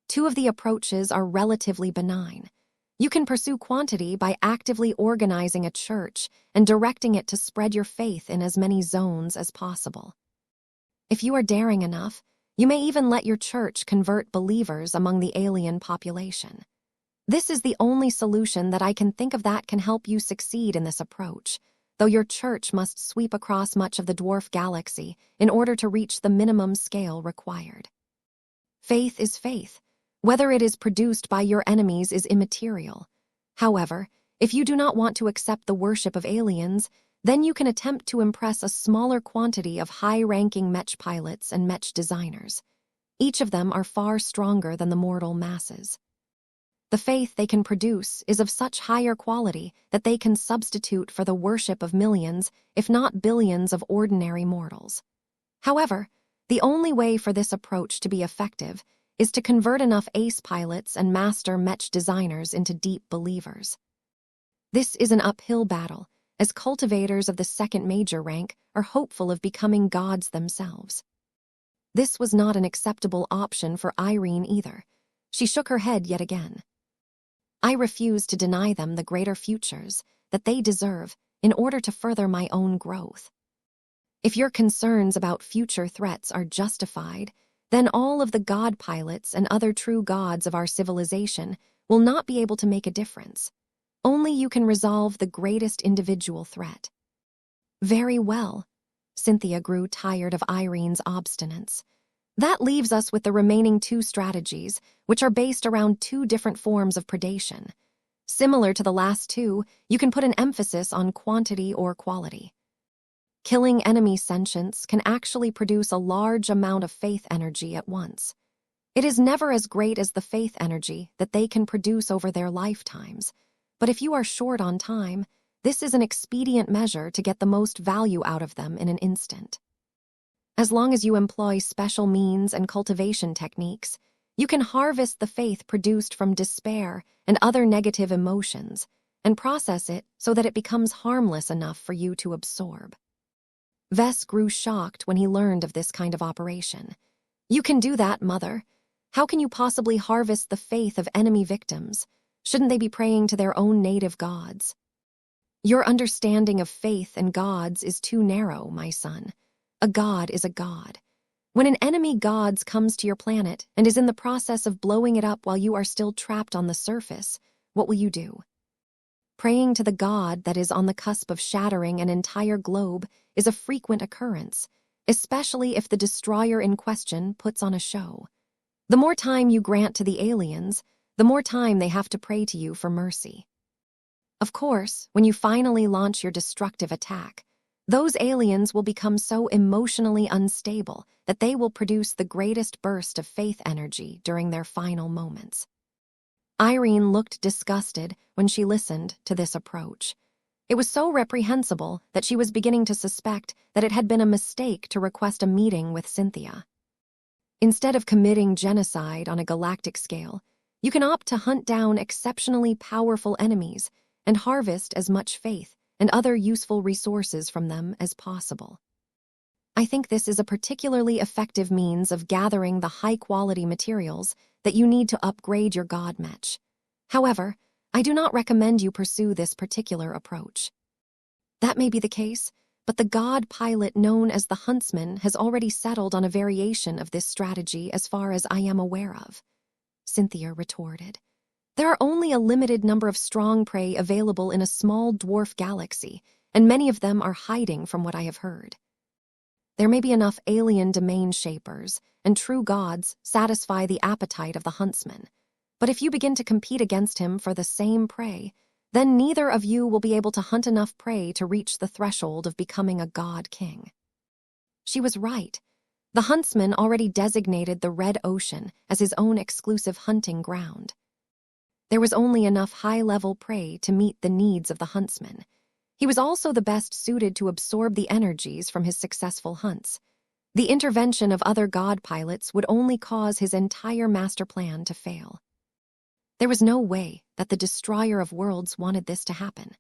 2 of the approaches are relatively benign. You can pursue quantity by actively organizing a church and directing it to spread your faith in as many zones as possible. If you are daring enough, you may even let your church convert believers among the alien population. This is the only solution that I can think of that can help you succeed in this approach, though your church must sweep across much of the dwarf galaxy in order to reach the minimum scale required. Faith is faith. Whether it is produced by your enemies is immaterial. However, if you do not want to accept the worship of aliens, then you can attempt to impress a smaller quantity of high-ranking Mech pilots and Mech designers. Each of them are far stronger than the mortal masses. The faith they can produce is of such higher quality that they can substitute for the worship of millions, if not billions, of ordinary mortals. However, the only way for this approach to be effective is to convert enough ace pilots and master Mech designers into deep believers. This is an uphill battle, as cultivators of the second major rank are hopeful of becoming gods themselves. This was not an acceptable option for Irene either. She shook her head yet again. I refuse to deny them the greater futures that they deserve in order to further my own growth. If your concerns about future threats are justified, then all of the god pilots and other true gods of our civilization will not be able to make a difference. Only you can resolve the greatest individual threat. Very well. Cynthia grew tired of Irene's obstinance. That leaves us with the remaining two strategies, which are based around two different forms of predation. Similar to the last two, you can put an emphasis on quantity or quality. Killing enemy sentients can actually produce a large amount of faith energy at once. It is never as great as the faith energy that they can produce over their lifetimes, but if you are short on time, this is an expedient measure to get the most value out of them in an instant. As long as you employ special means and cultivation techniques, you can harvest the faith produced from despair and other negative emotions and process it so that it becomes harmless enough for you to absorb. Vess grew shocked when he learned of this kind of operation. You can do that, Mother. How can you possibly harvest the faith of enemy victims? Shouldn't they be praying to their own native gods? Your understanding of faith and gods is too narrow, my son. A god is a god. When an enemy god comes to your planet and is in the process of blowing it up while you are still trapped on the surface, what will you do? Praying to the god that is on the cusp of shattering an entire globe is a frequent occurrence, especially if the destroyer in question puts on a show. The more time you grant to the aliens, the more time they have to pray to you for mercy. Of course, when you finally launch your destructive attack, those aliens will become so emotionally unstable that they will produce the greatest burst of faith energy during their final moments. Irene looked disgusted when she listened to this approach. It was so reprehensible that she was beginning to suspect that it had been a mistake to request a meeting with Cynthia. Instead of committing genocide on a galactic scale, you can opt to hunt down exceptionally powerful enemies and harvest as much faith and other useful resources from them as possible. I think this is a particularly effective means of gathering the high-quality materials that you need to upgrade your god mech. However, I do not recommend you pursue this particular approach. That may be the case, but the god pilot known as the Huntsman has already settled on a variation of this strategy as far as I am aware of, Cynthia retorted. There are only a limited number of strong prey available in a small dwarf galaxy, and many of them are hiding from what I have heard. There may be enough alien domain shapers, and true gods satisfy the appetite of the Huntsman, but if you begin to compete against him for the same prey, then neither of you will be able to hunt enough prey to reach the threshold of becoming a god king. She was right. The Huntsman already designated the Red Ocean as his own exclusive hunting ground. There was only enough high-level prey to meet the needs of the Huntsman. He was also the best suited to absorb the energies from his successful hunts. The intervention of other god pilots would only cause his entire master plan to fail. There was no way that the Destroyer of Worlds wanted this to happen.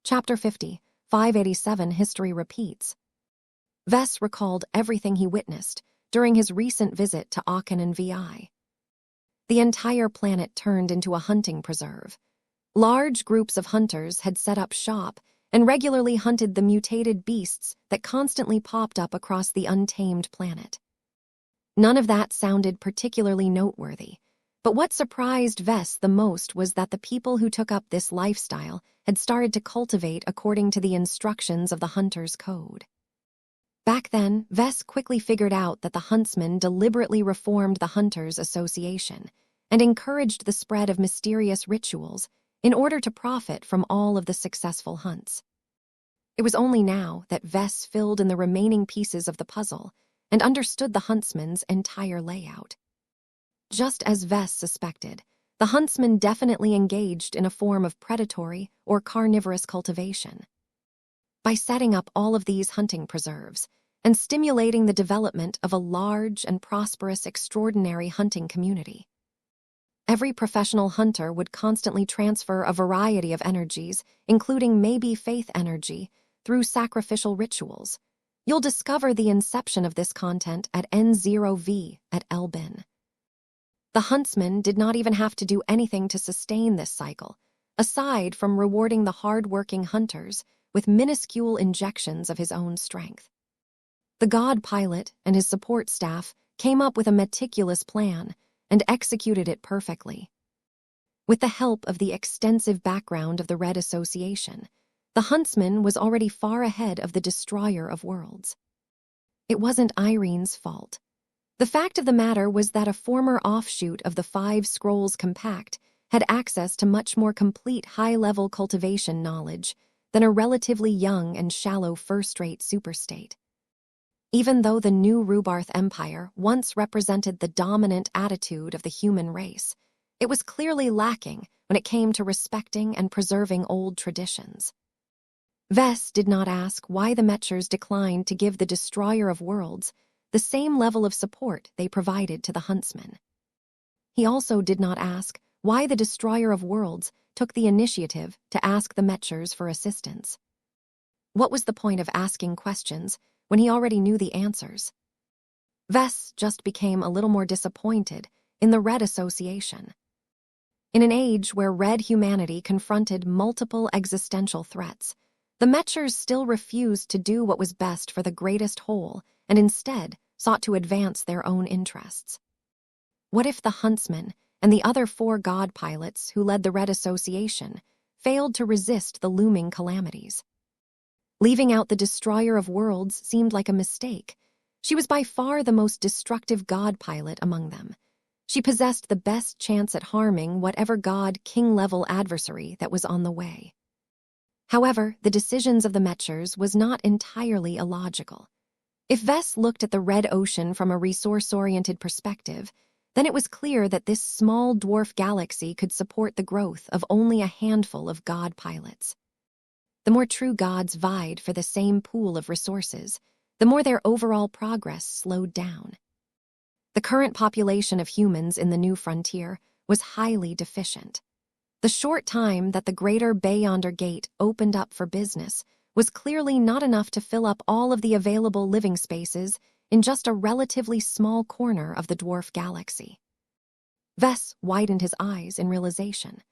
Chapter 50, 587 History Repeats. Vess recalled everything he witnessed during his recent visit to Aachen and VI. The entire planet turned into a hunting preserve. Large groups of hunters had set up shop and regularly hunted the mutated beasts that constantly popped up across the untamed planet. None of that sounded particularly noteworthy, but what surprised Vess the most was that the people who took up this lifestyle had started to cultivate according to the instructions of the Hunter's Code. Back then, Vess quickly figured out that the Huntsman deliberately reformed the Hunters Association and encouraged the spread of mysterious rituals in order to profit from all of the successful hunts. It was only now that Vess filled in the remaining pieces of the puzzle and understood the huntsman's entire layout. Just as Vess suspected, the huntsman definitely engaged in a form of predatory or carnivorous cultivation. By setting up all of these hunting preserves and stimulating the development of a large and prosperous extraordinary hunting community. Every professional hunter would constantly transfer a variety of energies, including maybe faith energy, through sacrificial rituals. You'll discover the inception of this content at N0V at Elbin. The huntsman did not even have to do anything to sustain this cycle, aside from rewarding the hard-working hunters with minuscule injections of his own strength. The god pilot and his support staff came up with a meticulous plan and executed it perfectly. With the help of the extensive background of the Red Association, the huntsman was already far ahead of the destroyer of worlds. It wasn't Irene's fault. The fact of the matter was that a former offshoot of the Five Scrolls Compact had access to much more complete high-level cultivation knowledge than a relatively young and shallow first-rate superstate. Even though the new Rubarth Empire once represented the dominant attitude of the human race, it was clearly lacking when it came to respecting and preserving old traditions. Vess did not ask why the Mechers declined to give the Destroyer of Worlds the same level of support they provided to the Huntsman. He also did not ask why the Destroyer of Worlds took the initiative to ask the Mechers for assistance. What was the point of asking questions when he already knew the answers? Vess just became a little more disappointed in the Red Association. In an age where Red humanity confronted multiple existential threats, the Mechers still refused to do what was best for the greatest whole and instead sought to advance their own interests. What if the Huntsman and the other 4 god pilots who led the Red Association failed to resist the looming calamities? Leaving out the Destroyer of Worlds seemed like a mistake. She was by far the most destructive god pilot among them. She possessed the best chance at harming whatever god king-level adversary that was on the way. However, the decisions of the Mechers was not entirely illogical. If Vess looked at the Red Ocean from a resource-oriented perspective, then it was clear that this small dwarf galaxy could support the growth of only a handful of god pilots. The more true gods vied for the same pool of resources, the more their overall progress slowed down. The current population of humans in the new frontier was highly deficient. The short time that the Greater Bayonder Gate opened up for business was clearly not enough to fill up all of the available living spaces in just a relatively small corner of the dwarf galaxy. Vess widened his eyes in realization.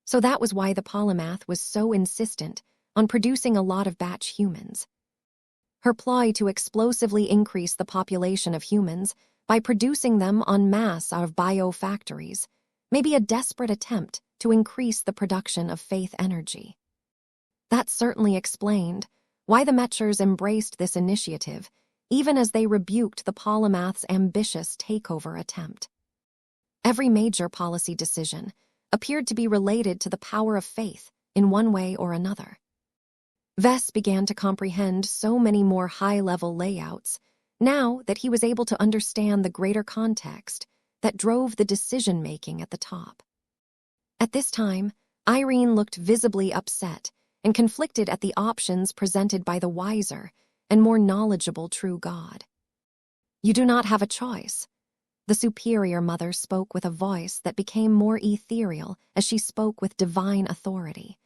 So that was why the polymath was so insistent on producing a lot of batch humans. Her ploy to explosively increase the population of humans by producing them en masse out of biofactories may be a desperate attempt to increase the production of faith energy. That certainly explained why the Mechers embraced this initiative, even as they rebuked the polymath's ambitious takeover attempt. Every major policy decision appeared to be related to the power of faith in one way or another. Vess began to comprehend so many more high-level layouts now that he was able to understand the greater context that drove the decision-making at the top. At this time, Irene looked visibly upset and conflicted at the options presented by the wiser and more knowledgeable true God. "You do not have a choice." The superior mother spoke with a voice that became more ethereal as she spoke with divine authority.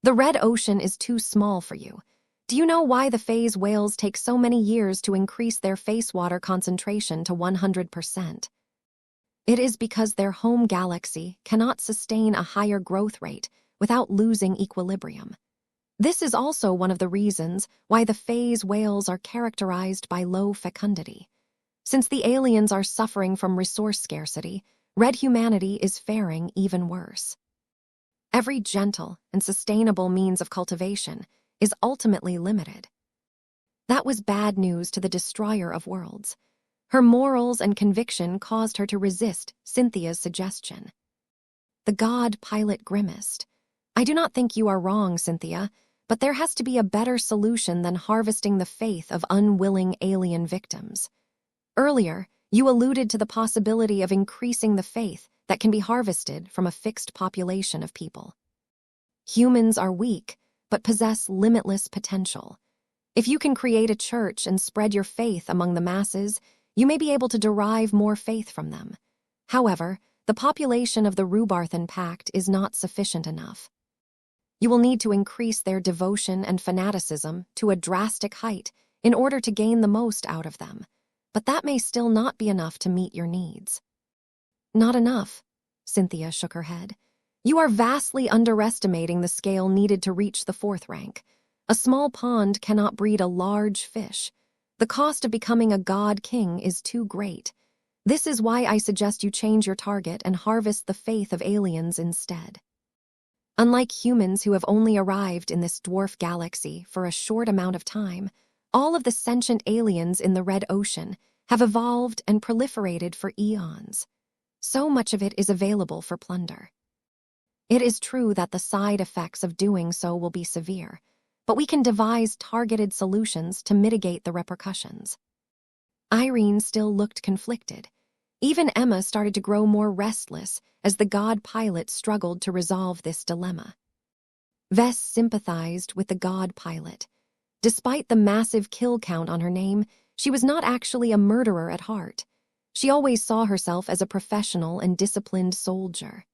"The Red Ocean is too small for you. Do you know why the phase whales take so many years to increase their face water concentration to 100%? It is because their home galaxy cannot sustain a higher growth rate without losing equilibrium. This is also one of the reasons why the phase whales are characterized by low fecundity. Since the aliens are suffering from resource scarcity, Red humanity is faring even worse. Every gentle and sustainable means of cultivation is ultimately limited." That was bad news to the Destroyer of Worlds. Her morals and conviction caused her to resist Cynthia's suggestion. The god pilot grimaced. "I do not think you are wrong, Cynthia, but there has to be a better solution than harvesting the faith of unwilling alien victims. Earlier, you alluded to the possibility of increasing the faith that can be harvested from a fixed population of people. Humans are weak, but possess limitless potential. If you can create a church and spread your faith among the masses, you may be able to derive more faith from them. However, the population of the Rubarthan Pact is not sufficient enough. You will need to increase their devotion and fanaticism to a drastic height in order to gain the most out of them, but that may still not be enough to meet your needs. Not enough, Cynthia shook her head. You are vastly underestimating the scale needed to reach the 4th rank. A small pond cannot breed a large fish. The cost of becoming a god king is too great. This is why I suggest you change your target and harvest the faith of aliens instead. Unlike humans who have only arrived in this dwarf galaxy for a short amount of time, all of the sentient aliens in the Red Ocean have evolved and proliferated for eons. So much of it is available for plunder. It is true that the side effects of doing so will be severe, but we can devise targeted solutions to mitigate the repercussions. Irene still looked conflicted. Even Emma started to grow more restless as the god pilot struggled to resolve this dilemma. Vess sympathized with the god pilot. Despite the massive kill count on her name, she was not actually a murderer at heart. She always saw herself as a professional and disciplined soldier.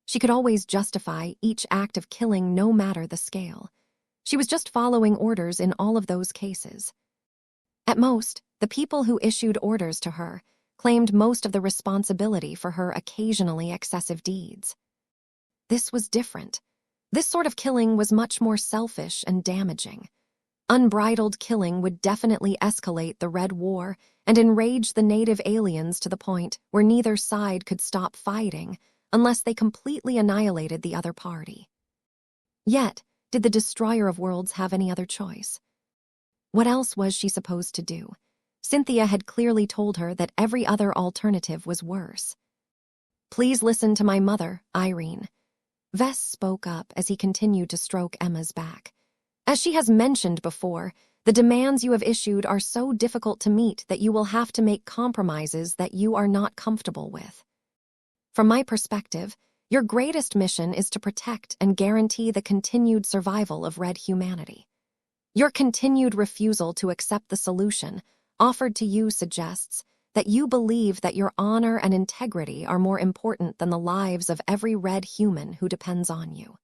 She could always justify each act of killing no matter the scale. She was just following orders in all of those cases. At most, the people who issued orders to her claimed most of the responsibility for her occasionally excessive deeds. This was different. This sort of killing was much more selfish and damaging. Unbridled killing would definitely escalate the Red War and enrage the native aliens to the point where neither side could stop fighting unless they completely annihilated the other party. Yet, did the Destroyer of Worlds have any other choice? What else was she supposed to do? Cynthia had clearly told her that every other alternative was worse. Please listen to my mother, Irene. Vess spoke up as he continued to stroke Emma's back. As she has mentioned before, the demands you have issued are so difficult to meet that you will have to make compromises that you are not comfortable with. From my perspective, your greatest mission is to protect and guarantee the continued survival of Red humanity. Your continued refusal to accept the solution offered to you suggests that you believe that your honor and integrity are more important than the lives of every Red human who depends on you.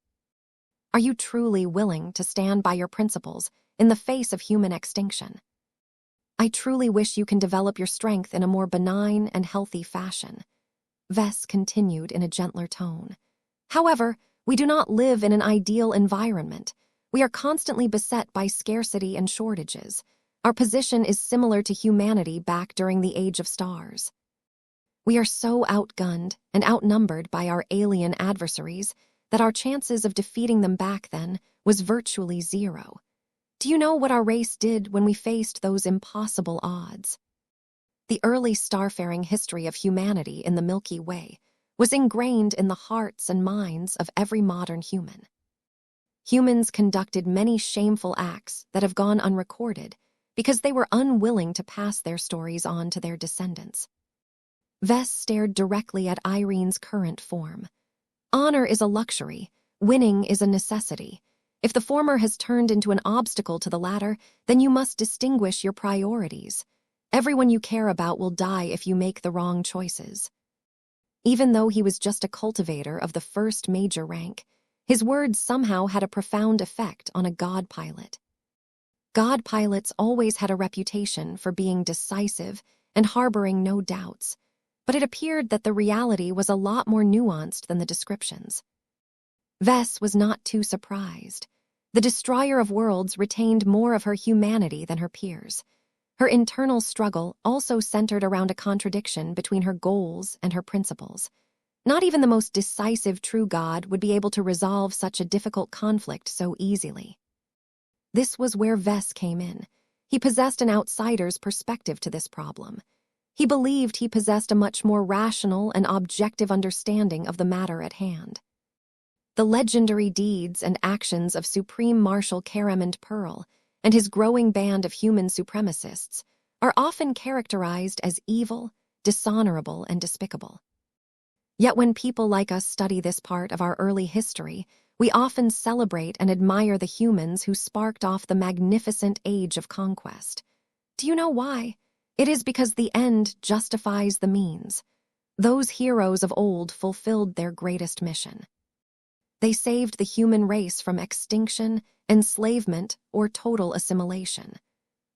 Are you truly willing to stand by your principles in the face of human extinction? I truly wish you can develop your strength in a more benign and healthy fashion. Vess continued in a gentler tone. However, we do not live in an ideal environment. We are constantly beset by scarcity and shortages. Our position is similar to humanity back during the Age of Stars. We are so outgunned and outnumbered by our alien adversaries that our chances of defeating them back then was virtually zero. Do you know what our race did when we faced those impossible odds? The early starfaring history of humanity in the Milky Way was ingrained in the hearts and minds of every modern human. Humans conducted many shameful acts that have gone unrecorded because they were unwilling to pass their stories on to their descendants. Vess stared directly at Irene's current form. Honor is a luxury, winning is a necessity. If the former has turned into an obstacle to the latter, then you must distinguish your priorities. Everyone you care about will die if you make the wrong choices. Even though he was just a cultivator of the first major rank, his words somehow had a profound effect on a god pilot. God pilots always had a reputation for being decisive and harboring no doubts, but it appeared that the reality was a lot more nuanced than the descriptions. Vess was not too surprised. The Destroyer of Worlds retained more of her humanity than her peers. Her internal struggle also centered around a contradiction between her goals and her principles. Not even the most decisive true god would be able to resolve such a difficult conflict so easily. This was where Vess came in. He possessed an outsider's perspective to this problem. He believed he possessed a much more rational and objective understanding of the matter at hand. The legendary deeds and actions of Supreme Marshal Caramond Pearl and his growing band of human supremacists are often characterized as evil, dishonorable, and despicable. Yet when people like us study this part of our early history, we often celebrate and admire the humans who sparked off the magnificent age of conquest. Do you know why? It is because the end justifies the means. Those heroes of old fulfilled their greatest mission. They saved the human race from extinction, enslavement, or total assimilation.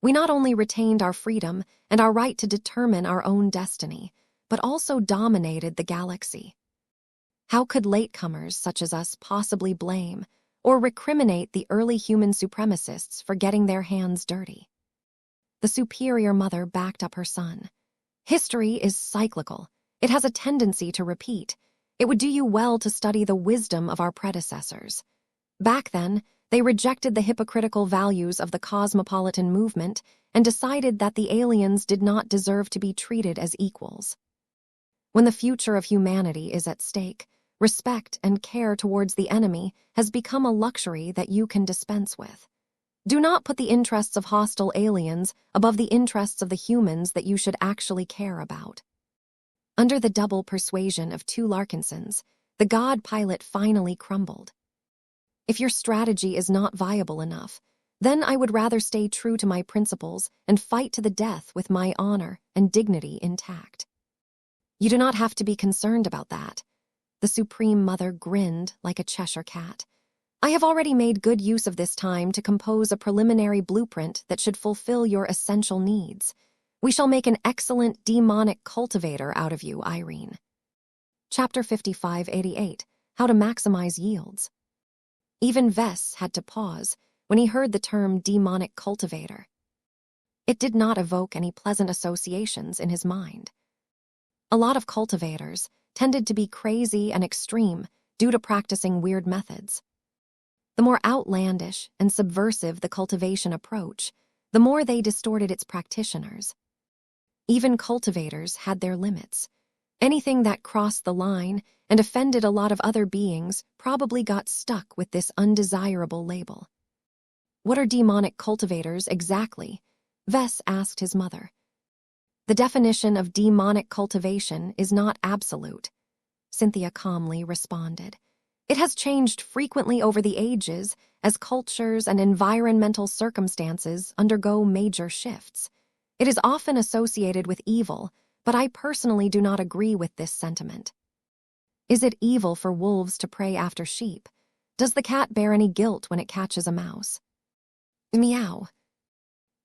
We not only retained our freedom and our right to determine our own destiny, but also dominated the galaxy. How could latecomers such as us possibly blame or recriminate the early human supremacists for getting their hands dirty? The superior mother backed up her son. History is cyclical. It has a tendency to repeat. It would do you well to study the wisdom of our predecessors. Back then, they rejected the hypocritical values of the cosmopolitan movement and decided that the aliens did not deserve to be treated as equals. When the future of humanity is at stake, respect and care towards the enemy has become a luxury that you can dispense with. Do not put the interests of hostile aliens above the interests of the humans that you should actually care about. Under the double persuasion of two Larkinsons, the God pilot finally crumbled. If your strategy is not viable enough, then I would rather stay true to my principles and fight to the death with my honor and dignity intact. You do not have to be concerned about that. The Supreme Mother grinned like a Cheshire cat. I have already made good use of this time to compose a preliminary blueprint that should fulfill your essential needs. We shall make an excellent demonic cultivator out of you, Irene. Chapter 5588, How to Maximize Yields. Even Vess had to pause when he heard the term demonic cultivator. It did not evoke any pleasant associations in his mind. A lot of cultivators tended to be crazy and extreme due to practicing weird methods. The more outlandish and subversive the cultivation approach, the more they distorted its practitioners. Even cultivators had their limits. Anything that crossed the line and offended a lot of other beings probably got stuck with this undesirable label. What are demonic cultivators exactly? Vess asked his mother. The definition of demonic cultivation is not absolute, Cynthia calmly responded. It has changed frequently over the ages as cultures and environmental circumstances undergo major shifts. It is often associated with evil, but I personally do not agree with this sentiment. Is it evil for wolves to prey after sheep? Does the cat bear any guilt when it catches a mouse? Meow.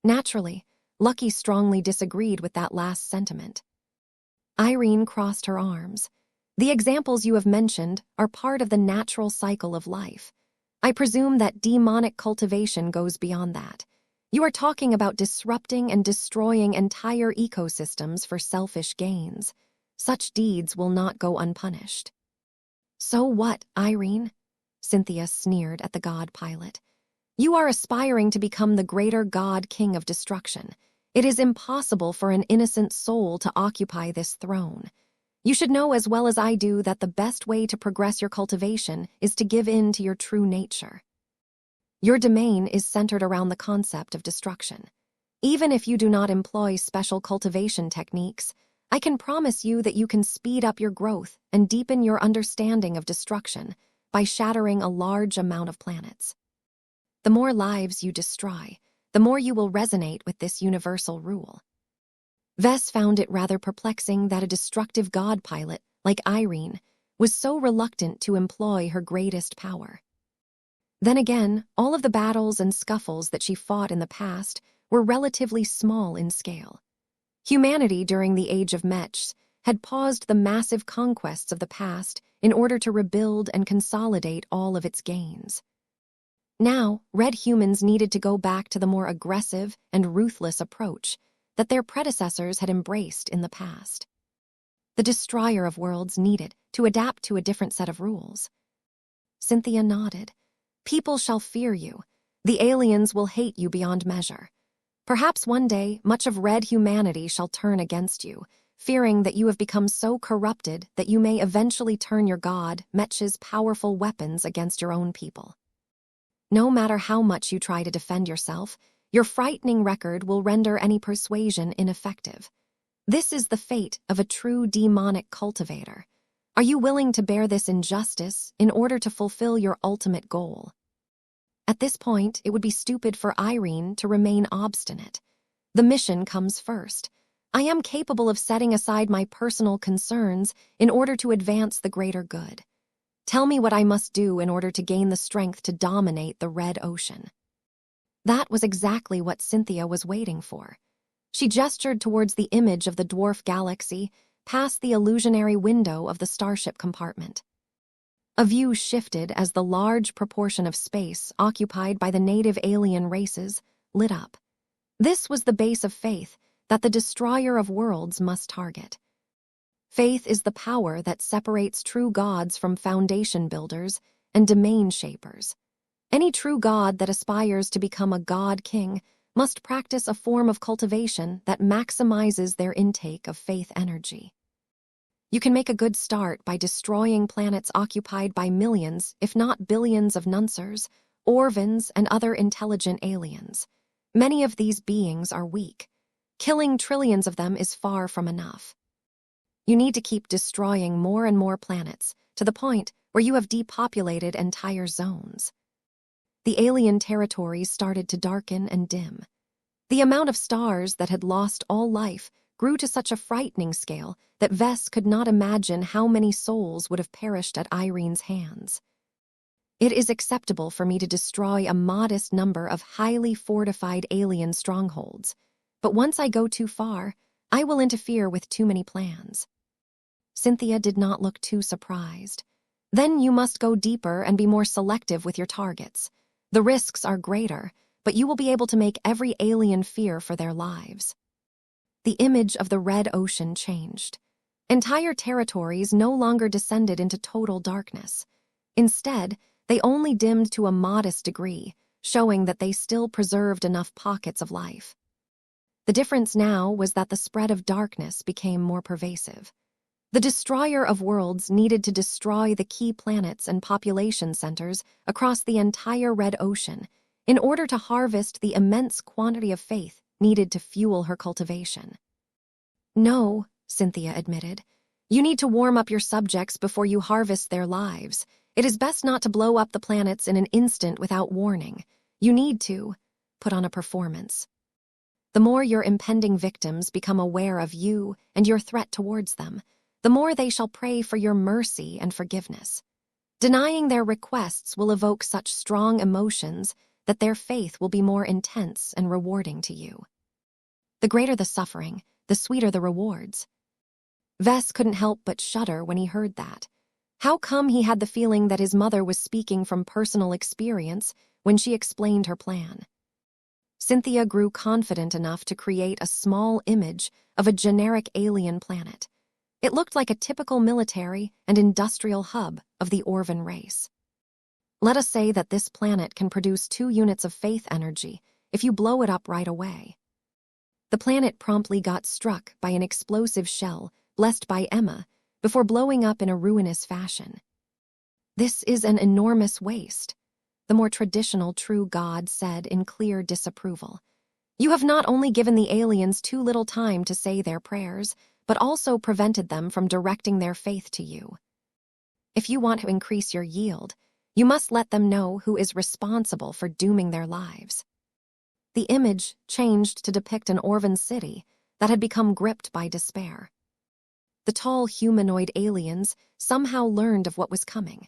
Naturally, Lucky strongly disagreed with that last sentiment. Irene crossed her arms. The examples you have mentioned are part of the natural cycle of life. I presume that demonic cultivation goes beyond that. You are talking about disrupting and destroying entire ecosystems for selfish gains. Such deeds will not go unpunished. So what, Irene? Cynthia sneered at the god pilot. You are aspiring to become the greater god king of destruction. It is impossible for an innocent soul to occupy this throne. You should know as well as I do that the best way to progress your cultivation is to give in to your true nature. Your domain is centered around the concept of destruction. Even if you do not employ special cultivation techniques, I can promise you that you can speed up your growth and deepen your understanding of destruction by shattering a large amount of planets. The more lives you destroy, the more you will resonate with this universal rule. Vess found it rather perplexing that a destructive god pilot, like Irene, was so reluctant to employ her greatest power. Then again, all of the battles and scuffles that she fought in the past were relatively small in scale. Humanity during the age of Mech had paused the massive conquests of the past in order to rebuild and consolidate all of its gains. Now, red humans needed to go back to the more aggressive and ruthless approach that their predecessors had embraced in the past. The destroyer of worlds needed to adapt to a different set of rules. Cynthia nodded. People shall fear you. The aliens will hate you beyond measure. Perhaps one day, much of red humanity shall turn against you, fearing that you have become so corrupted that you may eventually turn your god, Mech's powerful weapons against your own people. No matter how much you try to defend yourself, your frightening record will render any persuasion ineffective. This is the fate of a true demonic cultivator. Are you willing to bear this injustice in order to fulfill your ultimate goal? At this point, it would be stupid for Irene to remain obstinate. The mission comes first. I am capable of setting aside my personal concerns in order to advance the greater good. Tell me what I must do in order to gain the strength to dominate the Red Ocean. That was exactly what Cynthia was waiting for. She gestured towards the image of the dwarf galaxy, past the illusionary window of the starship compartment. A view shifted as the large proportion of space occupied by the native alien races lit up. This was the base of faith that the destroyer of worlds must target. Faith is the power that separates true gods from foundation builders and domain shapers. Any true god that aspires to become a god king must practice a form of cultivation that maximizes their intake of faith energy. You can make a good start by destroying planets occupied by millions, if not billions of nuncers, Orvans, and other intelligent aliens. Many of these beings are weak. Killing trillions of them is far from enough. You need to keep destroying more and more planets, to the point where you have depopulated entire zones. The alien territories started to darken and dim. The amount of stars that had lost all life grew to such a frightening scale that Vess could not imagine how many souls would have perished at Irene's hands. It is acceptable for me to destroy a modest number of highly fortified alien strongholds, but once I go too far, I will interfere with too many plans. Cynthia did not look too surprised. Then you must go deeper and be more selective with your targets. The risks are greater, but you will be able to make every alien fear for their lives. The image of the Red Ocean changed. Entire territories no longer descended into total darkness. Instead, they only dimmed to a modest degree, showing that they still preserved enough pockets of life. The difference now was that the spread of darkness became more pervasive. The destroyer of worlds needed to destroy the key planets and population centers across the entire Red Ocean in order to harvest the immense quantity of faith needed to fuel her cultivation. No, Cynthia admitted. You need to warm up your subjects before you harvest their lives. It is best not to blow up the planets in an instant without warning. You need to put on a performance. The more your impending victims become aware of you and your threat towards them, the more they shall pray for your mercy and forgiveness. Denying their requests will evoke such strong emotions that their faith will be more intense and rewarding to you. The greater the suffering, the sweeter the rewards. Vess couldn't help but shudder when he heard that. How come he had the feeling that his mother was speaking from personal experience when she explained her plan? Cynthia grew confident enough to create a small image of a generic alien planet. It looked like a typical military and industrial hub of the Orvan race. Let us say that this planet can produce 2 units of faith energy if you blow it up right away. The planet promptly got struck by an explosive shell blessed by Emma before blowing up in a ruinous fashion. This is an enormous waste, the more traditional true god said in clear disapproval. You have not only given the aliens too little time to say their prayers, but also prevented them from directing their faith to you. If you want to increase your yield, you must let them know who is responsible for dooming their lives. The image changed to depict an Orvan city that had become gripped by despair. The tall humanoid aliens somehow learned of what was coming.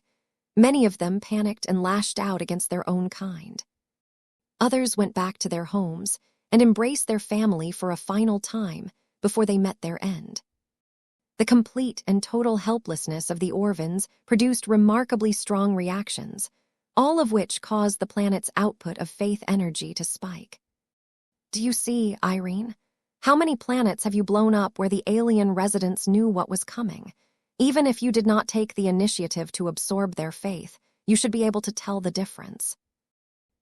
Many of them panicked and lashed out against their own kind. Others went back to their homes and embraced their family for a final time before they met their end. The complete and total helplessness of the Orvans produced remarkably strong reactions, all of which caused the planet's output of faith energy to spike. Do you see, Irene? How many planets have you blown up where the alien residents knew what was coming? Even if you did not take the initiative to absorb their faith, you should be able to tell the difference.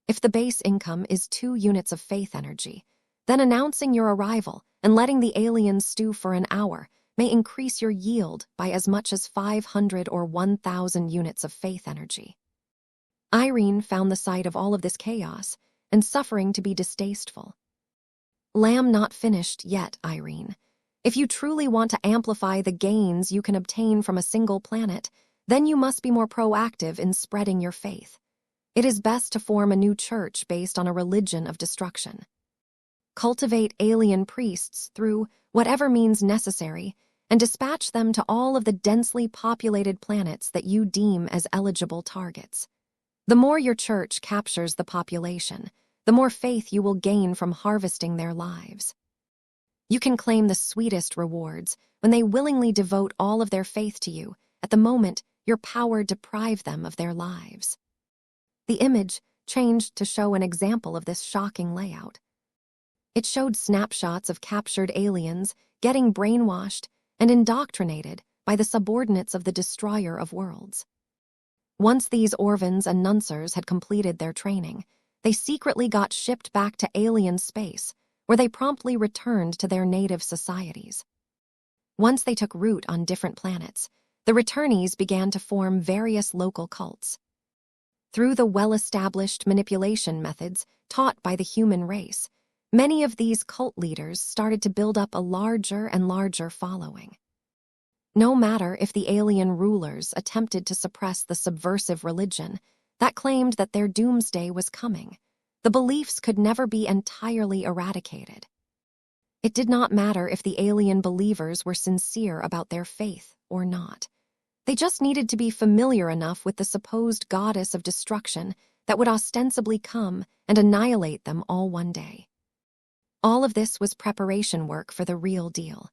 If the base income is 2 units of faith energy, then announcing your arrival and letting the aliens stew for an hour may increase your yield by as much as 500 or 1,000 units of faith energy. Irene found the sight of all of this chaos and suffering to be distasteful. Lamb not finished yet, Irene. If you truly want to amplify the gains you can obtain from a single planet, then you must be more proactive in spreading your faith. It is best to form a new church based on a religion of destruction. Cultivate alien priests through whatever means necessary and dispatch them to all of the densely populated planets that you deem as eligible targets. The more your church captures the population, the more faith you will gain from harvesting their lives. You can claim the sweetest rewards when they willingly devote all of their faith to you at the moment your power deprived them of their lives. The image changed to show an example of this shocking layout. It showed snapshots of captured aliens getting brainwashed and indoctrinated by the subordinates of the Destroyer of Worlds. Once these Orvans and Nuncers had completed their training, they secretly got shipped back to alien space, where they promptly returned to their native societies. Once they took root on different planets, the returnees began to form various local cults. Through the well-established manipulation methods taught by the human race, many of these cult leaders started to build up a larger and larger following. No matter if the alien rulers attempted to suppress the subversive religion that claimed that their doomsday was coming, the beliefs could never be entirely eradicated. It did not matter if the alien believers were sincere about their faith or not. They just needed to be familiar enough with the supposed goddess of destruction that would ostensibly come and annihilate them all one day. All of this was preparation work for the real deal.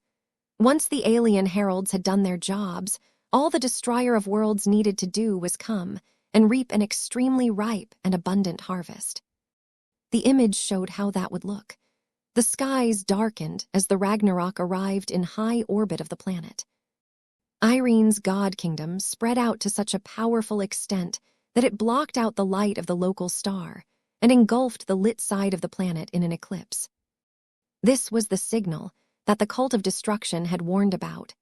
Once the alien heralds had done their jobs, all the Destroyer of Worlds needed to do was come and reap an extremely ripe and abundant harvest. The image showed how that would look. The skies darkened as the Ragnarok arrived in high orbit of the planet. Irene's god kingdom spread out to such a powerful extent that it blocked out the light of the local star and engulfed the lit side of the planet in an eclipse. This was the signal that the cult of destruction had warned about.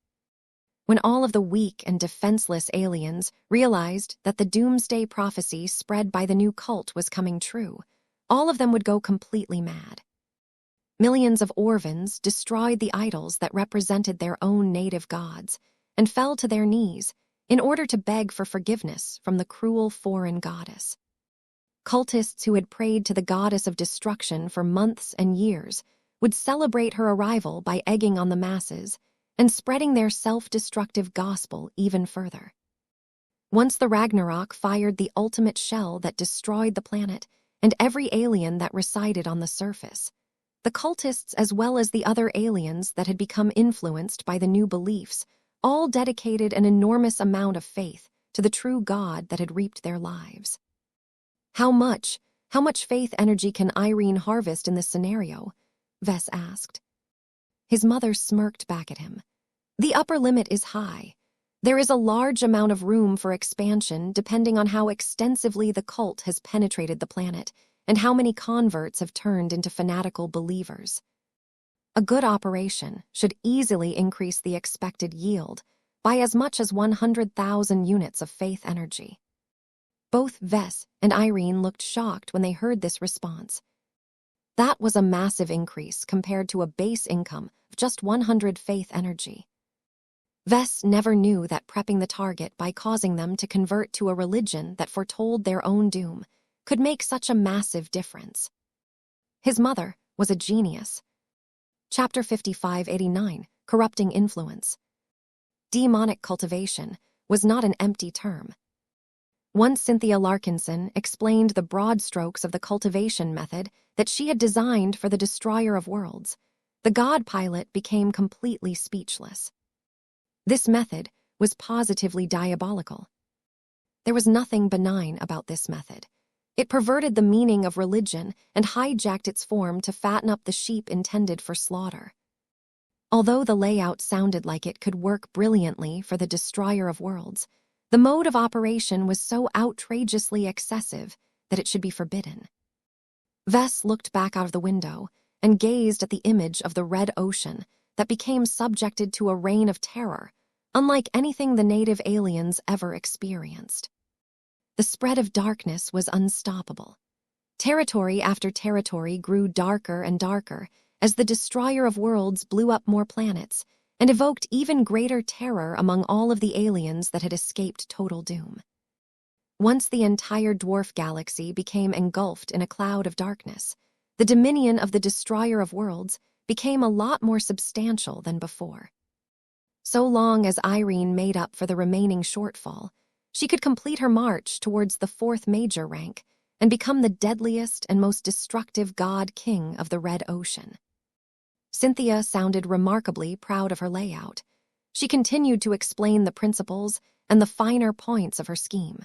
When all of the weak and defenseless aliens realized that the doomsday prophecy spread by the new cult was coming true, all of them would go completely mad. Millions of Orvans destroyed the idols that represented their own native gods and fell to their knees in order to beg for forgiveness from the cruel foreign goddess. Cultists who had prayed to the goddess of destruction for months and years would celebrate her arrival by egging on the masses and spreading their self-destructive gospel even further. Once the Ragnarok fired the ultimate shell that destroyed the planet and every alien that resided on the surface, the cultists as well as the other aliens that had become influenced by the new beliefs all dedicated an enormous amount of faith to the true God that had reaped their lives. How much faith energy can Irene harvest in this scenario? Vess asked. His mother smirked back at him. The upper limit is high. There is a large amount of room for expansion depending on how extensively the cult has penetrated the planet and how many converts have turned into fanatical believers. A good operation should easily increase the expected yield by as much as 100,000 units of faith energy. Both Vess and Irene looked shocked when they heard this response. That was a massive increase compared to a base income of just 100 faith energy. Vess never knew that prepping the target by causing them to convert to a religion that foretold their own doom could make such a massive difference. His mother was a genius. Chapter 5589, Corrupting Influence. Demonic cultivation was not an empty term. Once Cynthia Larkinson explained the broad strokes of the cultivation method that she had designed for the Destroyer of Worlds, the God pilot became completely speechless. This method was positively diabolical. There was nothing benign about this method. It perverted the meaning of religion and hijacked its form to fatten up the sheep intended for slaughter. Although the layout sounded like it could work brilliantly for the Destroyer of Worlds, the mode of operation was so outrageously excessive that it should be forbidden. Vess looked back out of the window and gazed at the image of the red ocean that became subjected to a reign of terror, unlike anything the native aliens ever experienced. The spread of darkness was unstoppable. Territory after territory grew darker and darker as the Destroyer of Worlds blew up more planets and evoked even greater terror among all of the aliens that had escaped total doom. Once the entire dwarf galaxy became engulfed in a cloud of darkness, the dominion of the Destroyer of Worlds became a lot more substantial than before. So long as Irene made up for the remaining shortfall, she could complete her march towards the 4th major rank and become the deadliest and most destructive god-king of the Red Ocean. Cynthia sounded remarkably proud of her layout. She continued to explain the principles and the finer points of her scheme.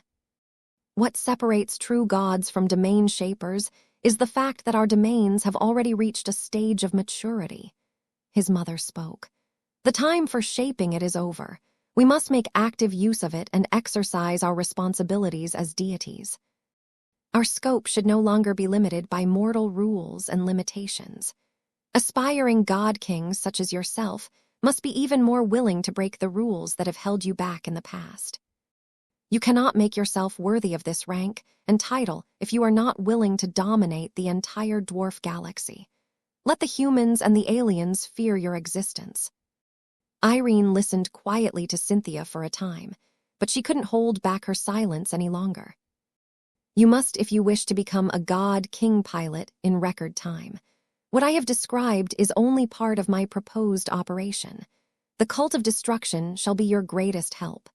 What separates true gods from domain shapers is the fact that our domains have already reached a stage of maturity. His mother spoke. The time for shaping it is over. We must make active use of it and exercise our responsibilities as deities. Our scope should no longer be limited by mortal rules and limitations. Aspiring god-kings such as yourself must be even more willing to break the rules that have held you back in the past. You cannot make yourself worthy of this rank and title if you are not willing to dominate the entire dwarf galaxy. Let the humans and the aliens fear your existence. Irene listened quietly to Cynthia for a time, but she couldn't hold back her silence any longer. You must if you wish to become a god-king pilot in record time. What I have described is only part of my proposed operation. The cult of destruction shall be your greatest help.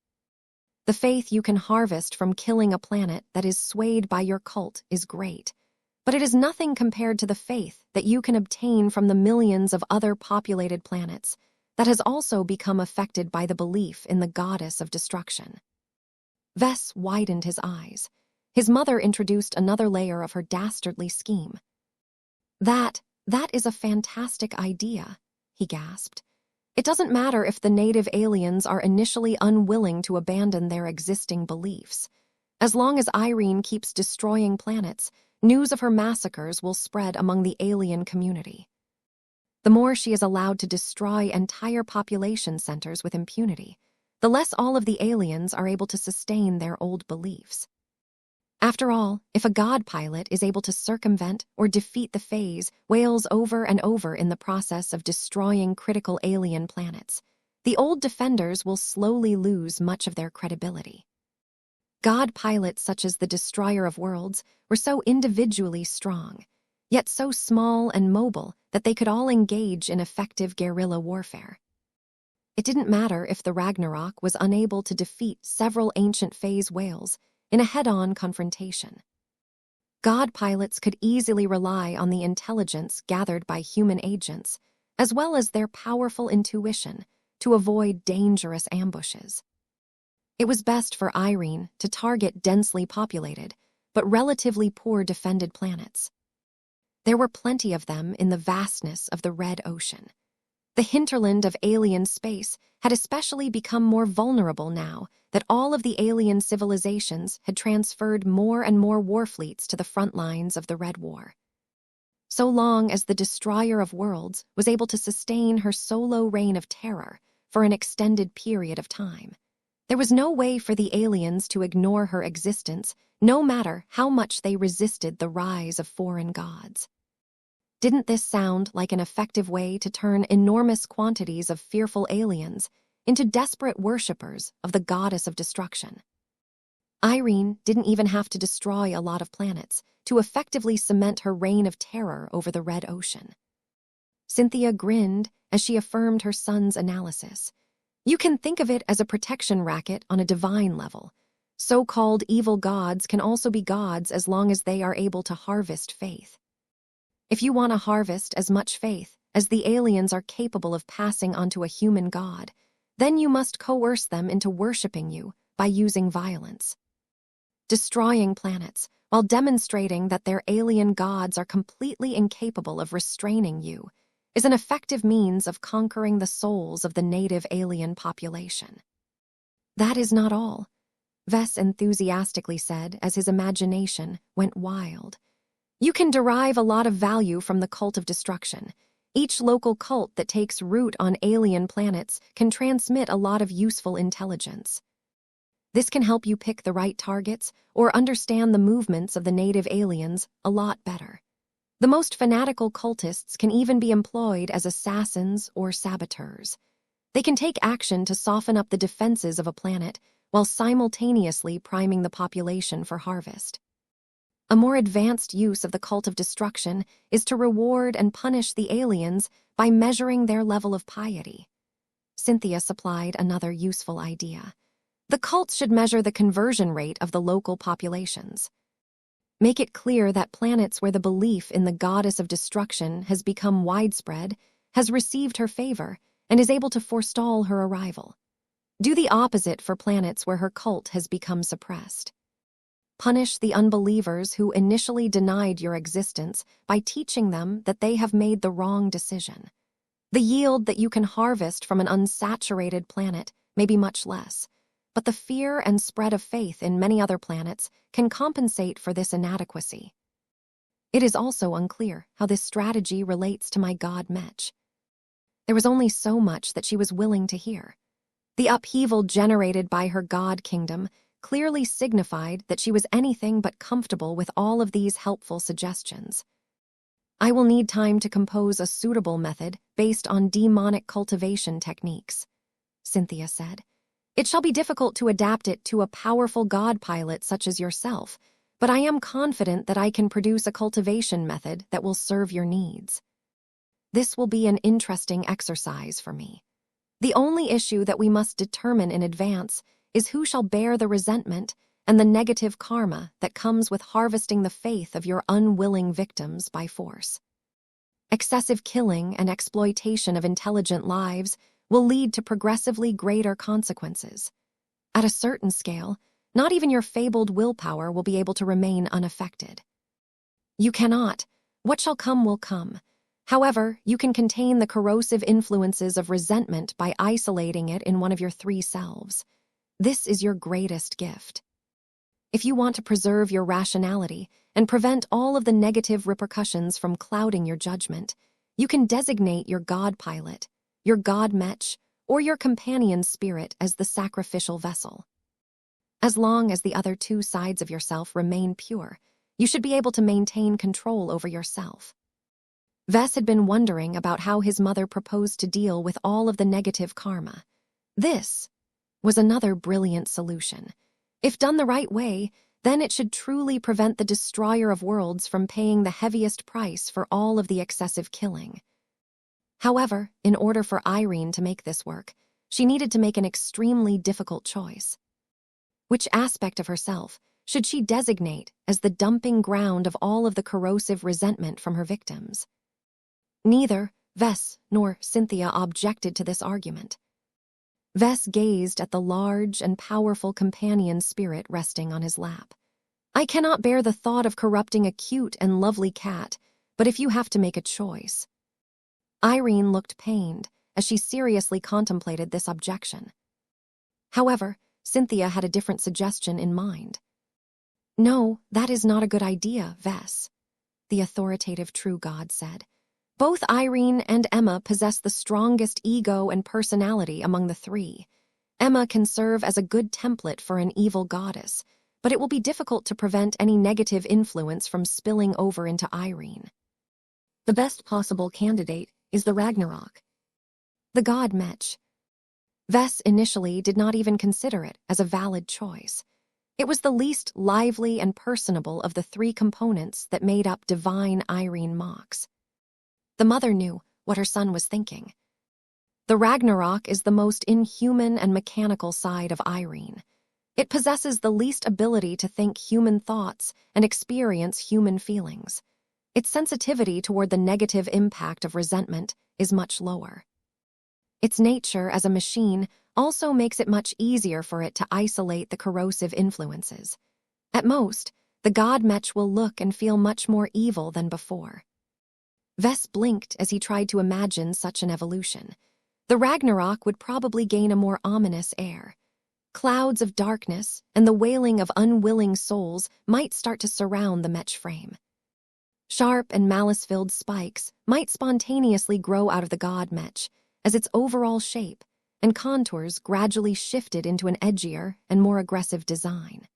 The faith you can harvest from killing a planet that is swayed by your cult is great, but it is nothing compared to the faith that you can obtain from the millions of other populated planets that has also become affected by the belief in the goddess of destruction. Vess widened his eyes. His mother introduced another layer of her dastardly scheme. That is a fantastic idea, he gasped. It doesn't matter if the native aliens are initially unwilling to abandon their existing beliefs. As long as Irene keeps destroying planets, news of her massacres will spread among the alien community. The more she is allowed to destroy entire population centers with impunity, the less all of the aliens are able to sustain their old beliefs. After all, if a god pilot is able to circumvent or defeat the phase whales over and over in the process of destroying critical alien planets, the old defenders will slowly lose much of their credibility. God pilots such as the Destroyer of Worlds were so individually strong, yet so small and mobile that they could all engage in effective guerrilla warfare. It didn't matter if the Ragnarok was unable to defeat several ancient phase whales in a head-on confrontation. God pilots could easily rely on the intelligence gathered by human agents, as well as their powerful intuition, to avoid dangerous ambushes. It was best for Irene to target densely populated, but relatively poor defended planets. There were plenty of them in the vastness of the Red Ocean. The hinterland of alien space had especially become more vulnerable now that all of the alien civilizations had transferred more and more warfleets to the front lines of the Red War. So long as the Destroyer of Worlds was able to sustain her solo reign of terror for an extended period of time, there was no way for the aliens to ignore her existence, no matter how much they resisted the rise of foreign gods. Didn't this sound like an effective way to turn enormous quantities of fearful aliens into desperate worshippers of the goddess of destruction? Irene didn't even have to destroy a lot of planets to effectively cement her reign of terror over the Red Ocean. Cynthia grinned as she affirmed her son's analysis. You can think of it as a protection racket on a divine level. So-called evil gods can also be gods as long as they are able to harvest faith. If you want to harvest as much faith as the aliens are capable of passing onto a human god, then you must coerce them into worshipping you by using violence. Destroying planets while demonstrating that their alien gods are completely incapable of restraining you is an effective means of conquering the souls of the native alien population. That is not all, Vess enthusiastically said as his imagination went wild. You can derive a lot of value from the cult of destruction. Each local cult that takes root on alien planets can transmit a lot of useful intelligence. This can help you pick the right targets or understand the movements of the native aliens a lot better. The most fanatical cultists can even be employed as assassins or saboteurs. They can take action to soften up the defenses of a planet while simultaneously priming the population for harvest. A more advanced use of the cult of destruction is to reward and punish the aliens by measuring their level of piety. Cynthia supplied another useful idea. The cults should measure the conversion rate of the local populations. Make it clear that planets where the belief in the goddess of destruction has become widespread has received her favor and is able to forestall her arrival. Do the opposite for planets where her cult has become suppressed. Punish the unbelievers who initially denied your existence by teaching them that they have made the wrong decision. The yield that you can harvest from an unsaturated planet may be much less, but the fear and spread of faith in many other planets can compensate for this inadequacy. It is also unclear how this strategy relates to my god Mech. There was only so much that she was willing to hear. The upheaval generated by her god kingdom clearly signified that she was anything but comfortable with all of these helpful suggestions. I will need time to compose a suitable method based on demonic cultivation techniques, Cynthia said. It shall be difficult to adapt it to a powerful god pilot such as yourself, but I am confident that I can produce a cultivation method that will serve your needs. This will be an interesting exercise for me. The only issue that we must determine in advance is who shall bear the resentment and the negative karma that comes with harvesting the faith of your unwilling victims by force. Excessive killing and exploitation of intelligent lives will lead to progressively greater consequences. At a certain scale, not even your fabled willpower will be able to remain unaffected. You cannot. What shall come will come. However, you can contain the corrosive influences of resentment by isolating it in one of your 3 selves. This is your greatest gift. If you want to preserve your rationality and prevent all of the negative repercussions from clouding your judgment, you can designate your god pilot, your god Mech, or your companion spirit as the sacrificial vessel. As long as the other 2 sides of yourself remain pure, you should be able to maintain control over yourself. Vess had been wondering about how his mother proposed to deal with all of the negative karma. This was another brilliant solution. If done the right way, then it should truly prevent the destroyer of worlds from paying the heaviest price for all of the excessive killing. However, in order for Irene to make this work, she needed to make an extremely difficult choice. Which aspect of herself should she designate as the dumping ground of all of the corrosive resentment from her victims? Neither Vess nor Cynthia objected to this argument. Vess gazed at the large and powerful companion spirit resting on his lap. I cannot bear the thought of corrupting a cute and lovely cat, but if you have to make a choice. Irene looked pained as she seriously contemplated this objection. However, Cynthia had a different suggestion in mind. No, that is not a good idea, Vess, the authoritative true god said. Both Irene and Emma possess the strongest ego and personality among the 3. Emma can serve as a good template for an evil goddess, but it will be difficult to prevent any negative influence from spilling over into Irene. The best possible candidate is the Ragnarok, the god Mech. Vess initially did not even consider it as a valid choice. It was the least lively and personable of the 3 components that made up divine Irene Mox. The mother knew what her son was thinking. The Ragnarok is the most inhuman and mechanical side of Irene. It possesses the least ability to think human thoughts and experience human feelings. Its sensitivity toward the negative impact of resentment is much lower. Its nature as a machine also makes it much easier for it to isolate the corrosive influences. At most, the god Mech will look and feel much more evil than before. Vess blinked as he tried to imagine such an evolution. The Ragnarok would probably gain a more ominous air. Clouds of darkness and the wailing of unwilling souls might start to surround the Mech frame. Sharp and malice-filled spikes might spontaneously grow out of the god Mech as its overall shape and contours gradually shifted into an edgier and more aggressive design.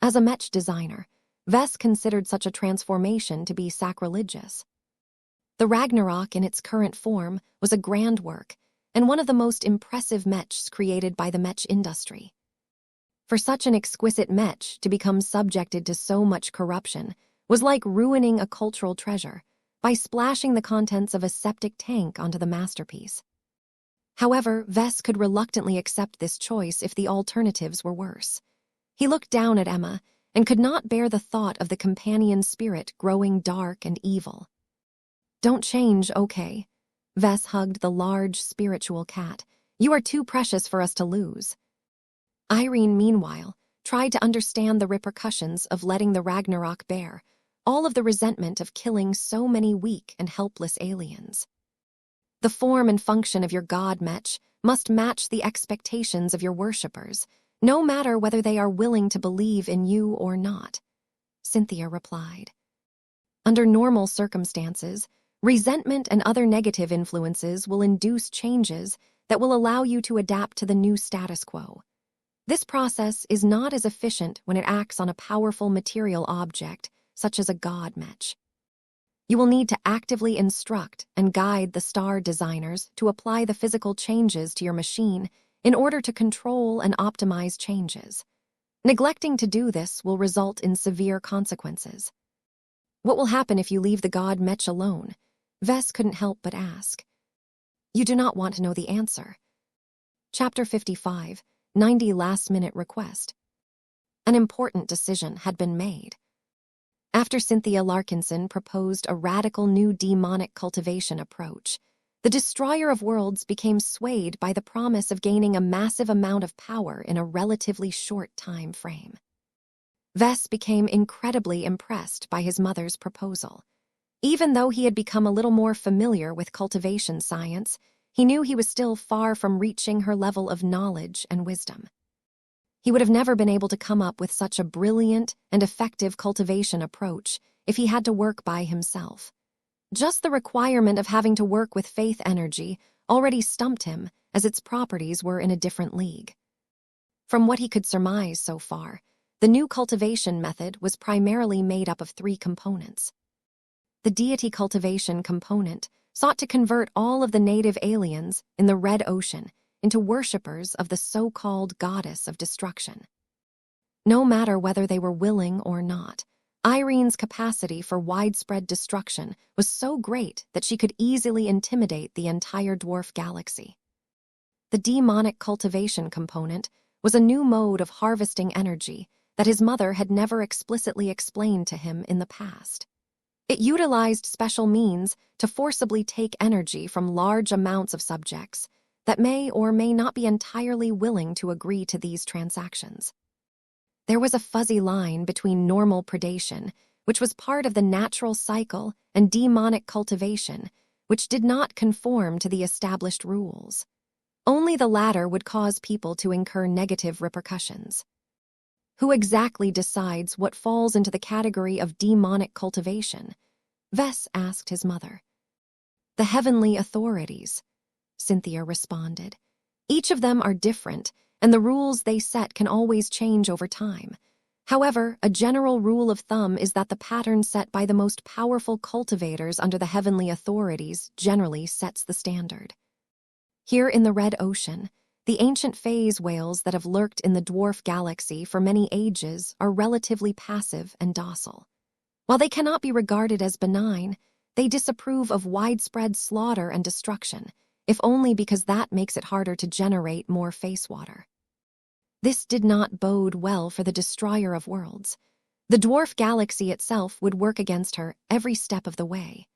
As a Mech designer, Vess considered such a transformation to be sacrilegious. The Ragnarok in its current form was a grand work and one of the most impressive mechs created by the mech industry. For such an exquisite mech to become subjected to so much corruption was like ruining a cultural treasure by splashing the contents of a septic tank onto the masterpiece. However, Vess could reluctantly accept this choice if the alternatives were worse. He looked down at Emma and could not bear the thought of the companion spirit growing dark and evil. "Don't change, okay?" Vess hugged the large spiritual cat. "You are too precious for us to lose." Irene, meanwhile, tried to understand the repercussions of letting the Ragnarok bear all of the resentment of killing so many weak and helpless aliens. The form and function of your god Mech must match the expectations of your worshippers, no matter whether they are willing to believe in you or not, Cynthia replied. Under normal circumstances, resentment and other negative influences will induce changes that will allow you to adapt to the new status quo. This process is not as efficient when it acts on a powerful material object, such as a god Mech. You will need to actively instruct and guide the star designers to apply the physical changes to your machine in order to control and optimize changes. Neglecting to do this will result in severe consequences. What will happen if you leave the god Mech alone? Vess couldn't help but ask. You do not want to know the answer. Chapter 55, 90 Last-Minute Request. An important decision had been made. After Cynthia Larkinson proposed a radical new demonic cultivation approach, the Destroyer of Worlds became swayed by the promise of gaining a massive amount of power in a relatively short time frame. Vess became incredibly impressed by his mother's proposal. Even though he had become a little more familiar with cultivation science, he knew he was still far from reaching her level of knowledge and wisdom. He would have never been able to come up with such a brilliant and effective cultivation approach if he had to work by himself. Just the requirement of having to work with faith energy already stumped him, as its properties were in a different league. From what he could surmise so far, the new cultivation method was primarily made up of 3 components. The deity cultivation component sought to convert all of the native aliens in the Red Ocean into worshippers of the so-called goddess of destruction. No matter whether they were willing or not, Irene's capacity for widespread destruction was so great that she could easily intimidate the entire dwarf galaxy. The demonic cultivation component was a new mode of harvesting energy that his mother had never explicitly explained to him in the past. It utilized special means to forcibly take energy from large amounts of subjects that may or may not be entirely willing to agree to these transactions. There was a fuzzy line between normal predation, which was part of the natural cycle, and demonic cultivation, which did not conform to the established rules. Only the latter would cause people to incur negative repercussions. Who exactly decides what falls into the category of demonic cultivation? Vess asked his mother. The heavenly authorities, Cynthia responded. Each of them are different, and the rules they set can always change over time. However, a general rule of thumb is that the pattern set by the most powerful cultivators under the heavenly authorities generally sets the standard. Here in the Red Ocean, the ancient phase whales that have lurked in the dwarf galaxy for many ages are relatively passive and docile. While they cannot be regarded as benign, they disapprove of widespread slaughter and destruction, if only because that makes it harder to generate more face water. This did not bode well for the Destroyer of Worlds. The dwarf galaxy itself would work against her every step of the way.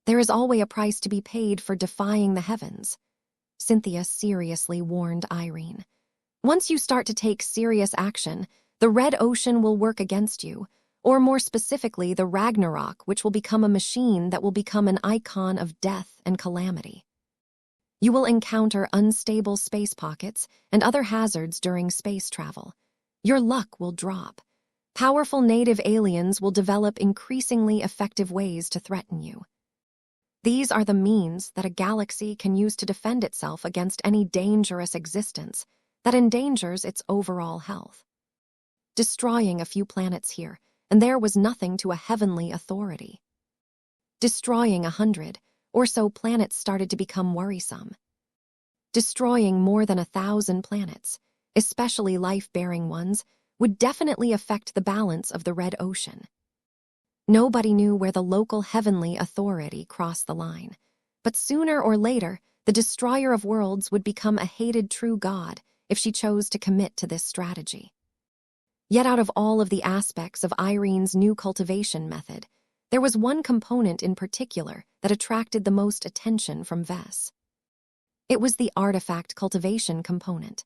There is always a price to be paid for defying the heavens, Cynthia seriously warned Irene. Once you start to take serious action, the Red Ocean will work against you, or more specifically the Ragnarok, which will become a machine that will become an icon of death and calamity. You will encounter unstable space pockets and other hazards during space travel. Your luck will drop. Powerful native aliens will develop increasingly effective ways to threaten you. These are the means that a galaxy can use to defend itself against any dangerous existence that endangers its overall health. Destroying a few planets here and there was nothing to a heavenly authority. Destroying 100 or so planets started to become worrisome. Destroying more than 1,000 planets, especially life-bearing ones, would definitely affect the balance of the Red Ocean. Nobody knew where the local heavenly authority crossed the line, but sooner or later, the destroyer of worlds would become a hated true god if she chose to commit to this strategy. Yet out of all of the aspects of Irene's new cultivation method, there was one component in particular that attracted the most attention from Vess. It was the artifact cultivation component.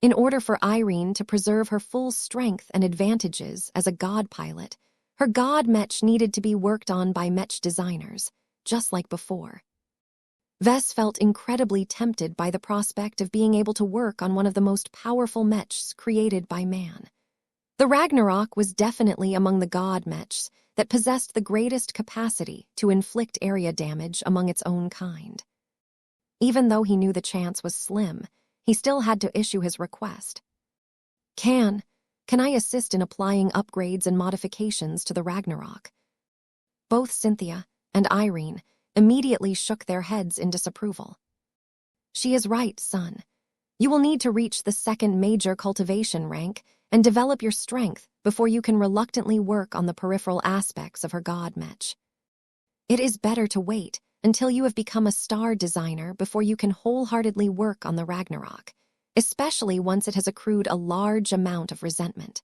In order for Irene to preserve her full strength and advantages as a god pilot, her god Mech needed to be worked on by Mech designers, just like before. Vess felt incredibly tempted by the prospect of being able to work on one of the most powerful Mechs created by man. The Ragnarok was definitely among the god Mechs that possessed the greatest capacity to inflict area damage among its own kind. Even though he knew the chance was slim, he still had to issue his request. Can I assist in applying upgrades and modifications to the Ragnarok? Both Cynthia and Irene immediately shook their heads in disapproval. She is right, son. You will need to reach the second major cultivation rank and develop your strength before you can reluctantly work on the peripheral aspects of her god Mech. It is better to wait until you have become a star designer before you can wholeheartedly work on the Ragnarok, especially once it has accrued a large amount of resentment.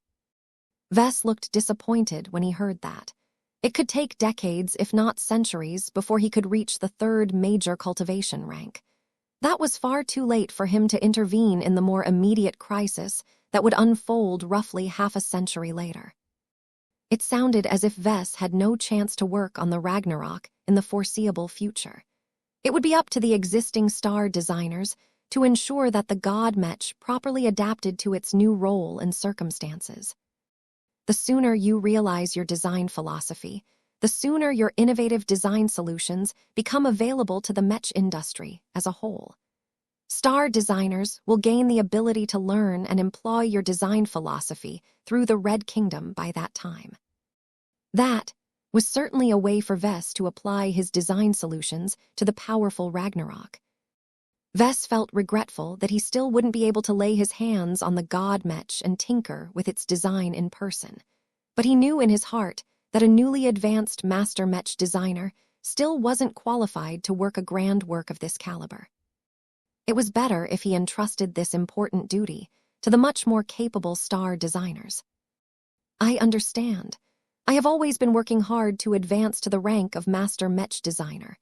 Vess looked disappointed when he heard that. It could take decades, if not centuries, before he could reach the third major cultivation rank. That was far too late for him to intervene in the more immediate crisis that would unfold roughly half a century later. It sounded as if Vess had no chance to work on the Ragnarok in the foreseeable future. It would be up to the existing star designers to ensure that the god Mech properly adapted to its new role and circumstances. The sooner you realize your design philosophy, the sooner your innovative design solutions become available to the Mech industry as a whole. Star designers will gain the ability to learn and employ your design philosophy through the Red Kingdom by that time. That was certainly a way for Vess to apply his design solutions to the powerful Ragnarok. Vess felt regretful that he still wouldn't be able to lay his hands on the god Mech and tinker with its design in person, but he knew in his heart that a newly advanced master Mech designer still wasn't qualified to work a grand work of this caliber. It was better if he entrusted this important duty to the much more capable star designers. I understand. I have always been working hard to advance to the rank of master Mech designer.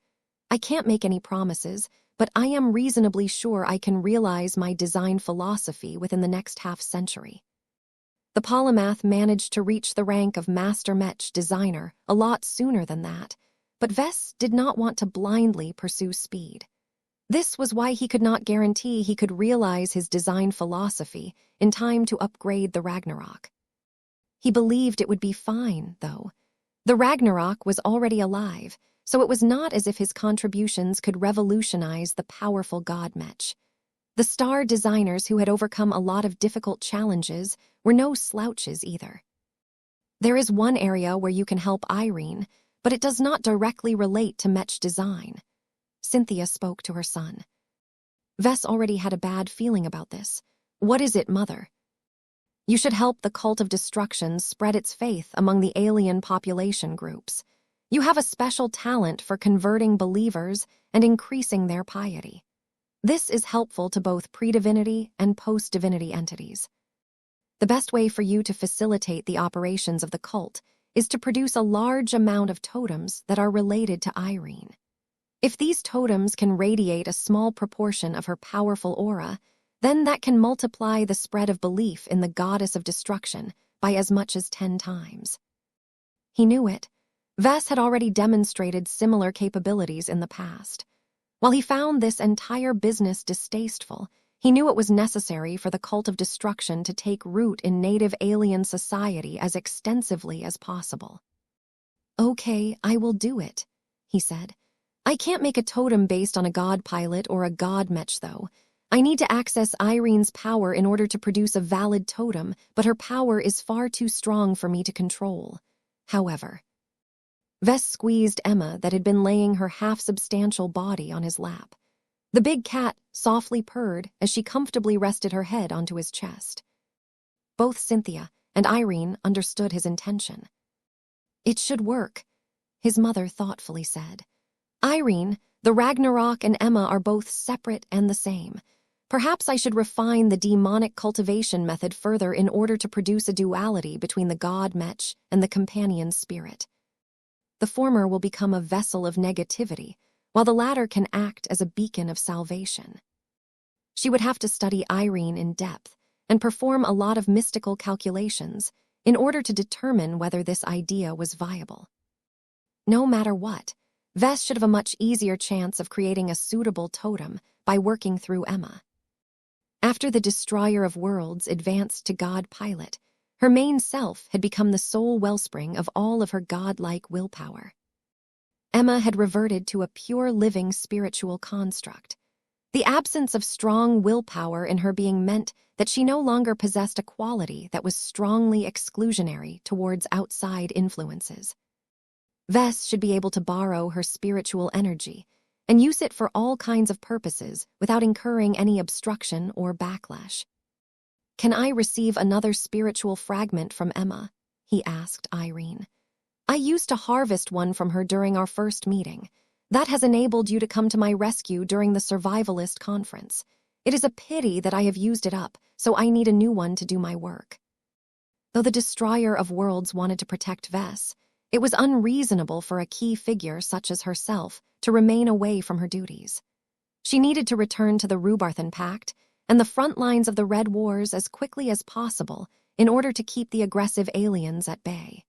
I can't make any promises, but I am reasonably sure I can realize my design philosophy within the next half-century. The polymath managed to reach the rank of master Mech designer a lot sooner than that, but Vess did not want to blindly pursue speed. This was why he could not guarantee he could realize his design philosophy in time to upgrade the Ragnarok. He believed it would be fine, though. The Ragnarok was already alive, so it was not as if his contributions could revolutionize the powerful god Mech. The star designers who had overcome a lot of difficult challenges were no slouches either. There is one area where you can help Irene, but it does not directly relate to Mech design. Cynthia spoke to her son. Vess already had a bad feeling about this. What is it, mother? You should help the cult of destruction spread its faith among the alien population groups. You have a special talent for converting believers and increasing their piety. This is helpful to both pre-divinity and post-divinity entities. The best way for you to facilitate the operations of the cult is to produce a large amount of totems that are related to Irene. If these totems can radiate a small proportion of her powerful aura, then that can multiply the spread of belief in the goddess of destruction by as much as 10 times. He knew it. Vess had already demonstrated similar capabilities in the past. While he found this entire business distasteful, He knew it was necessary for the cult of destruction to take root in native alien society as extensively as possible. "Okay, I will do it," he said. "I can't make a totem based on a god pilot or a god mech, though. I need to access Irene's power in order to produce a valid totem, but her power is far too strong for me to control. However..." Vess squeezed Emma that had been laying her half-substantial body on his lap. The big cat softly purred as she comfortably rested her head onto his chest. Both Cynthia and Irene understood his intention. "It should work," his mother thoughtfully said. "Irene, the Ragnarok and Emma are both separate and the same. Perhaps I should refine the demonic cultivation method further in order to produce a duality between the god Mech and the companion spirit. The former will become a vessel of negativity, while the latter can act as a beacon of salvation." She would have to study Irene in depth and perform a lot of mystical calculations in order to determine whether this idea was viable. No matter what, Vess should have a much easier chance of creating a suitable totem by working through Emma. After the Destroyer of Worlds advanced to God Pilot, her main self had become the sole wellspring of all of her godlike willpower. Emma had reverted to a pure living spiritual construct. The absence of strong willpower in her being meant that she no longer possessed a quality that was strongly exclusionary towards outside influences. Vess should be able to borrow her spiritual energy and use it for all kinds of purposes without incurring any obstruction or backlash. "Can I receive another spiritual fragment from Emma?" he asked Irene. "I used to harvest one from her during our first meeting. That has enabled you to come to my rescue during the Survivalist Conference. It is a pity that I have used it up, so I need a new one to do my work." Though the Destroyer of Worlds wanted to protect Vess, it was unreasonable for a key figure such as herself to remain away from her duties. She needed to return to the Rubarthan Pact and the front lines of the Red Wars as quickly as possible in order to keep the aggressive aliens at bay.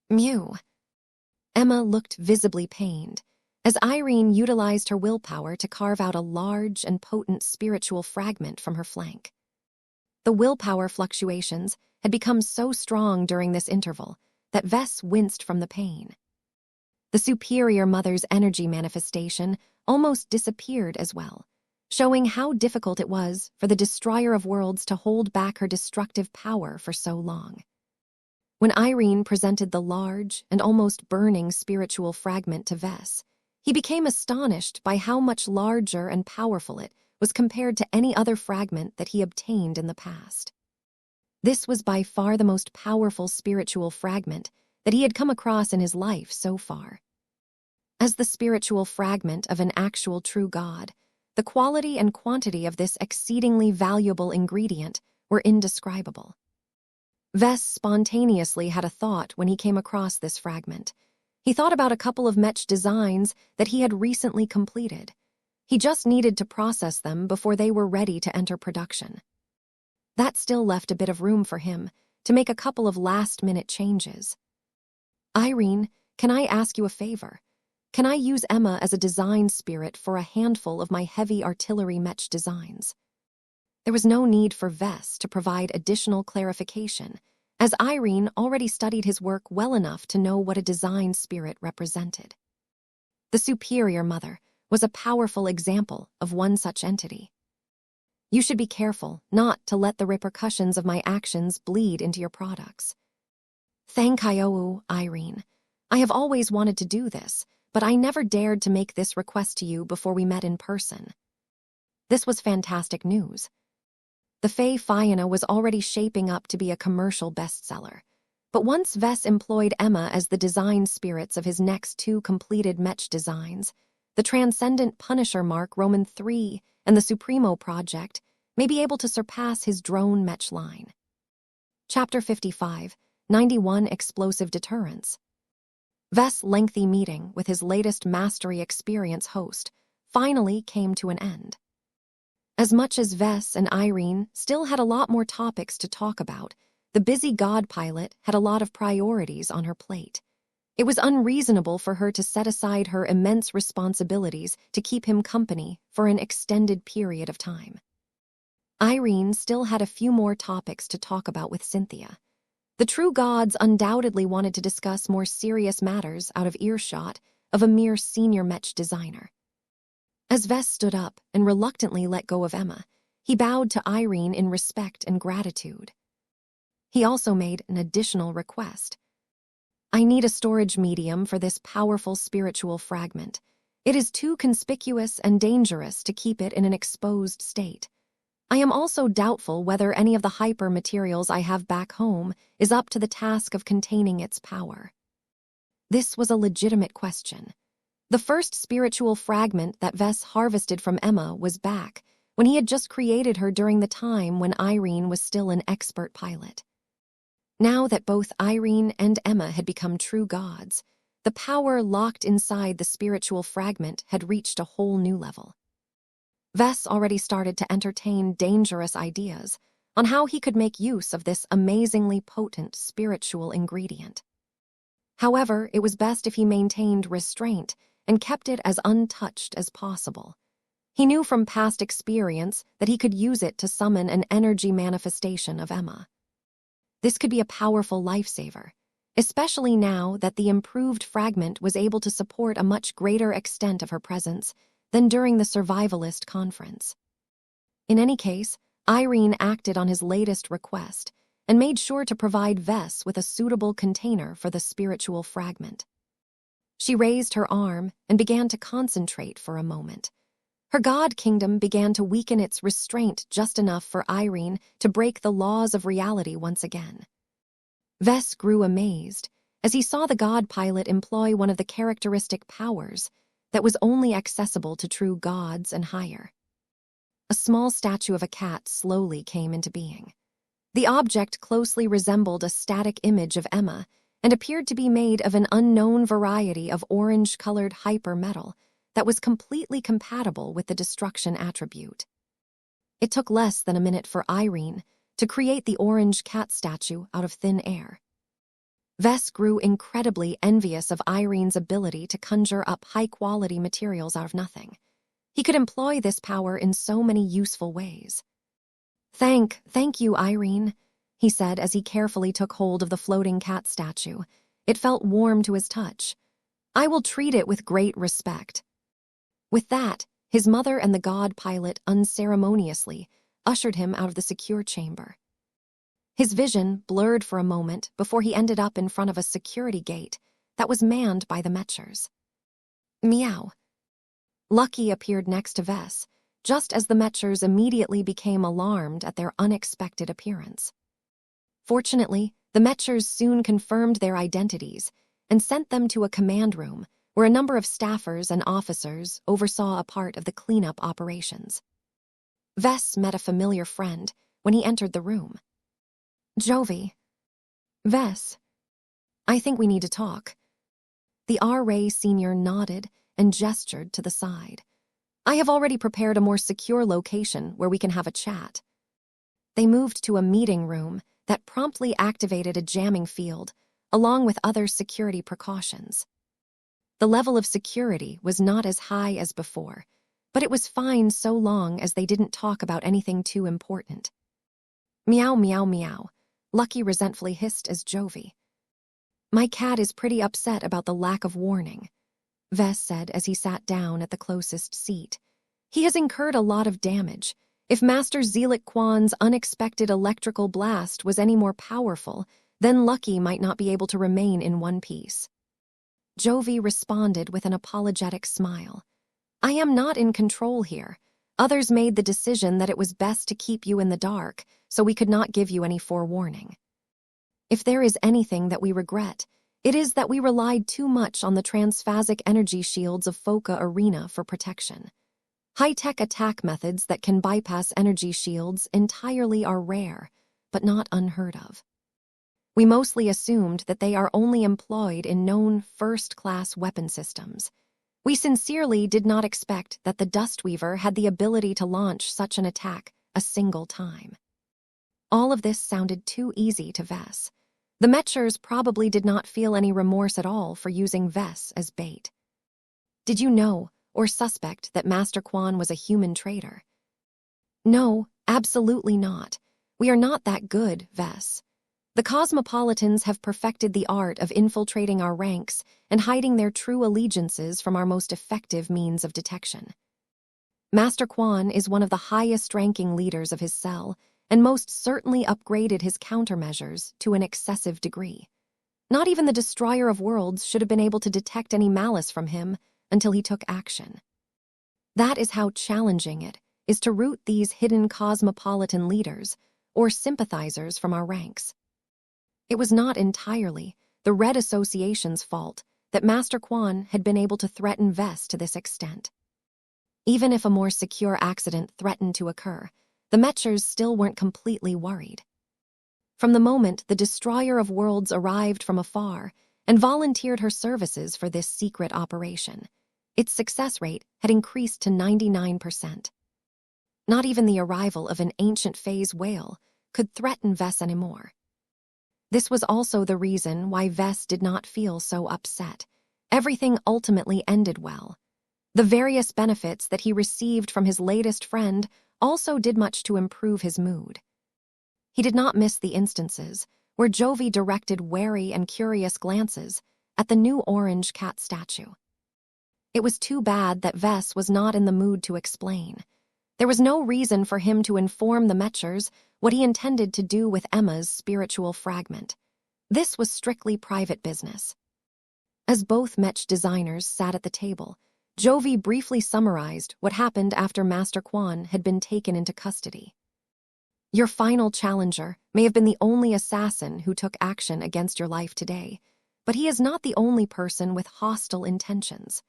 Mew. Emma looked visibly pained, as Irene utilized her willpower to carve out a large and potent spiritual fragment from her flank. The willpower fluctuations had become so strong during this interval that Vess winced from the pain. The Superior Mother's energy manifestation almost disappeared as well, showing how difficult it was for the Destroyer of Worlds to hold back her destructive power for so long. When Irene presented the large and almost burning spiritual fragment to Vess, he became astonished by how much larger and powerful it was compared to any other fragment that he obtained in the past. This was by far the most powerful spiritual fragment that he had come across in his life so far. As the spiritual fragment of an actual true god, the quality and quantity of this exceedingly valuable ingredient were indescribable. Vess spontaneously had a thought when he came across this fragment. He thought about a couple of Mech designs that he had recently completed. He just needed to process them before they were ready to enter production. That still left a bit of room for him to make a couple of last-minute changes. "Irene, can I ask you a favor? Can I use Emma as a design spirit for a handful of my heavy artillery Mech designs?" There was no need for Vess to provide additional clarification, as Irene already studied his work well enough to know what a design spirit represented. The Superior Mother was a powerful example of one such entity. "You should be careful not to let the repercussions of my actions bleed into your products." "Thank you, Irene. I have always wanted to do this, but I never dared to make this request to you before we met in person." This was fantastic news. The Fae Fiona was already shaping up to be a commercial bestseller, but once Vess employed Emma as the design spirits of his next two completed Mech designs, the Transcendent Punisher Mark Roman III and the Supremo project may be able to surpass his drone Mech line. Chapter 55, 91 Explosive Deterrence. Vess' lengthy meeting with his latest Mastery Experience host finally came to an end. As much as Vess and Irene still had a lot more topics to talk about, the busy god pilot had a lot of priorities on her plate. It was unreasonable for her to set aside her immense responsibilities to keep him company for an extended period of time. Irene still had a few more topics to talk about with Cynthia. The true gods undoubtedly wanted to discuss more serious matters out of earshot of a mere senior Mech designer. As Vess stood up and reluctantly let go of Emma, he bowed to Irene in respect and gratitude. He also made an additional request. I need a storage medium for this powerful spiritual fragment. It is too conspicuous and dangerous to keep it in an exposed state. I am also doubtful whether any of the hyper materials I have back home is up to the task of containing its power. This was a legitimate question. The first spiritual fragment that Vess harvested from Emma was back when he had just created her during the time when Irene was still an expert pilot. Now that both Irene and Emma had become true gods, the power locked inside the spiritual fragment had reached a whole new level. Vess already started to entertain dangerous ideas on how he could make use of this amazingly potent spiritual ingredient. However, it was best if he maintained restraint and kept it as untouched as possible. He knew from past experience that he could use it to summon an energy manifestation of Emma. This could be a powerful lifesaver, especially now that the improved fragment was able to support a much greater extent of her presence than during the survivalist conference. In any case, Irene acted on his latest request and made sure to provide Vess with a suitable container for the spiritual fragment. She raised her arm and began to concentrate for a moment. Her god kingdom began to weaken its restraint just enough for Irene to break the laws of reality once again. Vess grew amazed as he saw the god pilot employ one of the characteristic powers that was only accessible to true gods and higher. A small statue of a cat slowly came into being. The object closely resembled a static image of Emma and appeared to be made of an unknown variety of orange-colored hypermetal that was completely compatible with the destruction attribute. It took less than a minute for Irene to create the orange cat statue out of thin air. Vess grew incredibly envious of Irene's ability to conjure up high-quality materials out of nothing. He could employ this power in so many useful ways. Thank you, Irene," he said as he carefully took hold of the floating cat statue. It felt warm to his touch. "I will treat it with great respect." With that, his mother and the god pilot unceremoniously ushered him out of the secure chamber. His vision blurred for a moment before he ended up in front of a security gate that was manned by the Mechers. Meow. Lucky appeared next to Vess, just as the Mechers immediately became alarmed at their unexpected appearance. Fortunately, the Mechers soon confirmed their identities and sent them to a command room where a number of staffers and officers oversaw a part of the cleanup operations. Vess met a familiar friend when he entered the room. "Jovi." "Vess. I think we need to talk." The R-Ray senior nodded and gestured to the side. "I have already prepared a more secure location where we can have a chat." They moved to a meeting room that promptly activated a jamming field, along with other security precautions. The level of security was not as high as before, but it was fine so long as they didn't talk about anything too important. "Meow, meow, meow," Lucky resentfully hissed as Jovi. "My cat is pretty upset about the lack of warning," Vess said as he sat down at the closest seat. "He has incurred a lot of damage. If Master Zelik Kwan's unexpected electrical blast was any more powerful, then Lucky might not be able to remain in one piece." Jovi responded with an apologetic smile. "I am not in control here. Others made the decision that it was best to keep you in the dark, so we could not give you any forewarning. If there is anything that we regret, it is that we relied too much on the transphasic energy shields of Foca Arena for protection. High-tech attack methods that can bypass energy shields entirely are rare, but not unheard of. We mostly assumed that they are only employed in known first-class weapon systems. We sincerely did not expect that the Dustweaver had the ability to launch such an attack a single time." All of this sounded too easy to Vess. The Mechers probably did not feel any remorse at all for using Vess as bait. "Did you know or suspect that Master Kwan was a human traitor?" "No, Absolutely not. We are not that good, Vess. The Cosmopolitans have perfected the art of infiltrating our ranks and hiding their true allegiances from our most effective means of detection. Master Quan is one of the highest-ranking leaders of his cell, and most certainly upgraded his countermeasures to an excessive degree. Not even the Destroyer of Worlds should have been able to detect any malice from him until he took action. That is how challenging it is to root these hidden cosmopolitan leaders or sympathizers from our ranks. It was not entirely the Red Association's fault that Master Quan had been able to threaten Vess to this extent. Even if a more secure accident threatened to occur, the Mechers still weren't completely worried. From the moment the Destroyer of Worlds arrived from afar and volunteered her services for this secret operation, its success rate had increased to 99%. Not even the arrival of an ancient phase whale could threaten Vess anymore. This was also the reason why Vess did not feel so upset. Everything ultimately ended well. The various benefits that he received from his latest friend also did much to improve his mood. He did not miss the instances where Jovi directed wary and curious glances at the new orange cat statue. It was too bad that Vess was not in the mood to explain. There was no reason for him to inform the Mechers what he intended to do with Emma's spiritual fragment. This was strictly private business. As both Mech designers sat at the table, Jovi briefly summarized what happened after Master Quan had been taken into custody. Your final challenger may have been the only assassin who took action against your life today, but he is not the only person with hostile intentions.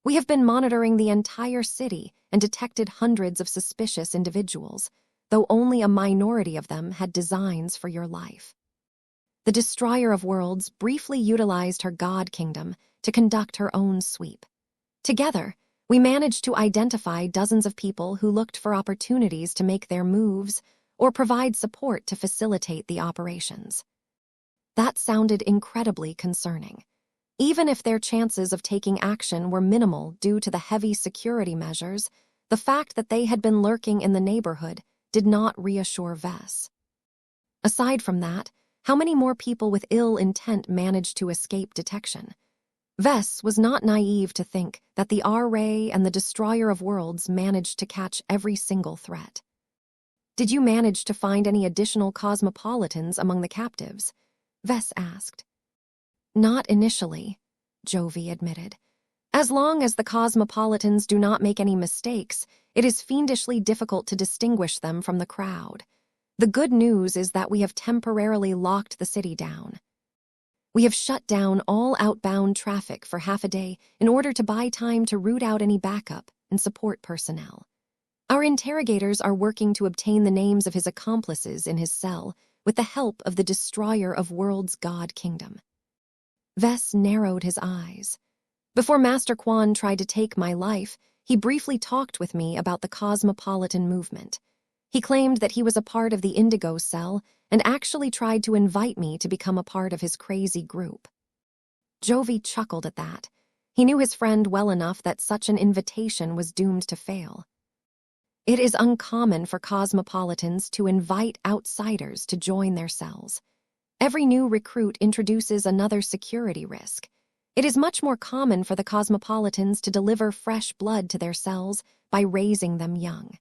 We have been monitoring the entire city and detected hundreds of suspicious individuals, though only a minority of them had designs for your life. The Destroyer of Worlds briefly utilized her God Kingdom to conduct her own sweep. Together, we managed to identify dozens of people who looked for opportunities to make their moves or provide support to facilitate the operations. That sounded incredibly concerning. Even if their chances of taking action were minimal due to the heavy security measures, the fact that they had been lurking in the neighborhood did not reassure Vess. Aside from that, how many more people with ill intent managed to escape detection? Vess was not naive to think that the R-Ray and the Destroyer of Worlds managed to catch every single threat. Did you manage to find any additional cosmopolitans among the captives? Vess asked. Not initially, Jovi admitted. As long as the cosmopolitans do not make any mistakes, it is fiendishly difficult to distinguish them from the crowd. The good news is that we have temporarily locked the city down. We have shut down all outbound traffic for half a day in order to buy time to root out any backup and support personnel. Our interrogators are working to obtain the names of his accomplices in his cell with the help of the Destroyer of Worlds God Kingdom. Vess narrowed his eyes. Before Master Quan tried to take my life, he briefly talked with me about the cosmopolitan movement. He claimed that he was a part of the Indigo Cell and actually tried to invite me to become a part of his crazy group. Jovi chuckled at that. He knew his friend well enough that such an invitation was doomed to fail. It is uncommon for cosmopolitans to invite outsiders to join their cells. Every new recruit introduces another security risk. It is much more common for the cosmopolitans to deliver fresh blood to their cells by raising them young.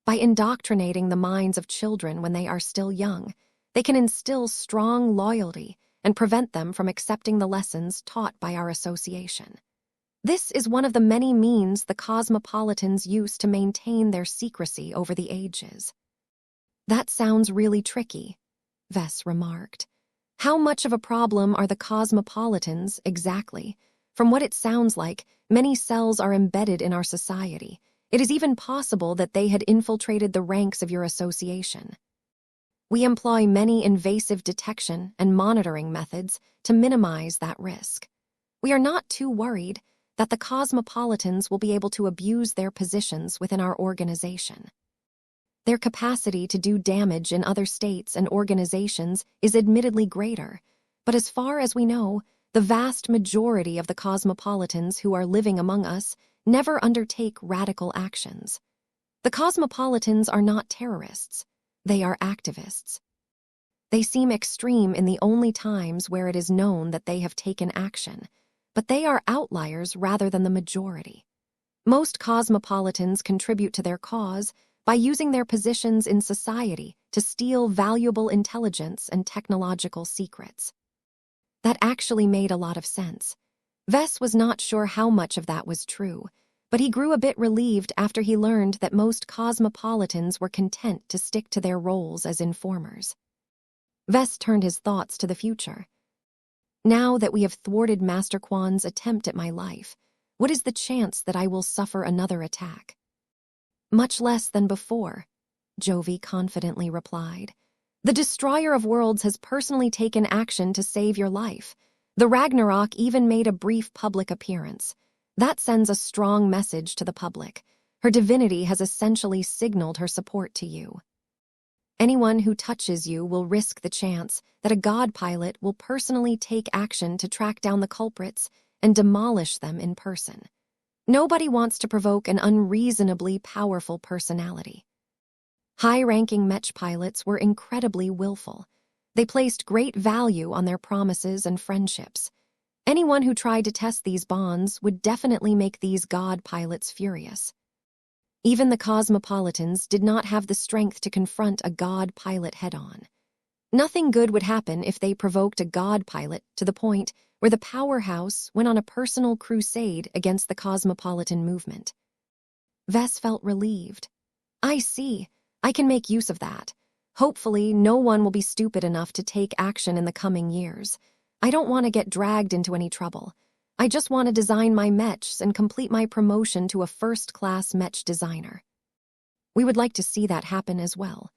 By indoctrinating the minds of children when they are still young, they can instill strong loyalty and prevent them from accepting the lessons taught by our association. This is one of the many means the cosmopolitans use to maintain their secrecy over the ages. That sounds really tricky, Vess remarked. How much of a problem are the cosmopolitans, exactly? From what it sounds like, many cells are embedded in our society. It is even possible that they had infiltrated the ranks of your association. We employ many invasive detection and monitoring methods to minimize that risk. We are not too worried that the cosmopolitans will be able to abuse their positions within our organization. Their capacity to do damage in other states and organizations is admittedly greater, but as far as we know, the vast majority of the cosmopolitans who are living among us never undertake radical actions. The cosmopolitans are not terrorists. They are activists. They seem extreme in the only times where it is known that they have taken action, but they are outliers rather than the majority. Most cosmopolitans contribute to their cause by using their positions in society to steal valuable intelligence and technological secrets. That actually made a lot of sense. Vess was not sure how much of that was true, but he grew a bit relieved after he learned that most cosmopolitans were content to stick to their roles as informers. Vess turned his thoughts to the future. Now that we have thwarted Master Quan's attempt at my life, what is the chance that I will suffer another attack? Much less than before, Jovi confidently replied. The Destroyer of Worlds has personally taken action to save your life. The Ragnarok even made a brief public appearance. That sends a strong message to the public. Her divinity has essentially signaled her support to you. Anyone who touches you will risk the chance that a god pilot will personally take action to track down the culprits and demolish them in person. Nobody wants to provoke an unreasonably powerful personality. High-ranking Mech pilots were incredibly willful. They placed great value on their promises and friendships. Anyone who tried to test these bonds would definitely make these god pilots furious. Even the cosmopolitans did not have the strength to confront a god pilot head-on. Nothing good would happen if they provoked a god pilot to the point where the powerhouse went on a personal crusade against the cosmopolitan movement. Vess felt relieved. I see. I can make use of that. Hopefully, no one will be stupid enough to take action in the coming years. I don't want to get dragged into any trouble. I just want to design my mechs and complete my promotion to a first-class mech designer. We would like to see that happen as well.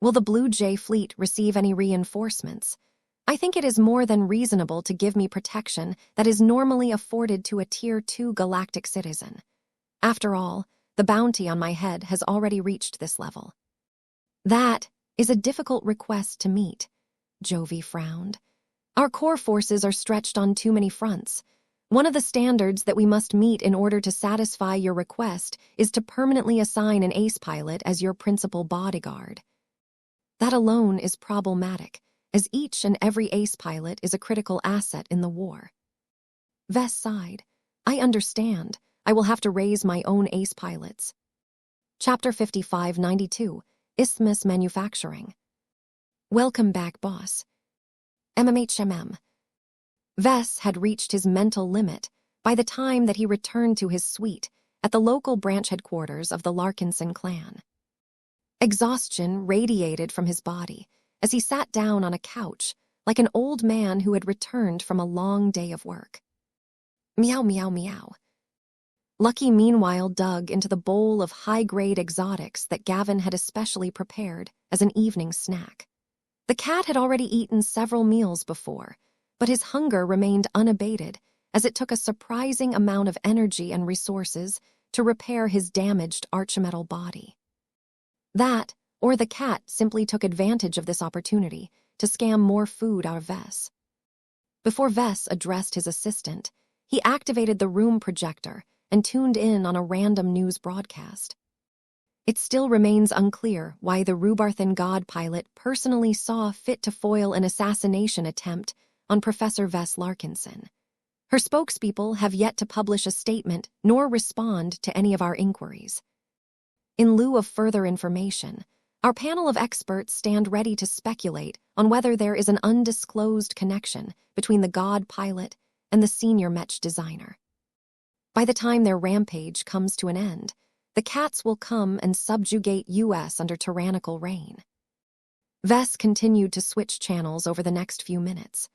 Will the Blue Jay fleet receive any reinforcements? I think it is more than reasonable to give me protection that is normally afforded to a Tier 2 galactic citizen. After all, the bounty on my head has already reached this level. That is a difficult request to meet, Jovi frowned. Our core forces are stretched on too many fronts. One of the standards that we must meet in order to satisfy your request is to permanently assign an ace pilot as your principal bodyguard. That alone is problematic, as each and every ace pilot is a critical asset in the war. Vess sighed. I understand. I will have to raise my own ace pilots. Chapter 5592, Isthmus Manufacturing. Welcome back, boss. MMHMM. Vess had reached his mental limit by the time that he returned to his suite at the local branch headquarters of the Larkinson clan. Exhaustion radiated from his body as he sat down on a couch like an old man who had returned from a long day of work. Meow, meow, meow. Lucky meanwhile dug into the bowl of high-grade exotics that Gavin had especially prepared as an evening snack. The cat had already eaten several meals before, but his hunger remained unabated as it took a surprising amount of energy and resources to repair his damaged archimetal body. That, or the cat simply took advantage of this opportunity to scam more food out of Vess. Before Vess addressed his assistant, he activated the room projector and tuned in on a random news broadcast. It still remains unclear why the Rubarthan god pilot personally saw fit to foil an assassination attempt on Professor Vess Larkinson. Her spokespeople have yet to publish a statement nor respond to any of our inquiries. In lieu of further information, our panel of experts stand ready to speculate on whether there is an undisclosed connection between the god pilot and the senior Mech designer. By the time their rampage comes to an end, the cats will come and subjugate US under tyrannical reign. Vess continued to switch channels over the next few minutes.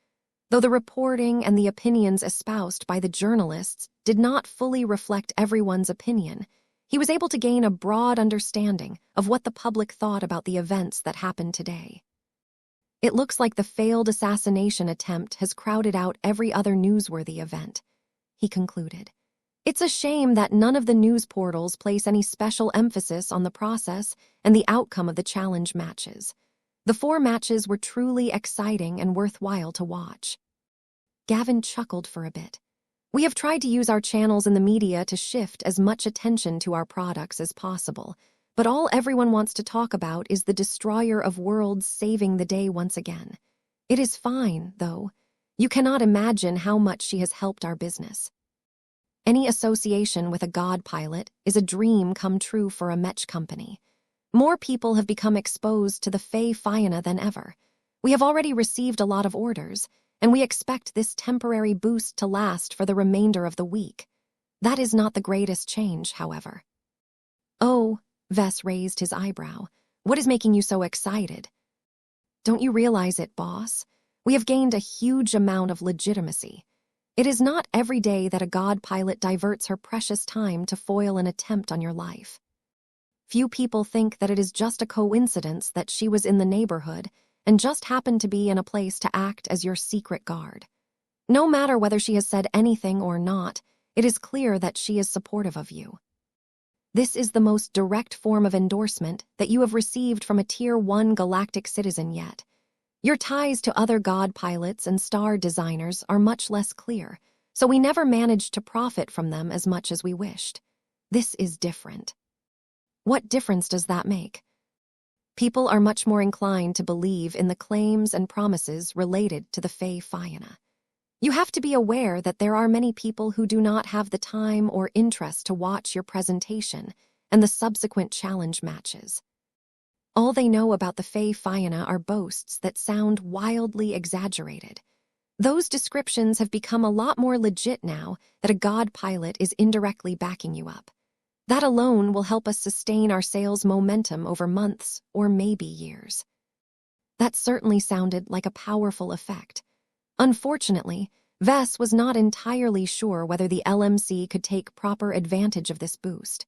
Though the reporting and the opinions espoused by the journalists did not fully reflect everyone's opinion, he was able to gain a broad understanding of what the public thought about the events that happened today. It looks like the failed assassination attempt has crowded out every other newsworthy event, he concluded. It's a shame that none of the news portals place any special emphasis on the process and the outcome of the challenge matches. The 4 matches were truly exciting and worthwhile to watch. Gavin chuckled for a bit. We have tried to use our channels in the media to shift as much attention to our products as possible, but all everyone wants to talk about is the destroyer of worlds saving the day once again. It is fine, though. You cannot imagine how much she has helped our business. Any association with a god pilot is a dream come true for a Mech company. More people have become exposed to the Fey Fiona than ever. We have already received a lot of orders, and we expect this temporary boost to last for the remainder of the week. That is not the greatest change, however. Oh, Vess raised his eyebrow. What is making you so excited? Don't you realize it, boss? We have gained a huge amount of legitimacy. It is not every day that a god pilot diverts her precious time to foil an attempt on your life. Few people think that it is just a coincidence that she was in the neighborhood and just happened to be in a place to act as your secret guard. No matter whether she has said anything or not, it is clear that she is supportive of you. This is the most direct form of endorsement that you have received from a Tier 1 galactic citizen yet. Your ties to other god pilots and star designers are much less clear, so we never managed to profit from them as much as we wished. This is different. What difference does that make? People are much more inclined to believe in the claims and promises related to the Fey Fiona. You have to be aware that there are many people who do not have the time or interest to watch your presentation and the subsequent challenge matches. All they know about the Fey Fiona are boasts that sound wildly exaggerated. Those descriptions have become a lot more legit now that a god pilot is indirectly backing you up. That alone will help us sustain our sales momentum over months or maybe years. That certainly sounded like a powerful effect. Unfortunately, Vess was not entirely sure whether the LMC could take proper advantage of this boost.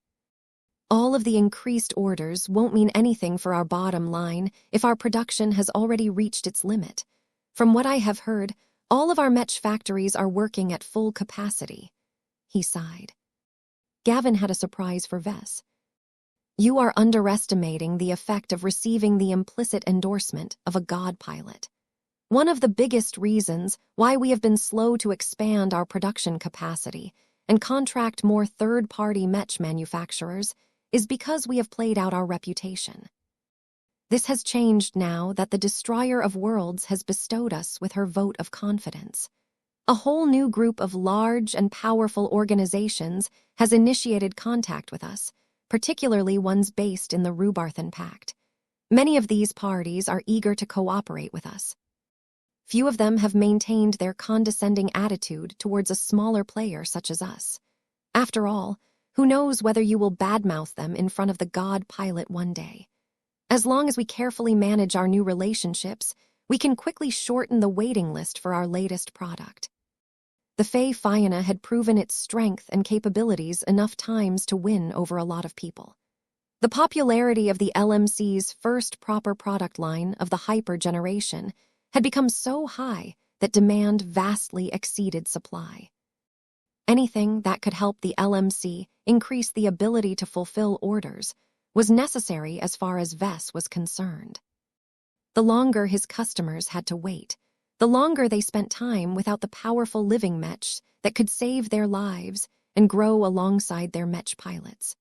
All of the increased orders won't mean anything for our bottom line if our production has already reached its limit. From what I have heard, all of our Mech factories are working at full capacity. He sighed. Gavin had a surprise for Vess. You are underestimating the effect of receiving the implicit endorsement of a god pilot. One of the biggest reasons why we have been slow to expand our production capacity and contract more third-party Mech manufacturers is because we have played out our reputation. This has changed now that the Destroyer of Worlds has bestowed us with her vote of confidence. A whole new group of large and powerful organizations has initiated contact with us, particularly ones based in the Rubarthan Pact. Many of these parties are eager to cooperate with us. Few of them have maintained their condescending attitude towards a smaller player such as us. After all, who knows whether you will badmouth them in front of the god pilot one day. As long as we carefully manage our new relationships, we can quickly shorten the waiting list for our latest product. The Fey Fiona had proven its strength and capabilities enough times to win over a lot of people. The popularity of the LMC's first proper product line of the Hyper generation had become so high that demand vastly exceeded supply. Anything that could help the LMC increase the ability to fulfill orders was necessary as far as Vess was concerned. The longer his customers had to wait, the longer they spent time without the powerful living Mech that could save their lives and grow alongside their Mech pilots.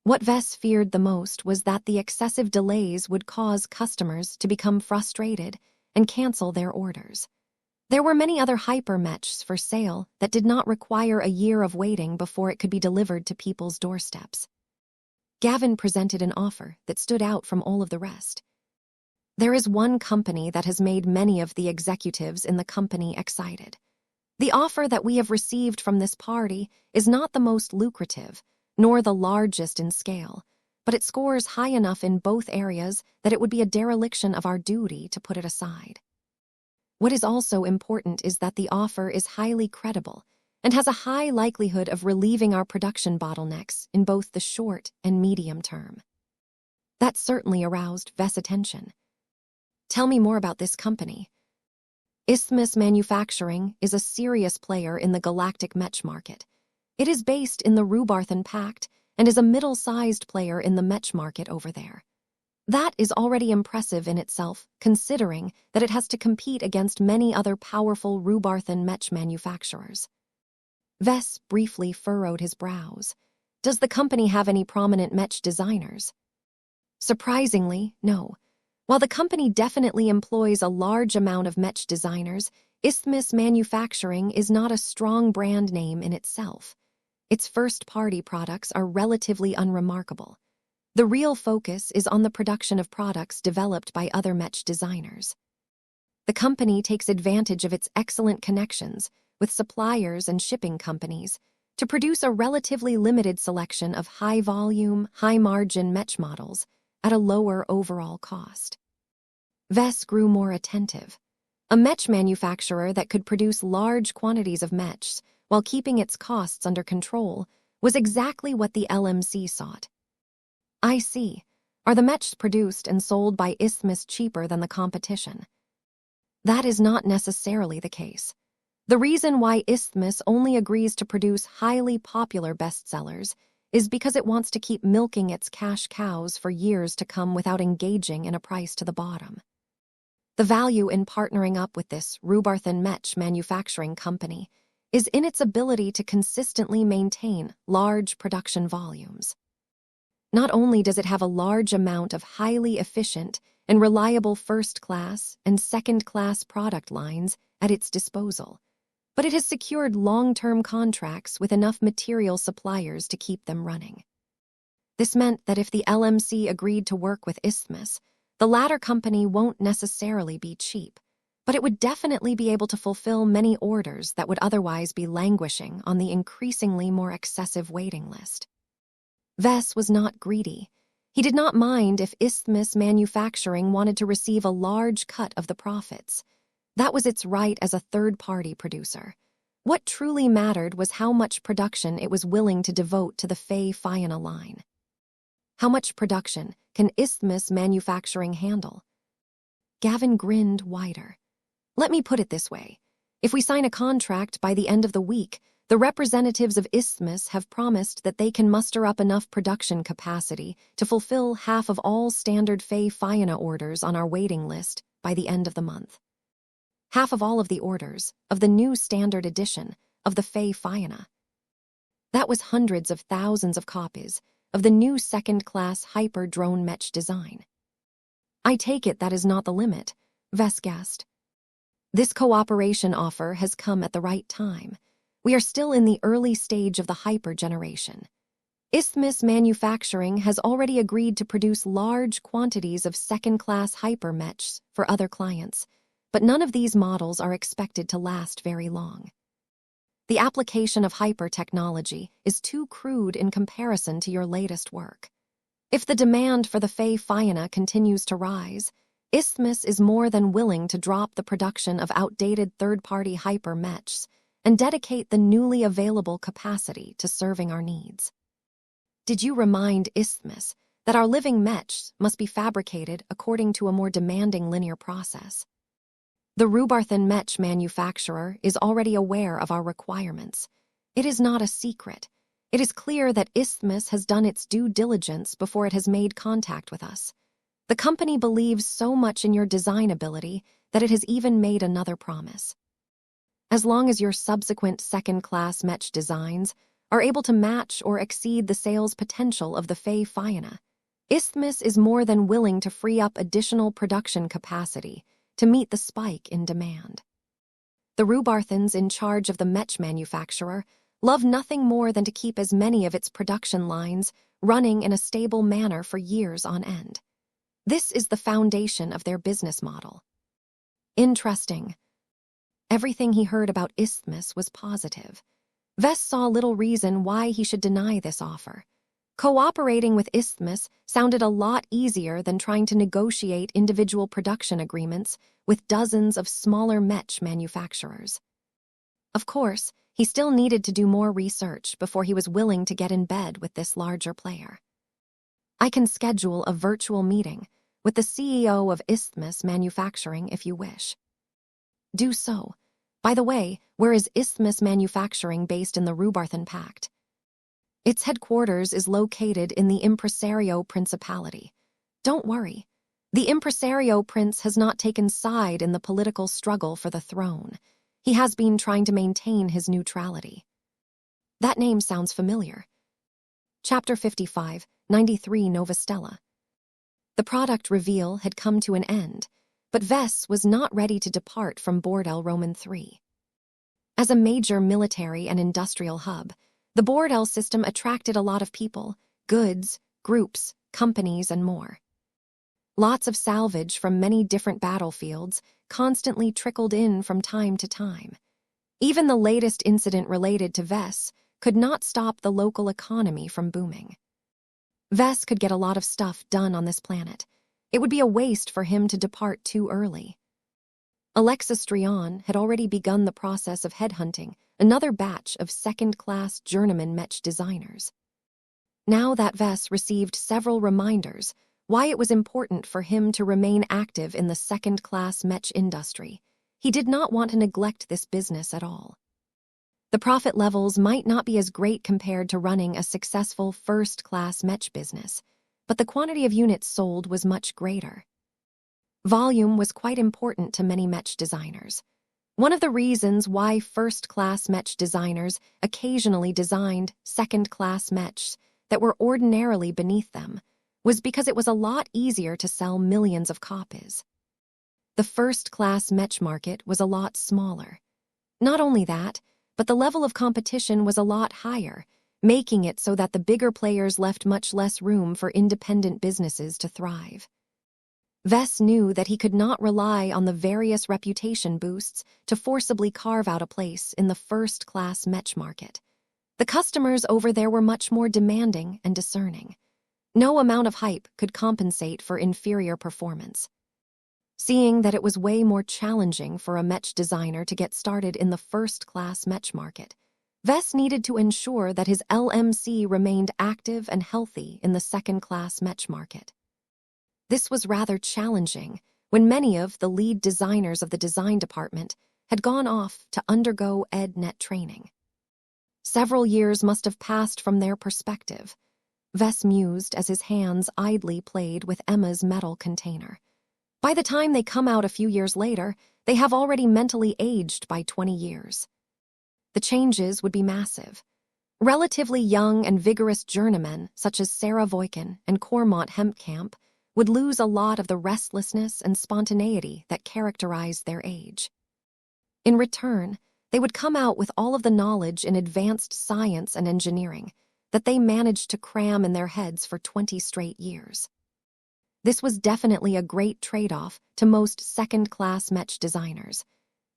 What Vess feared the most was that the excessive delays would cause customers to become frustrated and cancel their orders. There were many other hyper Mechs for sale that did not require a year of waiting before it could be delivered to people's doorsteps. Gavin presented an offer that stood out from all of the rest. There is one company that has made many of the executives in the company excited. The offer that we have received from this party is not the most lucrative, nor the largest in scale, but it scores high enough in both areas that it would be a dereliction of our duty to put it aside. What is also important is that the offer is highly credible and has a high likelihood of relieving our production bottlenecks in both the short and medium term. That certainly aroused Vess' attention. Tell me more about this company. Isthmus Manufacturing is a serious player in the galactic Mech market. It is based in the Rubarthan Pact and is a middle-sized player in the Mech market over there. That is already impressive in itself, considering that it has to compete against many other powerful Rubarthan Mech manufacturers. Vess briefly furrowed his brows. Does the company have any prominent Mech designers? Surprisingly, no. While the company definitely employs a large amount of Mech designers, Isthmus Manufacturing is not a strong brand name in itself. Its first-party products are relatively unremarkable. The real focus is on the production of products developed by other Mech designers. The company takes advantage of its excellent connections with suppliers and shipping companies to produce a relatively limited selection of high-volume, high-margin Mech models at a lower overall cost. Vess grew more attentive. A Mech manufacturer that could produce large quantities of Mechs while keeping its costs under control was exactly what the LMC sought. I see. Are the Mechs produced and sold by Isthmus cheaper than the competition? That is not necessarily the case. The reason why Isthmus only agrees to produce highly popular bestsellers is because it wants to keep milking its cash cows for years to come without engaging in a price to the bottom. The value in partnering up with this Rubarthan Mech manufacturing company is in its ability to consistently maintain large production volumes. Not only does it have a large amount of highly efficient and reliable first-class and second-class product lines at its disposal, but it has secured long-term contracts with enough material suppliers to keep them running. This meant that if the LMC agreed to work with Isthmus, the latter company won't necessarily be cheap, but it would definitely be able to fulfill many orders that would otherwise be languishing on the increasingly more excessive waiting list. Vess was not greedy. He did not mind if Isthmus Manufacturing wanted to receive a large cut of the profits. That was its right as a third-party producer. What truly mattered was how much production it was willing to devote to the Faye Fiona line. How much production can Isthmus Manufacturing handle? Gavin grinned wider. Let me put it this way. If we sign a contract by the end of the week, the representatives of Isthmus have promised that they can muster up enough production capacity to fulfill half of all standard Faye Fiona orders on our waiting list by the end of the month. Half of all of the orders of the new standard edition of the Faye Fiona. That was hundreds of thousands of copies of the new second-class hyper-drone Mech design. I take it that is not the limit, Vess guessed. This cooperation offer has come at the right time. We are still in the early stage of the hyper generation. Isthmus Manufacturing has already agreed to produce large quantities of second-class hyper Mechs for other clients, but none of these models are expected to last very long. The application of hyper technology is too crude in comparison to your latest work. If the demand for the Faye Fiona continues to rise, Isthmus is more than willing to drop the production of outdated third-party hyper Mechs and dedicate the newly available capacity to serving our needs. Did you remind Isthmus that our living Mechs must be fabricated according to a more demanding linear process? The Rubarthan Mech manufacturer is already aware of our requirements. It is not a secret. It is clear that Isthmus has done its due diligence before it has made contact with us. The company believes so much in your design ability that it has even made another promise. As long as your subsequent second-class Mech designs are able to match or exceed the sales potential of the Faye Fiona, Isthmus is more than willing to free up additional production capacity to meet the spike in demand. The Rubarthans in charge of the Mech manufacturer love nothing more than to keep as many of its production lines running in a stable manner for years on end. This is the foundation of their business model. Interesting. Everything he heard about Isthmus was positive. Vess saw little reason why he should deny this offer. Cooperating with Isthmus sounded a lot easier than trying to negotiate individual production agreements with dozens of smaller Mech manufacturers. Of course, he still needed to do more research before he was willing to get in bed with this larger player. I can schedule a virtual meeting with the CEO of Isthmus Manufacturing if you wish. Do so. By the way, where is Isthmus Manufacturing based in the Rubarthan Pact? Its headquarters is located in the Impresario Principality. Don't worry. The Impresario Prince has not taken side in the political struggle for the throne. He has been trying to maintain his neutrality. That name sounds familiar. Chapter 55, 93 Nova Stella. The product reveal had come to an end, but Vess was not ready to depart from Bordel Roman III. As a major military and industrial hub, the Bordel system attracted a lot of people, goods, groups, companies, and more. Lots of salvage from many different battlefields constantly trickled in from time to time. Even the latest incident related to Vess could not stop the local economy from booming. Vess could get a lot of stuff done on this planet. It would be a waste for him to depart too early. Alexis Strion had already begun the process of headhunting another batch of second-class journeyman Mech designers. Now that Vess received several reminders why it was important for him to remain active in the second-class Mech industry, he did not want to neglect this business at all. The profit levels might not be as great compared to running a successful first-class Mech business, but the quantity of units sold was much greater. Volume was quite important to many Mech designers. One of the reasons why first-class Mech designers occasionally designed second-class Mechs that were ordinarily beneath them was because it was a lot easier to sell millions of copies. The first-class Mech market was a lot smaller. Not only that, but the level of competition was a lot higher, making it so that the bigger players left much less room for independent businesses to thrive. Vess knew that he could not rely on the various reputation boosts to forcibly carve out a place in the first-class Mech market. The customers over there were much more demanding and discerning. No amount of hype could compensate for inferior performance. Seeing that it was way more challenging for a Mech designer to get started in the first-class Mech market, Vess needed to ensure that his LMC remained active and healthy in the second-class Mech market. This was rather challenging when many of the lead designers of the design department had gone off to undergo EdNet training. Several years must have passed from their perspective. Vess mused as his hands idly played with Emma's metal container. By the time they come out a few years later, they have already mentally aged by 20 years. The changes would be massive. Relatively young and vigorous journeymen such as Sarah Voikin and Cormont Hempkamp would lose a lot of the restlessness and spontaneity that characterized their age. In return, they would come out with all of the knowledge in advanced science and engineering that they managed to cram in their heads for 20 straight years. This was definitely a great trade-off to most second-class Mech designers.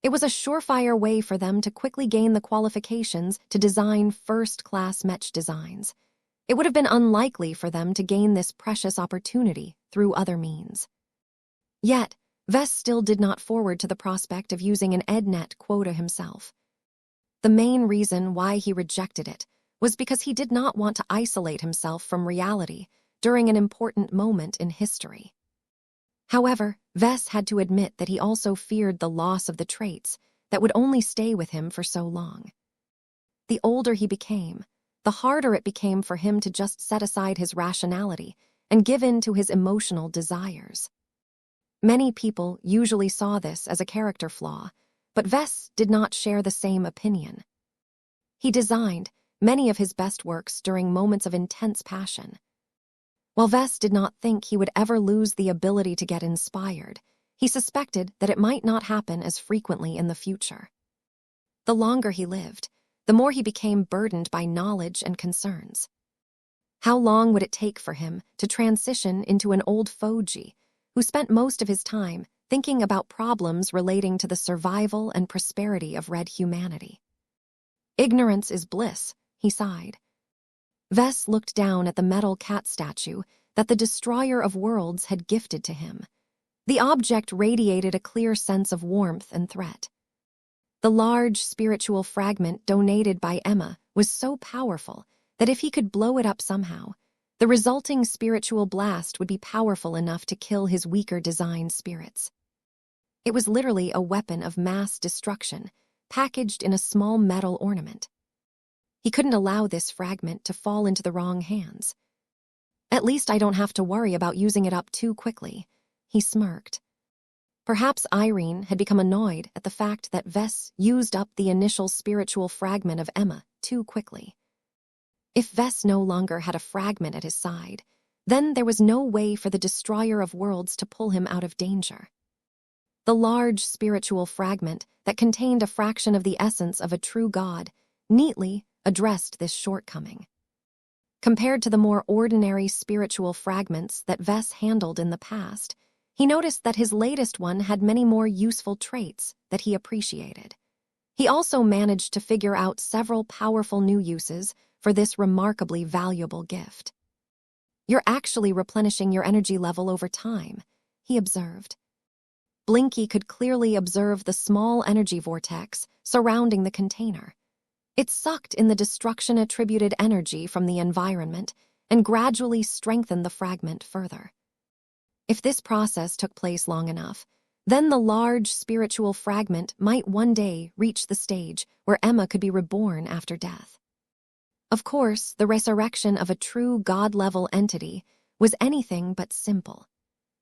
It was a surefire way for them to quickly gain the qualifications to design first-class Mech designs. It would have been unlikely for them to gain this precious opportunity through other means. Yet, Vess still did not forward to the prospect of using an EdNet quota himself. The main reason why he rejected it was because he did not want to isolate himself from reality during an important moment in history. However, Vess had to admit that he also feared the loss of the traits that would only stay with him for so long. The older he became, the harder it became for him to just set aside his rationality and give in to his emotional desires. Many people usually saw this as a character flaw, but Vess did not share the same opinion. He designed many of his best works during moments of intense passion. While Vess did not think he would ever lose the ability to get inspired, he suspected that it might not happen as frequently in the future. The longer he lived, the more he became burdened by knowledge and concerns. How long would it take for him to transition into an old fogey who spent most of his time thinking about problems relating to the survival and prosperity of red humanity? Ignorance is bliss, he sighed. Vess looked down at the metal cat statue that the destroyer of worlds had gifted to him. The object radiated a clear sense of warmth and threat. The large spiritual fragment donated by Emma was so powerful that if he could blow it up somehow, the resulting spiritual blast would be powerful enough to kill his weaker design spirits. It was literally a weapon of mass destruction, packaged in a small metal ornament. He couldn't allow this fragment to fall into the wrong hands. At least I don't have to worry about using it up too quickly, he smirked. Perhaps Irene had become annoyed at the fact that Vess used up the initial spiritual fragment of Emma too quickly. If Vess no longer had a fragment at his side, then there was no way for the destroyer of worlds to pull him out of danger. The large spiritual fragment that contained a fraction of the essence of a true god neatly addressed this shortcoming. Compared to the more ordinary spiritual fragments that Vess handled in the past, he noticed that his latest one had many more useful traits that he appreciated. He also managed to figure out several powerful new uses for this remarkably valuable gift. "You're actually replenishing your energy level over time," he observed. Blinky could clearly observe the small energy vortex surrounding the container. It sucked in the destruction-attributed energy from the environment and gradually strengthened the fragment further. If this process took place long enough, then the large spiritual fragment might one day reach the stage where Emma could be reborn after death. Of course, the resurrection of a true god-level entity was anything but simple.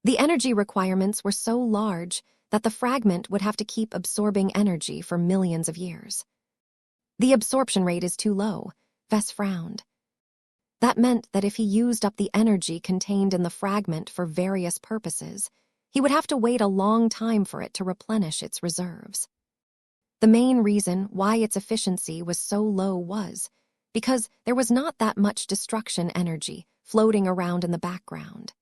The energy requirements were so large that the fragment would have to keep absorbing energy for millions of years. "The absorption rate is too low," Vess frowned. That meant that if he used up the energy contained in the fragment for various purposes, he would have to wait a long time for it to replenish its reserves. The main reason why its efficiency was so low was because there was not that much destruction energy floating around in the background.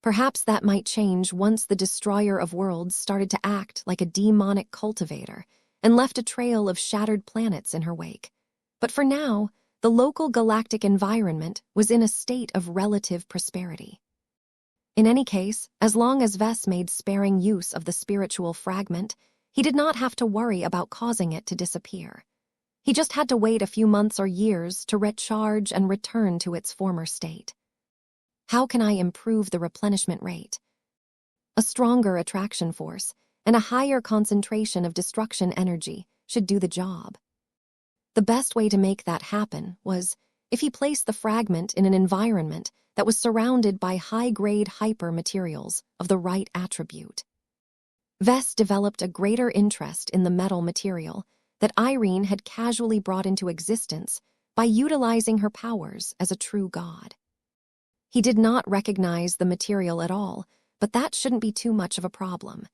Perhaps that might change once the destroyer of worlds started to act like a demonic cultivator and left a trail of shattered planets in her wake. But for now, the local galactic environment was in a state of relative prosperity. In any case, as long as Vess made sparing use of the spiritual fragment, he did not have to worry about causing it to disappear. He just had to wait a few months or years to recharge and return to its former state. How can I improve the replenishment rate? A stronger attraction force and a higher concentration of destruction energy should do the job. The best way to make that happen was if he placed the fragment in an environment that was surrounded by high-grade hyper-materials of the right attribute. Vess developed a greater interest in the metal material that Irene had casually brought into existence by utilizing her powers as a true god. He did not recognize the material at all, but that shouldn't be too much of a problem.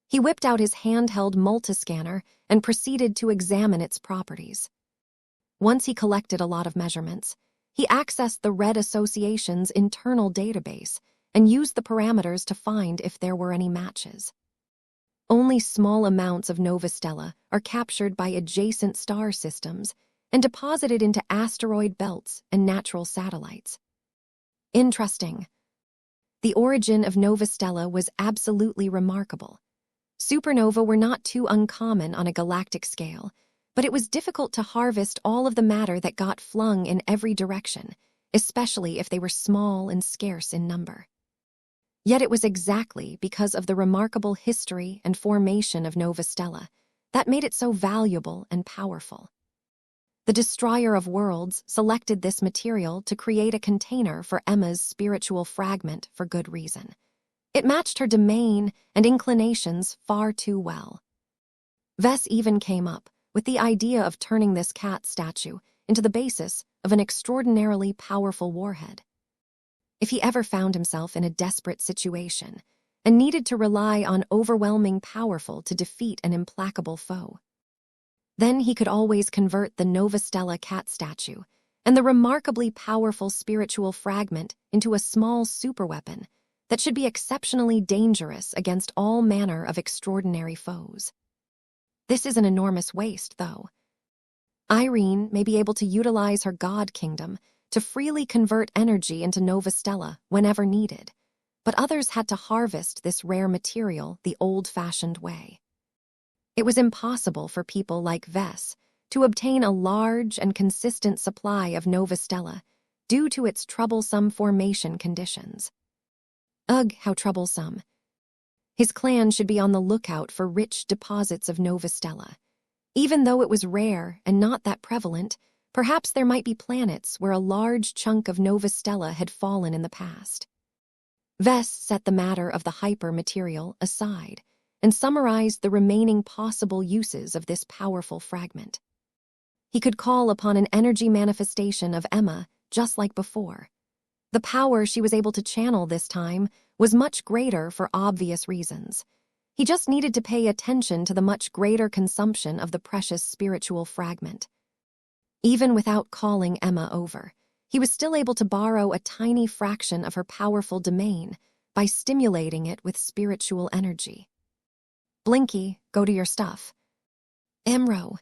He whipped out his handheld multiscanner and proceeded to examine its properties. Once he collected a lot of measurements, he accessed the Red Association's internal database and used the parameters to find if there were any matches. Only small amounts of Novastella are captured by adjacent star systems and deposited into asteroid belts and natural satellites. Interesting. The origin of Novastella was absolutely remarkable. Supernova were not too uncommon on a galactic scale, but it was difficult to harvest all of the matter that got flung in every direction, especially if they were small and scarce in number. Yet it was exactly because of the remarkable history and formation of Novastella that made it so valuable and powerful. The destroyer of worlds selected this material to create a container for Emma's spiritual fragment for good reason. It matched her domain and inclinations far too well. Vess even came up with the idea of turning this cat statue into the basis of an extraordinarily powerful warhead. If he ever found himself in a desperate situation and needed to rely on overwhelming powerful to defeat an implacable foe, then he could always convert the Novastella cat statue and the remarkably powerful spiritual fragment into a small superweapon that should be exceptionally dangerous against all manner of extraordinary foes. This is an enormous waste, though. Irene may be able to utilize her god kingdom to freely convert energy into Novastella whenever needed, but others had to harvest this rare material the old-fashioned way. It was impossible for people like Vess to obtain a large and consistent supply of Novastella due to its troublesome formation conditions. Ugh, how troublesome. His clan should be on the lookout for rich deposits of Novastella. Even though it was rare and not that prevalent, perhaps there might be planets where a large chunk of Novastella had fallen in the past. Vess set the matter of the hyper-material aside and summarized the remaining possible uses of this powerful fragment. He could call upon an energy manifestation of Emma just like before. The power she was able to channel this time was much greater for obvious reasons. He just needed to pay attention to the much greater consumption of the precious spiritual fragment. Even without calling Emma over, he was still able to borrow a tiny fraction of her powerful domain by stimulating it with spiritual energy. Blinky, go to your stuff. Emro.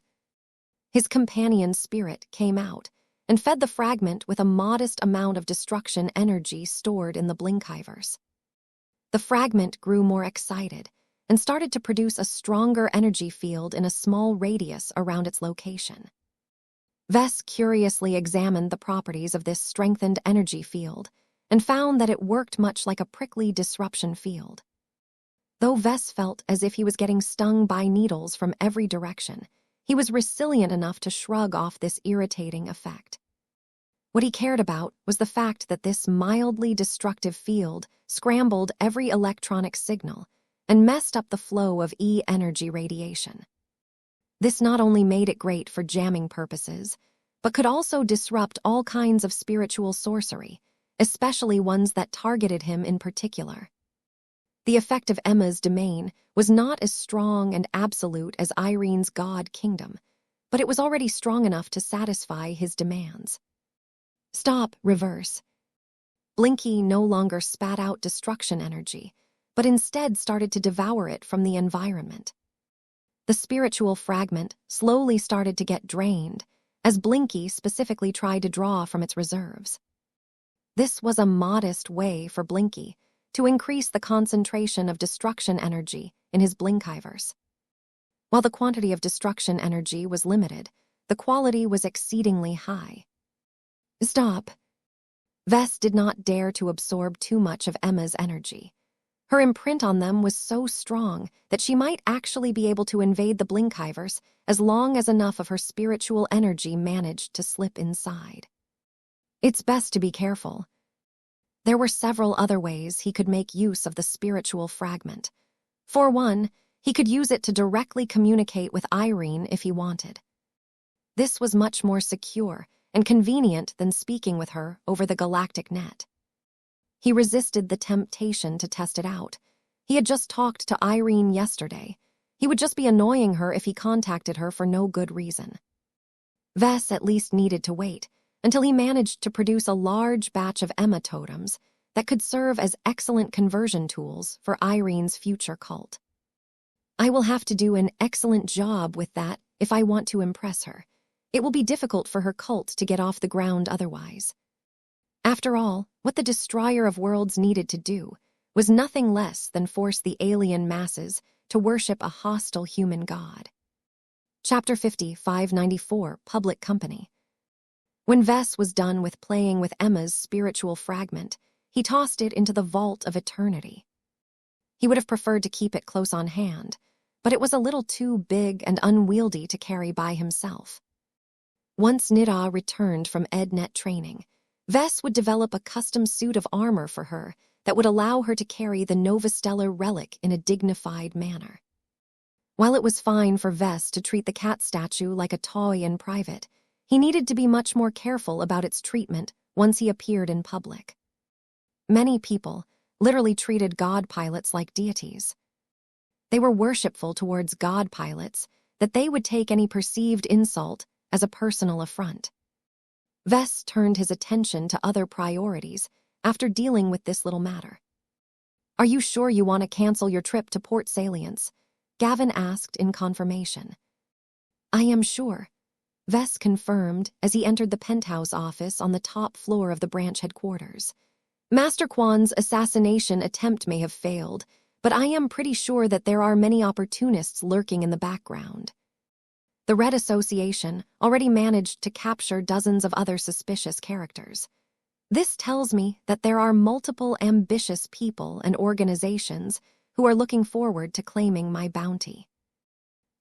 His companion's spirit came out and fed the fragment with a modest amount of destruction energy stored in the Blinkhiverse. The fragment grew more excited and started to produce a stronger energy field in a small radius around its location. Vess curiously examined the properties of this strengthened energy field and found that it worked much like a prickly disruption field. Though Vess felt as if he was getting stung by needles from every direction, he was resilient enough to shrug off this irritating effect. What he cared about was the fact that this mildly destructive field scrambled every electronic signal and messed up the flow of E-energy radiation. This not only made it great for jamming purposes, but could also disrupt all kinds of spiritual sorcery, especially ones that targeted him in particular. The effect of Emma's domain was not as strong and absolute as Irene's god kingdom, but it was already strong enough to satisfy his demands. Stop, reverse. Blinky no longer spat out destruction energy, but instead started to devour it from the environment. The spiritual fragment slowly started to get drained, as Blinky specifically tried to draw from its reserves. This was a modest way for Blinky to increase the concentration of destruction energy in his Blinkhiverse. While the quantity of destruction energy was limited, the quality was exceedingly high. Stop. Vess did not dare to absorb too much of Emma's energy. Her imprint on them was so strong that she might actually be able to invade the Blinkhiverse as long as enough of her spiritual energy managed to slip inside. It's best to be careful. There were several other ways he could make use of the spiritual fragment. For one, he could use it to directly communicate with Irene if he wanted. This was much more secure and convenient than speaking with her over the galactic net. He resisted the temptation to test it out. He had just talked to Irene yesterday. He would just be annoying her if he contacted her for no good reason. Vess at least needed to wait until he managed to produce a large batch of Emma totems that could serve as excellent conversion tools for Irene's future cult. I will have to do an excellent job with that if I want to impress her. It will be difficult for her cult to get off the ground otherwise. After all, what the Destroyer of Worlds needed to do was nothing less than force the alien masses to worship a hostile human god. Chapter 50, 594, Public Company. When Vess was done with playing with Emma's spiritual fragment, he tossed it into the Vault of Eternity. He would have preferred to keep it close on hand, but it was a little too big and unwieldy to carry by himself. Once Nida returned from EdNet training, Vess would develop a custom suit of armor for her that would allow her to carry the Novastellar relic in a dignified manner. While it was fine for Vess to treat the cat statue like a toy in private, he needed to be much more careful about its treatment once he appeared in public. Many people literally treated god pilots like deities. They were worshipful towards god pilots that they would take any perceived insult as a personal affront. Vess turned his attention to other priorities after dealing with this little matter. Are you sure you want to cancel your trip to Port Salience? Gavin asked in confirmation. I am sure, Vess confirmed as he entered the penthouse office on the top floor of the branch headquarters. Master Quan's assassination attempt may have failed, but I am pretty sure that there are many opportunists lurking in the background. The Red Association already managed to capture dozens of other suspicious characters. This tells me that there are multiple ambitious people and organizations who are looking forward to claiming my bounty.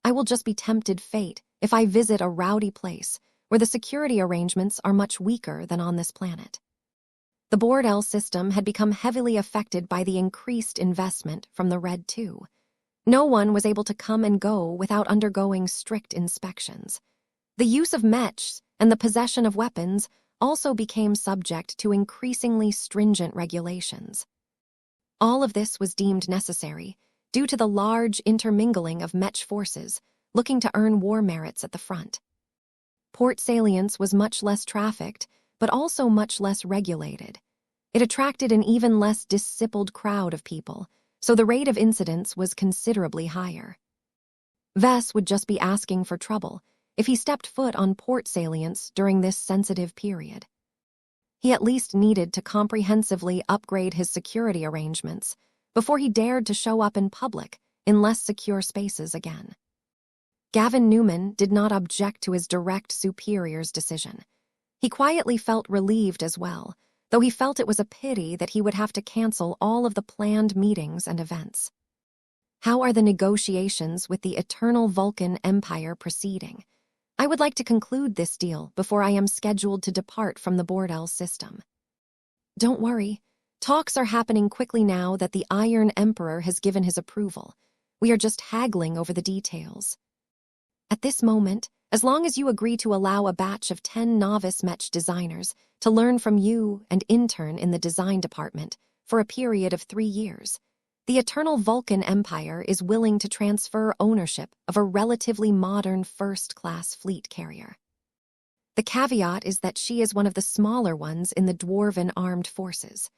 I will just be tempted fate if I visit a rowdy place where the security arrangements are much weaker than on this planet. The Board L system had become heavily affected by the increased investment from the Red 2. No one was able to come and go without undergoing strict inspections. The use of mechs and the possession of weapons also became subject to increasingly stringent regulations. All of this was deemed necessary due to the large intermingling of mech forces looking to earn war merits at the front. Port salience was much less trafficked, but also much less regulated. It attracted an even less discipled crowd of people, so the rate of incidents was considerably higher. Vess would just be asking for trouble if he stepped foot on port salience during this sensitive period. He at least needed to comprehensively upgrade his security arrangements before he dared to show up in public in less secure spaces again. Gavin Newman did not object to his direct superior's decision. He quietly felt relieved as well, though he felt it was a pity that he would have to cancel all of the planned meetings and events. How are the negotiations with the Eternal Vulcan Empire proceeding? I would like to conclude this deal before I am scheduled to depart from the Bordel system. Don't worry. Talks are happening quickly now that the Iron Emperor has given his approval. We are just haggling over the details. At this moment, as long as you agree to allow a batch of 10 novice mech designers to learn from you and intern in the design department for a period of 3 years, the Eternal Vulcan Empire is willing to transfer ownership of a relatively modern first-class fleet carrier. The caveat is that she is one of the smaller ones in the Dwarven armed forces.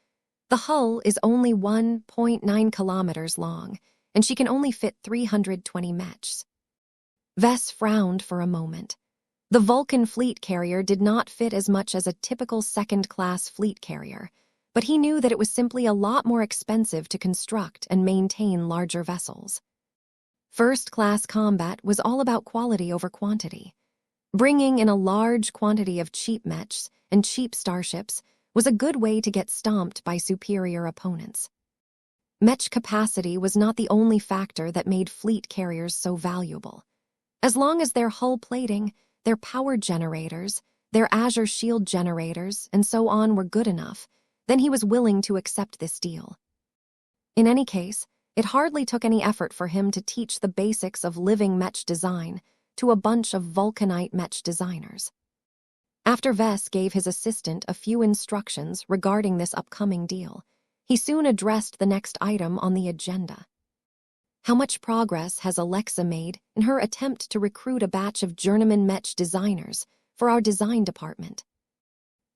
The hull is only 1.9 kilometers long, and she can only fit 320 mechs. Vess frowned for a moment. The Vulcan fleet carrier did not fit as much as a typical second-class fleet carrier, but he knew that it was simply a lot more expensive to construct and maintain larger vessels. First-class combat was all about quality over quantity. Bringing in a large quantity of cheap mechs and cheap starships was a good way to get stomped by superior opponents. Mech capacity was not the only factor that made fleet carriers so valuable. As long as their hull plating, their power generators, their Azure shield generators, and so on were good enough, then he was willing to accept this deal. In any case, it hardly took any effort for him to teach the basics of living mech design to a bunch of Vulcanite mech designers. After Vess gave his assistant a few instructions regarding this upcoming deal, he soon addressed the next item on the agenda. How much progress has Alexa made in her attempt to recruit a batch of journeyman mech designers for our design department?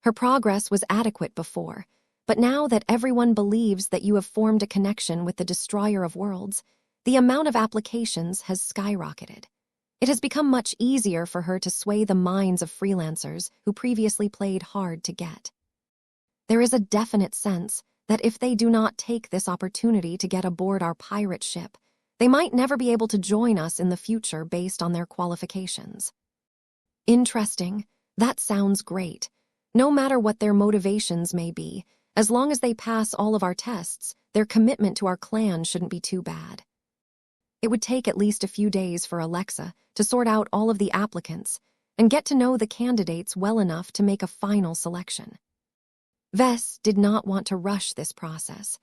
Her progress was adequate before, but now that everyone believes that you have formed a connection with the Destroyer of Worlds, the amount of applications has skyrocketed. It has become much easier for her to sway the minds of freelancers who previously played hard to get. There is a definite sense that if they do not take this opportunity to get aboard our pirate ship, they might never be able to join us in the future based on their qualifications. Interesting. That sounds great. No matter what their motivations may be, as long as they pass all of our tests, their commitment to our clan shouldn't be too bad. It would take at least a few days for Alexa to sort out all of the applicants and get to know the candidates well enough to make a final selection. Vess did not want to rush this process.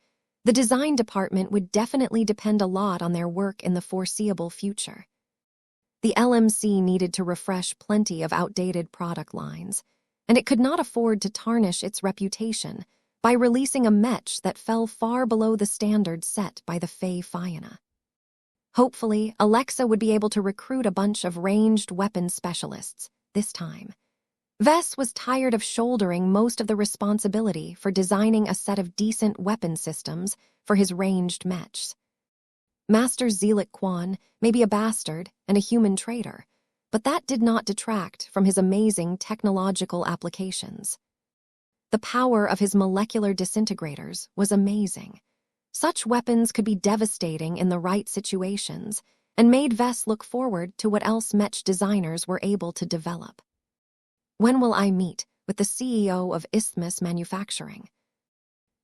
The design department would definitely depend a lot on their work in the foreseeable future. The LMC needed to refresh plenty of outdated product lines, and it could not afford to tarnish its reputation by releasing a mech that fell far below the standards set by the Fae Fianna. Hopefully, Alexa would be able to recruit a bunch of ranged weapons specialists this time. Vess was tired of shouldering most of the responsibility for designing a set of decent weapon systems for his ranged mechs. Master Zelik Quan may be a bastard and a human traitor, but that did not detract from his amazing technological applications. The power of his molecular disintegrators was amazing. Such weapons could be devastating in the right situations and made Vess look forward to what else mech designers were able to develop. When will I meet with the CEO of Isthmus Manufacturing?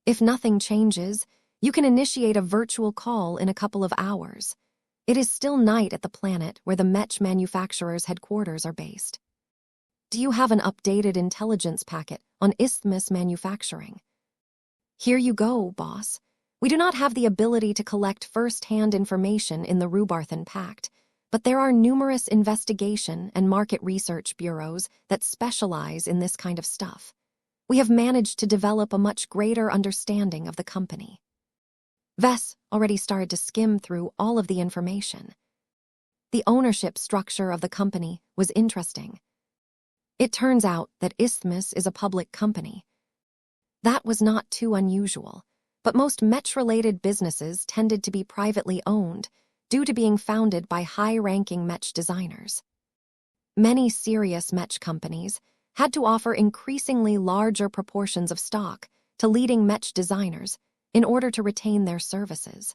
If nothing changes, you can initiate a virtual call in a couple of hours. It is still night at the planet where the mech manufacturer's headquarters are based. Do you have an updated intelligence packet on Isthmus Manufacturing? Here you go, boss. We do not have the ability to collect first-hand information in the Rubarthan Pact, but there are numerous investigation and market research bureaus that specialize in this kind of stuff. We have managed to develop a much greater understanding of the company. Vess already started to skim through all of the information. The ownership structure of the company was interesting. It turns out that Isthmus is a public company. That was not too unusual, but most Mech-related businesses tended to be privately owned due to being founded by high-ranking Mech designers. Many serious Mech companies had to offer increasingly larger proportions of stock to leading Mech designers in order to retain their services.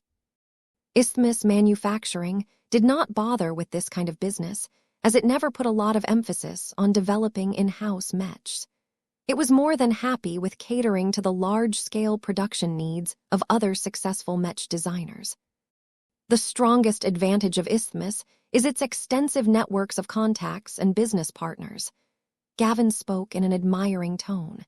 Isthmus Manufacturing did not bother with this kind of business, as it never put a lot of emphasis on developing in-house Mechs. It was more than happy with catering to the large-scale production needs of other successful Mech designers. The strongest advantage of Isthmus is its extensive networks of contacts and business partners. Gavin spoke in an admiring tone.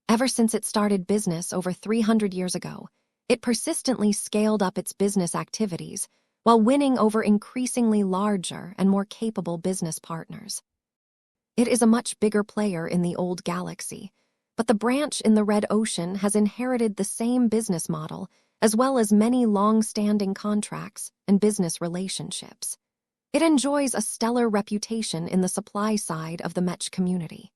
Ever since it started business over 300 years ago, it persistently scaled up its business activities while winning over increasingly larger and more capable business partners. It is a much bigger player in the old galaxy, but the branch in the Red Ocean has inherited the same business model as well as many long-standing contracts and business relationships. It enjoys a stellar reputation in the supply side of the Mech community.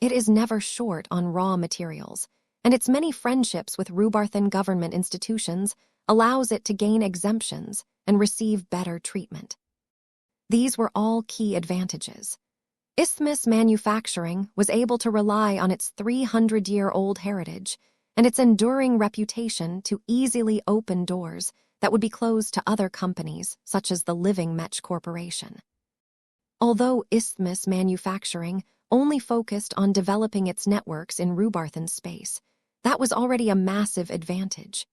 It is never short on raw materials, and its many friendships with Rubarthan government institutions allows it to gain exemptions and receive better treatment. These were all key advantages. Isthmus Manufacturing was able to rely on its 300-year-old heritage and its enduring reputation to easily open doors that would be closed to other companies such as the Living Mech Corporation. Although Isthmus Manufacturing only focused on developing its networks in Rubarthan space, that was already a massive advantage.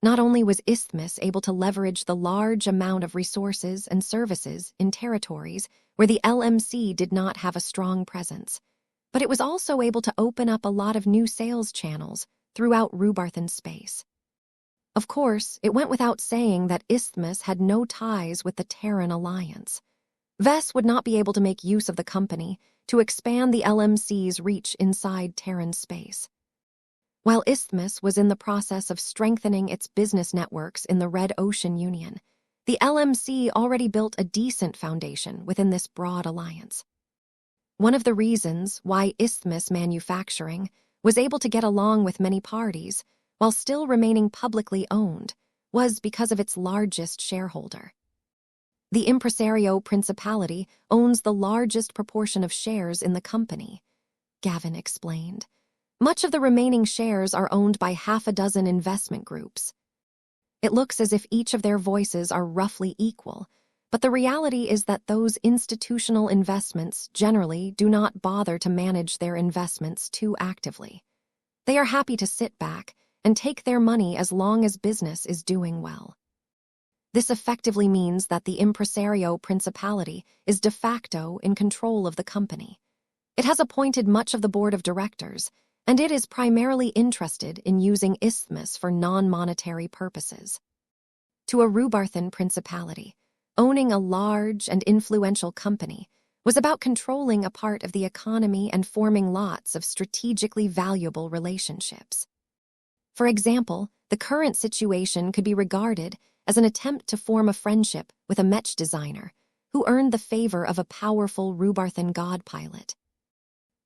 Not only was Isthmus able to leverage the large amount of resources and services in territories where the LMC did not have a strong presence, but it was also able to open up a lot of new sales channels throughout Rubarthan space. Of course, it went without saying that Isthmus had no ties with the Terran Alliance. Vess would not be able to make use of the company to expand the LMC's reach inside Terran space. While Isthmus was in the process of strengthening its business networks in the Red Ocean Union, the LMC already built a decent foundation within this broad alliance. One of the reasons why Isthmus Manufacturing was able to get along with many parties while still remaining publicly owned was because of its largest shareholder. The Impresario Principality owns the largest proportion of shares in the company, Gavin explained. Much of the remaining shares are owned by half a dozen investment groups. It looks as if each of their voices are roughly equal, but the reality is that those institutional investments generally do not bother to manage their investments too actively. They are happy to sit back and take their money as long as business is doing well. This effectively means that the Impresario Principality is de facto in control of the company. It has appointed much of the board of directors, and it is primarily interested in using Isthmus for non-monetary purposes. To a Rubarthan principality, owning a large and influential company was about controlling a part of the economy and forming lots of strategically valuable relationships. For example, the current situation could be regarded as an attempt to form a friendship with a Mech designer who earned the favor of a powerful Rubarthan god pilot.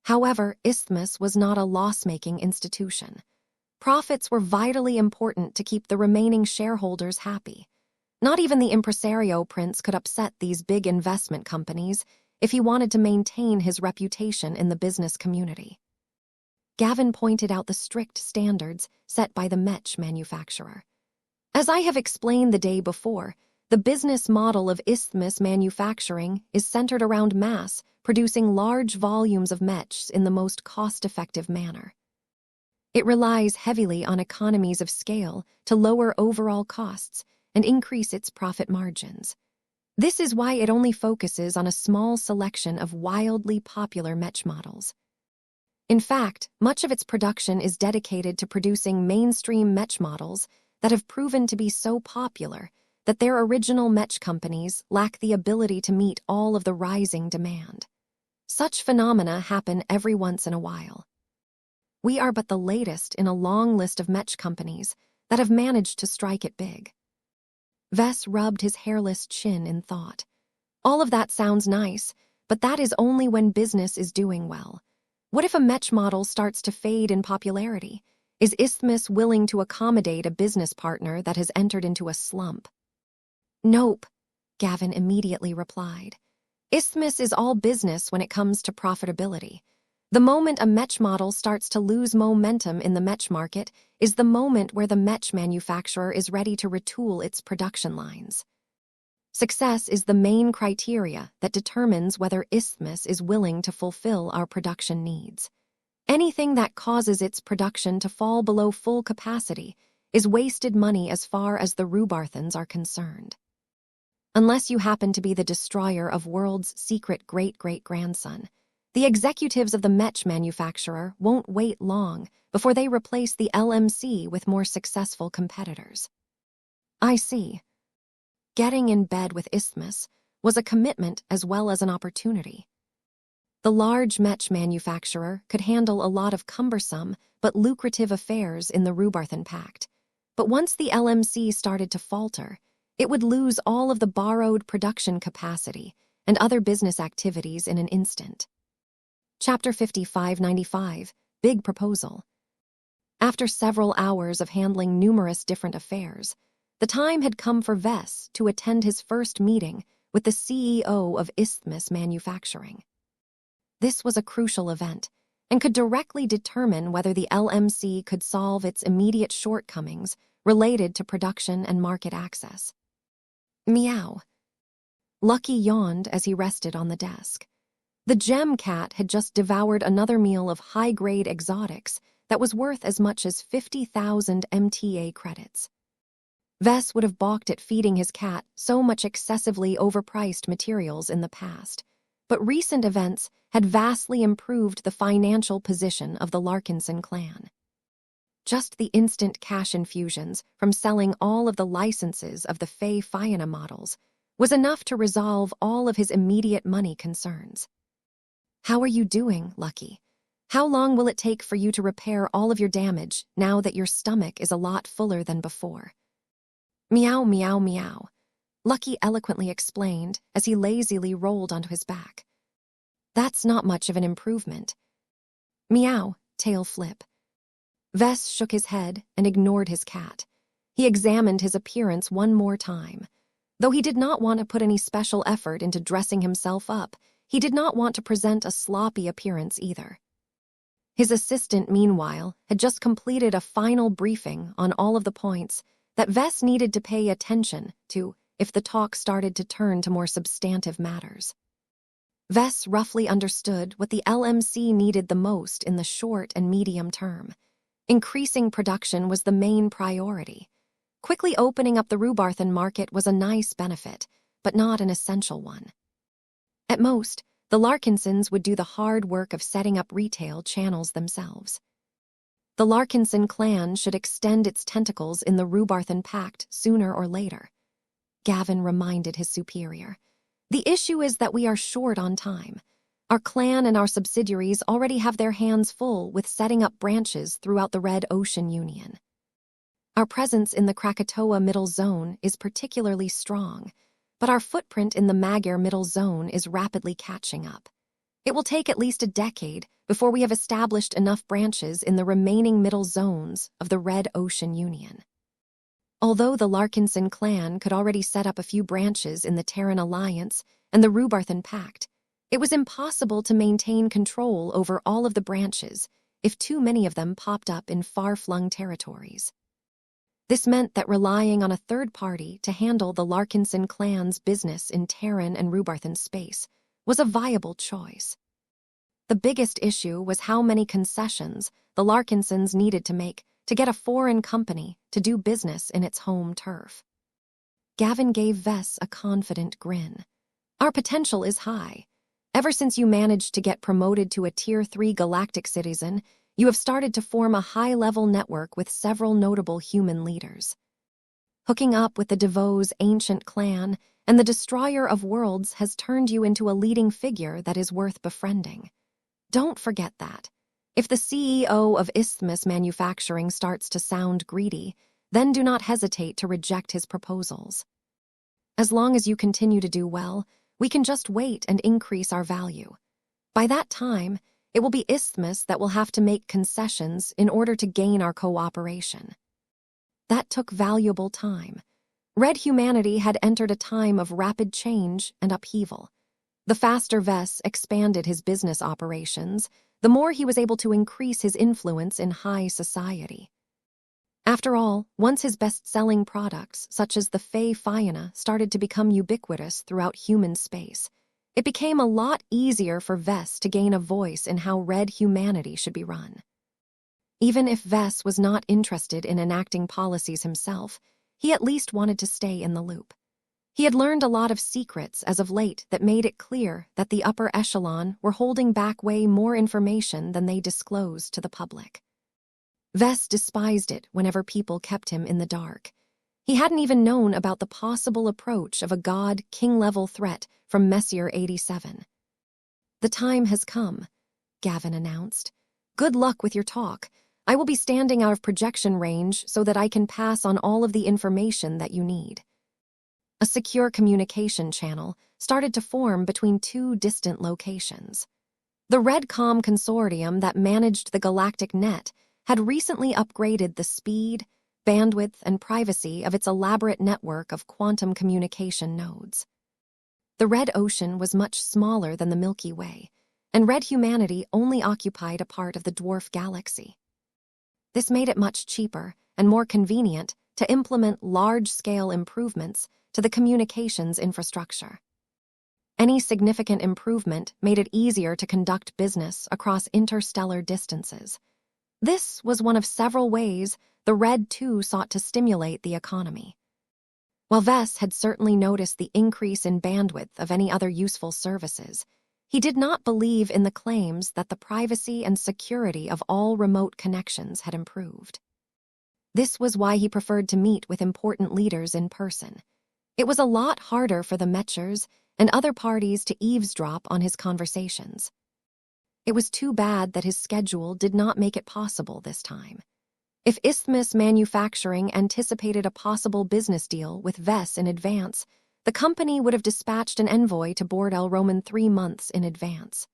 However, Isthmus was not a loss-making institution. Profits were vitally important to keep the remaining shareholders happy. Not even the Impresario Prince could upset these big investment companies if he wanted to maintain his reputation in the business community. Gavin pointed out the strict standards set by the Mech manufacturer. As I have explained the day before, the business model of Isthmus Manufacturing is centered around mass producing large volumes of Mechs in the most cost-effective manner. It relies heavily on economies of scale to lower overall costs and increase its profit margins. This is why it only focuses on a small selection of wildly popular Mech models. In fact, much of its production is dedicated to producing mainstream Mech models that have proven to be so popular that their original Mech companies lack the ability to meet all of the rising demand. Such phenomena happen every once in a while. We are but the latest in a long list of Mech companies that have managed to strike it big. Vess rubbed his hairless chin in thought. All of that sounds nice, but that is only when business is doing well. What if a Mech model starts to fade in popularity? Is Isthmus willing to accommodate a business partner that has entered into a slump? Nope, Gavin immediately replied. Isthmus is all business when it comes to profitability. The moment a Mech model starts to lose momentum in the Mech market is the moment where the Mech manufacturer is ready to retool its production lines. Success is the main criteria that determines whether Isthmus is willing to fulfill our production needs. Anything that causes its production to fall below full capacity is wasted money as far as the Rubarthans are concerned. Unless you happen to be the destroyer of world's secret great-great-grandson, the executives of the Mech manufacturer won't wait long before they replace the LMC with more successful competitors. I see. Getting in bed with Isthmus was a commitment as well as an opportunity. The large Mech manufacturer could handle a lot of cumbersome but lucrative affairs in the Rubarthan Pact, but once the LMC started to falter, it would lose all of the borrowed production capacity and other business activities in an instant. Chapter 5595, Big Proposal. After several hours of handling numerous different affairs, the time had come for Vess to attend his first meeting with the CEO of Isthmus Manufacturing. This was a crucial event and could directly determine whether the LMC could solve its immediate shortcomings related to production and market access. Meow. Lucky yawned as he rested on the desk. The gem cat had just devoured another meal of high-grade exotics that was worth as much as 50,000 MTA credits. Vess would have balked at feeding his cat so much excessively overpriced materials in the past, but recent events had vastly improved the financial position of the Larkinson clan. Just the instant cash infusions from selling all of the licenses of the Fae Fiona models was enough to resolve all of his immediate money concerns. How are you doing, Lucky? How long will it take for you to repair all of your damage now that your stomach is a lot fuller than before? Meow, meow, meow, Lucky eloquently explained as he lazily rolled onto his back. That's not much of an improvement. Meow, tail flip. Vess shook his head and ignored his cat. He examined his appearance one more time. Though he did not want to put any special effort into dressing himself up, he did not want to present a sloppy appearance either. His assistant, meanwhile, had just completed a final briefing on all of the points that Vess needed to pay attention to if the talk started to turn to more substantive matters. Vess roughly understood what the LMC needed the most in the short and medium term. Increasing production was the main priority. Quickly opening up the Rubarthan market was a nice benefit, but not an essential one. At most, the Larkinsons would do the hard work of setting up retail channels themselves. The Larkinson clan should extend its tentacles in the Rubarthan Pact sooner or later. Gavin reminded his superior. The issue is that we are short on time. Our clan and our subsidiaries already have their hands full with setting up branches throughout the Red Ocean Union. Our presence in the Krakatoa Middle Zone is particularly strong, but our footprint in the Magyar Middle Zone is rapidly catching up. It will take at least a decade before we have established enough branches in the remaining middle zones of the Red Ocean Union. Although the Larkinson clan could already set up a few branches in the Terran Alliance and the Rubarthan Pact, it was impossible to maintain control over all of the branches if too many of them popped up in far-flung territories. This meant that relying on a third party to handle the Larkinson clan's business in Terran and Rubarthan space was a viable choice. The biggest issue was how many concessions the Larkinsons needed to make to get a foreign company to do business in its home turf. Gavin gave Vess a confident grin. Our potential is high. Ever since you managed to get promoted to a Tier 3 galactic citizen, you have started to form a high-level network with several notable human leaders. hooking up with the DeVoe's ancient clan, and the destroyer of worlds has turned you into a leading figure that is worth befriending. Don't forget that. If the CEO of Isthmus Manufacturing starts to sound greedy, then do not hesitate to reject his proposals. As long as you continue to do well, we can just wait and increase our value. By that time, it will be Isthmus that will have to make concessions in order to gain our cooperation. That took valuable time. Red humanity had entered a time of rapid change and upheaval. The faster Vess expanded his business operations, the more he was able to increase his influence in high society. After all, once his best-selling products, such as the Fey Fiona, started to become ubiquitous throughout human space, it became a lot easier for Vess to gain a voice in how red humanity should be run. Even if Vess was not interested in enacting policies himself, he at least wanted to stay in the loop. He had learned a lot of secrets as of late that made it clear that the upper echelon were holding back way more information than they disclosed to the public. Vess despised it whenever people kept him in the dark. He hadn't even known about the possible approach of a god king-level threat from Messier 87. "The time has come," Gavin announced. "Good luck with your talk. I will be standing out of projection range so that I can pass on all of the information that you need." A secure communication channel started to form between two distant locations. The Redcom consortium that managed the galactic net had recently upgraded the speed, bandwidth, and privacy of its elaborate network of quantum communication nodes. The Red Ocean was much smaller than the Milky Way, and red humanity only occupied a part of the dwarf galaxy. This made it much cheaper and more convenient to implement large-scale improvements to the communications infrastructure. Any significant improvement made it easier to conduct business across interstellar distances. This was one of several ways the Red II sought to stimulate the economy. While Vess had certainly noticed the increase in bandwidth of any other useful services, he did not believe in the claims that the privacy and security of all remote connections had improved. This was why he preferred to meet with important leaders in person. It was a lot harder for the Mechers and other parties to eavesdrop on his conversations. It was too bad that his schedule did not make it possible this time. If Isthmus Manufacturing anticipated a possible business deal with Vess in advance, the company would have dispatched an envoy to board El Roman 3 months in advance.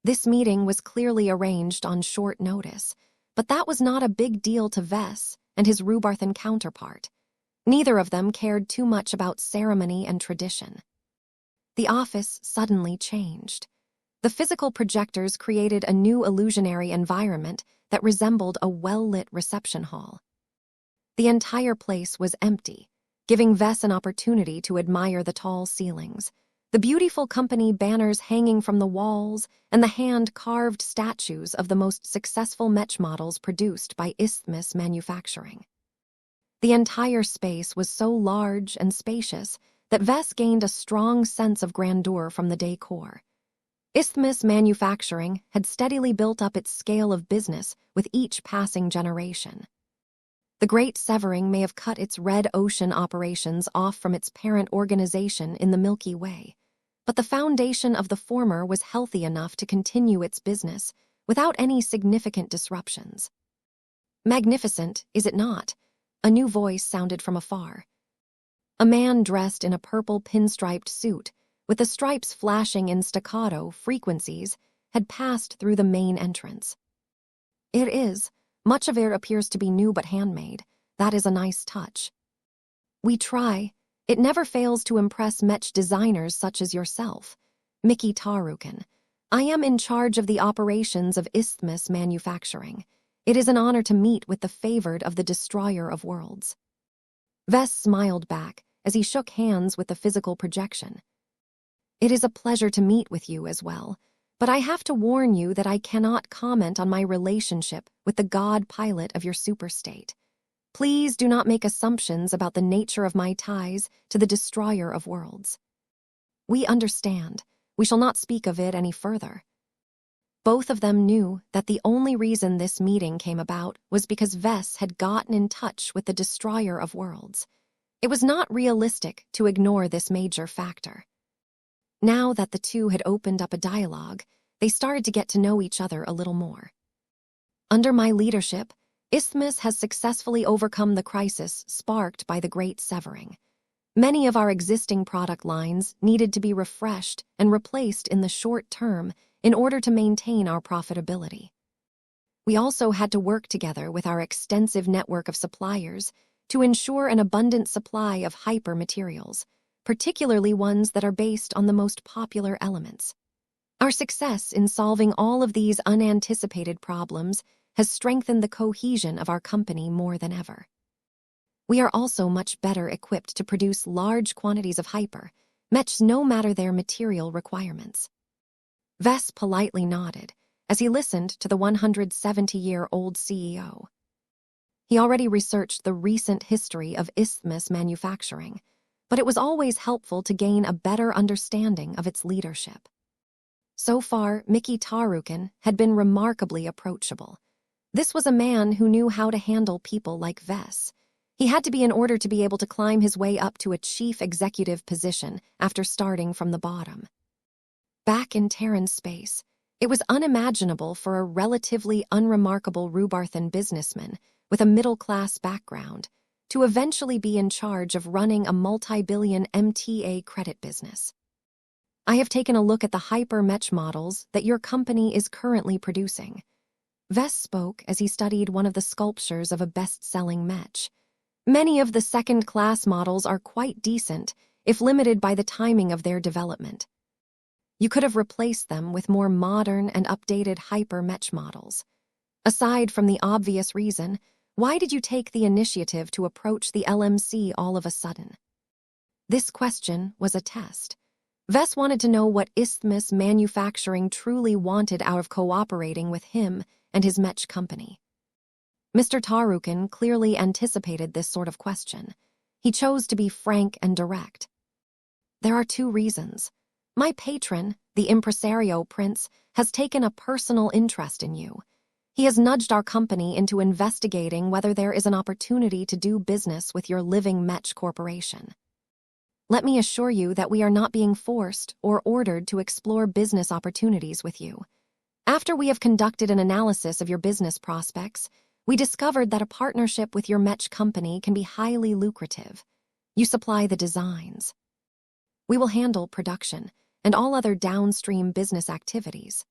This meeting was clearly arranged on short notice, but that was not a big deal to Vess and his Rubarthan counterpart. Neither of them cared too much about ceremony and tradition. The office suddenly changed. The physical projectors created a new illusionary environment that resembled a well-lit reception hall. The entire place was empty, giving Vess an opportunity to admire the tall ceilings, the beautiful company banners hanging from the walls, and the hand-carved statues of the most successful Mech models produced by Isthmus Manufacturing. The entire space was so large and spacious that Vess gained a strong sense of grandeur from the decor. Isthmus Manufacturing had steadily built up its scale of business with each passing generation. The Great Severing may have cut its Red Ocean operations off from its parent organization in the Milky Way, but the foundation of the former was healthy enough to continue its business without any significant disruptions. "Magnificent, is it not?" A new voice sounded from afar. A man dressed in a purple pinstriped suit, with the stripes flashing in staccato frequencies, had passed through the main entrance. "It is. Much of it appears to be new but handmade. That is a nice touch. We try. It never fails to impress Mech designers such as yourself. Mickey Tarukan. I am in charge of the operations of Isthmus Manufacturing. It is an honor to meet with the favored of the Destroyer of Worlds." Vess smiled back as he shook hands with the physical projection. "It is a pleasure to meet with you as well, but I have to warn you that I cannot comment on my relationship with the god pilot of your superstate. Please do not make assumptions about the nature of my ties to the Destroyer of Worlds." "We understand. We shall not speak of it any further." Both of them knew that the only reason this meeting came about was because Vess had gotten in touch with the destroyer of worlds. It was not realistic to ignore this major factor. Now that the two had opened up a dialogue, they started to get to know each other a little more. Under my leadership, Isthmus has successfully overcome the crisis sparked by the Great Severing. Many of our existing product lines needed to be refreshed and replaced in the short term in order to maintain our profitability. We also had to work together with our extensive network of suppliers to ensure an abundant supply of hyper materials, particularly ones that are based on the most popular elements. Our success in solving all of these unanticipated problems has strengthened the cohesion of our company more than ever. We are also much better equipped to produce large quantities of hyper, Mechs no matter their material requirements. Vess politely nodded as he listened to the 170-year-old CEO. He already researched the recent history of Isthmus manufacturing, but it was always helpful to gain a better understanding of its leadership. So far, Mickey Tarukin had been remarkably approachable. This was a man who knew how to handle people like Vess. He had to be in order to be able to climb his way up to a chief executive position after starting from the bottom. Back in Terran space, it was unimaginable for a relatively unremarkable Rubarthan businessman with a middle-class background to eventually be in charge of running a multi-billion MTA credit business. I have taken a look at the hyper-Mech models that your company is currently producing. Vess spoke as he studied one of the sculptures of a best-selling Mech. Many of the second-class models are quite decent, if limited by the timing of their development. You could have replaced them with more modern and updated hyper-Mech models. Aside from the obvious reason, why did you take the initiative to approach the LMC all of a sudden? This question was a test. Vess wanted to know what Isthmus Manufacturing truly wanted out of cooperating with him and his Mech company. Mr. Tarukin clearly anticipated this sort of question. He chose to be frank and direct. There are two reasons. My patron, the impresario Prince, has taken a personal interest in you. He has nudged our company into investigating whether there is an opportunity to do business with your living Mech corporation. Let me assure you that we are not being forced or ordered to explore business opportunities with you. After we have conducted an analysis of your business prospects, we discovered that a partnership with your Mech company can be highly lucrative. You supply the designs. We will handle production and all other downstream business activities.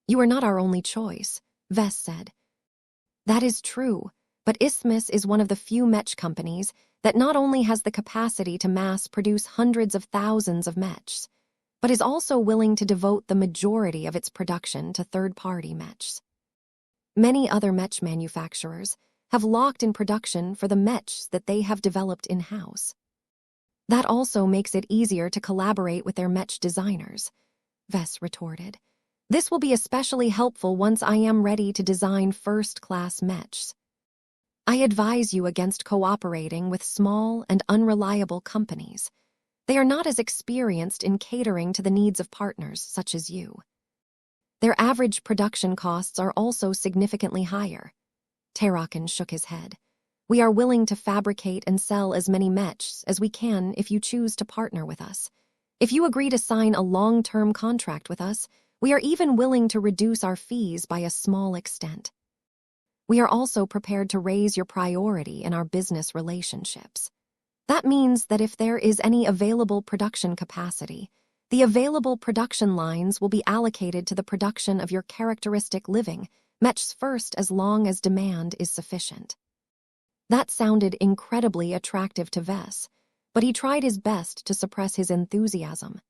You are not our only choice, Vess said. That is true, but Isthmus is one of the few Mech companies that not only has the capacity to mass produce hundreds of thousands of Mechs, but is also willing to devote the majority of its production to third-party Mechs. Many other Mech manufacturers have locked in production for the Mechs that they have developed in-house. That also makes it easier to collaborate with their Mech designers, Vess retorted. This will be especially helpful once I am ready to design first-class Mechs. I advise you against cooperating with small and unreliable companies. They are not as experienced in catering to the needs of partners such as you. Their average production costs are also significantly higher. Tarukin shook his head. We are willing to fabricate and sell as many Mechs as we can if you choose to partner with us. If you agree to sign a long-term contract with us, we are even willing to reduce our fees by a small extent. We are also prepared to raise your priority in our business relationships. That means that if there is any available production capacity, the available production lines will be allocated to the production of your characteristic living Mechs first as long as demand is sufficient. That sounded incredibly attractive to Vess, but he tried his best to suppress his enthusiasm.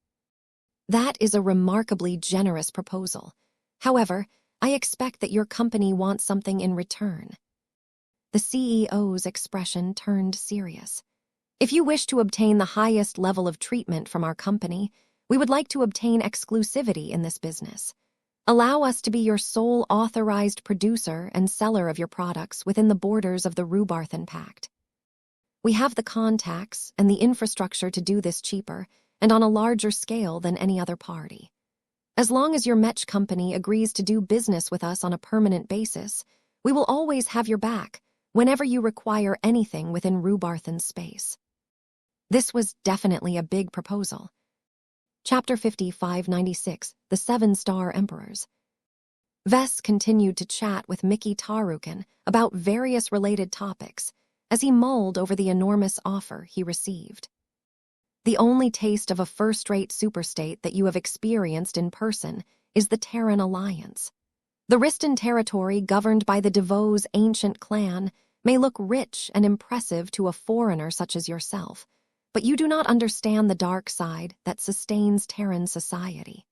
That is a remarkably generous proposal. However, I expect that your company wants something in return. The CEO's expression turned serious. If you wish to obtain the highest level of treatment from our company, we would like to obtain exclusivity in this business. Allow us to be your sole authorized producer and seller of your products within the borders of the Rubarthan Pact. We have the contacts and the infrastructure to do this cheaper and on a larger scale than any other party. As long as your Mech company agrees to do business with us on a permanent basis, we will always have your back whenever you require anything within Rubarthan's space. This was definitely a big proposal. Chapter 5596, The Seven-Star Emperors. Vess continued to chat with Mickey Tarukin about various related topics as he mulled over the enormous offer he received. The only taste of a first-rate superstate that you have experienced in person is the Terran Alliance. The Riston territory, governed by the DeVoe's ancient clan, may look rich and impressive to a foreigner such as yourself, but you do not understand the dark side that sustains Terran society.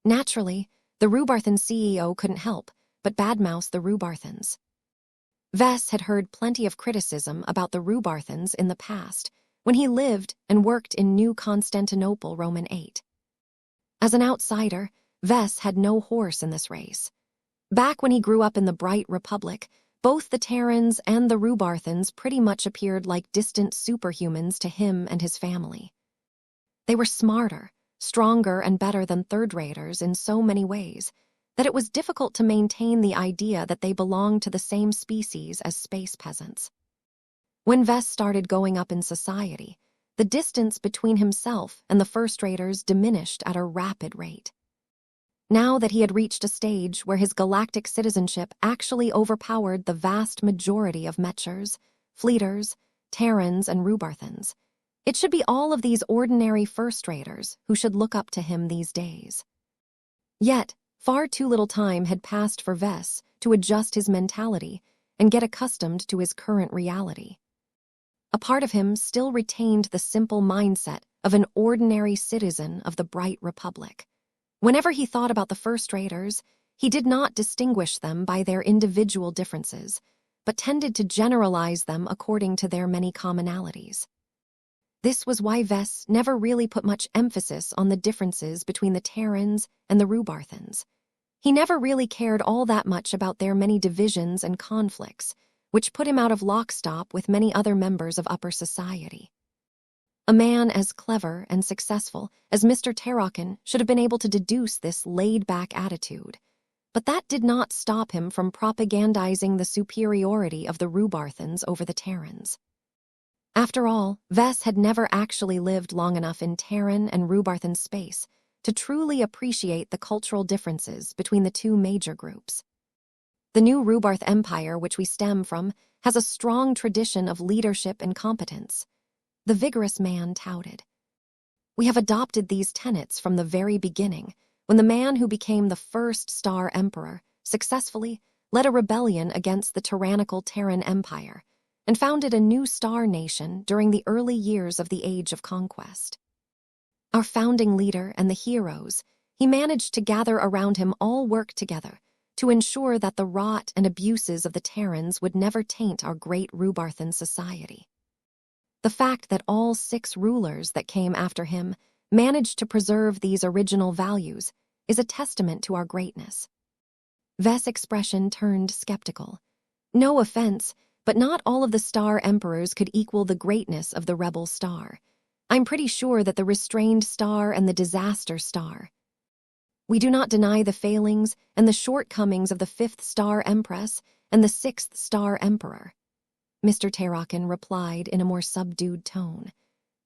Naturally, the Rubarthan CEO couldn't help but badmouth the Rubarthans. Vess had heard plenty of criticism about the Rubarthans in the past, when he lived and worked in New Constantinople Roman 8. As an outsider, Vess had no horse in this race. Back when he grew up in the Bright Republic, both the Terrans and the Rubarthans pretty much appeared like distant superhumans to him and his family. They were smarter, stronger, and better than third-raters in so many ways that it was difficult to maintain the idea that they belonged to the same species as space peasants. When Vess started going up in society, the distance between himself and the first-raters diminished at a rapid rate. Now that he had reached a stage where his galactic citizenship actually overpowered the vast majority of Mechers, Fleeters, Terrans, and Rubarthans, it should be all of these ordinary first-raters who should look up to him these days. Yet, far too little time had passed for Vess to adjust his mentality and get accustomed to his current reality. A part of him still retained the simple mindset of an ordinary citizen of the Bright Republic. Whenever he thought about the first-raters, he did not distinguish them by their individual differences, but tended to generalize them according to their many commonalities. This was why Vess never really put much emphasis on the differences between the Terrans and the Rubarthans. He never really cared all that much about their many divisions and conflicts, which put him out of lockstep with many other members of upper society. A man as clever and successful as Mr. Tarukin should have been able to deduce this laid-back attitude, but that did not stop him from propagandizing the superiority of the Rubarthans over the Terrans. After all, Vess had never actually lived long enough in Terran and Rubarthan space to truly appreciate the cultural differences between the two major groups. The new Rubarth Empire, which we stem from, has a strong tradition of leadership and competence, the vigorous man touted. We have adopted these tenets from the very beginning, when the man who became the first Star Emperor successfully led a rebellion against the tyrannical Terran Empire and founded a new star nation during the early years of the Age of Conquest. Our founding leader and the heroes he managed to gather around him all work together to ensure that the rot and abuses of the Terrans would never taint our great Rubarthan society. The fact that all 6 rulers that came after him managed to preserve these original values is a testament to our greatness. Vess' expression turned skeptical. No offense, but not all of the Star Emperors could equal the greatness of the Rebel Star. I'm pretty sure that the Restrained Star and the Disaster Star. We do not deny the failings and the shortcomings of the 5th Star Empress and the 6th Star Emperor, Mr. Tarukin replied in a more subdued tone.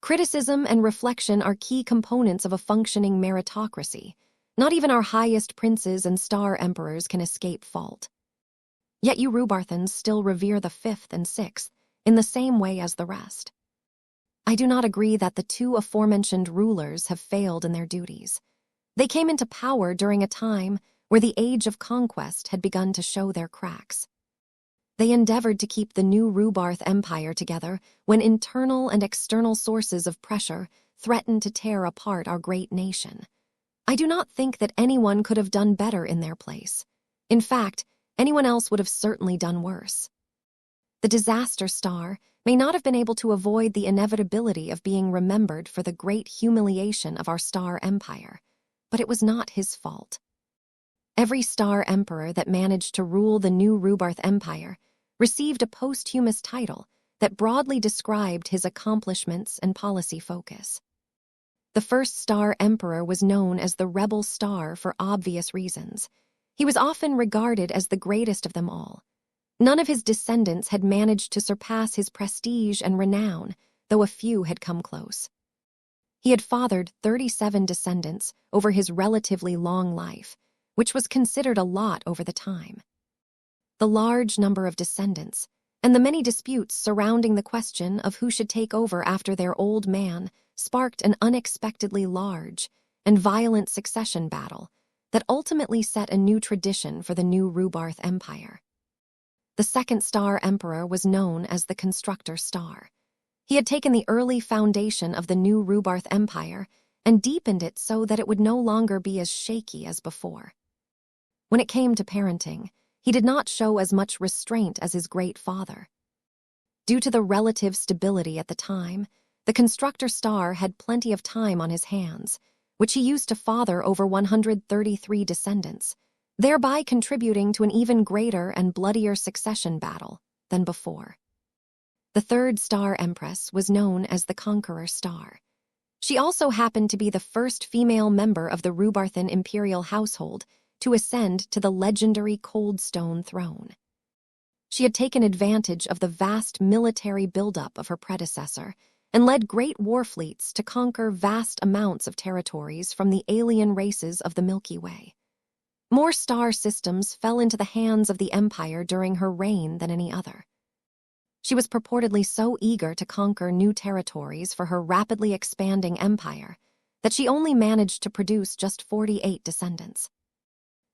Criticism and reflection are key components of a functioning meritocracy. Not even our highest princes and star emperors can escape fault. Yet you Rubarthans still revere the 5th and 6th in the same way as the rest. I do not agree that the 2 aforementioned rulers have failed in their duties. They came into power during a time where the Age of Conquest had begun to show their cracks. They endeavored to keep the new Rubarth Empire together when internal and external sources of pressure threatened to tear apart our great nation. I do not think that anyone could have done better in their place. In fact, anyone else would have certainly done worse. The Disaster Star may not have been able to avoid the inevitability of being remembered for the great humiliation of our Star Empire, but it was not his fault. Every Star Emperor that managed to rule the new Rubarth Empire received a posthumous title that broadly described his accomplishments and policy focus. The first star emperor was known as the rebel star for obvious reasons. He was often regarded as the greatest of them all. None of his descendants had managed to surpass his prestige and renown, though a few had come close. He had fathered 37 descendants over his relatively long life, which was considered a lot over the time. The large number of descendants, and the many disputes surrounding the question of who should take over after their old man, sparked an unexpectedly large and violent succession battle that ultimately set a new tradition for the new Rubarth Empire. The second star emperor was known as the Constructor Star. He had taken the early foundation of the new Rubarth Empire and deepened it so that it would no longer be as shaky as before. When it came to parenting, he did not show as much restraint as his great father. Due to the relative stability at the time, the Constructor Star had plenty of time on his hands, which he used to father over 133 descendants, thereby contributing to an even greater and bloodier succession battle than before. The third star empress was known as the Conqueror Star. She also happened to be the first female member of the Rubarthan imperial household to ascend to the legendary Cold Stone throne. She had taken advantage of the vast military buildup of her predecessor and led great war fleets to conquer vast amounts of territories from the alien races of the Milky Way. More star systems fell into the hands of the Empire during her reign than any other. She was purportedly so eager to conquer new territories for her rapidly expanding empire that she only managed to produce just 48 descendants.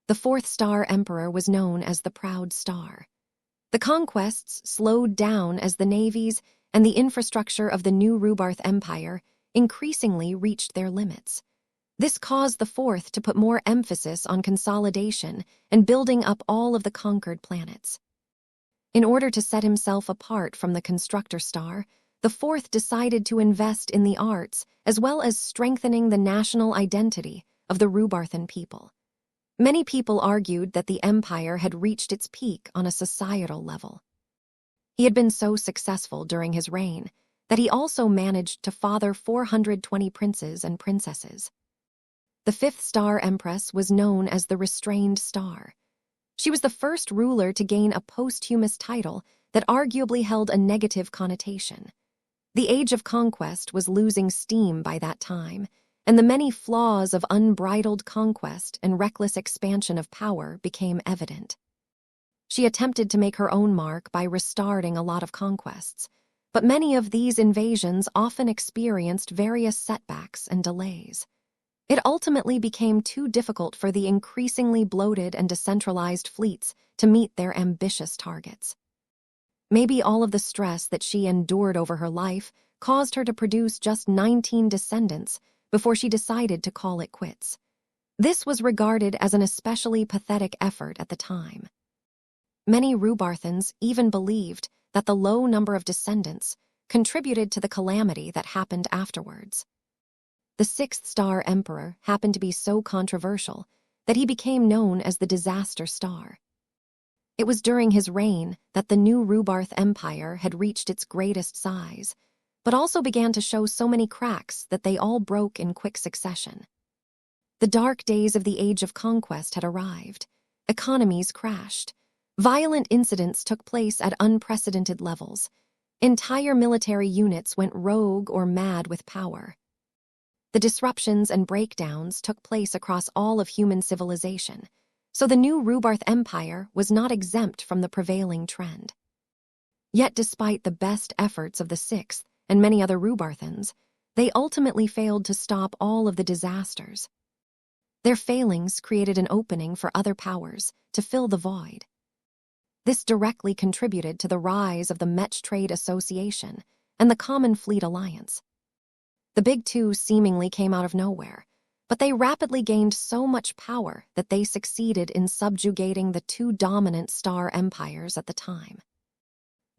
The fourth star emperor was known as the Proud Star. The conquests slowed down as the navies and the infrastructure of the new Rubarth Empire increasingly reached their limits. This caused the fourth to put more emphasis on consolidation and building up all of the conquered planets. In order to set himself apart from the Constructor Star, the fourth decided to invest in the arts as well as strengthening the national identity of the Rubarthan people. Many people argued that the empire had reached its peak on a societal level. He had been so successful during his reign that he also managed to father 420 princes and princesses. The fifth star empress was known as the Restrained Star. She was the first ruler to gain a posthumous title that arguably held a negative connotation. The Age of Conquest was losing steam by that time, and the many flaws of unbridled conquest and reckless expansion of power became evident. She attempted to make her own mark by restarting a lot of conquests, but many of these invasions often experienced various setbacks and delays. It ultimately became too difficult for the increasingly bloated and decentralized fleets to meet their ambitious targets. Maybe all of the stress that she endured over her life caused her to produce just 19 descendants before she decided to call it quits. This was regarded as an especially pathetic effort at the time. Many Rubarthans even believed that the low number of descendants contributed to the calamity that happened afterwards. The sixth star emperor happened to be so controversial that he became known as the Disaster Star. It was during his reign that the new Rubarth Empire had reached its greatest size, but also began to show so many cracks that they all broke in quick succession. The dark days of the Age of Conquest had arrived. Economies crashed. Violent incidents took place at unprecedented levels. Entire military units went rogue or mad with power. The disruptions and breakdowns took place across all of human civilization, so the new Rubarth Empire was not exempt from the prevailing trend. Yet despite the best efforts of the Sixth and many other Rubarthans, they ultimately failed to stop all of the disasters. Their failings created an opening for other powers to fill the void. This directly contributed to the rise of the Mech Trade Association and the Common Fleet Alliance. The big two seemingly came out of nowhere, but they rapidly gained so much power that they succeeded in subjugating the two dominant star empires at the time.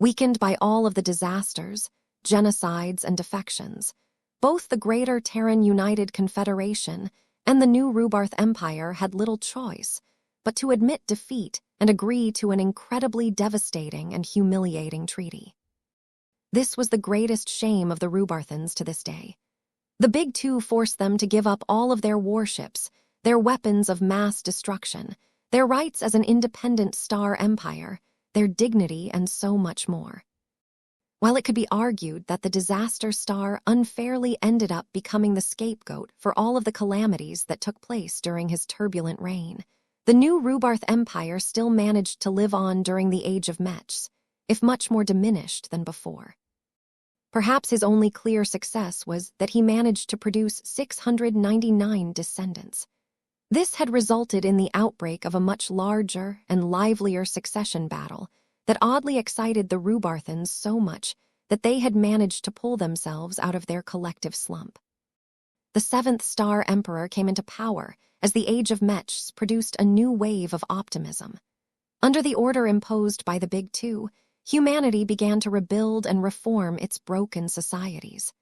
Weakened by all of the disasters, genocides, and defections, both the Greater Terran United Confederation and the new Rubarth Empire had little choice but to admit defeat and agree to an incredibly devastating and humiliating treaty. This was the greatest shame of the Rubarthans to this day. The Big Two forced them to give up all of their warships, their weapons of mass destruction, their rights as an independent star empire, their dignity, and so much more. While it could be argued that the disaster star unfairly ended up becoming the scapegoat for all of the calamities that took place during his turbulent reign, the new Rubarth Empire still managed to live on during the Age of Mechs, if much more diminished than before. Perhaps his only clear success was that he managed to produce 699 descendants. This had resulted in the outbreak of a much larger and livelier succession battle that oddly excited the Rubarthans so much that they had managed to pull themselves out of their collective slump. The seventh Star Emperor came into power as the Age of Mechs produced a new wave of optimism. Under the order imposed by the Big Two, humanity began to rebuild and reform its broken societies.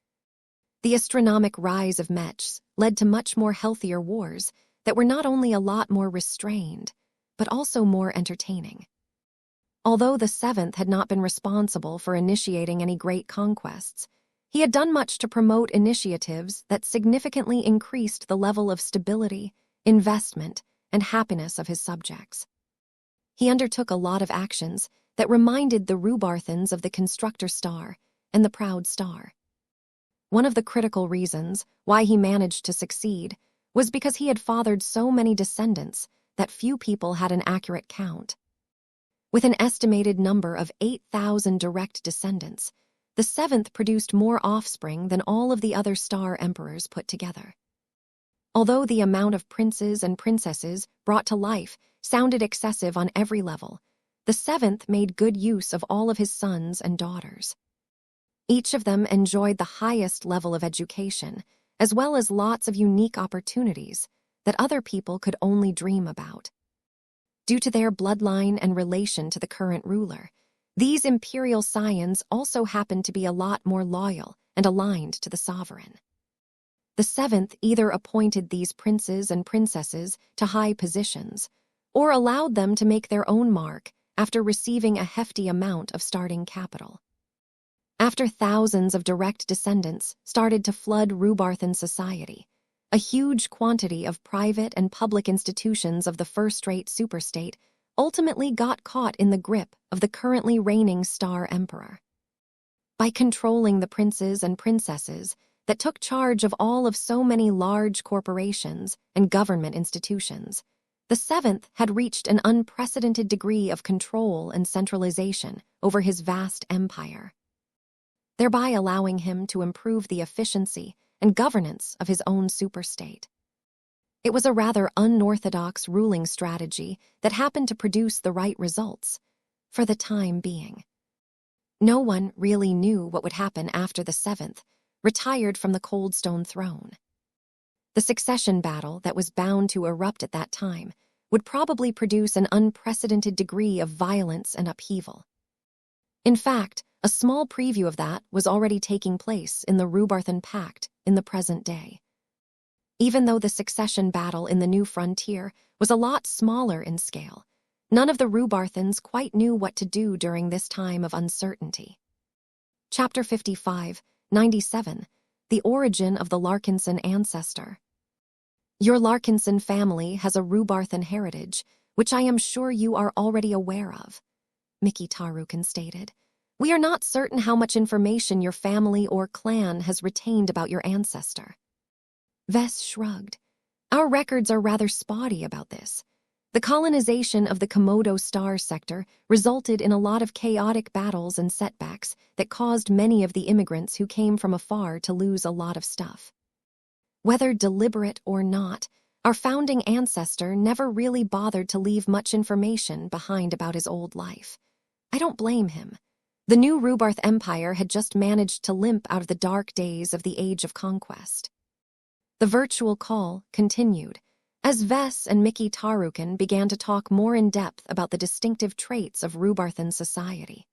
The astronomic rise of Mechs led to much more healthier wars that were not only a lot more restrained, but also more entertaining. Although the seventh had not been responsible for initiating any great conquests, he had done much to promote initiatives that significantly increased the level of stability, investment, and happiness of his subjects. He undertook a lot of actions that reminded the Rubarthans of the Constructor Star and the Proud Star. One of the critical reasons why he managed to succeed was because he had fathered so many descendants that few people had an accurate count. With an estimated number of 8,000 direct descendants, the seventh produced more offspring than all of the other star emperors put together. Although the amount of princes and princesses brought to life sounded excessive on every level, the seventh made good use of all of his sons and daughters. Each of them enjoyed the highest level of education, as well as lots of unique opportunities that other people could only dream about. Due to their bloodline and relation to the current ruler, these imperial scions also happened to be a lot more loyal and aligned to the sovereign. The seventh either appointed these princes and princesses to high positions, or allowed them to make their own mark after receiving a hefty amount of starting capital. After thousands of direct descendants started to flood Rubarthan society, a huge quantity of private and public institutions of the first-rate superstate ultimately got caught in the grip of the currently reigning Star Emperor. By controlling the princes and princesses that took charge of all of so many large corporations and government institutions, the seventh had reached an unprecedented degree of control and centralization over his vast empire, thereby allowing him to improve the efficiency and governance of his own superstate. It was a rather unorthodox ruling strategy that happened to produce the right results, for the time being. No one really knew what would happen after the seventh retired from the Coldstone throne. The succession battle that was bound to erupt at that time would probably produce an unprecedented degree of violence and upheaval. In fact, a small preview of that was already taking place in the Rubarthan Pact in the present day. Even though the succession battle in the New Frontier was a lot smaller in scale, none of the Rubarthans quite knew what to do during this time of uncertainty. Chapter 55, 97, The Origin of the Larkinson Ancestor. Your Larkinson family has a Rubarthan heritage, which I am sure you are already aware of, Mickey Tarukin stated. We are not certain how much information your family or clan has retained about your ancestor. Vess shrugged. Our records are rather spotty about this. The colonization of the Komodo star sector resulted in a lot of chaotic battles and setbacks that caused many of the immigrants who came from afar to lose a lot of stuff. Whether deliberate or not, our founding ancestor never really bothered to leave much information behind about his old life. I don't blame him. The new Rubarth Empire had just managed to limp out of the dark days of the Age of Conquest. The virtual call continued, as Vess and Mickey Tarukin began to talk more in depth about the distinctive traits of Rubarthan society.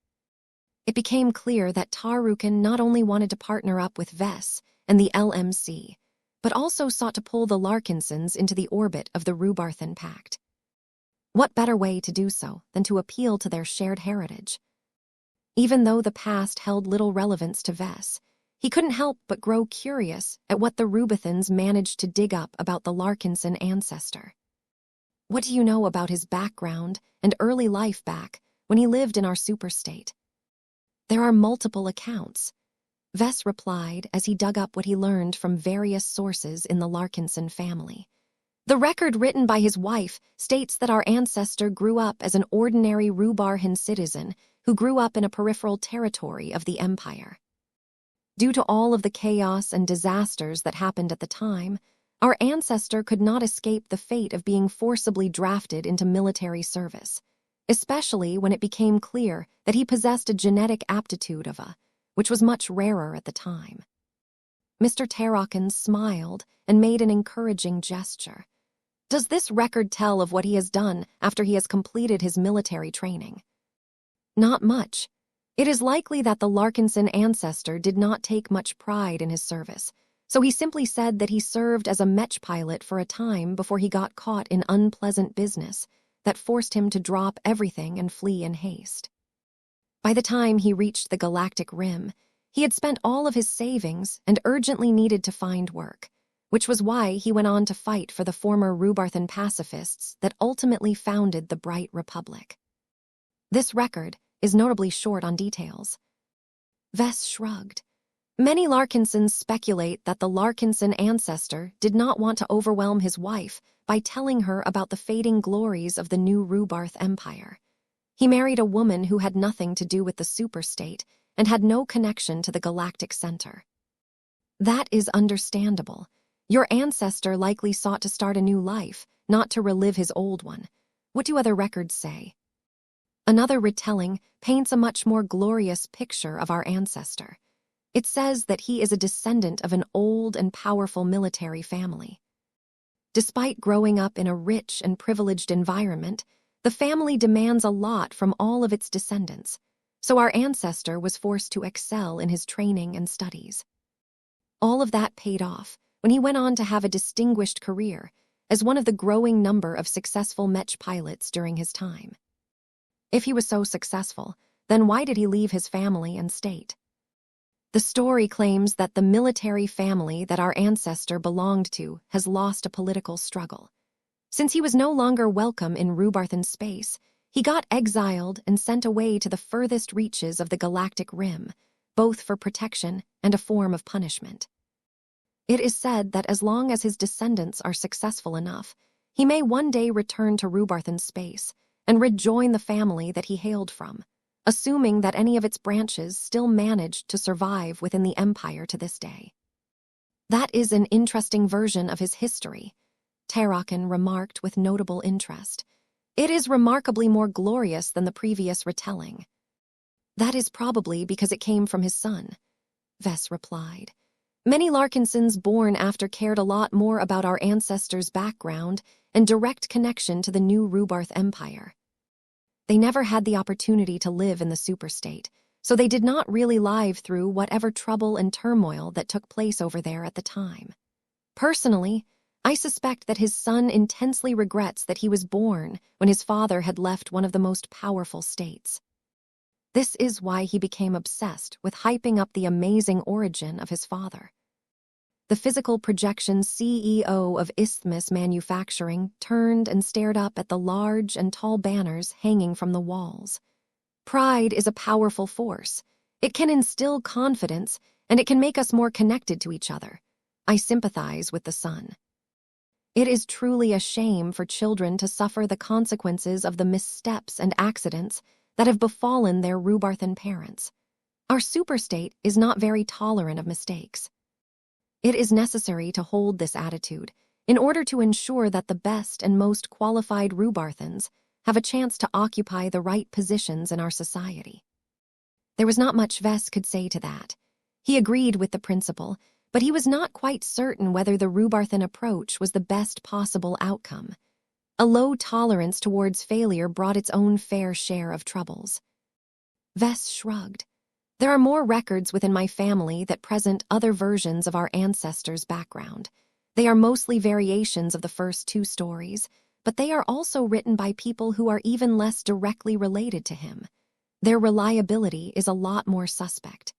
It became clear that Tarukin not only wanted to partner up with Vess and the LMC, but also sought to pull the Larkinsons into the orbit of the Rubarthan Pact. What better way to do so than to appeal to their shared heritage? Even though the past held little relevance to Vess, He couldn't help but grow curious at what the Rubathans managed to dig up about the Larkinson ancestor. What do you know about his background and early life back when he lived in our superstate? There are multiple accounts, Vess replied as he dug up what he learned from various sources in the Larkinson family. The record written by his wife states that our ancestor grew up as an ordinary Rubarhan citizen who grew up in a peripheral territory of the empire. Due to all of the chaos and disasters that happened at the time, our ancestor could not escape the fate of being forcibly drafted into military service, especially when it became clear that he possessed a genetic aptitude which was much rarer at the time. Mr. Tarrakin smiled and made an encouraging gesture. Does this record tell of what he has done after he has completed his military training? Not much. It is likely that the Larkinson ancestor did not take much pride in his service, so he simply said that he served as a Mech pilot for a time before he got caught in unpleasant business that forced him to drop everything and flee in haste. By the time he reached the galactic rim, he had spent all of his savings and urgently needed to find work, which was why he went on to fight for the former Rubarthan pacifists that ultimately founded the Bright Republic. This record is notably short on details. Vess shrugged. Many Larkinsons speculate that the Larkinson ancestor did not want to overwhelm his wife by telling her about the fading glories of the new Rubarth Empire. He married a woman who had nothing to do with the superstate and had no connection to the galactic center. That is understandable. Your ancestor likely sought to start a new life, not to relive his old one. What do other records say? Another retelling paints a much more glorious picture of our ancestor. It says that he is a descendant of an old and powerful military family. Despite growing up in a rich and privileged environment, the family demands a lot from all of its descendants, so our ancestor was forced to excel in his training and studies. All of that paid off when he went on to have a distinguished career as one of the growing number of successful Mech pilots during his time. If he was so successful, then why did he leave his family and state? The story claims that the military family that our ancestor belonged to has lost a political struggle. Since he was no longer welcome in Rubarthan space, he got exiled and sent away to the furthest reaches of the galactic rim, both for protection and a form of punishment. It is said that as long as his descendants are successful enough, he may one day return to Rubarthan space and rejoin the family that he hailed from, assuming that any of its branches still managed to survive within the Empire to this day. That is an interesting version of his history, Tarrakin remarked with notable interest. It is remarkably more glorious than the previous retelling. That is probably because it came from his son, Vess replied. Many Larkinsons born after cared a lot more about our ancestors' background and direct connection to the new Rubarth Empire. They never had the opportunity to live in the superstate, so they did not really live through whatever trouble and turmoil that took place over there at the time. Personally, I suspect that his son intensely regrets that he was born when his father had left one of the most powerful states. This is why he became obsessed with hyping up the amazing origin of his father. The physical projection CEO of Isthmus Manufacturing turned and stared up at the large and tall banners hanging from the walls. Pride is a powerful force. It can instill confidence, and it can make us more connected to each other. I sympathize with the son. It is truly a shame for children to suffer the consequences of the missteps and accidents that have befallen their Rubarthan parents. Our superstate is not very tolerant of mistakes. It is necessary to hold this attitude in order to ensure that the best and most qualified Rubarthans have a chance to occupy the right positions in our society. There was not much Vess could say to that. He agreed with the principle, but he was not quite certain whether the Rubarthan approach was the best possible outcome. A low tolerance towards failure brought its own fair share of troubles. Vess shrugged. There are more records within my family that present other versions of our ancestors' background. They are mostly variations of the first two stories, but they are also written by people who are even less directly related to him. Their reliability is a lot more suspect.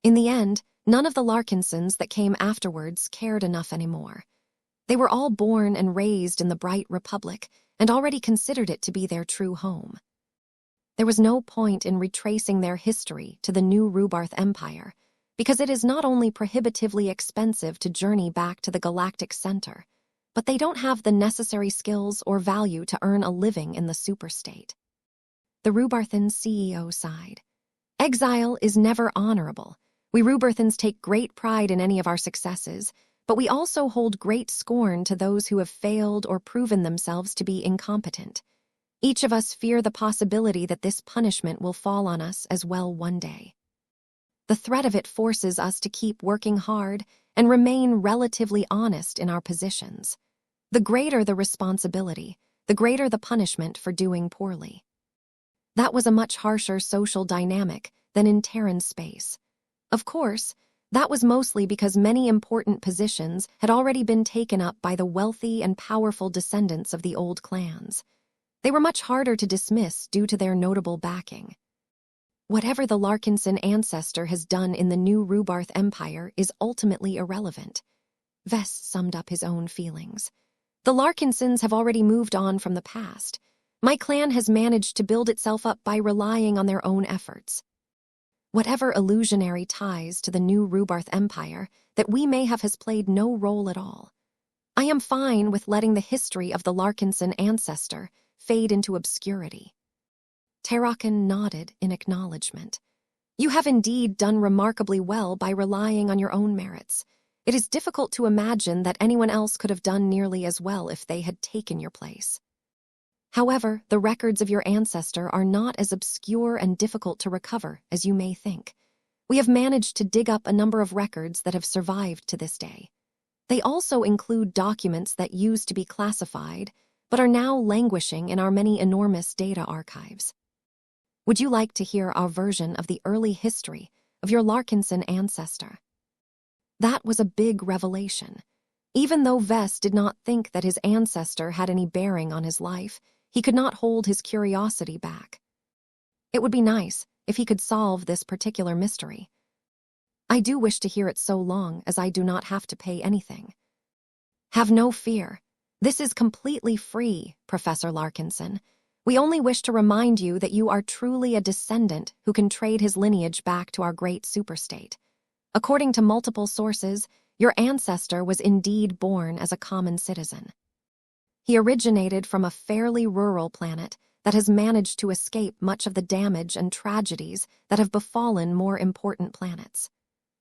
In the end, None of the Larkinsons that came afterwards cared enough anymore. They were all born and raised in the Bright Republic and already considered it to be their true home. There was no point in retracing their history to the new Rubarth Empire, because it is not only prohibitively expensive to journey back to the galactic center, but they don't have the necessary skills or value to earn a living in the superstate. The Rubarthan CEO sighed. Exile is never honorable. We Rubarthans take great pride in any of our successes, but we also hold great scorn to those who have failed or proven themselves to be incompetent. Each of us fear the possibility that this punishment will fall on us as well one day. The threat of it forces us to keep working hard and remain relatively honest in our positions. The greater the responsibility, the greater the punishment for doing poorly. That was a much harsher social dynamic than in Terran space. Of course, that was mostly because many important positions had already been taken up by the wealthy and powerful descendants of the old clans. They were much harder to dismiss due to their notable backing. Whatever the Larkinson ancestor has done in the new Rubarth Empire is ultimately irrelevant. Vest summed up his own feelings. The Larkinsons have already moved on from the past. My clan has managed to build itself up by relying on their own efforts. Whatever illusionary ties to the new Rubarth Empire that we may have has played no role at all. I am fine with letting the history of the Larkinson ancestor fade into obscurity. Terrakin nodded in acknowledgement. You have indeed done remarkably well by relying on your own merits. It is difficult to imagine that anyone else could have done nearly as well if they had taken your place. However, the records of your ancestor are not as obscure and difficult to recover as you may think. We have managed to dig up a number of records that have survived to this day. They also include documents that used to be classified, but are now languishing in our many enormous data archives. Would you like to hear our version of the early history of your Larkinson ancestor? That was a big revelation. Even though Vess did not think that his ancestor had any bearing on his life, he could not hold his curiosity back. It would be nice if he could solve this particular mystery. I do wish to hear it so long as I do not have to pay anything. Have no fear. This is completely free, Professor Larkinson. We only wish to remind you that you are truly a descendant who can trade his lineage back to our great superstate. According to multiple sources, your ancestor was indeed born as a common citizen. He originated from a fairly rural planet that has managed to escape much of the damage and tragedies that have befallen more important planets.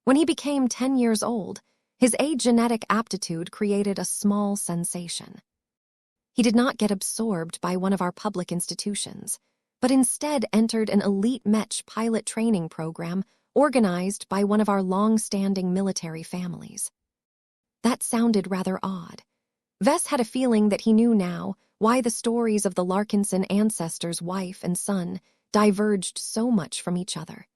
When he became 10 years old, his agenetic aptitude created a small sensation. He did not get absorbed by one of our public institutions, but instead entered an elite Mech pilot training program organized by one of our long-standing military families. That sounded rather odd. Vess had a feeling that he knew now why the stories of the Larkinson ancestor's wife and son diverged so much from each other.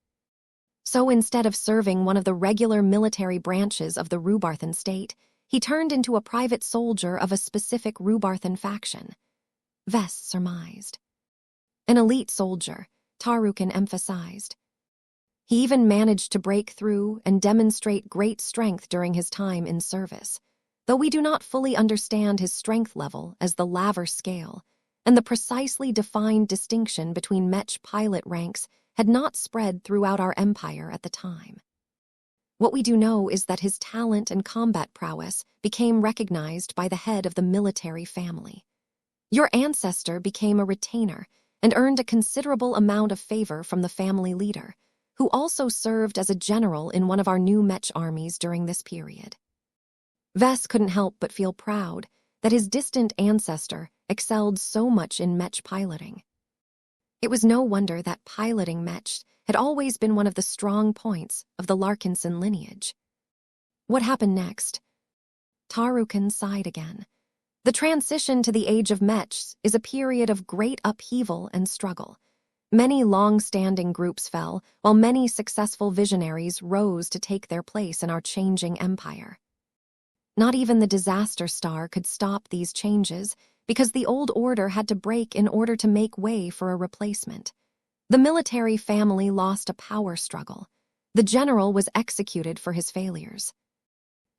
So instead of serving one of the regular military branches of the Rubarthan state, he turned into a private soldier of a specific Rubarthan faction. Vess surmised. An elite soldier, Tarukin emphasized. He even managed to break through and demonstrate great strength during his time in service, though we do not fully understand his strength level as the Laver scale, and the precisely defined distinction between Mech pilot ranks had not spread throughout our empire at the time. What we do know is that his talent and combat prowess became recognized by the head of the military family. Your ancestor became a retainer and earned a considerable amount of favor from the family leader, who also served as a general in one of our new Mech armies during this period. Vess couldn't help but feel proud that his distant ancestor excelled so much in Mech piloting. It was no wonder that piloting Mech had always been one of the strong points of the Larkinson lineage. What happened next? Tarukin sighed again. The transition to the age of Mechs is a period of great upheaval and struggle. Many long-standing groups fell, while many successful visionaries rose to take their place in our changing empire. Not even the disaster star could stop these changes because the old order had to break in order to make way for a replacement. The military family lost a power struggle. The general was executed for his failures.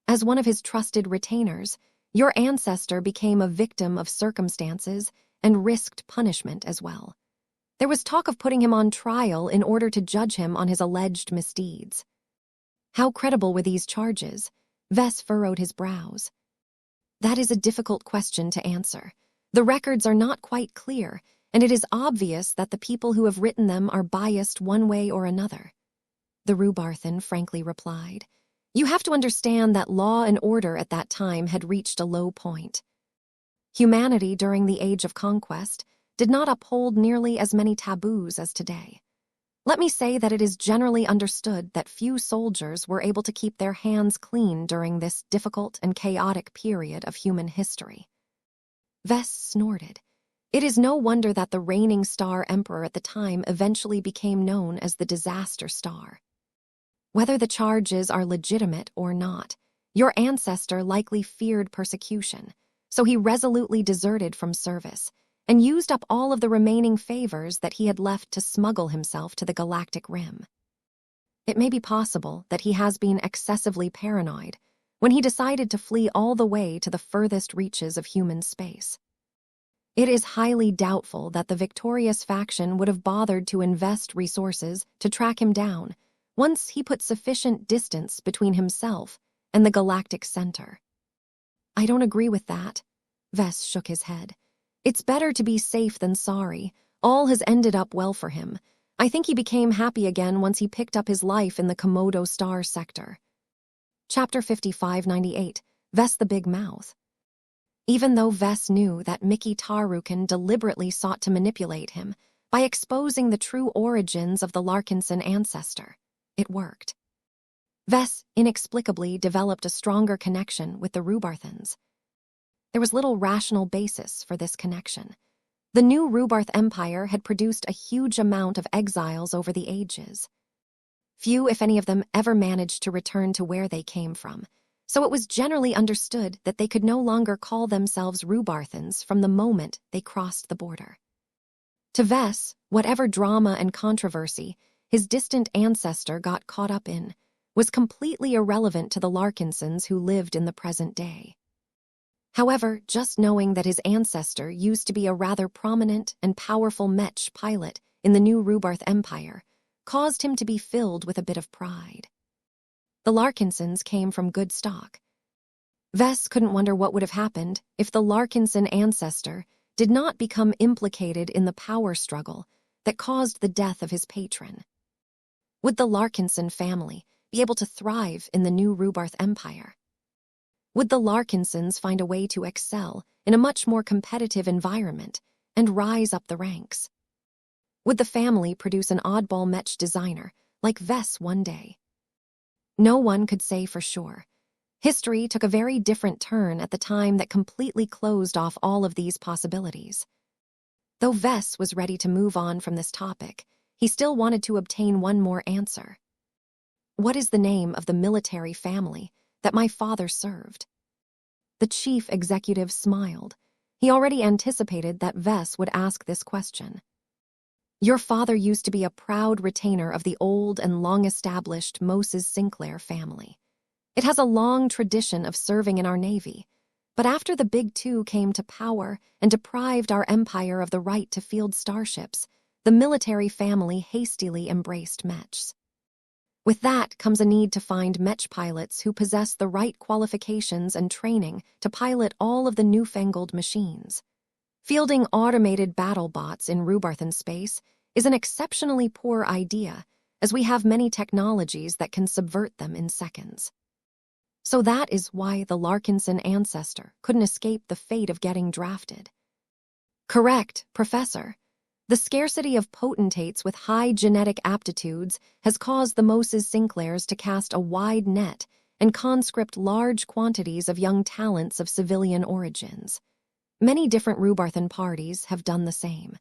As one of his trusted retainers, your ancestor became a victim of circumstances and risked punishment as well. There was talk of putting him on trial in order to judge him on his alleged misdeeds. How credible were these charges? Vess furrowed his brows. That is a difficult question to answer. The records are not quite clear, and it is obvious that the people who have written them are biased one way or another. The Rhubarthan frankly replied. You have to understand that law and order at that time had reached a low point. Humanity during the Age of Conquest did not uphold nearly as many taboos as today. Let me say that it is generally understood that few soldiers were able to keep their hands clean during this difficult and chaotic period of human history. Vess snorted. It is no wonder that the reigning Star Emperor at the time eventually became known as the Disaster Star. Whether the charges are legitimate or not, your ancestor likely feared persecution, so he resolutely deserted from service and used up all of the remaining favors that he had left to smuggle himself to the galactic rim. It may be possible that he has been excessively paranoid when he decided to flee all the way to the furthest reaches of human space. It is highly doubtful that the victorious faction would have bothered to invest resources to track him down once he put sufficient distance between himself and the galactic center. I don't agree with that. Vess shook his head. It's better to be safe than sorry. All has ended up well for him. I think he became happy again once he picked up his life in the Komodo Star sector. Chapter 5598, Vess the Big Mouth. Even though Vess knew that Mickey Tarukin deliberately sought to manipulate him by exposing the true origins of the Larkinson ancestor, it worked. Vess inexplicably developed a stronger connection with the Rhubarthans. There was little rational basis for this connection. The new Rhubarth Empire had produced a huge amount of exiles over the ages. Few, if any of them, ever managed to return to where they came from, so it was generally understood that they could no longer call themselves Rhubarthans from the moment they crossed the border. To Vess, whatever drama and controversy his distant ancestor got caught up in was completely irrelevant to the Larkinsons who lived in the present day. However, just knowing that his ancestor used to be a rather prominent and powerful Mech pilot in the new Rhubarth Empire caused him to be filled with a bit of pride. The Larkinsons came from good stock. Vess couldn't wonder what would have happened if the Larkinson ancestor did not become implicated in the power struggle that caused the death of his patron. Would the Larkinson family be able to thrive in the new Rhubarth Empire? Would the Larkinsons find a way to excel in a much more competitive environment and rise up the ranks? Would the family produce an oddball Mech designer like Vess one day? No one could say for sure. History took a very different turn at the time that completely closed off all of these possibilities. Though Vess was ready to move on from this topic, he still wanted to obtain one more answer. What is the name of the military family that my father served? The chief executive smiled. He already anticipated that Vess would ask this question. Your father used to be a proud retainer of the old and long-established Moses Sinclair family. It has a long tradition of serving in our Navy, but after the Big Two came to power and deprived our empire of the right to field starships, the military family hastily embraced Mechs. With that comes a need to find Mech pilots who possess the right qualifications and training to pilot all of the newfangled machines. Fielding automated battle bots in Rhubarthan space is an exceptionally poor idea, as we have many technologies that can subvert them in seconds. So that is why the Larkinson ancestor couldn't escape the fate of getting drafted. Correct, Professor. The scarcity of potentates with high genetic aptitudes has caused the Moses Sinclairs to cast a wide net and conscript large quantities of young talents of civilian origins. Many different Rhubarthan parties have done the same.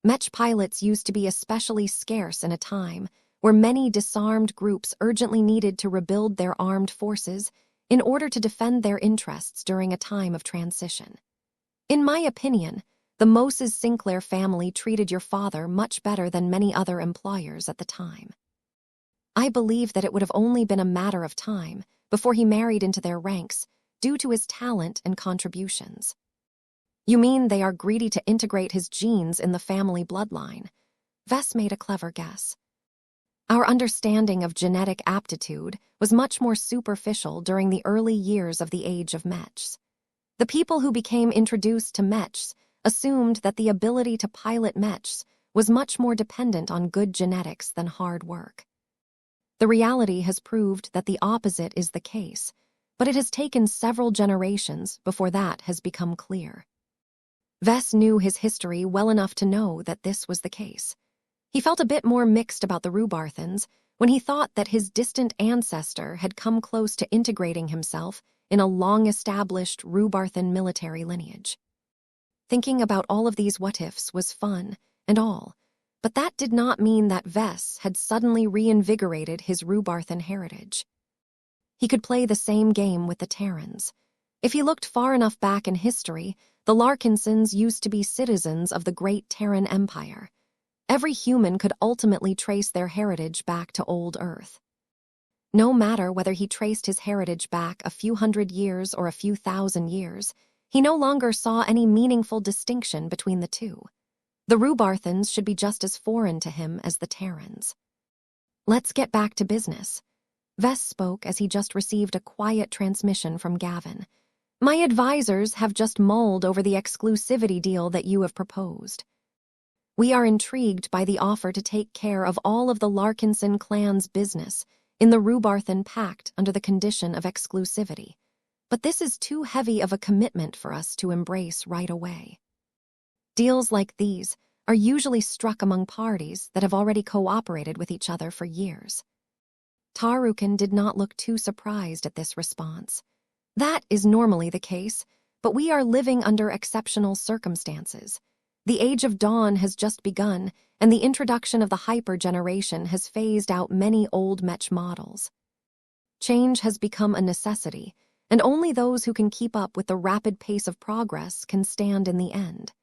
Mech pilots used to be especially scarce in a time where many disarmed groups urgently needed to rebuild their armed forces in order to defend their interests during a time of transition. In my opinion, the Moses Sinclair family treated your father much better than many other employers at the time. I believe that it would have only been a matter of time before he married into their ranks due to his talent and contributions. You mean they are greedy to integrate his genes in the family bloodline? Vess made a clever guess. Our understanding of genetic aptitude was much more superficial during the early years of the age of Mechs. The people who became introduced to Mechs assumed that the ability to pilot Mechs was much more dependent on good genetics than hard work. The reality has proved that the opposite is the case, but it has taken several generations before that has become clear. Vess knew his history well enough to know that this was the case. He felt a bit more mixed about the Rhubarthans when he thought that his distant ancestor had come close to integrating himself in a long-established Rhubarthan military lineage. Thinking about all of these what-ifs was fun and all, but that did not mean that Vess had suddenly reinvigorated his Rhubarthan heritage. He could play the same game with the Terrans. If he looked far enough back in history, the Larkinsons used to be citizens of the great Terran Empire. Every human could ultimately trace their heritage back to old Earth. No matter whether he traced his heritage back a few hundred years or a few thousand years, he no longer saw any meaningful distinction between the two. The Rhubarthans should be just as foreign to him as the Terrans. Let's get back to business. Vess spoke as he just received a quiet transmission from Gavin. My advisors have just mulled over the exclusivity deal that you have proposed. We are intrigued by the offer to take care of all of the Larkinson clan's business in the Rhubarthan Pact under the condition of exclusivity. But this is too heavy of a commitment for us to embrace right away. Deals like these are usually struck among parties that have already cooperated with each other for years. Tarukin did not look too surprised at this response. That is normally the case, but we are living under exceptional circumstances. The Age of Dawn has just begun, and the introduction of the Hyper generation has phased out many old Mech models. Change has become a necessity, and only those who can keep up with the rapid pace of progress can stand in the end.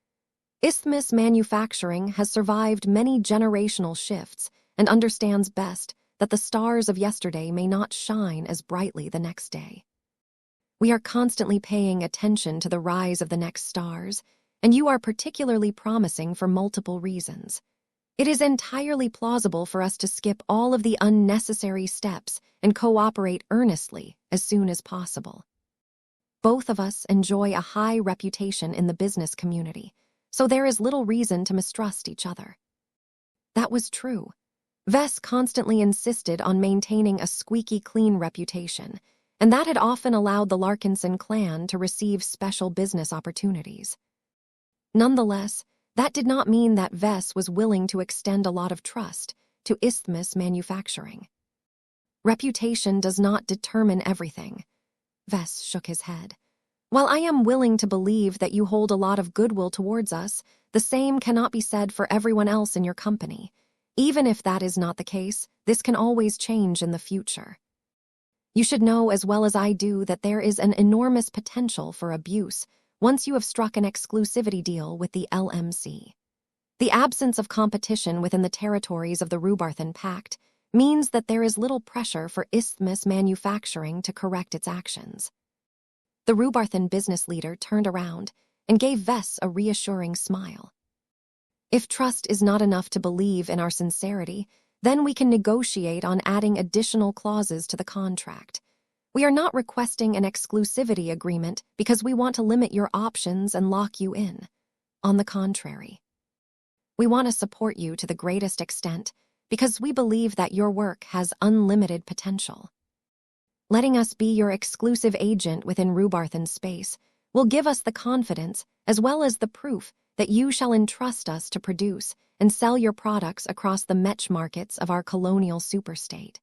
Isthmus manufacturing has survived many generational shifts and understands best that the stars of yesterday may not shine as brightly the next day. We are constantly paying attention to the rise of the next stars, and you are particularly promising for multiple reasons. It is entirely plausible for us to skip all of the unnecessary steps and cooperate earnestly as soon as possible. Both of us enjoy a high reputation in the business community, so there is little reason to mistrust each other. That was true. Vess constantly insisted on maintaining a squeaky clean reputation, and that had often allowed the Larkinson clan to receive special business opportunities. Nonetheless, that did not mean that Vess was willing to extend a lot of trust to Isthmus manufacturing. Reputation does not determine everything. Vess shook his head. While I am willing to believe that you hold a lot of goodwill towards us, the same cannot be said for everyone else in your company. Even if that is not the case, this can always change in the future. You should know as well as I do that there is an enormous potential for abuse once you have struck an exclusivity deal with the LMC. The absence of competition within the territories of the Rhubarthan Pact means that there is little pressure for Isthmus manufacturing to correct its actions. The Rhubarthan business leader turned around and gave Vess a reassuring smile. If trust is not enough to believe in our sincerity, then we can negotiate on adding additional clauses to the contract. We are not requesting an exclusivity agreement because we want to limit your options and lock you in. On the contrary, we want to support you to the greatest extent because we believe that your work has unlimited potential. Letting us be your exclusive agent within Rhubarthan space will give us the confidence as well as the proof that you shall entrust us to produce and sell your products across the Mech markets of our colonial superstate.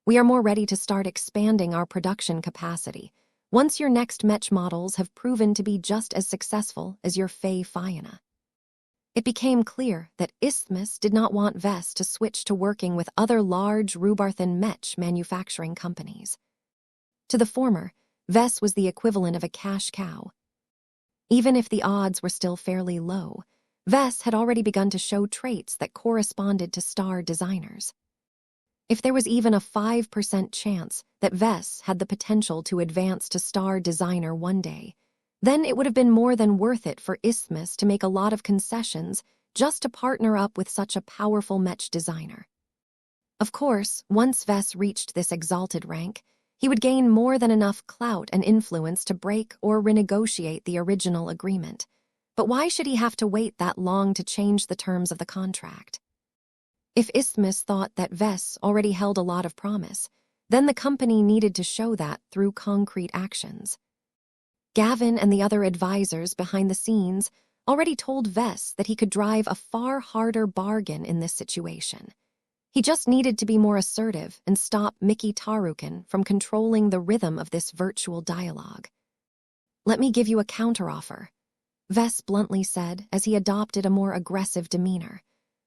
We are more ready to start expanding our production capacity once your next Mech models have proven to be just as successful as your Fey Fiona. It became clear that Isthmus did not want Vess to switch to working with other large Rhubarthan Mech manufacturing companies. To the former, Vess was the equivalent of a cash cow. Even if the odds were still fairly low, Vess had already begun to show traits that corresponded to star designers. If there was even a 5% chance that Vess had the potential to advance to star designer one day, then it would have been more than worth it for Isthmus to make a lot of concessions just to partner up with such a powerful Mech designer. Of course, once Vess reached this exalted rank, he would gain more than enough clout and influence to break or renegotiate the original agreement. But why should he have to wait that long to change the terms of the contract? If Isthmus thought that Vess already held a lot of promise, then the company needed to show that through concrete actions. Gavin and the other advisors behind the scenes already told Vess that he could drive a far harder bargain in this situation. He just needed to be more assertive and stop Mickey Tarukin from controlling the rhythm of this virtual dialogue. "Let me give you a counteroffer," Vess bluntly said as he adopted a more aggressive demeanor.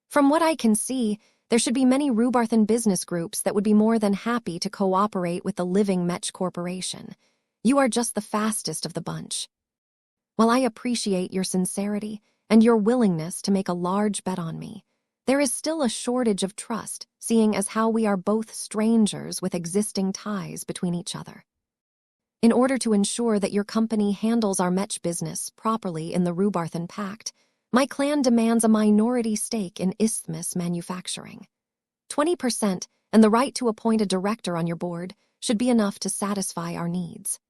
"From what I can see, there should be many Rubarthan business groups that would be more than happy to cooperate with the living Mech Corporation. You are just the fastest of the bunch. While I appreciate your sincerity and your willingness to make a large bet on me, there is still a shortage of trust, seeing as how we are both strangers with existing ties between each other. In order to ensure that your company handles our Mech business properly in the Rubarthan Pact, my clan demands a minority stake in Isthmus Manufacturing. 20% and the right to appoint a director on your board should be enough to satisfy our needs."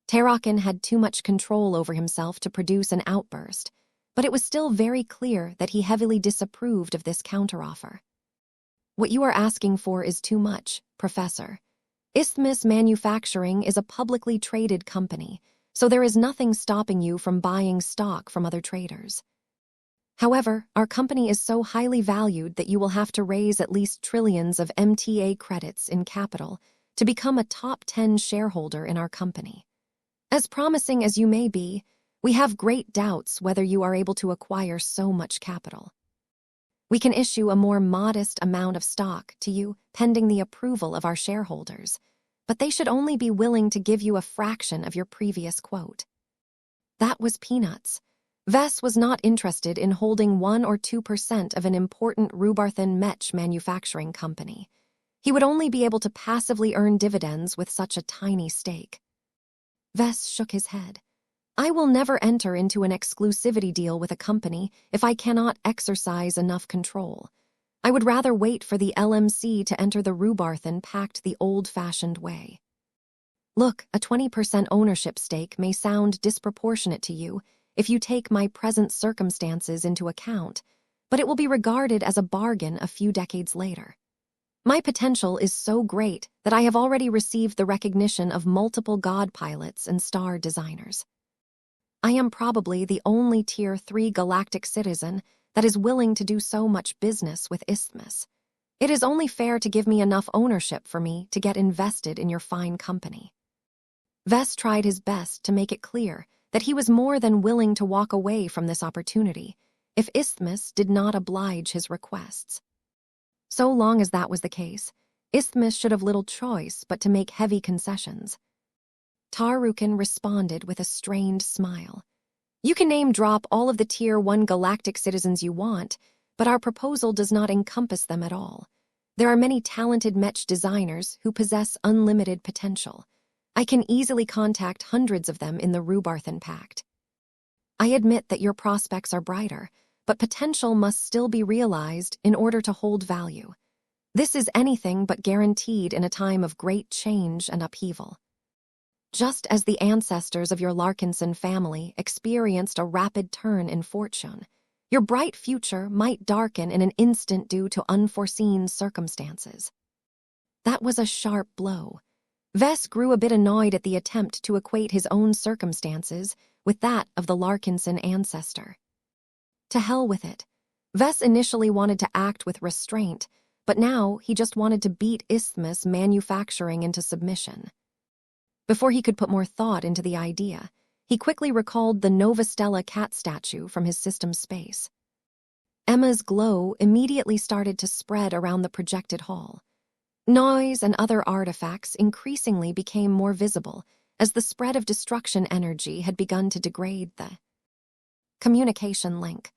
Tarukin had too much control over himself to produce an outburst, but it was still very clear that he heavily disapproved of this counteroffer. "What you are asking for is too much, Professor. Isthmus Manufacturing is a publicly traded company, so there is nothing stopping you from buying stock from other traders. However, our company is so highly valued that you will have to raise at least trillions of MTA credits in capital to become a top 10 shareholder in our company. As promising as you may be, we have great doubts whether you are able to acquire so much capital. We can issue a more modest amount of stock to you pending the approval of our shareholders, but they should only be willing to give you a fraction of your previous quote." That was peanuts. Vess was not interested in holding 1 or 2% of an important Rubarthan Mech manufacturing company. He would only be able to passively earn dividends with such a tiny stake. Vess shook his head. "I will never enter into an exclusivity deal with a company if I cannot exercise enough control. I would rather wait for the LMC to enter the Rubarthan Pact the old-fashioned way. Look, a 20% ownership stake may sound disproportionate to you if you take my present circumstances into account, but it will be regarded as a bargain a few decades later. My potential is so great that I have already received the recognition of multiple god pilots and star designers. I am probably the only Tier 3 galactic citizen that is willing to do so much business with Isthmus. It is only fair to give me enough ownership for me to get invested in your fine company." Vess tried his best to make it clear that he was more than willing to walk away from this opportunity if Isthmus did not oblige his requests. So long as that was the case, Isthmus should have little choice but to make heavy concessions. Tarukin responded with a strained smile. "You can name-drop all of the Tier 1 galactic citizens you want, but our proposal does not encompass them at all. There are many talented Mech designers who possess unlimited potential. I can easily contact hundreds of them in the Rubarthan Pact. I admit that your prospects are brighter, but potential must still be realized in order to hold value. This is anything but guaranteed in a time of great change and upheaval. Just as the ancestors of your Larkinson family experienced a rapid turn in fortune, your bright future might darken in an instant due to unforeseen circumstances." That was a sharp blow. Vess grew a bit annoyed at the attempt to equate his own circumstances with that of the Larkinson ancestor. To hell with it. Vess initially wanted to act with restraint, but now he just wanted to beat Isthmus Manufacturing into submission. Before he could put more thought into the idea, he quickly recalled the Nova Stella cat statue from his system's space. Emma's glow immediately started to spread around the projected hall. Noise and other artifacts increasingly became more visible as the spread of destruction energy had begun to degrade the communication link.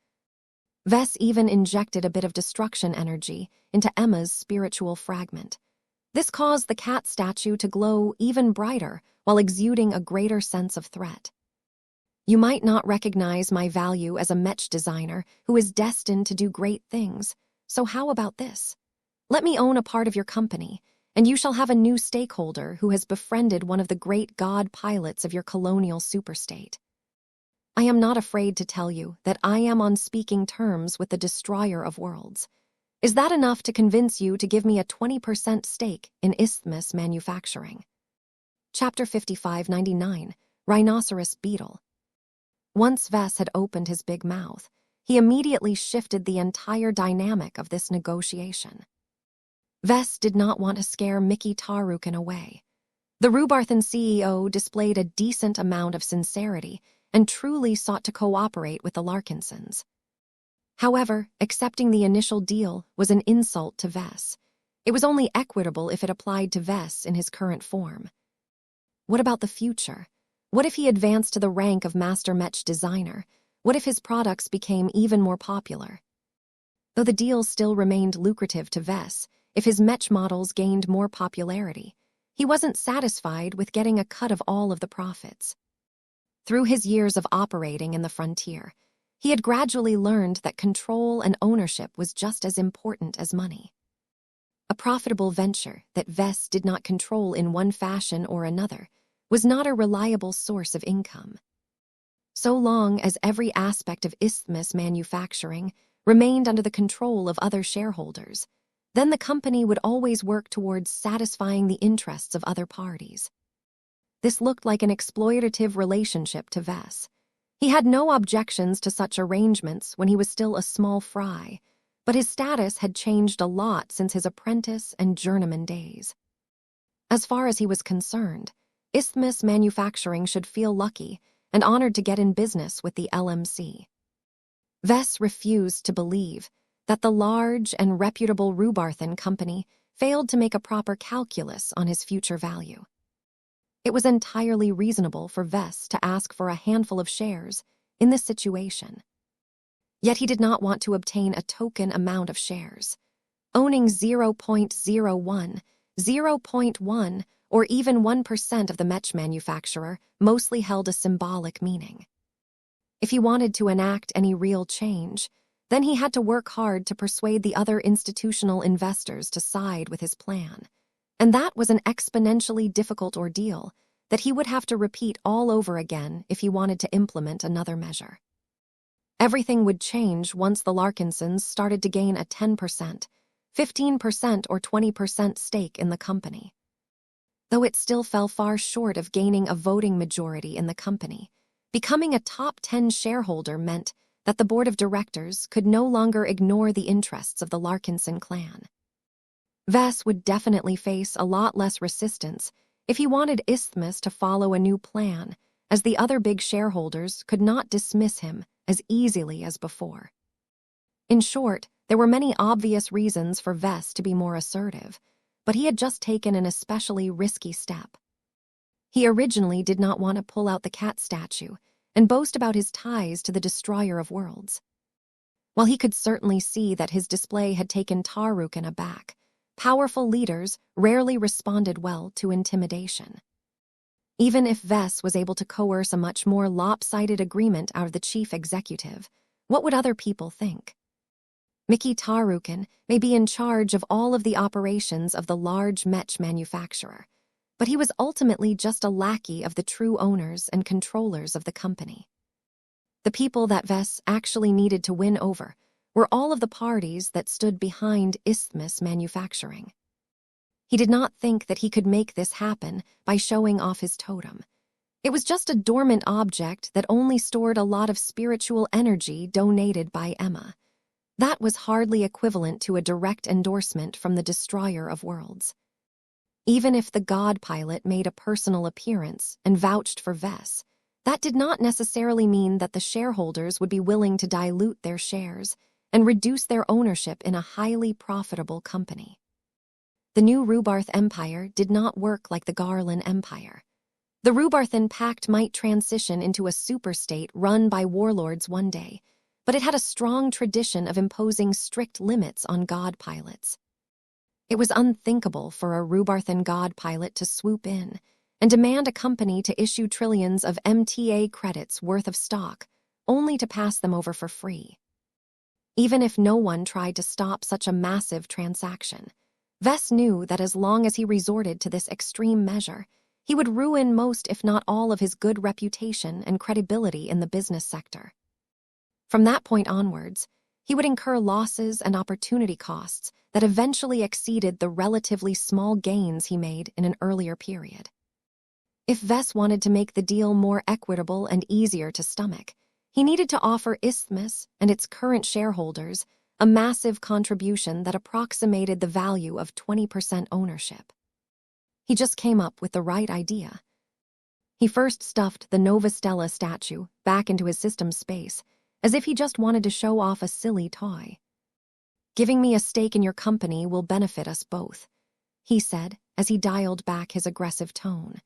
Vess even injected a bit of destruction energy into Emma's spiritual fragment. This caused the cat statue to glow even brighter while exuding a greater sense of threat. You might not recognize my value as a Mech designer who is destined to do great things, so how about this? Let me own a part of your company, and you shall have a new stakeholder who has befriended one of the great god pilots of your colonial superstate. I am not afraid to tell you that I am on speaking terms with the destroyer of worlds. Is that enough to convince you to give me a 20% stake in Isthmus Manufacturing? Chapter 5599, Rhinoceros Beetle. Once Vess had opened his big mouth, he immediately shifted the entire dynamic of this negotiation. Vess did not want to scare Mickey Tarukin away. The Rubarthan CEO displayed a decent amount of sincerity and truly sought to cooperate with the Larkinsons. However, accepting the initial deal was an insult to Vess. It was only equitable if it applied to Vess in his current form. What about the future? What if he advanced to the rank of Master Mech Designer? What if his products became even more popular? Though the deal still remained lucrative to Vess, if his Mech models gained more popularity, he wasn't satisfied with getting a cut of all of the profits. Through his years of operating in the frontier, he had gradually learned that control and ownership was just as important as money. A profitable venture that Vess did not control in one fashion or another was not a reliable source of income. So long as every aspect of Isthmus Manufacturing remained under the control of other shareholders, then the company would always work towards satisfying the interests of other parties. This looked like an exploitative relationship to Vess. He had no objections to such arrangements when he was still a small fry, but his status had changed a lot since his apprentice and journeyman days. As far as he was concerned, Isthmus Manufacturing should feel lucky and honored to get in business with the LMC. Vess refused to believe that the large and reputable Rubarthan company failed to make a proper calculus on his future value. It was entirely reasonable for Vess to ask for a handful of shares in this situation. Yet he did not want to obtain a token amount of shares. Owning 0.01, 0.1, or even 1% of the Mech manufacturer mostly held a symbolic meaning. If he wanted to enact any real change, then he had to work hard to persuade the other institutional investors to side with his plan. And that was an exponentially difficult ordeal that he would have to repeat all over again if he wanted to implement another measure. Everything would change once the Larkinsons started to gain a 10%, 15%, or 20% stake in the company. Though it still fell far short of gaining a voting majority in the company, becoming a top 10 shareholder meant that the board of directors could no longer ignore the interests of the Larkinson clan. Vess would definitely face a lot less resistance if he wanted Isthmus to follow a new plan, as the other big shareholders could not dismiss him as easily as before. In short, there were many obvious reasons for Vess to be more assertive, but he had just taken an especially risky step. He originally did not want to pull out the cat statue and boast about his ties to the destroyer of worlds. While he could certainly see that his display had taken Tarukin aback, powerful leaders rarely responded well to intimidation. Even if Vess was able to coerce a much more lopsided agreement out of the chief executive, what would other people think? Mickey Tarukin may be in charge of all of the operations of the large Mech manufacturer, but he was ultimately just a lackey of the true owners and controllers of the company. The people that Vess actually needed to win over were all of the parties that stood behind Isthmus Manufacturing. He did not think that he could make this happen by showing off his totem. It was just a dormant object that only stored a lot of spiritual energy donated by Emma. That was hardly equivalent to a direct endorsement from the destroyer of worlds. Even if the god pilot made a personal appearance and vouched for Vess, that did not necessarily mean that the shareholders would be willing to dilute their shares and reduce their ownership in a highly profitable company. The new Rubarth Empire did not work like the Garland Empire. The Rubarthan Pact might transition into a superstate run by warlords one day, but it had a strong tradition of imposing strict limits on god pilots. It was unthinkable for a Rubarthan god pilot to swoop in and demand a company to issue trillions of MTA credits worth of stock, only to pass them over for free. Even if no one tried to stop such a massive transaction, Vess knew that as long as he resorted to this extreme measure, he would ruin most if not all of his good reputation and credibility in the business sector. From that point onwards, he would incur losses and opportunity costs that eventually exceeded the relatively small gains he made in an earlier period. If Vess wanted to make the deal more equitable and easier to stomach, he needed to offer Isthmus and its current shareholders a massive contribution that approximated the value of 20% ownership. He just came up with the right idea. He first stuffed the Nova Stella statue back into his system space, as if he just wanted to show off a silly toy. "Giving me a stake in your company will benefit us both," he said as he dialed back his aggressive tone.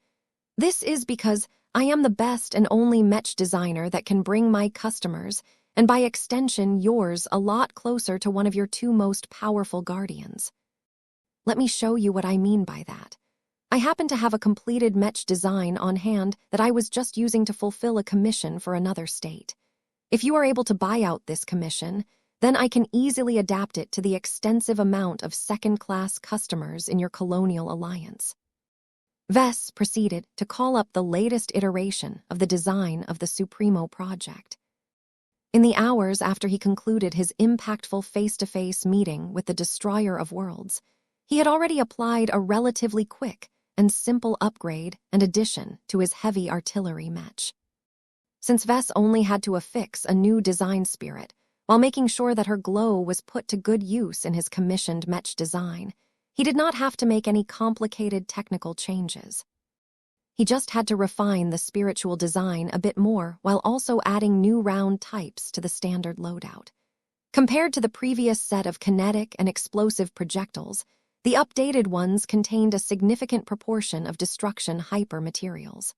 "This is because I am the best and only Mech designer that can bring my customers, and by extension yours, a lot closer to one of your two most powerful guardians. Let me show you what I mean by that. I happen to have a completed Mech design on hand that I was just using to fulfill a commission for another state. If you are able to buy out this commission, then I can easily adapt it to the extensive amount of second-class customers in your colonial alliance." Vess proceeded to call up the latest iteration of the design of the Supremo project. In the hours after he concluded his impactful face-to-face meeting with the Destroyer of Worlds, he had already applied a relatively quick and simple upgrade and addition to his heavy artillery Mech. Since Vess only had to affix a new design spirit, while making sure that her glow was put to good use in his commissioned Mech design, he did not have to make any complicated technical changes. He just had to refine the spiritual design a bit more while also adding new round types to the standard loadout. Compared to the previous set of kinetic and explosive projectiles, the updated ones contained a significant proportion of destruction hyper materials.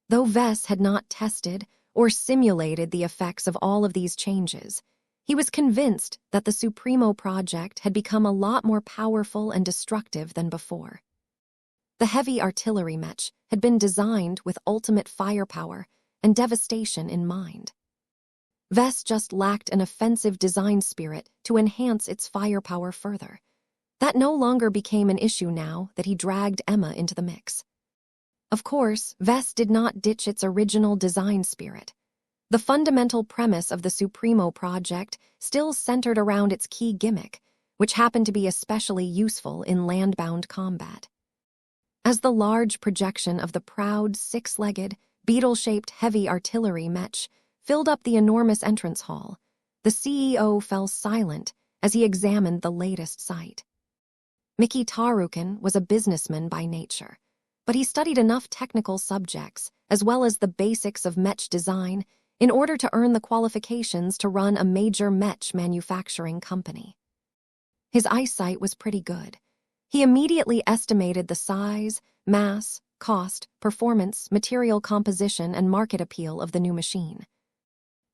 Though Vess had not tested or simulated the effects of all of these changes, he was convinced that the Supremo project had become a lot more powerful and destructive than before. The heavy artillery Mech had been designed with ultimate firepower and devastation in mind. Vess just lacked an offensive design spirit to enhance its firepower further. That no longer became an issue now that he dragged Emma into the mix. Of course, Vess did not ditch its original design spirit. The fundamental premise of the Supremo project still centered around its key gimmick, which happened to be especially useful in land-bound combat. As the large projection of the proud, six-legged, beetle-shaped heavy artillery Mech filled up the enormous entrance hall, the CEO fell silent as he examined the latest sight. Mickey Tarukin was a businessman by nature, but he studied enough technical subjects, as well as the basics of Mech design, in order to earn the qualifications to run a major Mech manufacturing company. His eyesight was pretty good. He immediately estimated the size, mass, cost, performance, material composition, and market appeal of the new machine.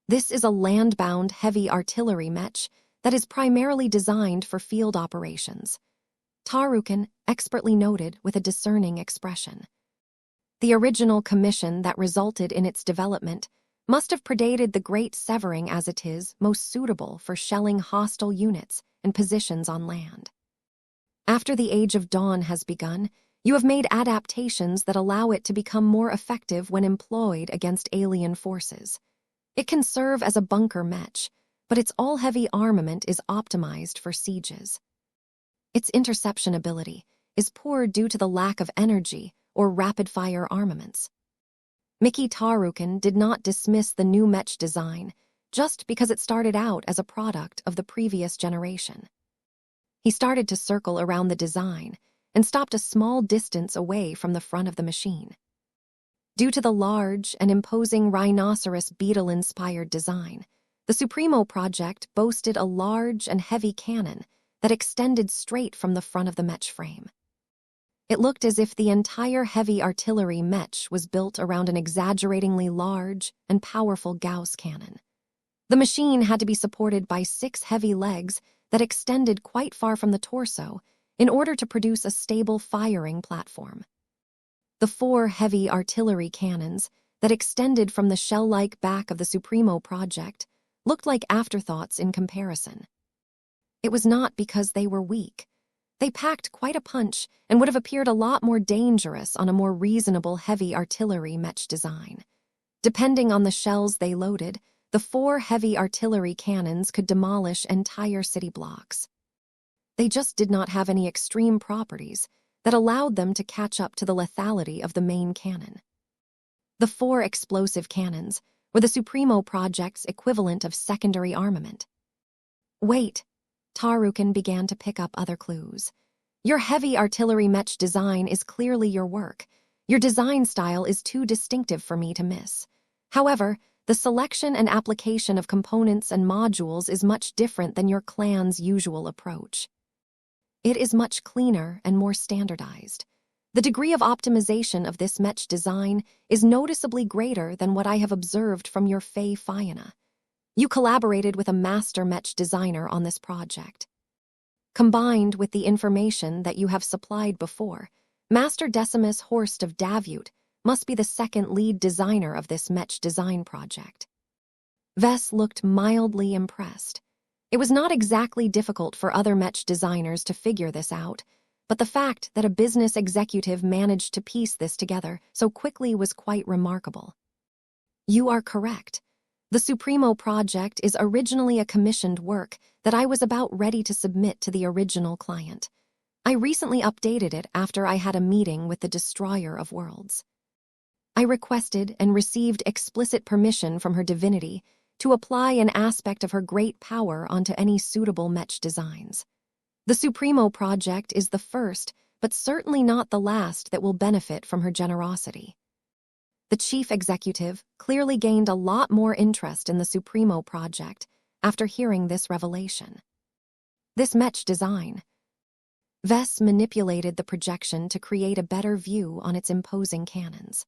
This is a land-bound heavy artillery Mech that is primarily designed for field operations, Tarukin expertly noted with a discerning expression. The original commission that resulted in its development must have predated the Great Severing as it is most suitable for shelling hostile units and positions on land. After the Age of Dawn has begun, you have made adaptations that allow it to become more effective when employed against alien forces. It can serve as a bunker Mech, but its all-heavy armament is optimized for sieges. Its interception ability is poor due to the lack of energy or rapid-fire armaments. Mickey Tarukin did not dismiss the new Mech design just because it started out as a product of the previous generation. He started to circle around the design and stopped a small distance away from the front of the machine. Due to the large and imposing rhinoceros beetle-inspired design, the Supremo project boasted a large and heavy cannon that extended straight from the front of the Mech frame. It looked as if the entire heavy artillery Mech was built around an exaggeratingly large and powerful Gauss cannon. The machine had to be supported by 6 heavy legs that extended quite far from the torso in order to produce a stable firing platform. The 4 heavy artillery cannons that extended from the shell-like back of the Supremo project looked like afterthoughts in comparison. It was not because they were weak. They packed quite a punch and would have appeared a lot more dangerous on a more reasonable heavy artillery Mech design. Depending on the shells they loaded, the 4 heavy artillery cannons could demolish entire city blocks. They just did not have any extreme properties that allowed them to catch up to the lethality of the main cannon. The 4 explosive cannons were the Supremo project's equivalent of secondary armament. Wait, Tarukin began to pick up other clues. Your heavy artillery Mech design is clearly your work. Your design style is too distinctive for me to miss. However, the selection and application of components and modules is much different than your clan's usual approach. It is much cleaner and more standardized. The degree of optimization of this Mech design is noticeably greater than what I have observed from your Fey Fianna. You collaborated with a master Mech designer on this project. Combined with the information that you have supplied before, Master Decimus Horst of Davut must be the second lead designer of this Mech design project. Vess looked mildly impressed. It was not exactly difficult for other Mech designers to figure this out, but the fact that a business executive managed to piece this together so quickly was quite remarkable. You are correct. The Supremo project is originally a commissioned work that I was about ready to submit to the original client. I recently updated it after I had a meeting with the Destroyer of Worlds. I requested and received explicit permission from her divinity to apply an aspect of her great power onto any suitable Mech designs. The Supremo project is the first, but certainly not the last, that will benefit from her generosity. The chief executive clearly gained a lot more interest in the Supremo project after hearing this revelation. This Mech design. Vess manipulated the projection to create a better view on its imposing cannons.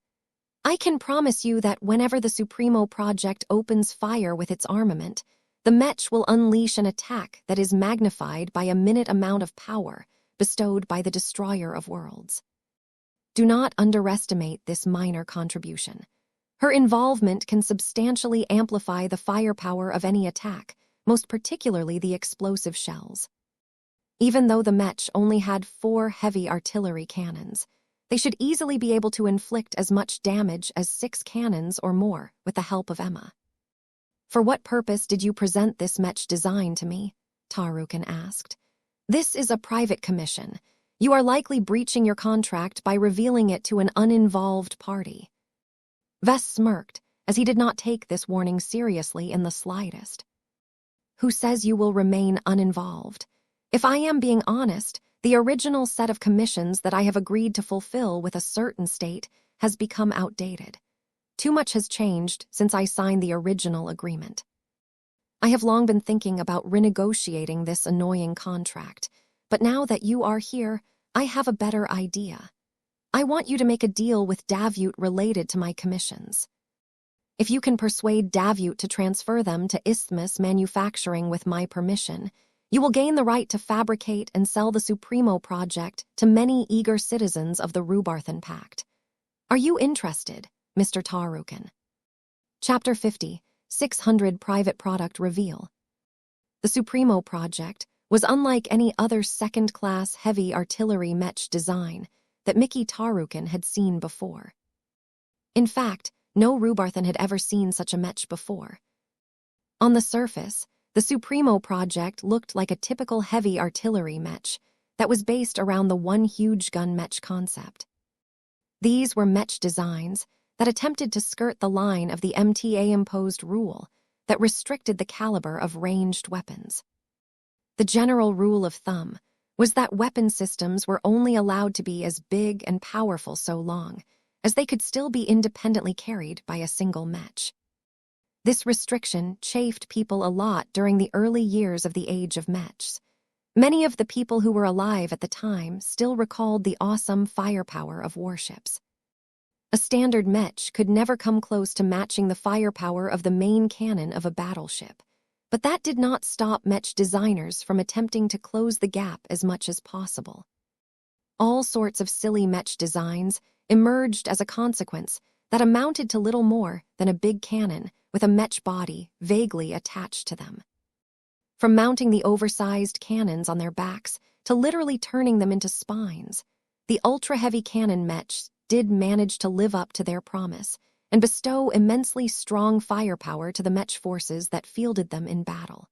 I can promise you that whenever the Supremo project opens fire with its armament, the Mech will unleash an attack that is magnified by a minute amount of power bestowed by the Destroyer of Worlds. Do not underestimate this minor contribution. Her involvement can substantially amplify the firepower of any attack, most particularly the explosive shells. Even though the Mech only had 4 heavy artillery cannons, they should easily be able to inflict as much damage as 6 cannons or more with the help of Emma. For what purpose did you present this Mech design to me? Tarukin asked. This is a private commission. You are likely breaching your contract by revealing it to an uninvolved party. Vess smirked, as he did not take this warning seriously in the slightest. Who says you will remain uninvolved? If I am being honest, the original set of commissions that I have agreed to fulfill with a certain state has become outdated. Too much has changed since I signed the original agreement. I have long been thinking about renegotiating this annoying contract, but now that you are here, I have a better idea. I want you to make a deal with Davut related to my commissions. If you can persuade Davut to transfer them to Isthmus Manufacturing with my permission, you will gain the right to fabricate and sell the Supremo project to many eager citizens of the Rubarthan Pact. Are you interested, Mr. Tarukin? Chapter 50, 600 Private Product Reveal. The Supremo project was unlike any other second-class heavy artillery Mech design that Mickey Tarukin had seen before. In fact, no Rubarthan had ever seen such a Mech before. On the surface, the Supremo project looked like a typical heavy artillery Mech that was based around the one huge gun Mech concept. These were Mech designs that attempted to skirt the line of the MTA-imposed rule that restricted the caliber of ranged weapons. The general rule of thumb was that weapon systems were only allowed to be as big and powerful so long as they could still be independently carried by a single Mech. This restriction chafed people a lot during the early years of the age of Mechs. Many of the people who were alive at the time still recalled the awesome firepower of warships. A standard Mech could never come close to matching the firepower of the main cannon of a battleship. But that did not stop Mech designers from attempting to close the gap as much as possible. All sorts of silly Mech designs emerged as a consequence that amounted to little more than a big cannon with a Mech body vaguely attached to them. From mounting the oversized cannons on their backs to literally turning them into spines, the ultra-heavy cannon Mechs did manage to live up to their promise and bestow immensely strong firepower to the Mech forces that fielded them in battle.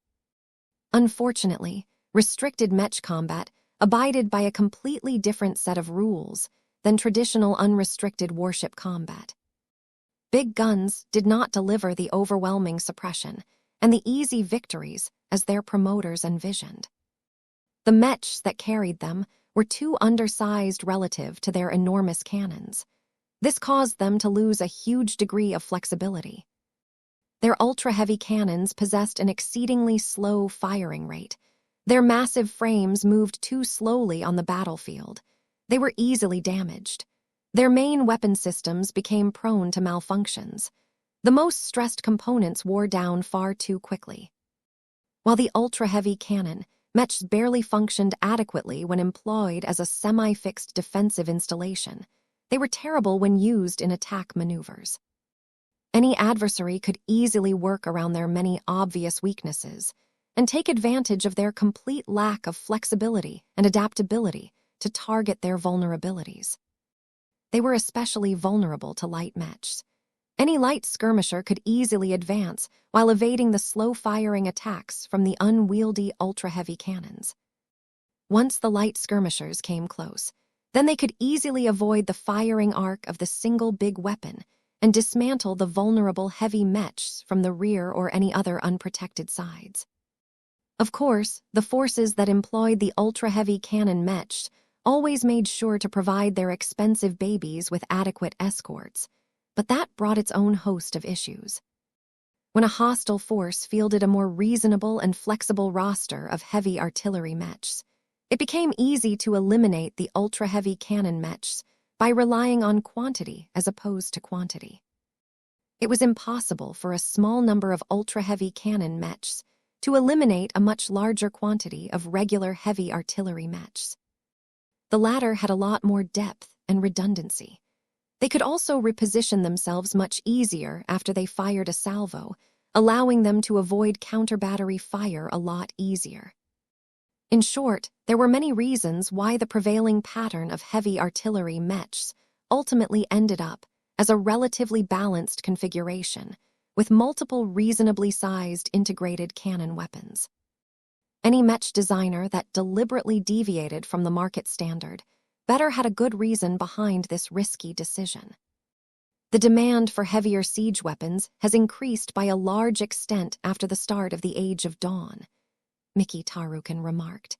Unfortunately, restricted Mech combat abided by a completely different set of rules than traditional unrestricted warship combat. Big guns did not deliver the overwhelming suppression and the easy victories as their promoters envisioned. The Mechs that carried them were too undersized relative to their enormous cannons. This caused them to lose a huge degree of flexibility. Their ultra-heavy cannons possessed an exceedingly slow firing rate. Their massive frames moved too slowly on the battlefield. They were easily damaged. Their main weapon systems became prone to malfunctions. The most stressed components wore down far too quickly. While the ultra-heavy cannon, Mechs barely functioned adequately when employed as a semi-fixed defensive installation. They were terrible when used in attack maneuvers. Any adversary could easily work around their many obvious weaknesses and take advantage of their complete lack of flexibility and adaptability to target their vulnerabilities. They were especially vulnerable to light Mechs. Any light skirmisher could easily advance while evading the slow-firing attacks from the unwieldy ultra-heavy cannons. Once the light skirmishers came close, then they could easily avoid the firing arc of the single big weapon and dismantle the vulnerable heavy Mechs from the rear or any other unprotected sides. Of course, the forces that employed the ultra-heavy cannon Mechs always made sure to provide their expensive babies with adequate escorts, but that brought its own host of issues. When a hostile force fielded a more reasonable and flexible roster of heavy artillery Mechs, it became easy to eliminate the ultra-heavy cannon Mechs by relying on quantity as opposed to quantity. It was impossible for a small number of ultra-heavy cannon Mechs to eliminate a much larger quantity of regular heavy artillery Mechs. The latter had a lot more depth and redundancy. They could also reposition themselves much easier after they fired a salvo, allowing them to avoid counter-battery fire a lot easier. In short, there were many reasons why the prevailing pattern of heavy artillery Mechs ultimately ended up as a relatively balanced configuration, with multiple reasonably sized integrated cannon weapons. Any Mech designer that deliberately deviated from the market standard better had a good reason behind this risky decision. The demand for heavier siege weapons has increased by a large extent after the start of the Age of Dawn, Mickey Tarukin remarked.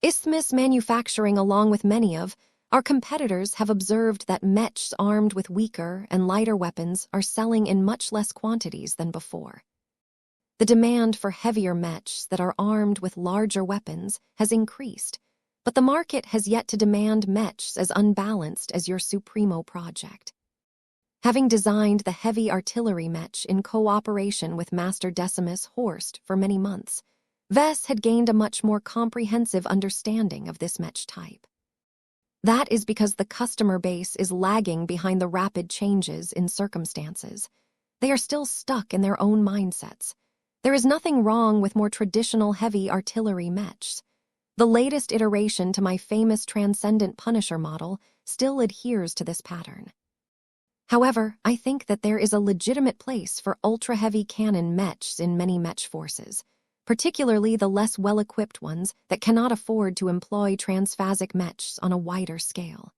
Isthmus manufacturing, along with many of our competitors, have observed that Mechs armed with weaker and lighter weapons are selling in much less quantities than before. The demand for heavier Mechs that are armed with larger weapons has increased, but the market has yet to demand Mechs as unbalanced as your Supremo project. Having designed the heavy artillery Mech in cooperation with Master Decimus Horst for many months, Vess had gained a much more comprehensive understanding of this Mech type. That is because the customer base is lagging behind the rapid changes in circumstances. They are still stuck in their own mindsets. There is nothing wrong with more traditional heavy artillery Mechs. The latest iteration to my famous Transcendent Punisher model still adheres to this pattern. However, I think that there is a legitimate place for ultra-heavy cannon Mechs in many Mech forces, particularly the less well-equipped ones that cannot afford to employ transphasic Mechs on a wider scale.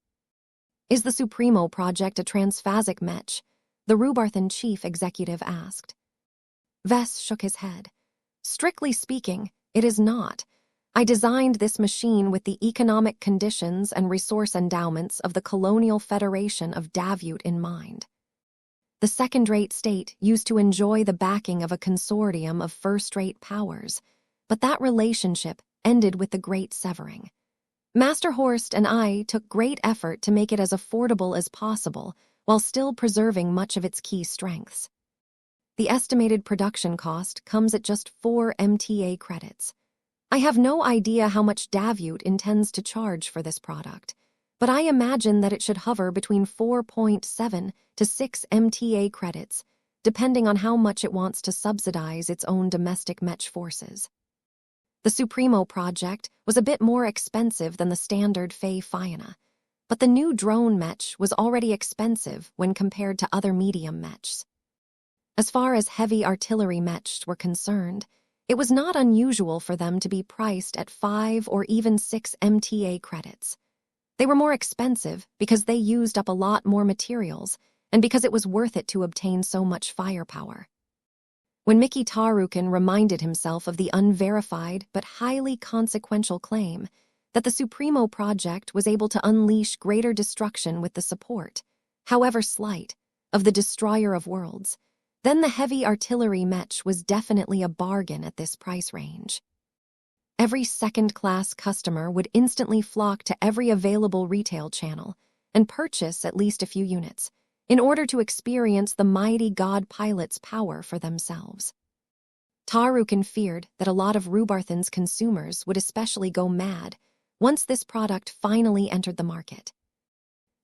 Is the Supremo project a transphasic Mech? The Rubarthan chief executive asked. Vess shook his head. Strictly speaking, it is not. I designed this machine with the economic conditions and resource endowments of the Colonial Federation of Davut in mind. The second-rate state used to enjoy the backing of a consortium of first-rate powers, but that relationship ended with the Great Severing. Master Horst and I took great effort to make it as affordable as possible while still preserving much of its key strengths. The estimated production cost comes at just 4 MTA credits. I have no idea how much Davute intends to charge for this product, but I imagine that it should hover between 4.7 to 6 MTA credits, depending on how much it wants to subsidize its own domestic Mech forces. The Supremo project was a bit more expensive than the standard Fey Fianna, but the new drone Mech was already expensive when compared to other medium Mechs. As far as heavy artillery Mechs were concerned, it was not unusual for them to be priced at 5 or even 6 MTA credits. They were more expensive because they used up a lot more materials and because it was worth it to obtain so much firepower. When Mickey Tarukin reminded himself of the unverified but highly consequential claim that the Supremo project was able to unleash greater destruction with the support, however slight, of the Destroyer of Worlds, then the heavy artillery Mech was definitely a bargain at this price range. Every second-class customer would instantly flock to every available retail channel and purchase at least a few units in order to experience the mighty god pilot's power for themselves. Tarukin feared that a lot of Rubarthan's consumers would especially go mad once this product finally entered the market.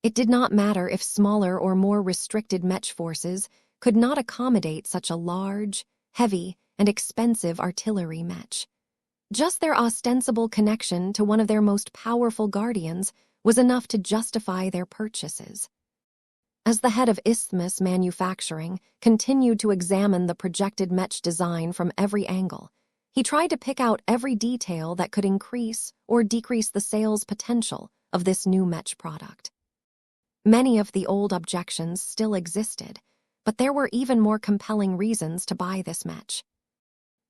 It did not matter if smaller or more restricted Mech forces could not accommodate such a large, heavy, and expensive artillery Mech. Just their ostensible connection to one of their most powerful guardians was enough to justify their purchases. As the head of Isthmus Manufacturing continued to examine the projected Mech design from every angle, he tried to pick out every detail that could increase or decrease the sales potential of this new Mech product. Many of the old objections still existed, but there were even more compelling reasons to buy this Mech.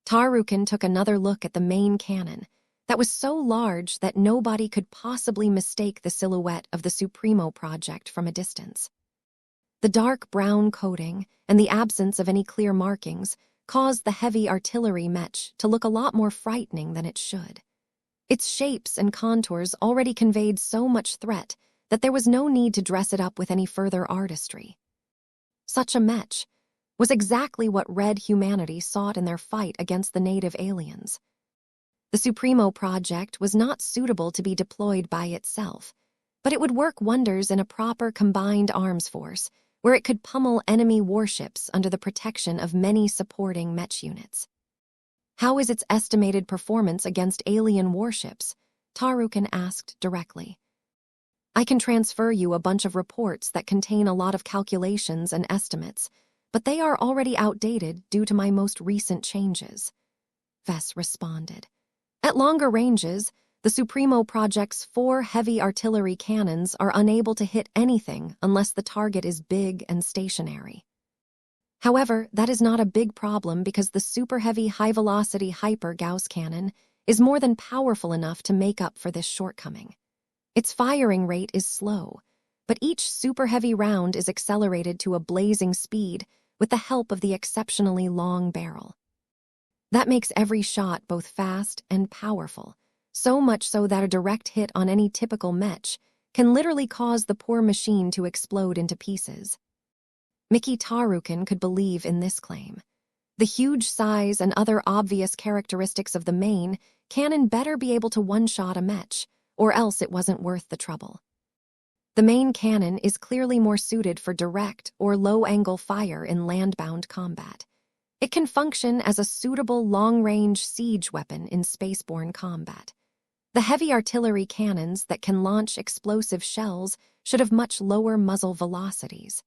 Tarukin took another look at the main cannon that was so large that nobody could possibly mistake the silhouette of the Supremo project from a distance. The dark brown coating and the absence of any clear markings caused the heavy artillery Mech to look a lot more frightening than it should. Its shapes and contours already conveyed so much threat that there was no need to dress it up with any further artistry. Such a Mech was exactly what Red humanity sought in their fight against the native aliens. The Supremo project was not suitable to be deployed by itself, but it would work wonders in a proper combined arms force where it could pummel enemy warships under the protection of many supporting Mech units. How is its estimated performance against alien warships? Tarukin asked directly. I can transfer you a bunch of reports that contain a lot of calculations and estimates, but they are already outdated due to my most recent changes. Vess responded. At longer ranges, the Supremo project's 4 heavy artillery cannons are unable to hit anything unless the target is big and stationary. However, that is not a big problem because the super-heavy high-velocity hyper-Gauss cannon is more than powerful enough to make up for this shortcoming. Its firing rate is slow, but each super-heavy round is accelerated to a blazing speed with the help of the exceptionally long barrel. That makes every shot both fast and powerful, so much so that a direct hit on any typical Mech can literally cause the poor machine to explode into pieces. Mickey Tarukin could believe in this claim. The huge size and other obvious characteristics of the main cannon better be able to one-shot a Mech, or else it wasn't worth the trouble. The main cannon is clearly more suited for direct or low-angle fire in land-bound combat. It can function as a suitable long-range siege weapon in spaceborne combat. The heavy artillery cannons that can launch explosive shells should have much lower muzzle velocities.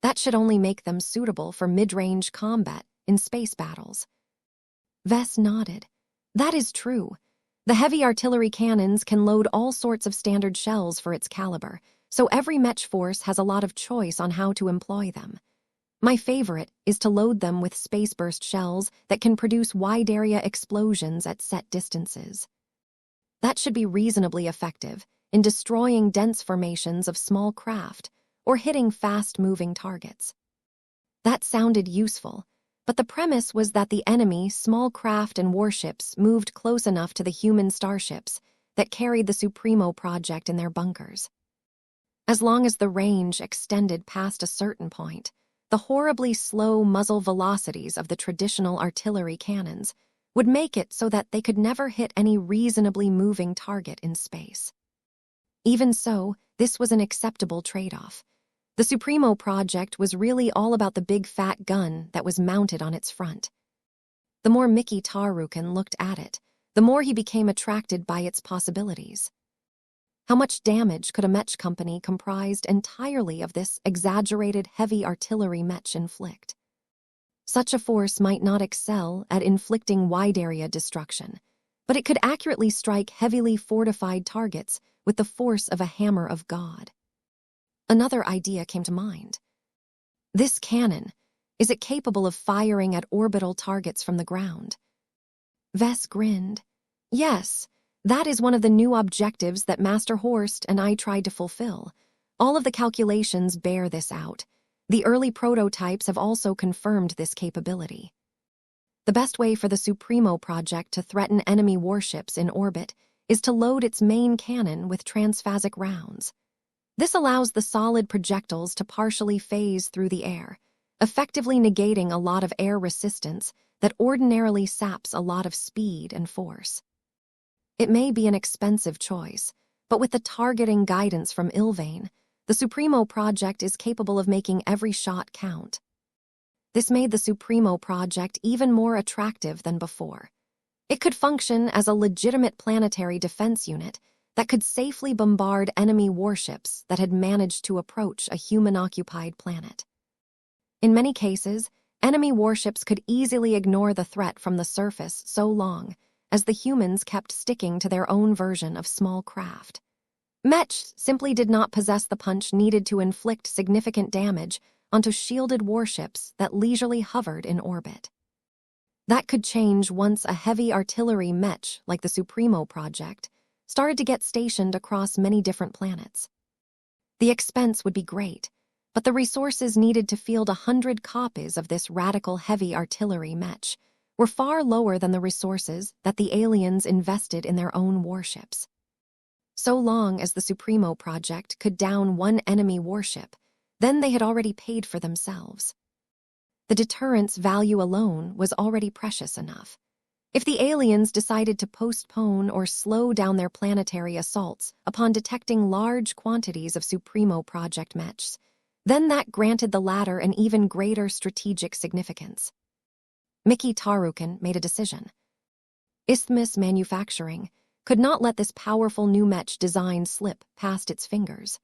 That should only make them suitable for mid-range combat in space battles. Vess nodded. That is true. The heavy artillery cannons can load all sorts of standard shells for its caliber, so every Mech force has a lot of choice on how to employ them. My favorite is to load them with space-burst shells that can produce wide-area explosions at set distances. That should be reasonably effective in destroying dense formations of small craft or hitting fast-moving targets. That sounded useful, but the premise was that the enemy, small craft and warships moved close enough to the human starships that carried the Supremo project in their bunkers. As long as the range extended past a certain point, the horribly slow muzzle velocities of the traditional artillery cannons would make it so that they could never hit any reasonably moving target in space. Even so, this was an acceptable trade-off. The Supremo project was really all about the big fat gun that was mounted on its front. The more Mickey Tarukin looked at it, the more he became attracted by its possibilities. How much damage could a Mech company comprised entirely of this exaggerated heavy artillery Mech inflict? Such a force might not excel at inflicting wide-area destruction, but it could accurately strike heavily fortified targets with the force of a hammer of God. Another idea came to mind. This cannon, is it capable of firing at orbital targets from the ground? Vess grinned. Yes, that is one of the new objectives that Master Horst and I tried to fulfill. All of the calculations bear this out. The early prototypes have also confirmed this capability. The best way for the Supremo project to threaten enemy warships in orbit is to load its main cannon with transphasic rounds. This allows the solid projectiles to partially phase through the air, effectively negating a lot of air resistance that ordinarily saps a lot of speed and force. It may be an expensive choice, but with the targeting guidance from Ilvain, the Supremo project is capable of making every shot count. This made the Supremo project even more attractive than before. It could function as a legitimate planetary defense unit that could safely bombard enemy warships that had managed to approach a human-occupied planet. In many cases, enemy warships could easily ignore the threat from the surface so long as the humans kept sticking to their own version of small craft. Mech simply did not possess the punch needed to inflict significant damage onto shielded warships that leisurely hovered in orbit. That could change once a heavy artillery Mech like the Supremo project started to get stationed across many different planets. The expense would be great, but the resources needed to field 100 copies of this radical heavy artillery Mech were far lower than the resources that the aliens invested in their own warships. So long as the Supremo project could down one enemy warship, then they had already paid for themselves. The deterrence value alone was already precious enough. If the aliens decided to postpone or slow down their planetary assaults upon detecting large quantities of Supremo project Mechs, then that granted the latter an even greater strategic significance. Mickey Tarukin made a decision. Isthmus Manufacturing could not let this powerful new Mech design slip past its fingers.